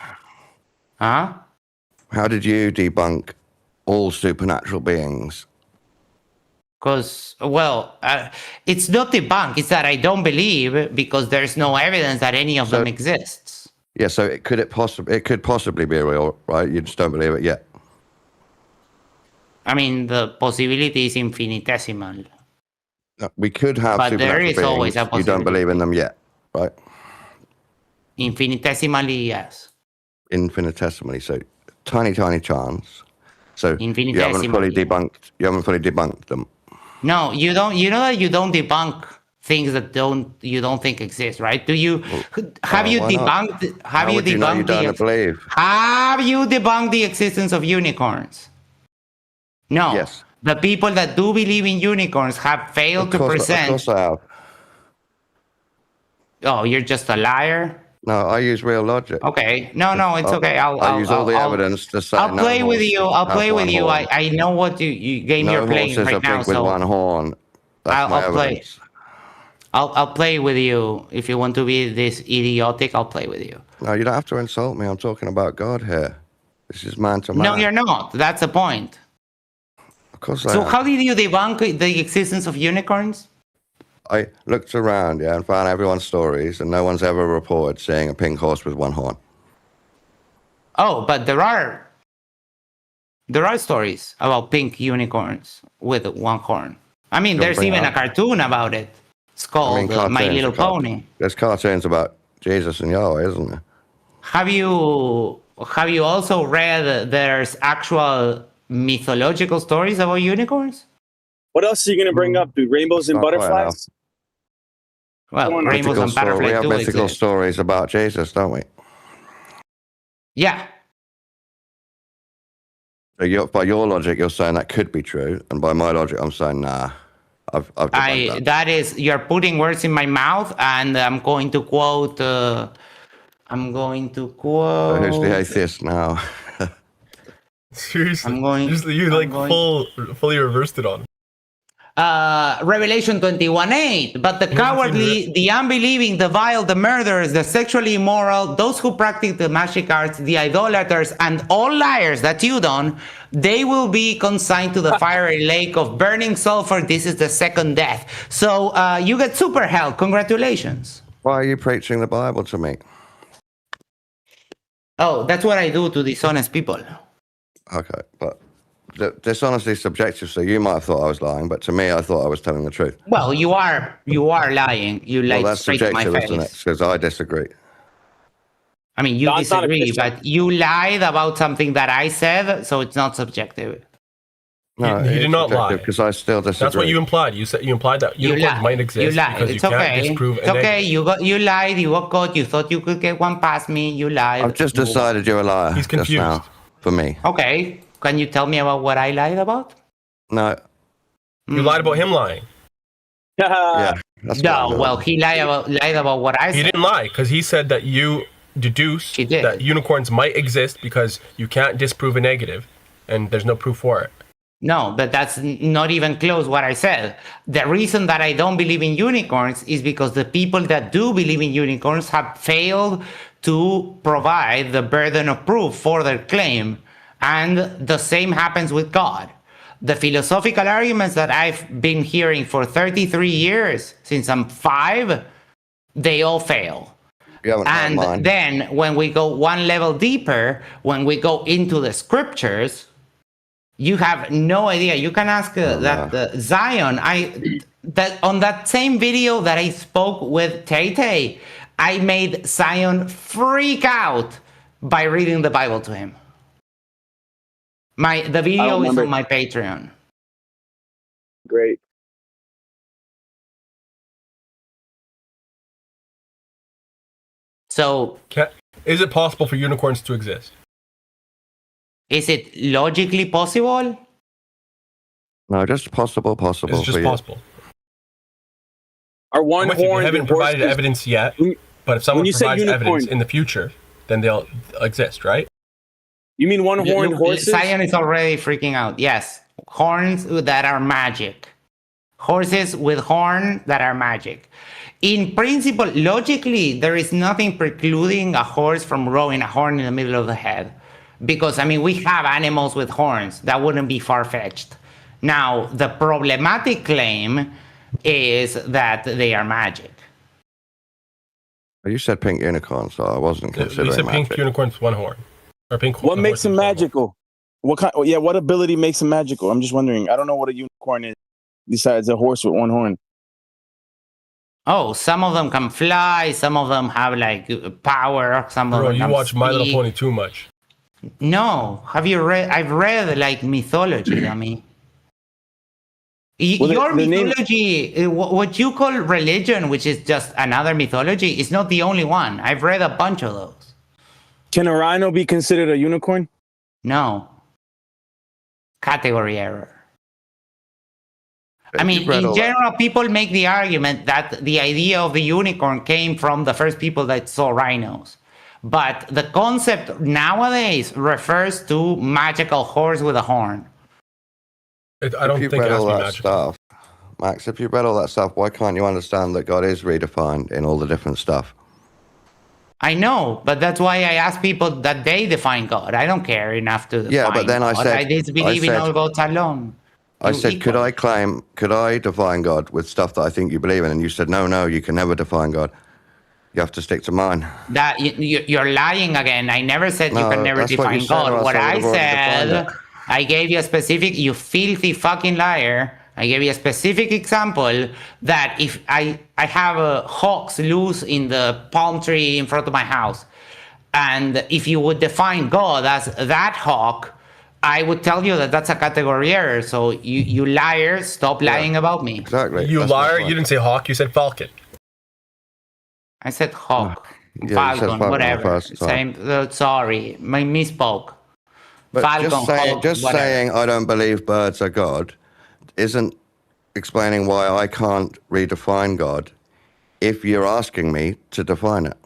Huh? How did you debunk all supernatural beings? Because, well, it's not debunk. It's that I don't believe because there's no evidence that any of them exists. Yeah, so it could possibly be real, right? You just don't believe it yet. I mean, the possibility is infinitesimal. We could have But supernatural there is beings. always a You don't possibility. believe in them yet, right? Infinitesimally, yes. Infinitesimally, so tiny chance. So you haven't Infinitesimally. fully debunked them. No, you don't. You know that you don't debunk things that you don't think exist, right? Do you? Have you why not? debunked? How would you know you don't believe? Have you debunked the existence of unicorns? No. Yes. The people that do believe in unicorns have failed to present. Of course I have. Oh, you're just a liar. No, I use real logic. Okay. No, it's okay. I'll use all the evidence to say. I'll play with you. I'll play with you. Horn. I know what game you're playing horses right are now. big with So one horn. That's my evidence. I'll play with you. If you want to be this idiotic, I'll play with you. No, you don't have to insult me. I'm talking about God here. This is man to man. No, you're not. That's the point. Of course So I am. how did you debunk the existence of unicorns? I looked around, and found everyone's stories, and no one's ever reported seeing a pink horse with one horn. Oh, but there are stories about pink unicorns with one horn. I mean, there's even a cartoon about it. It's called My Little Pony. There's cartoons about Jesus and Yahweh, isn't there? Have you also read there's actual mythological stories about unicorns? What else are you going to bring up, dude? Rainbows and butterflies? Well, rainbows and butterflies we have do mythical exist. stories about Jesus, don't we? Yeah. So by your logic, you're saying that could be true, and by my logic, I'm saying nah. I've debunked that. That is, you're putting words in my mouth, and I'm going to quote. So who's the atheist now? Seriously, fully reversed it on. Revelation 21:8. But the cowardly, the unbelieving, the vile, the murderers, the sexually immoral, those who practice the magic arts, the idolaters, and all liars that you don't, they will be consigned to the fiery lake of burning sulfur. This is the second death. So you get super hell. Congratulations. Why are you preaching the Bible to me? Oh, that's what I do to dishonest people. Okay, but dishonesty is subjective, so you might have thought I was lying, but to me, I thought I was telling the truth. Well, you are lying. You lied Well, that's straight to my subjective, isn't it? face. Because I disagree. I mean, you disagree, but you lied about something that I said, so it's not subjective. No, you did not lie because I still disagree. That's what you implied. You implied that unicorns might exist. You lied. Because It's you can't okay. disprove It's okay. You lied. You got caught. You thought you could get one past me. You lied. I've just decided you're a liar. He's confused. Just now, for me. Okay. Can you tell me about what I lied about? No. You lied about him lying. Yeah. No, well, he lied about what I said. He didn't lie because he said that you deduce that unicorns might exist because you can't disprove a negative, and there's no proof for it. No, but that's not even close what I said. The reason that I don't believe in unicorns is because the people that do believe in unicorns have failed to provide the burden of proof for their claim. And the same happens with God. The philosophical arguments that I've been hearing for 33 years, since I'm 5, they all fail. And then when we go one level deeper, when we go into the scriptures, you have no idea. You can ask Zion. That on that same video that I spoke with Tay, I made Zion freak out by reading the Bible to him. The video is on my Patreon. Great. So, is it possible for unicorns to exist? Is it logically possible? No, just possible. It's just possible. Are one horn? You haven't provided evidence yet, but if someone provides evidence in the future, then they'll exist, right? You mean one-horned horses? Zion is already freaking out. Yes, horns that are magic. Horses with horn that are magic. In principle, logically, there is nothing precluding a horse from growing a horn in the middle of the head. Because, I mean, we have animals with horns. That wouldn't be far-fetched. Now, the problematic claim is that they are magic. You said pink unicorn, so I wasn't considering You said magic. pink unicorn with one horn. Or pink What makes them magical? What kind? Yeah, what ability makes them magical? I'm just wondering. I don't know what a unicorn is besides a horse with one horn. Oh, some of them can fly. Some of them have like power. Some of them you can watch My Little speak. Pony too much. No, have you read? I've read like mythology. I mean, your mythology, what you call religion, which is just another mythology, is not the only one. I've read a bunch of those. Can a rhino be considered a unicorn? No. Category error. I mean, in general, people make the argument that the idea of the unicorn came from the first people that saw rhinos. But the concept nowadays refers to magical horse with a horn. I don't think it has to be magical. Max, if you've read all that stuff, why can't you understand that God is redefined in all the different stuff? I know, but that's why I ask people that they define God. I don't care enough to define but then God. I just believe in all gods alone. I said, could I define God with stuff that I think you believe in? And you said, no, you can never define God. You have to stick to mine. That you're lying again. I never said you can never define God. What I said, I gave you a specific, you filthy fucking liar. I gave you a specific example that if I have hawks loose in the palm tree in front of my house, and if you would define God as that hawk, I would tell you that that's a category error. So you liar, stop lying about me. Exactly. You liar, you didn't say hawk, you said falcon. I said hawk, falcon, whatever. Same. Sorry, I misspoke. But Falcon, just saying I don't believe birds are God isn't explaining why I can't redefine God if you're asking me to define it.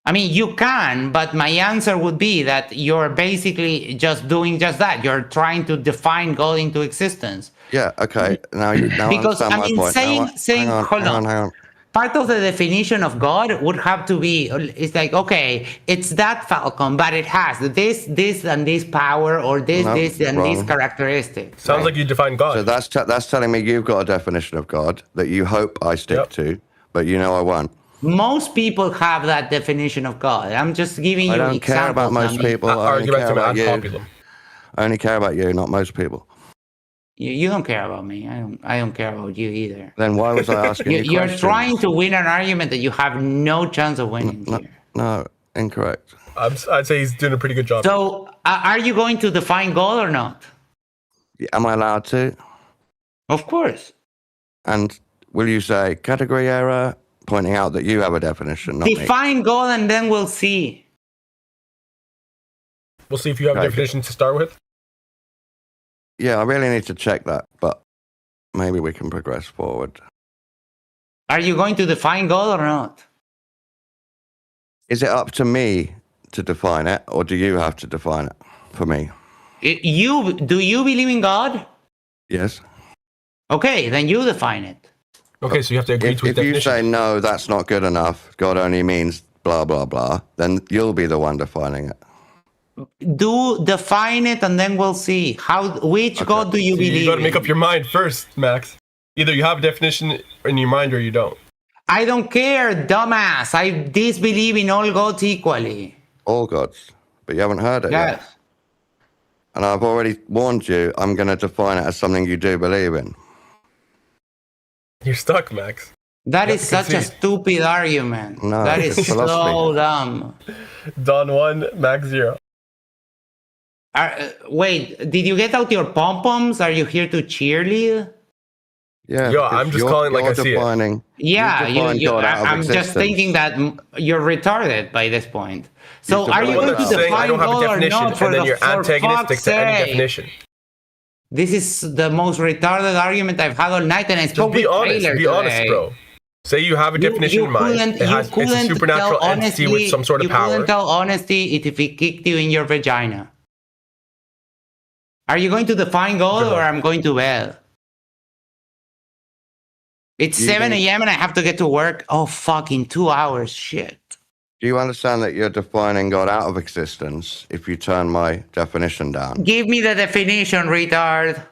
I mean, you can, but my answer would be that you're basically just doing just that. You're trying to define God into existence. Yeah, okay. Now because, I understand I mean, my point. hang on. Part of the definition of God would have to be, it's like, okay, it's that falcon, but it has this, and this power, or this, and this characteristic. Sounds like you define God. So that's telling me you've got a definition of God that you hope I stick to, but you know I won't. Most people have that definition of God. I'm just giving you examples. I don't care about most people. I only care about you. I only care about you, not most people. You don't care about me. I don't care about you either. Then why was I asking you You're questions? trying to win an argument that you have no chance of winning here. No, incorrect. I'd say he's doing a pretty good job. So, are you going to define God or not? Am I allowed to? Of course. And will you say category error, pointing out that you have a definition, not me? Define God and then we'll see. We'll see if you have a definition to start with. Yeah, I really need to check that, but maybe we can progress forward. Are you going to define God or not? Is it up to me to define it, or do you have to define it for me? Do you believe in God? Yes. Okay, then you define it. Okay, so you have to agree to his definition. If you say, no, that's not good enough, God only means blah, blah, blah, then you'll be the one defining it. Do define it and then we'll see. Which God do you believe in? You got to make up your mind first, Max. Either you have a definition in your mind or you don't. I don't care, dumbass. I disbelieve in all gods equally. All gods. But you haven't heard it yet. And I've already warned you, I'm going to define it as something you do believe in. You're stuck, Max. That is such a stupid argument. No, that is so dumb. Don 1, Max 0. Wait, did you get out your pom-poms? Are you here to cheerlead? Yeah. Yo, I'm just calling like I see it. Yeah, I'm just thinking that you're retarded by this point. So are you going to define God or not? And then you're antagonistic to any definition. This is the most retarded argument I've had all night, and I spoke with Taylor Be honest, bro. Say you have a definition in mind. It's a supernatural entity with some sort of power. You couldn't tell honesty if it kicked you in your vagina. Are you going to define God or I'm going to bed? It's 7 a.m. and I have to get to work. Oh, fucking 2 hours. Shit. Do you understand that you're defining God out of existence if you turn my definition down? Give me the definition, retard.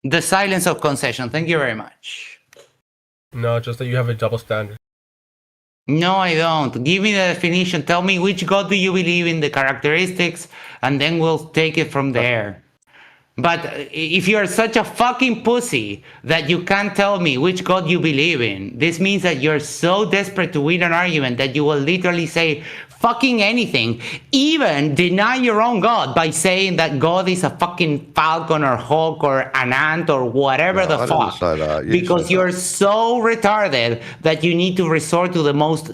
The silence of concession. Thank you very much. No, just that you have a double standard. No, I don't. Give me the definition. Tell me which God do you believe in, the characteristics, and then we'll take it from there. But if you're such a fucking pussy that you can't tell me which God you believe in, this means that you're so desperate to win an argument that you will literally say fucking anything, even deny your own God by saying that God is a fucking falcon or hawk or an ant or whatever the fuck. Because you're so retarded that you need to resort to the most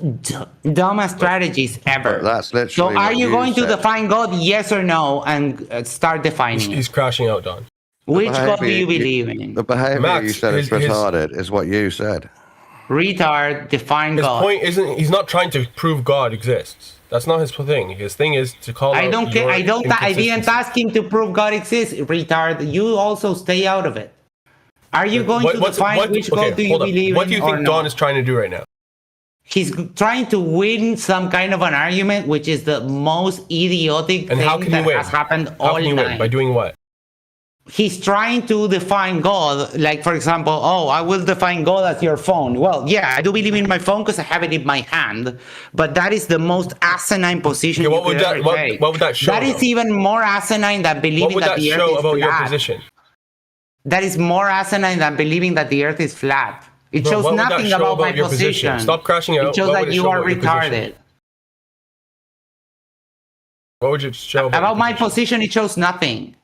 dumbest strategies ever. That's literally so are you going to define God, yes or no, and start defining He's crashing out, Don. Which God do you believe in? The behavior you said is retarded is what you said. Retard, define God. His point isn't, he's not trying to prove God exists. That's not his thing. His thing is to call I don't care. I didn't ask him to prove God exists, retard. You also stay out of it. Are you going to define which God do you believe in? What do you think Don is trying to do right now? He's trying to win some kind of an argument, which is the most idiotic thing that has happened all night. How can you win? By doing what? He's trying to define God, like, for example, I will define God as your phone. Well, yeah, I do believe in my phone because I have it in my hand, but that is the most asinine position you could ever take. What would that show? That is even more asinine than believing that the Earth is flat. What would that show about your position? That is more asinine than believing that the Earth is flat. It shows nothing about my position. Stop crashing out. It shows that you are retarded. What would it show about my position? It shows nothing.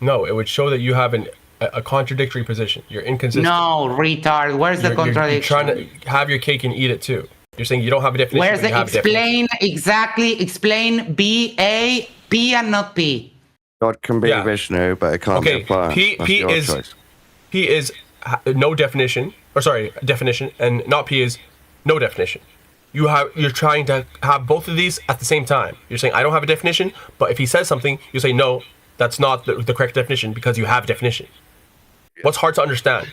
No, it would show that you have a contradictory position. You're inconsistent. No, retard. Where's the contradiction? You're trying to have your cake and eat it too. You're saying you don't have a definition. Where's the explain exactly? Explain B A P and not P. God can be Vishnu, but it can't be fire. P is no definition, or sorry, definition, and not P is no definition. You're trying to have both of these at the same time. You're saying I don't have a definition, but if he says something, you say no. That's not the correct definition because you have a definition. What's hard to understand?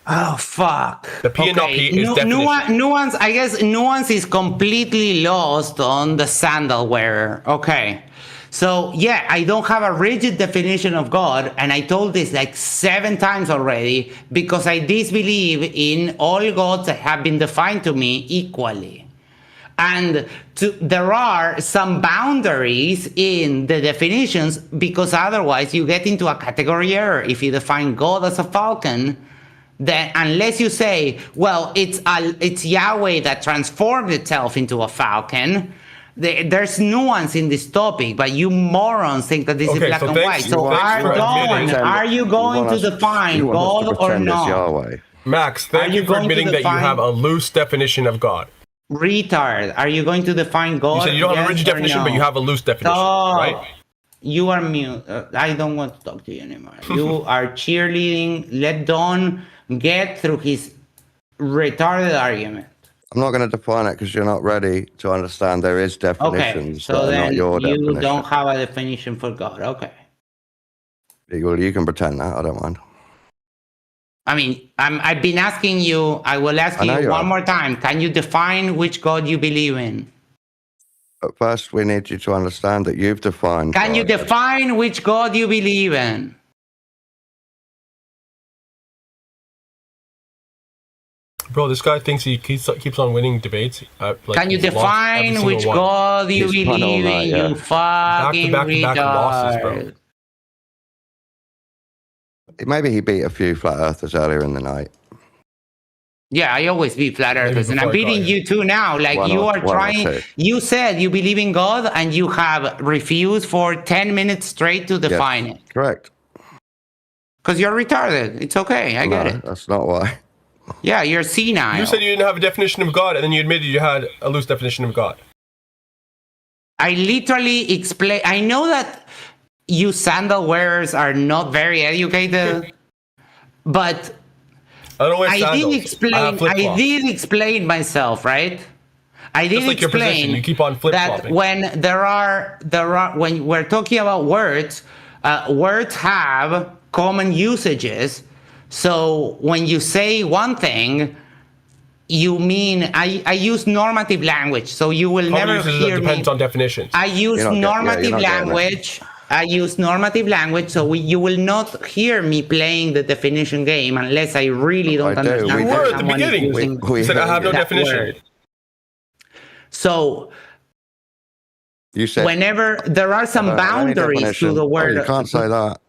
Oh, fuck. The P and not P is definition. Nuance, I guess nuance is completely lost on the sandal wearer. Okay. So, yeah, I don't have a rigid definition of God, and I told this like 7 times already because I disbelieve in all gods that have been defined to me equally. And there are some boundaries in the definitions because otherwise you get into a category error. If you define God as a falcon, then unless you say, well, it's Yahweh that transformed itself into a falcon, there's nuance in this topic, but you morons think that this is black and white. So are you going to define God or not? Max, thank you for admitting that you have a loose definition of God. Retard, are you going to define God? You said you don't have a rigid definition, but you have a loose definition, right? You are mute. I don't want to talk to you anymore. You are cheerleading. Let Don get through his retarded argument. I'm not going to define it because you're not ready to understand there is definitions Okay, so that are not then your you definition. don't have a definition for God. Okay. Well, you can pretend that. I don't mind. I mean, I've been asking you. I will ask you one more time. Can you define which God you believe in? But first, we need you to understand that you've defined. Can you define which God you believe in? Bro, this guy thinks he keeps on winning debates. Can you define which God you believe in, you fucking retard? Maybe he beat a few flat earthers earlier in the night. Yeah, I always beat flat earthers, and I'm beating you too now. Like you are trying. You said you believe in God, and you have refused for 10 minutes straight to define it. Correct. Because you're retarded. It's okay. I get it. That's not why. Yeah, you're senile. You said you didn't have a definition of God, and then you admitted you had a loose definition of God. I literally explain. I know that you sandal wearers are not very educated, but I did explain myself, right? I did like explain you keep on that when when we're talking about words, words have common usages. So when you say one thing, you mean I use normative language, so you will never hear me. Depends on definitions. I use normative language. I use normative language, so you will not hear me playing the definition game unless I really don't understand. You were at the beginning. You said I have no definition. Word. So you said whenever there are some boundaries to the word, you can't say that.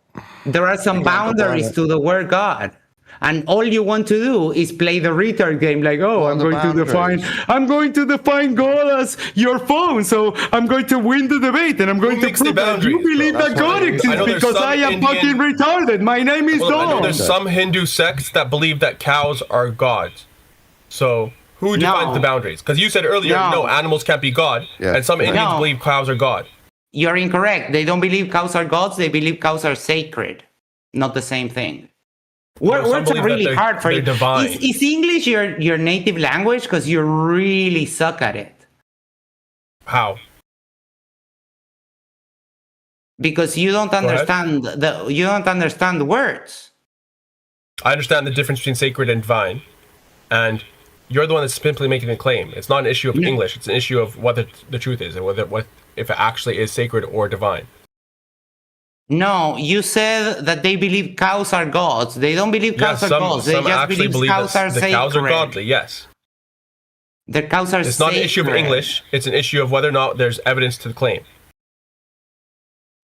There are some boundaries to the word God. And all you want to do is play the retard game, like, oh, I'm going to define God as your phone, so I'm going to win the debate, and I'm going to prove that you believe that God exists because I am fucking retarded. My name is Don. I know there's some Hindu sects that believe that cows are gods. So who defines the boundaries? Because you said earlier, no, animals can't be God, and some Indians believe cows are God. You're incorrect. They don't believe cows are gods. They believe cows are sacred. Not the same thing. Words are really hard for you. Is English your native language? Because you really suck at it. How? Because you don't understand the words. I understand the difference between sacred and divine, and you're the one that's simply making a claim. It's not an issue of English. It's an issue of what the truth is and if it actually is sacred or divine. No, you said that they believe cows are gods. They don't believe cows are gods. They just believe cows are sacred. The cows are godly, yes. The cows are sacred. It's not an issue of English. It's an issue of whether or not there's evidence to the claim.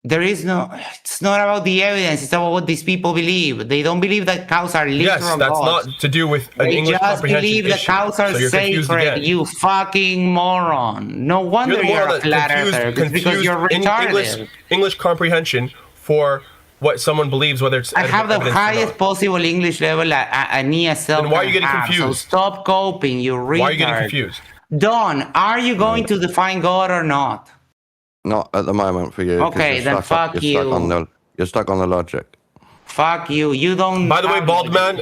There is no... It's not about the evidence. It's about what these people believe. They don't believe that cows are literal gods. Yes, that's not to do with an English comprehension issue. They just believe that cows are sacred, you fucking moron. No wonder you're a flat earther. Because you're retarded. English comprehension for what someone believes, whether it's... I have the highest possible English level an ESL. Then why are you getting confused? So stop coping, you retard. Why are you getting confused? Don, are you going to define God or not? Not at the moment for you. Okay, then fuck you. You're stuck on the logic. Fuck you. You don't... By the way, bald man,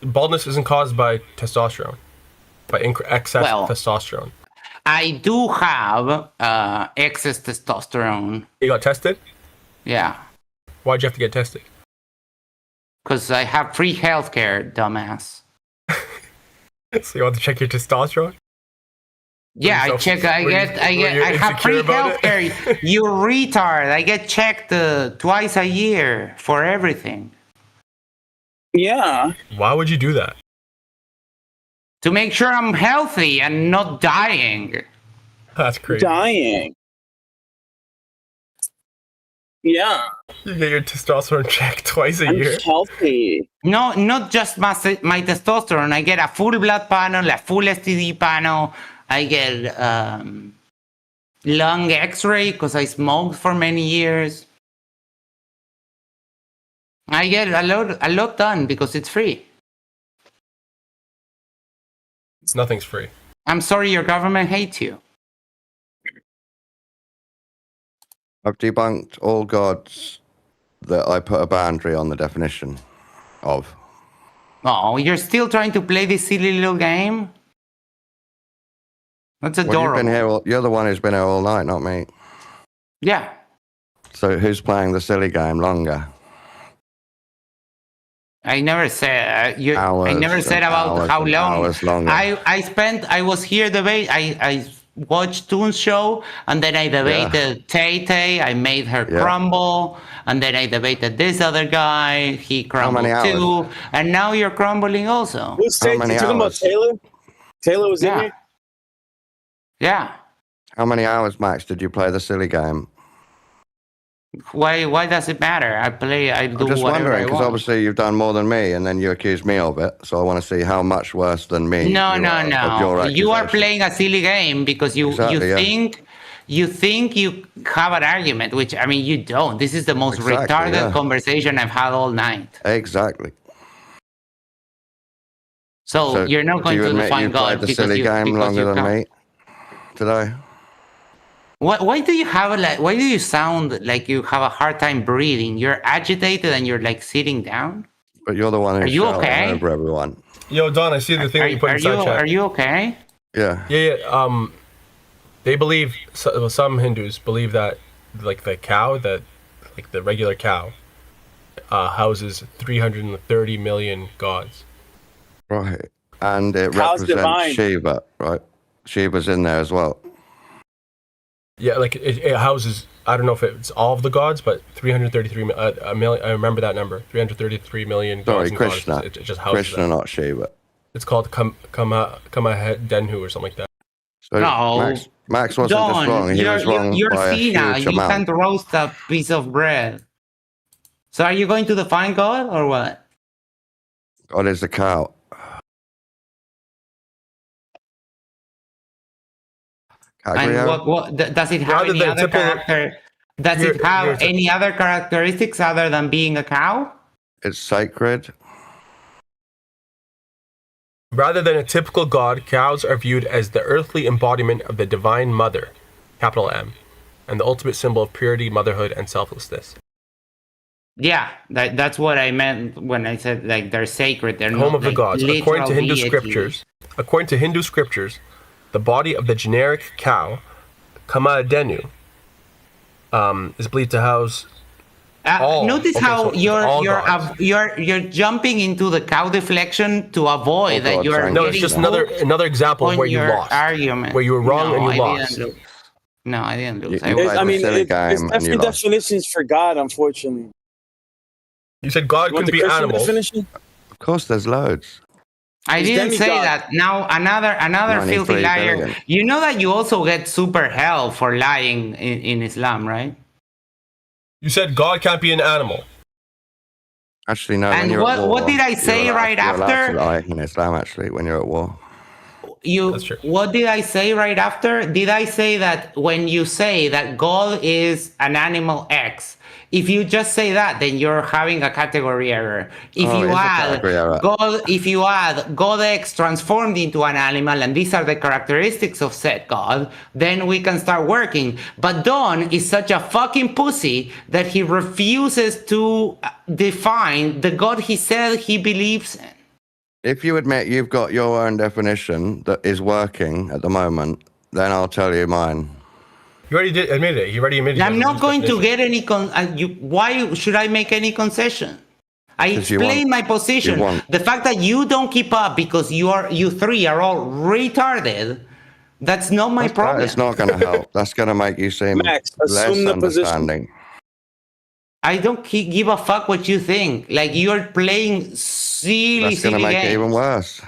baldness isn't caused by testosterone. By excess testosterone. I do have excess testosterone. You got tested? Yeah. Why'd you have to get tested? Because I have free healthcare, dumbass. So you want to check your testosterone? Yeah, I check. I have free healthcare. You retard. I get checked twice a year for everything. Yeah. Why would you do that? To make sure I'm healthy and not dying. That's crazy. Dying. Yeah. You get your testosterone checked twice a year. Healthy. No, not just my testosterone. I get a full blood panel, a full STD panel. I get lung X-ray because I smoked for many years. I get a lot done because it's free. Nothing's free. I'm sorry your government hates you. I've debunked all gods that I put a boundary on the definition of. Oh, you're still trying to play this silly little game? That's adorable. Well, you've been here. You're the one who's been here all night, not me. Yeah. So who's playing the silly game longer? I never said Hours I never said about hours how and long. hours longer. I was here debate. I watched Toon's show, and then I debated Tay. I made her crumble, and then I debated this other guy. He crumbled too, and now you're crumbling also. Who's Tay? You talking about Taylor? Taylor was in here? Yeah. How many hours, Max, did you play the silly game? Why does it matter? I do I'm just whatever wondering, I because want. obviously you've done more than me, and then you accuse me of it. So I want to see how much worse than me. No. Of You are playing a silly game because you think you have an argument, which I mean you don't. This is the most retarded conversation I've had all night. Exactly. So you're not going to define God because you played the silly game longer than me today. Why do you why do you sound like you have a hard time breathing? You're agitated and you're like sitting down? But you're the one who's shouting okay? over everyone. Yo, Don, I see the thing that you put inside chat. Are you okay? Yeah. Yeah. They believe, some Hindus believe that, like, the cow, the regular cow, houses 330 million gods. Right. And it Cow's represents divine. Shiva, right? Shiva's in there as well. Yeah, like it houses, I don't know if it's all of the gods, but 333 million. I remember that number. 333 million gods. Sorry, and Krishna. goddesses. It just houses Krishna, them. not Shiva. It's called Kama Denhu or something like that. So No. Max wasn't just wrong. He was wrong you're by a Fina. huge You amount. can't roast a piece of bread. So are you going to define God or what? God is a cow. And what does it have any other character? Does it have any other characteristics other than being a cow? It's sacred. Rather than a typical god, cows are viewed as the earthly embodiment of the Divine Mother, capital M, and the ultimate symbol of purity, motherhood, and selflessness. Yeah, that's what I meant when I said like they're sacred. They're Home not of the like gods. According to Hindu deities. scriptures, the body of the generic cow, Kama Denhu, is believed to house. Notice how you're jumping into the cow deflection to avoid that you are. No, it's just another example of where you lost, argument. where you were wrong and you lost. No, I didn't lose. I mean, there's definitely definitions for God, unfortunately. You said God could be animals. Definition? Of course, there's loads. I didn't say that. Now another filthy liar. Billion. You know that you also get super hell for lying in Islam, right? You said God can't be an animal. Actually, no. And when you're at war, what did I say right you're allowed after? to lie in Islam, actually, when you're at war. What did I say right after? Did I say that when you say that God is an animal X, if you just say that, then you're having a category error. If you add God X transformed into an animal, and these are the characteristics of said God, then we can start working. But Don is such a fucking pussy that he refuses to define the God he said he believes in. If you admit you've got your own definition that is working at the moment, then I'll tell you mine. You already did admit it. You already admitted it. I'm not going to get any. Why should I make any concession? I explain my position. The fact that you don't keep up because you three are all retarded. That's not my problem. It's not going to help. That's going to make you seem Max, less assume the understanding. position. I don't give a fuck what you think. Like you're playing silly That's going to make it even worse.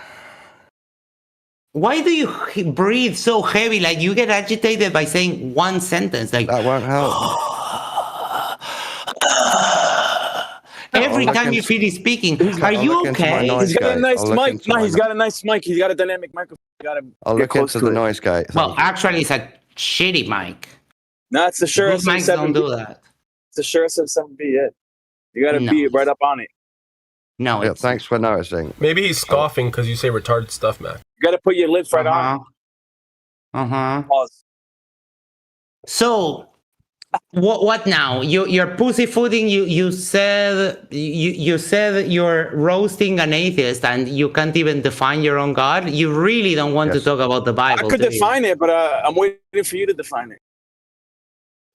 Why do you breathe so heavy? Like you get agitated by saying one sentence. Like that won't help. Every time you feel he's speaking, are you okay? He's got a nice mic. No, he's got a nice mic. He's got a dynamic microphone. I'll look into the noise gate. Well, actually, it's a shitty mic. No, it's the Shure SM7B. Mics don't do that. It's the Shure SM7B. You got to be right up on it. No. Yeah, thanks for noticing. Maybe he's scoffing because you say retarded stuff, man. You got to put your lips right on. Uh-huh. Pause. So, What now? You're pussyfooting. You said you're roasting an atheist, and you can't even define your own God. You really don't want to talk about the Bible. I could define it, but I'm waiting for you to define it.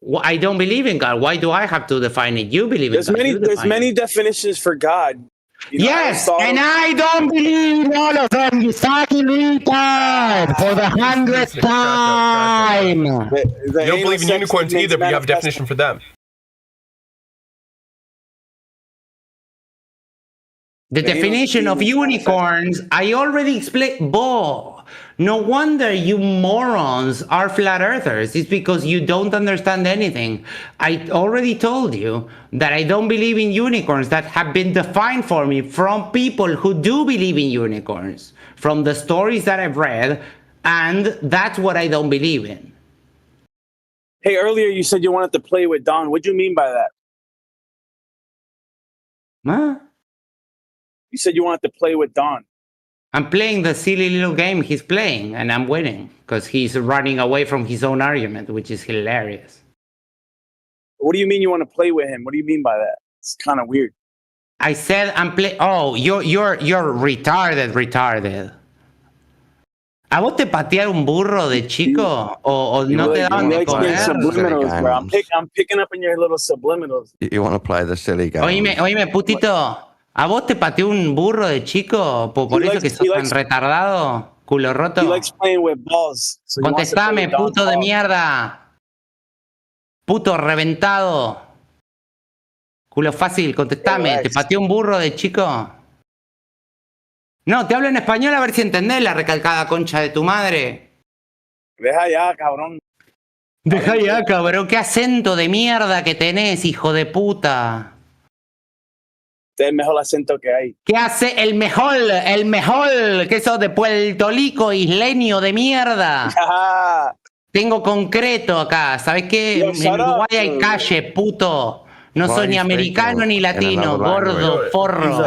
Well, I don't believe in God. Why do I have to define it? You believe in God. There's many definitions for God. You know, Yes, and I don't believe in all of them. You fucking retard for the 100th time. You don't believe in unicorns either, but you have a definition for them. The definition of unicorns, I already explained. No wonder you morons are flat earthers. It's because you don't understand anything. I already told you that I don't believe in unicorns that have been defined for me from people who do believe in unicorns, from the stories that I've read, and that's what I don't believe in. Hey, earlier you said you wanted to play with Don. What do you mean by that? Huh? You said you wanted to play with Don. I'm playing the silly little game he's playing, and I'm winning because he's running away from his own argument, which is hilarious. What do you mean you want to play with him? What do you mean by that? It's kind of weird. I said I'm playing. Oh, you're retarded. ¿A vos te patear un burro de chico o no te daban de comer? Subliminals, bro. I'm picking up in your little subliminals. You want to play the silly game? Oíme, putito. ¿A vos te pateó un burro de chico por eso que sos tan retardado? Culo roto. He likes playing with balls. So contestame, puto de mierda. Puto reventado. Culo fácil, contestame. ¿Te pateó un burro de chico? No, te hablo en español a ver si entendés la recalcada concha de tu madre. Deja ya, cabrón. Deja ya, cabrón. Qué acento de mierda que tenés, hijo de puta. Este es el mejor acento que hay. ¿Qué hace el mejor? Que sos de Puerto Rico, isleño de mierda. Tengo concreto acá. ¿Sabes qué? En Uruguay hay calle, puto. No soy ni americano ni latino, gordo, forro.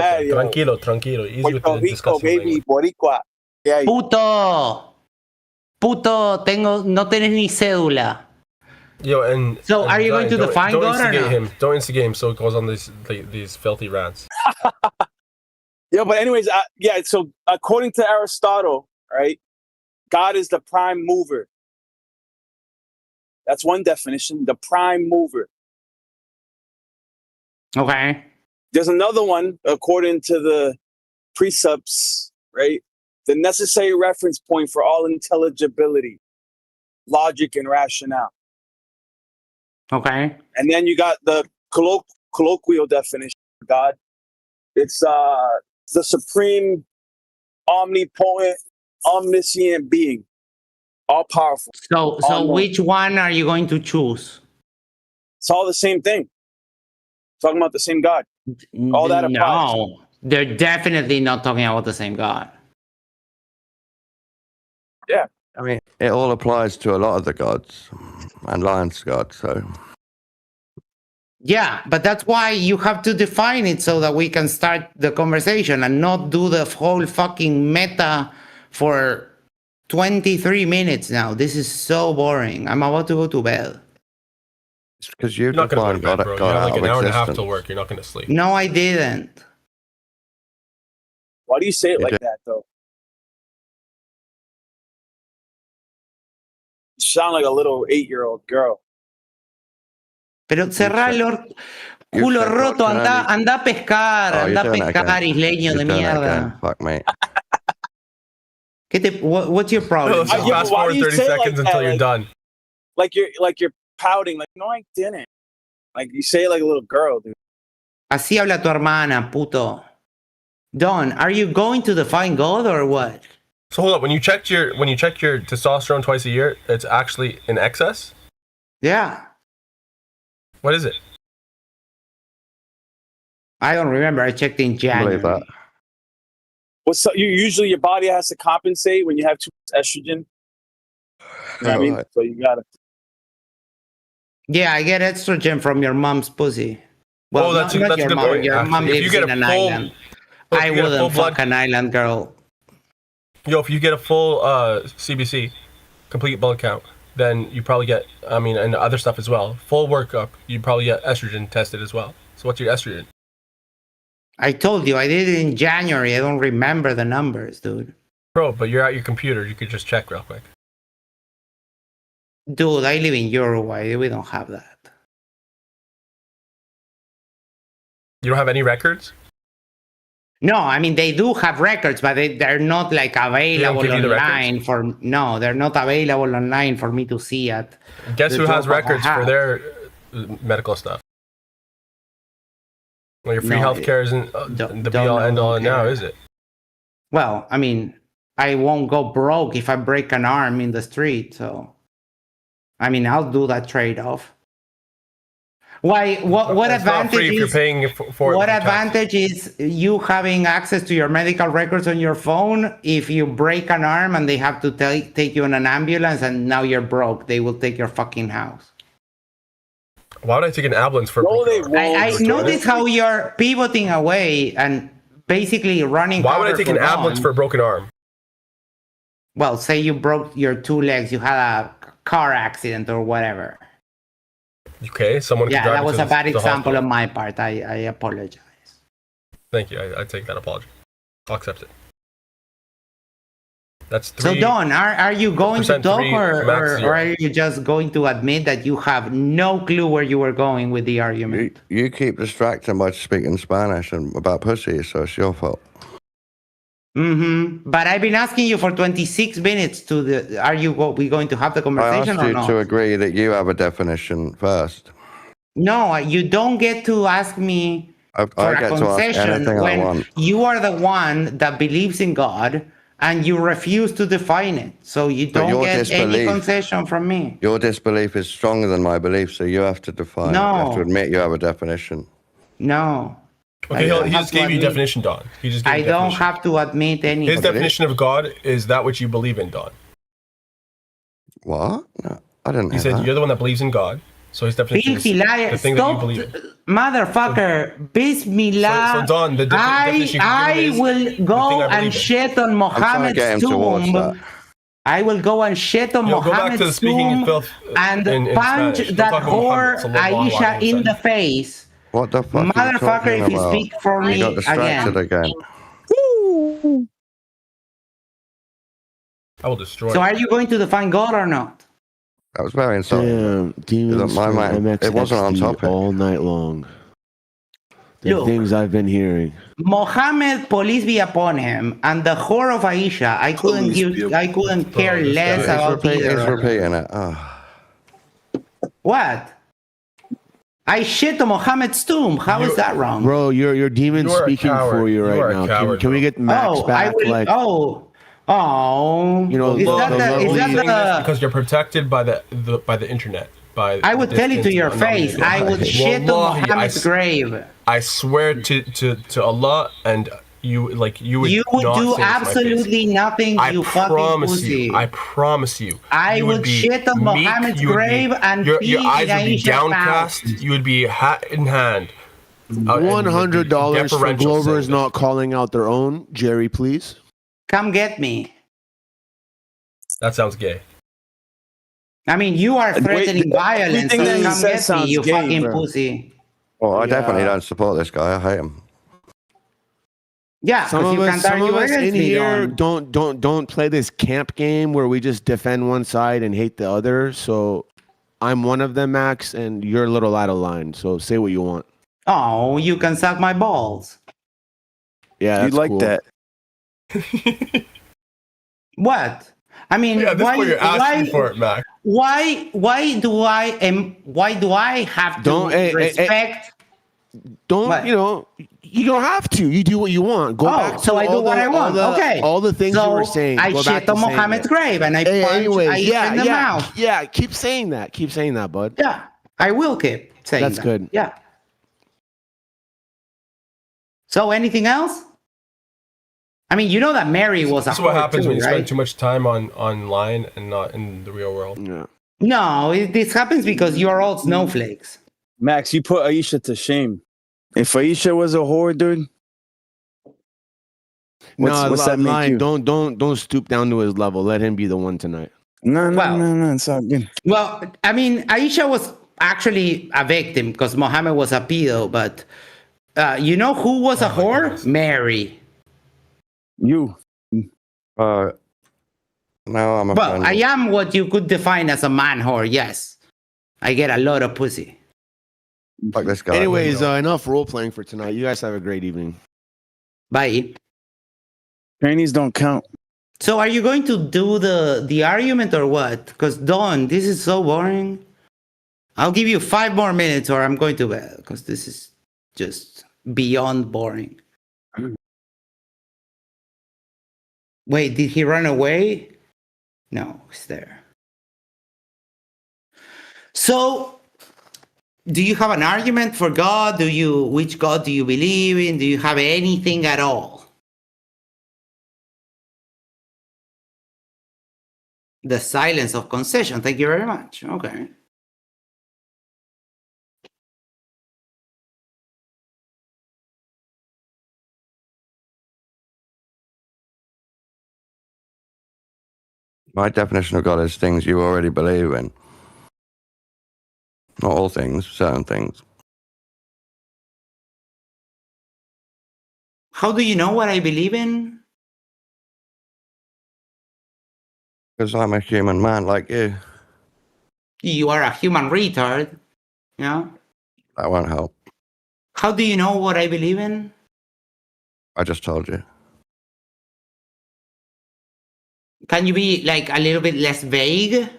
Tranquilo. Easy with Puerto Rico, baby, boricua. Puto, no tenés ni cédula. Yo, and so are you going to define God or not? Don't instigate him, so it goes on these filthy rants. Yeah, but anyways, yeah. So according to Aristotle, right, God is the prime mover. That's one definition, the prime mover. Okay. There's another one, according to the precepts, right? The necessary reference point for all intelligibility, logic, and rationale. Okay. And then you got the colloquial definition of God. It's the supreme, omnipotent, omniscient being, all powerful. So which one are you going to choose? It's all the same thing. Talking about the same God. All that applies. No, they're definitely not talking about the same God. Yeah. I mean, it all applies to a lot of the gods and Lion's God, so. Yeah, but that's why you have to define it so that we can start the conversation and not do the whole fucking meta for 23 minutes now. This is so boring. I'm about to go to bed. It's because you're not going to go to bed, bro. You have like an hour and a half existence. till work. You're not going to sleep. No, I didn't. Why do you say it like that, though? You sound like a little 8-year-old girl. Pero cerrá el culo roto, anda a pescar, anda a pescar, isleño de mierda. Fuck, mate. What's your problem? Fast forward 30 seconds until you're done. Like you're pouting, like, no, I didn't. Like, you say it like a little girl, dude. Así habla tu hermana, puto. Don, are you going to define God or what? So hold up, when you check your testosterone twice a year, it's actually in excess? Yeah. What is it? I don't remember. I checked in January. That. Usually your body has to compensate when you have too much estrogen. You know what I mean? So you gotta. Yeah, I get estrogen from your mom's pussy. Well, that's your mom. Your mom lives in an island. I wouldn't fuck an island girl. Yo, if you get a full CBC, complete blood count, then you probably get, and other stuff as well. Full workup, you probably get estrogen tested as well. So what's your estrogen? I told you, I did it in January. I don't remember the numbers, dude. Bro, but you're at your computer. You could just check real quick. Dude, I live in Uruguay. We don't have that. You don't have any records? No, I mean, they do have records, but they're not like available online they're not available online for me to see it. Guess who has records for their medical stuff? Well, your free healthcare isn't the be all end all now, is it? Well, I mean, I won't go broke if I break an arm in the street, so I mean, I'll do that trade-off. Why? What advantage is? If you're paying for what advantage is you having access to your medical records on your phone if you break an arm and they have to take you in an ambulance and now you're broke? They will take your fucking house. Why would I take an ambulance for? I notice how you're pivoting away and basically running. Why would I take an ambulance for a broken arm? Well, say you broke your two legs, you had a car accident or whatever. Okay, someone. Yeah, that was a bad example on my part. I apologize. Thank you. I take that apology. I'll accept it. That's so, Don, are you going to talk or are you just going to admit that you have no clue where you were going with the argument? You keep distracting by speaking Spanish and about pussy, so it's your fault. But I've been asking you for 26 minutes are we going to have the conversation I asked you to agree that you have a definition first. No, you don't get to ask me for a concession when you are the one that believes in God and you refuse to define it. So you don't get any concession from me. Your disbelief is stronger than my belief, so you have to define it. You have to admit you have a definition. No. Okay, he just gave you a definition, Don. He just gave I don't have to admit anything. His definition of God is that which you believe in, Don. What? No, I didn't. He said you're the one that believes in God. So his definition is the thing that you believe in. Motherfucker, Bismillah. So Don, the definition I will go and shit on Muhammad's tomb. I will go and shit on Muhammad's tomb and punch that whore Aisha in the face. What the fuck? Motherfucker, if you speak for me got distracted again. I will destroy. So, are you going to define God or not? That was very insulting. Demons my mind, it wasn't on topic all night long. The things I've been hearing. Muhammad, police be upon him, and the whore of Aisha. I couldn't care less about either. He's repeating it. What? I shit on Muhammad's tomb. How is that wrong? Bro, your demon's speaking for you right now. Can we get Max back? You know, is that because you're protected by the internet. I would tell it to your face. I would shit on Muhammad's grave. I swear to Allah, and you would. You would do absolutely nothing. You fucking pussy. I promise you. I would shit on Muhammad's grave and your eyes would be downcast. You would be hat in hand. $100 for Glovers not calling out their own. Jerry, please. Come get me. That sounds gay. I mean, you are threatening violence. So come get me, you fucking pussy. Well, I definitely don't support this guy. I hate him. Yeah, some of us in here don't play this camp game where we just defend one side and hate the other. So I'm one of them, Max, and you're a little out of line. So say what you want. Oh, you can suck my balls. Yeah, that's like cool. that. What? I mean, why you're asking for it, Mac? Why do I have to respect? You don't have to. You do what you want. Go back to I do what I want. Okay. All the things you were saying. I shit on Muhammad's grave and I punch in the mouth. Yeah, keep saying that. Keep saying that, bud. Yeah, I will keep saying that. That's good. Yeah. So anything else? I mean, you know that Mary was a. That's what happens when you right? spend too much time online and not in the real world. Yeah. No, this happens because you are all snowflakes. Max, you put Aisha to shame. If Aisha was a whore, dude. What's that make you? Don't stoop down to his level. Let him be the one tonight. No, it's all good. Well, I mean, Aisha was actually a victim because Muhammad was a pedo, but you know who was a whore? Mary. You. No, I'm a Well, friend. I am what you could define as a man whore, yes. I get a lot of pussy. Fuck this guy. Anyways, enough role playing for tonight. You guys have a great evening. Bye. Trainees don't count. So are you going to do the argument or what? Because Dawn, this is so boring. I'll give you 5 more minutes or I'm going to bed because this is just beyond boring. Wait, did he run away? No, he's there. So, do you have an argument for God? Which God do you believe in? Do you have anything at all? The silence of concession. Thank you very much. Okay. My definition of God is things you already believe in. Not all things, certain things. How do you know what I believe in? Because I'm a human man like you. You are a human retard. Yeah. That won't help. How do you know what I believe in? I just told you. Can you be like a little bit less vague?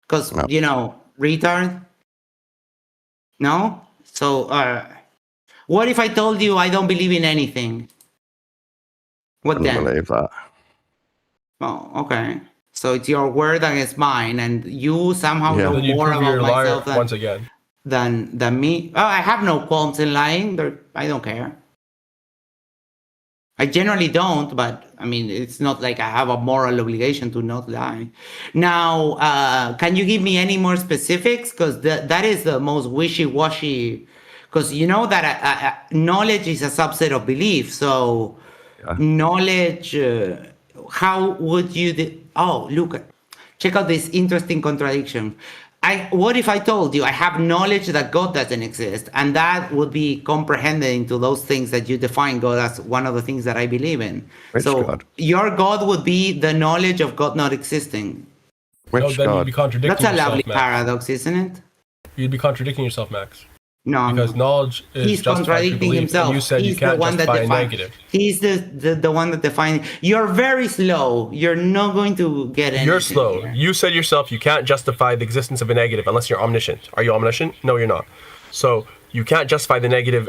Because, No. you know, retard? No? So, what if I told you I don't believe in anything? What I then? don't believe that. Oh, okay. So it's your word against mine, and you somehow know Then you more prove you're about a liar myself once again. than me. Oh, I have no qualms in lying. I don't care. I generally don't, but I mean, it's not like I have a moral obligation to not lie. Now, can you give me any more specifics? Because that is the most wishy-washy. Because you know that knowledge is a subset of belief. So knowledge, how would you... Oh, look, check out this interesting contradiction. What if I told you I have knowledge that God doesn't exist, and that would be comprehended into those things that you define God as one of the things that I believe in. Which so God? Your God would be the knowledge of God not existing. Which No, then God? you'd be contradicting That's a yourself, lovely Max. paradox, isn't it? You'd be contradicting yourself, Max. No, because knowledge is he's justified through contradicting belief, himself. and you said He's you can't the one justify that a defines. negative. He's the one that defines. You're very slow. You're not going to get anything. You're slow. Here. You said yourself you can't justify the existence of a negative unless you're omniscient. Are you omniscient? No, you're not. So you can't justify the negative,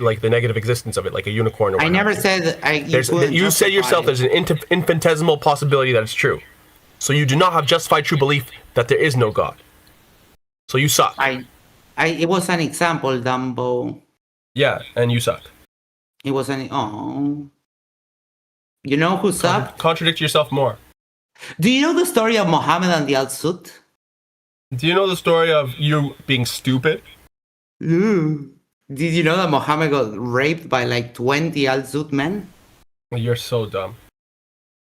like the negative existence of it, like a unicorn. Or I never said you said yourself there's an infinitesimal possibility that it's true. So you do not have justified true belief that there is no God. So you suck. It was an example, Dumbo. Yeah, and you suck. It was an You know who sucked? Contradict yourself more. Do you know the story of Muhammad and the Al-Sut? Do you know the story of you being stupid? Did you know that Muhammad got raped by like 20 Al-Sut men? You're so dumb.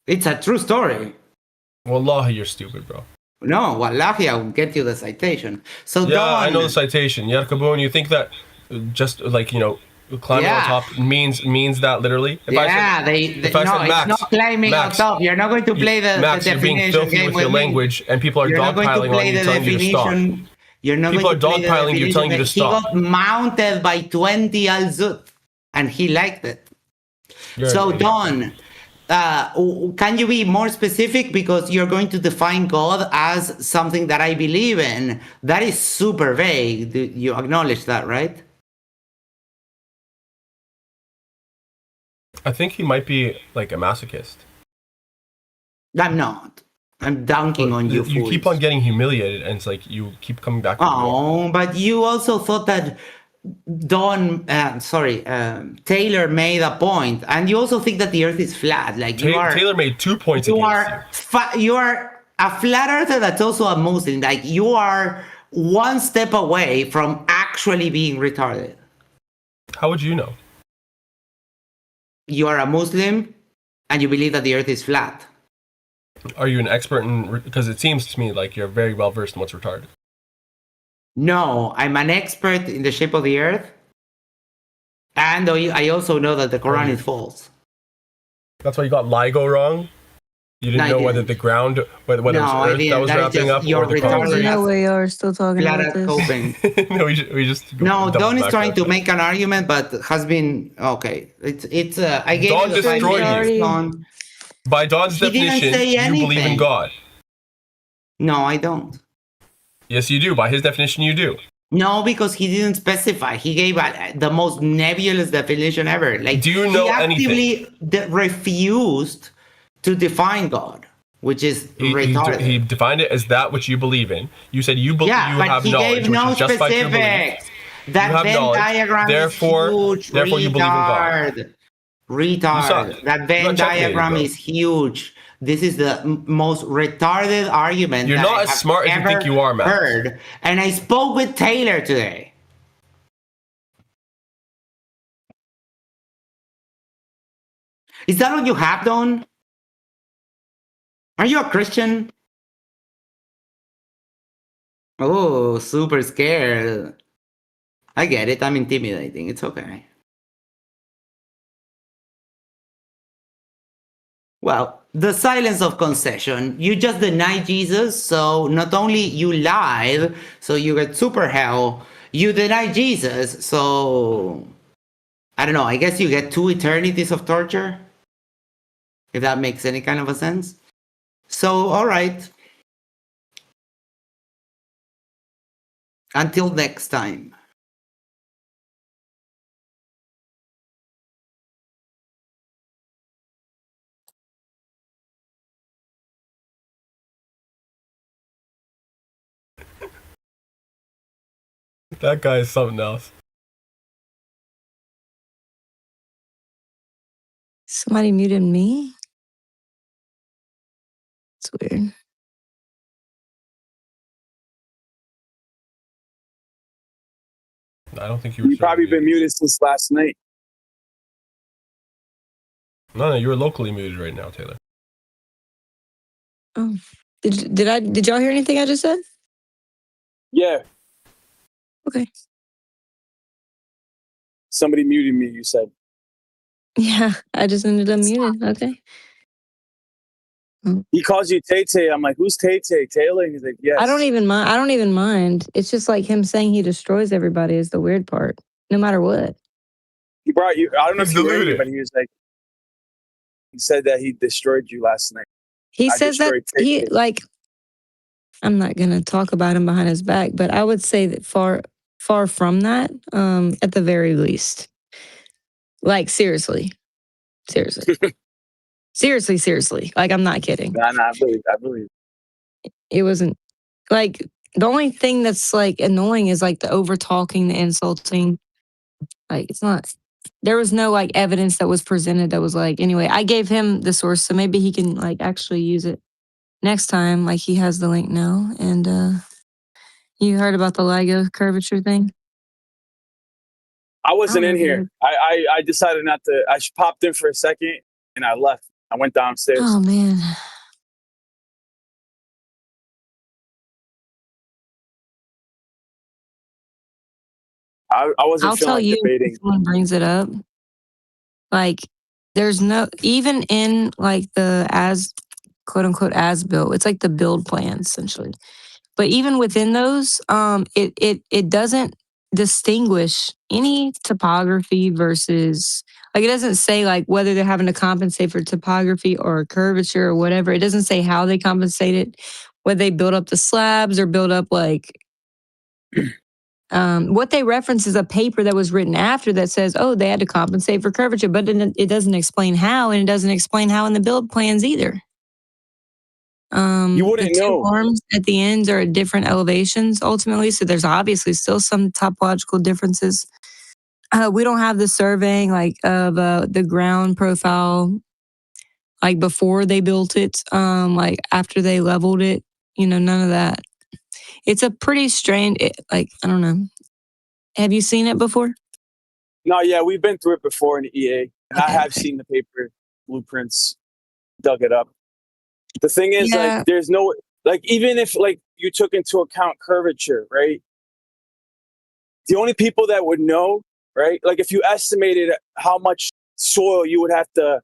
It's a true story. Wallahi, you're stupid, bro. No, wallahi, I'll get you the citation. So yeah, I know the citation. Yarkabun, you think that just like, climbing on top means that literally? It's not climbing on top. You're not going to play the definition you're being filthy game with your language, and people are dogpiling on you, telling you to stop. You're not people are going to dogpiling you, telling you to stop. He got mounted by 20 Al-Zut, and he liked it. So, Don, can you be more specific? Because you're going to define God as something that I believe in. That is super vague. You acknowledge that, right? I think he might be like a masochist. I'm not. I'm dunking on you. You keep on getting humiliated, and it's like you keep coming back. But you also thought that Taylor made a point, and you also think that the Earth is flat. Like Taylor made 2 points. You are a flat earther that's also a Muslim. Like you are one step away from actually being retarded. How would you know? You are a Muslim, and you believe that the Earth is flat. Are you an expert in? Because it seems to me like you're very well versed in what's retarded. No, I'm an expert in the shape of the earth, and I also know that the Quran is false. That's why you got LIGO wrong. You didn't know whether the ground, whether it was Earth that was wrapping up or the There's no way you are still talking about this. No, we just. No, Don is trying to make an argument, but has been okay. It's. I gave Don you the 5 minutes, destroyed you. Don. By Don's He didn't definition, say you believe in anything. God. No, I don't. Yes, you do. By his definition, you do. No, because he didn't specify. He gave the most nebulous definition ever. Like, do you know he actively refused to define God, which is retarded. He defined it as that which you believe in. You said you believe you have he knowledge, gave no which is just by your belief. specifics. That You have Venn knowledge, diagram therefore, is huge. therefore you believe in God. Retard. That Venn diagram bro. is huge. This is the most retarded argument You're that not I as have smart as you think you are, Max. heard. And I spoke with Taylor today. Is that what you have done? Are you a Christian? Oh, super scared. I get it. I'm intimidating. It's okay. Well, the silence of concession. You just denied Jesus, so not only you lied, so you get super hell, you deny Jesus, so I don't know, I guess you get 2 eternities of torture? If that makes any kind of a sense. So, alright. Until next time. That guy is something else. Somebody muted me? It's weird. I don't think you were. You've probably been muted since last night. No, you were locally muted right now, Taylor. Oh, did y'all hear anything I just said? Yeah. Okay. Somebody muted me, you said. Yeah, I just ended up muted. Okay. He calls you Tay-Tay. I'm like, who's Tay-Tay? Taylor? And he's like, yes. I don't even mind. It's just like him saying he destroys everybody is the weird part, no matter what. He brought you, I don't know if you heard me, but he was like, he said that he destroyed you last night. He says that he, like, I'm not going to talk about him behind his back, but I would say that far from that, at the very least. Like, seriously. Seriously. Like, I'm not kidding. Nah, I believe. It wasn't, like, the only thing that's, like, annoying is, like, the over-talking, the insulting. Like, it's not, there was no, like, evidence that was presented that was, like, anyway, I gave him the source, so maybe he can, like, actually use it next time. Like, he has the link now. And, you heard about the LIGO curvature thing? I wasn't in here. I decided not to. I popped in for a second and I left. I went downstairs. Oh, man. I wasn't I'll feeling tell like you debating. if someone brings it up. Like, there's no, even in like the quote unquote as built, it's like the build plan essentially. But even within those, it doesn't distinguish any topography versus, like, it doesn't say like whether they're having to compensate for topography or curvature or whatever. It doesn't say how they compensate it, whether they build up the slabs or build up like what they reference is a paper that was written after that says, oh, they had to compensate for curvature, but it doesn't explain how, and it doesn't explain how in the build plans either. You wouldn't the 2 know. arms at the ends are at different elevations ultimately, so there's obviously still some topological differences. We don't have the surveying like of the ground profile like before they built it, like after they leveled it, none of that. It's a pretty strange, like, I don't know. Have you seen it before? No, yeah, we've been through it before in EA. And Okay, I have seen the paper blueprints, dug it up. The thing is, like, Yeah. there's no, like, even if like you took into account curvature, right? The only people that would know, right? Like if you estimated how much soil you would have to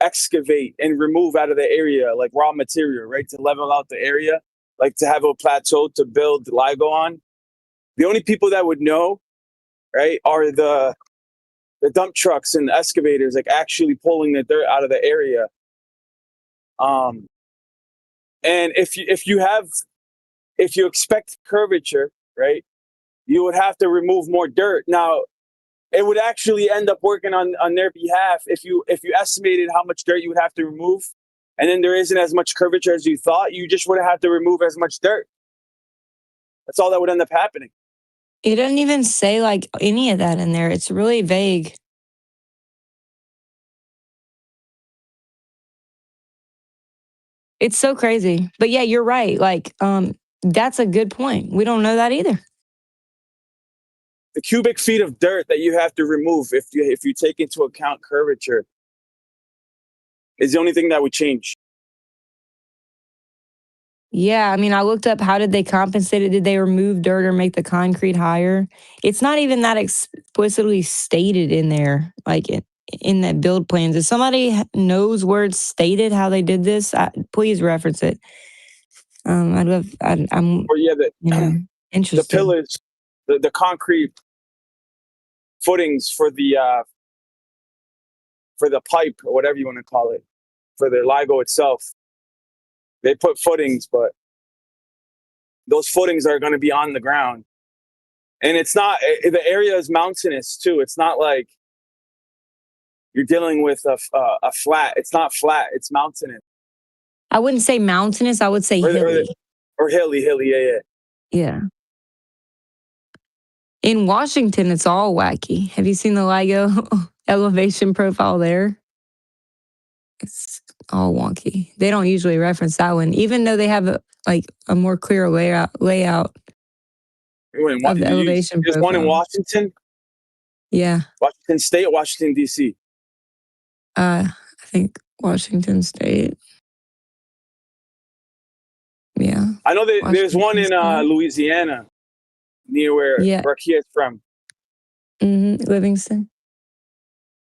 excavate and remove out of the area, like raw material, right? To level out the area, like to have a plateau to build LIGO on. The only people that would know, right, are the dump trucks and the excavators, like actually pulling the dirt out of the area. And if you expect curvature, right, you would have to remove more dirt. Now, it would actually end up working on their behalf if you estimated how much dirt you would have to remove, and then there isn't as much curvature as you thought. You just wouldn't have to remove as much dirt. That's all that would end up happening. It doesn't even say like any of that in there. It's really vague. It's so crazy. But yeah, you're right. Like, that's a good point. We don't know that either. The cubic feet of dirt that you have to remove if you take into account curvature is the only thing that would change. Yeah, I mean, I looked up how did they compensate it? Did they remove dirt or make the concrete higher? It's not even that explicitly stated in there, like in that build plans. If somebody knows where it's stated how they did this, please reference it. I'm Or yeah, interested. The pillars, the concrete footings for the pipe or whatever you want to call it, for the LIGO itself. They put footings, but those footings are going to be on the ground. And it's not, the area is mountainous too. It's not like you're dealing with a flat. It's not flat. It's mountainous. I wouldn't say mountainous. I would say hilly. Or hilly, yeah. Yeah. In Washington, it's all wacky. Have you seen the LIGO elevation profile there? It's all wonky. They don't usually reference that one, even though they have a more clear layout of the elevation There's profile. one in Washington? Yeah. Washington State, Washington, D.C.? I think Washington State. Yeah. I know there's one in Louisiana, near where Rakia is from. Livingston.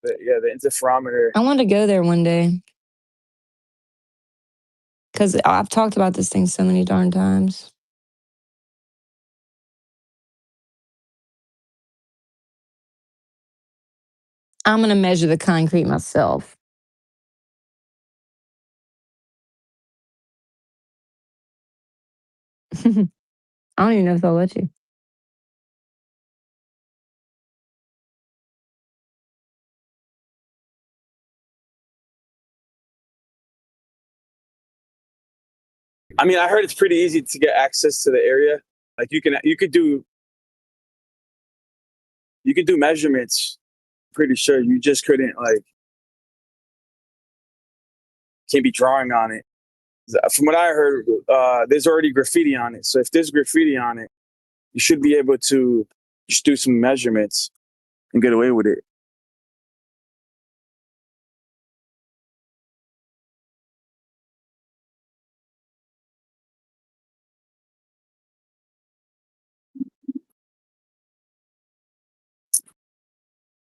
The interferometer. I want to go there one day. Because I've talked about this thing so many darn times. I'm going to measure the concrete myself. I don't even know if they'll let you. I mean, I heard it's pretty easy to get access to the area. Like you could do measurements. Pretty sure you just couldn't can't be drawing on it. From what I heard, there's already graffiti on it. So if there's graffiti on it, you should be able to just do some measurements and get away with it.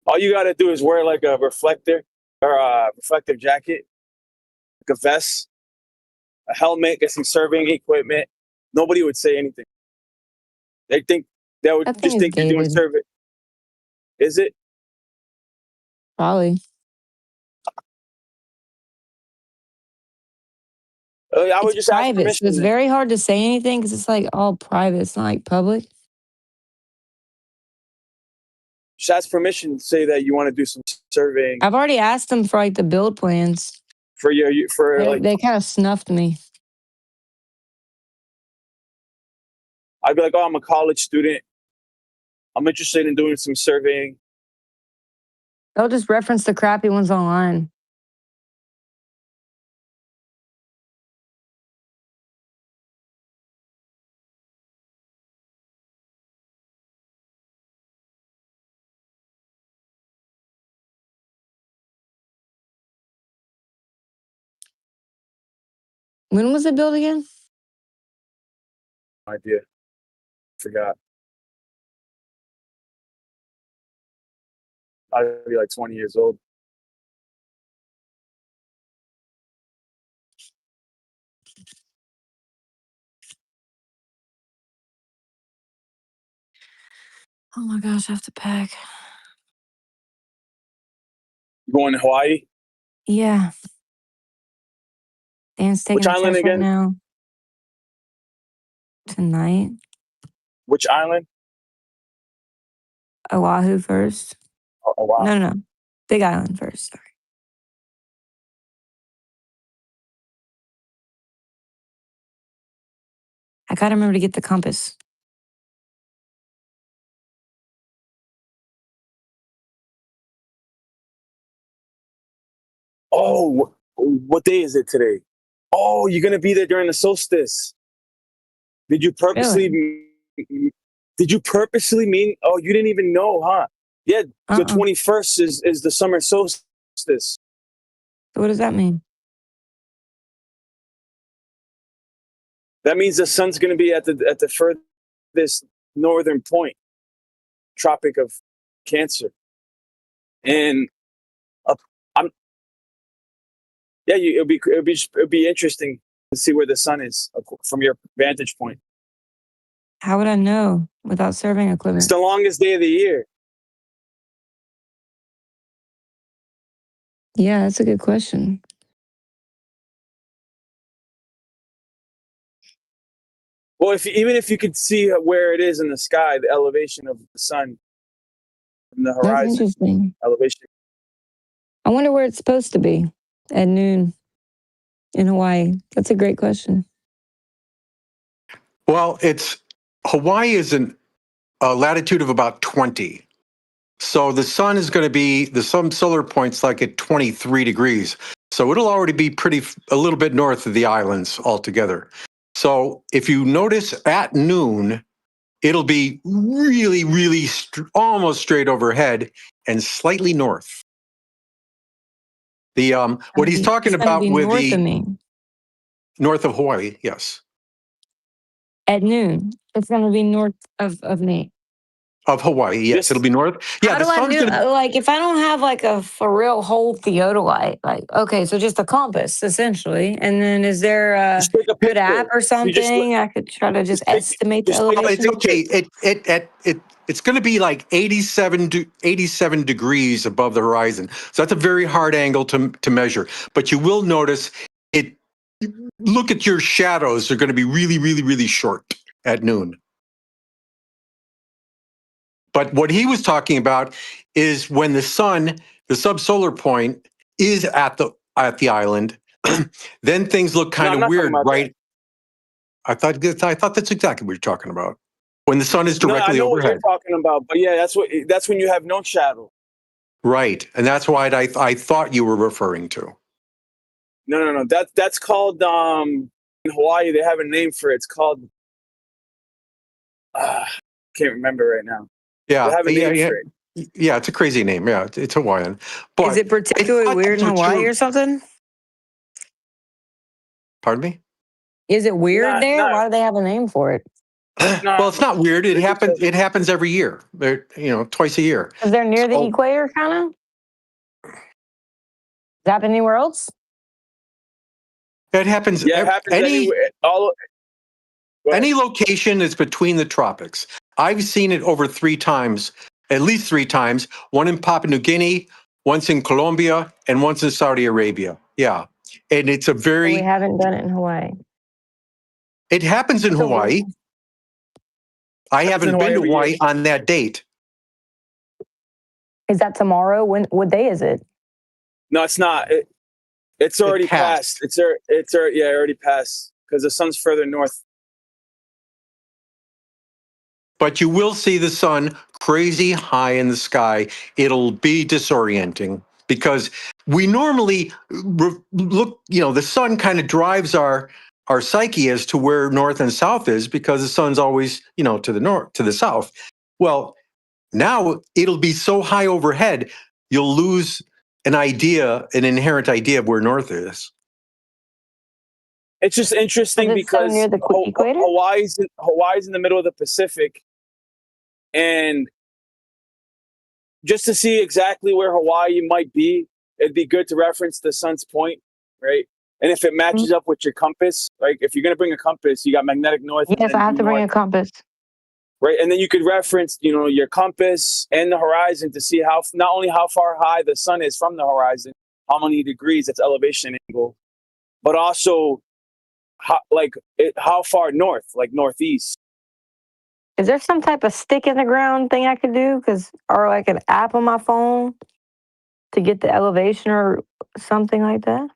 All you got to do is wear like a reflector or a reflective jacket, like a vest, a helmet, get some surveying equipment. Nobody would say anything. They would just think you're doing survey. Is it? Probably. I would just ask permission. So it's very hard to say anything because it's like all private. It's not like public. Just ask permission. Say that you want to do some surveying. I've already asked them for like the build plans. They kind of snuffed me. I'd be like, oh, I'm a college student. I'm interested in doing some surveying. They'll just reference the crappy ones online. When was it built again? Idea. Forgot. I'd be like 20 years old. Oh my gosh, I have to pack. You going to Hawaii? Yeah. Dan's taking Which a island test right again? now. Tonight. Which island? Oahu first. Oh, wow. No. Big Island first. Sorry. I gotta remember to get the compass. Oh, what day is it today? Oh, you're gonna be there during the solstice. Did you purposely? Did you purposely mean? Oh, you didn't even know, huh? Yeah, the 21st is the summer solstice. What does that mean? That means the sun's gonna be at the furthest northern point, Tropic of Cancer, and it'll be interesting to see where the sun is from your vantage point. How would I know without serving equipment? It's the longest day of the year. Yeah, that's a good question. Well, even if you could see where it is in the sky, the elevation of the sun from the horizon. That's interesting. Elevation. I wonder where it's supposed to be at noon in Hawaii. That's a great question. Well, Hawaii is a latitude of about 20. So the sun is going to be, the sun solar point's like at 23 degrees. So it'll already be a little bit north of the islands altogether. So if you notice at noon, it'll be really, really almost straight overhead and slightly north. The what he's talking about with north of me. North of Hawaii, yes. At noon, it's going to be north of me. Of Hawaii, yes, it'll be north. Yeah, How do I do? Like, if I don't have like a for real whole theodolite, like, okay, so just a compass essentially, and then is there a good app or something I could try to just estimate the elevation? It's okay. It's going to be like 87 degrees above the horizon. So that's a very hard angle to measure. But you will notice it. Look at your shadows; they're going to be really, really, really short at noon. But what he was talking about is when the sun, the subsolar point, is at the island, then things look kind of weird, right? I thought that's exactly what you're talking about. When the sun is directly I know overhead. what you're talking about, but yeah, that's when you have no shadow. Right, and that's why I thought you were referring to. No. That's called in Hawaii. They have a name for it. It's called. Can't remember right now. Yeah, they have a name for it. Yeah, it's a crazy name. Yeah, it's Hawaiian. But is it particularly weird in Hawaii or something? Pardon me? Is it weird there? Why do they have a name for it? Well, it's not weird. It happens. It happens every year. Twice a year. Is they're near the equator, kind of? Does it happen anywhere else? It happens. Yeah, it happens anywhere. Any location that's between the tropics. I've seen it over 3 times, at least 3 times. One in Papua New Guinea, once in Colombia, and once in Saudi Arabia. Yeah, and it's a very. We haven't done it in Hawaii. It happens in Hawaii. I haven't been to Hawaii on that date. Is that tomorrow? What day is it? No, it's not. It's already passed. It's already passed because the sun's further north. But you will see the sun crazy high in the sky. It'll be disorienting because we normally look, the sun kind of drives our psyche as to where north and south is because the sun's always, to the north, to the south. Well, now it'll be so high overhead, you'll lose an inherent idea of where north is. It's just interesting Is it so because near the equator? Hawaii's in the middle of the Pacific, and just to see exactly where Hawaii might be, it'd be good to reference the sun's point, right? And if it matches up with your compass, like if you're gonna bring a compass, you got magnetic north. Yes, I have to bring a compass. Right, and then you could reference, your compass and the horizon to see not only how far high the sun is from the horizon, how many degrees its elevation angle, but also how far north, like northeast. Is there some type of stick in the ground thing I could do? Or like an app on my phone to get the elevation or something like that?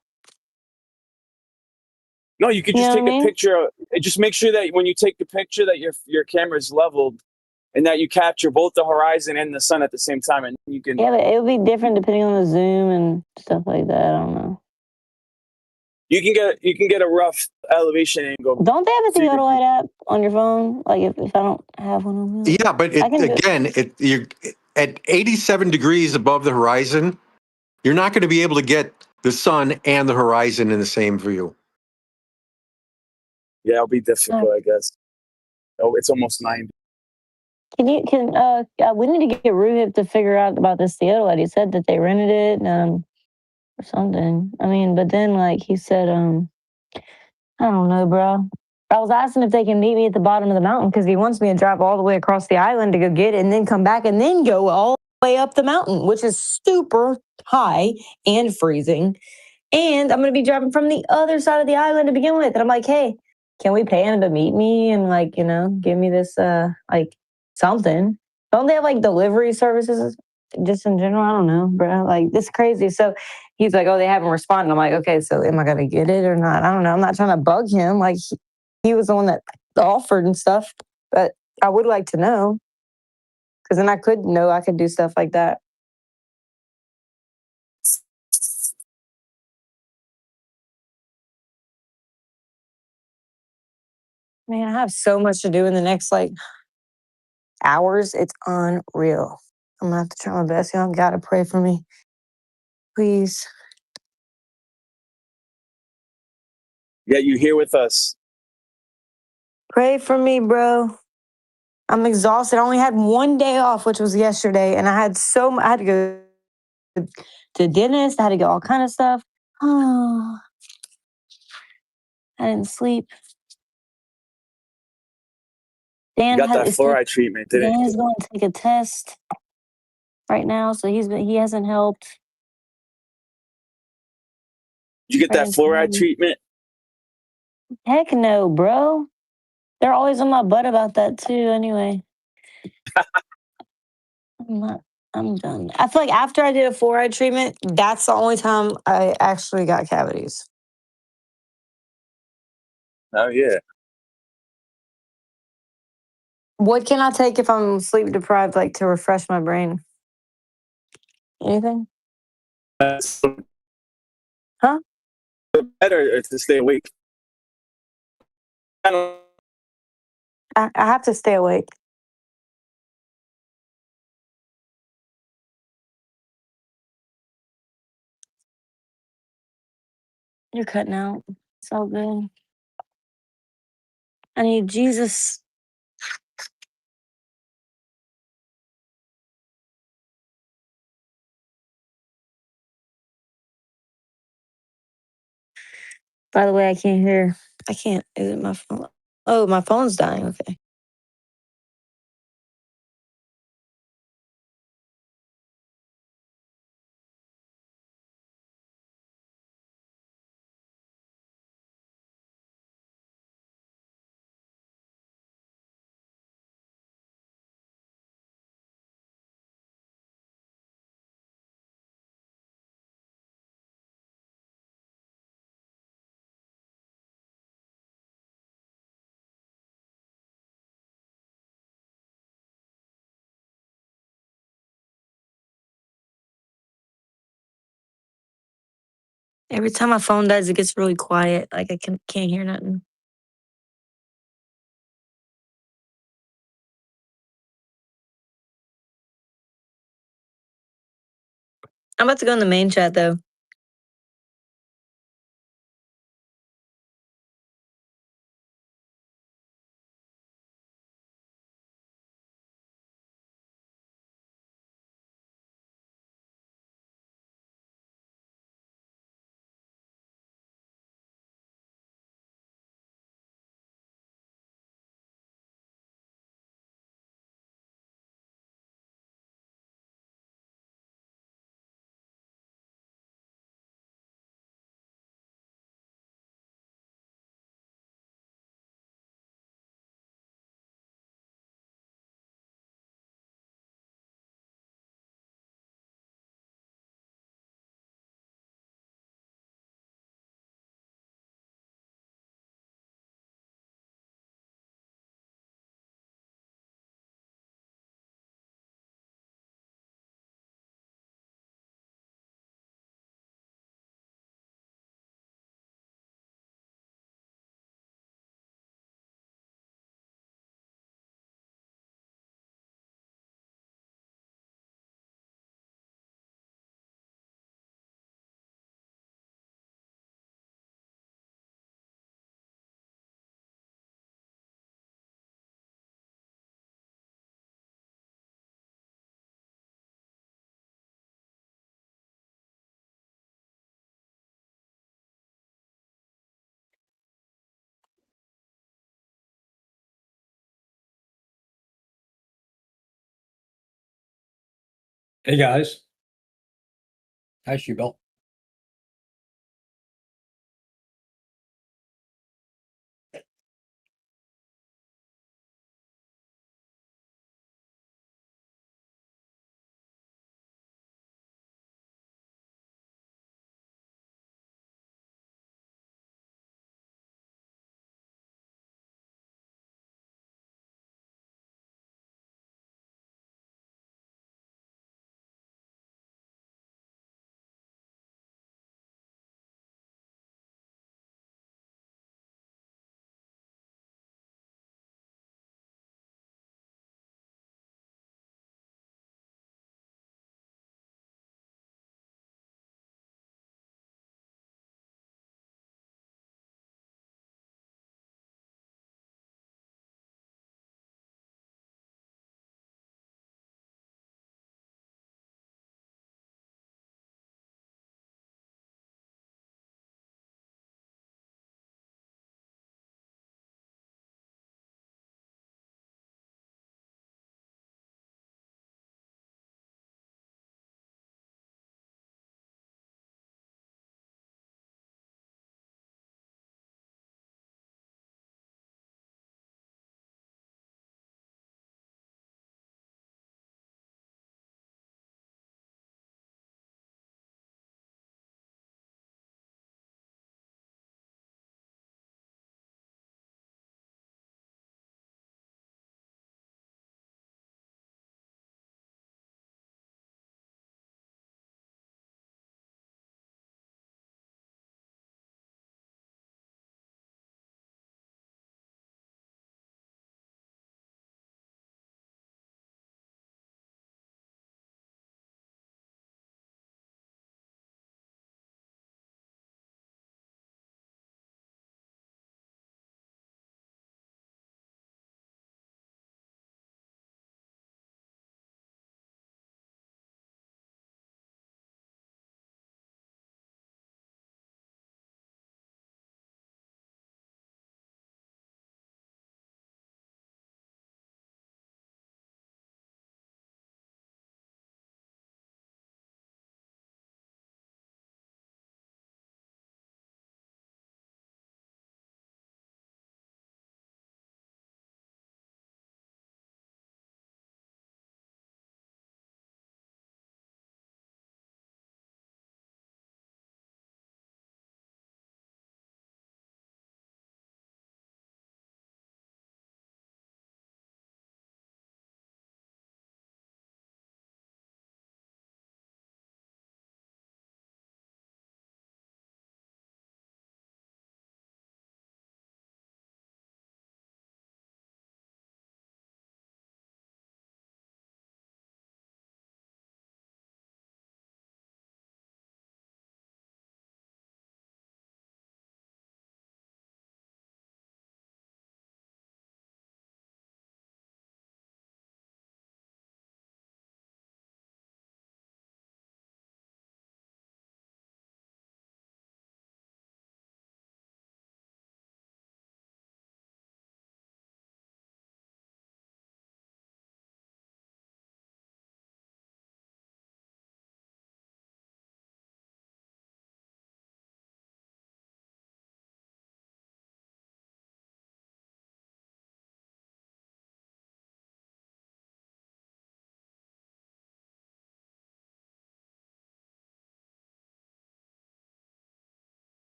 No, you could just take a picture. Just make sure that when you take the picture that your camera is leveled and that you capture both the horizon and the sun at the same time, and you can. Yeah, but it'll be different depending on the zoom and stuff like that. I don't know. You can get a rough elevation angle. Don't they have a theodolite app on your phone? Like if I don't have one on me? Yeah, but you're at 87 degrees above the horizon. You're not going to be able to get the sun and the horizon in the same view. Yeah, it'll be difficult, I guess. Oh, it's almost 90. We need to get Ruhib to figure out about this theodolite. He said that they rented it or something. I mean, but then like he said, I don't know, bro. I was asking if they can meet me at the bottom of the mountain because he wants me to drive all the way across the island to go get it and then come back and then go all the way up the mountain, which is super high and freezing. And I'm going to be driving from the other side of the island to begin with. And I'm like, hey, can we pay him to meet me and like, give me this, like something? Don't they have like delivery services just in general? I don't know, bro. Like this is crazy. So he's like, oh, they haven't responded. I'm like, okay, so am I going to get it or not? I don't know. I'm not trying to bug him. Like he was the one that offered and stuff, but I would like to know because then I could know I could do stuff like that. Man, I have so much to do in the next like hours. It's unreal. I'm gonna have to try my best. Y'all gotta pray for me. Please. Yeah, you here with us. Pray for me, bro. I'm exhausted. I only had one day off, which was yesterday, and I had to go to the dentist. I had to get all kind of stuff. Oh, I didn't sleep. You got that fluoride treatment, didn't Dan you? is going to take a test right now, so he hasn't helped. Did you get that fluoride treatment? Heck no, bro. They're always on my butt about that too. Anyway, I'm done. I feel like after I did a fluoride treatment, that's the only time I actually got cavities. Oh yeah. What can I take if I'm sleep deprived, like to refresh my brain? Anything? Huh? Better to stay awake. I have to stay awake. You're cutting out. It's all good. I need Jesus. By the way, I can't hear. I can't. Is it my phone? Oh, my phone's dying. Okay. Every time my phone dies, it gets really quiet. Like I can't hear nothing. I'm about to go in the main chat though. Hey guys. Hi, Shubel.